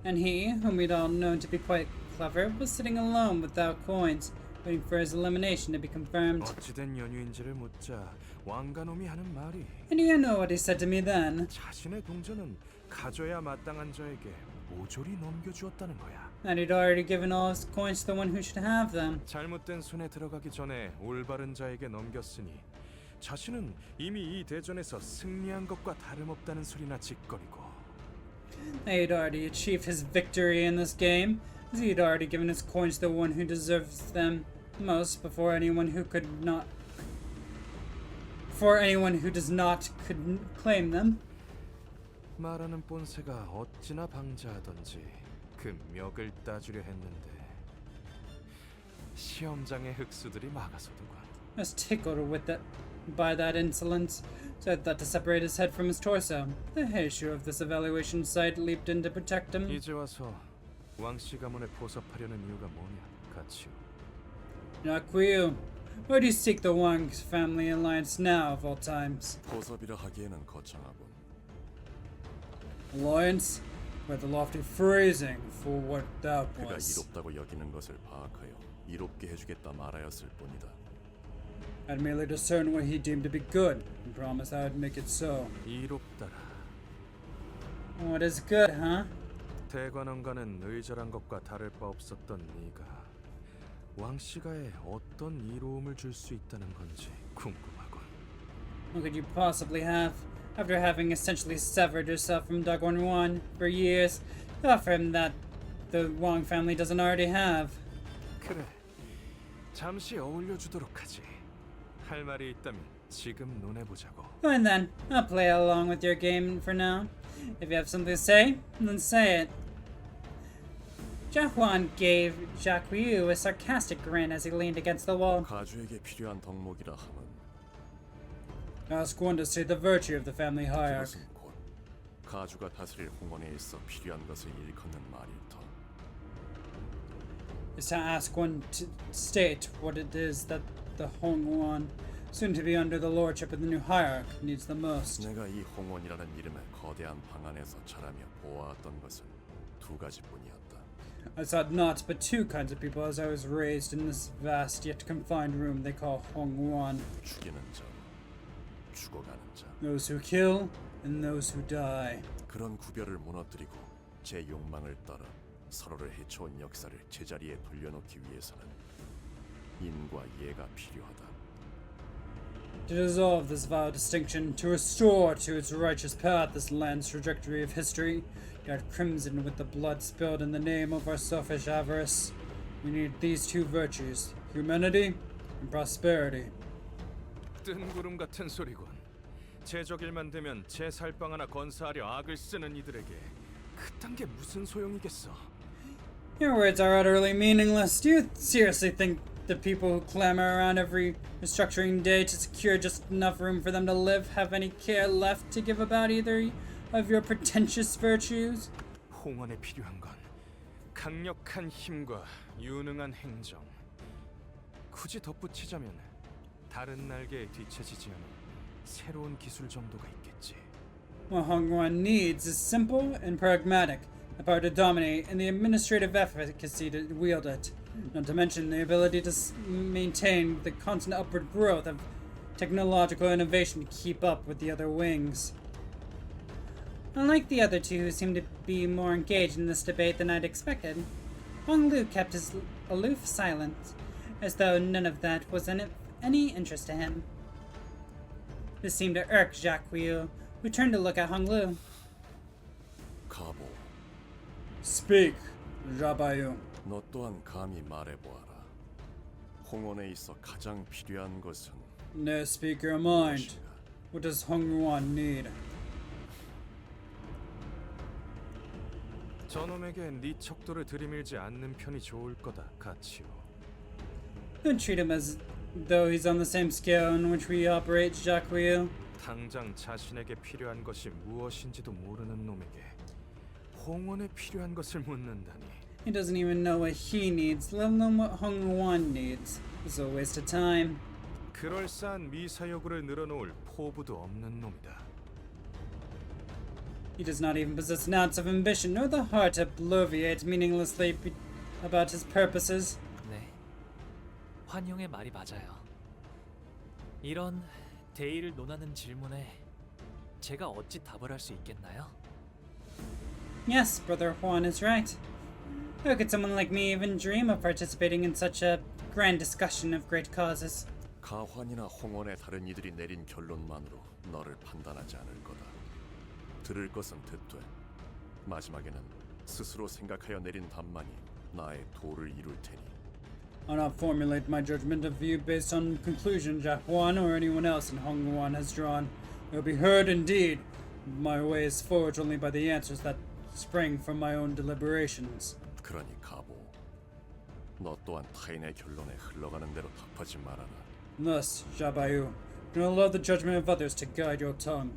And he, whom we'd all known to be quite clever, was sitting alone without coins, waiting for his elimination to be confirmed. 어찌된 연유인지를 묻자 왕가놈이 하는 말이 And you know what he said to me then? 자신의 동전은 가져야 마땅한 자에게 모조리 넘겨주었다는 거야. That he'd already given all his coins to the one who should have them. 잘못된 손에 들어가기 전에 올바른 자에게 넘겼으니 자신은 이미 이 대전에서 승리한 것과 다름없다는 소리나 짓거리고. He'd already achieved his victory in this game, as he'd already given his coins to the one who deserves them most before anyone who does not could claim them. 말하는 본새가 어찌나 방자하던지 그 멱을 따주려 했는데 시험장의 흑수들이 막아서도군. I was tickled by that insolence, so I thought to separate his head from his torso. The issue of this evaluation site leaped in to protect him. 이제 와서 왕씨 가문에 포섭하려는 이유가 뭐냐, 가치요? Jacques, why do you seek the Wang family alliance now of all times? 포섭이라 하기에는 거창하군. Alliance? Quite the lofty phrasing for what that 그가 was. 이롭다고 여기는 것을 파악하여 이롭게 해주겠다 말하였을 뿐이다. I'd merely discern what he deemed to be good, and promised I would make it so. 이롭다라. What is good, huh? 대관원과는 의절한 것과 다를 바 없었던 네가 왕씨가에 어떤 이로움을 줄 수 있다는 건지 궁금하군. What could you possibly have? After having essentially severed yourself from Dagwon for years, to offer him that the Wang family doesn't already have. 그래, 잠시 어울려주도록 하지. 할 말이 있다면 지금 논해보자고. Fine then, I'll play along with your game for now. If you have something to say, then say it. Jahuan gave Jacques Ryu a sarcastic grin as he leaned against the wall. 가주에게 필요한 덕목이라 함은 Ask one to say the virtue of the family hierarch. 그것은 곧 가주가 다스릴 홍원에 있어 필요한 것을 일컫는 말일터. Is to ask one to state what it is that the Hongwon, soon to be under the lordship of the new hierarch, needs the most. 내가 이 홍원이라는 이름의 거대한 방 안에서 자라며 보아왔던 것은 두 가지뿐이었다. I saw naught but two kinds of people as I was raised in this vast yet confined room they call Hongwon. 죽이는 자, 죽어가는 자. Those who kill and those who die. 그런 구별을 무너뜨리고 제 욕망을 따라 서로를 해쳐온 역사를 제자리에 돌려놓기 위해서는 인과 예가 필요하다. To dissolve this vile distinction, to restore to its righteous path this land's trajectory of history, yet crimson with the blood spilled in the name of our selfish avarice, we need these two virtues, humanity and prosperity. 뜬구름 같은 소리군. 제적일만 되면 제 살방 하나 건사하려 악을 쓰는 이들에게 그딴 게 무슨 소용이겠어? Your words are utterly meaningless. Do you seriously think the people who clamor around every restructuring day to secure just enough room for them to live have any care left to give about either of your pretentious virtues? 홍원에 필요한 건 강력한 힘과 유능한 행정. 굳이 덧붙이자면 다른 날개에 뒤처지지 않은 새로운 기술 정도가 있겠지. What Hongwon needs is simple and pragmatic, the power to dominate and the administrative efficacy to wield it, not to mention the ability to maintain the constant upward growth of technological innovation to keep up with the other wings. Unlike the other two who seemed to be more engaged in this debate than I'd expected, Hong Lu kept his aloof silence, as though none of that was in any interest to him. This seemed to irk Jacques Ryu, who turned to look at Hong Lu. 가보. Speak, Jabayu. 너 또한 감히 말해보아라. 홍원에 있어 가장 필요한 것은 Nay, speak your mind. What does Hongwon need? 저놈에게 네 척도를 들이밀지 않는 편이 좋을 거다, 가치요. Don't treat him as though he's on the same scale in which we operate, Jacques Ryu. 당장 자신에게 필요한 것이 무엇인지도 모르는 놈에게 홍원에 필요한 것을 묻는다니. He doesn't even know what he needs, let alone what Hongwon needs. It's a waste of time. 그럴싸한 미사여구를 늘어놓을 포부도 없는 놈이다. He does not even possess an ounce of ambition, nor the heart to bloviate meaninglessly about his purposes. 네. 환영의 말이 맞아요. 이런 대의를 논하는 질문에 제가 어찌 답을 할 수 있겠나요? Yes, Brother Juan is right. How could someone like me even dream of participating in such a grand discussion of great causes? 가환이나 홍원의 다른 이들이 내린 결론만으로 너를 판단하지 않을 거다. 들을 것은 듣되 마지막에는 스스로 생각하여 내린 답만이 나의 도를 이룰 테니. I'll not formulate my judgment of you based on conclusions that Juan or anyone else in Hongguan has drawn. It will be heard indeed. My way is forged only by the answers that spring from my own deliberations. 그러니 가보, 너 또한 타인의 결론에 흘러가는 대로 답하지 말아라. Thus, Jabayu, do not allow the judgment of others to guide your tongue.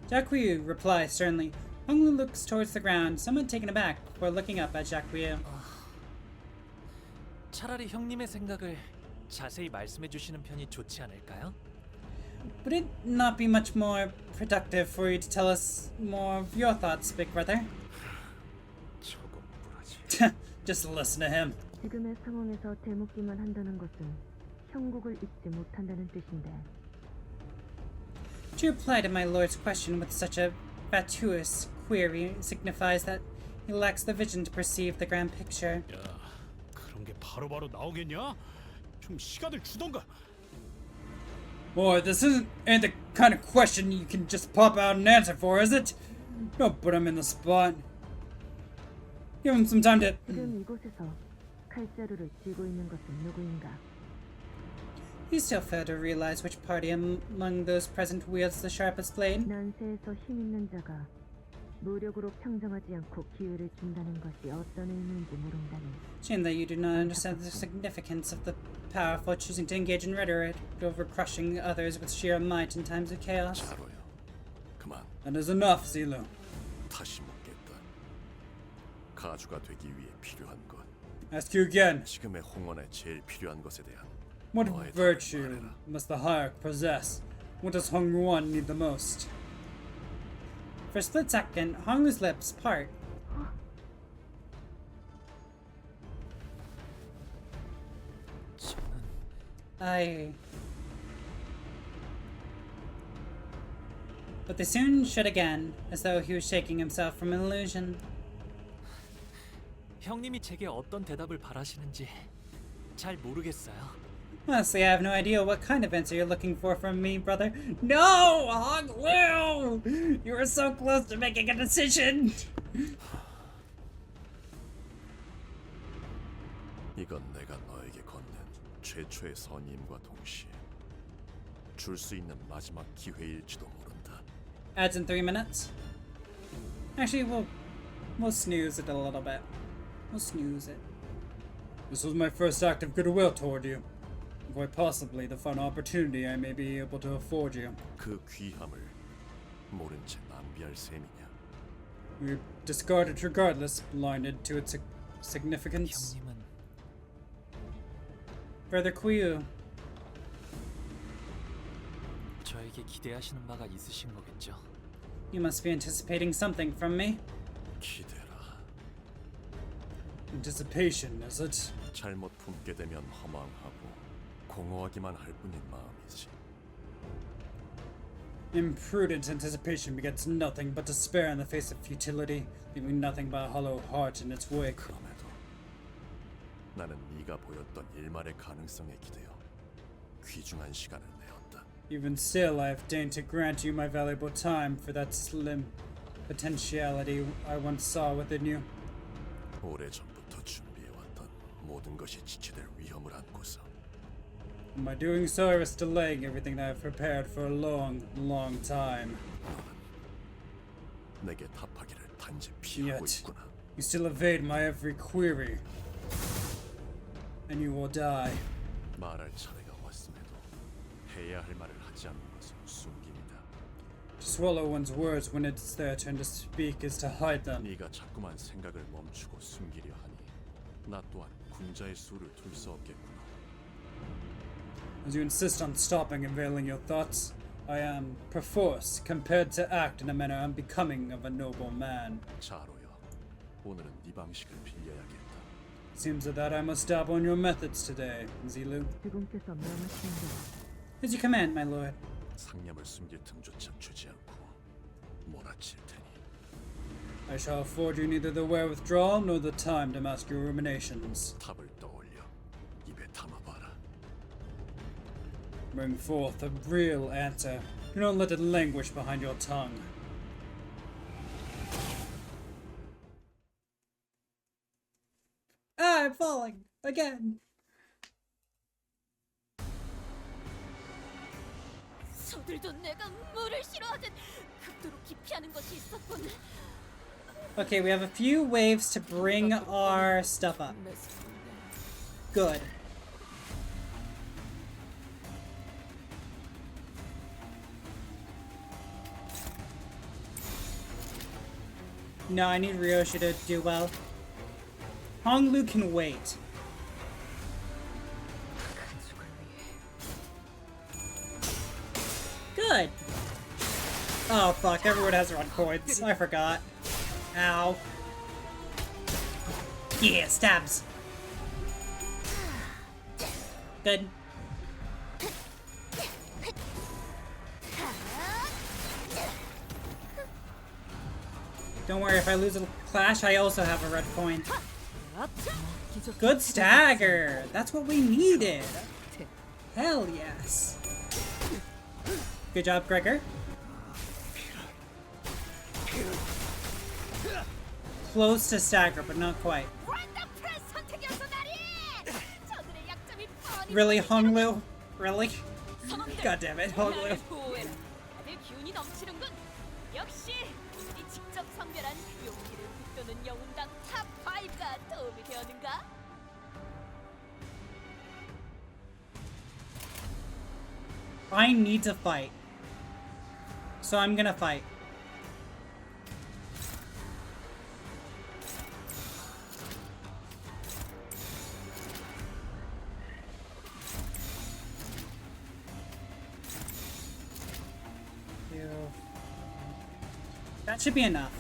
Jacques replies sternly. Honglu looks towards the ground, somewhat taken aback, before looking up at Jacques. 차라리 형님의 생각을 자세히 말씀해 주시는 편이 좋지 않을까요? Would it not be much more productive for you to tell us more of your thoughts, big brother? Just listen to him. 지금의 상황에서 되묻기만 한다는 것은 형국을 잊지 못한다는 뜻인데. To reply to my lord's question with such a fatuous query signifies that he lacks the vision to perceive the grand picture. 야, 그런 게 바로바로 나오겠냐? 좀 시간을 주던가. Boy, this ain't the kind of question you can just pop out and answer for, is it? Don't put him in the spot. Give him some time to... 지금 이곳에서 칼자루를 쥐고 있는 것은 누구인가? You still fail to realize which party among those present wields the sharpest blade? 난세에서 힘 있는 자가 무력으로 평정하지 않고 기회를 준다는 것이 어떤 의미인지 모른다니. Shame that you do not understand the significance of the powerful choosing to engage in rhetoric over crushing others with sheer might in times of chaos. 자로요, 그만. That is enough, Zilu. 다시 묻겠다. 가주가 되기 위해 필요한 것. Ask you again. 지금의 홍원에 제일 필요한 것에 대한 What 너의 virtue must the hierarch possess? What does Hongguan need the most? For a split second, Honglu's lips part. But they soon shut again, as though he was shaking himself from an illusion. 형님이 제게 어떤 대답을 바라시는지 잘 모르겠어요. Honestly, I have no idea what kind of answer you're looking for from me, brother. No! Honglu! You were so close to making a decision! 이건 내가 너에게 건넨 최초의 선임과 동시에 줄 수 있는 마지막 기회일지도 모른다. Adds in 3 minutes. Actually, we'll snooze it a little bit. We'll snooze it. This was my first act of goodwill toward you. Quite possibly the final opportunity I may be able to afford you. 그 귀함을 모른 채 낭비할 셈이냐? We discard it regardless, blinded to its significance. 형님은 Brother Quiu. 저에게 기대하시는 바가 있으신 거겠죠? You must be anticipating something from me. 기대라. Anticipation, is it? 잘못 품게 되면 허망하고 공허하기만 할 뿐인 마음이지. Imprudent anticipation begets nothing but despair in the face of futility, leaving nothing but a hollow heart in its wake. 그럼에도 나는 네가 보였던 일말의 가능성에 기대어 귀중한 시간을 내었다. Even still, I have deigned to grant you my valuable time for that slim potentiality I once saw within you. 오래전부터 준비해왔던 모든 것이 지체될 위험을 안고서 And by doing so, I risk delaying everything that I've prepared for a long, long time. 내게 답하기를 단지 피하고 Yet, 있구나. you still evade my every query. And you will die. 말할 차례가 왔음에도 해야 할 말을 하지 않는 것은 숨김이다. To swallow one's words when it's their turn to speak is to hide them. 네가 자꾸만 생각을 멈추고 숨기려 하니 나 또한 군자의 수를 둘 수 없겠구나. As you insist on stopping and veiling your thoughts, I am, perforce, compelled to act in a manner unbecoming of a noble man. 자로여, 오늘은 네 방식을 빌려야겠다. Seems that I must dabble in your methods today, Zilu. As you command, my lord. 상념을 숨길 틈조차 주지 않고 몰아칠 테니. I shall afford you neither the wherewithal nor the time to mask your ruminations. 탑을 떠올려 입에 담아봐라. Bring forth a real answer. Do not let it languish behind your tongue. Ah, I'm falling again. 저들도 내가 물을 싫어하듯 극도로 기피하는 것이 있었군. Okay, we have a few waves to bring our stuff up. Good. No, I need Ryoshi to do well. Honglu can wait. Good. Oh fuck, everyone has run coins. I forgot. Ow. Yeah, stabs. Good. Don't worry, if I lose a clash, I also have a red coin. Good stagger! That's what we needed! Hell yes! Good job, Gregor. Close to stagger, but not quite. Really, Honglu? Really? God damn it, Honglu. I need to fight. So I'm gonna fight. That should be enough.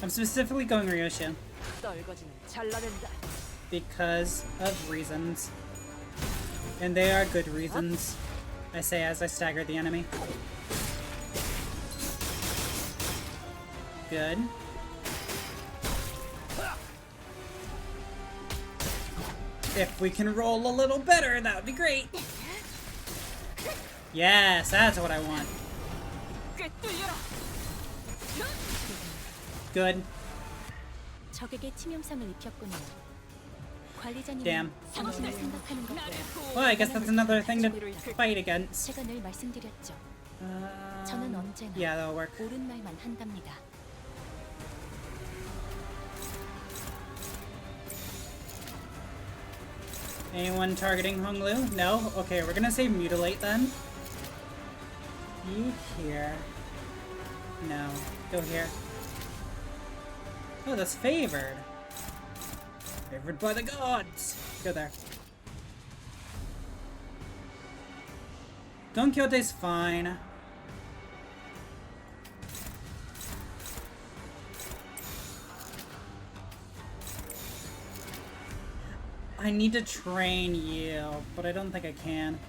I'm specifically going Ryoshi because of reasons. And they are good reasons, I say as I stagger the enemy. Good. If we can roll a little better, that would be great. Yes, that's what I want. Good. Damn. Well, I guess that's another thing to fight against. Yeah, that'll work. Anyone targeting Honglu? No? Okay, we're gonna say mutilate then. You here. No. Go here. Oh, that's favored. Favored by the gods! Go there. Don Quixote's fine. I need to train you, but I don't think I can.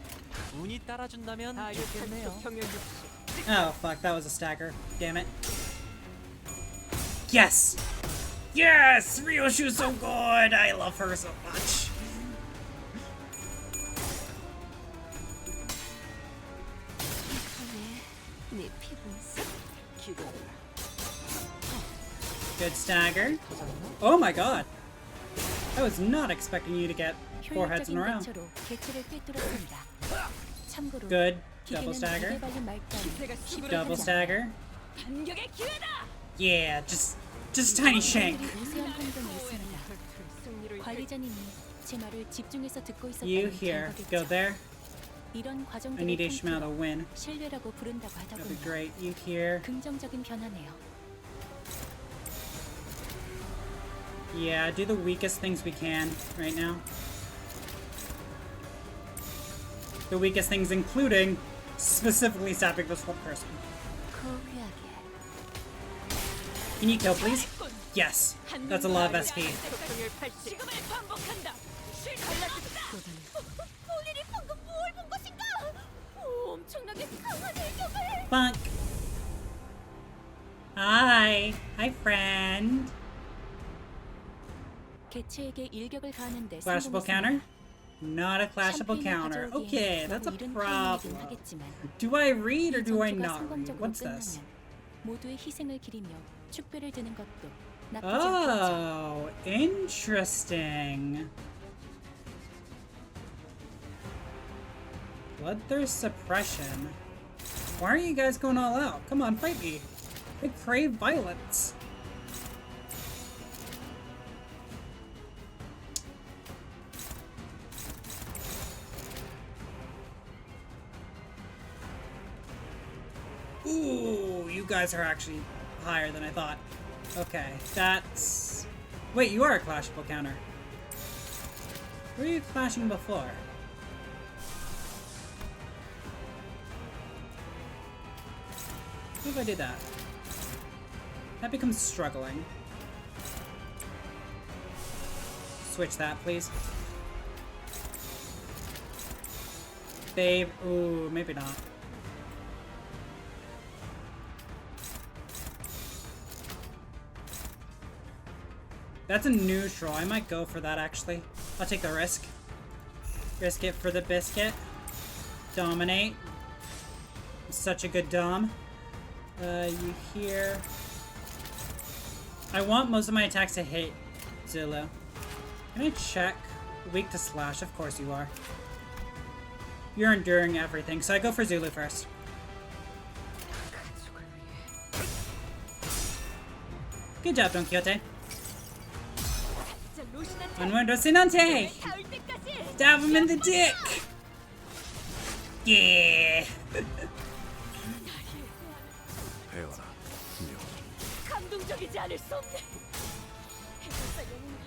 Oh fuck, that was a stagger. Damn it. Yes! Yes! Ryoshu's so good! I love her so much. Good stagger. Oh my god! I was not expecting you to get 4 heads in a row. Good. Double stagger. Double stagger. Yeah, just tiny shank. You here. Go there. I need Ishmael to win. That'd be great. You here. Yeah, do the weakest things we can right now. The weakest things including specifically stopping this one person. Can you kill, please? Yes, that's a lot of SP. Bunk. Hi, friend. 개체에게 일격을 가하는데 Clashable counter? Not a clashable counter. Okay, that's a problem. Do I read or do I not read? What's this? 모두의 희생을 기리며 축배를 드는 것도 나쁘지 Oh, 않겠죠. interesting. Bloodthirst suppression. Why are you guys going all out? Come on, fight me. I crave violence. Ooh, you guys are actually higher than I thought. Okay, that's... Wait, you are a clashable counter. Where were you clashing before? What if I did that? That becomes struggling. Switch that, please. Babe. Ooh, maybe not. That's a neutral. I might go for that, actually. I'll take the risk. Risk it for the biscuit. Dominate. Such a good dom. You here. I want most of my attacks to hit Zulu. Can I check? Weak to slash. Of course you are. You're enduring everything, so I go for Zulu first. Good job, Don Quixote. Onward Rocinante! Stab him in the dick! Yeah!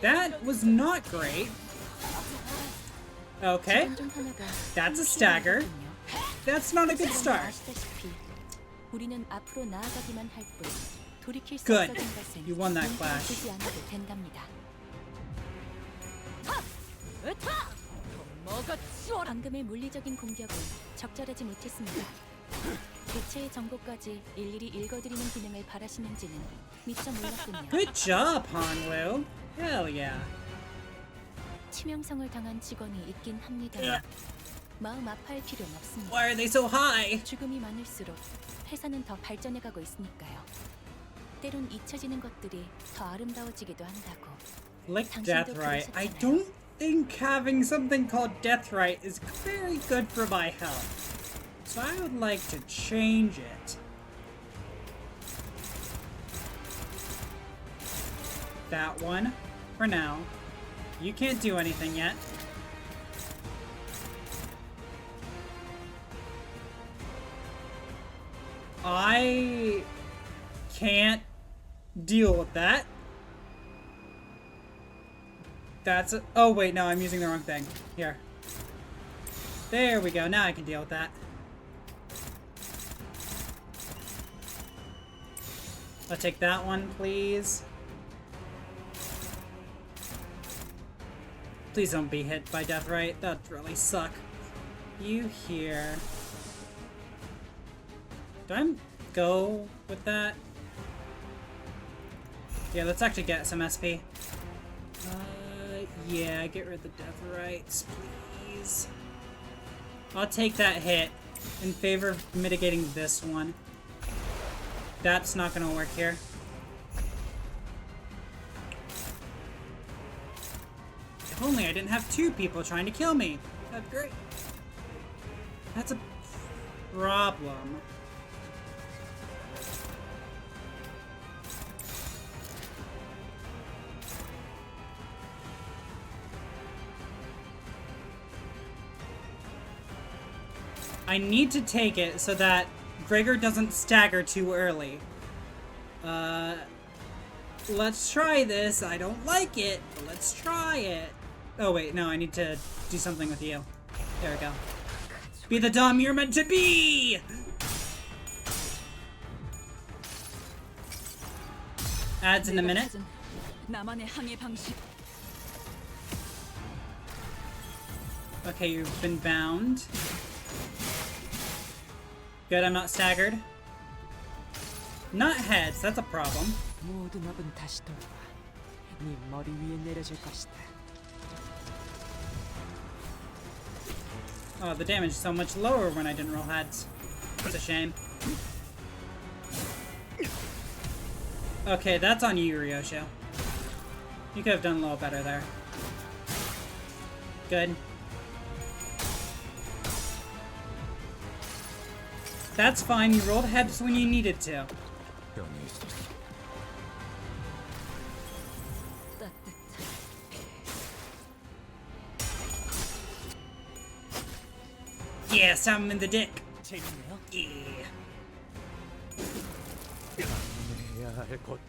That was not great. Okay. That's a stagger. That's not a good start. 우리는 앞으로 나아가기만 할 뿐 돌이킬 수 Good. 없어진 것은 You won that clash. 보지 않아도 된답니다. 방금의 물리적인 공격은 적절하지 못했습니다. 개체의 정보까지 일일이 읽어드리는 기능을 바라시는지는 미처 몰랐군요. Good job, Hanwoo. Hell yeah. 치명성을 당한 직원이 있긴 합니다. 마음 아파할 필요는 없습니다. Why are they so high? 죽음이 많을수록 회사는 더 발전해가고 있으니까요. 때론 잊혀지는 것들이 더 아름다워지기도 한다고. Like Deathrite. I don't think having something called Deathrite is very good for my health. So I would like to change it. That one, for now. You can't do anything yet. I can't deal with that. That's a, oh wait, no, I'm using the wrong thing. Here. There we go, now I can deal with that. I'll take that one, please. Please don't be hit by Deathrite, that'd really suck. You here. Do I go with that? Yeah, let's actually get some SP. Yeah, get rid of the Deathrites, please. I'll take that hit in favor of mitigating this one. That's not gonna work here. If only I didn't have two people trying to kill me. That'd be great. That's a problem. I need to take it so that Gregor doesn't stagger too early. Let's try this. I don't like it, but let's try it. Oh wait, no, I need to do something with you. There we go. Be the Dom you're meant to be! Ads in a minute. 나만의 항해 방식. Okay, you've been bound. Good, I'm not staggered. Not heads, that's a problem. 모든 업은 다시 돌아와 네 머리 위에 내려질 것이다. Oh, the damage is so much lower when I didn't roll heads. That's a shame. Okay, that's on you, Ryosho. You could have done a little better there. Good. That's fine, you rolled heads when you needed to. Yeah, stab him in the dick. Yeah.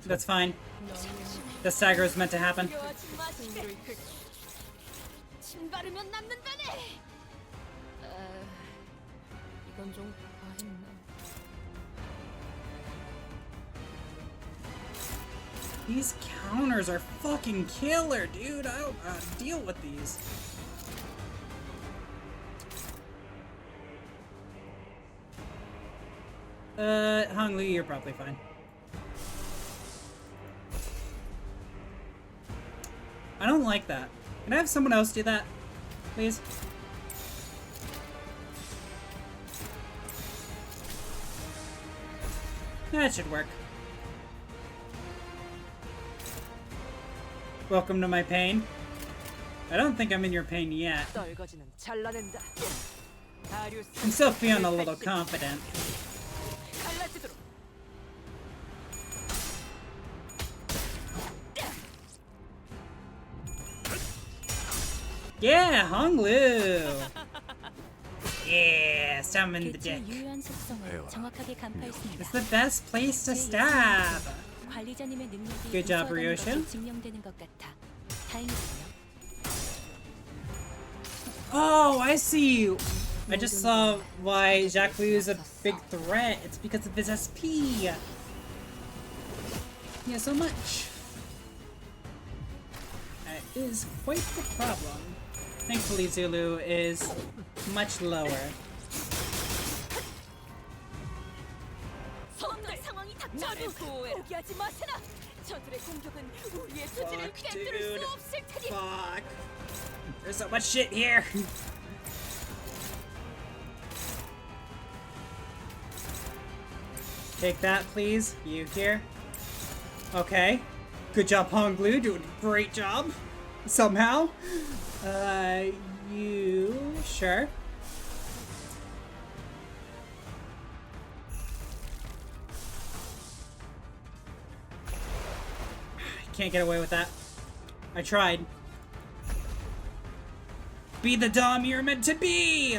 That's fine. The stagger is meant to happen. 침 바르면 낫는다네. 이건 좀 과했나? These counters are fucking killer, dude. I don't know how to deal with these. Hong Lu, you're probably fine. I don't like that. Can I have someone else do that, please? That should work. Welcome to my pain. I don't think I'm in your pain yet. I'm still feeling a little confident. Yeah, Hong Lu. Yeah, stab him in the dick. 유효한 속성을 정확하게 간파했습니다. It's the best place to stab. 관리자님의 능력이 Good job, 우수하다는 Ryosho. 것이 증명되는 것 같아. 다행이군요. Oh, I see. I just saw why Jacques Liu is a big threat. It's because of his SP. Yeah, so much. That is quite the problem. Thankfully, Zulu is much lower. 선들 상황이 닥쳐도 포기하지 마세나. 저들의 공격은 우리의 수지를 꿰뚫을 수 없을 테니. Fuck. There's so much shit here. Take that, please. You here? Okay. Good job, Hong Lu. Doing a great job. Somehow. You... Sure. Can't get away with that. I tried. Be the Dom you're meant to be!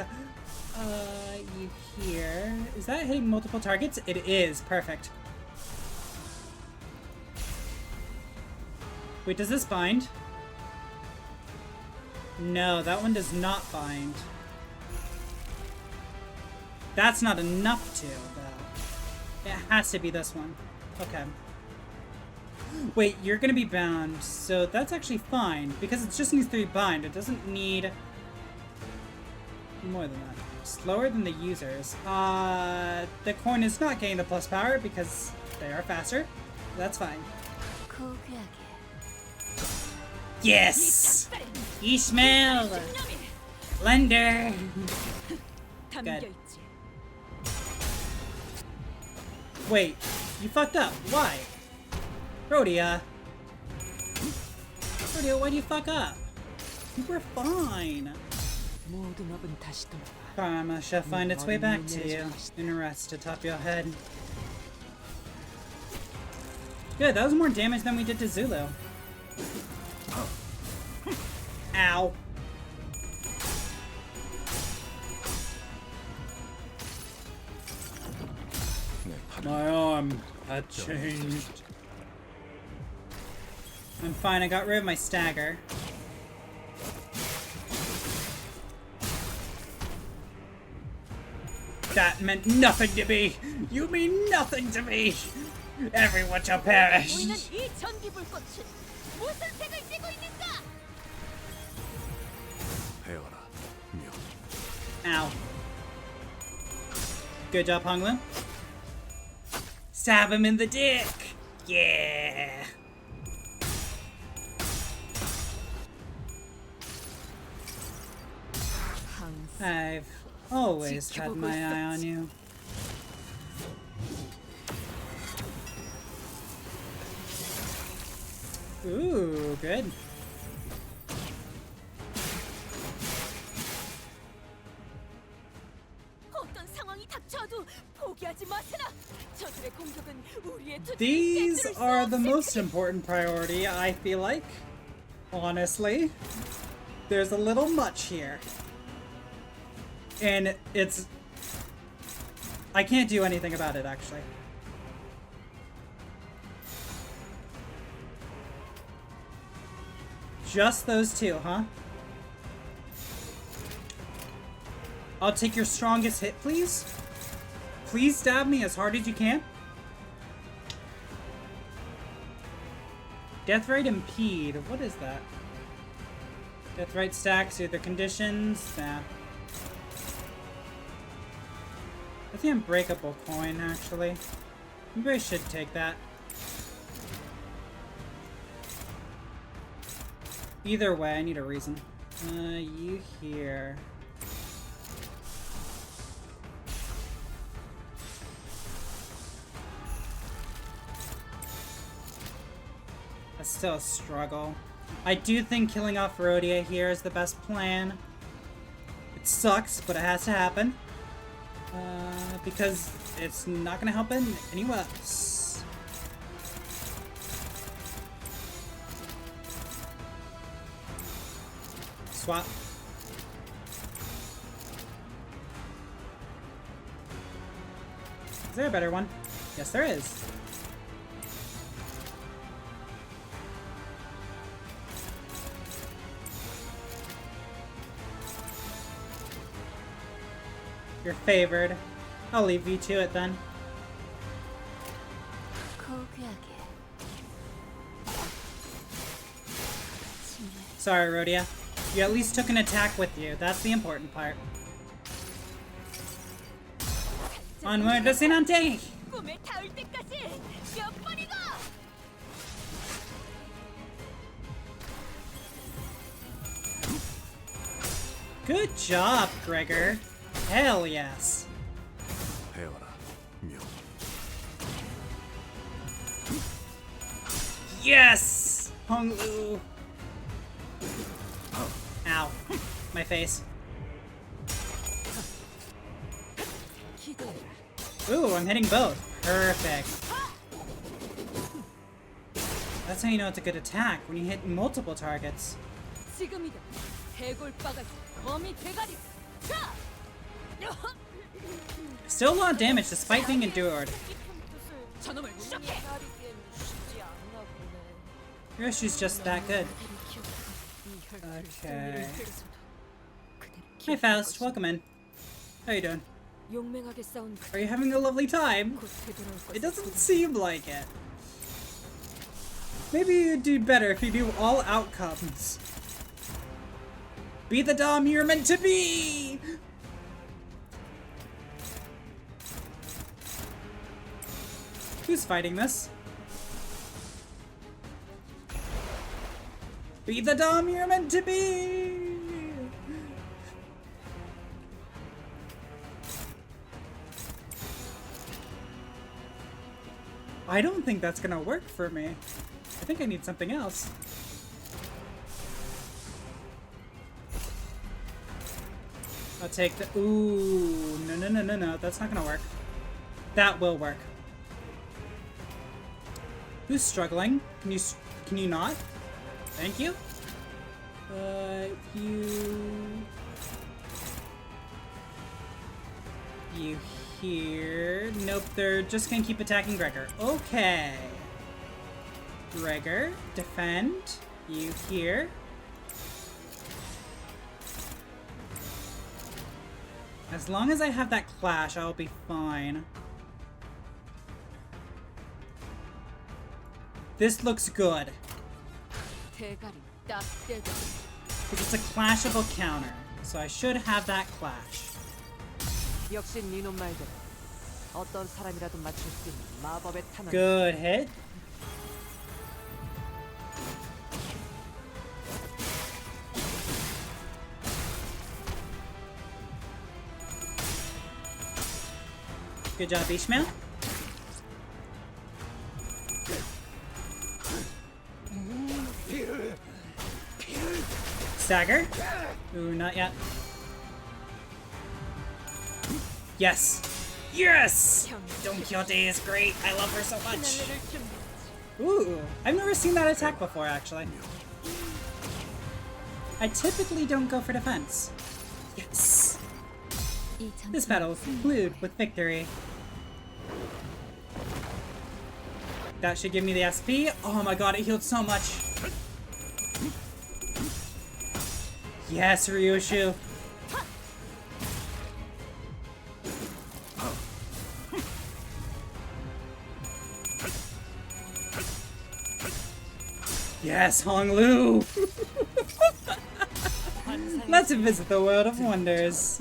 You here. Is that hitting multiple targets? It is. Perfect. Wait, does this bind? No, that one does not bind. That's not enough to, though. It has to be this one. Okay. Wait, you're gonna be bound, so that's actually fine, because it just needs 3 bind. It doesn't need more than that. Slower than the users. The coin is not getting the plus power because they are faster. That's fine. Yes! Ishmael! Lender! Good. Wait, you fucked up. Why? Rhodia, why do you fuck up? You were fine. Karma shall find its way back to you in a rest atop your head. Good, that was more damage than we did to Zulu. Ow. My arm had changed. I'm fine, I got rid of my stagger. That meant nothing to me! You mean nothing to me! Everyone shall perish! 무슨 색을 띠고 있는가? 헤어라, 묘. Ow. Good job, Honglu. Stab him in the dick! Yeah! I've always had my eye on you. Ooh, good. 어떤 상황이 닥쳐도 포기하지 마세라. 저들의 공격은 우리의 These are the most important priority, I feel like. Honestly. There's a little much here. And it's... I can't do anything about it, actually. Just those two, huh? I'll take your strongest hit, please. Please stab me as hard as you can. Deathrite Impede. What is that? Deathrite stacks, either conditions. Nah. That's the unbreakable coin, actually. Maybe I should take that. Either way, I need a reason. You here. That's still a struggle. I do think killing off Rhodia here is the best plan. It sucks, but it has to happen. Because it's not gonna help anyone else. Swap. Is there a better one? Yes, there is. You're favored. I'll leave you to it then. Sorry, Rhodia. You at least took an attack with you. That's the important part. Onward to Sinante! 꿈에 닿을 때까지 몇 번이고! Good job, Gregor. Hell yes. 헤어라, 묘. Yes! Honglu! Ow. My face. Ooh, I'm hitting both. Perfect. That's how you know it's a good attack, when you hit multiple targets. 지금이다. 해골바가지 거미 대가리. 자! Still a lot of damage despite being endured. 저놈을 추적해. Your issue's just that good. Okay. Hey Faust, welcome in. How you doing? 용맹하게 싸운 Are you having a lovely time? It doesn't seem like it. Maybe you'd do better if you knew all outcomes. Be the Dom you're meant to be! Who's fighting this? Be the Dom you're meant to be! I don't think that's gonna work for me. I think I need something else. I'll take the... Ooh, no, that's not gonna work. That will work. Who's struggling? Can you not? Thank you. You here? Nope, they're just gonna keep attacking Gregor. Okay. Gregor, defend. You here? As long as I have that clash, I'll be fine. This looks good. Because it's a clashable counter, so I should have that clash. 역시 니놈 말대로 어떤 사람이라도 맞출 수 있는 마법의 탄환. Good hit. Good job, Ishmael. Stagger. Ooh, not yet. Yes! Yes! Don Quixote is great. I love her so much. Ooh, I've never seen that attack before, actually. I typically don't go for defense. Yes! This battle will conclude with victory. That should give me the SP. Oh my god, it healed so much. Yes, Ryushu. Yes, Honglu! Let's visit the world of wonders.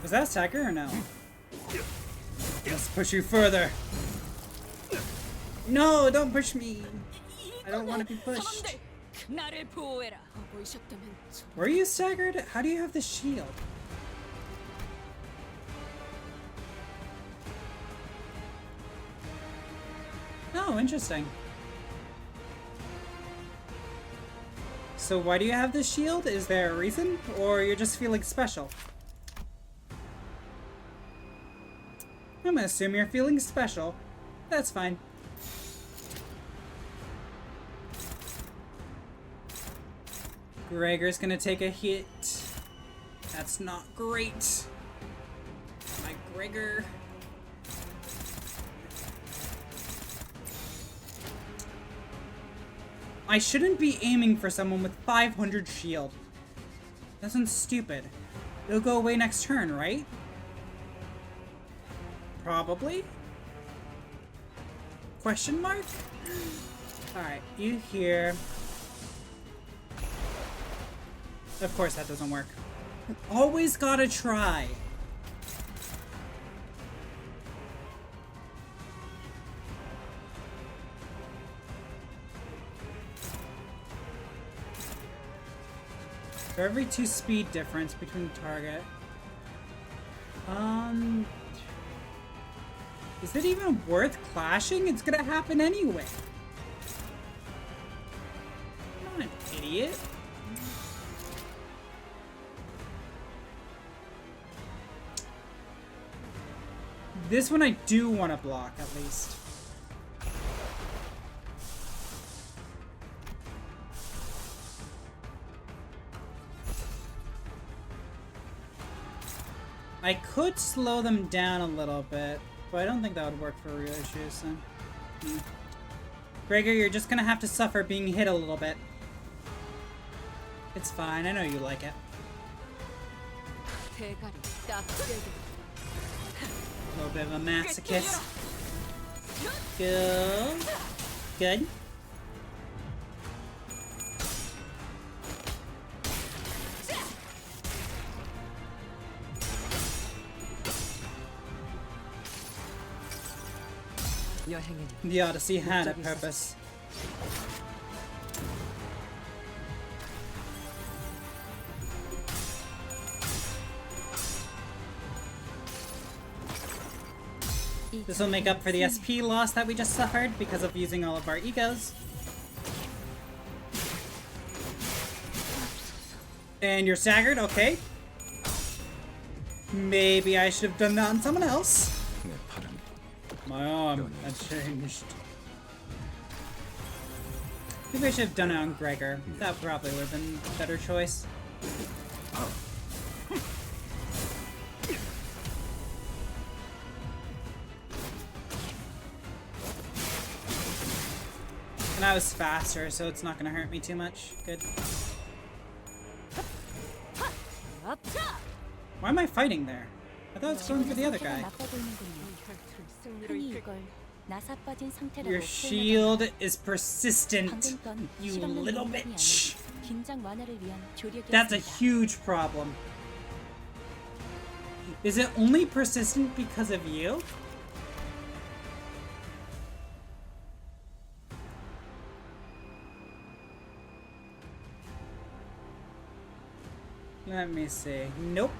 Was that a stagger or no? Let's push you further. No, don't push me. I don't want to be pushed. Were you staggered? How do you have the shield? Oh, interesting. So why do you have this shield? Is there a reason? Or you're just feeling special? I'm gonna assume you're feeling special. That's fine. Gregor's gonna take a hit. That's not great. My Gregor. I shouldn't be aiming for someone with 500 shield. That sounds stupid. It'll go away next turn, right? Probably? Question mark? Alright, you here. Of course that doesn't work. Always gotta try. For every 2 speed difference between target. Is it even worth clashing? It's gonna happen anyway. I'm not an idiot. This one I do want to block, at least. I could slow them down a little bit, but I don't think that would work for Ryushu, so... Gregor, you're just gonna have to suffer being hit a little bit. It's fine, I know you like it. A little bit of a masochist. Good. Good. The Odyssey had a purpose. This will make up for the SP loss that we just suffered because of using all of our egos. And you're staggered, okay. Maybe I should have done that on someone else. My arm had changed. Maybe I should have done it on Gregor. That probably would have been a better choice. And I was faster, so it's not gonna hurt me too much. Good. Why am I fighting there? I thought I was going for the other guy. 나사 빠진 상태라고 Your shield is persistent, 방금 건 you 실없는 little 능력이 bitch. 아닌 긴장 완화를 위한 조력이었습니다. That's a huge problem. Is it only persistent because of you? Let me see. Nope.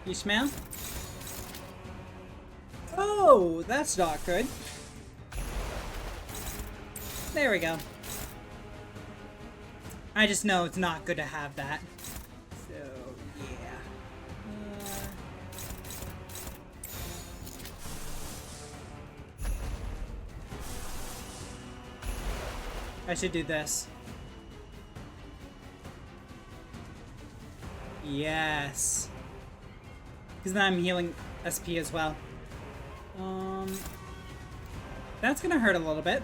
You smell? Oh, that's not good. There we go. I just know it's not good to have that. So, yeah. I should do this. Yes. Because then I'm healing SP as well. That's gonna hurt a little bit.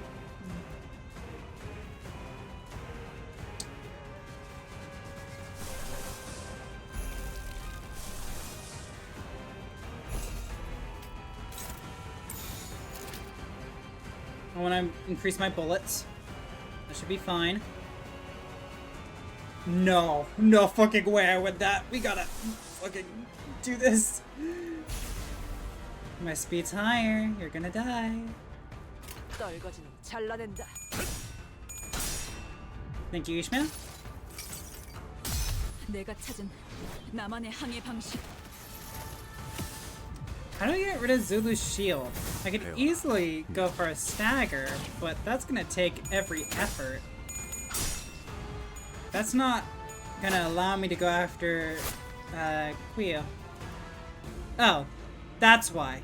I want to increase my bullets. That should be fine. No. No fucking way with that. We gotta fucking do this. My speed's higher. You're gonna die. 떨거지는 잘라낸다. Thank you, Ishmael. 내가 찾은 나만의 항해 방식. How do I get rid of Zulu's shield? I could easily go for a stagger, but that's gonna take every effort. That's not gonna allow me to go after, Quio. Oh, that's why.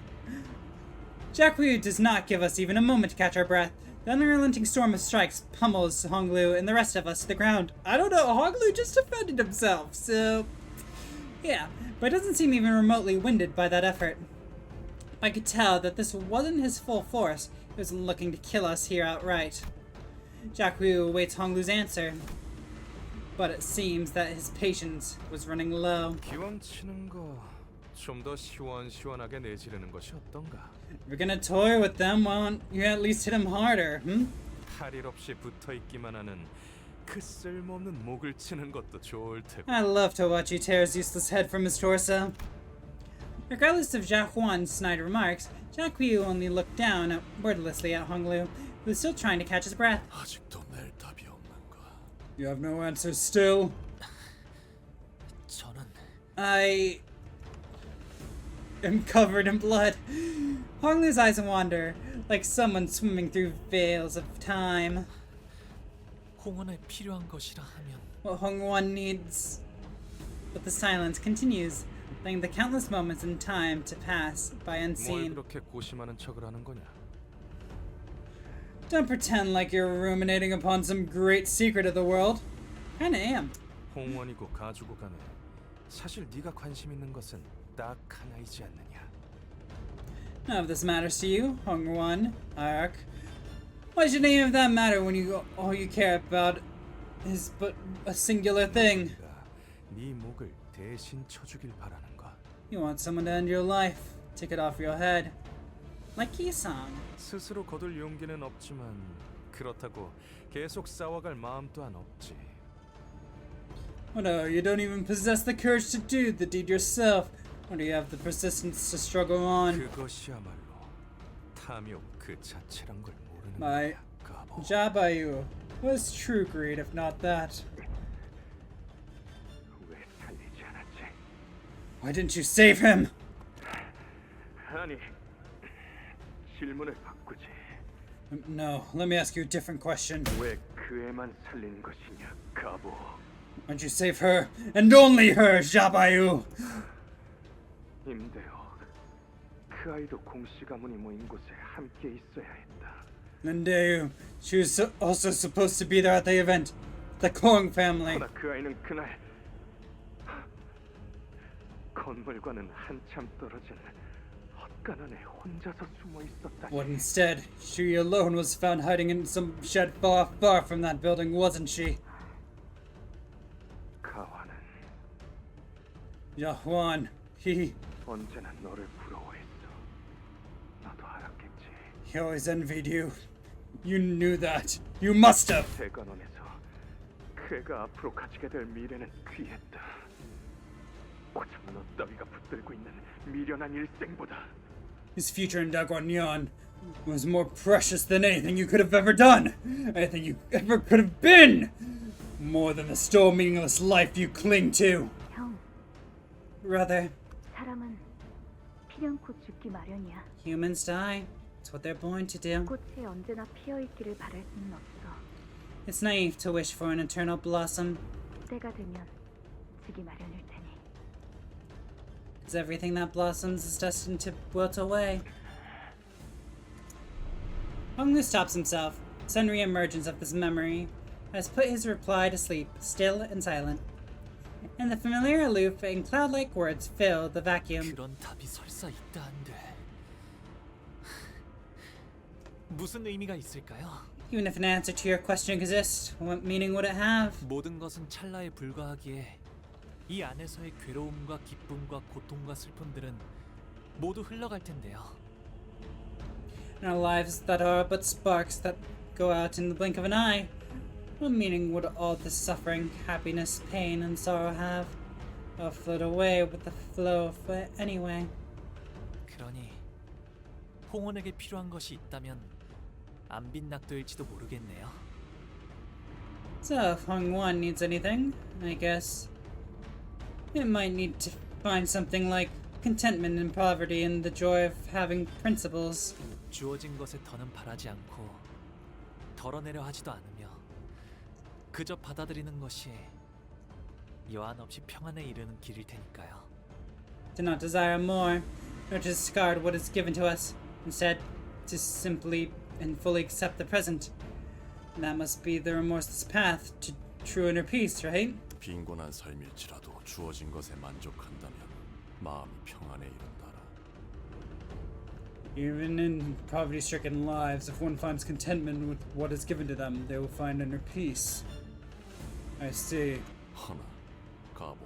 Jackwu does not give us even a moment to catch our breath. The unrelenting storm of strikes pummels Honglu and the rest of us to the ground. I don't know, Honglu just defended himself, so... yeah, but it doesn't seem even remotely winded by that effort. I could tell that this wasn't his full force. He was looking to kill us here outright. Jackwu awaits Honglu's answer, but it seems that his patience was running low. 기왕 치는 거 좀 더 시원시원하게 내지르는 것이 어떤가? If you're gonna toy with them, why don't you at least hit him harder, hmm? 할 일 없이 붙어 있기만 하는 그 쓸모없는 목을 치는 것도 좋을 테고. I love to watch you tear his useless head from his torso. Regardless of Jia Huan's snide remarks, Jack Qiu only looked down wordlessly at Honglu, who was still trying to catch his breath. 아직도 낼 답이 없는가? You have no answer still? 저는 I am covered in blood. Honglu's eyes wander, like someone swimming through veils of time. 홍원에 필요한 것이라 하면 What Hongwan needs. But the silence continues, letting the countless moments in time to pass by 뭘 unseen. 그렇게 고심하는 척을 하는 거냐? Don't pretend like you're ruminating upon some great secret of the world. Kinda am. 홍원이고 가지고 가네. 사실 네가 관심 있는 것은 딱 하나이지 않느냐? None of this matters to you, Hongwan, Arak. Why should any of that matter when all you care about is but a singular thing? 네 목을 대신 쳐주길 바라는 거. You want someone to end your life, take it off your head. Like Yi-san. 스스로 거둘 용기는 없지만 그렇다고 계속 싸워갈 마음 또한 없지. Oh no, you don't even possess the courage to do the deed yourself. Or do you have the persistence to struggle on? 그것이야말로 탐욕 그 자체란 걸 모르는 My Jabayu. What's true greed if not that? 왜 살리지 않았지? Why didn't you save him? 아니, 질문을 바꾸지. No, let me ask you a different question. 왜 그 애만 살린 것이냐, 가보. Why don't you save her, and only her, Jabayu? 임대요. 그 아이도 공씨 가문이 모인 곳에 함께 있어야 했다. Lindayu, she was also supposed to be there at the event. The Kong family. 그러나 그 아이는 그날 건물과는 한참 떨어진 헛간안에 혼자서 숨어 있었다. But instead, she alone was found hiding in some shed far, far from that building, wasn't she? 가와는 Yahuan, he 언제나 너를 부러워했어. 너도 알았겠지. he always envied you. You knew that. You must have. 대관원에서 그가 앞으로 가지게 될 미래는 귀했다. 오직 너 따위가 붙들고 있는 미련한 일생보다. His future in Dagwon was more precious than anything you could have ever done. Anything you ever could have been. More than the still meaningless life you cling to. 형, Rather, 사람은 피량코 죽기 마련이야. Humans die. It's what they're born to do. 꽃이 언제나 피어 있기를 바랄 수는 없어. It's naive to wish for an eternal blossom, 때가 되면 지기 마련일 테니. because everything that blossoms is destined to wilt away. Honglu stops himself. Sudden re-emergence of this memory has put his reply to sleep, still and silent. And the familiar, aloof, and cloud-like words fill the vacuum. 그런 답이 설사 있다 한들 무슨 의미가 있을까요? Even if an answer to your question exists, what meaning would it have? 모든 것은 찰나에 불과하기에 이 안에서의 괴로움과 기쁨과 고통과 슬픔들은 모두 흘러갈 텐데요. In our lives that are but sparks that go out in the blink of an eye, what meaning would all this suffering, happiness, pain, and sorrow have? Or float away with the flow of it anyway? 그러니 홍원에게 필요한 것이 있다면 안 빈낙도일지도 모르겠네요. So if Hongwon needs anything, I guess it might need to find something like contentment in poverty and the joy of having principles. 주어진 것에 더는 바라지 않고 덜어내려 하지도 않으며 그저 받아들이는 것이 여한 없이 평안에 이르는 길일 테니까요. To not desire more, nor to discard what is given to us. Instead, to simply and fully accept the present. And that must be the remorseless path to true inner peace, right? 빈곤한 삶일지라도 주어진 것에 만족한다면 마음이 평안에 이른다라. even in poverty-stricken lives, if one finds contentment with what is given to them, they will find inner peace. I see. 허나, 가보.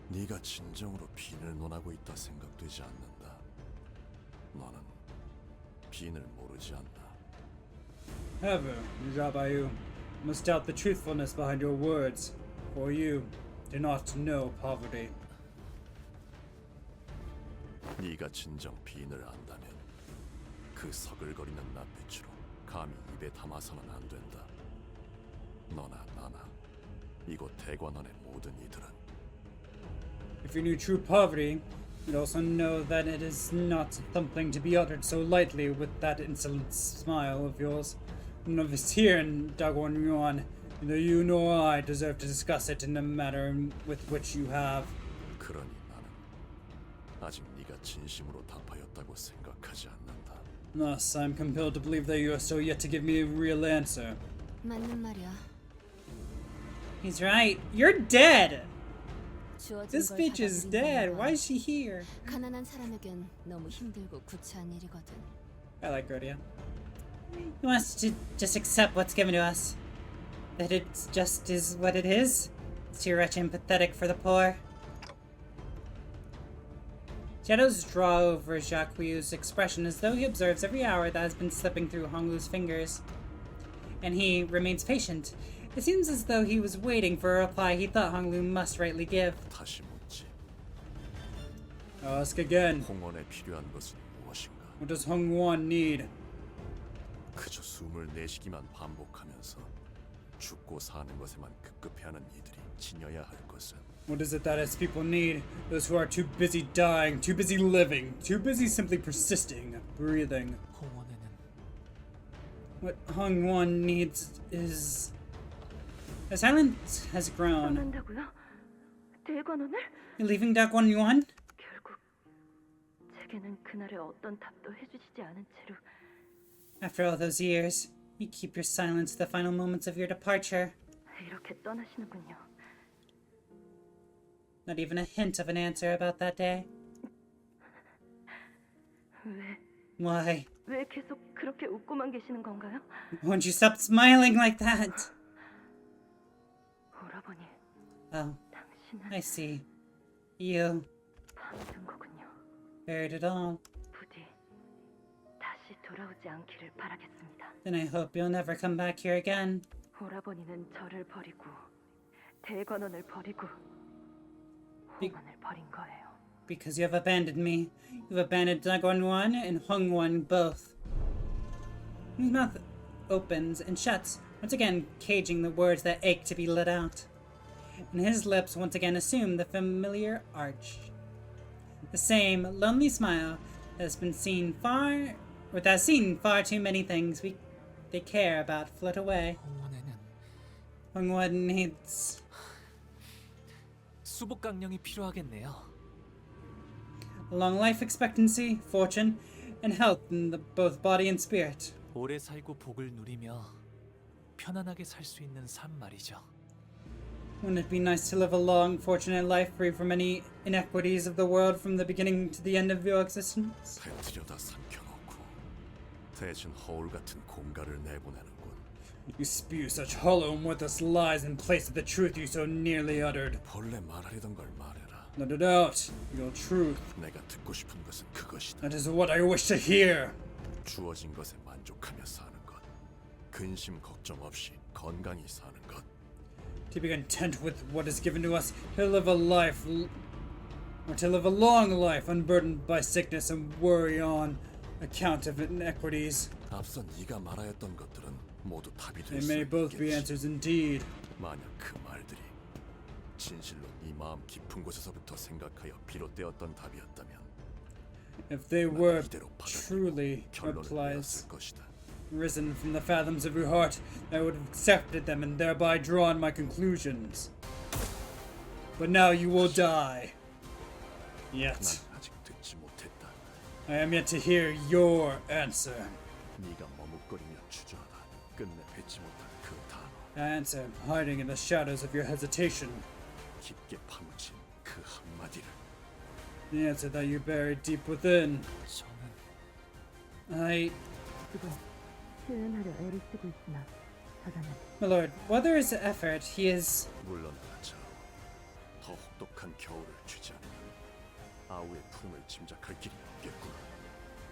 네가 진정으로 빈을 논하고 있다 생각되지 않는다. 너는 빈을 모르지 않나. However, Jabayu, must doubt the truthfulness behind your words, for you do not know poverty. 네가 진정 빈을 안다면 그 서글거리는 낯빛으로 감히 입에 담아서는 안 된다. 너나 나나 이곳 대관원의 모든 이들은 If you knew true poverty, you'd also know that it is not something to be uttered so lightly with that insolent smile of yours. None of us here in Dagwon Yuan, neither you nor I deserve to discuss it in the manner with which you have. 그러니 나는 아직 네가 진심으로 답하였다고 생각하지 않는다. Thus, I'm compelled to believe that you are still yet to give me a real answer. 맞는 말이야. He's right. You're dead. 주어진 This 걸 bitch is 받아들인다는 dead. 건 Why is she here? 가난한 사람에겐 너무 힘들고 구차한 일이거든. I like Rhodia. He wants to just accept what's given to us. That it just is what it is. It's too wretched and pathetic for the poor. Shadows draw over Jacques Huyu's expression as though he observes every hour that has been slipping through Honglu's fingers. And he remains patient. It seems as though he was waiting for a reply he thought Honglu must rightly give. 다시 묻지. I'll ask again. 홍원에 필요한 것은 무엇인가? What does Hongwon need? 그저 숨을 내쉬기만 반복하면서 죽고 사는 것에만 급급해하는 이들이 지녀야 할 것은 What is it that its people need? Those who are too busy dying, too busy living, too busy simply persisting, breathing. 홍원에는 What Hongwon needs is... The silence has grown. 떠난다고요? 대관원을? You're leaving Dagwon Yuan? 결국 제게는 그날의 어떤 답도 해주시지 않은 채로 After all those years, you keep your silence to the final moments of your departure. 이렇게 떠나시는군요. Not even a hint of an answer about that day. 왜? Why? 왜 계속 그렇게 웃고만 계시는 건가요? Won't you stop smiling like that? 오라버니, Oh, 당신은 I see. You 밤든 거군요. buried it all. 부디 다시 돌아오지 않기를 바라겠습니다. Then I hope you'll never come back here again. 오라버니는 저를 버리고 대관원을 버리고 홍원을 버린 거예요. Because you have abandoned me. You've abandoned Dagon-1 and Hung-1 both. His mouth opens and shuts, once again caging the words that ache to be let out. And his lips once again assume the familiar arch. The same lonely smile that has seen far too many things they care about flit away. Hung-1 needs 수복 강령이 필요하겠네요. a long life expectancy, fortune, and health in both body and spirit. 오래 살고 복을 누리며 편안하게 살 수 있는 삶 말이죠. Wouldn't it be nice to live a long, fortunate life free from any inequities of the world from the beginning to the end of your existence? 뱉으려다 삼켜놓고 대신 허울 같은 공갈을 내보내는군. You spew such hollow and worthless lies in place of the truth you so nearly uttered. 본래 말하려던 걸 말해라. Let it out. Your truth. 내가 듣고 싶은 것은 그것이다. That is what I wish to hear. 주어진 것에 만족하며 사는 것. 근심 걱정 없이 건강히 사는 것. To be content with what is given to us, to live a life, or to live a long life unburdened by sickness and worry on account of inequities. 앞선 네가 말하였던 것들은 모두 답이 They 될 수 may both be 있겠지. answers indeed. 만약 그 말들이 진실로 네 마음 깊은 곳에서부터 생각하여 비롯되었던 답이었다면 If they were truly 결론을 replies 내었을 것이다. risen from the fathoms of your heart, I would have accepted them and thereby drawn my conclusions. But now you will die. Yet. 난 아직 듣지 못했다. I am yet to hear your answer. 네가 머뭇거리며 주저하다 끝내 뱉지 못한 그 단어. Answer, hiding in the shadows of your hesitation. 깊게 파묻힌 그 한마디를. The answer that you buried deep within. I... 표현하려 애를 쓰고 있으나 사단은 My lord, whether his effort, he is... 물러나라 자오. 더 혹독한 겨울을 주지 않으면 아우의 푸름을 짐작할 길이 없겠구나.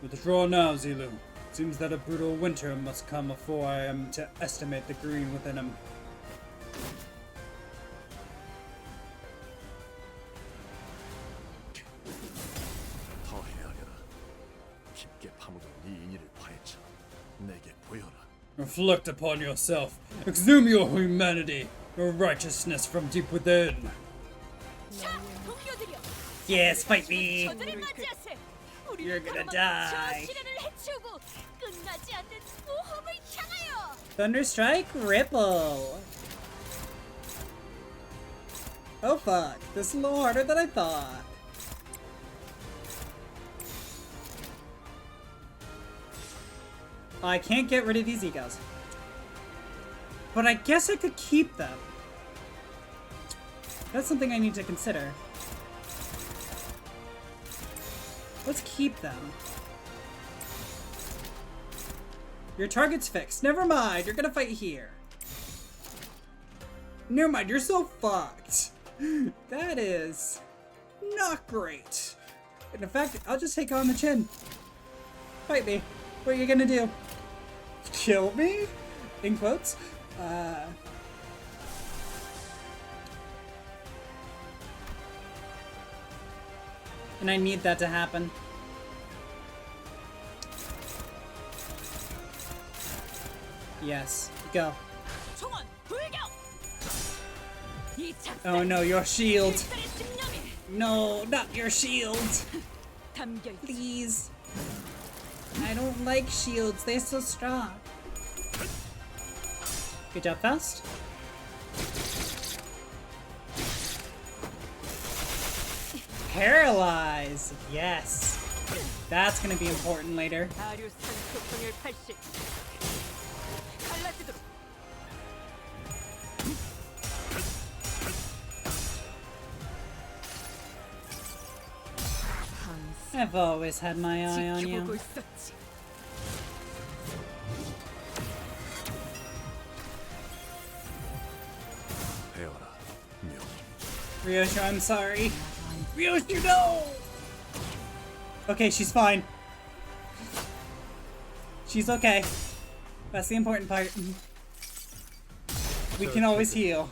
Withdraw now, Zilu. Seems that a brutal winter must come before I am to estimate the green within him. 더 헤아려라. 깊게 파묻은 네 인의를 파헤쳐 내게 보여라. Reflect upon yourself. Exhume your humanity, your righteousness from deep within. Yes, fight me! 저들을 맞이하세. You're 우리는 gonna 가로막은 die. 저 시련을 해치우고 끝나지 않는 모험을 향하여. Thunderstrike Ripple! Oh fuck, this is a little harder than I thought. I can't get rid of these egos. But I guess I could keep them. That's something I need to consider. Let's keep them. Your target's fixed. Never mind, you're gonna fight here. Never mind, you're so fucked. That is not great. And in fact, I'll just take on the chin. Fight me. What are you gonna do? Kill me? In quotes. And I need that to happen. Yes, go. Oh no, your shield. No, not your shield. Please. I don't like shields, they're so strong. Good job, Faust. Paralyze! Yes. That's gonna be important later. I've always had my eye on you. 배워라 명. Ryosho, I'm sorry. You know! Okay, she's fine. She's okay. That's the important part. We can always heal.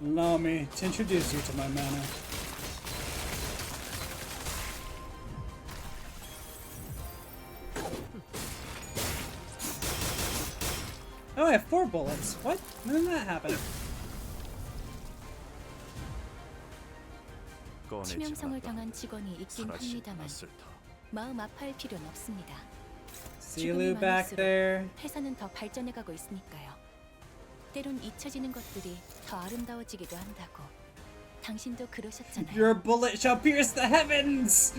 Allow me to introduce you to my manor. Oh, I have 4 bullets. What? When did that happen? 치명상을 당한 직원이 있긴 합니다만 마음 아파할 필요는 없습니다. See you back there. 회사는 더 발전해가고 있으니까요. 때론 잊혀지는 것들이 더 아름다워지기도 한다고. 당신도 그러셨잖아요. Your bullet shall pierce the heavens.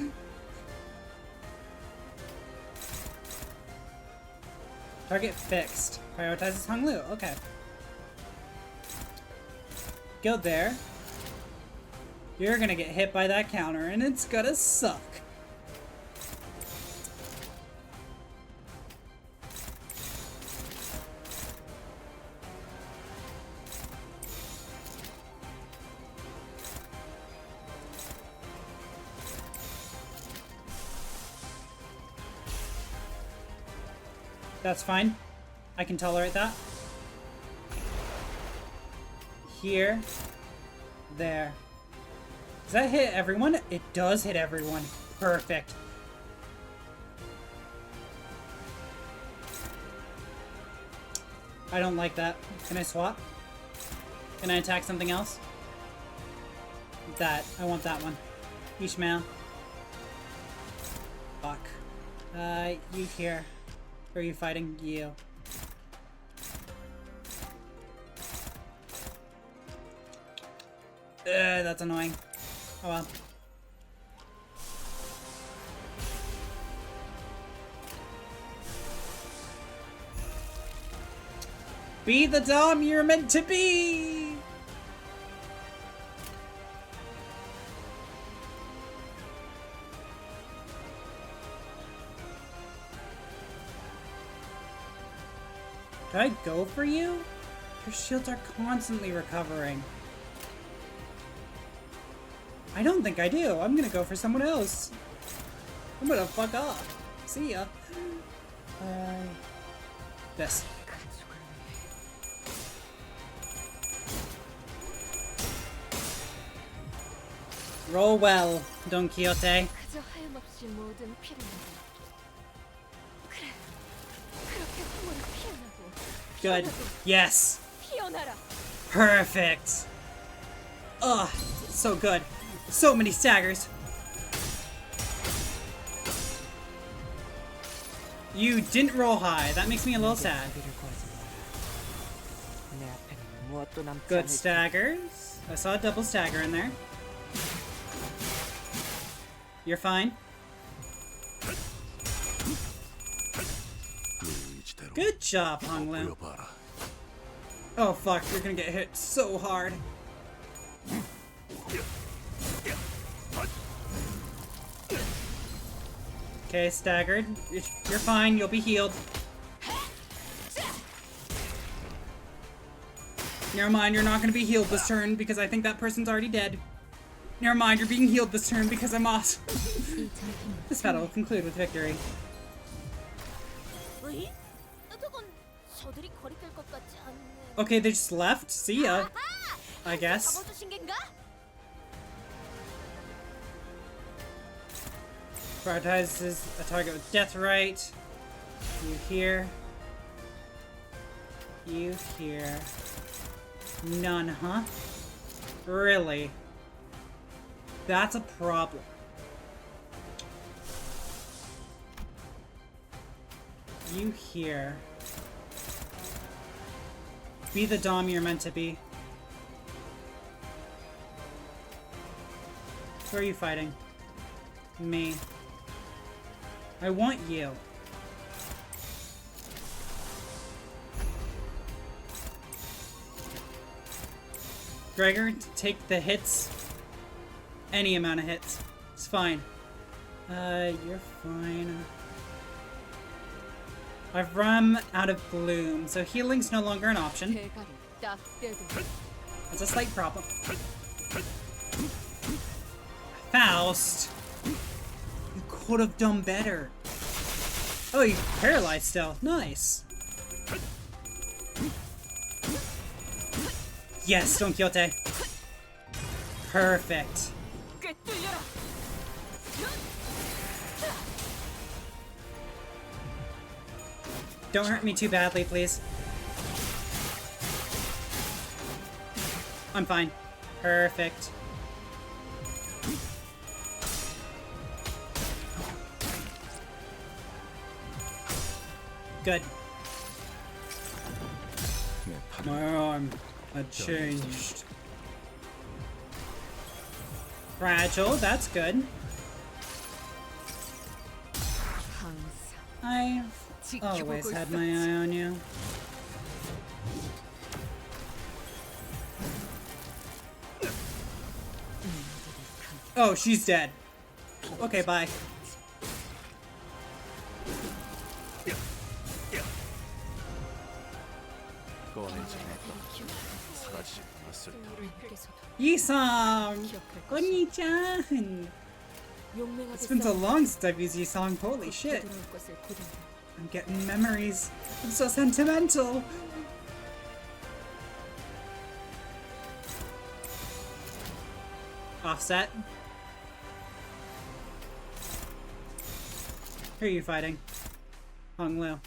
Target fixed. Prioritizes Hung Lu. Okay. Go there. You're gonna get hit by that counter, and it's gonna suck. That's fine. I can tolerate that. Here. There. Does that hit everyone? It does hit everyone. Perfect. I don't like that. Can I swap? Can I attack something else? That. I want that one. Ishmael. Fuck. You here. Who are you fighting? You. That's annoying. Oh well. Be the Dom you're meant to be! Should I go for you? Your shields are constantly recovering. I don't think I do. I'm gonna go for someone else. I'm gonna fuck off. See ya. This. Roll well, Don Quixote. 그저 하염없이 모든 피를 그래. 그렇게 황홀히 피어나고. Good. Yes. 피어나라. Perfect. Ugh, so good. So many staggers. You didn't roll high. That makes me a little sad. Good staggers. I saw a double stagger in there. You're fine. Good job, Hung Lu. Oh fuck, you're gonna get hit so hard. Okay, staggered. You're fine, you'll be healed. Never mind, you're not gonna be healed this turn because I think that person's already dead. Never mind, you're being healed this turn because I'm awesome. This battle will conclude with victory. Okay, they just left. See ya. I guess. Prioritizes a target with death right. You here. You here. None, huh? Really? That's a problem. You here. Be the Dom you're meant to be. Who are you fighting? Me. I want you. Gregor, take the hits. Any amount of hits. It's fine. You're fine. I've run out of bloom, so healing's no longer an option. That's a slight problem. Faust! You could have done better. Oh, you're paralyzed still. Nice. Yes, Don Quixote. Perfect. Don't hurt me too badly, please. I'm fine. Perfect. Good. My arm had changed. Fragile, that's good. I always had my eye on you. Oh, she's dead. Okay, bye. Yisong! Konnichan! It's been so long since I've used Yisong, holy shit. I'm getting memories. I'm so sentimental. Offset. Who are you fighting? Hong Lu.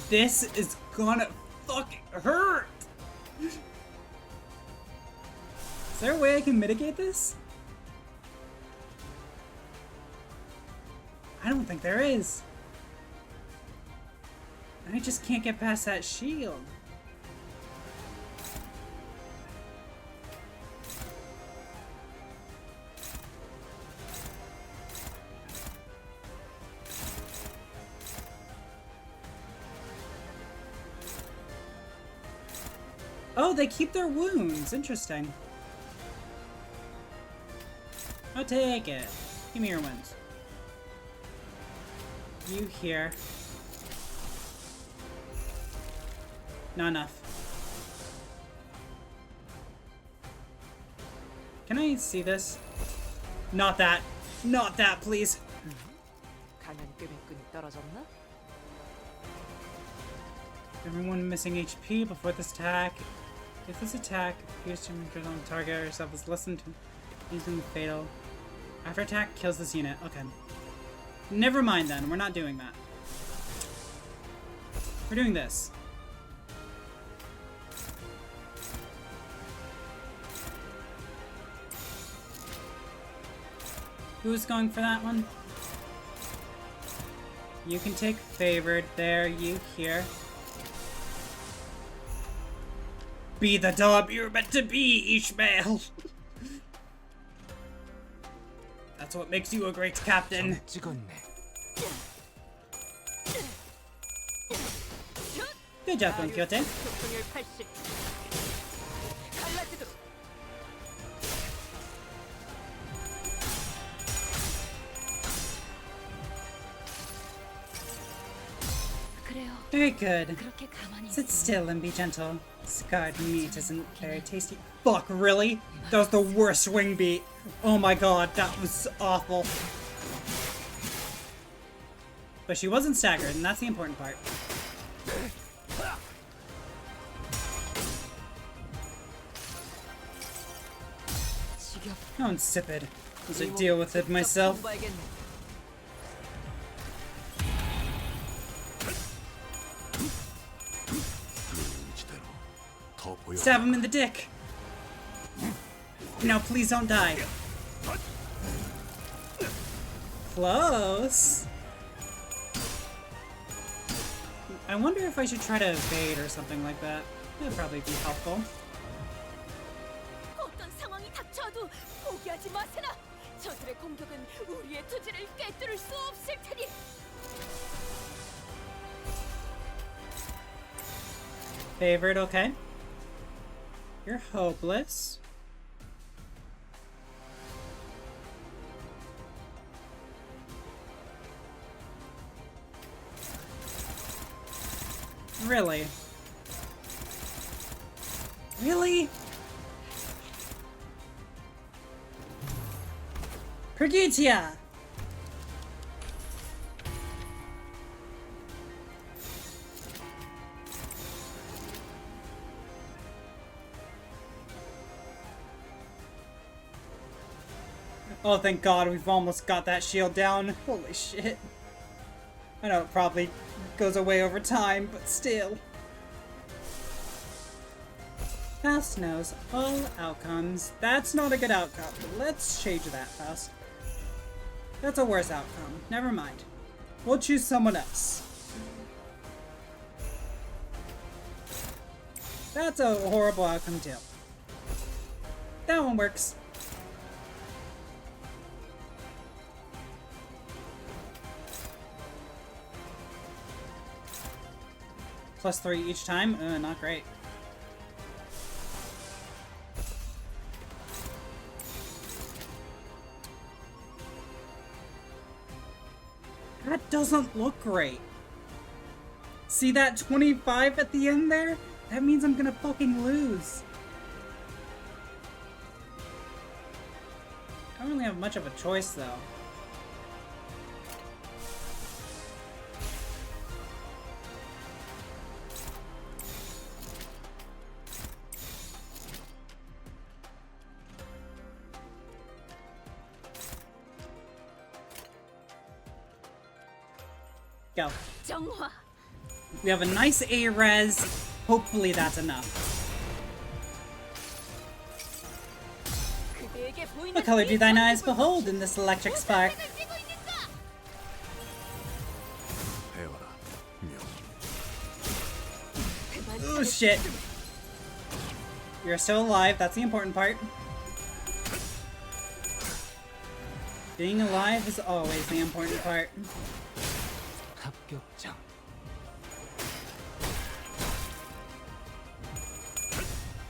This is gonna fucking hurt! Is there a way I can mitigate this? I don't think there is. I just can't get past that shield. Oh, they keep their wounds. Interesting. I'll take it. Give me your wounds. You here. Not enough. Can I see this? Not that. Not that, please. Everyone missing HP before this attack. If this attack appears to injure on target or yourself is less than using fatal. After attack kills this unit. Okay. Never mind then. We're not doing that. We're doing this. Who's going for that one? You can take favored. There, you here. Be the dog you're meant to be, Ishmael! That's what makes you a great captain. Good job, Don Quixote. Very good. Sit still and be gentle. Scarred meat isn't very tasty. Fuck, really? That was the worst swing beat. Oh my god, that was awful. But she wasn't staggered, and that's the important part. How insipid. As I deal with it myself. Stab him in the dick! No, please don't die. Close. I wonder if I should try to evade or something like that. That'd probably be helpful. 어떤 상황이 닥쳐도 포기하지 마세라. 저들의 공격은 우리의 투지를 꿰뚫을 수 없을 테니. Favored, okay. You're hopeless. Really? Really? Brigitia! Oh, thank God, we've almost got that shield down. Holy shit. I know it probably goes away over time, but still. Faust knows all outcomes. That's not a good outcome. Let's change that, Faust. That's a worse outcome. Never mind. We'll choose someone else. That's a horrible outcome too. That one works. +3 each time? Not great. That doesn't look great. See that 25 at the end there? That means I'm gonna fucking lose. I don't really have much of a choice though. Go. We have a nice A-res. Hopefully that's enough. What color do thine eyes behold in this electric spark? Oh shit. You're still alive, that's the important part. Being alive is always the important part.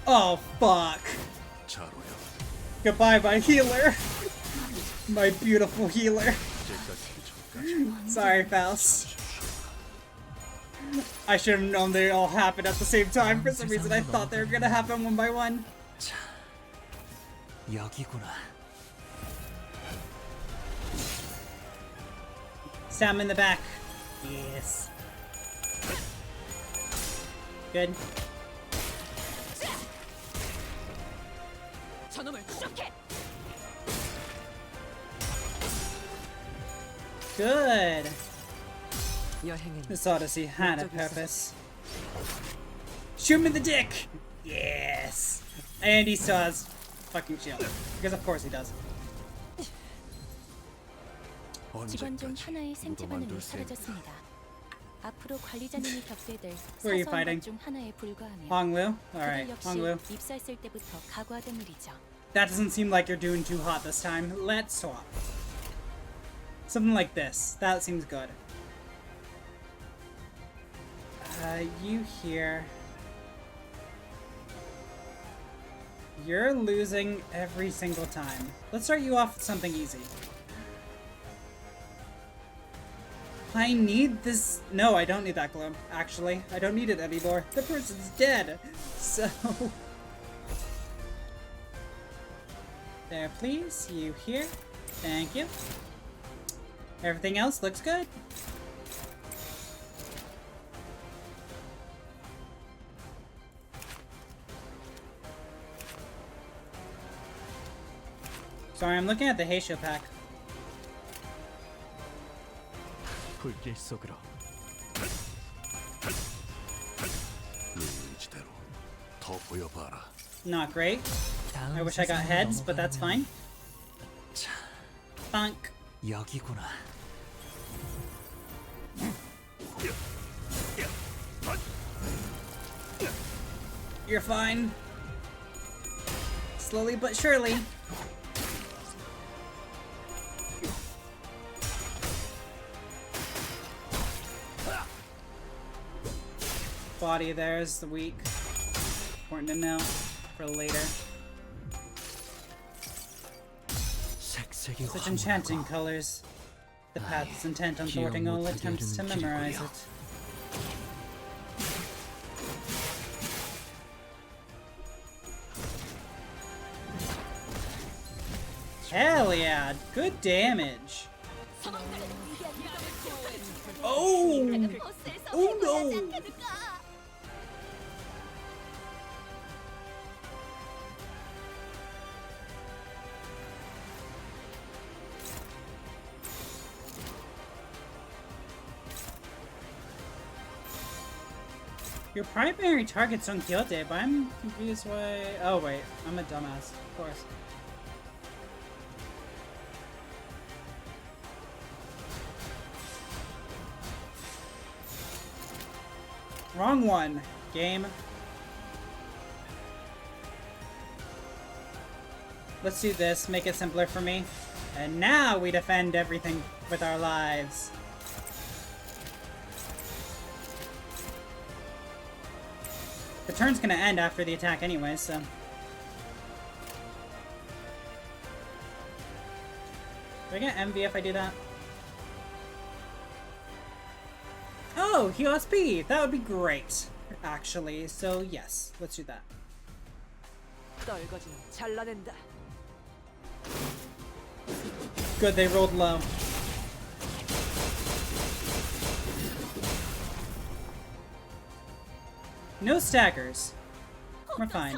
Oh, fuck. Goodbye, my healer. My beautiful healer. Sorry, Faust. I should have known they all happened at the same time. For some reason, I thought they were gonna happen one by one. Stab him in the back. Yes. Good. Good. This Odyssey had a purpose. Shoot him in the dick! Yes! And he still has fucking shield. Because of course he does. 직원 중 하나의 생체 반응이 사라졌습니다. 앞으로 관리자님이 겪게 될 Who are you 사소한 fighting? 것 중 하나에 불과하며 Honglu? 그들 Alright, 역시 Honglu. 입사했을 때부터 각오하던 일이죠. That doesn't seem like you're doing too hot this time. Let's swap. Something like this. That seems good. You here. You're losing every single time. Let's start you off with something easy. I need this. No, I don't need that glow. Actually, I don't need it anymore. The person's dead. So. There, please. You here. Thank you. Everything else looks good. Sorry, I'm looking at the Heisho pack. 불길 속으로. 더 보여봐라. Not great. I wish I got heads, but that's fine. Bonk. 여기구나. You're fine. Slowly but surely. Body there is the weak. Important to know for later. Such enchanting colors. The path is intent on thwarting all attempts to memorize it. Hell yeah, good damage. Oh! Oh no! Your primary target's Don Quixote, but I'm confused why... Oh wait, I'm a dumbass, of course. Wrong one, game. Let's do this, make it simpler for me. And now we defend everything with our lives. The turn's gonna end after the attack anyway, so... Do I get MV if I do that? Oh, heal SP! That would be great, actually. So yes, let's do that. Good, they rolled low. No staggers. We're fine.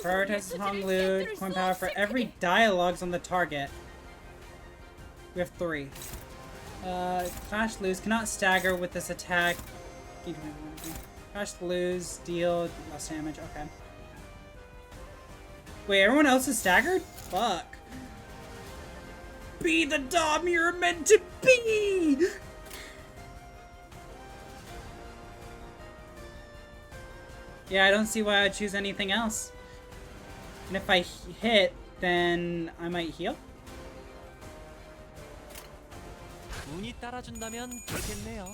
Prioritize Hong Loot, coin power for every dialogues on the target. We have 3. Clash lose, cannot stagger with this attack. Clash lose, deal less damage, okay. Wait, everyone else is staggered? Fuck. Be the Dom you're meant to be! Yeah, I don't see why I'd choose anything else. And if I hit, then I might heal? 운이 따라준다면 좋겠네요.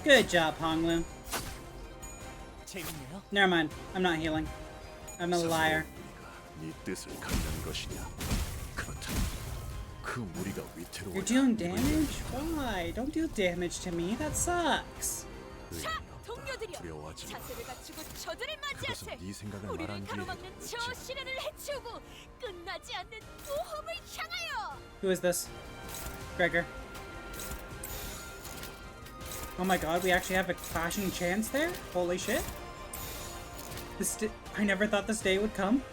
Good job, Honglu. 재밌네요. Never mind, I'm not healing. I'm a liar. 네 뜻을 갖는 것이냐? 그렇다면 그 무리가 위태로워. You're dealing damage? Why? Don't deal damage to me. That sucks. 동료들이여, 자세를 갖추고 저들을 그것은 맞이하세. 네 생각을 우리를 말한 가로막는 저 뒤에 시련을 해치우고 끝나지 않는 모험을 향하여. Who is this? Gregor. Oh my god, we actually have a clashing chance there? Holy shit. I never thought this day would come.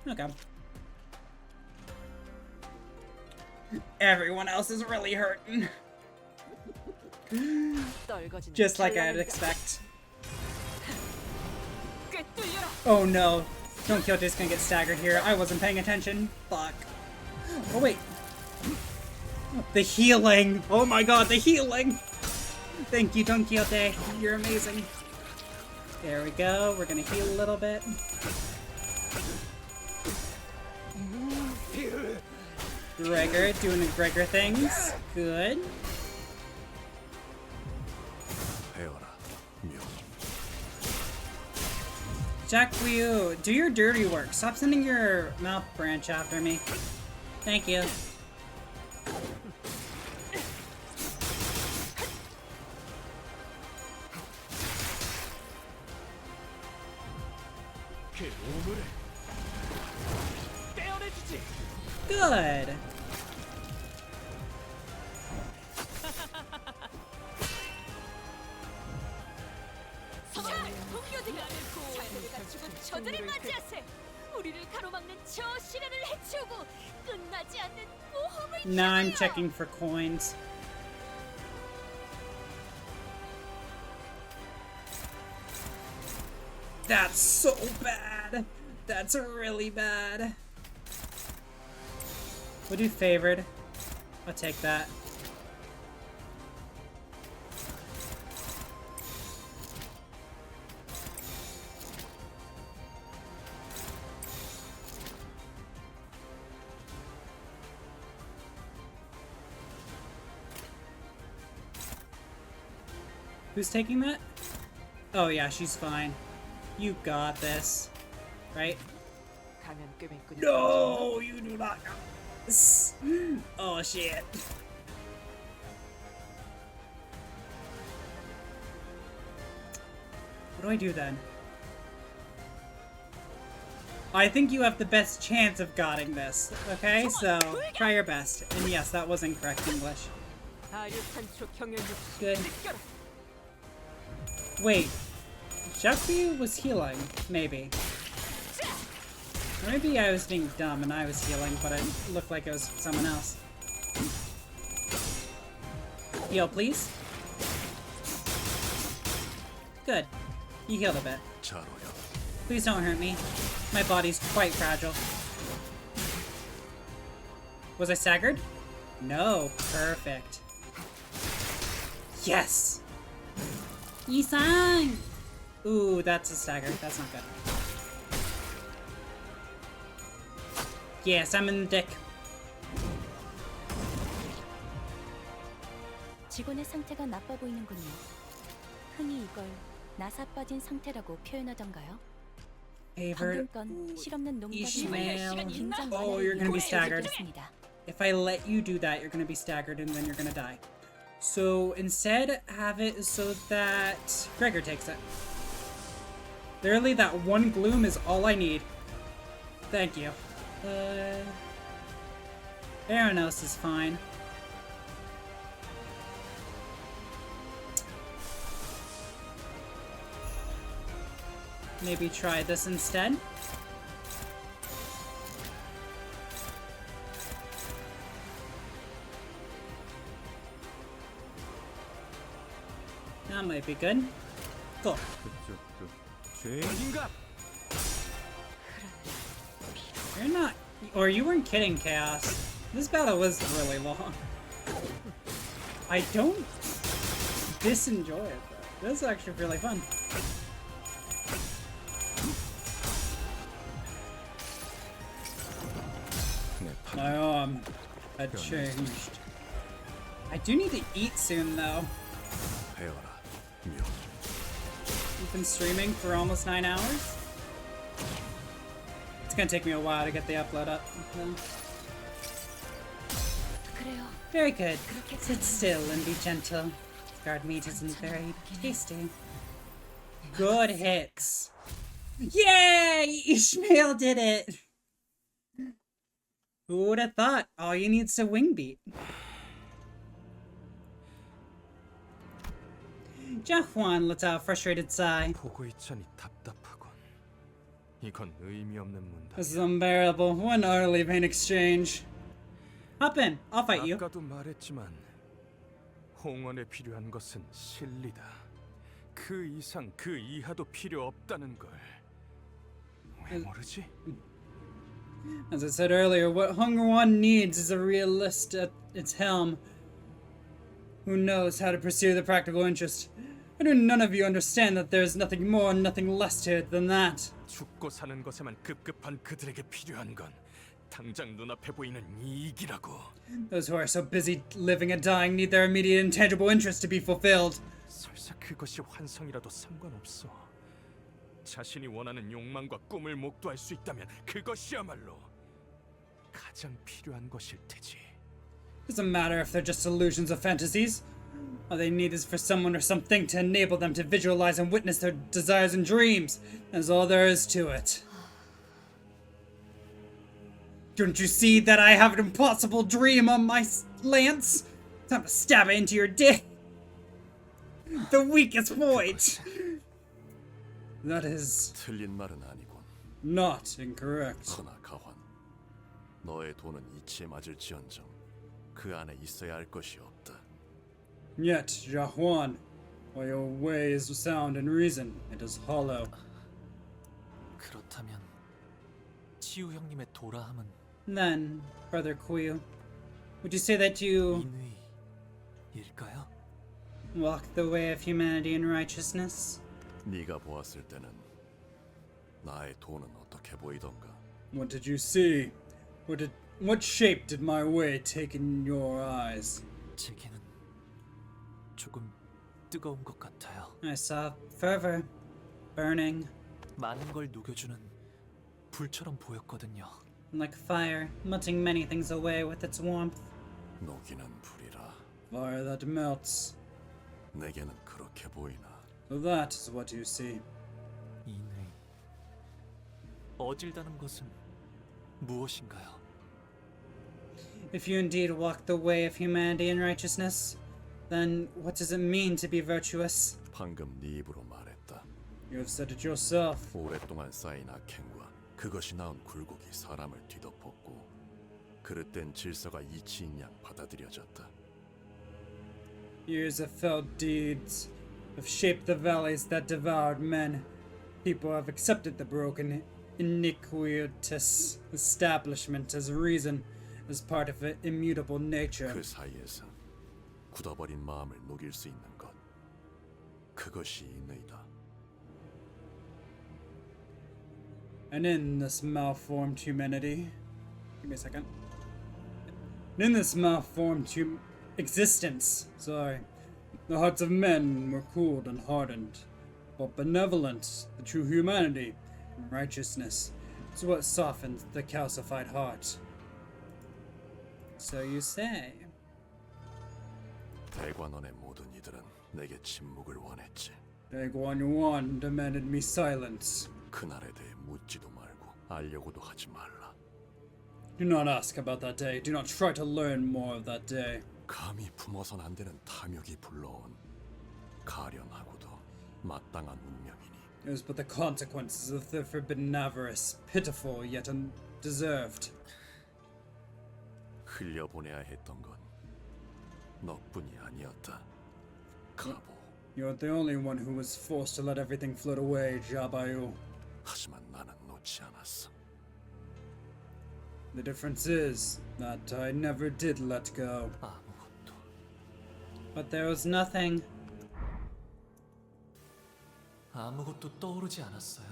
Okay. Everyone else is really hurting. Just like I'd expect. Oh no. Don Quixote's gonna get staggered here. I wasn't paying attention. Fuck. Oh wait. The healing! Oh my god, the healing! Thank you, Don Quixote. You're amazing. There we go. We're gonna heal a little bit. Gregor doing the Gregor things. Good. Jack Liu, do your dirty work. Stop sending your mouth branch after me. Thank you. Good. 자세를 갖추고 저들을 맞이하세. 우리를 가로막는 저 시련을 해치우고 끝나지 않는 모험을 Now I'm checking for coins. That's so bad. That's really bad. We'll do favored. I'll take that. Who's taking that? Oh yeah, she's fine. You got this. Right? No, you do not got this. Oh shit. What do I do then? I think you have the best chance of getting this, okay? So, try your best. And yes, that was incorrect English. Good. Wait. Jaku was healing, maybe. Or maybe I was being dumb and I was healing, but it looked like it was someone else. Heal, please. Good. You healed a bit. Please don't hurt me. My body's quite fragile. Was I staggered? No. Perfect. Yes! Yi-san! Ooh, that's a stagger. That's not good. Yes, I'm in the dick. 직원의 상태가 나빠 보이는군요. 흔히 이걸 나사 빠진 상태라고 표현하던가요? 방금 건 실없는 농담이 긴장 Oh, you're gonna be staggered. 들었습니다. If I let you do that, you're gonna be staggered and then you're gonna die. So instead, have it so that Gregor takes it. Literally, that one gloom is all I need. Thank you. Everyone else is fine. Maybe try this instead. That might be good. Cool. You're not, or you weren't kidding, Chaos. This battle was really long. I don't disenjoy it though. This is actually really fun. My arm had changed. I do need to eat soon though. You've been streaming for almost 9 hours? It's gonna take me a while to get the upload up. Very good. Sit still and be gentle. Guard meat isn't very tasty. Good hits. Yay! Ishmael did it! Who would have thought? All you need is a wing beat. Jahuan lets out a frustrated sigh. This is unbearable. One utterly vain exchange. Hop in. I'll fight you. 아까도 말했지만 홍원에 필요한 것은 실리다. 그 이상 그 이하도 필요 없다는 걸. 왜 모르지? As I said earlier, what Hunger One needs is a realist at its helm who knows how to pursue the practical interest. I do none of you understand that there is nothing more and nothing less to it than that. 죽고 사는 것에만 급급한 그들에게 필요한 건 당장 눈앞에 보이는 이익이라고. Those who are so busy living and dying need their immediate and tangible interest to be fulfilled. 설사 그것이 환상이라도 상관없어. 자신이 원하는 욕망과 꿈을 목도할 수 있다면 그것이야말로 가장 필요한 것일 테지. Doesn't matter if they're just illusions or fantasies. All they need is for someone or something to enable them to visualize and witness their desires and dreams. That's all there is to it. Don't you see that I have an impossible dream on my lance? Time to stab it into your dick. The weakest point. That is 틀린 말은 아니군. not incorrect. 그러나 가환, 너의 돈은 이치에 맞을지언정 그 안에 있어야 할 것이 없다. Yet, Jahuan, while your way is sound and reason, it is hollow. 그렇다면 치유 형님의 도라함은 Then, Brother Kuyu, would you say that you 일까요? walk the way of humanity and righteousness? 네가 보았을 때는 나의 돈은 어떻게 보이던가? What did you see? What shape did my way take in your eyes? 제게는 조금 뜨거운 것 같아요. I saw fervor, burning, 많은 걸 녹여주는 불처럼 보였거든요. like fire, melting many things away with its warmth. 녹이는 불이라. Fire that melts. 내게는 그렇게 보이나? So that is what you see. 인의 어질다는 것은 무엇인가요? If you indeed walk the way of humanity and righteousness, then what does it mean to be virtuous? 방금 네 입으로 말했다. You have said it yourself. 오랫동안 쌓인 악행과 그것이 낳은 굴곡이 사람을 뒤덮었고 그릇된 질서가 이치인 양 받아들여졌다. Years of felt deeds have shaped the valleys that devoured men. People have accepted the broken, iniquitous establishment as reason, as part of an immutable nature. 그 사이에서 굳어버린 마음을 녹일 수 있는 것, 그것이 인의다. And in this malformed humanity, give me a second. In this malformed existence, the hearts of men were cooled and hardened, but benevolence, the true humanity, and righteousness is what softens the calcified heart. So you say. 대관원의 모든 이들은 내게 침묵을 원했지. Daeguan Yuan demanded me silence. 그날에 대해 묻지도 말고 알려고도 하지 말라. Do not ask about that day. Do not try to learn more of that day. 감히 품어선 안 되는 탐욕이 불러온 가련하고도 마땅한 운명이니. It was but the consequences of the forbidden avarice, pitiful yet undeserved. 흘려보내야 했던 건 너뿐이 아니었다. 가보. You're the only one who was forced to let everything float away, Jabayu. 하지만 나는 놓지 않았어. The difference is that I never did let go. But there was nothing. 아무것도 떠오르지 않았어요.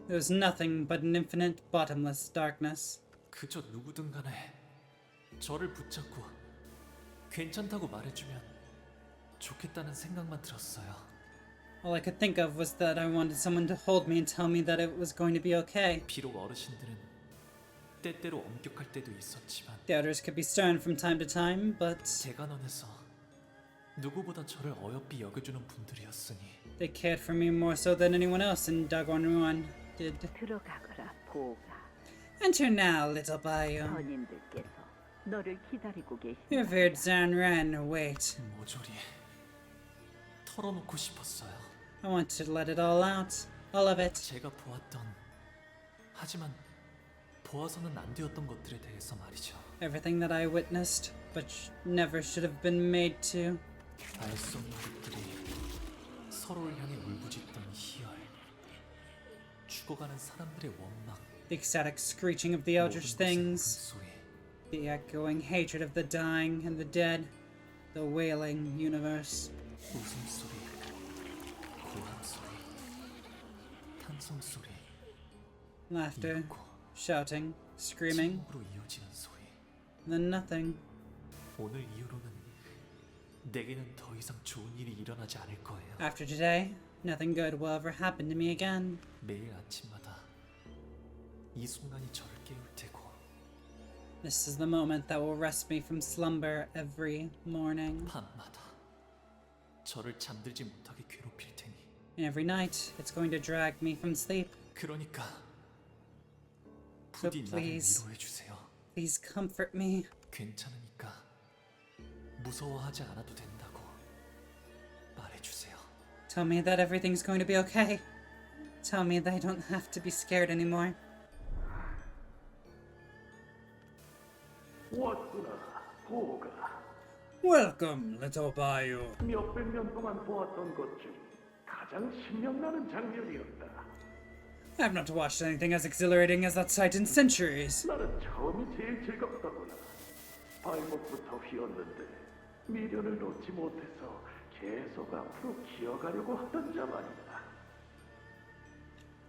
There was nothing but an infinite, bottomless darkness. 그저 누구든 간에 저를 붙잡고 괜찮다고 말해주면 좋겠다는 생각만 들었어요. All I could think of was that I wanted someone to hold me and tell me that it was going to be okay. 비록 어르신들은 때때로 엄격할 때도 있었지만 The elders could be stern from time to time, but 대관원에서 누구보다 저를 어여삐 여겨주는 분들이었으니 they cared for me more so than anyone else in Dagwon did. 들어가거라, 보가. Enter now, little Bayo. 선임들께서 너를 기다리고 계신다. Revered Zanran, wait. 모조리 털어놓고 싶었어요. I wanted to let it all out. All of it. 제가 보았던 하지만 보아서는 안 되었던 것들에 대해서 말이죠. Everything that I witnessed, but never should have been made to. 알 수 없는 것들이 서로를 향해 울부짖던 희열, 죽어가는 사람들의 원망, The ecstatic screeching of the eldritch things, the echoing hatred of the dying and the dead, the wailing universe. 웃음소리, 고함소리, 탄성소리, Laughter, shouting, screaming, 침묵으로 이어지는 소리. then nothing. 오늘 이후로는 내게는 더 이상 좋은 일이 일어나지 않을 거예요. After today, nothing good will ever happen to me again. 매일 아침마다 이 순간이 저를 깨울 테고 This is the moment that will rest me from slumber every morning. 밤마다 저를 잠들지 못하게 괴롭힐 테니 And every night, it's going to drag me from sleep. 그러니까 So 부디 나를 please, 위로해 주세요. please comfort me. 괜찮으니까 무서워하지 않아도 된다고 말해주세요. Tell me that everything's going to be okay. Tell me that I don't have to be scared anymore. 왔구나, 보가. Welcome, little Bayo. 몇백 년 동안 보았던 것 중 가장 신명나는 장면이었다. I have not watched anything as exhilarating as that sight in centuries. 나는 처음이 제일 즐겁더구나. 발목부터 휘었는데 미련을 놓지 못해서 계속 앞으로 기어가려고 하던 자만이다.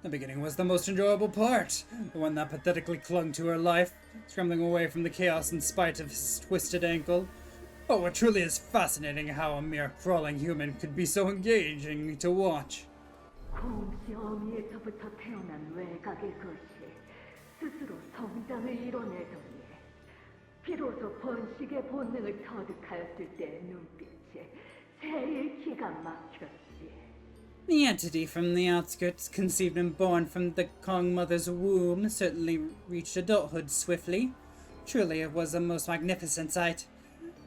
The beginning was the most enjoyable part, the one that pathetically clung to her life, scrambling away from the chaos in spite of his twisted ankle. Oh, it truly is fascinating how a mere crawling human could be so engaging to watch. 공시 어미에서부터 태어난 외곽의 것이 스스로 성장을 이뤄내더니 비로소 번식의 본능을 터득하였을 때의 눈빛에 새의 기가 막혔어. The entity from the outskirts, conceived and born from the Kong mother's womb, certainly reached adulthood swiftly. Truly, it was a most magnificent sight.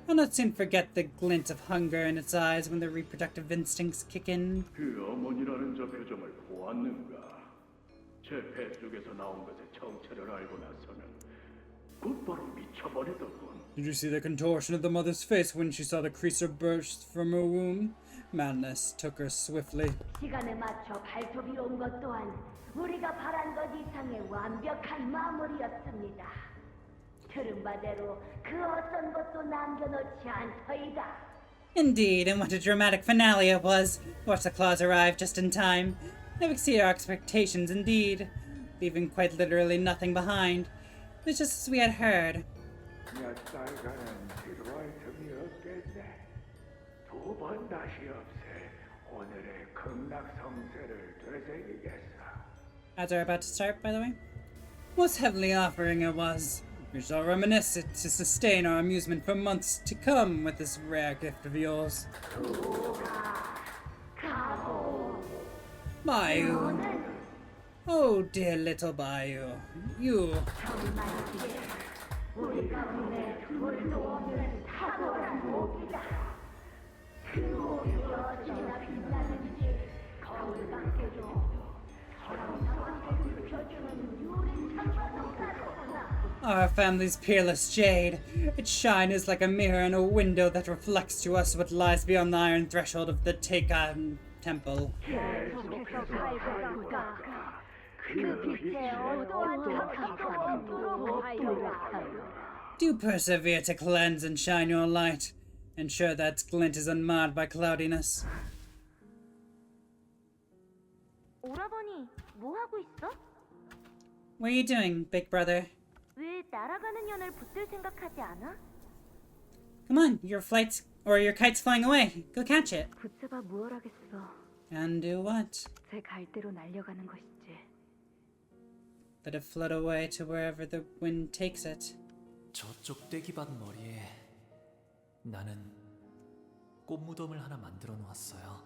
I'll not soon forget the glint of hunger in its eyes when the reproductive instincts kick in. 그 어머니라는 저 표정을 보았는가? 제 뱃속에서 나온 것의 정체를 알고 나서는 곧바로 미쳐버리더군. Did you see the contortion of the mother's face when she saw the creature burst from her womb? Madness took her swiftly. 시간에 맞춰 발톱이로 온 것 또한 우리가 바란 것 이상의 완벽한 마무리였습니다. 들은 바대로 그 어떤 것도 남겨놓지 않더이다. Indeed, and what a dramatic finale it was. Watch the claws arrive just in time. They've exceeded our expectations indeed, leaving quite literally nothing behind. It was just as we had heard. 몇 달간은 지루할 틈이 없겠네. 두 번 다시 없애 오늘의 극락성세를 되새기겠어. Ads are about to start, by the way. Most heavenly offering it was. We shall reminisce it to sustain our amusement for months to come with this rare gift of yours. Bayou. Oh, dear little Bayou. You. 우리 가문에 둘도 없는 탁월한 목이다. 그 목이 어찌나 빛나는지 거울 밖에도 서로 펴주는 유리 창문도 가졌구나. Our family's peerless jade. Its shine is like a mirror in a window that reflects to us what lies beyond the iron threshold of the Takan Temple. 계속해서 살아가니까 그 빛에 어떠한 탁함도 없도록 하여라. Do persevere to cleanse and shine your light. Ensure that its glint is unmarred by cloudiness. 오라버니, 뭐 하고 있어? What are you doing, big brother? 왜 날아가는 연을 붙들 생각하지 않아? Come on, your kite's flying away. Go catch it. 붙잡아 무얼 하겠어? And do what? 제 갈대로 날려가는 것이지. Let it float away to wherever the wind takes it. 저쪽 떼기밭 머리에 나는 꽃무덤을 하나 만들어 놓았어요.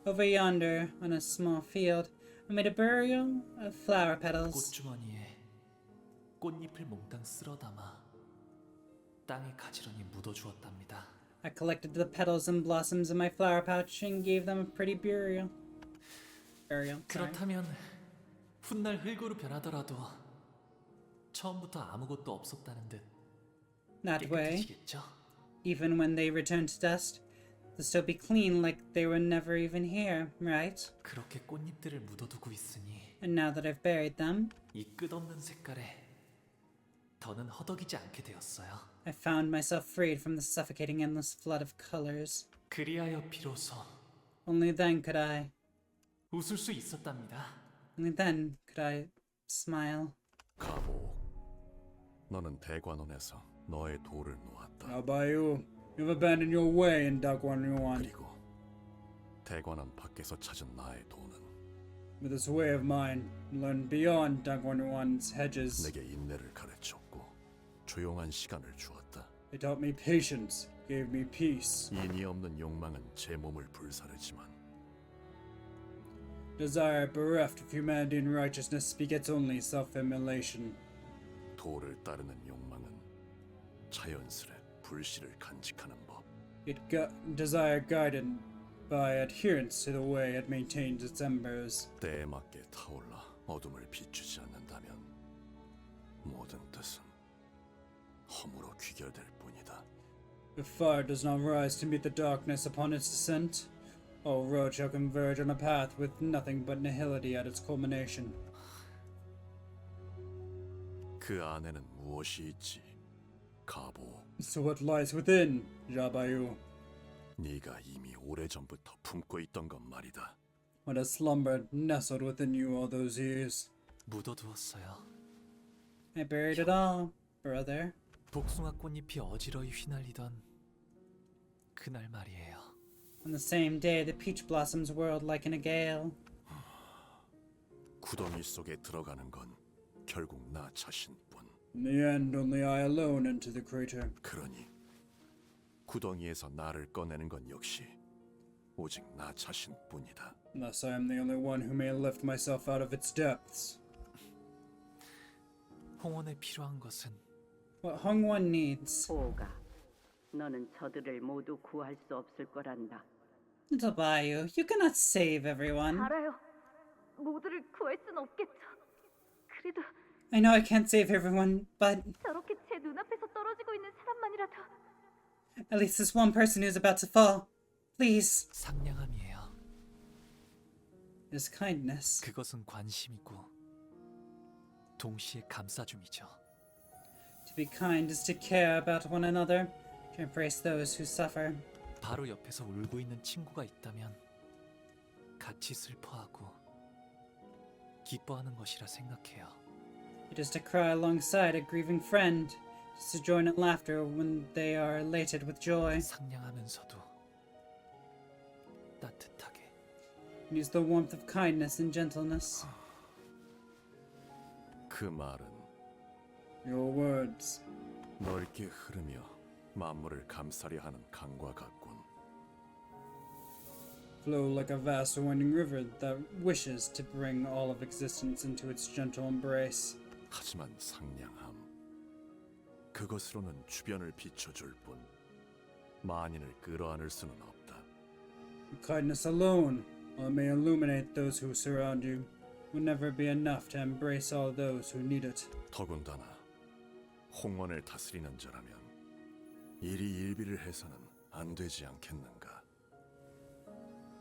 Over yonder, on a small field, I made a burial of flower petals. 꽃주머니에 꽃잎을 몽땅 쓸어 담아 땅에 가지런히 묻어 주었답니다. I collected the petals and blossoms in my flower pouch and gave them a pretty burial. Sorry. 그렇다면 훗날 흙으로 변하더라도 처음부터 아무것도 없었다는 듯 That way, 깨끗해지겠죠? even when they return to dust, they'll still be clean like they were never even here, right? 그렇게 꽃잎들을 묻어두고 있으니 And now that I've buried them, 이 끝없는 색깔에 더는 허덕이지 않게 되었어요. I found myself freed from the suffocating endless flood of colors. 그리하여 비로소 Only then could I. 웃을 수 있었답니다. Only then could I smile. 가보, 너는 대관원에서 너의 돌을 놓았다. Now, Bayou, you've abandoned your way in Dagwanyuan. 그리고 대관원 밖에서 찾은 나의 돈은 With this way of mine, learned beyond Dagwanyuan's hedges. 내게 인내를 가르쳤고 조용한 시간을 주었다. They taught me patience, gave me peace. 인이 없는 욕망은 제 몸을 불사르지만 Desire bereft of humanity and righteousness begets only self-immolation. 도를 따르는 욕망은 자연스레 불씨를 간직하는 법. Desire guided by adherence to the way it maintains its embers. 때에 맞게 타올라 어둠을 비추지 않는다면 모든 뜻은 허무로 귀결될 뿐이다. If fire does not rise to meet the darkness upon its descent, all roads shall converge on a path with nothing but nihility at its culmination. 그 안에는 무엇이 있지? 가보. So what lies within, Jabayu? 네가 이미 오래전부터 품고 있던 것 말이다. What has slumbered, nestled within you all those years? 묻어두었어요. I buried it all, brother. 복숭아 꽃잎이 어지러이 휘날리던 그날 말이에요. On the same day, the peach blossoms whirled like in a gale. 구덩이 속에 들어가는 건 결국 나 자신뿐. In the end, only I alone enter the crater. 그러니 구덩이에서 나를 꺼내는 건 역시 오직 나 자신뿐이다. Unless I am the only one who may lift myself out of its depths. 홍원에 필요한 것은 What Hongwon needs. 오가, 너는 저들을 모두 구할 수 없을 거란다. Little Bayou, you cannot save everyone. 알아요. 모두를 구할 순 없겠죠. 그래도 I know I can't save everyone, but 저렇게 제 눈앞에서 떨어지고 있는 사람만이라도 at least this one person who's about to fall. Please. 상냥함이에요. Is kindness. 그것은 관심이고 동시에 감싸줌이죠. To be kind is to care about one another, to embrace those who suffer. 바로 옆에서 울고 있는 친구가 있다면 같이 슬퍼하고 기뻐하는 것이라 생각해요. It is to cry alongside a grieving friend, just to join in laughter when they are elated with joy. 상냥하면서도 따뜻하게. Use the warmth of kindness and gentleness. 그 말은 Your words. 넓게 흐르며 만물을 감싸려 하는 강과 같군. Flow like a vast winding river that wishes to bring all of existence into its gentle embrace. 하지만 상냥함, 그것으로는 주변을 비춰줄 뿐 만인을 끌어안을 수는 없다. Kindness alone, while it may illuminate those who surround you, will never be enough to embrace all those who need it. 더군다나 홍원을 다스리는 자라면 일이 일비를 해서는 안 되지 않겠는가.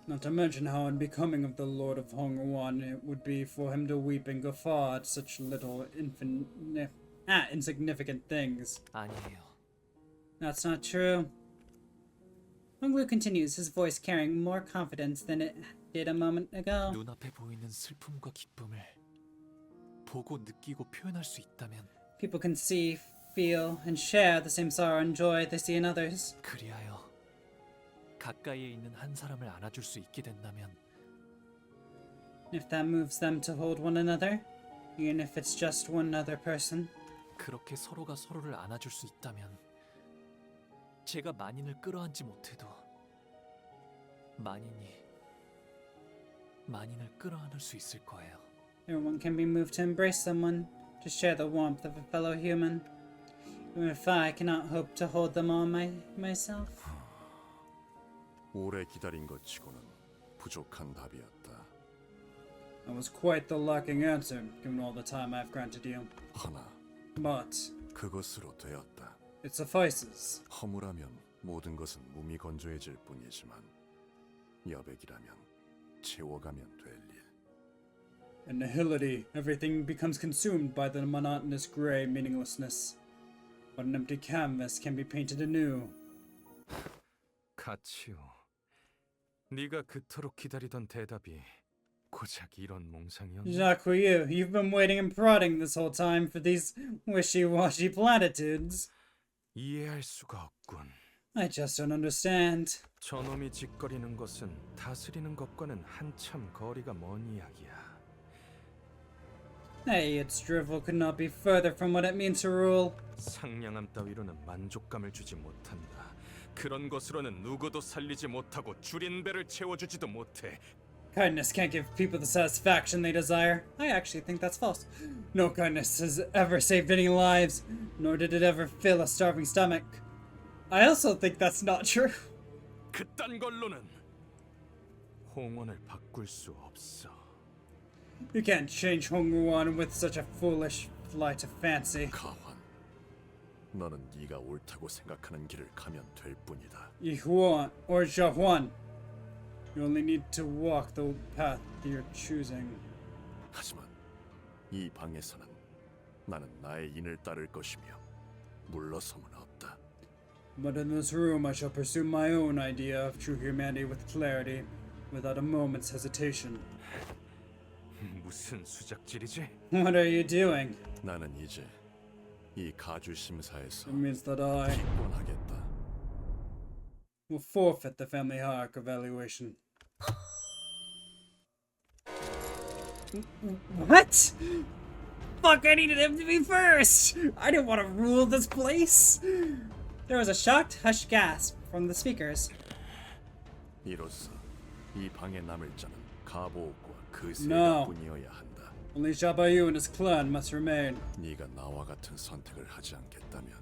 Not to mention how unbecoming of the Lord of Hongwan it would be for him to weep and guffaw at such little insignificant things. 아니에요. That's not true. Honglu continues, his voice carrying more confidence than it did a moment ago. 눈앞에 보이는 슬픔과 기쁨을 보고 느끼고 표현할 수 있다면 People can see, feel, and share the same sorrow and joy they see in others. 그리하여 가까이에 있는 한 사람을 안아줄 수 있게 된다면 If that moves them to hold one another, even if it's just one other person, 그렇게 서로가 서로를 안아줄 수 있다면 제가 만인을 끌어안지 못해도 만인을 끌어안을 수 있을 거예요. everyone can be moved to embrace someone, to share the warmth of a fellow human, even if I cannot hope to hold them all myself. 오래 기다린 것 치고는 부족한 답이었다. That was quite the lacking answer, given all the time I've granted you. 하나, But 그것으로 되었다. it suffices. 허물하면 모든 것은 몸이 건조해질 뿐이지만 여백이라면 채워가면 될 일. In nihility, everything becomes consumed by the monotonous gray meaninglessness. But an empty canvas can be painted anew. 가치요. 네가 그토록 기다리던 대답이 고작 이런 몽상이었나? Jacques Ryu, you've been waiting and prodding this whole time for these wishy-washy platitudes. 이해할 수가 없군. I just don't understand. 저놈이 짓거리는 것은 다스리는 것과는 한참 거리가 먼 이야기야. Hey, its drivel could not be further from what it means to rule. 상냥함 따위로는 만족감을 주지 못한다. 그런 것으로는 누구도 살리지 못하고 줄인 배를 채워주지도 못해. Kindness can't give people the satisfaction they desire. I actually think that's false. No kindness has ever saved any lives, Nor did it ever fill a starving stomach. I also think that's not true. 그딴 걸로는 홍원을 바꿀 수 없어. You can't change Hongwon with such a foolish flight of fancy. 가환, 너는 네가 옳다고 생각하는 길을 가면 될 뿐이다. Yihuan or Jahuan. You only need to walk the path you're choosing. 하지만 이 방에서는 나는 나의 인을 따를 것이며 물러섬은 없다. But in this room I shall pursue my own idea of true humanity with clarity, without a moment's hesitation. 무슨 수작질이지? What are you doing? 나는 이제 이 가주 심사에서 It means that I 기권하겠다. will forfeit the family hierarch evaluation. What? Fuck, I needed him to be first! I didn't want to rule this place! There was a shocked, hushed gasp from the speakers. 이로써 이 방에 남을 자는 가보옥과 그 No. 세가뿐이어야 한다. Only Jabayu and his clan must remain. 네가 나와 같은 선택을 하지 않겠다면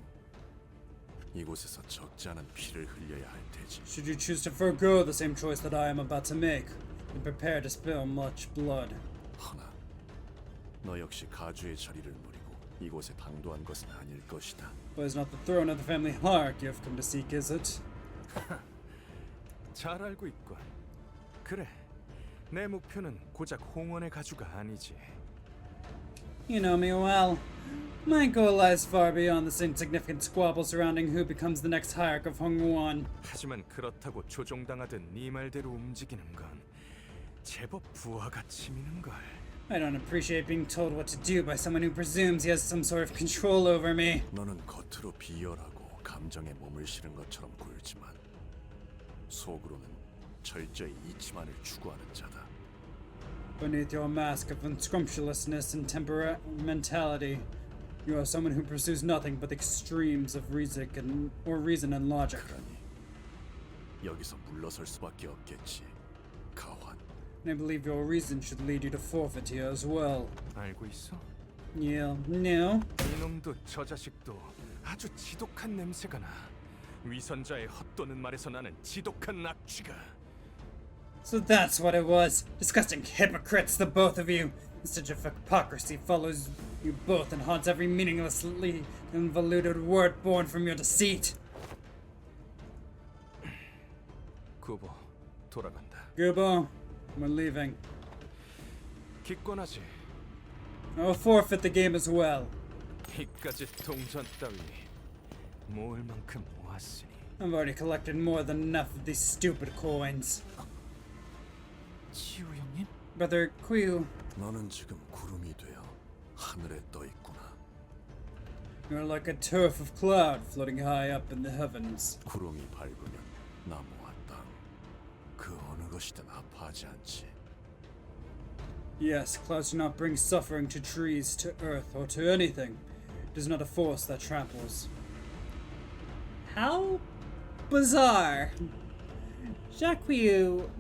이곳에서 적지 않은 피를 흘려야 할 테지. Should you choose to forego the same choice that I am about to make, then prepare to spill much blood. 허나 너 역시 가주의 자리를 노리고 이곳에 당도한 것은 아닐 것이다. But it's not the throne of the family hierarchy you've come to seek, is it? 잘 알고 있군. 그래, 내 목표는 고작 홍원의 가주가 아니지. You know me well. My goal lies far beyond this insignificant squabble surrounding who becomes the next hierarch of Hongwon. 하지만 그렇다고 조종당하듯 네 말대로 움직이는 건 제법 부하가 치미는 걸. I don't appreciate being told what to do by someone who presumes he has some sort of control over me. 너는 겉으로 비열하고 감정에 몸을 실은 것처럼 보이지만 속으로는 철저히 이치만을 추구하는 자다. Beneath your mask of unscrumptuousness and temperamentality, you are someone who pursues nothing but the extremes of reason and logic. 그러니 여기서 물러설 수밖에 없겠지. 가환. And I believe your reason should lead you to forfeit here as well. 알고 있어? Yeah, no. 이놈도 저 자식도 아주 지독한 냄새가 나. 위선자의 헛도는 말에서 나는 지독한 악취가. So that's what it was. Disgusting hypocrites, the both of you. Such of hypocrisy follows you both and haunts every meaninglessly convoluted word born from your deceit. 구보, 돌아간다. Gubo, we're leaving. 기권하지. I'll forfeit the game as well. 이까지 동전 따위 모을 만큼 모았으니. I've already collected more than enough of these stupid coins. 치우 형님? Brother Quiu, 너는 지금 구름이 되어 하늘에 떠 있구나. you're like a turf of cloud floating high up in the heavens. 구름이 밝으면 나무와 땅, 그 어느 것이든 아파하지 않지. Yes, clouds do not bring suffering to trees, to earth, or to anything. It is not a force that tramples. How bizarre. Jacques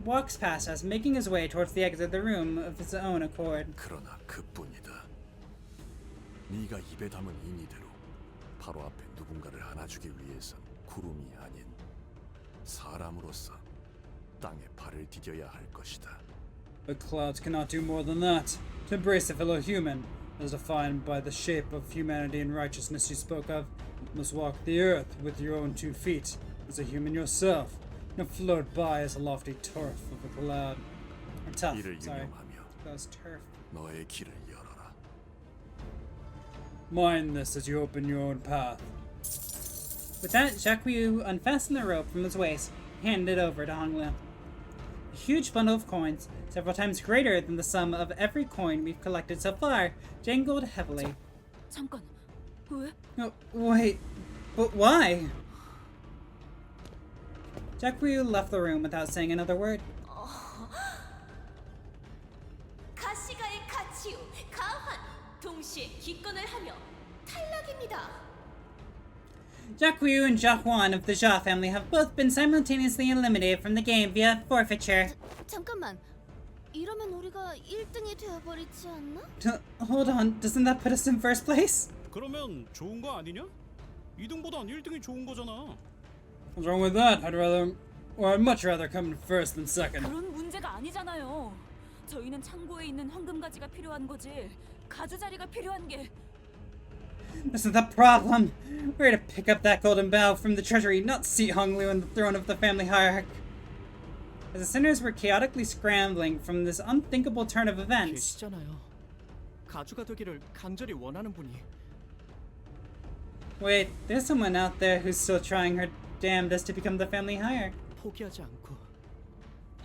walks past us, making his way towards the exit of the room of his own accord. 그러나 그뿐이다. 네가 입에 담은 인이대로 바로 앞에 누군가를 안아주기 위해선 구름이 아닌 사람으로서 땅에 발을 디뎌야 할 것이다. But clouds cannot do more than that. To embrace a fellow human, as defined by the shape of humanity and righteousness you spoke of, you must walk the earth with your own 2 feet, as a human yourself, not float by as a lofty turf of a cloud. Or tough, 이를 sorry. 유념하며 That was turf. 너의 길을 열어라. Mind this as you open your own path. With that, Jacques unfastened the rope from his waist and handed it over to Honglu. A huge bundle of coins, several times greater than the sum of every coin we've collected so far, jangled heavily. 잠깐, 왜? Oh, wait, but why? Jacques left the room without saying another word. 가시가의 가치우, 가환 동시에 기권을 하며 탈락입니다. Jacques and Jacquan of the Jia family have both been simultaneously eliminated from the game via forfeiture. 잠깐만. 이러면 우리가 1등이 되어버리지 않나? Hold on, doesn't that put us in first place? 그러면 좋은 거 아니냐? 2등보단 1등이 좋은 거잖아. What's wrong with that? I'd much rather come in first than second. 그런 문제가 아니잖아요. 저희는 창고에 있는 황금가지가 필요한 거지. 가주 자리가 필요한 게. This is the problem. We're to pick up that golden bough from the treasury, not seat Honglu on the throne of the family hierarch. As the sinners were chaotically scrambling from this unthinkable turn of events. 계시잖아요. 가주가 되기를 간절히 원하는 분이. Wait, there's someone out there who's still trying her damnedest to become the family hierarch. 포기하지 않고.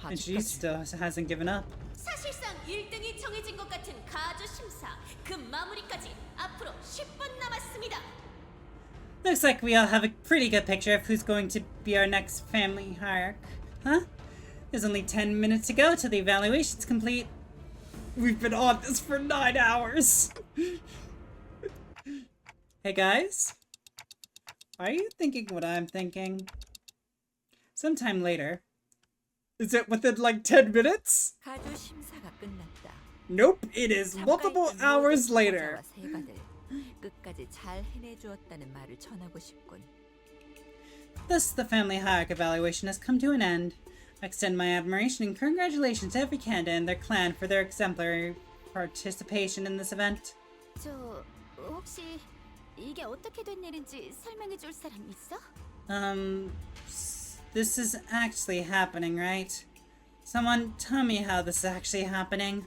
And she still hasn't given up. 사실상 1등이 정해진 것 같은 가주 심사 그 마무리까지 앞으로 10분 남았습니다. Looks like we all have a pretty good picture of who's going to be our next family hierarch. Huh? There's only 10 minutes to go till the evaluation's complete. We've been on this for 9 hours. Hey guys? Are you thinking what I'm thinking? Sometime later, Is it within like 10 minutes? 가주 심사가 끝났다. Nope, it is multiple 잠깐 있던 hours 모든 later. 후보자와 세가들 끝까지 잘 해내주었다는 말을 전하고 싶군. Thus, the family hierarch evaluation has come to an end. I extend my admiration and congratulations to every candidate and their clan for their exemplary participation in this event. 저 혹시 이게 어떻게 된 일인지 설명해 줄 사람 있어? This is actually happening, right? Someone tell me how this is actually happening.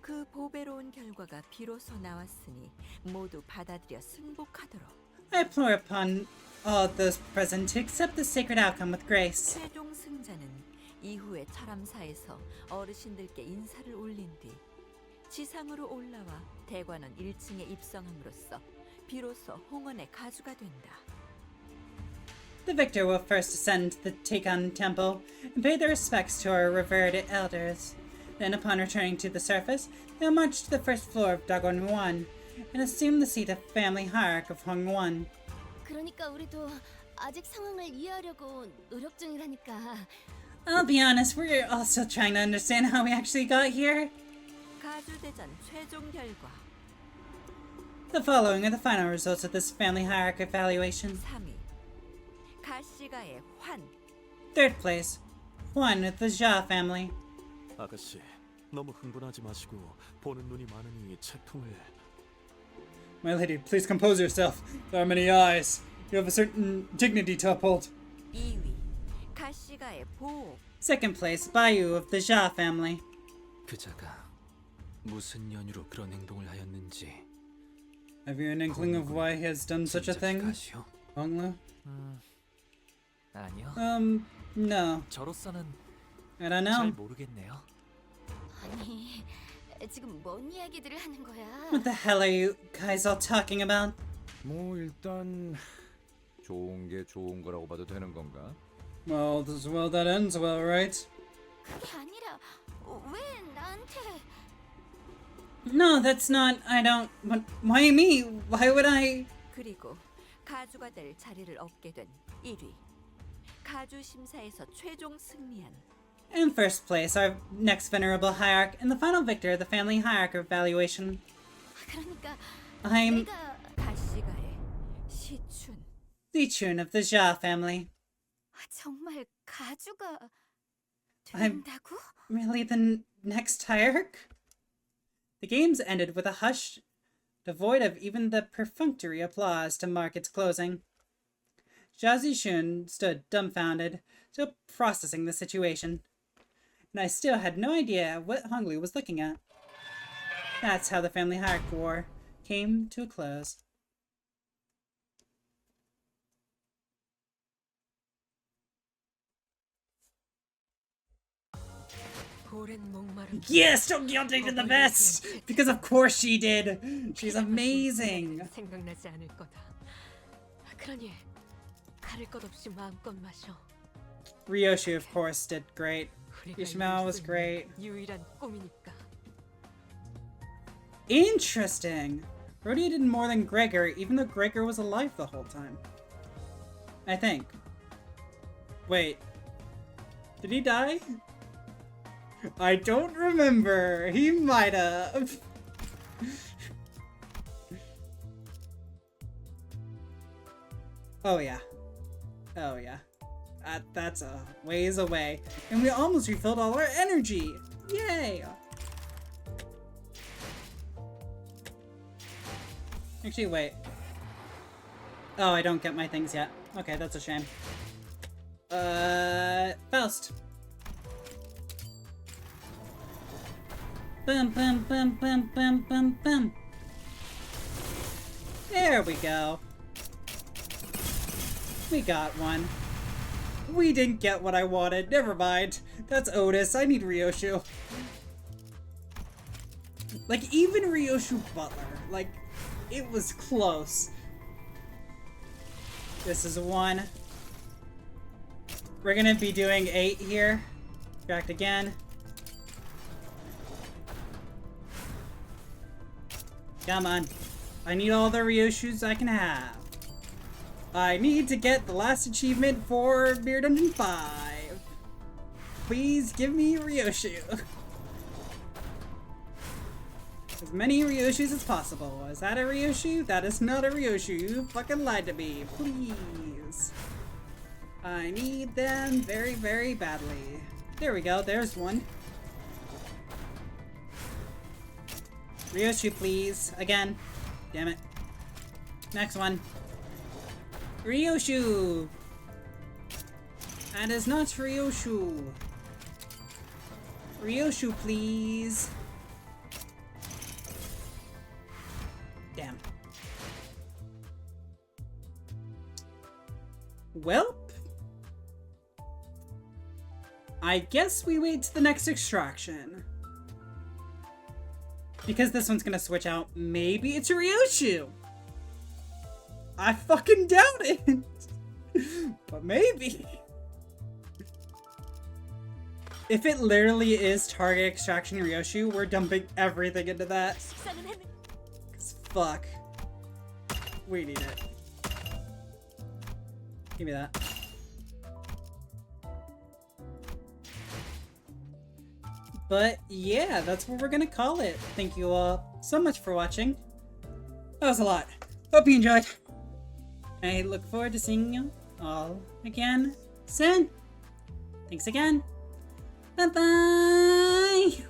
그 보배로운 결과가 비로소 나왔으니 모두 받아들여 승복하도록. I implore upon all those present to accept the sacred outcome with grace. 최종 승자는 이후에 철암사에서 어르신들께 인사를 올린 뒤 지상으로 올라와 대관원 1층에 입성함으로써 비로소 홍원의 가주가 된다. The victor will first ascend to the Tekan Temple and pay their respects to our revered elders. Then, upon returning to the surface, they'll march to the first floor of Dagon 1 and assume the seat of family hierarch of Hong 1. 그러니까 우리도 아직 상황을 이해하려고 노력 중이라니까. I'll be honest, we're all still trying to understand how we actually got here. 가주대전 최종 결과. The following are the final results of this family hierarch evaluation. 3위 가시가의 환. Third place, Juan with the Jia family. 아가씨, 너무 흥분하지 마시고 보는 눈이 많으니 채통을. My lady, please compose yourself. There are many eyes. You have a certain dignity to uphold. 2위 가시가의 보호. Second place, Bayu of the Jia family. 그자가 무슨 연유로 그런 행동을 하였는지. Have you an inkling of why he has done such a thing, Honglu? 아니요. No. 저로서는 I don't 잘 know. 모르겠네요. 아니, 지금 뭔 이야기들을 하는 거야? What the hell are you guys all talking about? 뭐 일단 좋은 게 좋은 거라고 봐도 되는 건가? Well, that ends well, right? 그게 아니라 왜 나한테? No, that's not. I don't. Why me? Why would I? 그리고 가주가 될 자리를 얻게 된 1위 가주 심사에서 최종 승리한 In first place, our next venerable hierarch and the final victor of the family hierarch evaluation. 그러니까 I'm 내가 가시가의 시춘. Lichun of the Jia family. 정말 가주가 I'm 된다고? really the next hierarch? The games ended with a hush devoid of even the perfunctory applause to mark its closing. Jia Zixun stood dumbfounded, still processing the situation. And I still had no idea what Honglu was looking at. That's how the family hierarch war came to a close. Yes, Tokyo did the best! Because of course she did! She's amazing! 생각나지 않을 거다. 그러니 가릴 것 없이 마음껏 마셔. Ryoshi, of course, did great. Ishmael was great. 유일한 꿈이니까. Interesting! Rhodia did more than Gregor, even though Gregor was alive the whole time. I think. Wait. Did he die? I don't remember. He might have. Oh yeah. Oh yeah. That's a ways away. And we almost refilled all our energy! Yay! Actually, wait. Oh, I don't get my things yet. Okay, that's a shame. Faust. Bum bum bum bum bum bum bum. There we go. We got one. We didn't get what I wanted. Never mind. That's Otis. I need Ryoshu. Like, even Ryoshu Butler. Like, it was close. This is 1. We're gonna be doing 8 here. Back again. Come on. I need all the Ryoshus I can have. I need to get the last achievement for Beer Dungeon 5. Please give me Ryoshu. As many Ryoshus as possible. Is that a Ryoshu? That is not a Ryoshu. You fucking lied to me. Please. I need them very, very badly. There we go. There's one. Ryoshu, please. Again. Damn it. Next one. Ryoshu! That is not Ryoshu. Ryoshu, please. Damn. Well, I guess we wait to the next extraction. Because this one's gonna switch out. Maybe it's Ryoshu. I fucking doubt it. But maybe. If it literally is target extraction Ryoshu, we're dumping everything into that. 'Cause fuck. We need it. Give me that. But yeah, that's what we're gonna call it. Thank you all so much for watching. That was a lot. Hope you enjoyed. I look forward to seeing you all again soon. Thanks again. Bye-bye!